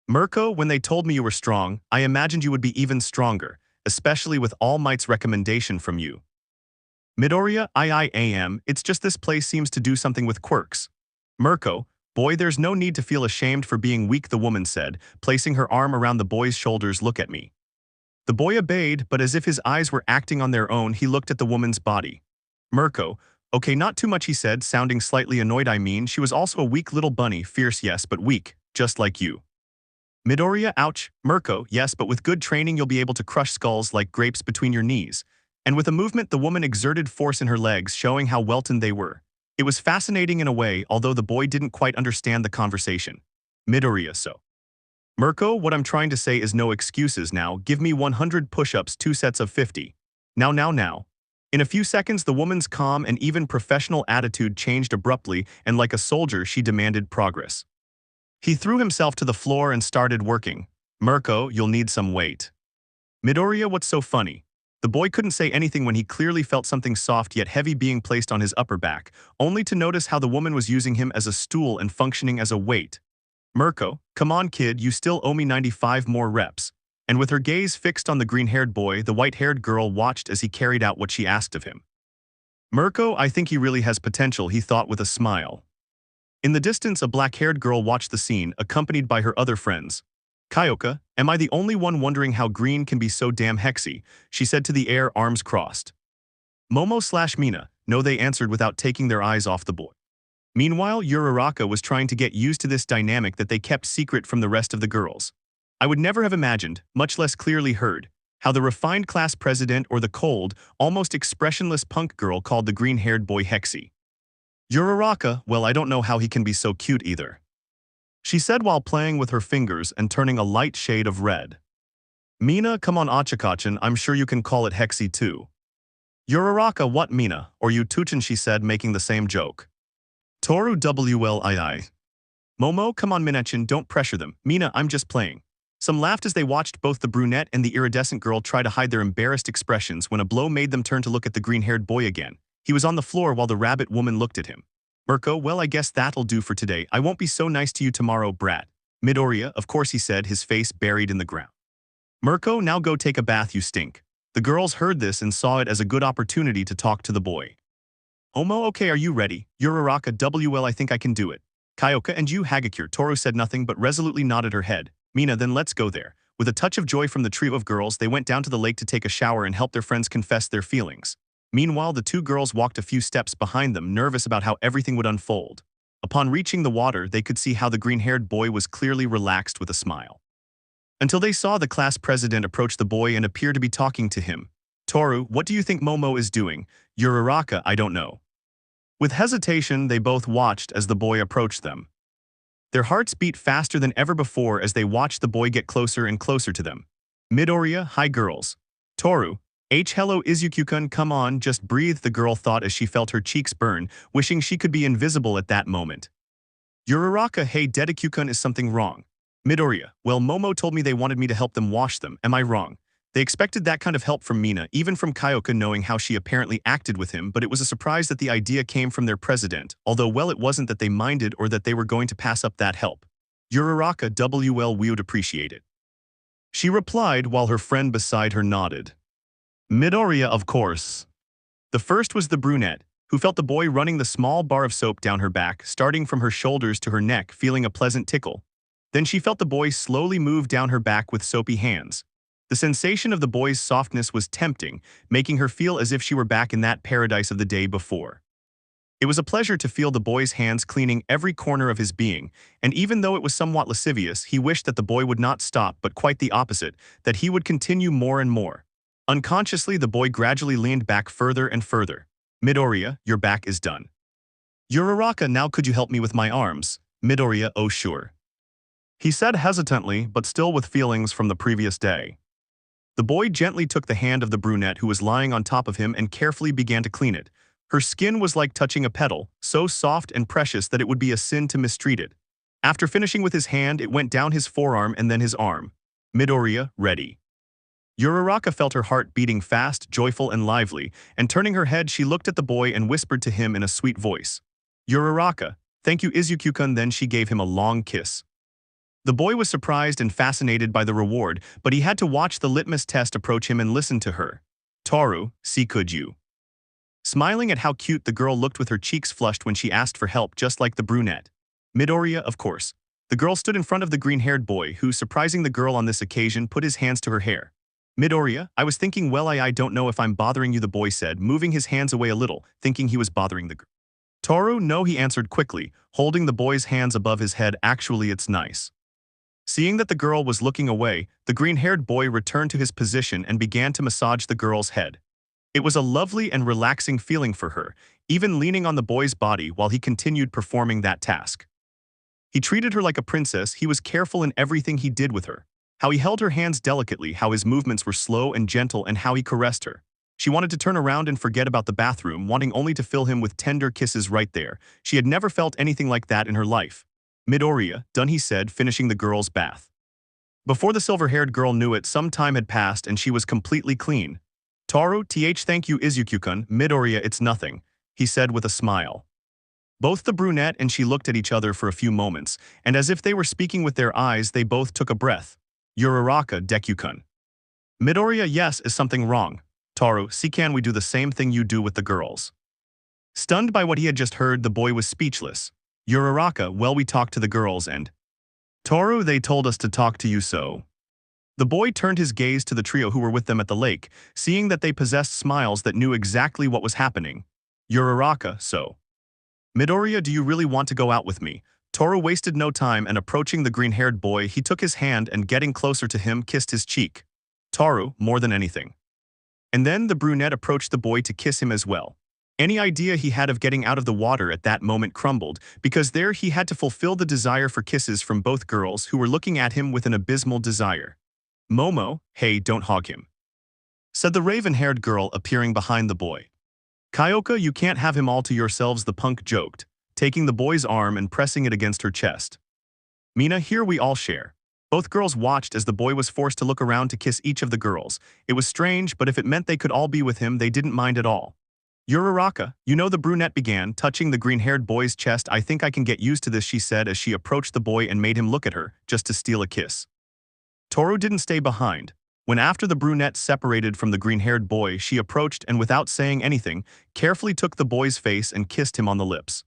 Mirko, when they told me you were strong, I imagined you would be even stronger, especially with All Might's recommendation from you. Midoriya, it's just this place seems to do something with quirks. Mirko, boy, there's no need to feel ashamed for being weak, the woman said, placing her arm around the boy's shoulders. Look at me. The boy obeyed, but as if his eyes were acting on their own, he looked at the woman's body. Mirko, okay, not too much, he said, sounding slightly annoyed. I mean, she was also a weak little bunny, fierce yes, but weak, just like you. Midoriya, ouch. Mirko, yes, but with good training you'll be able to crush skulls like grapes between your knees. And with a movement the woman exerted force in her legs, showing how well toned they were. It was fascinating in a way, although the boy didn't quite understand the conversation. Midoriya, so. Mirko, what I'm trying to say is no excuses now, give me 100 push-ups, 2 sets of 50. Now. In a few seconds the woman's calm and even professional attitude changed abruptly, and like a soldier she demanded progress. He threw himself to the floor and started working. Mirko, you'll need some weight. Midoriya, what's so funny? The boy couldn't say anything when he clearly felt something soft yet heavy being placed on his upper back, only to notice how the woman was using him as a stool and functioning as a weight. Mirko, come on kid, you still owe me 95 more reps. And with her gaze fixed on the green-haired boy, the white-haired girl watched as he carried out what she asked of him. Mirko, I think he really has potential, he thought with a smile. In the distance, a black-haired girl watched the scene, accompanied by her other friends. Kyoka, am I the only one wondering how green can be so damn hexy? She said to the air, arms crossed. Momo/Mina, no, they answered without taking their eyes off the boy. Meanwhile, Uraraka was trying to get used to this dynamic that they kept secret from the rest of the girls. I would never have imagined, much less clearly heard, how the refined class president or the cold, almost expressionless punk girl called the green-haired boy hexy. Uraraka, well, I don't know how he can be so cute either. She said while playing with her fingers and turning a light shade of red. Mina, come on Achikachin, I'm sure you can call it hexy too. Uraraka, what Mina, or you Tuchin, she said, making the same joke. Toru WLII. Momo, come on Minechin, don't pressure them. Mina, I'm just playing. Some laughed as they watched both the brunette and the iridescent girl try to hide their embarrassed expressions when a blow made them turn to look at the green-haired boy again. He was on the floor while the rabbit woman looked at him. Mirko, well, I guess that'll do for today. I won't be so nice to you tomorrow, brat. Midoriya, of course, he said, his face buried in the ground. Mirko, now go take a bath, you stink. The girls heard this and saw it as a good opportunity to talk to the boy. Momo, okay, are you ready? Uraraka, WL, I think I can do it. Kyoka, and you, Hagakure. Toru said nothing but resolutely nodded her head. Mina, then let's go there. With a touch of joy from the trio of girls, they went down to the lake to take a shower and help their friends confess their feelings. Meanwhile, the 2 girls walked a few steps behind them, nervous about how everything would unfold. Upon reaching the water, they could see how the green-haired boy was clearly relaxed with a smile. Until they saw the class president approach the boy and appear to be talking to him. Toru, what do you think Momo is doing? Uraraka, I don't know. With hesitation, they both watched as the boy approached them. Their hearts beat faster than ever before as they watched the boy get closer and closer to them. Midoriya, hi girls. Toru, hello Izuku-kun, come on, just breathe, the girl thought as she felt her cheeks burn, wishing she could be invisible at that moment. Uraraka, hey Deku-kun, is something wrong? Midoriya, well Momo told me they wanted me to help them wash them, am I wrong? They expected that kind of help from Mina, even from Kyoka knowing how she apparently acted with him, but it was a surprise that the idea came from their president, although well it wasn't that they minded or that they were going to pass up that help. Uraraka, well we would appreciate it. She replied while her friend beside her nodded. Midoriya, of course. The first was the brunette, who felt the boy running the small bar of soap down her back, starting from her shoulders to her neck, feeling a pleasant tickle. Then she felt the boy slowly move down her back with soapy hands. The sensation of the boy's softness was tempting, making her feel as if she were back in that paradise of the day before. It was a pleasure to feel the boy's hands cleaning every corner of his being, and even though it was somewhat lascivious, he wished that the boy would not stop, but quite the opposite, that he would continue more and more. Unconsciously, the boy gradually leaned back further and further. Midoriya, your back is done. Uraraka, now could you help me with my arms? Midoriya, oh sure. He said hesitantly, but still with feelings from the previous day. The boy gently took the hand of the brunette who was lying on top of him and carefully began to clean it. Her skin was like touching a petal, so soft and precious that it would be a sin to mistreat it. After finishing with his hand, it went down his forearm and then his arm. Midoriya, ready. Uraraka felt her heart beating fast, joyful and lively, and turning her head she looked at the boy and whispered to him in a sweet voice. Uraraka, thank you Izuku-kun, then she gave him a long kiss. The boy was surprised and fascinated by the reward, but he had to watch the litmus test approach him and listen to her. Toru, see could you? Smiling at how cute the girl looked with her cheeks flushed when she asked for help just like the brunette. Midoriya, of course. The girl stood in front of the green-haired boy who, surprising the girl on this occasion, put his hands to her hair. Midoriya, I was thinking well I don't know if I'm bothering you, the boy said, moving his hands away a little, thinking he was bothering the girl. Toru, no, he answered quickly, holding the boy's hands above his head, actually it's nice. Seeing that the girl was looking away, the green-haired boy returned to his position and began to massage the girl's head. It was a lovely and relaxing feeling for her, even leaning on the boy's body while he continued performing that task. He treated her like a princess, he was careful in everything he did with her. How he held her hands delicately, how his movements were slow and gentle, and how he caressed her. She wanted to turn around and forget about the bathroom, wanting only to fill him with tender kisses right there. She had never felt anything like that in her life. Midoriya, done, he said, finishing the girl's bath. Before the silver-haired girl knew it, some time had passed and she was completely clean. Toru, thank you Izuku-kun, Midoriya, it's nothing, he said with a smile. Both the brunette and she looked at each other for a few moments, and as if they were speaking with their eyes, they both took a breath. Uraraka, Deku-kun. Midoriya, yes, is something wrong? Toru, see can we do the same thing you do with the girls? Stunned by what he had just heard, the boy was speechless. Uraraka, well we talked to the girls and… Toru, they told us to talk to you so. The boy turned his gaze to the trio who were with them at the lake, seeing that they possessed smiles that knew exactly what was happening. Uraraka, so. Midoriya, do you really want to go out with me? Toru wasted no time and approaching the green-haired boy, he took his hand and getting closer to him, kissed his cheek. Toru, more than anything. And then the brunette approached the boy to kiss him as well. Any idea he had of getting out of the water at that moment crumbled, because there he had to fulfill the desire for kisses from both girls who were looking at him with an abysmal desire. Momo, hey, don't hog him, said the raven-haired girl appearing behind the boy. Kyoka, you can't have him all to yourselves, the punk joked, taking the boy's arm and pressing it against her chest. Mina, here we all share. Both girls watched as the boy was forced to look around to kiss each of the girls. It was strange, but if it meant they could all be with him, they didn't mind at all. Uraraka, you know, the brunette began, touching the green-haired boy's chest. I think I can get used to this, she said as she approached the boy and made him look at her, just to steal a kiss. Toru didn't stay behind. When after the brunette separated from the green-haired boy, she approached and without saying anything, carefully took the boy's face and kissed him on the lips.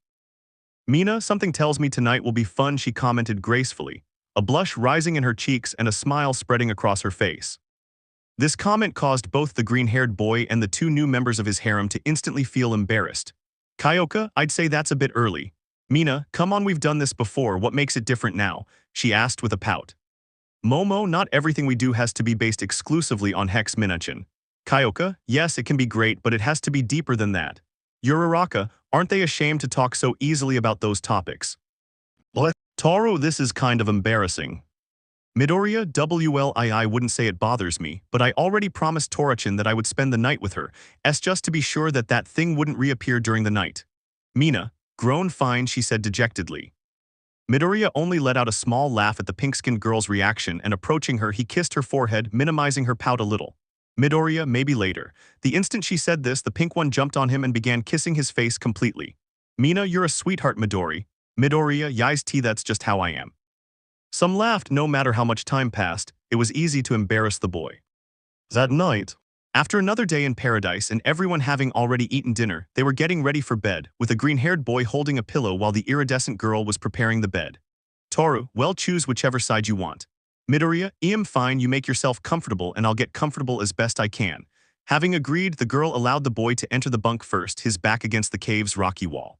Mina, something tells me tonight will be fun, she commented gracefully, a blush rising in her cheeks and a smile spreading across her face. This comment caused both the green-haired boy and the two new members of his harem to instantly feel embarrassed. Kyoka, I'd say that's a bit early. Mina, come on, we've done this before, what makes it different now? She asked with a pout. Momo, not everything we do has to be based exclusively on Hex Minachin. Kyoka, yes, it can be great, but it has to be deeper than that. Uraraka, aren't they ashamed to talk so easily about those topics? What? Toru, this is kind of embarrassing. Midoriya, WLII wouldn't say it bothers me, but I already promised Torachin that I would spend the night with her, just to be sure that that thing wouldn't reappear during the night. Mina, grown fine, she said dejectedly. Midoriya only let out a small laugh at the pink-skinned girl's reaction, and approaching her, he kissed her forehead, minimizing her pout a little. Midoriya, maybe later. The instant she said this, the pink one jumped on him and began kissing his face completely. Mina, you're a sweetheart, Midori. Midoriya, yais tea, that's just how I am. Some laughed. No matter how much time passed, it was easy to embarrass the boy. That night, after another day in paradise and everyone having already eaten dinner, they were getting ready for bed, with a green-haired boy holding a pillow while the iridescent girl was preparing the bed. Toru, well, choose whichever side you want. Midoriya, fine, you make yourself comfortable and I'll get comfortable as best I can. Having agreed, the girl allowed the boy to enter the bunk first, his back against the cave's rocky wall.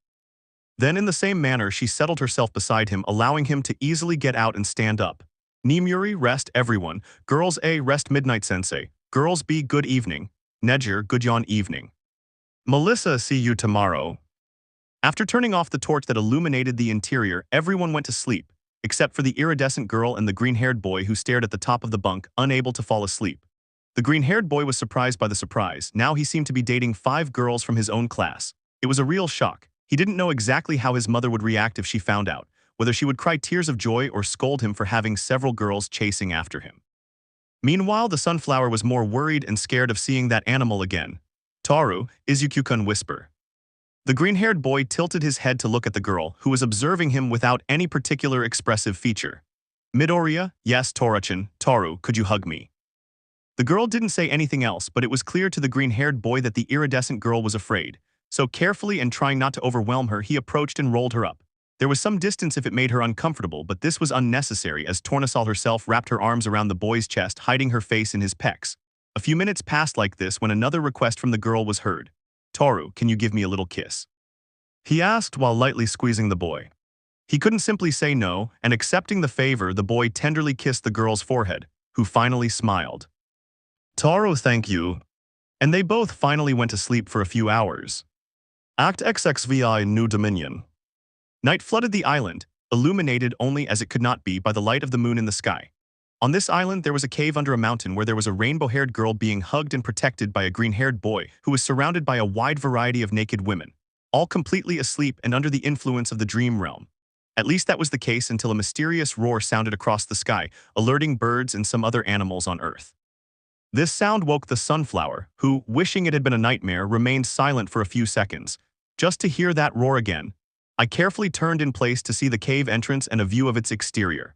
Then in the same manner, she settled herself beside him, allowing him to easily get out and stand up. Nimuri, rest everyone. Girls A, rest midnight sensei. Girls B, good evening. Nejir, good yawn evening. Melissa, see you tomorrow. After turning off the torch that illuminated the interior, everyone went to sleep, except for the iridescent girl and the green-haired boy who stared at the top of the bunk, unable to fall asleep. The green-haired boy was surprised by the surprise. Now he seemed to be dating 5 girls from his own class. It was a real shock. He didn't know exactly how his mother would react if she found out, whether she would cry tears of joy or scold him for having several girls chasing after him. Meanwhile, the sunflower was more worried and scared of seeing that animal again. Toru, Izuku-kun whisper. The green-haired boy tilted his head to look at the girl, who was observing him without any particular expressive feature. Midoriya, yes, Torachin. Toru, could you hug me? The girl didn't say anything else, but it was clear to the green-haired boy that the iridescent girl was afraid. So carefully and trying not to overwhelm her, he approached and rolled her up. There was some distance if it made her uncomfortable, but this was unnecessary as Tornasol herself wrapped her arms around the boy's chest, hiding her face in his pecs. A few minutes passed like this when another request from the girl was heard. Toru, can you give me a little kiss? He asked while lightly squeezing the boy. He couldn't simply say no, and accepting the favor, the boy tenderly kissed the girl's forehead, who finally smiled. Toru, thank you. And they both finally went to sleep for a few hours. Act XXVI New Dominion. Night flooded the island, illuminated only as it could not be by the light of the moon in the sky. On this island there was a cave under a mountain where there was a rainbow-haired girl being hugged and protected by a green-haired boy who was surrounded by a wide variety of naked women, all completely asleep and under the influence of the dream realm. At least that was the case until a mysterious roar sounded across the sky, alerting birds and some other animals on Earth. This sound woke the sunflower, who, wishing it had been a nightmare, remained silent for a few seconds. Just to hear that roar again, I carefully turned in place to see the cave entrance and a view of its exterior.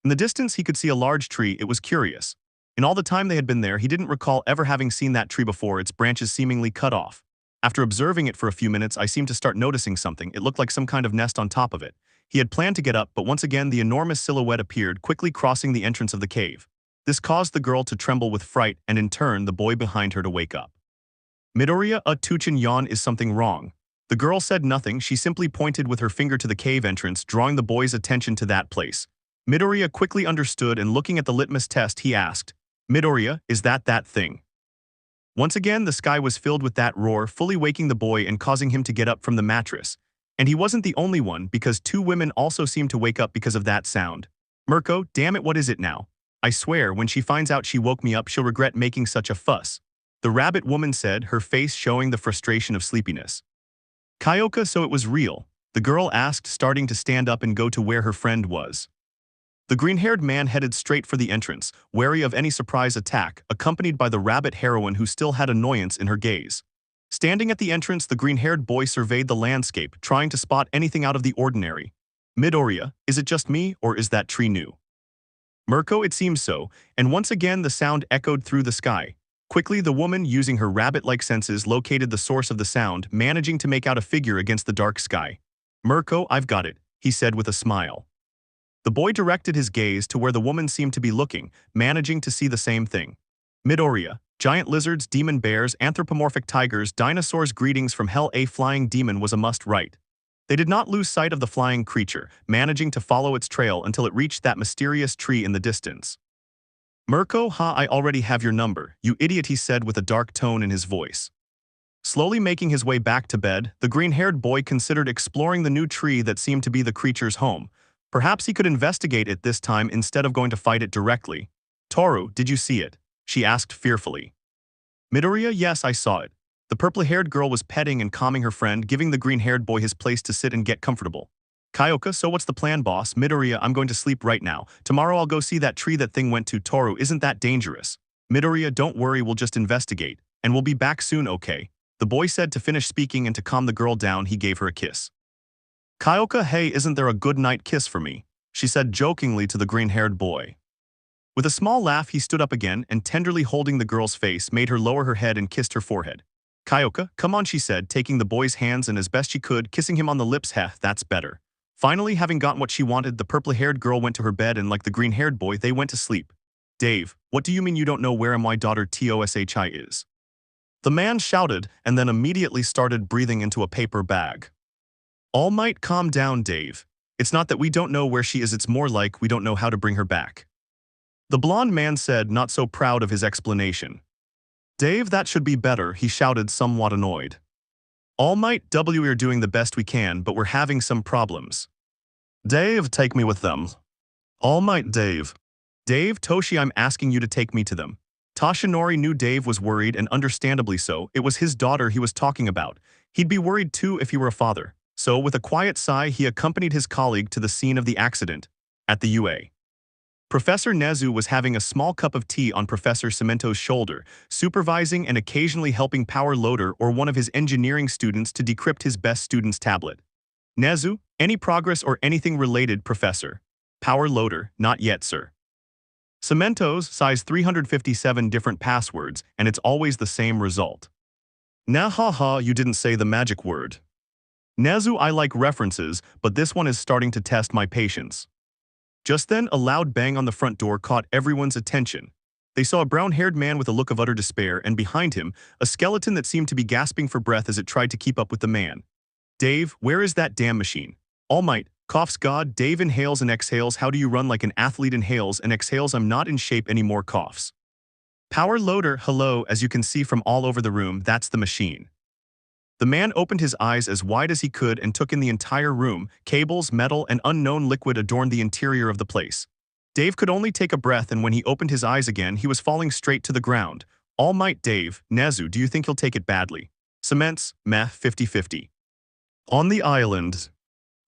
In the distance, he could see a large tree. It was curious. In all the time they had been there, he didn't recall ever having seen that tree before, its branches seemingly cut off. After observing it for a few minutes, I seemed to start noticing something. It looked like some kind of nest on top of it. He had planned to get up, but once again the enormous silhouette appeared, quickly crossing the entrance of the cave. This caused the girl to tremble with fright, and in turn the boy behind her to wake up. Midoriya, Tuchin Yan, is something wrong? The girl said nothing. She simply pointed with her finger to the cave entrance, drawing the boy's attention to that place. Midoriya quickly understood, and looking at the litmus test, he asked, Midoriya, is that thing? Once again, the sky was filled with that roar, fully waking the boy and causing him to get up from the mattress. And he wasn't the only one, because 2 women also seemed to wake up because of that sound. Mirko, damn it, what is it now? I swear, when she finds out she woke me up, she'll regret making such a fuss. The rabbit woman said, her face showing the frustration of sleepiness. Kyoka, so it was real? The girl asked, starting to stand up and go to where her friend was. The green-haired man headed straight for the entrance, wary of any surprise attack, accompanied by the rabbit heroine who still had annoyance in her gaze. Standing at the entrance, the green-haired boy surveyed the landscape, trying to spot anything out of the ordinary. Midoriya, is it just me, or is that tree new? Mirko, it seems so, and once again the sound echoed through the sky. Quickly, the woman, using her rabbit-like senses, located the source of the sound, managing to make out a figure against the dark sky. Mirko, I've got it, he said with a smile. The boy directed his gaze to where the woman seemed to be looking, managing to see the same thing. Midoriya, giant lizards, demon bears, anthropomorphic tigers, dinosaurs, greetings from hell. A flying demon was a must-write. They did not lose sight of the flying creature, managing to follow its trail until it reached that mysterious tree in the distance. Mirko, ha, I already have your number, you idiot, he said with a dark tone in his voice. Slowly making his way back to bed, the green-haired boy considered exploring the new tree that seemed to be the creature's home. Perhaps he could investigate it this time instead of going to fight it directly. Toru, did you see it? She asked fearfully. Midoriya, yes, I saw it. The purple-haired girl was petting and calming her friend, giving the green-haired boy his place to sit and get comfortable. Kyoka, so what's the plan, boss? Midoriya, I'm going to sleep right now. Tomorrow I'll go see that tree that thing went to. Toru, isn't that dangerous? Midoriya, don't worry, we'll just investigate. And we'll be back soon, okay? The boy said to finish speaking, and to calm the girl down, he gave her a kiss. Kyoka, hey, isn't there a good night kiss for me? She said jokingly to the green-haired boy. With a small laugh, he stood up again and tenderly holding the girl's face made her lower her head and kissed her forehead. Kyoka, come on, she said, taking the boy's hands and as best she could, kissing him on the lips. Heh, that's better. Finally, having gotten what she wanted, the purple-haired girl went to her bed and like the green-haired boy, they went to sleep. Dave, what do you mean you don't know where my daughter Toshi is? The man shouted and then immediately started breathing into a paper bag. All Might, calm down, Dave. It's not that we don't know where she is, it's more like we don't know how to bring her back. The blonde man said, not so proud of his explanation. Dave, that should be better, he shouted, somewhat annoyed. All Might, we're doing the best we can, but we're having some problems. Dave, take me with them. All Might, Dave. Dave, Toshi, I'm asking you to take me to them. Toshinori knew Dave was worried, and understandably so. It was his daughter he was talking about. He'd be worried too if he were a father. So, with a quiet sigh, he accompanied his colleague to the scene of the accident, at the UA. Professor Nezu was having a small cup of tea on Professor Cemento's shoulder, supervising and occasionally helping Power Loader or one of his engineering students to decrypt his best student's tablet. Nezu, any progress or anything related, Professor? Power Loader, not yet, sir. Cemento's size 357 different passwords, and it's always the same result. Nah, ha ha, you didn't say the magic word. Nezu, I like references, but this one is starting to test my patience. Just then, a loud bang on the front door caught everyone's attention. They saw a brown-haired man with a look of utter despair, and behind him, a skeleton that seemed to be gasping for breath as it tried to keep up with the man. Dave, where is that damn machine? All Might, coughs God. Dave inhales and exhales. How do you run like an athlete? Inhales and exhales. I'm not in shape anymore. Coughs. Power Loader, hello, as you can see from all over the room, that's the machine. The man opened his eyes as wide as he could and took in the entire room. Cables, metal, and unknown liquid adorned the interior of the place. Dave could only take a breath, and when he opened his eyes again, he was falling straight to the ground. All Might, Dave, Nezu, do you think he'll take it badly? Cements, meh, 50-50. On the island,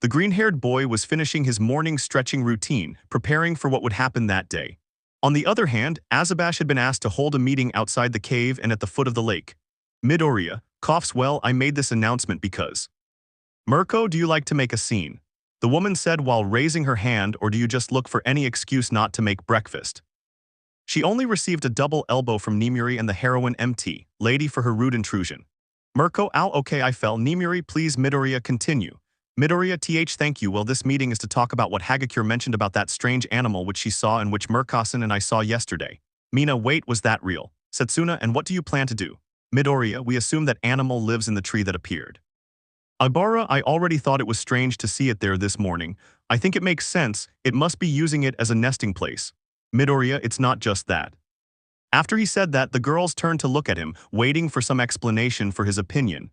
the green-haired boy was finishing his morning stretching routine, preparing for what would happen that day. On the other hand, Azabash had been asked to hold a meeting outside the cave and at the foot of the lake. Midoriya, coughs, well, I made this announcement because. Mirko, do you like to make a scene? The woman said while raising her hand, or do you just look for any excuse not to make breakfast? She only received a double elbow from Nimuri and the heroine MT, lady, for her rude intrusion. Mirko, ow, okay, I fell. Nimuri, please. Midoriya, continue. Midoriya, thank you. Well, this meeting is to talk about what Hagakure mentioned about that strange animal which she saw and which Murkasan and I saw yesterday. Mina, wait, was that real? Setsuna, and what do you plan to do? Midoriya, we assume that animal lives in the tree that appeared. Ibara, I already thought it was strange to see it there this morning. I think it makes sense, it must be using it as a nesting place. Midoriya, it's not just that. After he said that, the girls turned to look at him, waiting for some explanation for his opinion.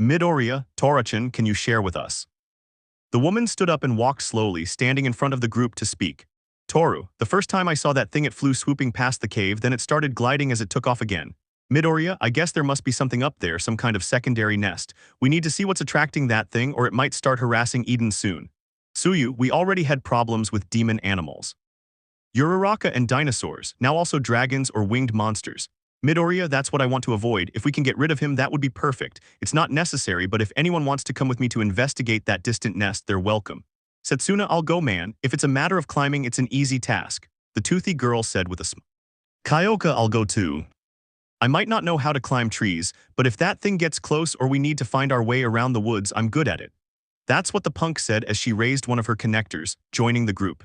Midoriya, Torachan, can you share with us? The woman stood up and walked slowly, standing in front of the group to speak. Toru, the first time I saw that thing, it flew swooping past the cave, then it started gliding as it took off again. Midoriya, I guess there must be something up there, some kind of secondary nest. We need to see what's attracting that thing, or it might start harassing Eden soon. Tsuyu, we already had problems with demon animals. Uraraka and dinosaurs, now also dragons or winged monsters. Midoriya, that's what I want to avoid. If we can get rid of him, that would be perfect. It's not necessary, but if anyone wants to come with me to investigate that distant nest, they're welcome. Setsuna, I'll go, man. If it's a matter of climbing, it's an easy task. The toothy girl said with a smile. Kyoka, I'll go too. I might not know how to climb trees, but if that thing gets close or we need to find our way around the woods, I'm good at it. That's what the punk said as she raised one of her connectors, joining the group.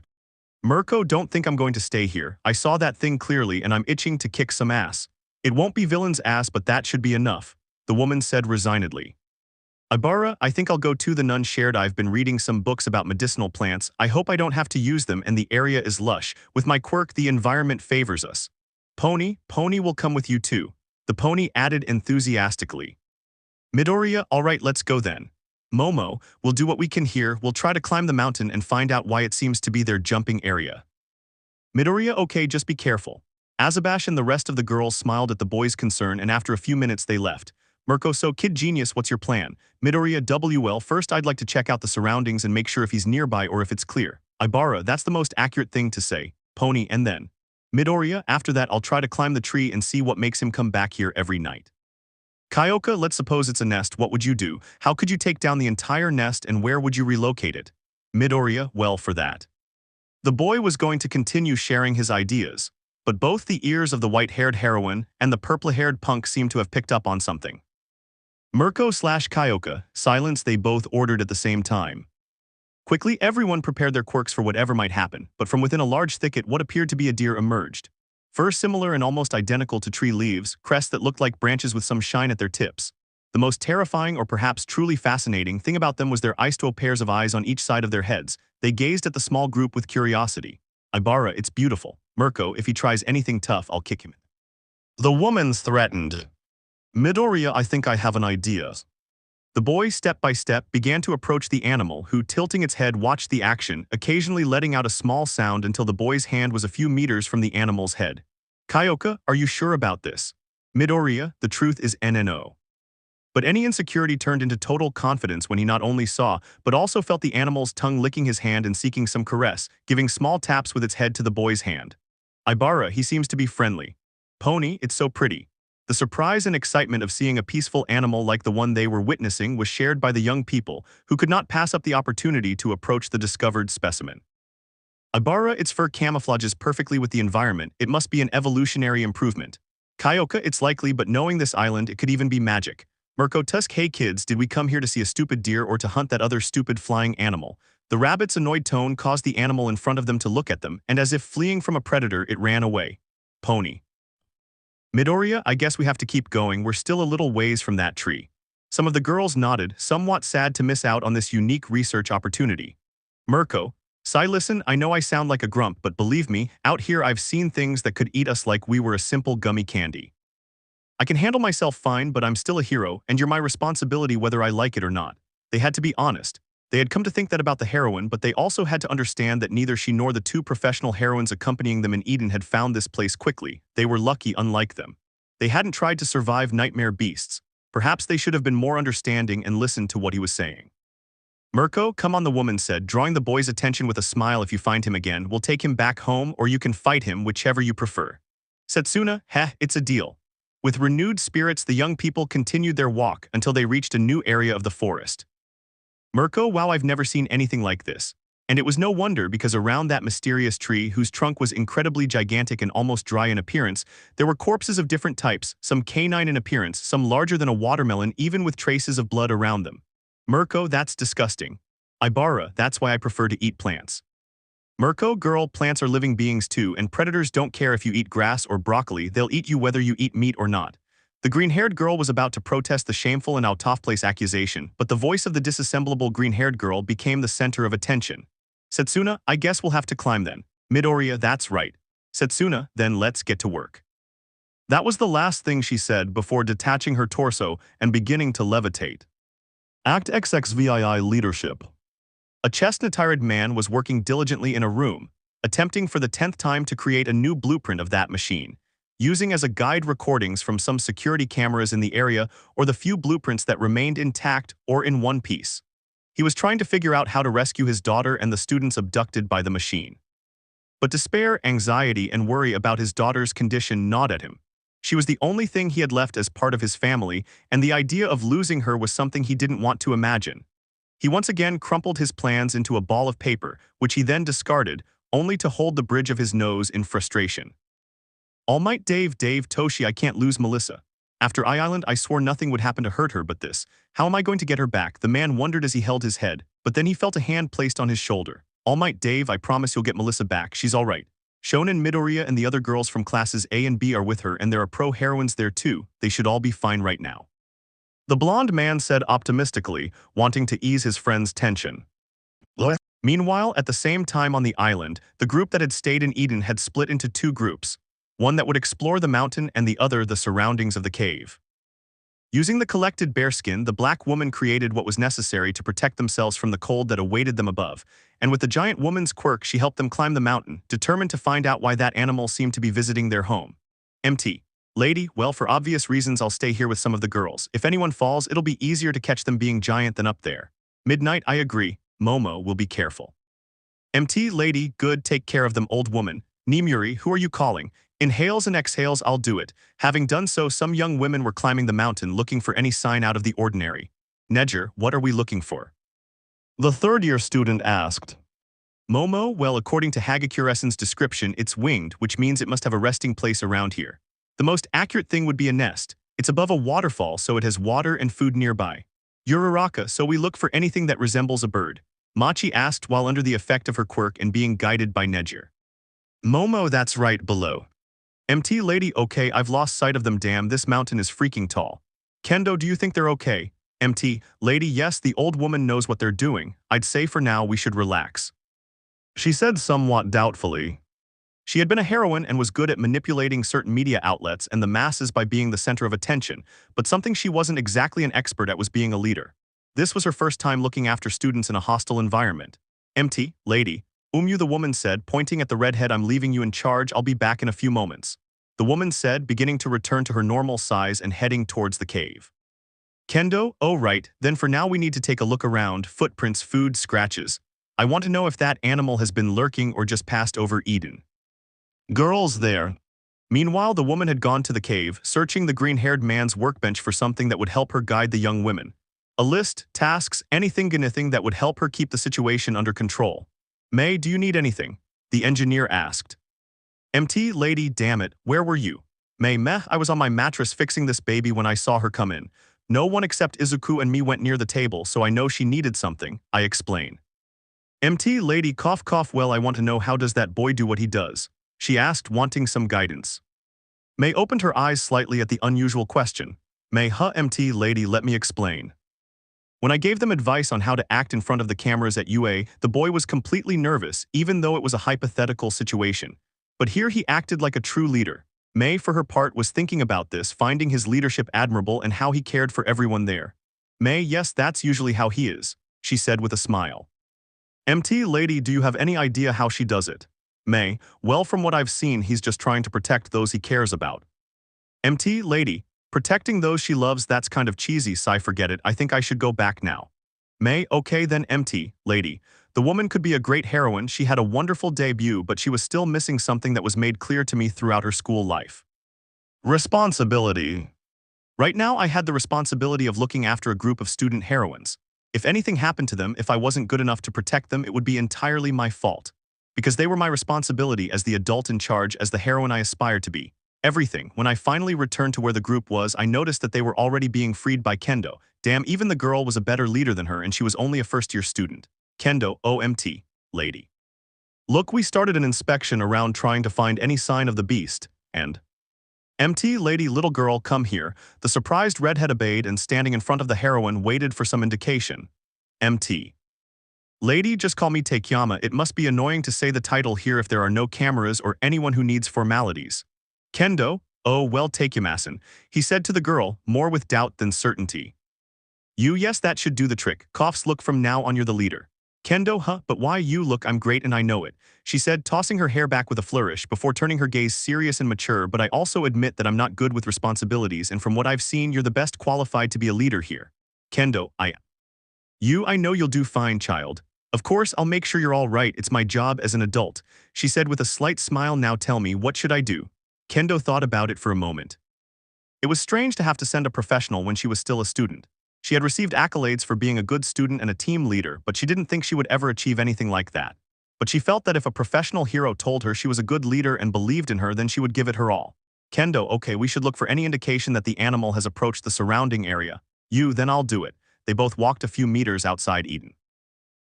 Mirko, don't think I'm going to stay here. I saw that thing clearly and I'm itching to kick some ass. It won't be villain's ass, but that should be enough, the woman said resignedly. Ibara, I think I'll go to the nun shared. I've been reading some books about medicinal plants. I hope I don't have to use them and the area is lush. With my quirk, the environment favors us. Pony will come with you too. The pony added enthusiastically. Midoriya, alright, let's go then. Momo, we'll do what we can here. We'll try to climb the mountain and find out why it seems to be their jumping area. Midoriya, okay, just be careful. Azabash and the rest of the girls smiled at the boys' concern and after a few minutes they left. Mirko, so Kid Genius, what's your plan? Midoriya, WL, first I'd like to check out the surroundings and make sure if he's nearby or if it's clear. Ibara, that's the most accurate thing to say. Pony, and then. Midoriya, after that I'll try to climb the tree and see what makes him come back here every night. Kyoka, let's suppose it's a nest, what would you do? How could you take down the entire nest and where would you relocate it? Midoriya, well for that. The boy was going to continue sharing his ideas, but both the ears of the white-haired heroine and the purple-haired punk seemed to have picked up on something. Mirko/Kyoka, silence, they both ordered at the same time. Quickly, everyone prepared their quirks for whatever might happen, but from within a large thicket what appeared to be a deer emerged. Fur similar and almost identical to tree leaves, crests that looked like branches with some shine at their tips. The most terrifying or perhaps truly fascinating thing about them was their eye-stole pairs of eyes on each side of their heads. They gazed at the small group with curiosity. Ibara, it's beautiful. Mirko, if he tries anything tough, I'll kick him. The woman threatened. Midoriya, I think I have an idea. The boy, step by step, began to approach the animal, who, tilting its head, watched the action, occasionally letting out a small sound until the boy's hand was a few meters from the animal's head. Kyoka, are you sure about this? Midoriya, the truth is NNO. But any insecurity turned into total confidence when he not only saw, but also felt the animal's tongue licking his hand and seeking some caress, giving small taps with its head to the boy's hand. Ibara, he seems to be friendly. Pony, it's so pretty. The surprise and excitement of seeing a peaceful animal like the one they were witnessing was shared by the young people, who could not pass up the opportunity to approach the discovered specimen. Ibara, its fur camouflages perfectly with the environment. It must be an evolutionary improvement. Kyoka, it's likely, but knowing this island, it could even be magic. Mirko, Tusk, hey kids, did we come here to see a stupid deer or to hunt that other stupid flying animal? The rabbit's annoyed tone caused the animal in front of them to look at them, and as if fleeing from a predator, it ran away. Pony. Midoriya, I guess we have to keep going, we're still a little ways from that tree. Some of the girls nodded, somewhat sad to miss out on this unique research opportunity. Mirko, Sai, listen, I know I sound like a grump, but believe me, out here I've seen things that could eat us like we were a simple gummy candy. I can handle myself fine, but I'm still a hero, and you're my responsibility whether I like it or not. They had to be honest. They had come to think that about the heroine, but they also had to understand that neither she nor the two professional heroines accompanying them in Eden had found this place quickly. They were lucky unlike them. They hadn't tried to survive nightmare beasts. Perhaps they should have been more understanding and listened to what he was saying. Mirko, come on, the woman said, drawing the boy's attention with a smile. If you find him again, we'll take him back home or you can fight him, whichever you prefer. Setsuna, it's a deal. With renewed spirits, the young people continued their walk until they reached a new area of the forest. Mirko, wow, I've never seen anything like this. And it was no wonder because around that mysterious tree, whose trunk was incredibly gigantic and almost dry in appearance, there were corpses of different types, some canine in appearance, some larger than a watermelon, even with traces of blood around them. Mirko, that's disgusting. Ibara, that's why I prefer to eat plants. Mirko, girl, plants are living beings too, and predators don't care if you eat grass or broccoli, they'll eat you whether you eat meat or not. The green-haired girl was about to protest the shameful and out-of-place accusation, but the voice of the disassemblable green-haired girl became the center of attention. Setsuna, I guess we'll have to climb then. Midoriya, that's right. Setsuna, then let's get to work. That was the last thing she said before detaching her torso and beginning to levitate. Act XXVII Leadership. A chestnut-attired man was working diligently in a room, attempting for the 10th time to create a new blueprint of that machine, using as a guide recordings from some security cameras in the area or the few blueprints that remained intact or in one piece. He was trying to figure out how to rescue his daughter and the students abducted by the machine. But despair, anxiety, and worry about his daughter's condition gnawed at him. She was the only thing he had left as part of his family, and the idea of losing her was something he didn't want to imagine. He once again crumpled his plans into a ball of paper, which he then discarded, only to hold the bridge of his nose in frustration. Almight, Dave, Toshi, I can't lose Melissa. After Island, I swore nothing would happen to hurt her but this. How am I going to get her back? The man wondered as he held his head, but then he felt a hand placed on his shoulder. Almight, Dave, I promise you'll get Melissa back. She's all right. Shonen, Midoriya, and the other girls from classes A and B are with her, and there are pro-heroines there too. They should all be fine right now. The blonde man said optimistically, wanting to ease his friend's tension. Meanwhile, at the same time on the island, the group that had stayed in Eden had split into two groups, one that would explore the mountain and the other the surroundings of the cave. Using the collected bearskin, the black woman created what was necessary to protect themselves from the cold that awaited them above, and with the giant woman's quirk she helped them climb the mountain, determined to find out why that animal seemed to be visiting their home. MT. Lady, well, for obvious reasons I'll stay here with some of the girls. If anyone falls, it'll be easier to catch them being giant than up there. Midnight, I agree. Momo will be careful. MT. Lady, good, take care of them, old woman. Nimuri, who are you calling? Inhales and exhales, I'll do it. Having done so, some young women were climbing the mountain looking for any sign out of the ordinary. Nedger, what are we looking for? The third-year student asked. Momo, well, according to Hagakure's description, it's winged, which means it must have a resting place around here. The most accurate thing would be a nest. It's above a waterfall, so it has water and food nearby. Uraraka, so we look for anything that resembles a bird. Machi asked while under the effect of her quirk and being guided by Nedger. Momo, that's right, below. MT. Lady, okay, I've lost sight of them, damn, this mountain is freaking tall. Kendo, do you think they're okay? MT. Lady, yes, the old woman knows what they're doing. I'd say for now we should relax. She said somewhat doubtfully. She had been a heroine and was good at manipulating certain media outlets and the masses by being the center of attention, but something she wasn't exactly an expert at was being a leader. This was her first time looking after students in a hostile environment. MT. Lady, the woman said, pointing at the redhead, I'm leaving you in charge, I'll be back in a few moments. The woman said, beginning to return to her normal size and heading towards the cave. Kendo, oh right, then for now we need to take a look around, footprints, food, scratches. I want to know if that animal has been lurking or just passed over Eden. Girls there. Meanwhile, the woman had gone to the cave, searching the green-haired man's workbench for something that would help her guide the young women. A list, tasks, anything that would help her keep the situation under control. May, do you need anything? The engineer asked. MT. Lady, damn it, where were you? May, meh, I was on my mattress fixing this baby when I saw her come in. No one except Izuku and me went near the table, so I know she needed something, I explain. MT. Lady, cough cough, well, I want to know how does that boy do what he does? She asked, wanting some guidance. May opened her eyes slightly at the unusual question. May, MT. Lady, let me explain. When I gave them advice on how to act in front of the cameras at UA, the boy was completely nervous, even though it was a hypothetical situation. But here he acted like a true leader. May, for her part, was thinking about this, finding his leadership admirable and how he cared for everyone there. May, yes, that's usually how he is, she said with a smile. MT. Lady, do you have any idea how she does it? May, well, from what I've seen, he's just trying to protect those he cares about. MT. Lady, protecting those she loves, that's kind of cheesy, sigh, forget it, I think I should go back now. May, okay then. MT. Lady, the woman could be a great heroine, she had a wonderful debut, but she was still missing something that was made clear to me throughout her school life. Responsibility. Right now I had the responsibility of looking after a group of student heroines. If anything happened to them, if I wasn't good enough to protect them, it would be entirely my fault. Because they were my responsibility as the adult in charge, as the heroine I aspired to be. Everything. When I finally returned to where the group was, I noticed that they were already being freed by Kendo. Damn, even the girl was a better leader than her and she was only a first-year student. Kendo, OMT. Lady. Look, we started an inspection around trying to find any sign of the beast, and… MT. Lady, little girl, come here. The surprised redhead obeyed and standing in front of the heroine waited for some indication. MT. Lady, just call me Takeyama, it must be annoying to say the title here if there are no cameras or anyone who needs formalities. Kendo, oh well, Takeyama-san, he said to the girl, more with doubt than certainty. You, yes, that should do the trick. Coughs, look, from now on you're the leader. Kendo, but why you? Look, I'm great and I know it, she said, tossing her hair back with a flourish before turning her gaze serious and mature, but I also admit that I'm not good with responsibilities and from what I've seen, you're the best qualified to be a leader here. Kendo, I know you'll do fine, child. Of course, I'll make sure you're all right, it's my job as an adult, she said with a slight smile. Now tell me, what should I do? Kendo thought about it for a moment. It was strange to have to send a professional when she was still a student. She had received accolades for being a good student and a team leader, but she didn't think she would ever achieve anything like that. But she felt that if a professional hero told her she was a good leader and believed in her, then she would give it her all. Kendo, okay, we should look for any indication that the animal has approached the surrounding area. Then I'll do it. They both walked a few meters outside Eden.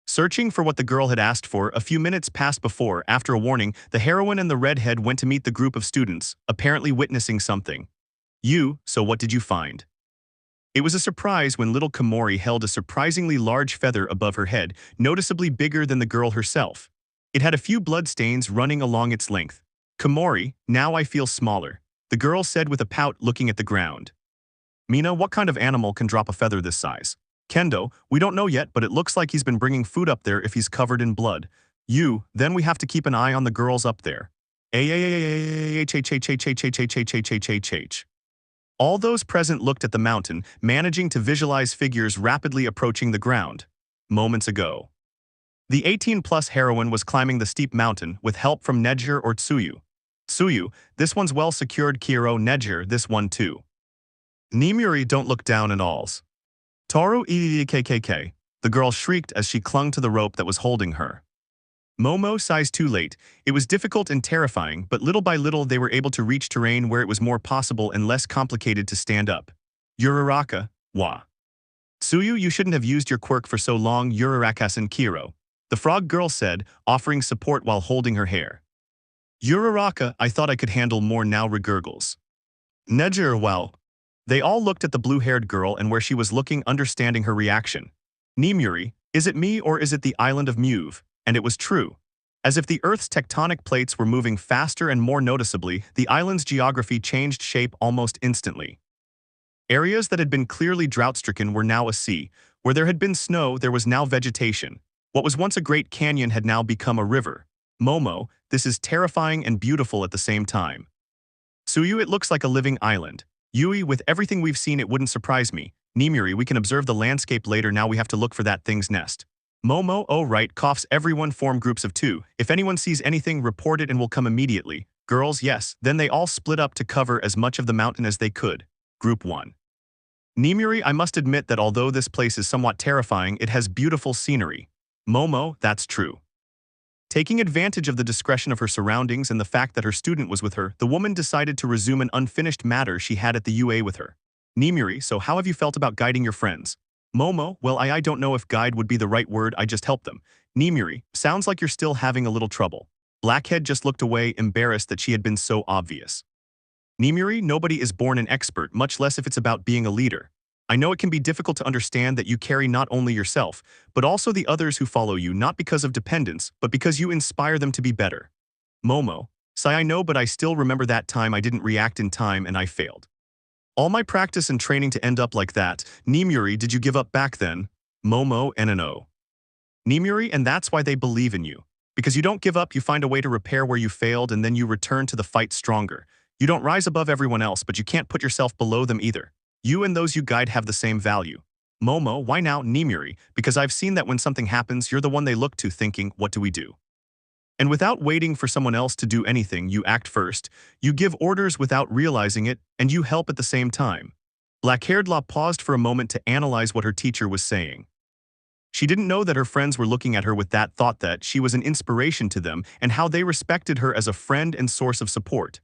Searching for what the girl had asked for, a few minutes passed before, after a warning, the heroine and the redhead went to meet the group of students, apparently witnessing something. So what did you find? It was a surprise when little Komori held a surprisingly large feather above her head, noticeably bigger than the girl herself. It had a few bloodstains running along its length. Komori, now I feel smaller, the girl said with a pout looking at the ground. Mina, what kind of animal can drop a feather this size? Kendo, we don't know yet, but it looks like he's been bringing food up there if he's covered in blood. Then we have to keep an eye on the girls up there. All those present looked at the mountain, managing to visualize figures rapidly approaching the ground. Moments ago, the 18-plus heroine was climbing the steep mountain with help from Nejir or Tsuyu. Tsuyu, this one's well secured. Kiro, Nejir, this one too. Nimuri, don't look down at alls. Toru, KKK, the girl shrieked as she clung to the rope that was holding her. Momo, sighs too late. It was difficult and terrifying, but little by little they were able to reach terrain where it was more possible and less complicated to stand up. Uraraka, wah. Tsuyu, you shouldn't have used your quirk for so long. Uraraka-san, Kiro, the frog girl said, offering support while holding her hair. Uraraka, I thought I could handle more now. Regurgles. Nejir, well. They all looked at the blue-haired girl and where she was looking, understanding her reaction. Nimuri, is it me or is it the island of Muve? And it was true. As if the Earth's tectonic plates were moving faster and more noticeably, the island's geography changed shape almost instantly. Areas that had been clearly drought-stricken were now a sea. Where there had been snow, there was now vegetation. What was once a great canyon had now become a river. Momo, this is terrifying and beautiful at the same time. Tsuyu, it looks like a living island. Yui, with everything we've seen, it wouldn't surprise me. Nimuri, we can observe the landscape later. Now we have to look for that thing's nest. Momo, oh right, coughs. Everyone form groups of 2. If anyone sees anything, report it and will come immediately. Girls, yes. Then they all split up to cover as much of the mountain as they could. Group 1. Nimuri, I must admit that although this place is somewhat terrifying, it has beautiful scenery. Momo, that's true. Taking advantage of the discretion of her surroundings and the fact that her student was with her, the woman decided to resume an unfinished matter she had at the UA with her. Nimuri, so how have you felt about guiding your friends? Momo, well, I don't know if guide would be the right word, I just help them. Nimuri, sounds like you're still having a little trouble. Blackhead just looked away, embarrassed that she had been so obvious. Nimuri, nobody is born an expert, much less if it's about being a leader. I know it can be difficult to understand that you carry not only yourself, but also the others who follow you, not because of dependence, but because you inspire them to be better. Momo, Sai, I know, but I still remember that time I didn't react in time and I failed. All my practice and training to end up like that. Nimuri, did you give up back then? Momo, NNO. Nimuri, and that's why they believe in you. Because you don't give up, you find a way to repair where you failed, and then you return to the fight stronger. You don't rise above everyone else, but you can't put yourself below them either. You and those you guide have the same value. Momo, why now? Nimuri, because I've seen that when something happens, you're the one they look to thinking, what do we do? And without waiting for someone else to do anything, you act first, you give orders without realizing it, and you help at the same time. Black-haired La paused for a moment to analyze what her teacher was saying. She didn't know that her friends were looking at her with that thought, that she was an inspiration to them and how they respected her as a friend and source of support.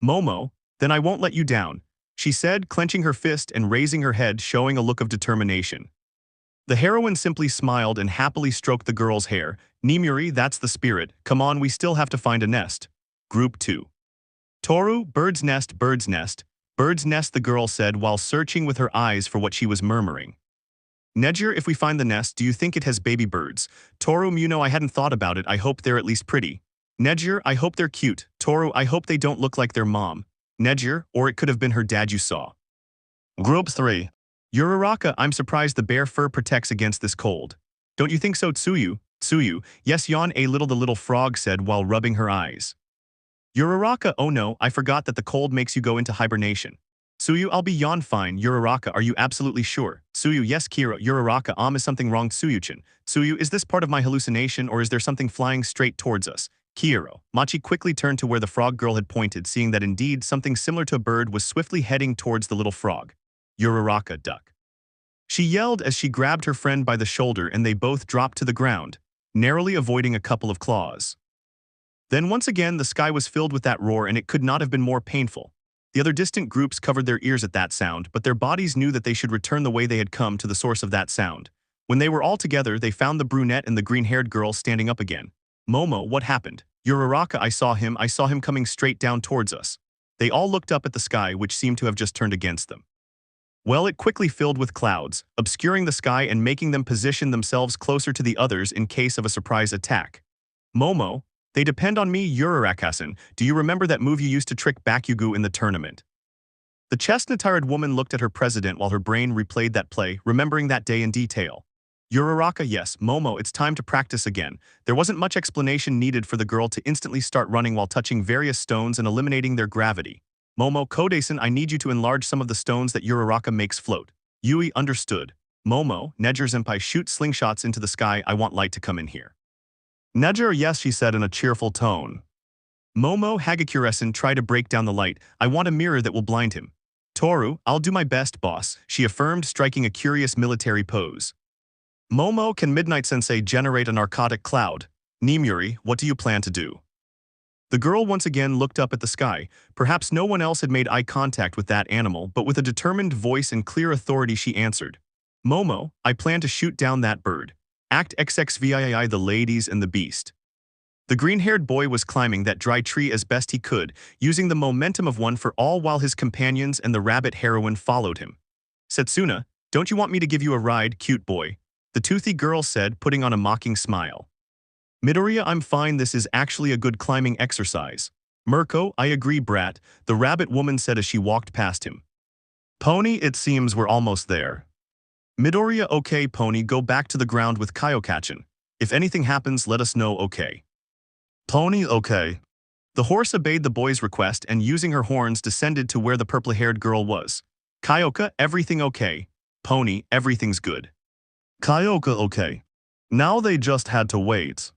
Momo, then I won't let you down, she said, clenching her fist and raising her head, showing a look of determination. The heroine simply smiled and happily stroked the girl's hair. Nimuri, that's the spirit. Come on, we still have to find a nest. Group 2. Toru, bird's nest, bird's nest. Bird's nest, the girl said while searching with her eyes for what she was murmuring. Nejir, if we find the nest, do you think it has baby birds? Toru, I hadn't thought about it. I hope they're at least pretty. Nejir, I hope they're cute. Toru, I hope they don't look like their mom. Nejir, or it could have been her dad you saw. Group 3. Uraraka, I'm surprised the bear fur protects against this cold. Don't you think so, Tsuyu? Tsuyu, yes, yawn a little, the little frog said while rubbing her eyes. Uraraka, oh no, I forgot that the cold makes you go into hibernation. Tsuyu, I'll be yawn fine. Uraraka, are you absolutely sure? Tsuyu, yes, Kira. Uraraka, is something wrong? Tsuyu-chan. Tsuyu, is this part of my hallucination or is there something flying straight towards us? Kiro. Machi quickly turned to where the frog girl had pointed, seeing that indeed something similar to a bird was swiftly heading towards the little frog. Uraraka, duck. She yelled as she grabbed her friend by the shoulder and they both dropped to the ground, narrowly avoiding a couple of claws. Then once again the sky was filled with that roar and it could not have been more painful. The other distant groups covered their ears at that sound, but their bodies knew that they should return the way they had come to the source of that sound. When they were all together, they found the brunette and the green-haired girl standing up again. Momo, what happened? Uraraka, I saw him coming straight down towards us. They all looked up at the sky, which seemed to have just turned against them. Well, it quickly filled with clouds, obscuring the sky and making them position themselves closer to the others in case of a surprise attack. Momo, they depend on me, Uraraka. Do you remember that move you used to trick Bakugo in the tournament? The chestnut-tired woman looked at her president while her brain replayed that play, remembering that day in detail. Uraraka, yes, Momo, it's time to practice again. There wasn't much explanation needed for the girl to instantly start running while touching various stones and eliminating their gravity. Momo, Kodason, I need you to enlarge some of the stones that Uraraka makes float. Yui, understood. Momo, Nejer-senpai, shoot slingshots into the sky, I want light to come in here. Nejer, yes, she said in a cheerful tone. Momo, Hagakure-san, try to break down the light, I want a mirror that will blind him. Toru, I'll do my best, boss, she affirmed, striking a curious military pose. Momo, can Midnight Sensei generate a narcotic cloud? Nimuri, what do you plan to do? The girl once again looked up at the sky. Perhaps no one else had made eye contact with that animal, but with a determined voice and clear authority she answered. Momo, I plan to shoot down that bird. Act XXVII, the ladies and the beast. The green-haired boy was climbing that dry tree as best he could, using the momentum of one for all while his companions and the rabbit heroine followed him. Setsuna, don't you want me to give you a ride, cute boy? The toothy girl said, putting on a mocking smile. Midoriya, I'm fine, this is actually a good climbing exercise. Mirko, I agree, brat, the rabbit woman said as she walked past him. Pony, it seems we're almost there. Midoriya, okay, Pony, go back to the ground with Kaiokachin. If anything happens, let us know, okay. Pony, okay. The horse obeyed the boy's request and using her horns descended to where the purple-haired girl was. Kyoka, everything okay. Pony, everything's good. Kyoka, okay. Now they just had to wait.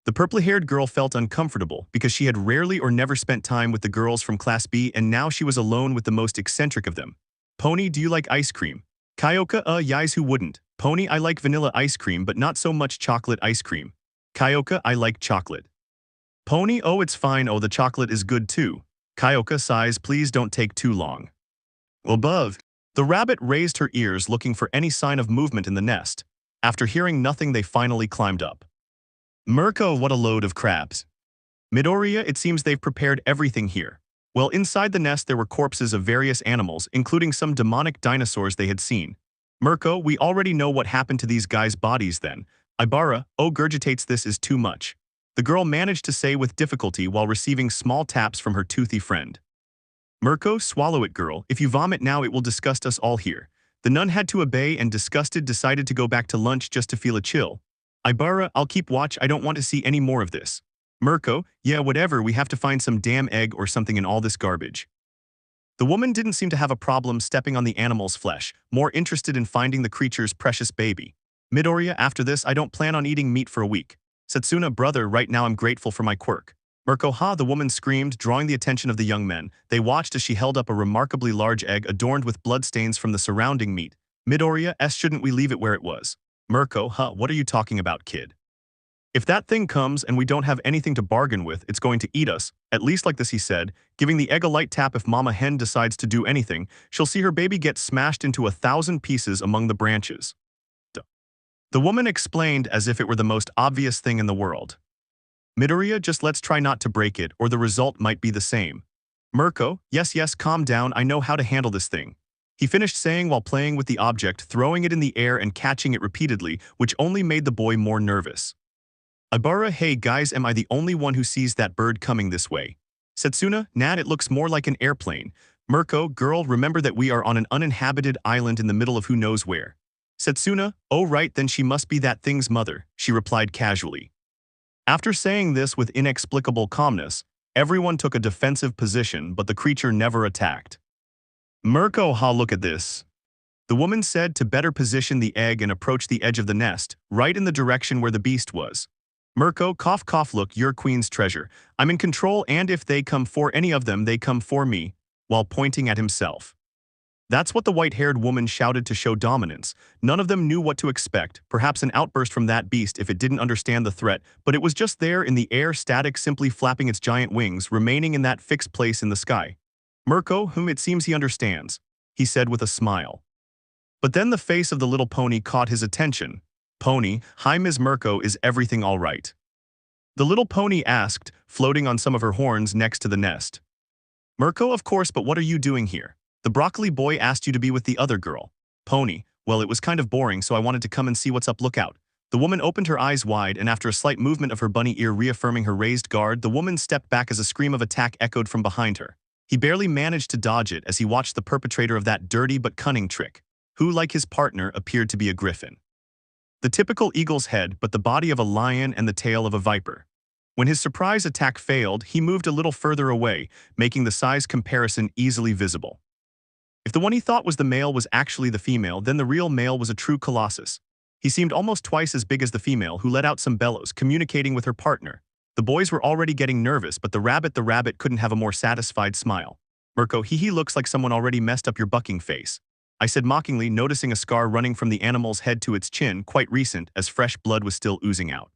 The purple-haired girl felt uncomfortable because she had rarely or never spent time with the girls from Class B and now she was alone with the most eccentric of them. Pony, do you like ice cream? Kyoka, yais, who wouldn't? Pony, I like vanilla ice cream but not so much chocolate ice cream. Kyoka, I like chocolate. Pony, oh it's fine, oh the chocolate is good too. Kyoka sighs, please don't take too long. Above. The rabbit raised her ears looking for any sign of movement in the nest. After hearing nothing they finally climbed up. Mirko, what a load of crabs. Midoriya, it seems they've prepared everything here. Well, inside the nest there were corpses of various animals, including some demonic dinosaurs they had seen. Mirko, we already know what happened to these guys' bodies then. Ibara, oh gurgitates, this is too much. The girl managed to say with difficulty while receiving small taps from her toothy friend. Mirko, swallow it, girl. If you vomit now it will disgust us all here. The nun had to obey and disgusted decided to go back to lunch just to feel a chill. Ibara, I'll keep watch, I don't want to see any more of this. Mirko, yeah whatever, we have to find some damn egg or something in all this garbage. The woman didn't seem to have a problem stepping on the animal's flesh, more interested in finding the creature's precious baby. Midoriya, after this I don't plan on eating meat for a week. Setsuna, brother, right now I'm grateful for my quirk. Mirko, ha, the woman screamed, drawing the attention of the young men. They watched as she held up a remarkably large egg adorned with bloodstains from the surrounding meat. Midoriya, shouldn't we leave it where it was? Mirko, huh, what are you talking about, kid? If that thing comes and we don't have anything to bargain with, it's going to eat us, at least like this, he said, giving the egg a light tap. If Mama Hen decides to do anything, she'll see her baby get smashed into 1,000 pieces among the branches. The woman explained as if it were the most obvious thing in the world. Midoriya, just let's try not to break it, or the result might be the same. Mirko, yes, calm down, I know how to handle this thing. He finished saying while playing with the object, throwing it in the air and catching it repeatedly, which only made the boy more nervous. Ibara, hey guys, am I the only one who sees that bird coming this way? Setsuna, Nad, it looks more like an airplane. Mirko, girl, remember that we are on an uninhabited island in the middle of who knows where. Setsuna, oh right, then she must be that thing's mother, she replied casually. After saying this with inexplicable calmness, everyone took a defensive position but the creature never attacked. Mirko, ha, look at this. The woman said to better position the egg and approach the edge of the nest, right in the direction where the beast was. Mirko, cough cough, look, you're Queen's treasure. I'm in control and if they come for any of them, they come for me, while pointing at himself. That's what the white-haired woman shouted to show dominance. None of them knew what to expect, perhaps an outburst from that beast if it didn't understand the threat, but it was just there in the air, static, simply flapping its giant wings, remaining in that fixed place in the sky. Mirko, whom it seems he understands, he said with a smile. But then the face of the little pony caught his attention. Pony, hi Ms. Mirko, is everything all right? The little pony asked, floating on some of her horns next to the nest. Mirko, of course, but what are you doing here? The broccoli boy asked you to be with the other girl. Pony, well, it was kind of boring, so I wanted to come and see what's up. Look out. The woman opened her eyes wide, and after a slight movement of her bunny ear reaffirming her raised guard, the woman stepped back as a scream of attack echoed from behind her. He barely managed to dodge it as he watched the perpetrator of that dirty but cunning trick, who, like his partner, appeared to be a griffin. The typical eagle's head, but the body of a lion and the tail of a viper. When his surprise attack failed, he moved a little further away, making the size comparison easily visible. If the one he thought was the male was actually the female, then the real male was a true colossus. He seemed almost twice as big as the female, who let out some bellows, communicating with her partner. The boys were already getting nervous, but the rabbit couldn't have a more satisfied smile. Mirko, he looks like someone already messed up your bucking face, I said mockingly, noticing a scar running from the animal's head to its chin, quite recent, as fresh blood was still oozing out.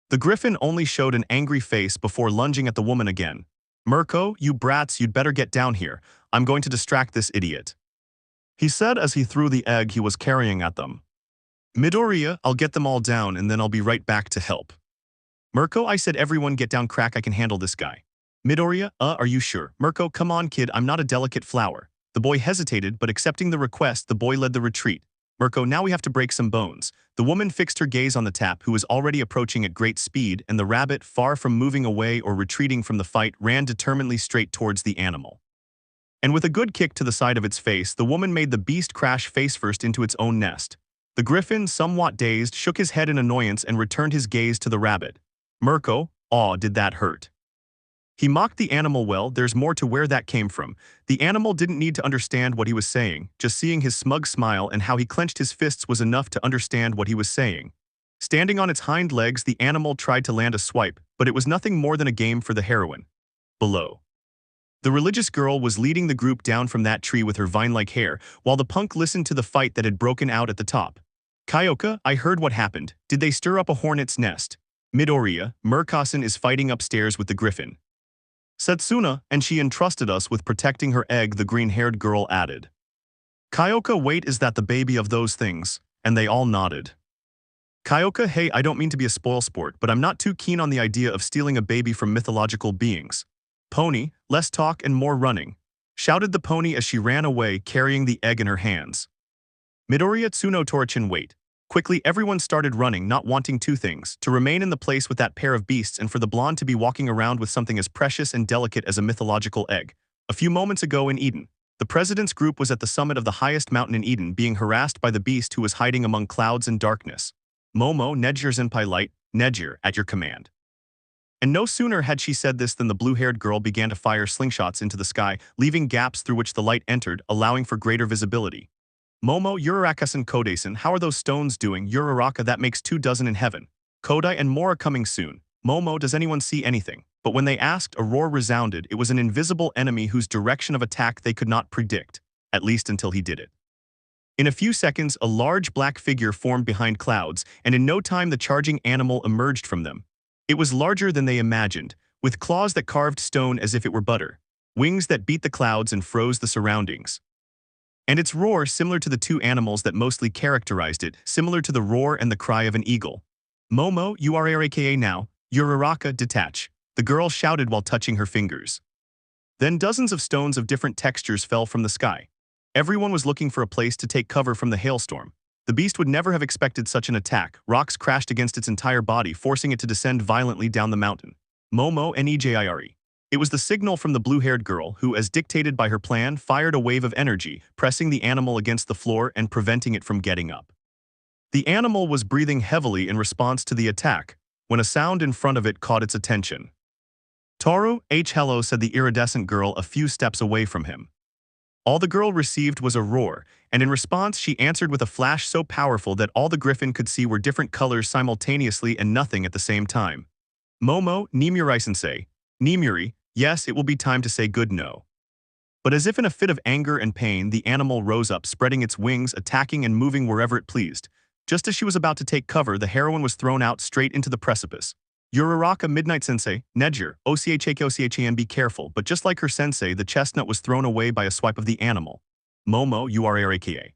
The griffin only showed an angry face before lunging at the woman again. Mirko, you brats, you'd better get down here. I'm going to distract this idiot, he said as he threw the egg he was carrying at them. Midoriya, I'll get them all down and then I'll be right back to help. Mirko, I said everyone get down, crack, I can handle this guy. Midoriya, are you sure? Mirko, come on kid, I'm not a delicate flower. The boy hesitated, but accepting the request, the boy led the retreat. Mirko, now we have to break some bones. The woman fixed her gaze on the tap, who was already approaching at great speed, and the rabbit, far from moving away or retreating from the fight, ran determinedly straight towards the animal. And with a good kick to the side of its face, the woman made the beast crash face-first into its own nest. The griffin, somewhat dazed, shook his head in annoyance and returned his gaze to the rabbit. Mirko, aw, did that hurt? He mocked the animal. Well, there's more to where that came from. The animal didn't need to understand what he was saying. Just seeing his smug smile and how he clenched his fists was enough to understand what he was saying. Standing on its hind legs, the animal tried to land a swipe, but it was nothing more than a game for the heroine. Below, the religious girl was leading the group down from that tree with her vine-like hair, while the punk listened to the fight that had broken out at the top. Kyoka, I heard what happened. Did they stir up a hornet's nest? Midoriya, Murkasan is fighting upstairs with the griffin. Setsuna, and she entrusted us with protecting her egg, the green-haired girl added. Kyoka, wait, is that the baby of those things? And they all nodded. Kyoka, hey, I don't mean to be a spoilsport, but I'm not too keen on the idea of stealing a baby from mythological beings. Pony, less talk and more running, shouted the pony as she ran away, carrying the egg in her hands. Midoriya, Tsuno, Torichin, wait. Quickly, everyone started running, not wanting two things: to remain in the place with that pair of beasts and for the blonde to be walking around with something as precious and delicate as a mythological egg. A few moments ago in Eden, the president's group was at the summit of the highest mountain in Eden, being harassed by the beast who was hiding among clouds and darkness. Momo, Nedjir Zenpai Light, Nedjir, at your command. And no sooner had she said this than the blue-haired girl began to fire slingshots into the sky, leaving gaps through which the light entered, allowing for greater visibility. Momo, Uraraka-san, Kodai-san, how are those stones doing? Uraraka, that makes 24 in heaven. Kodai, and more are coming soon. Momo, does anyone see anything? But when they asked, a roar resounded. It was an invisible enemy whose direction of attack they could not predict, at least until he did it. In a few seconds, a large black figure formed behind clouds, and in no time the charging animal emerged from them. It was larger than they imagined, with claws that carved stone as if it were butter, wings that beat the clouds and froze the surroundings. And its roar similar to the two animals that mostly characterized it, similar to the roar and the cry of an eagle. Momo, Uraraka now, Uraraka, detach, the girl shouted while touching her fingers. Then dozens of stones of different textures fell from the sky. Everyone was looking for a place to take cover from the hailstorm. The beast would never have expected such an attack. Rocks crashed against its entire body, forcing it to descend violently down the mountain. Momo, Nejire. It was the signal from the blue-haired girl who, as dictated by her plan, fired a wave of energy, pressing the animal against the floor and preventing it from getting up. The animal was breathing heavily in response to the attack, when a sound in front of it caught its attention. Toru, hello, said the iridescent girl a few steps away from him. All the girl received was a roar, and in response she answered with a flash so powerful that all the griffin could see were different colors simultaneously and nothing at the same time. Momo, Nimuri-sensei, Nimuri, yes, it will be time to say good no. But as if in a fit of anger and pain, the animal rose up, spreading its wings, attacking and moving wherever it pleased. Just as she was about to take cover, the heroine was thrown out straight into the precipice. Uraraka, Midnight Sensei, Nedjir, Ochhan, be careful, but just like her sensei, the chestnut was thrown away by a swipe of the animal. Momo, Uraraka.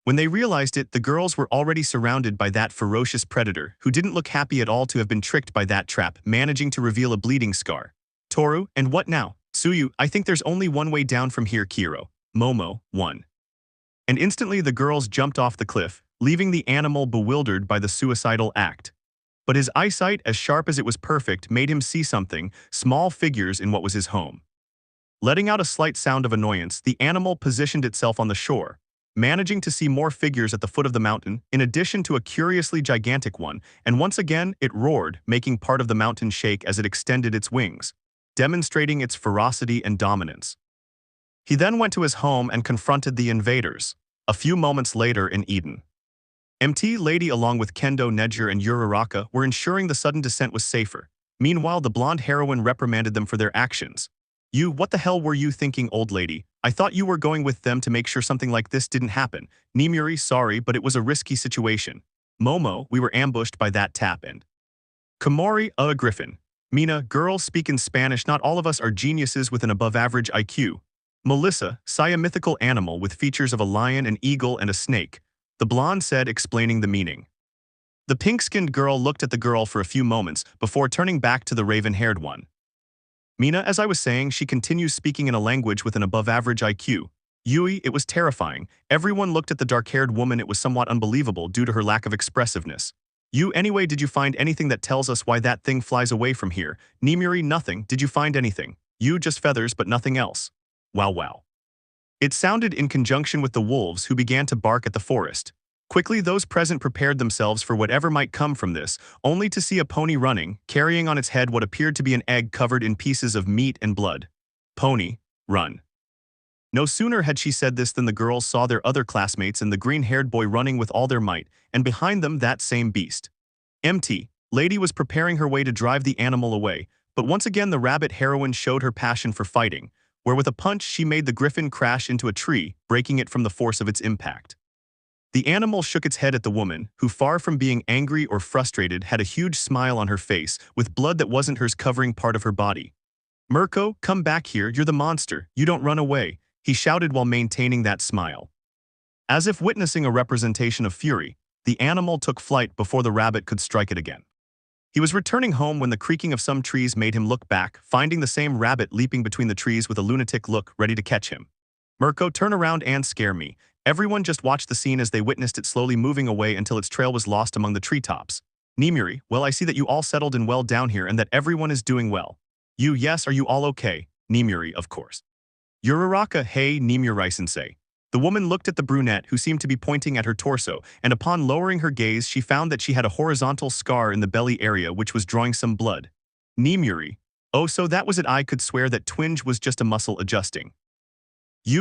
When they realized it, the girls were already surrounded by that ferocious predator, who didn't look happy at all to have been tricked by that trap, managing to reveal a bleeding scar. Toru, and what now? Tsuyu, I think there's only one way down from here, Kiro. Momo, 1. And instantly the girls jumped off the cliff, leaving the animal bewildered by the suicidal act. But his eyesight, as sharp as it was perfect, made him see something, small figures in what was his home. Letting out a slight sound of annoyance, the animal positioned itself on the shore, managing to see more figures at the foot of the mountain, in addition to a curiously gigantic one, and once again it roared, making part of the mountain shake as it extended its wings, demonstrating its ferocity and dominance. He then went to his home and confronted the invaders. A few moments later in Eden, MT Lady along with Kendo Neger and Uraraka were ensuring the sudden descent was safer. Meanwhile, the blonde heroine reprimanded them for their actions. What the hell were you thinking, old lady? I thought you were going with them to make sure something like this didn't happen. Nimuri, sorry, but it was a risky situation. Momo, we were ambushed by that tap end. Komori, a griffin. Mina, girls speak in Spanish, not all of us are geniuses with an above-average IQ. Melissa, Seiya, mythical animal with features of a lion, an eagle, and a snake. The blonde said, explaining the meaning. The pink-skinned girl looked at the girl for a few moments before turning back to the raven-haired one. Mina, as I was saying, she continues speaking in a language with an above-average IQ. Yui, it was terrifying. Everyone looked at the dark-haired woman. It was somewhat unbelievable due to her lack of expressiveness. Anyway, did you find anything that tells us why that thing flies away from here? Nimuri, nothing. Did you find anything? Just feathers, but nothing else. Wow. It sounded in conjunction with the wolves who began to bark at the forest. Quickly, those present prepared themselves for whatever might come from this, only to see a pony running, carrying on its head what appeared to be an egg covered in pieces of meat and blood. Pony, run. No sooner had she said this than the girls saw their other classmates and the green-haired boy running with all their might, and behind them that same beast. MT Lady was preparing her way to drive the animal away, but once again the rabbit heroine showed her passion for fighting, where with a punch she made the griffin crash into a tree, breaking it from the force of its impact. The animal shook its head at the woman, who far from being angry or frustrated had a huge smile on her face, with blood that wasn't hers covering part of her body. Mirko, come back here, you're the monster, you don't run away, he shouted while maintaining that smile. As if witnessing a representation of fury, the animal took flight before the rabbit could strike it again. He was returning home when the creaking of some trees made him look back, finding the same rabbit leaping between the trees with a lunatic look, ready to catch him. Mirko, turn around and scare me. Everyone just watched the scene as they witnessed it slowly moving away until its trail was lost among the treetops. Nimuri, well, I see that you all settled in well down here and that everyone is doing well. Yes, are you all okay? Nimuri, of course. Uraraka, hey, Nimuri-sensei. The woman looked at the brunette who seemed to be pointing at her torso, and upon lowering her gaze she found that she had a horizontal scar in the belly area which was drawing some blood. Nimuri, oh, so that was it. I could swear that twinge was just a muscle adjusting.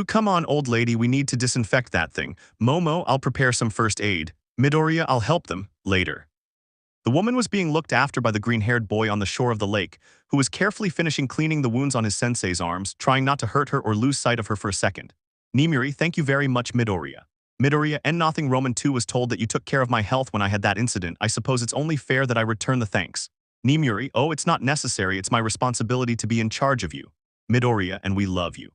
Come on, old lady, we need to disinfect that thing. Momo, I'll prepare some first aid. Midoriya, I'll help them, later. The woman was being looked after by the green-haired boy on the shore of the lake, who was carefully finishing cleaning the wounds on his sensei's arms, trying not to hurt her or lose sight of her for a second. Nimuri, thank you very much, Midoriya. Midoriya, and nothing. Roman 2 was told that you took care of my health when I had that incident. I suppose it's only fair that I return the thanks. Nimuri, oh, it's not necessary. It's my responsibility to be in charge of you. Midoriya, and we love you.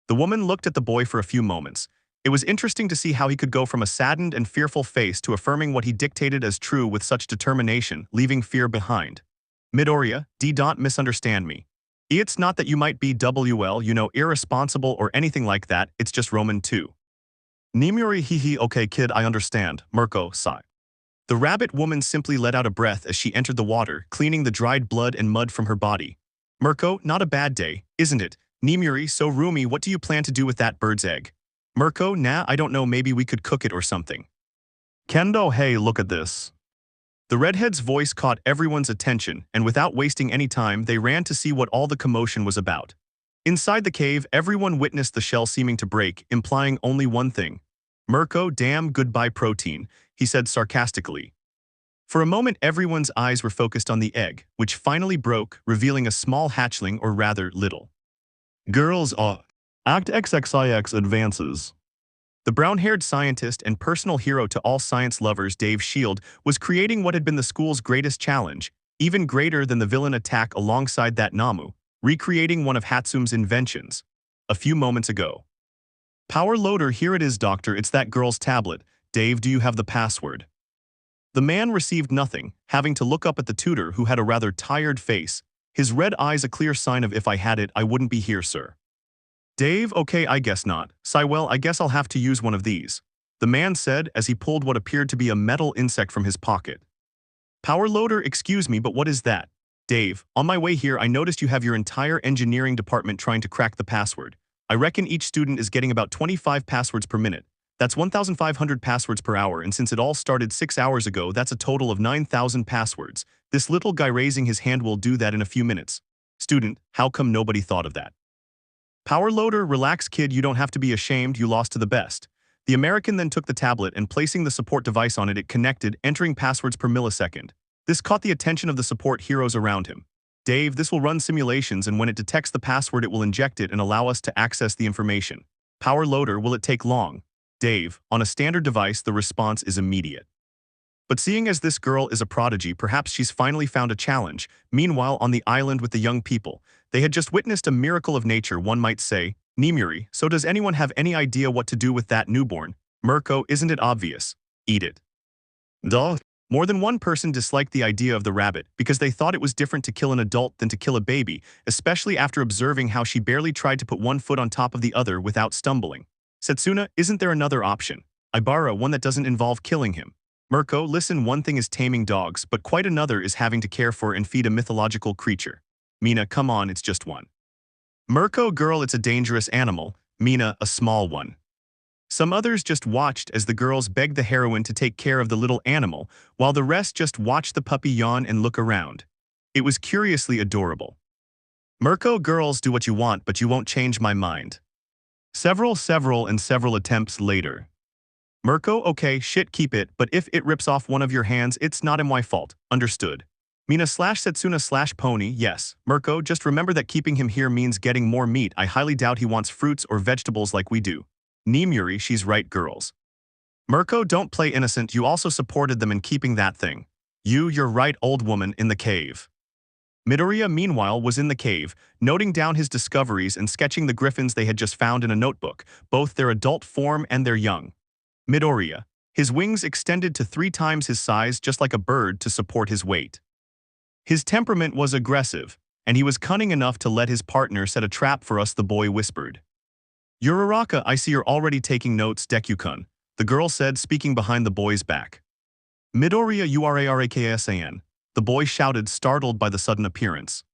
The woman looked at the boy for a few moments. It was interesting to see how he could go from a saddened and fearful face to affirming what he dictated as true with such determination, leaving fear behind. Midoriya, don't misunderstand me. It's not that you might be irresponsible or anything like that, it's just Roman 2. Nimuri, hee, okay kid, I understand. Mirko, sigh. The rabbit woman simply let out a breath as she entered the water, cleaning the dried blood and mud from her body. Mirko, not a bad day, isn't it? Nimuri, so roomy, what do you plan to do with that bird's egg? Mirko, nah, I don't know, maybe we could cook it or something. Kendo, hey, look at this. The redhead's voice caught everyone's attention, and without wasting any time, they ran to see what all the commotion was about. Inside the cave, everyone witnessed the shell seeming to break, implying only one thing. Mirko, damn goodbye protein, he said sarcastically. For a moment, everyone's eyes were focused on the egg, which finally broke, revealing a small hatchling, or rather, little. Girls, Act XXIX advances. The brown-haired scientist and personal hero to all science lovers, Dave Shield, was creating what had been the school's greatest challenge, even greater than the villain attack alongside that Namu, recreating one of Hatsum's inventions. A few moments ago. Power loader, here it is, doctor, it's that girl's tablet. Dave, do you have the password? The man received nothing, having to look up at the tutor who had a rather tired face, his red eyes a clear sign of if I had it, I wouldn't be here, sir. Dave, okay, I guess not. Sai, well, I guess I'll have to use one of these. The man said as he pulled what appeared to be a metal insect from his pocket. Power loader, excuse me, but what is that? Dave, on my way here I noticed you have your entire engineering department trying to crack the password. I reckon each student is getting about 25 passwords per minute. That's 1,500 passwords per hour, and since it all started 6 hours ago, that's a total of 9,000 passwords. This little guy raising his hand will do that in a few minutes. Student, how come nobody thought of that? Power loader, relax kid, you don't have to be ashamed, you lost to the best. The American then took the tablet and placing the support device on it, it connected, entering passwords per millisecond. This caught the attention of the support heroes around him. Dave, this will run simulations, and when it detects the password it will inject it and allow us to access the information. Power loader, will it take long? Dave, on a standard device the response is immediate. But seeing as this girl is a prodigy, perhaps she's finally found a challenge. Meanwhile, on the island with the young people, they had just witnessed a miracle of nature, one might say. Nimuri, so does anyone have any idea what to do with that newborn? Mirko, isn't it obvious? Eat it. Duh. More than one person disliked the idea of the rabbit because they thought it was different to kill an adult than to kill a baby, especially after observing how she barely tried to put one foot on top of the other without stumbling. Setsuna, isn't there another option? Ibara, one that doesn't involve killing him. Mirko, listen, one thing is taming dogs, but quite another is having to care for and feed a mythological creature. Mina, come on, it's just one. Mirko, girl, it's a dangerous animal. Mina, a small one. Some others just watched as the girls begged the heroine to take care of the little animal, while the rest just watched the puppy yawn and look around. It was curiously adorable. Mirko, girls, do what you want, but you won't change my mind. Several attempts later. Mirko, okay, shit, keep it, but if it rips off one of your hands, it's not my fault. Understood. Mina / Setsuna / Pony, yes. Mirko, just remember that keeping him here means getting more meat. I highly doubt he wants fruits or vegetables like we do. Nimuri, she's right, girls. Mirko, don't play innocent, you also supported them in keeping that thing. You're right, old woman, in the cave. Midoriya, meanwhile, was in the cave, noting down his discoveries and sketching the griffins they had just found in a notebook, both their adult form and their young. Midoriya, his wings extended to 3 times his size just like a bird to support his weight. His temperament was aggressive, and he was cunning enough to let his partner set a trap for us, the boy whispered. Uraraka, I see you're already taking notes, Deku-kun, the girl said, speaking behind the boy's back. Midoriya, Urarakasan, the boy shouted, startled by the sudden appearance.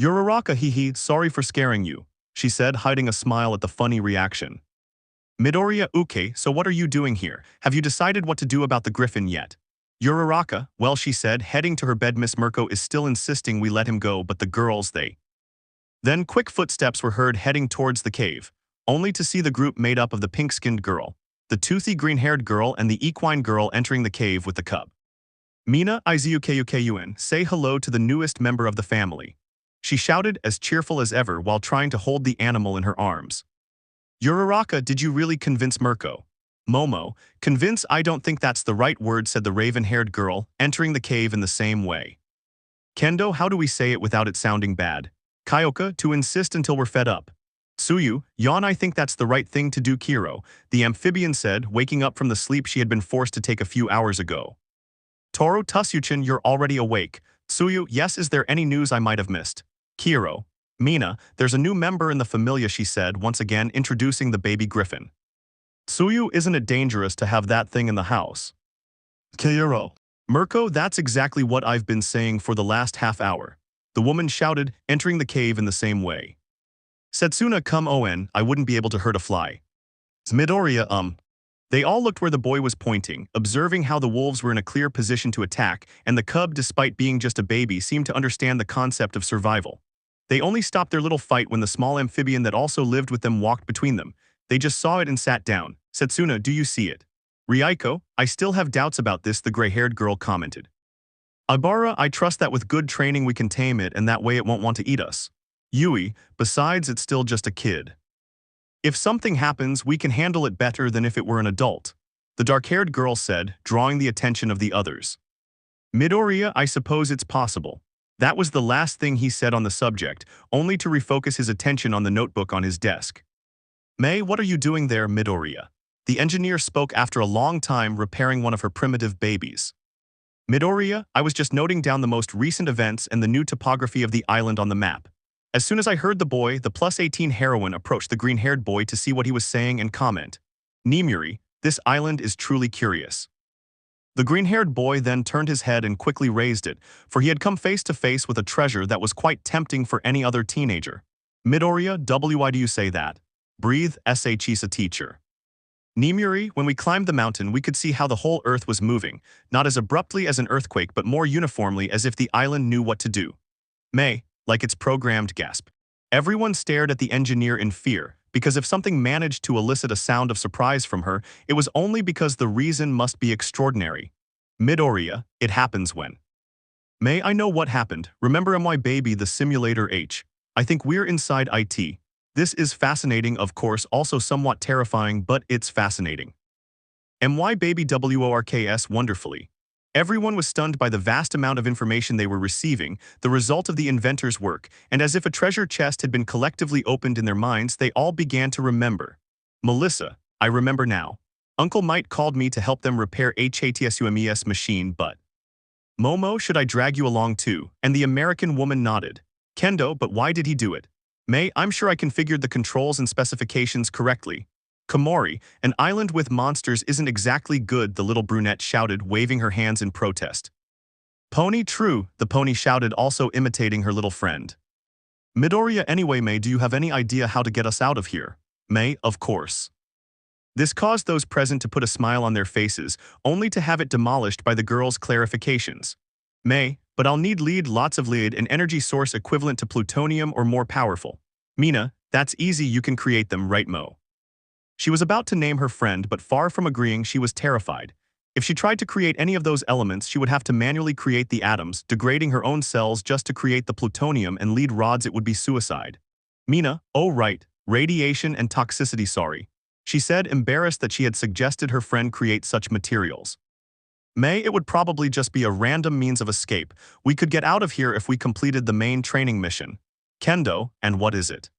Uraraka, hee, sorry for scaring you, she said, hiding a smile at the funny reaction. Midoriya, okay, so what are you doing here? Have you decided what to do about the griffin yet? Uraraka, well, she said, heading to her bed. Miss Mirko is still insisting we let him go, but the girls, they. Then quick footsteps were heard heading towards the cave, only to see the group made up of the pink-skinned girl, the toothy green-haired girl, and the equine girl entering the cave with the cub. Mina, Izukun, say hello to the newest member of the family. She shouted, as cheerful as ever while trying to hold the animal in her arms. Uraraka, did you really convince Mirko? Momo, convince, I don't think that's the right word, said the raven-haired girl, entering the cave in the same way. Kendo, how do we say it without it sounding bad? Kyoka, to insist until we're fed up. Tsuyu, yawn, I think that's the right thing to do, Kiro, the amphibian said, waking up from the sleep she had been forced to take a few hours ago. Toru, Tsuyu-chan, you're already awake. Tsuyu, yes, is there any news I might have missed? Kiro, Mina, there's a new member in the familia, she said, once again introducing the baby griffin. Tsuyu, isn't it dangerous to have that thing in the house? Kiro, Mirko, that's exactly what I've been saying for the last half hour. The woman shouted, entering the cave in the same way. Setsuna, come on, I wouldn't be able to hurt a fly. Midoriya, They all looked where the boy was pointing, observing how the wolves were in a clear position to attack, and the cub, despite being just a baby, seemed to understand the concept of survival. They only stopped their little fight when the small amphibian that also lived with them walked between them. They just saw it and sat down. Setsuna, do you see it? Rieko, I still have doubts about this, the gray-haired girl commented. Ibara, I trust that with good training we can tame it and that way it won't want to eat us. Yui, besides it's still just a kid. If something happens, we can handle it better than if it were an adult, the dark-haired girl said, drawing the attention of the others. Midoriya, I suppose it's possible. That was the last thing he said on the subject, only to refocus his attention on the notebook on his desk. Mei, what are you doing there, Midoriya? The engineer spoke after a long time, repairing one of her primitive babies. Midoriya, I was just noting down the most recent events and the new topography of the island on the map. As soon as I heard the boy, the +18 heroine approached the green-haired boy to see what he was saying and comment. Nimuri, this island is truly curious. The green-haired boy then turned his head and quickly raised it, for he had come face to face with a treasure that was quite tempting for any other teenager. Midoriya, why do you say that? Breathe, Chisa teacher. Nimuri, when we climbed the mountain, we could see how the whole earth was moving, not as abruptly as an earthquake but more uniformly as if the island knew what to do. May, like its programmed gasp. Everyone stared at the engineer in fear, because if something managed to elicit a sound of surprise from her, it was only because the reason must be extraordinary. Midoriya, it happens when. May, I know what happened. Remember my baby, the simulator H. I think we're inside IT. This is fascinating, of course, also somewhat terrifying, but it's fascinating. My baby works wonderfully. Everyone was stunned by the vast amount of information they were receiving, the result of the inventor's work, and as if a treasure chest had been collectively opened in their minds, they all began to remember. Melissa, I remember now. Uncle Might called me to help them repair HATSUMES machine, but... Momo, should I drag you along too? And the American woman nodded. Kendo, but why did he do it? May, I'm sure I configured the controls and specifications correctly. Komori, an island with monsters isn't exactly good, the little brunette shouted, waving her hands in protest. Pony, true, the pony shouted, also imitating her little friend. Midoriya, anyway, May, do you have any idea how to get us out of here? May, of course. This caused those present to put a smile on their faces, only to have it demolished by the girl's clarifications. May, but I'll need lots of lead, an energy source equivalent to plutonium or more powerful. Mina, that's easy, you can create them, right, Mo? She was about to name her friend, but far from agreeing, she was terrified. If she tried to create any of those elements, she would have to manually create the atoms, degrading her own cells just to create the plutonium and lead rods. It would be suicide. Mina, oh right, radiation and toxicity, sorry. She said, embarrassed that she had suggested her friend create such materials. May, it would probably just be a random means of escape. We could get out of here if we completed the main training mission. Kendo, and what is it?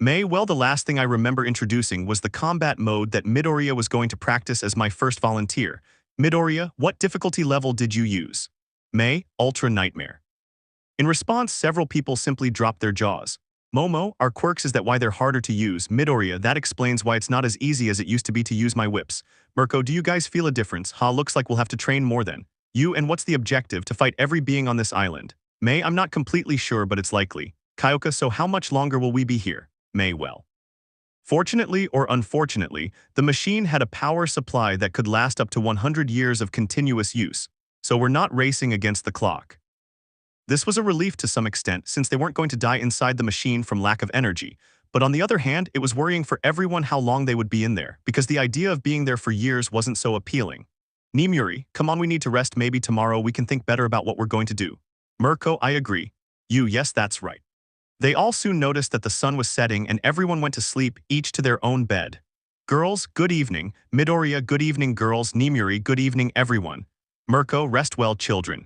May, well, the last thing I remember introducing was the combat mode that Midoriya was going to practice as my first volunteer. Midoriya, what difficulty level did you use? May, Ultra Nightmare. In response, several people simply dropped their jaws. Momo, our quirks, is that why they're harder to use? Midoriya, that explains why it's not as easy as it used to be to use my whips. Mirko, do you guys feel a difference? Looks like we'll have to train more then. You, and what's the objective? To fight every being on this island. May, I'm not completely sure, but it's likely. Kyoka, so how much longer will we be here? May, well. Fortunately or unfortunately, the machine had a power supply that could last up to 100 years of continuous use, so we're not racing against the clock. This was a relief to some extent since they weren't going to die inside the machine from lack of energy, but on the other hand, it was worrying for everyone how long they would be in there, because the idea of being there for years wasn't so appealing. Nimuri, come on, we need to rest, maybe tomorrow we can think better about what we're going to do. Mirko, I agree. You, yes, that's right. They all soon noticed that the sun was setting and everyone went to sleep, each to their own bed. Girls, good evening. Midoriya, good evening girls. Nimuri, good evening everyone. Mirko, rest well children.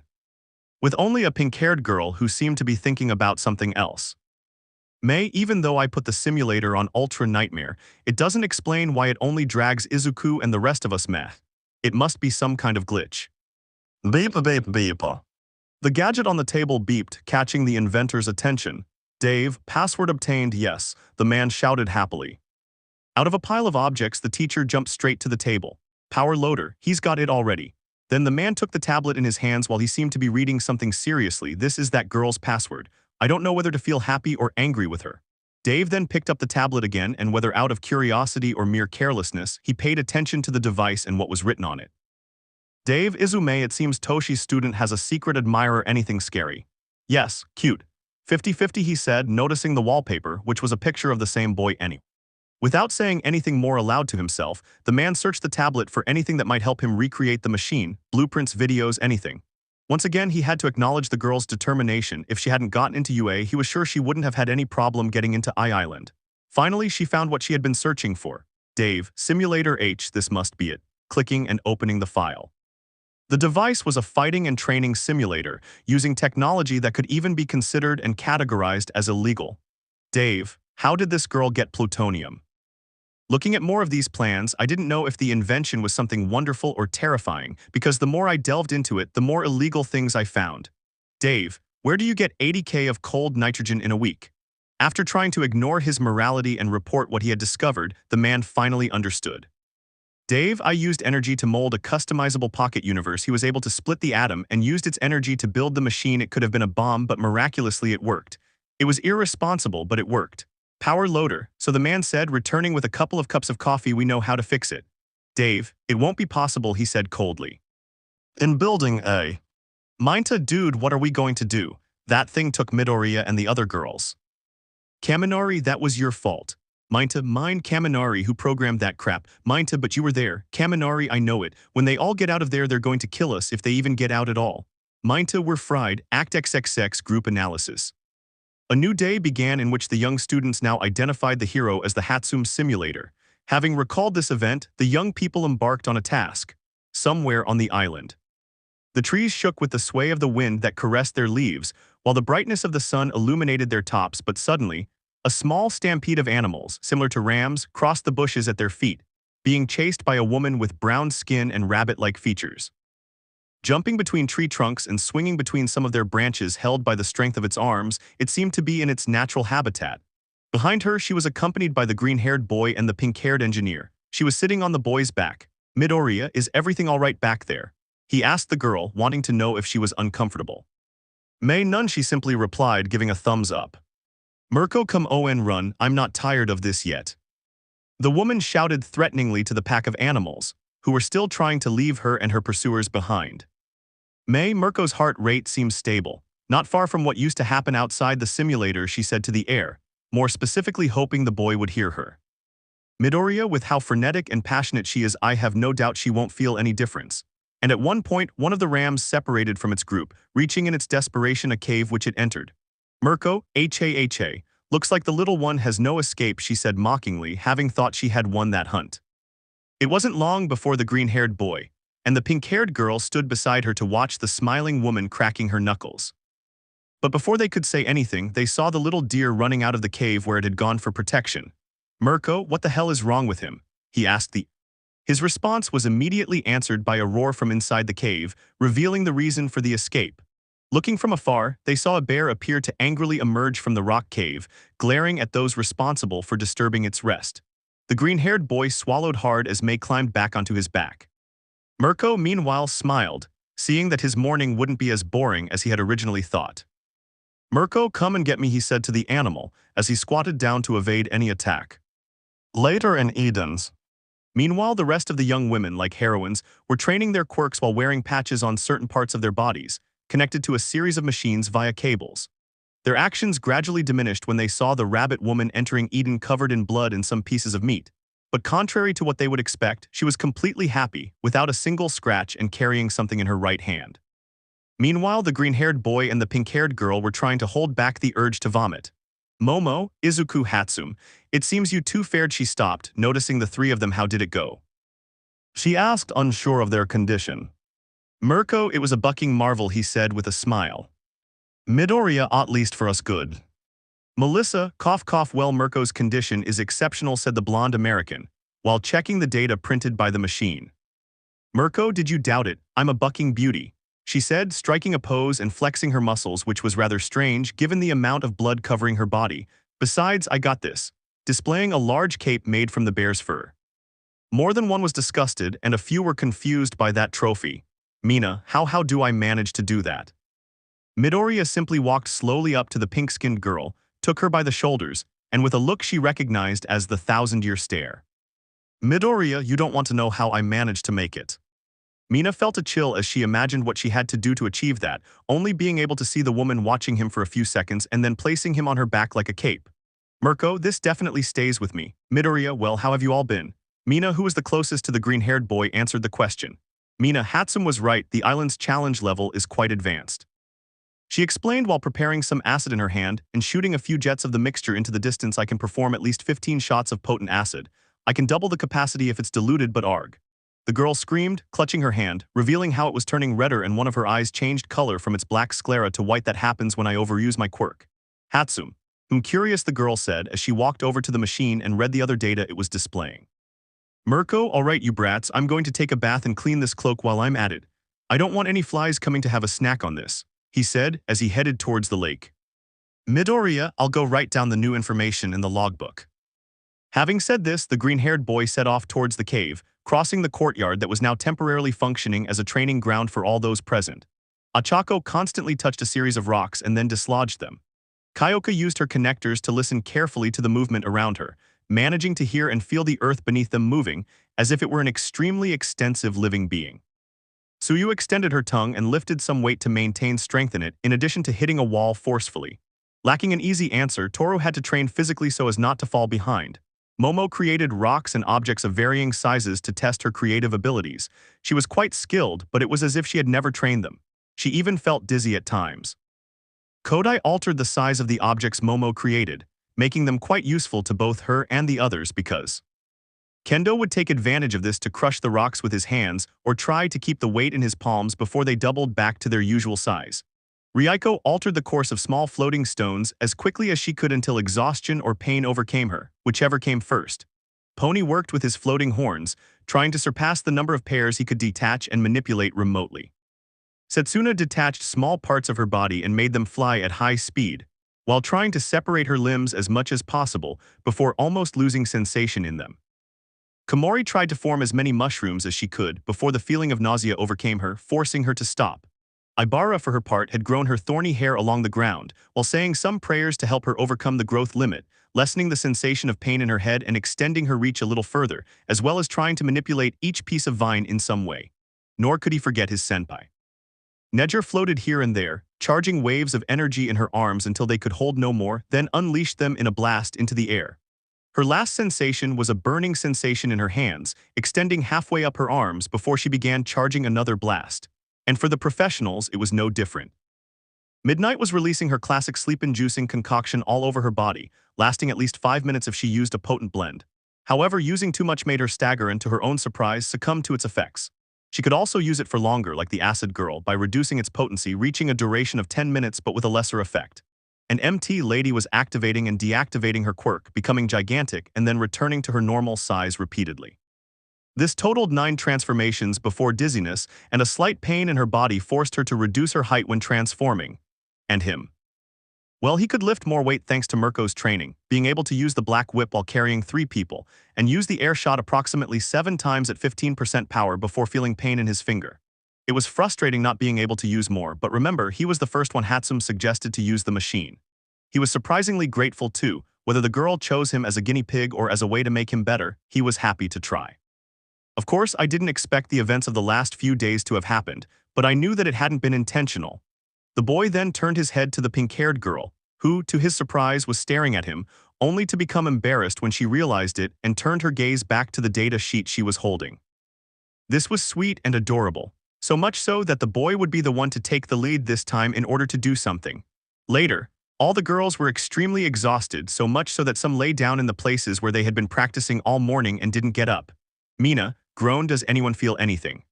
With only a pink-haired girl who seemed to be thinking about something else. May, even though I put the simulator on Ultra Nightmare, it doesn't explain why it only drags Izuku and the rest of us meh. It must be some kind of glitch. Beep beep beep. The gadget on the table beeped, catching the inventor's attention. Dave, password obtained, yes, the man shouted happily. Out of a pile of objects, the teacher jumped straight to the table. Power loader, he's got it already. Then the man took the tablet in his hands while he seemed to be reading something seriously. This is that girl's password. I don't know whether to feel happy or angry with her. Dave then picked up the tablet again, and whether out of curiosity or mere carelessness, he paid attention to the device and what was written on it. Dave, Izume, it seems Toshi's student has a secret admirer. Anything scary? Yes, cute. 50-50, he said, noticing the wallpaper, which was a picture of the same boy anyway. Without saying anything more aloud to himself, the man searched the tablet for anything that might help him recreate the machine, blueprints, videos, anything. Once again, he had to acknowledge the girl's determination. If she hadn't gotten into UA, he was sure she wouldn't have had any problem getting into Island. Finally, she found what she had been searching for. Dave, Simulator H, this must be it. Clicking and opening the file. The device was a fighting and training simulator, using technology that could even be considered and categorized as illegal. Dave, how did this girl get plutonium? Looking at more of these plans, I didn't know if the invention was something wonderful or terrifying, because the more I delved into it, the more illegal things I found. Dave, where do you get 80k of cold nitrogen in a week? After trying to ignore his morality and report what he had discovered, the man finally understood. Dave, I used energy to mold a customizable pocket universe. He was able to split the atom and used its energy to build the machine. It could have been a bomb, but miraculously it worked. It was irresponsible, but it worked. Power loader, so the man said, returning with a couple of cups of coffee. We know how to fix it. Dave, it won't be possible, he said coldly. In building A. Minta, dude, what are we going to do? That thing took Midoriya and the other girls. Kaminari, that was your fault. Minta, mine. Kaminari, who programmed that crap. Minta, but you were there. Kaminari, I know it. When they all get out of there, they're going to kill us if they even get out at all. Minta, we're fried. Act XXX group analysis. A new day began in which the young students now identified the hero as the Hatsum simulator. Having recalled this event, the young people embarked on a task. Somewhere on the island. The trees shook with the sway of the wind that caressed their leaves, while the brightness of the sun illuminated their tops, but suddenly, a small stampede of animals, similar to rams, crossed the bushes at their feet, being chased by a woman with brown skin and rabbit-like features. Jumping between tree trunks and swinging between some of their branches held by the strength of its arms, it seemed to be in its natural habitat. Behind her, she was accompanied by the green-haired boy and the pink-haired engineer. She was sitting on the boy's back. Midoriya, is everything all right back there? He asked the girl, wanting to know if she was uncomfortable. May none, she simply replied, giving a thumbs up. Mirko, come on, run, I'm not tired of this yet. The woman shouted threateningly to the pack of animals, who were still trying to leave her and her pursuers behind. Mirko's heart rate seemed stable, not far from what used to happen outside the simulator, she said to the air, more specifically hoping the boy would hear her. Midoriya, with how frenetic and passionate she is, I have no doubt she won't feel any difference. And at one point, one of the rams separated from its group, reaching in its desperation a cave which it entered. Mirko, ha, looks like the little one has no escape, she said mockingly, having thought she had won that hunt. It wasn't long before the green-haired boy and the pink-haired girl stood beside her to watch the smiling woman cracking her knuckles. But before they could say anything, they saw the little deer running out of the cave where it had gone for protection. Mirko, what the hell is wrong with him? He asked. His response was immediately answered by a roar from inside the cave, revealing the reason for the escape. Looking from afar, they saw a bear appear to angrily emerge from the rock cave, glaring at those responsible for disturbing its rest. The green-haired boy swallowed hard as May climbed back onto his back. Mirko, meanwhile, smiled, seeing that his morning wouldn't be as boring as he had originally thought. Mirko, come and get me, he said to the animal, as he squatted down to evade any attack. Later in Eden's. Meanwhile, the rest of the young women, like heroines, were training their quirks while wearing patches on certain parts of their bodies, connected to a series of machines via cables. Their actions gradually diminished when they saw the rabbit woman entering Eden covered in blood and some pieces of meat. But contrary to what they would expect, she was completely happy, without a single scratch and carrying something in her right hand. Meanwhile, the green-haired boy and the pink-haired girl were trying to hold back the urge to vomit. Momo, Izuku, Hatsum, it seems you two fared, she stopped, noticing the three of them. How did it go? She asked, unsure of their condition. Mirko, it was a bucking marvel, he said with a smile. Midoriya, at least for us good. Melissa, cough cough, well, Mirko's condition is exceptional, said the blonde American, while checking the data printed by the machine. Mirko, did you doubt it? I'm a bucking beauty, she said, striking a pose and flexing her muscles, which was rather strange given the amount of blood covering her body. Besides, I got this, displaying a large cape made from the bear's fur. More than one was disgusted, and a few were confused by that trophy. Mina, how do I manage to do that? Midoriya simply walked slowly up to the pink-skinned girl, took her by the shoulders, and with a look she recognized as the thousand-year stare. Midoriya, you don't want to know how I managed to make it. Mina felt a chill as she imagined what she had to do to achieve that, only being able to see the woman watching him for a few seconds and then placing him on her back like a cape. Mirko, this definitely stays with me. Midoriya, well, how have you all been? Mina, who was the closest to the green-haired boy, answered the question. Mina, Hatsum was right, the island's challenge level is quite advanced. She explained while preparing some acid in her hand and shooting a few jets of the mixture into the distance. I can perform at least 15 shots of potent acid. I can double the capacity if it's diluted, but arg. The girl screamed, clutching her hand, revealing how it was turning redder and one of her eyes changed color from its black sclera to white. That happens when I overuse my quirk. Hatsum, curious, the girl said as she walked over to the machine and read the other data it was displaying. Mirko, all right, you brats, I'm going to take a bath and clean this cloak while I'm at it. I don't want any flies coming to have a snack on this, he said as he headed towards the lake. Midoriya, I'll go write down the new information in the logbook. Having said this, the green-haired boy set off towards the cave, crossing the courtyard that was now temporarily functioning as a training ground for all those present. Ochako constantly touched a series of rocks and then dislodged them. Kyoka used her connectors to listen carefully to the movement around her, managing to hear and feel the earth beneath them moving, as if it were an extremely extensive living being. Tsuyu extended her tongue and lifted some weight to maintain strength in it, in addition to hitting a wall forcefully. Lacking an easy answer, Toru had to train physically so as not to fall behind. Momo created rocks and objects of varying sizes to test her creative abilities. She was quite skilled, but it was as if she had never trained them. She even felt dizzy at times. Kodai altered the size of the objects Momo created, making them quite useful to both her and the others because Kendo would take advantage of this to crush the rocks with his hands or try to keep the weight in his palms before they doubled back to their usual size. Ryuko altered the course of small floating stones as quickly as she could until exhaustion or pain overcame her, whichever came first. Pony worked with his floating horns, trying to surpass the number of pairs he could detach and manipulate remotely. Setsuna detached small parts of her body and made them fly at high speed, while trying to separate her limbs as much as possible before almost losing sensation in them. Komori tried to form as many mushrooms as she could before the feeling of nausea overcame her, forcing her to stop. Ibara, for her part, had grown her thorny hair along the ground, while saying some prayers to help her overcome the growth limit, lessening the sensation of pain in her head and extending her reach a little further, as well as trying to manipulate each piece of vine in some way. Nor could he forget his senpai. Neger floated here and there, charging waves of energy in her arms until they could hold no more, then unleashed them in a blast into the air. Her last sensation was a burning sensation in her hands, extending halfway up her arms before she began charging another blast. And for the professionals, it was no different. Midnight was releasing her classic sleep-inducing concoction all over her body, lasting at least 5 minutes if she used a potent blend. However, using too much made her stagger and, to her own surprise, succumb to its effects. She could also use it for longer, like the Acid Girl, by reducing its potency, reaching a duration of 10 minutes but with a lesser effect. An MT lady was activating and deactivating her quirk, becoming gigantic and then returning to her normal size repeatedly. This totaled 9 transformations before dizziness, and a slight pain in her body forced her to reduce her height when transforming. And him. Well, he could lift more weight thanks to Mirko's training, being able to use the black whip while carrying 3 people, and use the air shot approximately 7 times at 15% power before feeling pain in his finger. It was frustrating not being able to use more, but remember, he was the first one Hatsum suggested to use the machine. He was surprisingly grateful too. Whether the girl chose him as a guinea pig or as a way to make him better, he was happy to try. Of course, I didn't expect the events of the last few days to have happened, but I knew that it hadn't been intentional. The boy then turned his head to the pink-haired girl, who, to his surprise, was staring at him, only to become embarrassed when she realized it and turned her gaze back to the data sheet she was holding. This was sweet and adorable, so much so that the boy would be the one to take the lead this time in order to do something. Later, all the girls were extremely exhausted, so much so that some lay down in the places where they had been practicing all morning and didn't get up. Mina groaned, "Does anyone feel anything?"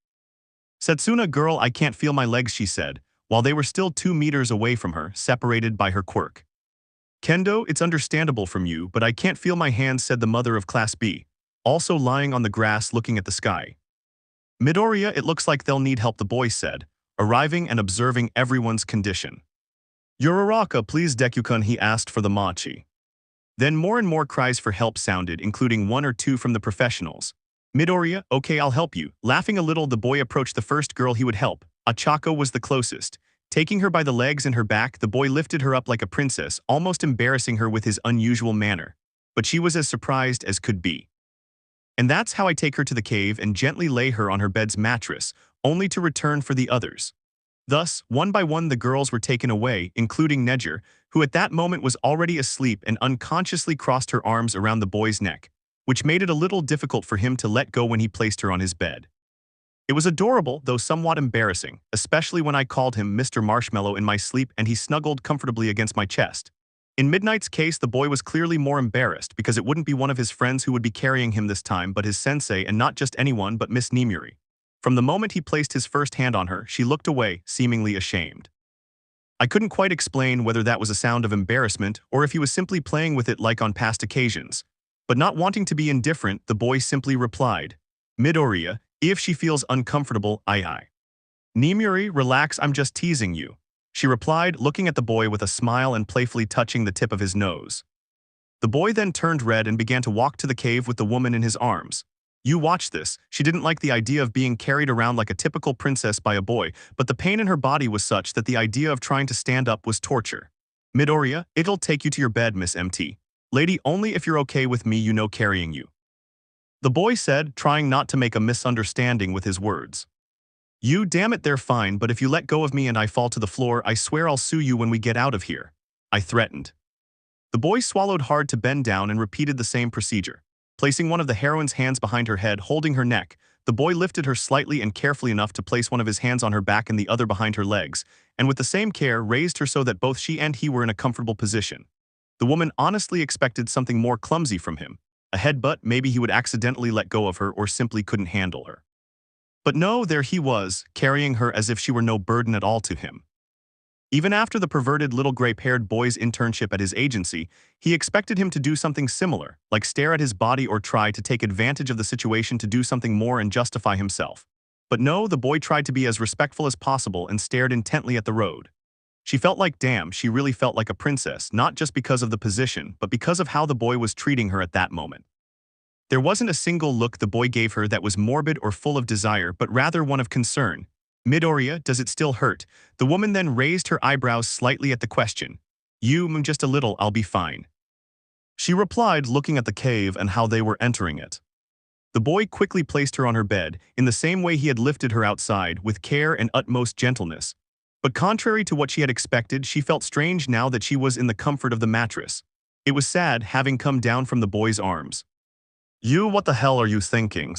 "Setsuna girl, I can't feel my legs," she said, while they were still 2 meters away from her, separated by her quirk. "Kendo, it's understandable from you, but I can't feel my hands," said the mother of Class B, also lying on the grass looking at the sky. "Midoriya, it looks like they'll need help," the boy said, arriving and observing everyone's condition. "Uraraka, please Deku-kun," he asked for the machi. Then more and more cries for help sounded, including 1 or 2 from the professionals. "Midoriya, okay, I'll help you." Laughing a little, the boy approached the first girl he would help. Ochako was the closest. Taking her by the legs and her back, the boy lifted her up like a princess, almost embarrassing her with his unusual manner. But she was as surprised as could be. "And that's how I take her to the cave and gently lay her on her bed's mattress, only to return for the others." Thus, one by one the girls were taken away, including Neger, who at that moment was already asleep and unconsciously crossed her arms around the boy's neck, which made it a little difficult for him to let go when he placed her on his bed. It was adorable, though somewhat embarrassing, especially when I called him Mr. Marshmallow in my sleep and he snuggled comfortably against my chest. In Midnight's case, the boy was clearly more embarrassed because it wouldn't be one of his friends who would be carrying him this time but his sensei, and not just anyone but Miss Nimuri. From the moment he placed his first hand on her, she looked away, seemingly ashamed. I couldn't quite explain whether that was a sound of embarrassment or if he was simply playing with it like on past occasions. But not wanting to be indifferent, the boy simply replied, "Midoriya, if she feels uncomfortable, I. Nimuri, relax, I'm just teasing you." She replied, looking at the boy with a smile and playfully touching the tip of his nose. The boy then turned red and began to walk to the cave with the woman in his arms. You watch this. She didn't like the idea of being carried around like a typical princess by a boy, but the pain in her body was such that the idea of trying to stand up was torture. Midoriya, it'll take you to your bed, Miss MT. Lady, only if you're okay with me, carrying you. The boy said, trying not to make a misunderstanding with his words. You, damn it, they're fine, but if you let go of me and I fall to the floor, I swear I'll sue you when we get out of here. I threatened. The boy swallowed hard to bend down and repeated the same procedure. Placing one of the heroine's hands behind her head, holding her neck, the boy lifted her slightly and carefully enough to place one of his hands on her back and the other behind her legs, and with the same care raised her so that both she and he were in a comfortable position. The woman honestly expected something more clumsy from him. A headbutt, maybe he would accidentally let go of her or simply couldn't handle her. But no, there he was, carrying her as if she were no burden at all to him. Even after the perverted little grape-haired boy's internship at his agency, he expected him to do something similar, like stare at his body or try to take advantage of the situation to do something more and justify himself. But no, the boy tried to be as respectful as possible and stared intently at the road. She felt like, damn, she really felt like a princess, not just because of the position, but because of how the boy was treating her at that moment. There wasn't a single look the boy gave her that was morbid or full of desire, but rather one of concern. Midoriya, does it still hurt? The woman then raised her eyebrows slightly at the question. Just a little, I'll be fine. She replied, looking at the cave and how they were entering it. The boy quickly placed her on her bed, in the same way he had lifted her outside, with care and utmost gentleness. But contrary to what she had expected, she felt strange now that she was in the comfort of the mattress. It was sad, having come down from the boy's arms. What the hell are you thinking?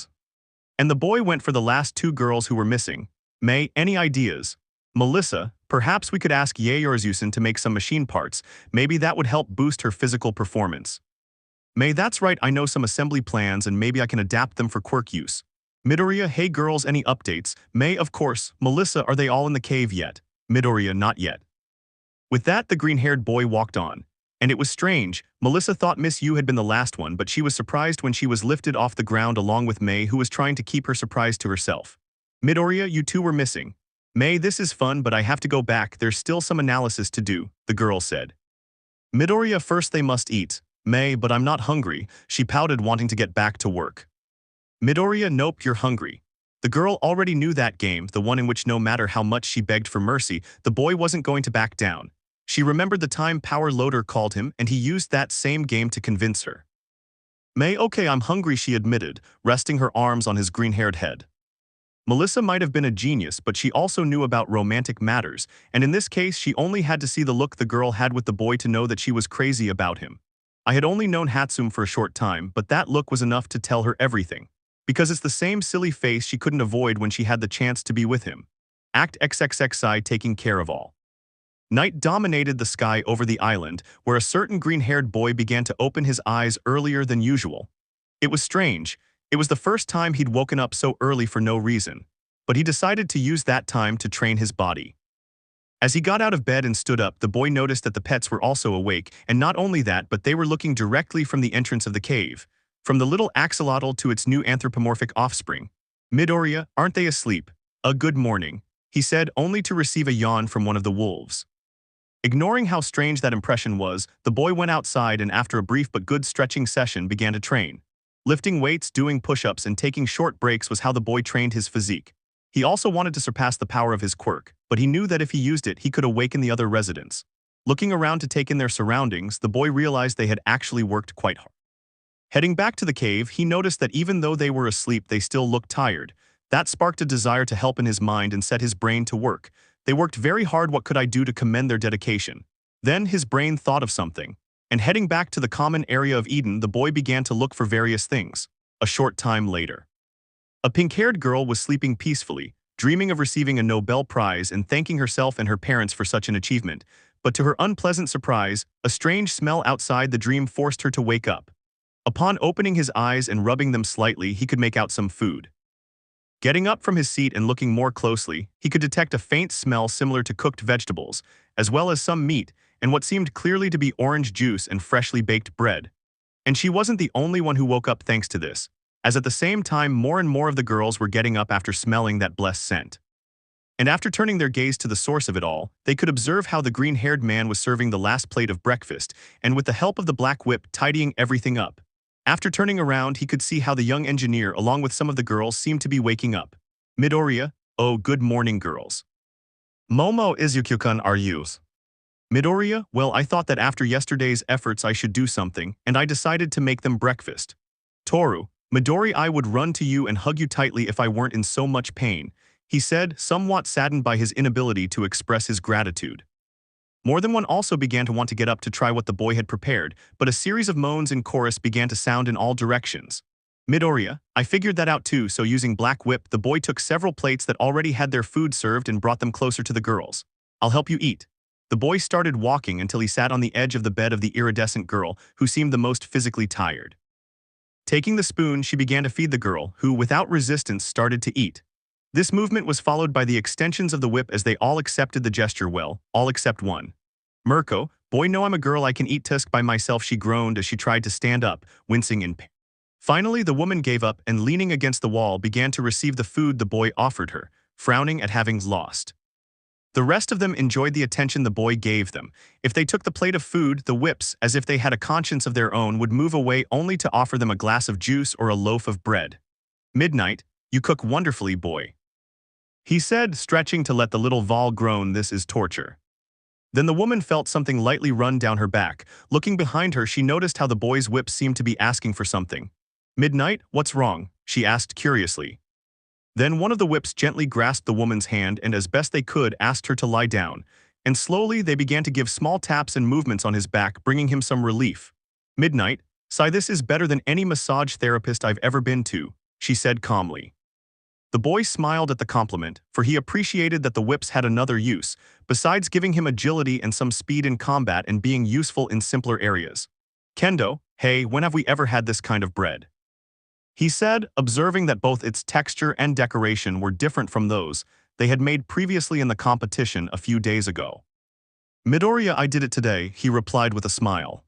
And the boy went for the last two girls who were missing. May, any ideas? Melissa, perhaps we could ask Yaoyorozu to make some machine parts. Maybe that would help boost her physical performance. May, that's right, I know some assembly plans and maybe I can adapt them for Quirk use. Midoriya, hey girls, any updates? May, of course. Melissa, are they all in the cave yet? Midoriya, not yet. With that, the green-haired boy walked on. And it was strange. Melissa thought Miss Yu had been the last one, but she was surprised when she was lifted off the ground along with May, who was trying to keep her surprise to herself. Midoriya, you two were missing. May, this is fun, but I have to go back. There's still some analysis to do, the girl said. Midoriya, first they must eat. May, but I'm not hungry. She pouted, wanting to get back to work. Midoriya, nope, you're hungry. The girl already knew that game, the one in which no matter how much she begged for mercy, the boy wasn't going to back down. She remembered the time Power Loader called him, and he used that same game to convince her. May, okay, I'm hungry, she admitted, resting her arms on his green-haired head. Melissa might have been a genius, but she also knew about romantic matters, and in this case she only had to see the look the girl had with the boy to know that she was crazy about him. I had only known Hatsum for a short time, but that look was enough to tell her everything. Because it's the same silly face she couldn't avoid when she had the chance to be with him. Act XXXI, taking care of all. Night dominated the sky over the island, where a certain green-haired boy began to open his eyes earlier than usual. It was strange. It was the first time he'd woken up so early for no reason, but he decided to use that time to train his body. As he got out of bed and stood up, the boy noticed that the pets were also awake, and not only that, but they were looking directly from the entrance of the cave, from the little axolotl to its new anthropomorphic offspring. Midoriya, aren't they asleep? A good morning, he said, only to receive a yawn from one of the wolves. Ignoring how strange that impression was, the boy went outside and after a brief but good stretching session began to train. Lifting weights, doing push-ups, and taking short breaks was how the boy trained his physique. He also wanted to surpass the power of his quirk, but he knew that if he used it, he could awaken the other residents. Looking around to take in their surroundings, the boy realized they had actually worked quite hard. Heading back to the cave, he noticed that even though they were asleep, they still looked tired. That sparked a desire to help in his mind and set his brain to work. They worked very hard. What could I do to commend their dedication? Then his brain thought of something. And heading back to the common area of Eden, the boy began to look for various things. A short time later, a pink-haired girl was sleeping peacefully, dreaming of receiving a Nobel Prize and thanking herself and her parents for such an achievement. But to her unpleasant surprise, a strange smell outside the dream forced her to wake up. Upon opening his eyes and rubbing them slightly, he could make out some food. Getting up from his seat and looking more closely, he could detect a faint smell similar to cooked vegetables, as well as some meat, and what seemed clearly to be orange juice and freshly baked bread. And she wasn't the only one who woke up thanks to this, as at the same time more and more of the girls were getting up after smelling that blessed scent. And after turning their gaze to the source of it all, they could observe how the green-haired man was serving the last plate of breakfast, and with the help of the black whip tidying everything up. After turning around, he could see how the young engineer along with some of the girls seemed to be waking up. Midoriya, oh good morning girls. Momo Izuku-kun are yous. Midoriya, well I thought that after yesterday's efforts I should do something, and I decided to make them breakfast. Toru, Midori I would run to you and hug you tightly if I weren't in so much pain, he said, somewhat saddened by his inability to express his gratitude. More than one also began to want to get up to try what the boy had prepared, but a series of moans in chorus began to sound in all directions. Midoriya, I figured that out too, so using Black Whip, the boy took several plates that already had their food served and brought them closer to the girls. I'll help you eat. The boy started walking until he sat on the edge of the bed of the iridescent girl, who seemed the most physically tired. Taking the spoon, she began to feed the girl, who, without resistance, started to eat. This movement was followed by the extensions of the whip as they all accepted the gesture well, all except one. Mirko, boy no I'm a girl I can eat tusk by myself, she groaned as she tried to stand up, wincing in pain. Finally the woman gave up and leaning against the wall began to receive the food the boy offered her, frowning at having lost. The rest of them enjoyed the attention the boy gave them. If they took the plate of food, the whips, as if they had a conscience of their own, would move away only to offer them a glass of juice or a loaf of bread. Midnight, you cook wonderfully, boy, he said, stretching to let the little Val groan. This is torture. Then the woman felt something lightly run down her back. Looking behind her, she noticed how the boy's whip seemed to be asking for something. Midnight, what's wrong? She asked curiously. Then one of the whips gently grasped the woman's hand and as best they could asked her to lie down, and slowly they began to give small taps and movements on his back, bringing him some relief. Midnight, sigh, this is better than any massage therapist I've ever been to, she said calmly. The boy smiled at the compliment, for he appreciated that the whips had another use, besides giving him agility and some speed in combat and being useful in simpler areas. Kendo, hey, when have we ever had this kind of bread? He said, observing that both its texture and decoration were different from those they had made previously in the competition a few days ago. Midoriya, I did it today, he replied with a smile.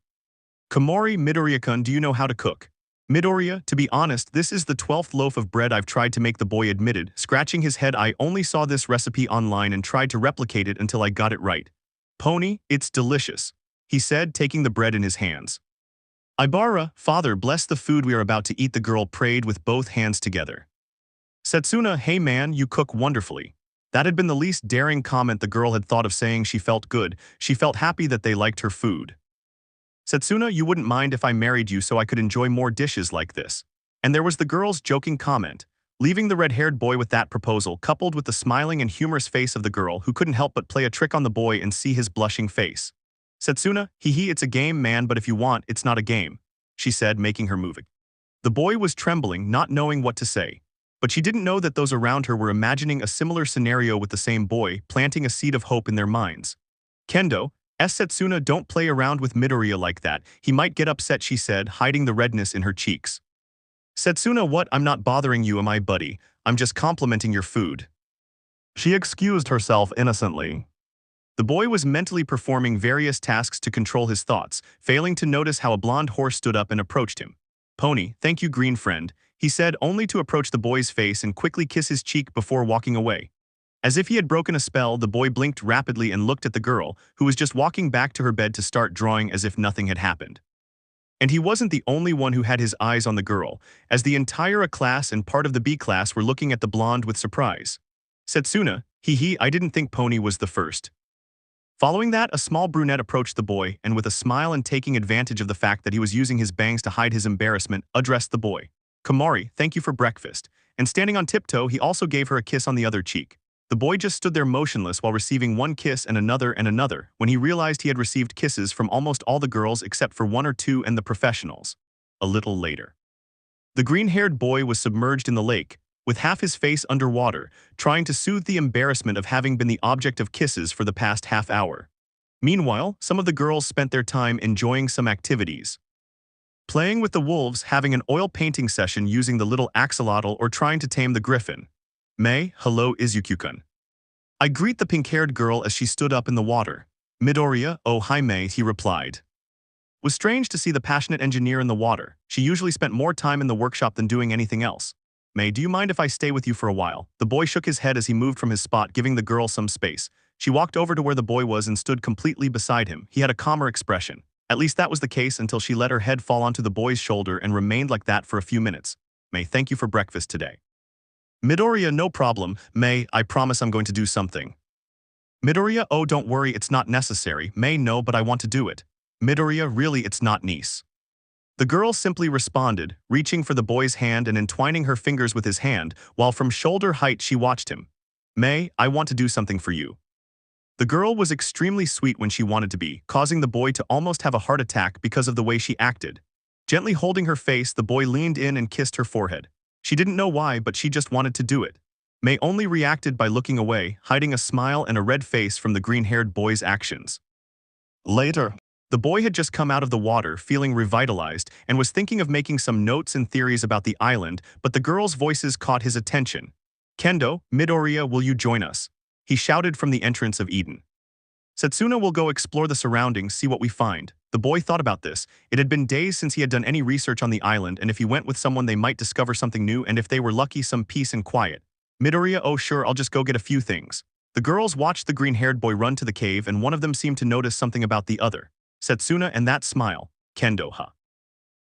Komori, Midoriya-kun, do you know how to cook? Midoriya, to be honest, this is the 12th loaf of bread I've tried to make, the boy admitted, scratching his head. I only saw this recipe online and tried to replicate it until I got it right. Pony, it's delicious, he said, taking the bread in his hands. Ibara, father, bless the food we are about to eat, the girl prayed with both hands together. Setsuna, hey man, you cook wonderfully. That had been the least daring comment the girl had thought of saying. She felt good. She felt happy that they liked her food. Setsuna, you wouldn't mind if I married you so I could enjoy more dishes like this. And there was the girl's joking comment, leaving the red-haired boy with that proposal, coupled with the smiling and humorous face of the girl, who couldn't help but play a trick on the boy and see his blushing face. Setsuna, hee, it's a game, man, but if you want, it's not a game, she said, making her move. The boy was trembling, not knowing what to say. But she didn't know that those around her were imagining a similar scenario with the same boy, planting a seed of hope in their minds. Kendo, Setsuna, don't play around with Midoriya like that. He might get upset, she said, hiding the redness in her cheeks. Setsuna, what? I'm not bothering you, am I, buddy? I'm just complimenting your food. She excused herself innocently. The boy was mentally performing various tasks to control his thoughts, failing to notice how a blonde horse stood up and approached him. Pony, thank you, green friend, he said, only to approach the boy's face and quickly kiss his cheek before walking away. As if he had broken a spell, the boy blinked rapidly and looked at the girl, who was just walking back to her bed to start drawing as if nothing had happened. And he wasn't the only one who had his eyes on the girl, as the entire A class and part of the B class were looking at the blonde with surprise. Setsuna, hee, I didn't think Pony was the first. Following that, a small brunette approached the boy and with a smile and taking advantage of the fact that he was using his bangs to hide his embarrassment, addressed the boy. Komori, thank you for breakfast. And standing on tiptoe, he also gave her a kiss on the other cheek. The boy just stood there motionless while receiving one kiss and another when he realized he had received kisses from almost all the girls except for one or two and the professionals. A little later, the green-haired boy was submerged in the lake, with half his face underwater, trying to soothe the embarrassment of having been the object of kisses for the past half hour. Meanwhile, some of the girls spent their time enjoying some activities. Playing with the wolves, having an oil painting session using the little axolotl, or trying to tame the griffin. May, hello Izuku-kun. I greet the pink-haired girl as she stood up in the water. Midoriya, oh hi May, he replied. Was strange to see the passionate engineer in the water. She usually spent more time in the workshop than doing anything else. May, do you mind if I stay with you for a while? The boy shook his head as he moved from his spot, giving the girl some space. She walked over to where the boy was and stood completely beside him. He had a calmer expression. At least that was the case until she let her head fall onto the boy's shoulder and remained like that for a few minutes. May, thank you for breakfast today. Midoriya, no problem. May, I promise I'm going to do something. Midoriya, oh, don't worry, it's not necessary. May, no, but I want to do it. Midoriya, really, it's not nice. The girl simply responded, reaching for the boy's hand and entwining her fingers with his hand, while from shoulder height she watched him. May, I want to do something for you. The girl was extremely sweet when she wanted to be, causing the boy to almost have a heart attack because of the way she acted. Gently holding her face, the boy leaned in and kissed her forehead. She didn't know why, but she just wanted to do it. May only reacted by looking away, hiding a smile and a red face from the green-haired boy's actions. Later, the boy had just come out of the water, feeling revitalized, and was thinking of making some notes and theories about the island, but the girls' voices caught his attention. Kendo, Midoriya, will you join us? He shouted from the entrance of Eden. Setsuna will go explore the surroundings, see what we find. The boy thought about this. It had been days since he had done any research on the island, and if he went with someone they might discover something new, and if they were lucky, some peace and quiet. Midoriya, oh sure, I'll just go get a few things. The girls watched the green-haired boy run to the cave, and one of them seemed to notice something about the other. Setsuna, and that smile. Kendo, huh?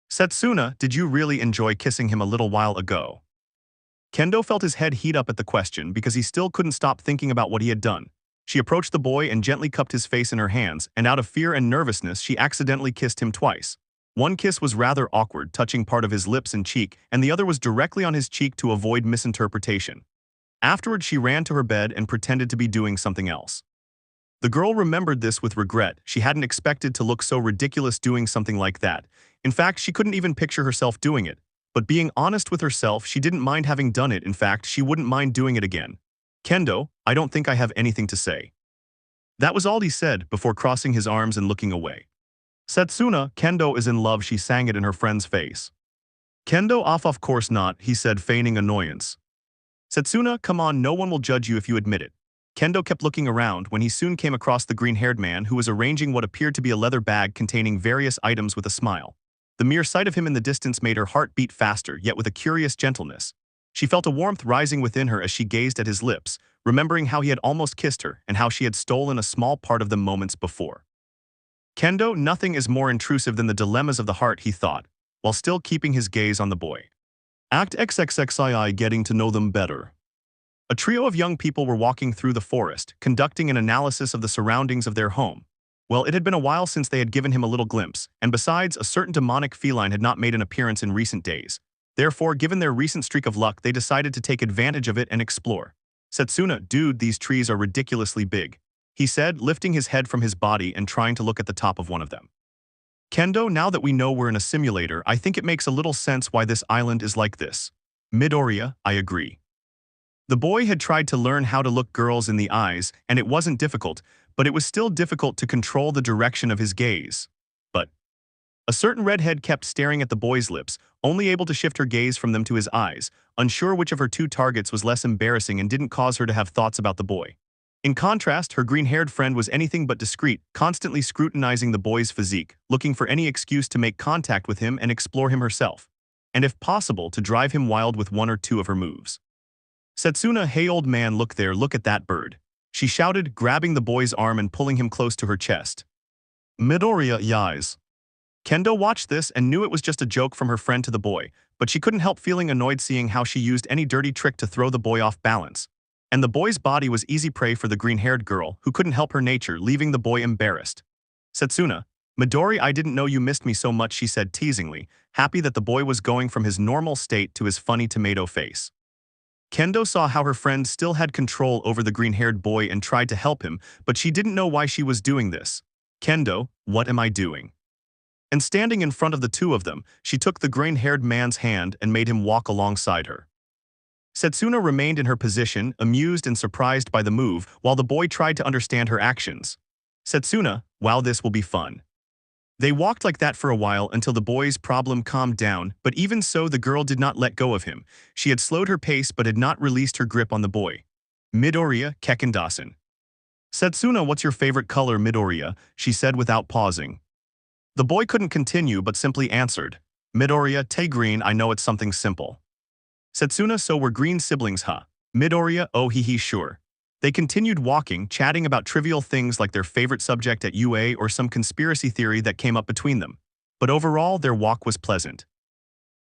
Setsuna, did you really enjoy kissing him a little while ago? Kendo felt his head heat up at the question because he still couldn't stop thinking about what he had done. She approached the boy and gently cupped his face in her hands, and out of fear and nervousness she accidentally kissed him twice. One kiss was rather awkward, touching part of his lips and cheek, and the other was directly on his cheek to avoid misinterpretation. Afterward she ran to her bed and pretended to be doing something else. The girl remembered this with regret. She hadn't expected to look so ridiculous doing something like that. In fact, she couldn't even picture herself doing it. But being honest with herself, she didn't mind having done it. In fact, she wouldn't mind doing it again. Kendo, I don't think I have anything to say. That was all he said before crossing his arms and looking away. Setsuna, Kendo is in love, she sang it in her friend's face. Kendo, of course not, he said, feigning annoyance. Setsuna, come on, no one will judge you if you admit it. Kendo kept looking around when he soon came across the green-haired man who was arranging what appeared to be a leather bag containing various items with a smile. The mere sight of him in the distance made her heart beat faster, yet with a curious gentleness. She felt a warmth rising within her as she gazed at his lips, remembering how he had almost kissed her and how she had stolen a small part of them moments before. Kendo, nothing is more intrusive than the dilemmas of the heart, he thought, while still keeping his gaze on the boy. Act XXXII, getting to know them better. A trio of young people were walking through the forest, conducting an analysis of the surroundings of their home. Well, it had been a while since they had given him a little glimpse, and besides, a certain demonic feline had not made an appearance in recent days. Therefore, given their recent streak of luck, they decided to take advantage of it and explore. Setsuna, dude, these trees are ridiculously big, he said, lifting his head from his body and trying to look at the top of one of them. Kendo, now that we know we're in a simulator, I think it makes a little sense why this island is like this. Midoriya, I agree. The boy had tried to learn how to look girls in the eyes, and it wasn't difficult, but it was still difficult to control the direction of his gaze. But a certain redhead kept staring at the boy's lips, only able to shift her gaze from them to his eyes, unsure which of her two targets was less embarrassing and didn't cause her to have thoughts about the boy. In contrast, her green-haired friend was anything but discreet, constantly scrutinizing the boy's physique, looking for any excuse to make contact with him and explore him herself, and if possible to drive him wild with one or two of her moves. Setsuna, hey old man, look there, look at that bird, she shouted, grabbing the boy's arm and pulling him close to her chest. Midoriya, yais. Kendo watched this and knew it was just a joke from her friend to the boy, but she couldn't help feeling annoyed seeing how she used any dirty trick to throw the boy off balance. And the boy's body was easy prey for the green-haired girl, who couldn't help her nature, leaving the boy embarrassed. Setsuna, Midori, I didn't know you missed me so much, she said teasingly, happy that the boy was going from his normal state to his funny tomato face. Kendo saw how her friend still had control over the green-haired boy and tried to help him, but she didn't know why she was doing this. Kendo, what am I doing? And standing in front of the two of them, she took the green-haired man's hand and made him walk alongside her. Setsuna remained in her position, amused and surprised by the move, while the boy tried to understand her actions. Setsuna, wow, this will be fun. They walked like that for a while until the boy's problem calmed down, but even so the girl did not let go of him. She had slowed her pace but had not released her grip on the boy. Midoriya, Kekendasen. Setsuna, what's your favorite color, Midoriya? She said without pausing. The boy couldn't continue but simply answered. Midoriya, te green, I know it's something simple. Setsuna, so we're green siblings, huh? Midoriya, oh hee sure. They continued walking, chatting about trivial things like their favorite subject at UA or some conspiracy theory that came up between them. But overall, their walk was pleasant.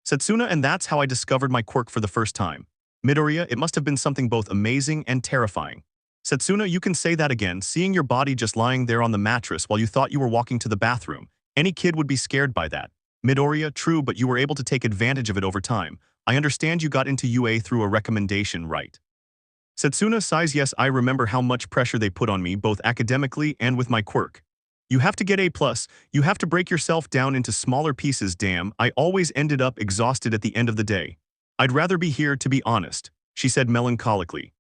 Setsuna, and that's how I discovered my quirk for the first time. Midoriya, it must have been something both amazing and terrifying. Setsuna, you can say that again, seeing your body just lying there on the mattress while you thought you were walking to the bathroom. Any kid would be scared by that. Midoriya, true, but you were able to take advantage of it over time. I understand you got into UA through a recommendation, right? Setsuna sighs, yes, I remember how much pressure they put on me both academically and with my quirk. You have to get A+, you have to break yourself down into smaller pieces, damn, I always ended up exhausted at the end of the day. I'd rather be here, to be honest, she said melancholically.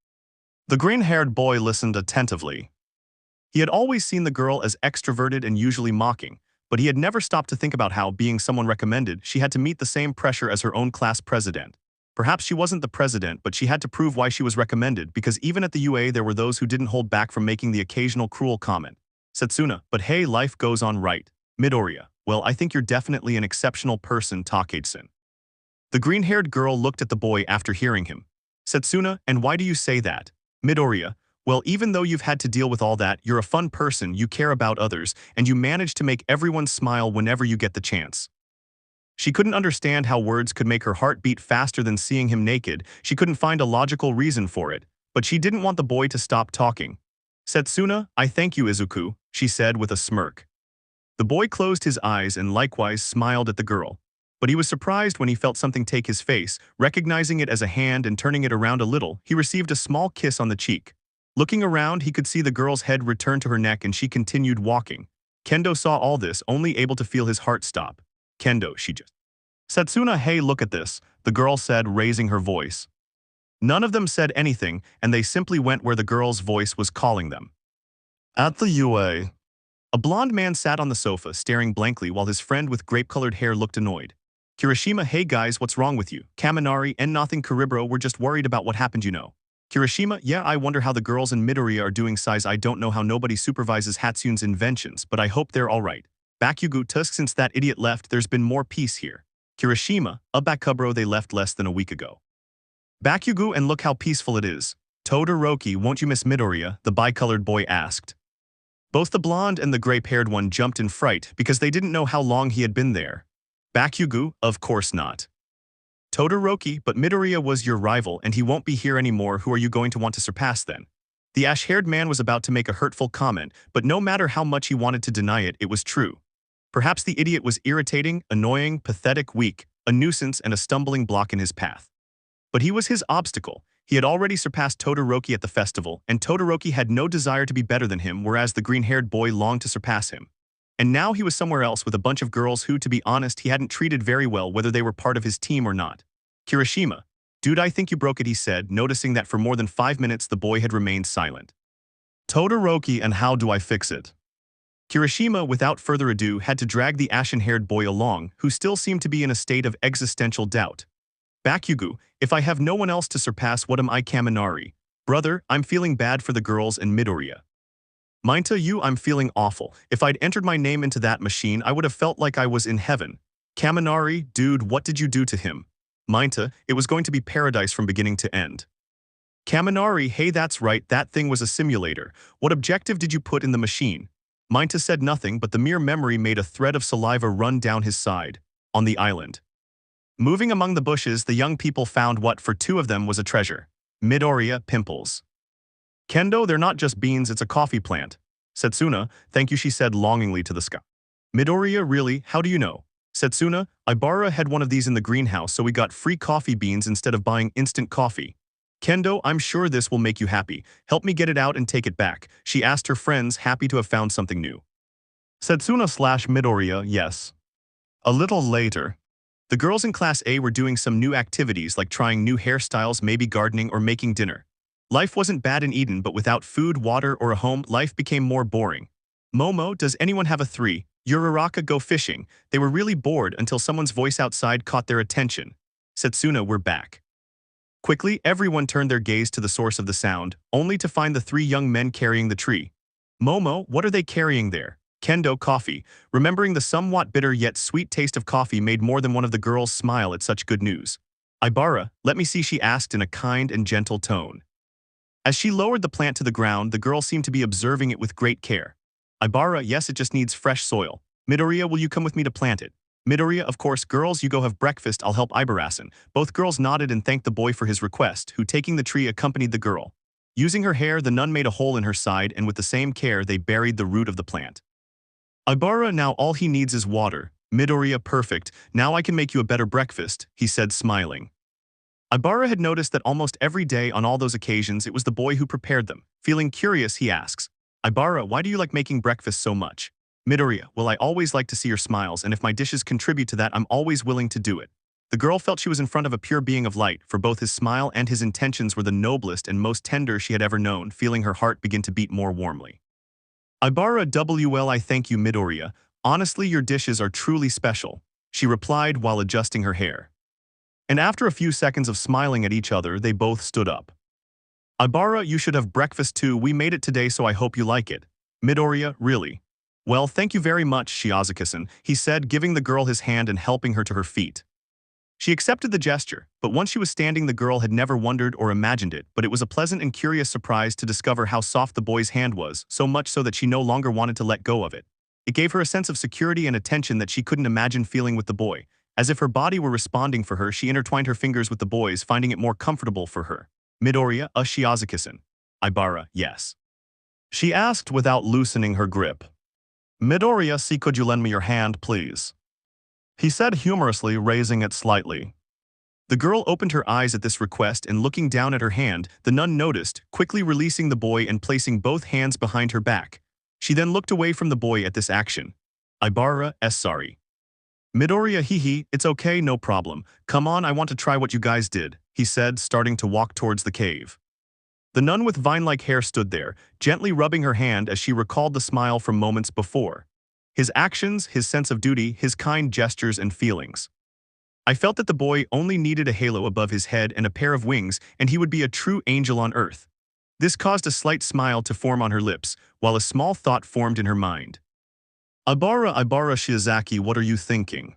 The green-haired boy listened attentively. He had always seen the girl as extroverted and usually mocking, but he had never stopped to think about how, being someone recommended, she had to meet the same pressure as her own class president. Perhaps she wasn't the president, but she had to prove why she was recommended, because even at the UA there were those who didn't hold back from making the occasional cruel comment. Setsuna, but hey, life goes on, right? Midoriya, well, I think you're definitely an exceptional person, Takeda-san. The green-haired girl looked at the boy after hearing him. Setsuna, and why do you say that? Midoriya, well, even though you've had to deal with all that, you're a fun person, you care about others, and you manage to make everyone smile whenever you get the chance. She couldn't understand how words could make her heart beat faster than seeing him naked. She couldn't find a logical reason for it, but she didn't want the boy to stop talking. Setsuna, I thank you, Izuku, she said with a smirk. The boy closed his eyes and likewise smiled at the girl. But he was surprised when he felt something take his face. Recognizing it as a hand and turning it around a little, he received a small kiss on the cheek. Looking around, he could see the girl's head return to her neck and she continued walking. Kendo saw all this, only able to feel his heart stop. Kendo, she just. Setsuna, hey, look at this, the girl said, raising her voice. None of them said anything, and they simply went where the girl's voice was calling them. At the UA. A blonde man sat on the sofa, staring blankly while his friend with grape-colored hair looked annoyed. Kirishima, hey guys, what's wrong with you? Kaminari and nothing, Kuribro, we're just worried about what happened, you know. Kirishima, yeah, I wonder how the girls in Midoriya are doing. Size, I don't know how nobody supervises Hatsune's inventions, but I hope they're alright. Bakugo, Tusk, since that idiot left, there's been more peace here. Kirishima, Bakubro, they left less than a week ago. Bakugo, and look how peaceful it is. Todoroki, won't you miss Midoriya? The bicolored boy asked. Both the blonde and the grape-haired one jumped in fright because they didn't know how long he had been there. Bakugo, of course not. Todoroki, but Midoriya was your rival and he won't be here anymore. Who are you going to want to surpass then? The ash-haired man was about to make a hurtful comment, but no matter how much he wanted to deny it, it was true. Perhaps the idiot was irritating, annoying, pathetic, weak, a nuisance and a stumbling block in his path. But he was his obstacle. He had already surpassed Todoroki at the festival, and Todoroki had no desire to be better than him, whereas the green-haired boy longed to surpass him. And now he was somewhere else with a bunch of girls who, to be honest, he hadn't treated very well whether they were part of his team or not. Kirishima, dude, I think you broke it, he said, noticing that for more than 5 minutes the boy had remained silent. Todoroki, and how do I fix it? Kirishima, without further ado, had to drag the ashen-haired boy along, who still seemed to be in a state of existential doubt. Bakugo, if I have no one else to surpass, what am I? Kaminari, brother, I'm feeling bad for the girls in Midoriya. Minta, you, I'm feeling awful. If I'd entered my name into that machine, I would have felt like I was in heaven. Kaminari, dude, what did you do to him? Minta, it was going to be paradise from beginning to end. Kaminari, hey, that's right, that thing was a simulator. What objective did you put in the machine? Minta said nothing, but the mere memory made a thread of saliva run down his side. On the island. Moving among the bushes, the young people found what, for two of them, was a treasure. Midoriya, pimples. Kendo, they're not just beans, it's a coffee plant. Setsuna, thank you, she said longingly to the sky. Midoriya, really, how do you know? Setsuna, Ibara had one of these in the greenhouse, so we got free coffee beans instead of buying instant coffee. Kendo, I'm sure this will make you happy. Help me get it out and take it back, she asked her friends, happy to have found something new. Setsuna/Midoriya, yes. A little later. The girls in Class A were doing some new activities like trying new hairstyles, maybe gardening or making dinner. Life wasn't bad in Eden, but without food, water, or a home, life became more boring. Momo, does anyone have a 3? Uraraka, go fishing. They were really bored until someone's voice outside caught their attention. Setsuna, we're back. Quickly, everyone turned their gaze to the source of the sound, only to find the 3 young men carrying the tree. Momo, what are they carrying there? Kendo, coffee. Remembering the somewhat bitter yet sweet taste of coffee made more than one of the girls smile at such good news. Ibara, let me see, she asked in a kind and gentle tone. As she lowered the plant to the ground, the girl seemed to be observing it with great care. Ibara, yes, it just needs fresh soil. Midoriya, will you come with me to plant it? Midoriya, of course, girls, you go have breakfast, I'll help Ibarasan. Both girls nodded and thanked the boy for his request, who taking the tree accompanied the girl. Using her hair, the nun made a hole in her side and with the same care they buried the root of the plant. Ibara, now all he needs is water. Midoriya, perfect, now I can make you a better breakfast, he said smiling. Ibara had noticed that almost every day on all those occasions it was the boy who prepared them. Feeling curious, he asks, Ibara, why do you like making breakfast so much? Midoriya, well, I always like to see your smiles, and if my dishes contribute to that, I'm always willing to do it. The girl felt she was in front of a pure being of light, for both his smile and his intentions were the noblest and most tender she had ever known, feeling her heart begin to beat more warmly. Ibara, well, I thank you, Midoriya. Honestly, your dishes are truly special, she replied while adjusting her hair. And after a few seconds of smiling at each other, they both stood up. Ibara, you should have breakfast too, we made it today so I hope you like it. Midoriya, really? Well, thank you very much, Shiazuka-san, he said, giving the girl his hand and helping her to her feet. She accepted the gesture, but once she was standing the girl had never wondered or imagined it, but it was a pleasant and curious surprise to discover how soft the boy's hand was, so much so that she no longer wanted to let go of it. It gave her a sense of security and attention that she couldn't imagine feeling with the boy. As if her body were responding for her, she intertwined her fingers with the boy's, finding it more comfortable for her. Midoriya, Shiazuka-san. Ibara, yes. She asked without loosening her grip. Midoriya, see, could you lend me your hand, please? He said humorously, raising it slightly. The girl opened her eyes at this request and looking down at her hand, the nun noticed, quickly releasing the boy and placing both hands behind her back. She then looked away from the boy at this action. Ibara, sorry. Midoriya, hee, it's okay, no problem. Come on, I want to try what you guys did, he said, starting to walk towards the cave. The nun with vine-like hair stood there, gently rubbing her hand as she recalled the smile from moments before. His actions, his sense of duty, his kind gestures and feelings. I felt that the boy only needed a halo above his head and a pair of wings, and he would be a true angel on earth. This caused a slight smile to form on her lips, while a small thought formed in her mind. Ibara, Shiozaki, what are you thinking?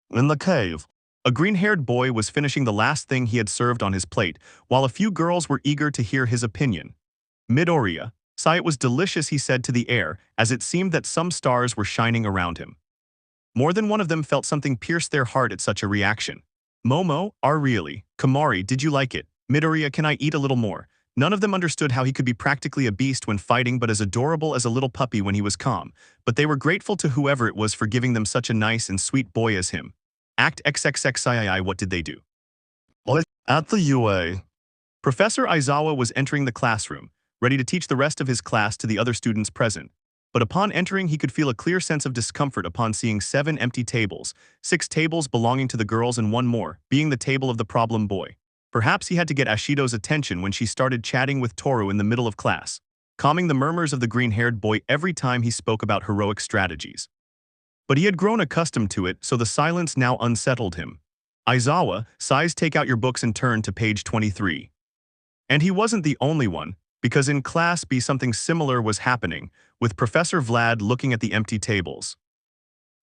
In the cave. A green-haired boy was finishing the last thing he had served on his plate, while a few girls were eager to hear his opinion. Midoriya, sigh, it was delicious, he said to the air, as it seemed that some stars were shining around him. More than one of them felt something pierce their heart at such a reaction. Momo, really? Kamari, did you like it? Midoriya, can I eat a little more? None of them understood how he could be practically a beast when fighting but as adorable as a little puppy when he was calm, but they were grateful to whoever it was for giving them such a nice and sweet boy as him. Act XXXII, what did they do? At the UA. Professor Aizawa was entering the classroom, ready to teach the rest of his class to the other students present. But upon entering, he could feel a clear sense of discomfort upon seeing 7 empty tables, 6 tables belonging to the girls and 1 more, being the table of the problem boy. Perhaps he had to get Ashido's attention when she started chatting with Toru in the middle of class, calming the murmurs of the green-haired boy every time he spoke about heroic strategies. But he had grown accustomed to it, so the silence now unsettled him. Aizawa, sighs, take out your books and turn to page 23. And he wasn't the only one, because in Class B something similar was happening, with Professor Vlad looking at the empty tables.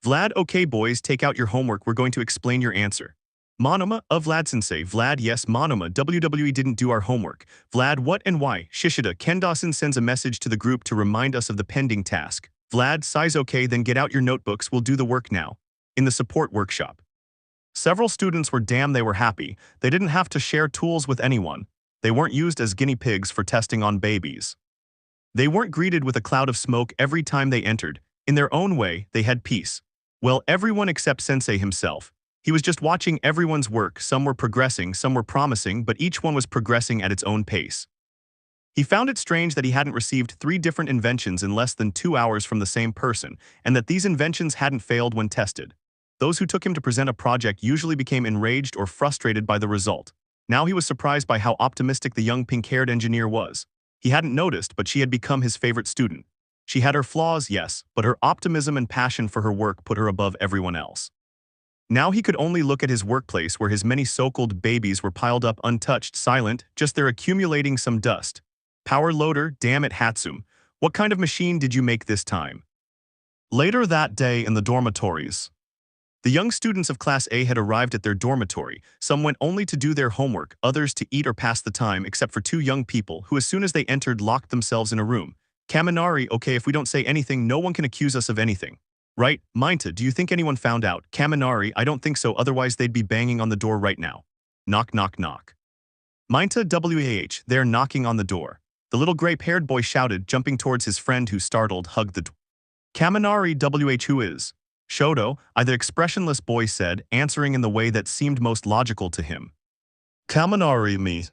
Vlad, okay boys, take out your homework, we're going to explain your answer. Monoma, Vlad-sensei, Vlad, yes, Monoma, WWE didn't do our homework. Vlad, what and why? Shishida, Ken-Dawson sends a message to the group to remind us of the pending task. Vlad, sighs, okay, then get out your notebooks, we'll do the work now. In the support workshop. Several students were they were happy. They didn't have to share tools with anyone. They weren't used as guinea pigs for testing on babies. They weren't greeted with a cloud of smoke every time they entered. In their own way, they had peace. Well, everyone except Sensei himself. He was just watching everyone's work, some were progressing, some were promising, but each one was progressing at its own pace. He found it strange that he hadn't received 3 different inventions in less than 2 hours from the same person, and that these inventions hadn't failed when tested. Those who took him to present a project usually became enraged or frustrated by the result. Now he was surprised by how optimistic the young pink-haired engineer was. He hadn't noticed, but she had become his favorite student. She had her flaws, yes, but her optimism and passion for her work put her above everyone else. Now he could only look at his workplace where his many so-called babies were piled up untouched, silent, just there accumulating some dust. Power loader, damn it, Hatsum. What kind of machine did you make this time? Later that day in the dormitories. The young students of Class A had arrived at their dormitory. Some went only to do their homework, others to eat or pass the time, except for two young people who, as soon as they entered, locked themselves in a room. Kaminari, okay, if we don't say anything, no one can accuse us of anything. Right? Minta, do you think anyone found out? Kaminari, I don't think so, otherwise they'd be banging on the door right now. Knock, knock, knock. Minta, WAH, they're knocking on the door. The little gray-haired boy shouted, jumping towards his friend who, startled, hugged the door. Kaminari, WH, who is? Shoto, the expressionless boy said, answering in the way that seemed most logical to him. Kaminari, me.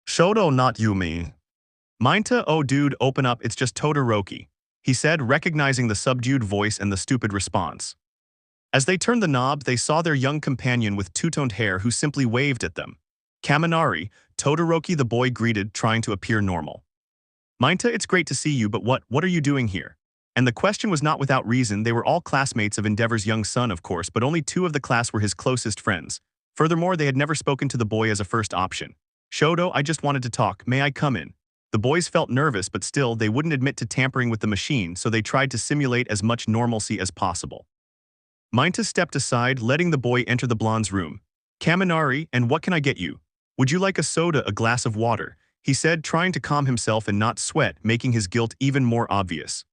Shoto, not you, me. Minta, oh dude, open up, it's just Todoroki, he said, recognizing the subdued voice and the stupid response. As they turned the knob, they saw their young companion with two-toned hair who simply waved at them. Kaminari, Todoroki the boy greeted, trying to appear normal. Minta, it's great to see you, but what are you doing here? And the question was not without reason. They were all classmates of Endeavor's young son, of course, but only two of the class were his closest friends. Furthermore, they had never spoken to the boy as a first option. Shoto, I just wanted to talk, may I come in? The boys felt nervous, but still, they wouldn't admit to tampering with the machine, so they tried to simulate as much normalcy as possible. Minta stepped aside, letting the boy enter the blonde's room. Kaminari, and what can I get you? Would you like a soda, a glass of water? He said, trying to calm himself and not sweat, making his guilt even more obvious.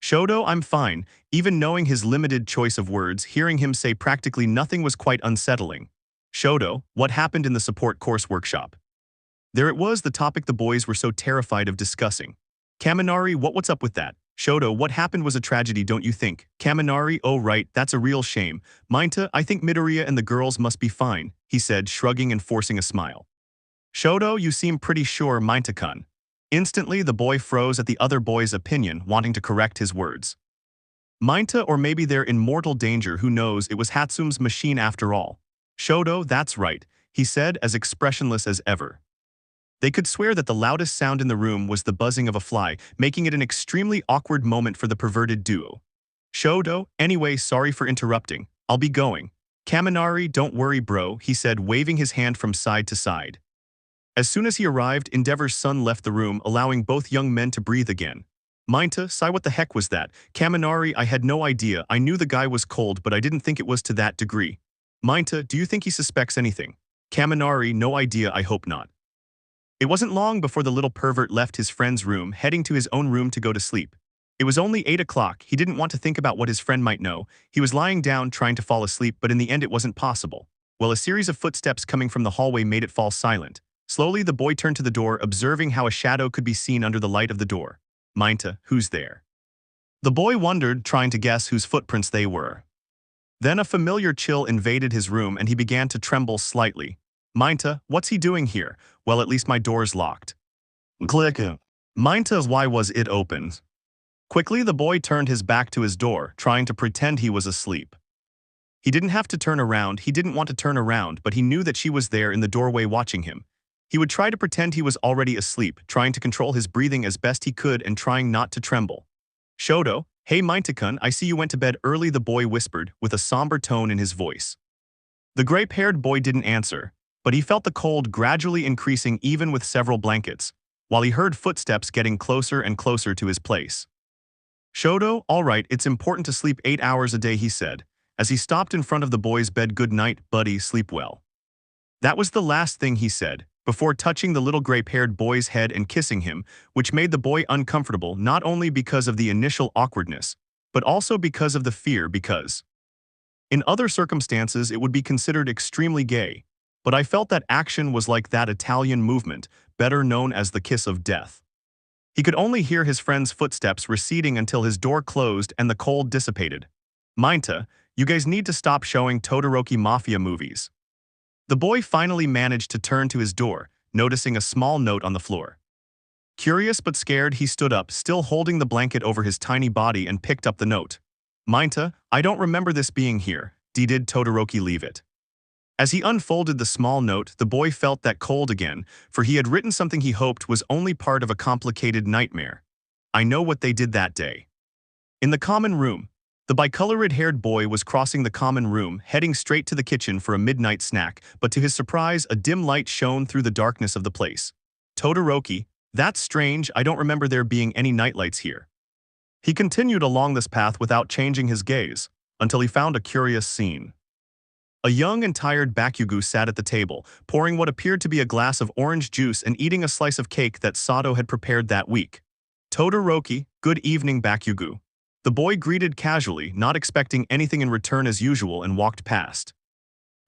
Shoto, I'm fine. Even knowing his limited choice of words, hearing him say practically nothing was quite unsettling. Shoto, what happened in the support course workshop? There it was, the topic the boys were so terrified of discussing. Kaminari, what's up with that? Shoto, what happened was a tragedy, don't you think? Kaminari, oh right, that's a real shame. Minta, I think Midoriya and the girls must be fine, he said, shrugging and forcing a smile. Shoto, you seem pretty sure, Minta-kun. Instantly, the boy froze at the other boy's opinion, wanting to correct his words. Minta, or maybe they're in mortal danger, who knows, it was Hatsume's machine after all. Shoto, that's right, he said, as expressionless as ever. They could swear that the loudest sound in the room was the buzzing of a fly, making it an extremely awkward moment for the perverted duo. Shoto, anyway, sorry for interrupting. I'll be going. Kaminari, don't worry bro, he said, waving his hand from side to side. As soon as he arrived, Endeavor's son left the room, allowing both young men to breathe again. Minta, Sai, what the heck was that? Kaminari, I had no idea. I knew the guy was cold, but I didn't think it was to that degree. Minta, do you think he suspects anything? Kaminari, no idea, I hope not. It wasn't long before the little pervert left his friend's room, heading to his own room to go to sleep. It was only 8 o'clock. He didn't want to think about what his friend might know. He was lying down, trying to fall asleep, but in the end it wasn't possible. Well, a series of footsteps coming from the hallway made it fall silent. Slowly, the boy turned to the door, observing how a shadow could be seen under the light of the door. Minta, who's there? The boy wondered, trying to guess whose footprints they were. Then a familiar chill invaded his room and he began to tremble slightly. Minta, what's he doing here? Well, at least my door's locked. Click. Minta, why was it open? Quickly, the boy turned his back to his door, trying to pretend he was asleep. He didn't have to turn around, he didn't want to turn around, but he knew that she was there in the doorway watching him. He would try to pretend he was already asleep, trying to control his breathing as best he could and trying not to tremble. Shoto, hey Minta-kun, I see you went to bed early, the boy whispered, with a somber tone in his voice. The gray-haired boy didn't answer, but he felt the cold gradually increasing even with several blankets, while he heard footsteps getting closer and closer to his place. Shoto, all right, it's important to sleep 8 hours a day, he said, as he stopped in front of the boy's bed. Good night, buddy, sleep well. That was the last thing he said, before touching the little gray-haired boy's head and kissing him, which made the boy uncomfortable not only because of the initial awkwardness, but also because of the fear because. In other circumstances, it would be considered extremely gay, but I felt that action was like that Italian movement, better known as the kiss of death. He could only hear his friend's footsteps receding until his door closed and the cold dissipated. Minta, you guys need to stop showing Todoroki Mafia movies. The boy finally managed to turn to his door, noticing a small note on the floor. Curious but scared, he stood up, still holding the blanket over his tiny body, and picked up the note. Minta, I don't remember this being here. Did Todoroki leave it? As he unfolded the small note, the boy felt that cold again, for he had written something he hoped was only part of a complicated nightmare. I know what they did that day. In the common room, the bicolored-haired boy was crossing the common room, heading straight to the kitchen for a midnight snack, but to his surprise, a dim light shone through the darkness of the place. Todoroki, that's strange, I don't remember there being any nightlights here. He continued along this path without changing his gaze. until he found a curious scene. A young and tired Bakugo sat at the table, pouring what appeared to be a glass of orange juice and eating a slice of cake that Sato had prepared that week. Todoroki, good evening Bakugo. The boy greeted casually, not expecting anything in return as usual, and walked past.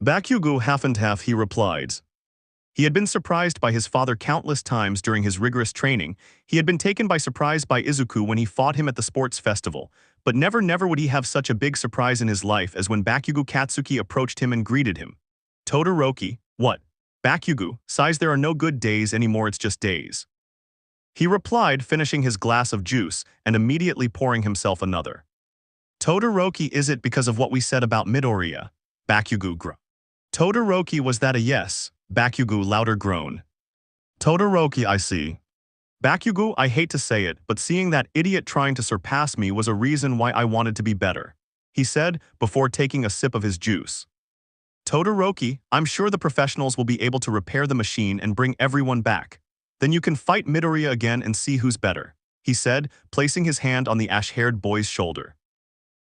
Bakugo half and half, he replied. He had been surprised by his father countless times during his rigorous training. He had been taken by surprise by Izuku when he fought him at the sports festival, but never would he have such a big surprise in his life as when Bakugo Katsuki approached him and greeted him. Todoroki, what? Bakugo, sighs, there are no good days anymore, it's just days. He replied, finishing his glass of juice and immediately pouring himself another. Todoroki, is it because of what we said about Midoriya? Bakugo groaned. Todoroki, was that a yes? Bakugo louder groan. Todoroki, I see. Bakugo, I hate to say it, but seeing that idiot trying to surpass me was a reason why I wanted to be better, he said, before taking a sip of his juice. Todoroki, I'm sure the professionals will be able to repair the machine and bring everyone back. Then you can fight Midoriya again and see who's better, he said, placing his hand on the ash-haired boy's shoulder.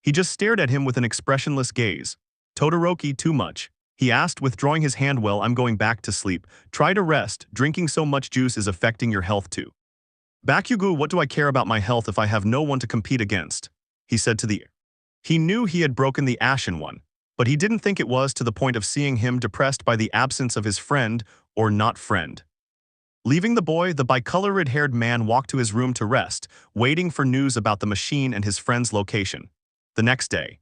He just stared at him with an expressionless gaze. Todoroki, too much? He asked, withdrawing his hand. Well, I'm going back to sleep. Try to rest. Drinking so much juice is affecting your health too. Bakugo, what do I care about my health if I have no one to compete against? He said to the air. He knew he had broken the Ashen One, but he didn't think it was to the point of seeing him depressed by the absence of his friend or not friend. Leaving the boy, the bicolored-haired man walked to his room to rest, waiting for news about the machine and his friend's location. The next day,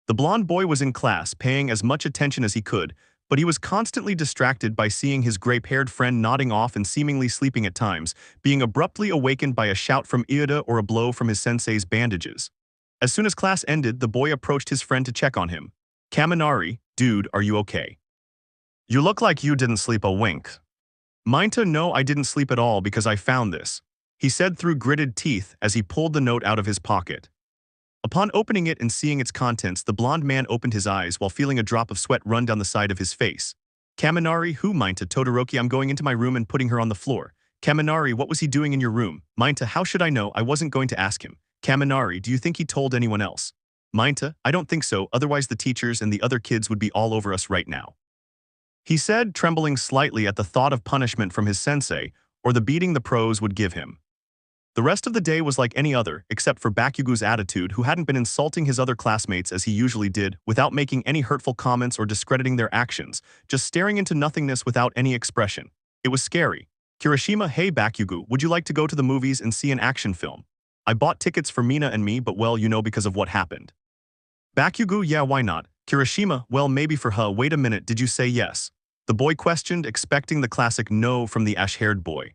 the blonde boy was in class, paying as much attention as he could, but he was constantly distracted by seeing his gray-haired friend nodding off and seemingly sleeping at times, being abruptly awakened by a shout from Ida or a blow from his sensei's bandages. As soon as class ended, the boy approached his friend to check on him. Kaminari, dude, are you okay? You look like you didn't sleep a wink. Minta, no, I didn't sleep at all because I found this, he said through gritted teeth as he pulled the note out of his pocket. Upon opening it and seeing its contents, the blonde man opened his eyes while feeling a drop of sweat run down the side of his face. Kaminari, who? Minta, Todoroki, I'm going into my room and putting her on the floor. Kaminari, what was he doing in your room? Minta, how should I know? I wasn't going to ask him. Kaminari, do you think he told anyone else? Minta, I don't think so, otherwise the teachers and the other kids would be all over us right now, he said, trembling slightly at the thought of punishment from his sensei, or the beating the pros would give him. The rest of the day was like any other, except for Bakugo's attitude, who hadn't been insulting his other classmates as he usually did, without making any hurtful comments or discrediting their actions, just staring into nothingness without any expression. It was scary. Kirishima, hey Bakugo, would you like to go to the movies and see an action film? I bought tickets for Mina and me, but well, you know, because of what happened. Bakugo, yeah, why not? Kirishima, well, maybe for her. Wait a minute, did you say yes? The boy questioned, expecting the classic no from the ash-haired boy.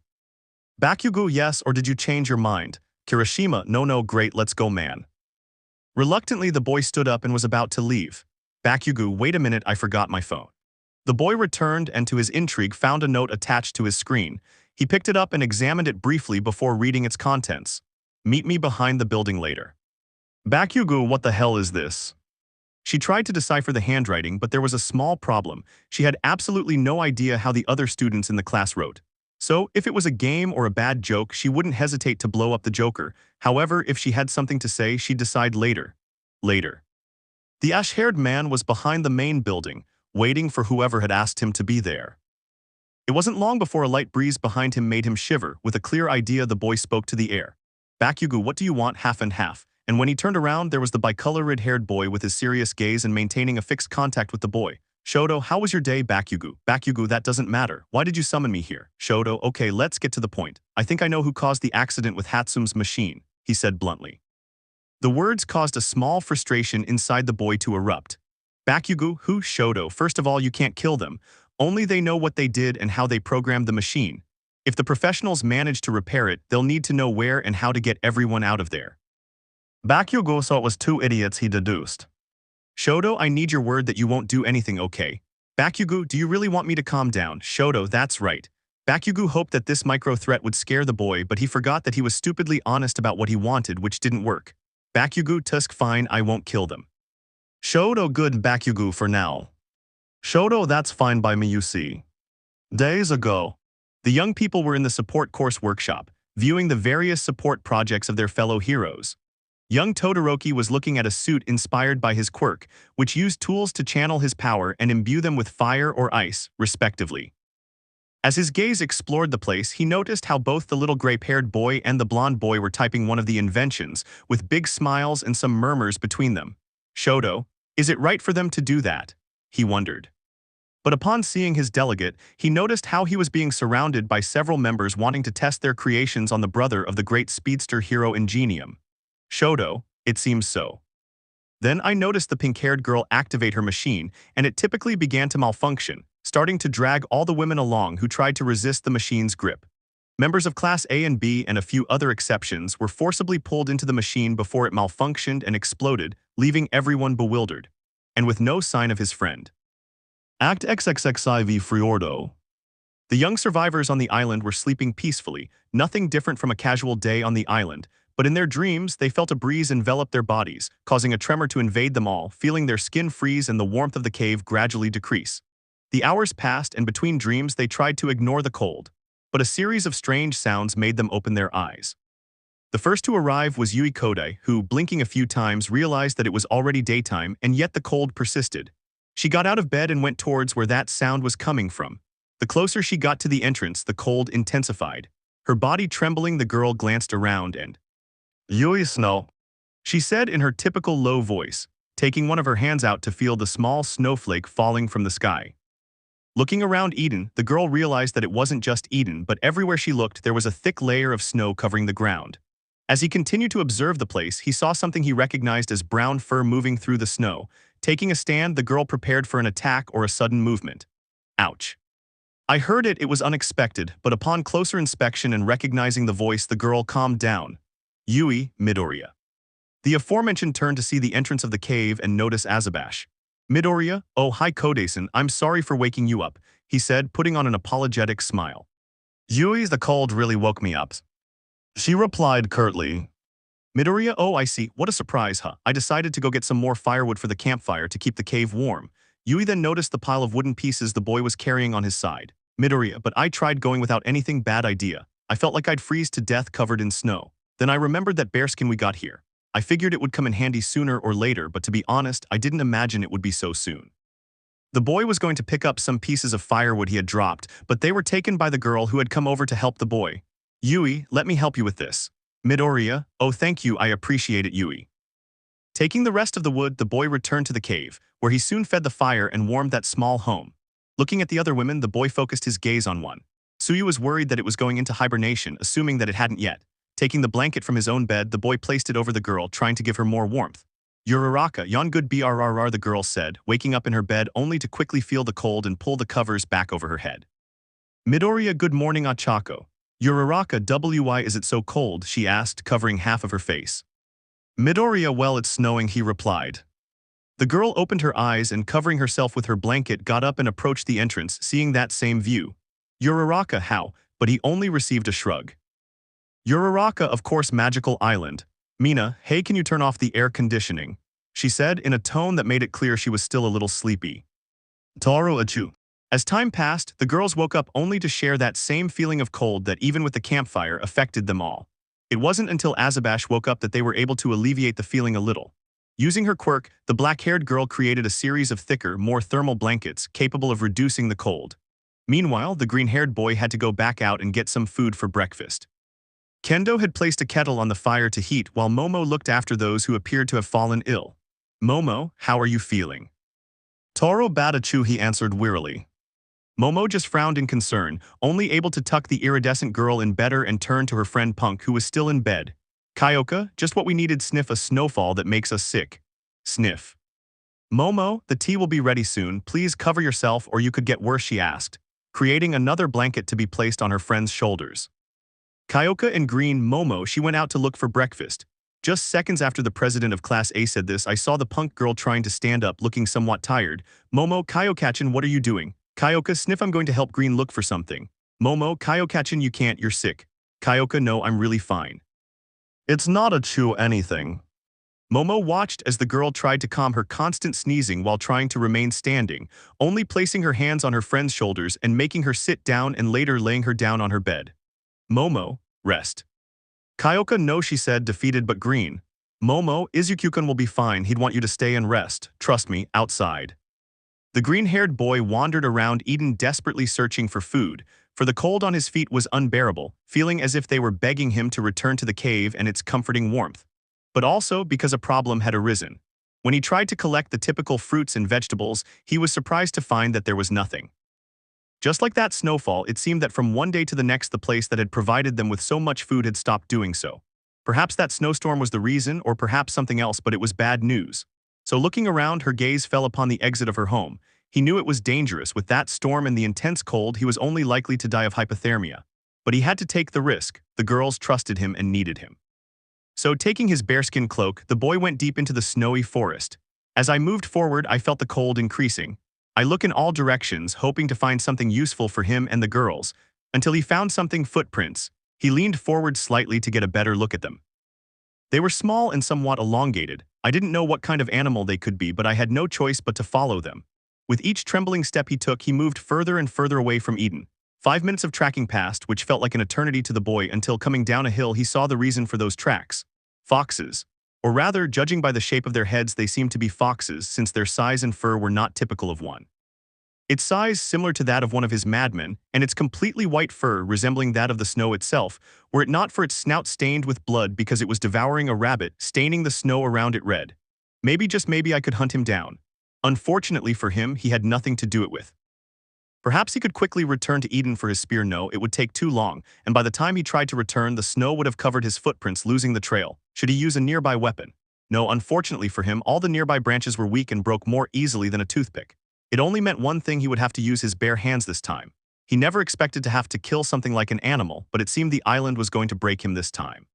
Bakugo, yes, or did you change your mind? Kirishima, no, great, let's go, man. Reluctantly, the boy stood up and was about to leave. Bakugo, wait a minute, I forgot my phone. The boy returned and, to his intrigue, found a note attached to his screen. He picked it up and examined it briefly before reading its contents. Meet me behind the building later. Bakugo, what the hell is this? She tried to decipher the handwriting, but there was a small problem. She had absolutely no idea how the other students in the class wrote. So, if it was a game or a bad joke, she wouldn't hesitate to blow up the joker. However, if she had something to say, she'd decide later. The ash-haired man was behind the main building, waiting for whoever had asked him to be there. It wasn't long before a light breeze behind him made him shiver. With a clear idea, the boy spoke to the air. Bakugo, what do you want? Half and half. And when he turned around, there was the bicolored-haired boy with his serious gaze and maintaining a fixed contact with the boy. Shoto, how was your day, Bakugo? Bakugo, that doesn't matter. Why did you summon me here? Shoto, okay, let's get to the point. I think I know who caused the accident with Hatsume's machine, he said bluntly. The words caused a small frustration inside the boy to erupt. Bakugo, who? Shoto, first of all, you can't kill them. Only they know what they did and how they programmed the machine. If the professionals manage to repair it, they'll need to know where and how to get everyone out of there. Bakugo, so it was two idiots, he deduced. Shoto, I need your word that you won't do anything, okay? Bakugo, do you really want me to calm down? Shoto, that's right. Bakugo hoped that this micro-threat would scare the boy, but he forgot that he was stupidly honest about what he wanted, which didn't work. Bakugo, tusk, fine, I won't kill them. Shoto, good, Bakugo, for now. Shoto, that's fine by me, you see. Days ago, the young people were in the support course workshop, viewing the various support projects of their fellow heroes. Young Todoroki was looking at a suit inspired by his quirk, which used tools to channel his power and imbue them with fire or ice, respectively. As his gaze explored the place, he noticed how both the little gray-haired boy and the blonde boy were typing one of the inventions, with big smiles and some murmurs between them. Shoto, is it right for them to do that? He wondered. But upon seeing his delegate, he noticed how he was being surrounded by several members wanting to test their creations on the brother of the great speedster hero Ingenium. Shoto, it seems so. Then I noticed the pink-haired girl activate her machine, and it typically began to malfunction, starting to drag all the women along who tried to resist the machine's grip. Members of Class A and B and a few other exceptions were forcibly pulled into the machine before it malfunctioned and exploded, leaving everyone bewildered, and with no sign of his friend. Act XXXIV Friordo. The young survivors on the island were sleeping peacefully, nothing different from a casual day on the island, but in their dreams they felt a breeze envelop their bodies, causing a tremor to invade them all, feeling their skin freeze and the warmth of the cave gradually decrease. The hours passed, and between dreams they tried to ignore the cold, but a series of strange sounds made them open their eyes. The first to arrive was Yui Kodai, who, blinking a few times, realized that it was already daytime, and yet the cold persisted. She got out of bed and went towards where that sound was coming from. The closer she got to the entrance, the cold intensified. Her body trembling, the girl glanced around and, "Yui snow," she said in her typical low voice, taking one of her hands out to feel the small snowflake falling from the sky. Looking around Eden, the girl realized that it wasn't just Eden, but everywhere she looked there was a thick layer of snow covering the ground. As he continued to observe the place, he saw something he recognized as brown fur moving through the snow. Taking a stand, the girl prepared for an attack or a sudden movement. Ouch. I heard it was unexpected, but upon closer inspection and recognizing the voice, the girl calmed down. Yui, Midoriya. The aforementioned turned to see the entrance of the cave and notice Azabash. Midoriya, oh hi Kodason, I'm sorry for waking you up, he said, putting on an apologetic smile. Yui's the cold really woke me up, she replied curtly. Midoriya, oh I see, what a surprise, huh? I decided to go get some more firewood for the campfire to keep the cave warm. Yui then noticed the pile of wooden pieces the boy was carrying on his side. Midoriya, but I tried going without anything, bad idea. I felt like I'd freeze to death covered in snow. Then I remembered that bearskin we got here. I figured it would come in handy sooner or later, but to be honest, I didn't imagine it would be so soon. The boy was going to pick up some pieces of firewood he had dropped, but they were taken by the girl who had come over to help the boy. Yui, let me help you with this. Midoriya, oh thank you, I appreciate it, Yui. Taking the rest of the wood, the boy returned to the cave, where he soon fed the fire and warmed that small home. Looking at the other women, the boy focused his gaze on one. Suyu was worried that it was going into hibernation, assuming that it hadn't yet. Taking the blanket from his own bed, the boy placed it over the girl, trying to give her more warmth. Uraraka, yon good brrr, the girl said, waking up in her bed only to quickly feel the cold and pull the covers back over her head. Midoriya, good morning Achako. Uraraka, why is it so cold, she asked, covering half of her face. Midoriya, well it's snowing, he replied. The girl opened her eyes and, covering herself with her blanket, got up and approached the entrance, seeing that same view. Uraraka, how? But he only received a shrug. Uraraka, of course, magical island. Mina, hey, can you turn off the air conditioning? She said in a tone that made it clear she was still a little sleepy. Toru achu. As time passed, the girls woke up only to share that same feeling of cold that, even with the campfire, affected them all. It wasn't until Azabash woke up that they were able to alleviate the feeling a little. Using her quirk, the black-haired girl created a series of thicker, more thermal blankets capable of reducing the cold. Meanwhile, the green-haired boy had to go back out and get some food for breakfast. Kendo had placed a kettle on the fire to heat while Momo looked after those who appeared to have fallen ill. Momo, how are you feeling? Toro Badachu, he answered wearily. Momo just frowned in concern, only able to tuck the iridescent girl in better and turn to her friend Punk, who was still in bed. Kyoka, just what we needed, sniff a snowfall that makes us sick. Sniff. Momo, the tea will be ready soon, please cover yourself or you could get worse, she asked, creating another blanket to be placed on her friend's shoulders. Kyoka and Green, Momo, she went out to look for breakfast. Just seconds after the president of Class A said this, I saw the punk girl trying to stand up, looking somewhat tired. Momo, Kyokachin, what are you doing? Kyoka, sniff, I'm going to help Green look for something. Momo, Kyokachin, you can't, you're sick. Kyoka, no, I'm really fine. It's not a chew anything. Momo watched as the girl tried to calm her constant sneezing while trying to remain standing, only placing her hands on her friend's shoulders and making her sit down and later laying her down on her bed. Momo, rest. Kyoka, no, she said, defeated, but Green. Momo, Izuku-kun will be fine. He'd want you to stay and rest. Trust me, outside. The green-haired boy wandered around Eden desperately searching for food, for the cold on his feet was unbearable, feeling as if they were begging him to return to the cave and its comforting warmth. But also because a problem had arisen. When he tried to collect the typical fruits and vegetables, he was surprised to find that there was nothing. Just like that snowfall, it seemed that from one day to the next the place that had provided them with so much food had stopped doing so. Perhaps that snowstorm was the reason, or perhaps something else, but it was bad news. So looking around, her gaze fell upon the exit of her home. He knew it was dangerous. With that storm and the intense cold, he was only likely to die of hypothermia. But he had to take the risk. The girls trusted him and needed him. So taking his bearskin cloak, the boy went deep into the snowy forest. As I moved forward, I felt the cold increasing. I looked in all directions, hoping to find something useful for him and the girls, until he found something: footprints. He leaned forward slightly to get a better look at them. They were small and somewhat elongated. I didn't know what kind of animal they could be, but I had no choice but to follow them. With each trembling step he took, he moved further and further away from Eden. 5 minutes of tracking passed, which felt like an eternity to the boy, until coming down a hill he saw the reason for those tracks. Foxes. Or rather, judging by the shape of their heads, they seemed to be foxes, since their size and fur were not typical of one. Its size similar to that of one of his madmen, and its completely white fur resembling that of the snow itself, were it not for its snout stained with blood because it was devouring a rabbit, staining the snow around it red. Maybe, just maybe, I could hunt him down. Unfortunately for him, he had nothing to do it with. Perhaps he could quickly return to Eden for his spear. No, it would take too long, and by the time he tried to return, the snow would have covered his footprints, losing the trail. Should he use a nearby weapon? No, unfortunately for him, all the nearby branches were weak and broke more easily than a toothpick. It only meant one thing: he would have to use his bare hands this time. He never expected to have to kill something like an animal, but it seemed the island was going to break him this time.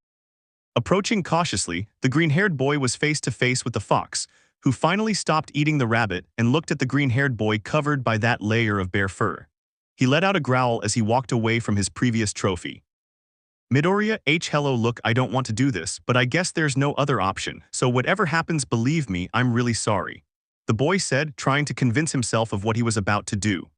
Approaching cautiously, the green-haired boy was face to face with the fox, who finally stopped eating the rabbit and looked at the green-haired boy covered by that layer of bare fur. He let out a growl as he walked away from his previous trophy. Midoriya, hello, look, I don't want to do this, but I guess there's no other option, so whatever happens, believe me, I'm really sorry. The boy said, trying to convince himself of what he was about to do.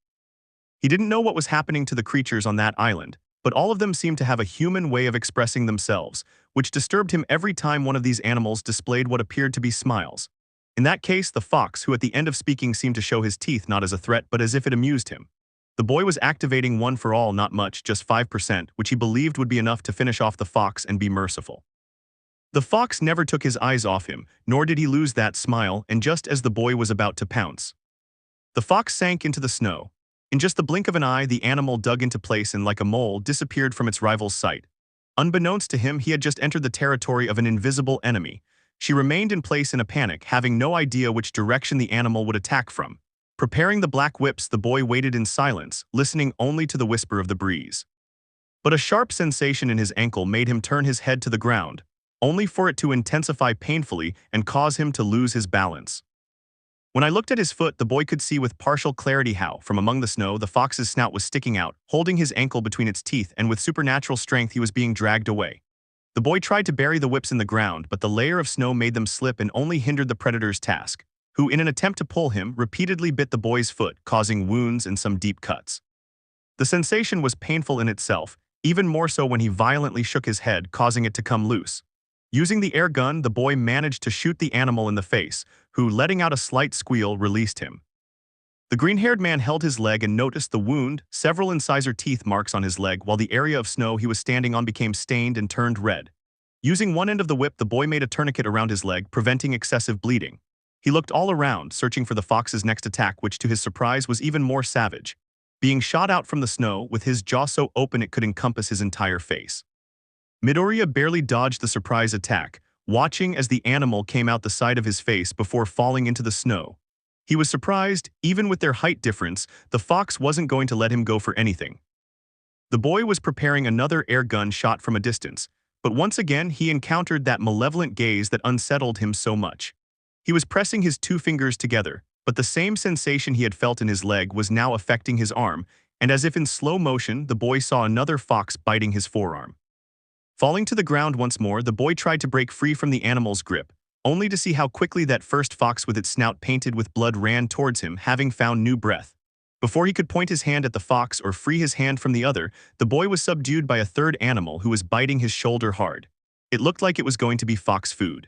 He didn't know what was happening to the creatures on that island, but all of them seemed to have a human way of expressing themselves, which disturbed him every time one of these animals displayed what appeared to be smiles. In that case, the fox, who at the end of speaking seemed to show his teeth not as a threat but as if it amused him. The boy was activating one for all, not much, just 5%, which he believed would be enough to finish off the fox and be merciful. The fox never took his eyes off him, nor did he lose that smile, and just as the boy was about to pounce, the fox sank into the snow. In just the blink of an eye, the animal dug into place and, like a mole, disappeared from its rival's sight. Unbeknownst to him, he had just entered the territory of an invisible enemy. She remained in place in a panic, having no idea which direction the animal would attack from. Preparing the black whips, the boy waited in silence, listening only to the whisper of the breeze. But a sharp sensation in his ankle made him turn his head to the ground, only for it to intensify painfully and cause him to lose his balance. When I looked at his foot, the boy could see with partial clarity how, from among the snow, the fox's snout was sticking out, holding his ankle between its teeth, and with supernatural strength he was being dragged away. The boy tried to bury the whips in the ground, but the layer of snow made them slip and only hindered the predator's task, who, in an attempt to pull him, repeatedly bit the boy's foot, causing wounds and some deep cuts. The sensation was painful in itself, even more so when he violently shook his head, causing it to come loose. Using the air gun, the boy managed to shoot the animal in the face, who, letting out a slight squeal, released him. The green-haired man held his leg and noticed the wound, several incisor teeth marks on his leg, while the area of snow he was standing on became stained and turned red. Using one end of the whip, the boy made a tourniquet around his leg, preventing excessive bleeding. He looked all around, searching for the fox's next attack, which to his surprise was even more savage. Being shot out from the snow, with his jaw so open it could encompass his entire face. Midoriya barely dodged the surprise attack, watching as the animal came out the side of his face before falling into the snow. He was surprised, even with their height difference, the fox wasn't going to let him go for anything. The boy was preparing another air gun shot from a distance, but once again he encountered that malevolent gaze that unsettled him so much. He was pressing his two fingers together, but the same sensation he had felt in his leg was now affecting his arm, and as if in slow motion, the boy saw another fox biting his forearm. Falling to the ground once more, the boy tried to break free from the animal's grip, only to see how quickly that first fox with its snout painted with blood ran towards him, having found new breath. Before he could point his hand at the fox or free his hand from the other, the boy was subdued by a third animal who was biting his shoulder hard. It looked like it was going to be fox food.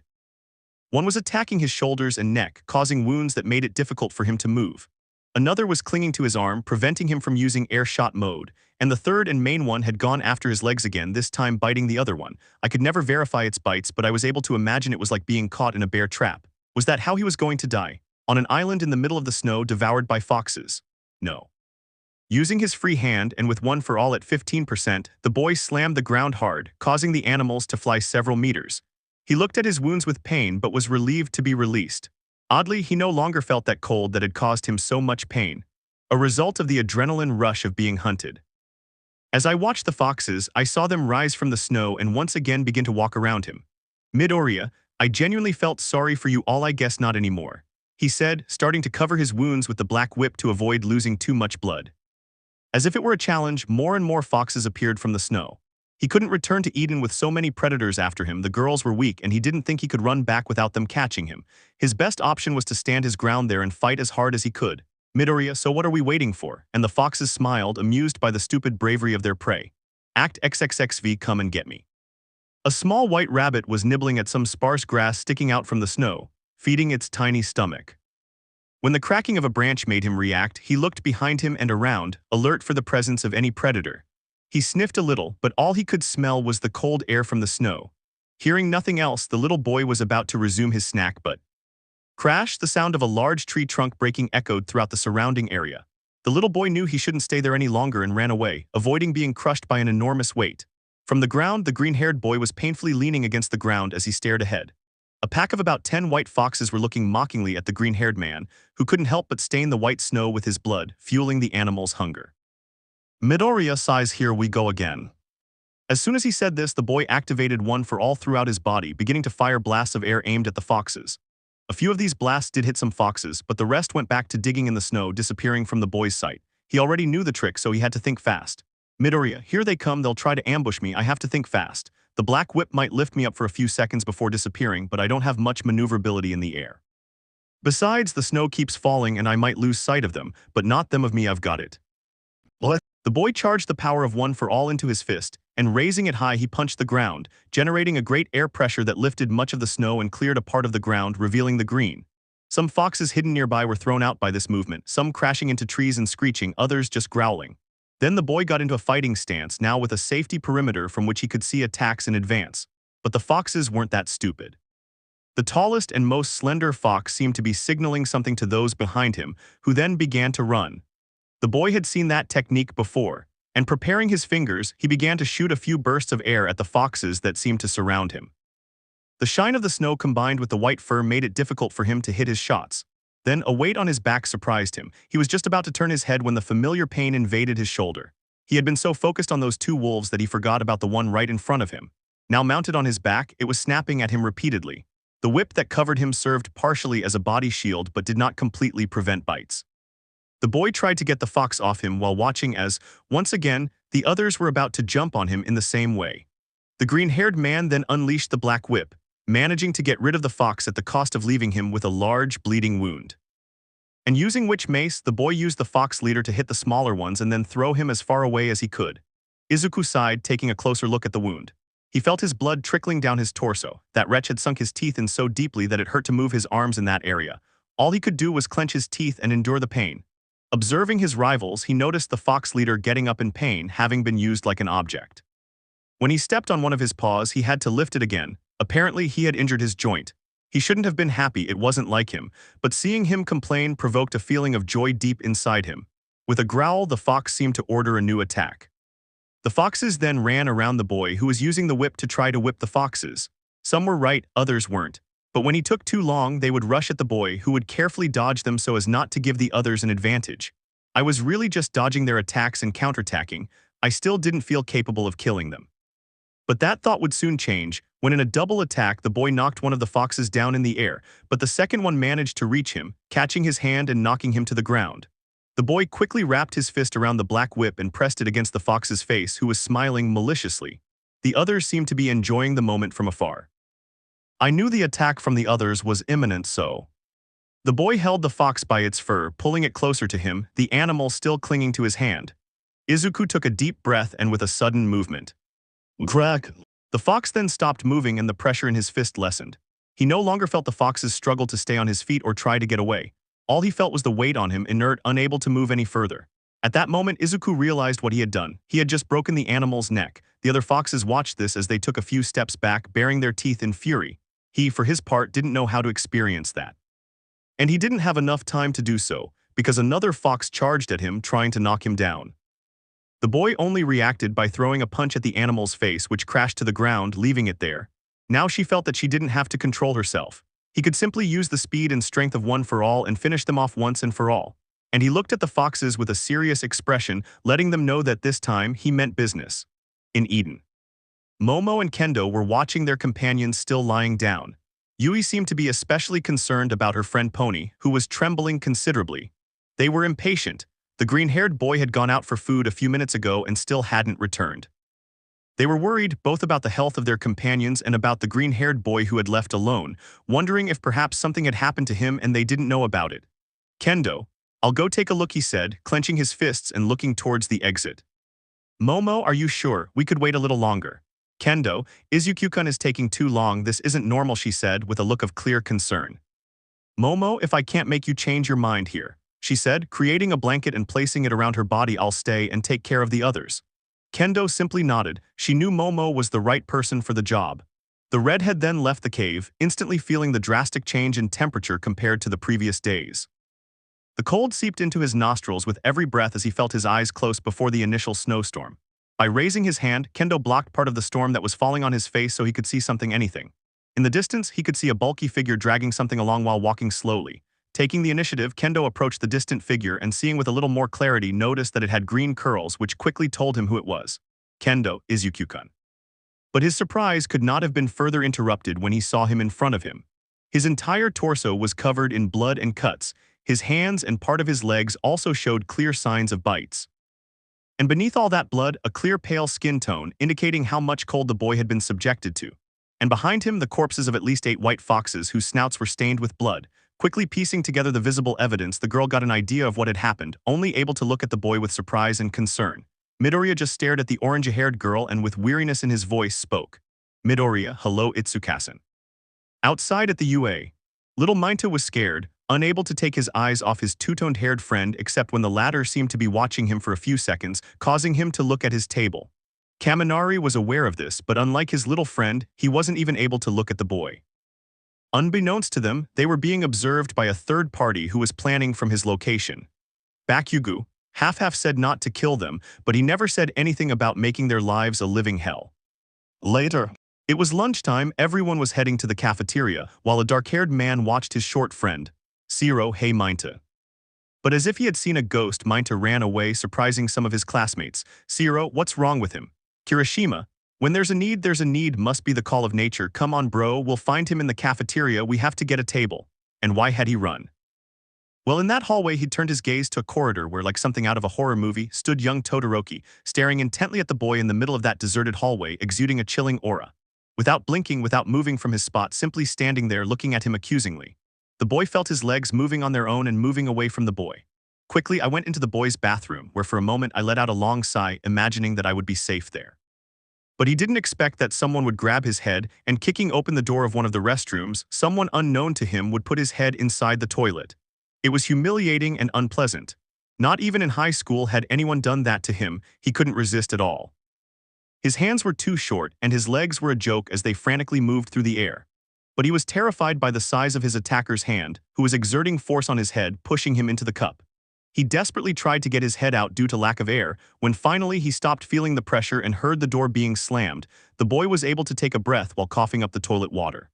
One was attacking his shoulders and neck, causing wounds that made it difficult for him to move. Another was clinging to his arm, preventing him from using air shot mode, and the third and main one had gone after his legs again, this time biting the other one. I could never verify its bites, but I was able to imagine it was like being caught in a bear trap. Was that how he was going to die? On an island in the middle of the snow, devoured by foxes? No. Using his free hand and with one for all at 15%, the boy slammed the ground hard, causing the animals to fly several meters. He looked at his wounds with pain but was relieved to be released. Oddly, he no longer felt that cold that had caused him so much pain, a result of the adrenaline rush of being hunted. As I watched the foxes, I saw them rise from the snow and once again begin to walk around him. Midoriya, I genuinely felt sorry for you all. I guess not anymore, he said, starting to cover his wounds with the black whip to avoid losing too much blood. As if it were a challenge, more and more foxes appeared from the snow. He couldn't return to Eden with so many predators after him. The girls were weak and he didn't think he could run back without them catching him. His best option was to stand his ground there and fight as hard as he could. Midoriya, so what are we waiting for? And the foxes smiled, amused by the stupid bravery of their prey. Act XXXV, come and get me. A small white rabbit was nibbling at some sparse grass sticking out from the snow, feeding its tiny stomach. When the cracking of a branch made him react, he looked behind him and around, alert for the presence of any predator. He sniffed a little, but all he could smell was the cold air from the snow. Hearing nothing else, the little boy was about to resume his snack, but crash! The sound of a large tree trunk breaking echoed throughout the surrounding area. The little boy knew he shouldn't stay there any longer and ran away, avoiding being crushed by an enormous weight. From the ground, the green-haired boy was painfully leaning against the ground as he stared ahead. A pack of about 10 white foxes were looking mockingly at the green-haired man, who couldn't help but stain the white snow with his blood, fueling the animals' hunger. Midoriya sighs, here we go again. As soon as he said this, the boy activated one for all throughout his body, beginning to fire blasts of air aimed at the foxes. A few of these blasts did hit some foxes, but the rest went back to digging in the snow, disappearing from the boy's sight. He already knew the trick, so he had to think fast. Midoriya, here they come, they'll try to ambush me, I have to think fast. The black whip might lift me up for a few seconds before disappearing, but I don't have much maneuverability in the air. Besides, the snow keeps falling and I might lose sight of them, but not them of me, I've got it. What? The boy charged the power of one for all into his fist, and raising it high he punched the ground, generating a great air pressure that lifted much of the snow and cleared a part of the ground, revealing the green. Some foxes hidden nearby were thrown out by this movement, some crashing into trees and screeching, others just growling. Then the boy got into a fighting stance, now with a safety perimeter from which he could see attacks in advance. But the foxes weren't that stupid. The tallest and most slender fox seemed to be signaling something to those behind him, who then began to run. The boy had seen that technique before, and preparing his fingers, he began to shoot a few bursts of air at the foxes that seemed to surround him. The shine of the snow combined with the white fur made it difficult for him to hit his shots. Then a weight on his back surprised him. He was just about to turn his head when the familiar pain invaded his shoulder. He had been so focused on those two wolves that he forgot about the one right in front of him. Now mounted on his back, it was snapping at him repeatedly. The whip that covered him served partially as a body shield but did not completely prevent bites. The boy tried to get the fox off him while watching as, once again, the others were about to jump on him in the same way. The green-haired man then unleashed the black whip, managing to get rid of the fox at the cost of leaving him with a large, bleeding wound. And using which mace, the boy used the fox leader to hit the smaller ones and then throw him as far away as he could. Izuku sighed, taking a closer look at the wound. He felt his blood trickling down his torso. That wretch had sunk his teeth in so deeply that it hurt to move his arms in that area. All he could do was clench his teeth and endure the pain. Observing his rivals, he noticed the fox leader getting up in pain, having been used like an object. When he stepped on one of his paws, he had to lift it again. Apparently, he had injured his joint. He shouldn't have been happy, it wasn't like him, but seeing him complain provoked a feeling of joy deep inside him. With a growl, the fox seemed to order a new attack. The foxes then ran around the boy, who was using the whip to try to whip the foxes. Some were right, others weren't. But when he took too long, they would rush at the boy, who would carefully dodge them so as not to give the others an advantage. I was really just dodging their attacks and counterattacking. I still didn't feel capable of killing them. But that thought would soon change, when in a double attack the boy knocked one of the foxes down in the air, but the second one managed to reach him, catching his hand and knocking him to the ground. The boy quickly wrapped his fist around the black whip and pressed it against the fox's face, who was smiling maliciously. The others seemed to be enjoying the moment from afar. I knew the attack from the others was imminent, so the boy held the fox by its fur, pulling it closer to him, the animal still clinging to his hand. Izuku took a deep breath and with a sudden movement. Crack! The fox then stopped moving and the pressure in his fist lessened. He no longer felt the fox's struggle to stay on his feet or try to get away. All he felt was the weight on him, inert, unable to move any further. At that moment, Izuku realized what he had done. He had just broken the animal's neck. The other foxes watched this as they took a few steps back, baring their teeth in fury. He, for his part, didn't know how to experience that. And he didn't have enough time to do so, because another fox charged at him, trying to knock him down. The boy only reacted by throwing a punch at the animal's face, which crashed to the ground, leaving it there. Now she felt that she didn't have to control herself. He could simply use the speed and strength of One for All and finish them off once and for all. And he looked at the foxes with a serious expression, letting them know that this time he meant business. In Eden, Momo and Kendo were watching their companions still lying down. Yui seemed to be especially concerned about her friend Pony, who was trembling considerably. They were impatient. The green-haired boy had gone out for food a few minutes ago and still hadn't returned. They were worried both about the health of their companions and about the green-haired boy who had left alone, wondering if perhaps something had happened to him and they didn't know about it. Kendo, "I'll go take a look," he said, clenching his fists and looking towards the exit. Momo, "Are you sure? We could wait a little longer." Kendo, "Izuku-kun is taking too long. This isn't normal," she said with a look of clear concern. Momo, "If I can't make you change your mind here," she said, creating a blanket and placing it around her body, "I'll stay and take care of the others." Kendo simply nodded. She knew Momo was the right person for the job. The redhead then left the cave, instantly feeling the drastic change in temperature compared to the previous days. The cold seeped into his nostrils with every breath as he felt his eyes close before the initial snowstorm. By raising his hand, Kendo blocked part of the storm that was falling on his face so he could see anything. In the distance, he could see a bulky figure dragging something along while walking slowly. Taking the initiative, Kendo approached the distant figure and, seeing with a little more clarity, noticed that it had green curls, which quickly told him who it was. Kendo, Izuku-kun. But his surprise could not have been further interrupted when he saw him in front of him. His entire torso was covered in blood and cuts. His hands and part of his legs also showed clear signs of bites. And beneath all that blood, a clear pale skin tone, indicating how much cold the boy had been subjected to. And behind him, the corpses of at least 8 white foxes whose snouts were stained with blood. Quickly piecing together the visible evidence, the girl got an idea of what had happened, only able to look at the boy with surprise and concern. Midoriya just stared at the orange-haired girl and with weariness in his voice spoke. "Midoriya, hello Itsukasen." Outside at the UA, little Minta was scared, unable to take his eyes off his two-toned-haired friend except when the latter seemed to be watching him for a few seconds, causing him to look at his table. Kaminari was aware of this, but unlike his little friend, he wasn't even able to look at the boy. Unbeknownst to them, they were being observed by a third party who was planning from his location. Bakugo, half said not to kill them, but he never said anything about making their lives a living hell. Later, it was lunchtime. Everyone was heading to the cafeteria, while a dark-haired man watched his short friend. "Zero, hey Minta." But as if he had seen a ghost, Minta ran away, surprising some of his classmates. "Zero, what's wrong with him?" Kirishima, "When there's a need must be the call of nature. Come on bro, we'll find him in the cafeteria, we have to get a table." And why had he run? Well, in that hallway he turned his gaze to a corridor where, like something out of a horror movie, stood young Todoroki, staring intently at the boy in the middle of that deserted hallway, exuding a chilling aura. Without blinking, without moving from his spot, simply standing there looking at him accusingly. The boy felt his legs moving on their own and moving away from the boy. Quickly, I went into the boy's bathroom, where for a moment I let out a long sigh, imagining that I would be safe there. But he didn't expect that someone would grab his head, and kicking open the door of one of the restrooms, someone unknown to him would put his head inside the toilet. It was humiliating and unpleasant. Not even in high school had anyone done that to him. He couldn't resist at all. His hands were too short, and his legs were a joke as they frantically moved through the air. But he was terrified by the size of his attacker's hand, who was exerting force on his head, pushing him into the cup. He desperately tried to get his head out due to lack of air. When finally he stopped feeling the pressure and heard the door being slammed, the boy was able to take a breath while coughing up the toilet water.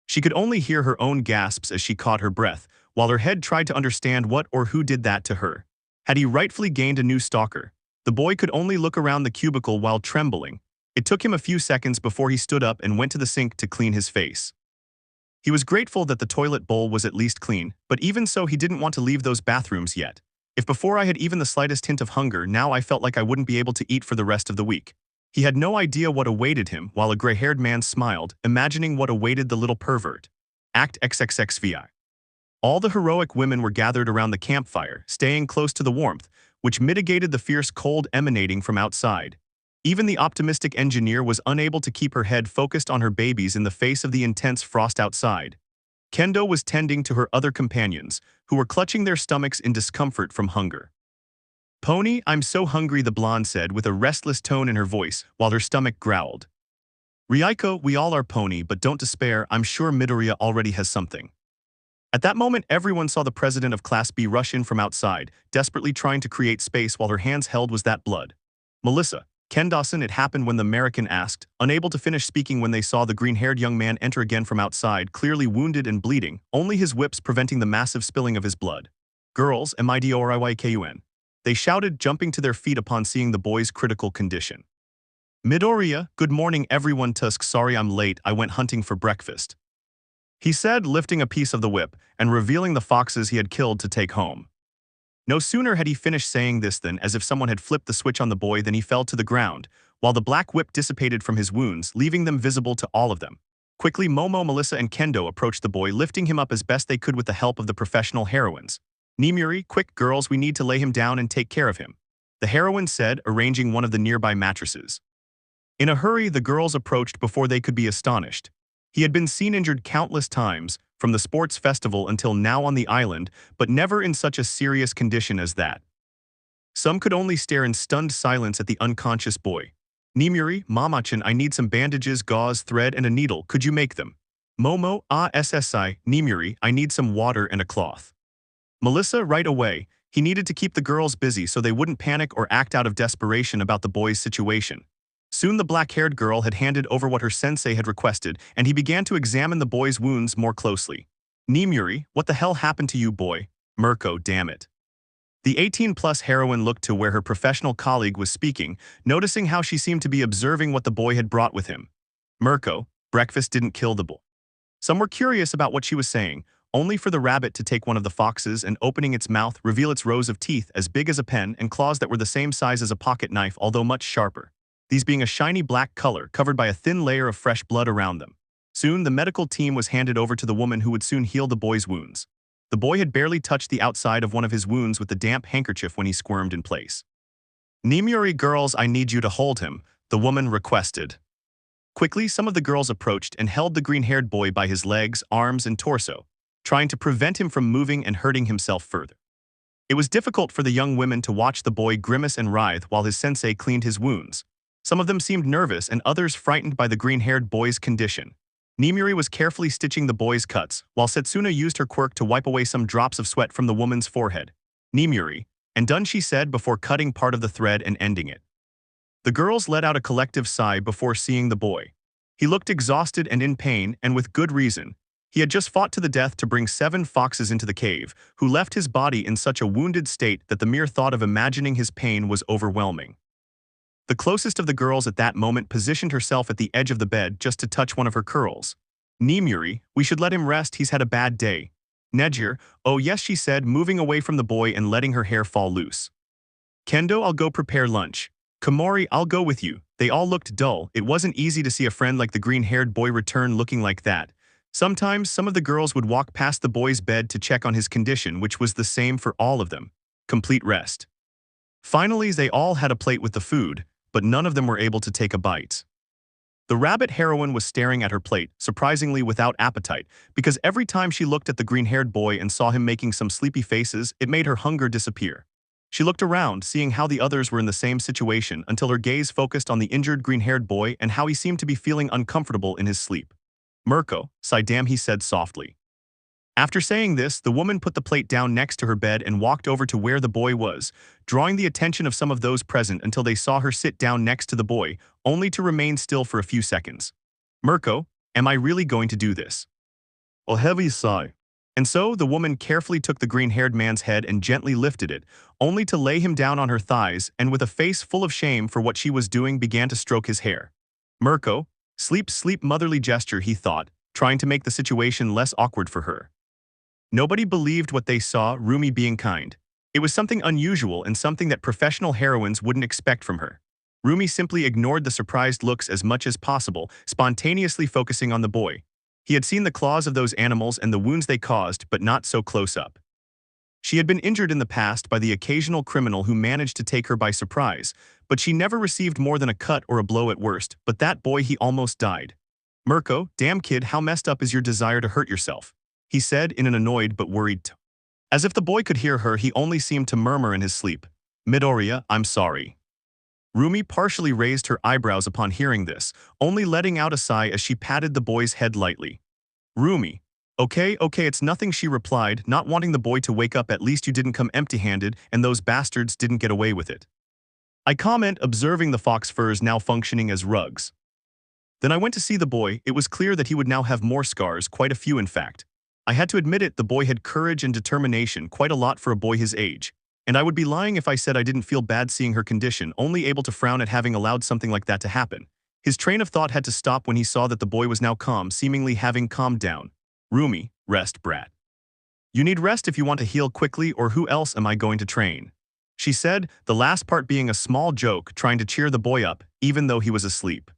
She could only hear her own gasps as she caught her breath, while her head tried to understand what or who did that to her. Had he rightfully gained a new stalker? The boy could only look around the cubicle while trembling. It took him a few seconds before he stood up and went to the sink to clean his face. He was grateful that the toilet bowl was at least clean, but even so he didn't want to leave those bathrooms yet. If before I had even the slightest hint of hunger, now I felt like I wouldn't be able to eat for the rest of the week. He had no idea what awaited him, while a gray-haired man smiled, imagining what awaited the little pervert. Act XXXVI. All the heroic women were gathered around the campfire, staying close to the warmth, which mitigated the fierce cold emanating from outside. Even the optimistic engineer was unable to keep her head focused on her babies in the face of the intense frost outside. Kendo was tending to her other companions, who were clutching their stomachs in discomfort from hunger. "Pony, I'm so hungry," the blonde said with a restless tone in her voice, while her stomach growled. "Ryuko, we all are Pony, but don't despair, I'm sure Midoriya already has something." At that moment, everyone saw the president of Class B rush in from outside, desperately trying to create space while her hands held was that blood. "Melissa, Ken Dawson," it happened when the American asked, unable to finish speaking when they saw the green-haired young man enter again from outside, clearly wounded and bleeding, only his whips preventing the massive spilling of his blood. "Girls, Midoryykun." They shouted, jumping to their feet upon seeing the boy's critical condition. "Midoriya, good morning everyone. Tusk, sorry I'm late, I went hunting for breakfast," he said, lifting a piece of the whip and revealing the foxes he had killed to take home. No sooner had he finished saying this than, as if someone had flipped the switch on the boy, then he fell to the ground, while the black whip dissipated from his wounds, leaving them visible to all of them. Quickly, Momo, Melissa, and Kendo approached the boy, lifting him up as best they could with the help of the professional heroines. "Nimuri, quick girls, we need to lay him down and take care of him," the heroine said, arranging one of the nearby mattresses. In a hurry, the girls approached before they could be astonished. He had been seen injured countless times, from the sports festival until now on the island, but never in such a serious condition as that. Some could only stare in stunned silence at the unconscious boy. "Nimuri, Mamachan, I need some bandages, gauze, thread, and a needle, could you make them?" "Momo, SSI, Nimuri, I need some water and a cloth." "Melissa, right away." He needed to keep the girls busy so they wouldn't panic or act out of desperation about the boy's situation. Soon the black-haired girl had handed over what her sensei had requested, and he began to examine the boy's wounds more closely. "Nimuri, what the hell happened to you, boy?" "Mirko, damn it." The 18-plus heroine looked to where her professional colleague was speaking, noticing how she seemed to be observing what the boy had brought with him. "Mirko, breakfast didn't kill the boy." Some were curious about what she was saying, only for the rabbit to take one of the foxes and, opening its mouth, reveal its rows of teeth as big as a pen and claws that were the same size as a pocket knife, although much sharper. These being a shiny black color covered by a thin layer of fresh blood around them. Soon, the medical team was handed over to the woman who would soon heal the boy's wounds. The boy had barely touched the outside of one of his wounds with the damp handkerchief when he squirmed in place. "Nimuri, girls, I need you to hold him," the woman requested. Quickly, some of the girls approached and held the green-haired boy by his legs, arms, and torso, trying to prevent him from moving and hurting himself further. It was difficult for the young women to watch the boy grimace and writhe while his sensei cleaned his wounds. Some of them seemed nervous and others frightened by the green-haired boy's condition. Nimuri was carefully stitching the boy's cuts, while Setsuna used her quirk to wipe away some drops of sweat from the woman's forehead. "Nimuri," and done, she said before cutting part of the thread and ending it. The girls let out a collective sigh before seeing the boy. He looked exhausted and in pain, and with good reason. He had just fought to the death to bring 7 foxes into the cave, who left his body in such a wounded state that the mere thought of imagining his pain was overwhelming. The closest of the girls at that moment positioned herself at the edge of the bed just to touch one of her curls. "Nimuri, we should let him rest, he's had a bad day." "Nejir, oh yes," she said, moving away from the boy and letting her hair fall loose. "Kendo, I'll go prepare lunch." "Komori, I'll go with you." They all looked dull. It wasn't easy to see a friend like the green-haired boy return looking like that. Sometimes, some of the girls would walk past the boy's bed to check on his condition, which was the same for all of them. Complete rest. Finally, they all had a plate with the food, but none of them were able to take a bite. The rabbit heroine was staring at her plate, surprisingly without appetite, because every time she looked at the green-haired boy and saw him making some sleepy faces, it made her hunger disappear. She looked around, seeing how the others were in the same situation, until her gaze focused on the injured green-haired boy and how he seemed to be feeling uncomfortable in his sleep. "Mirko, Saitama," he said softly. After saying this, the woman put the plate down next to her bed and walked over to where the boy was, drawing the attention of some of those present until they saw her sit down next to the boy, only to remain still for a few seconds. "Mirko, am I really going to do this?" A heavy sigh. And so, the woman carefully took the green-haired man's head and gently lifted it, only to lay him down on her thighs and with a face full of shame for what she was doing began to stroke his hair. "Mirko, sleep, sleep," motherly gesture, he thought, trying to make the situation less awkward for her. Nobody believed what they saw, Rumi being kind. It was something unusual and something that professional heroines wouldn't expect from her. Rumi simply ignored the surprised looks as much as possible, spontaneously focusing on the boy. He had seen the claws of those animals and the wounds they caused, but not so close up. She had been injured in the past by the occasional criminal who managed to take her by surprise, but she never received more than a cut or a blow at worst, but that boy he almost died. Mirko, damn kid, how messed up is your desire to hurt yourself? He said in an annoyed but worried tone. As if the boy could hear her, he only seemed to murmur in his sleep. Midoriya, I'm sorry. Rumi partially raised her eyebrows upon hearing this, only letting out a sigh as she patted the boy's head lightly. Rumi. Okay, it's nothing, she replied, not wanting the boy to wake up. At least you didn't come empty-handed and those bastards didn't get away with it. I comment, observing the fox furs now functioning as rugs. Then I went to see the boy. It was clear that he would now have more scars, quite a few in fact. I had to admit it, the boy had courage and determination, quite a lot for a boy his age. And I would be lying if I said I didn't feel bad seeing her condition, only able to frown at having allowed something like that to happen. His train of thought had to stop when he saw that the boy was now calm, seemingly having calmed down. Rumi, rest, brat. You need rest if you want to heal quickly, or who else am I going to train? She said, the last part being a small joke, trying to cheer the boy up, even though he was asleep.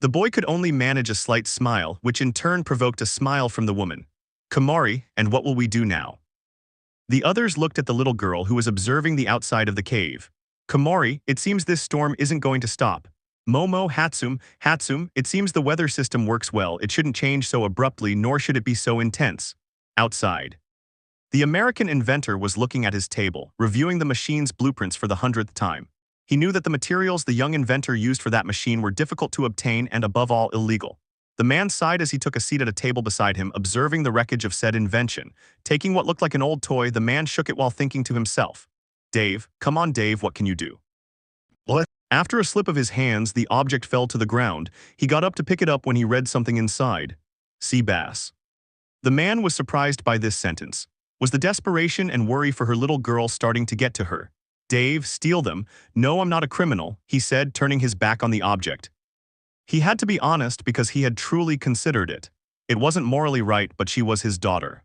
The boy could only manage a slight smile, which in turn provoked a smile from the woman. Kamari, and what will we do now? The others looked at the little girl who was observing the outside of the cave. Kamari, it seems this storm isn't going to stop. Momo, Hatsum, it seems the weather system works well, it shouldn't change so abruptly nor should it be so intense. Outside. The American inventor was looking at his table, reviewing the machine's blueprints for the 100th time. He knew that the materials the young inventor used for that machine were difficult to obtain and above all illegal. The man sighed as he took a seat at a table beside him, observing the wreckage of said invention. Taking what looked like an old toy, the man shook it while thinking to himself. Dave, come on Dave, what can you do? What? After a slip of his hands, the object fell to the ground. He got up to pick it up when he read something inside. Sea bass. The man was surprised by this sentence. Was the desperation and worry for her little girl starting to get to her? Dave, steal them. No, I'm not a criminal, he said, turning his back on the object. He had to be honest because he had truly considered it. It wasn't morally right, but she was his daughter.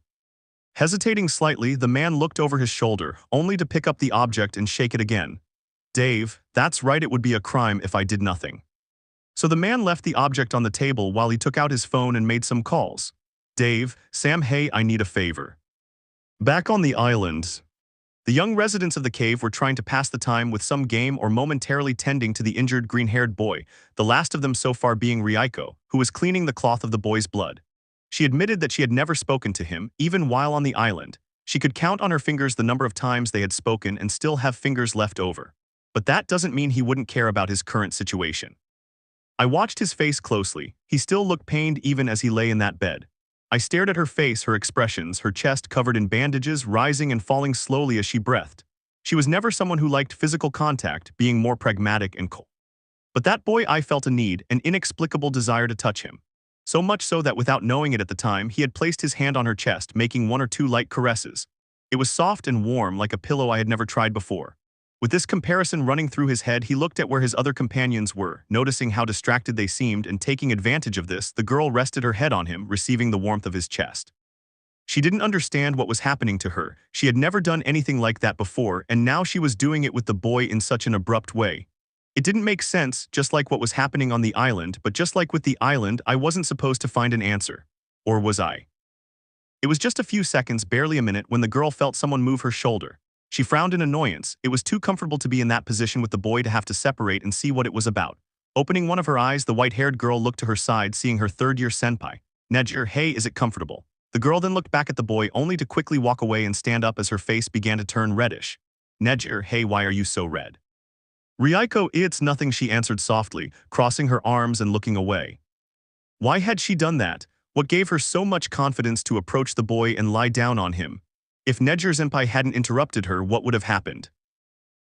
Hesitating slightly, the man looked over his shoulder, only to pick up the object and shake it again. Dave, that's right, it would be a crime if I did nothing. So the man left the object on the table while he took out his phone and made some calls. Dave, Sam, hey, I need a favor. Back on the island, the young residents of the cave were trying to pass the time with some game or momentarily tending to the injured green-haired boy, the last of them so far being Ryuko, who was cleaning the cloth of the boy's blood. She admitted that she had never spoken to him, even while on the island. She could count on her fingers the number of times they had spoken and still have fingers left over. But that doesn't mean he wouldn't care about his current situation. I watched his face closely. He still looked pained even as he lay in that bed. I stared at her face, her expressions, her chest covered in bandages, rising and falling slowly as she breathed. She was never someone who liked physical contact, being more pragmatic and cold. But that boy, I felt a need, an inexplicable desire to touch him. So much so that without knowing it at the time, he had placed his hand on her chest, making one or two light caresses. It was soft and warm, like a pillow I had never tried before. With this comparison running through his head, he looked at where his other companions were, noticing how distracted they seemed, and taking advantage of this, the girl rested her head on him, receiving the warmth of his chest. She didn't understand what was happening to her. She had never done anything like that before, and now she was doing it with the boy in such an abrupt way. It didn't make sense, just like what was happening on the island, but just like with the island, I wasn't supposed to find an answer. Or was I? It was just a few seconds, barely a minute, when the girl felt someone move her shoulder. She frowned in annoyance. It was too comfortable to be in that position with the boy to have to separate and see what it was about. Opening one of her eyes, the white-haired girl looked to her side, seeing her third-year senpai. Nejir, hey, is it comfortable? The girl then looked back at the boy, only to quickly walk away and stand up as her face began to turn reddish. Nejir, hey, why are you so red? Ryuko, it's nothing, she answered softly, crossing her arms and looking away. Why had she done that? What gave her so much confidence to approach the boy and lie down on him? If Nejir-senpai hadn't interrupted her, what would have happened?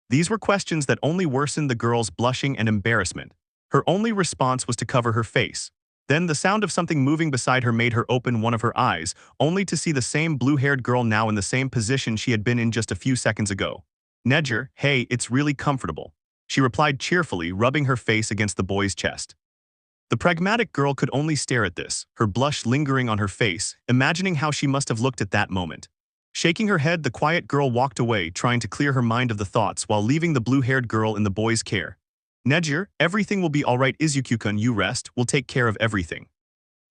These were questions that only worsened the girl's blushing and embarrassment. Her only response was to cover her face. Then the sound of something moving beside her made her open one of her eyes, only to see the same blue-haired girl now in the same position she had been in just a few seconds ago. Nejir, hey, it's really comfortable, she replied cheerfully, rubbing her face against the boy's chest. The pragmatic girl could only stare at this, her blush lingering on her face, imagining how she must have looked at that moment. Shaking her head, the quiet girl walked away, trying to clear her mind of the thoughts while leaving the blue-haired girl in the boy's care. Nejir, everything will be alright, Izuku-kun, you rest, we'll take care of everything.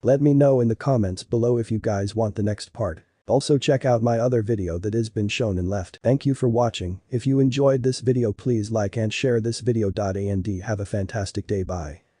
Let me know in the comments below if you guys want the next part. Also check out my other video that has been shown and left. Thank you for watching. If you enjoyed this video please like and share this video. And have a fantastic day. Bye.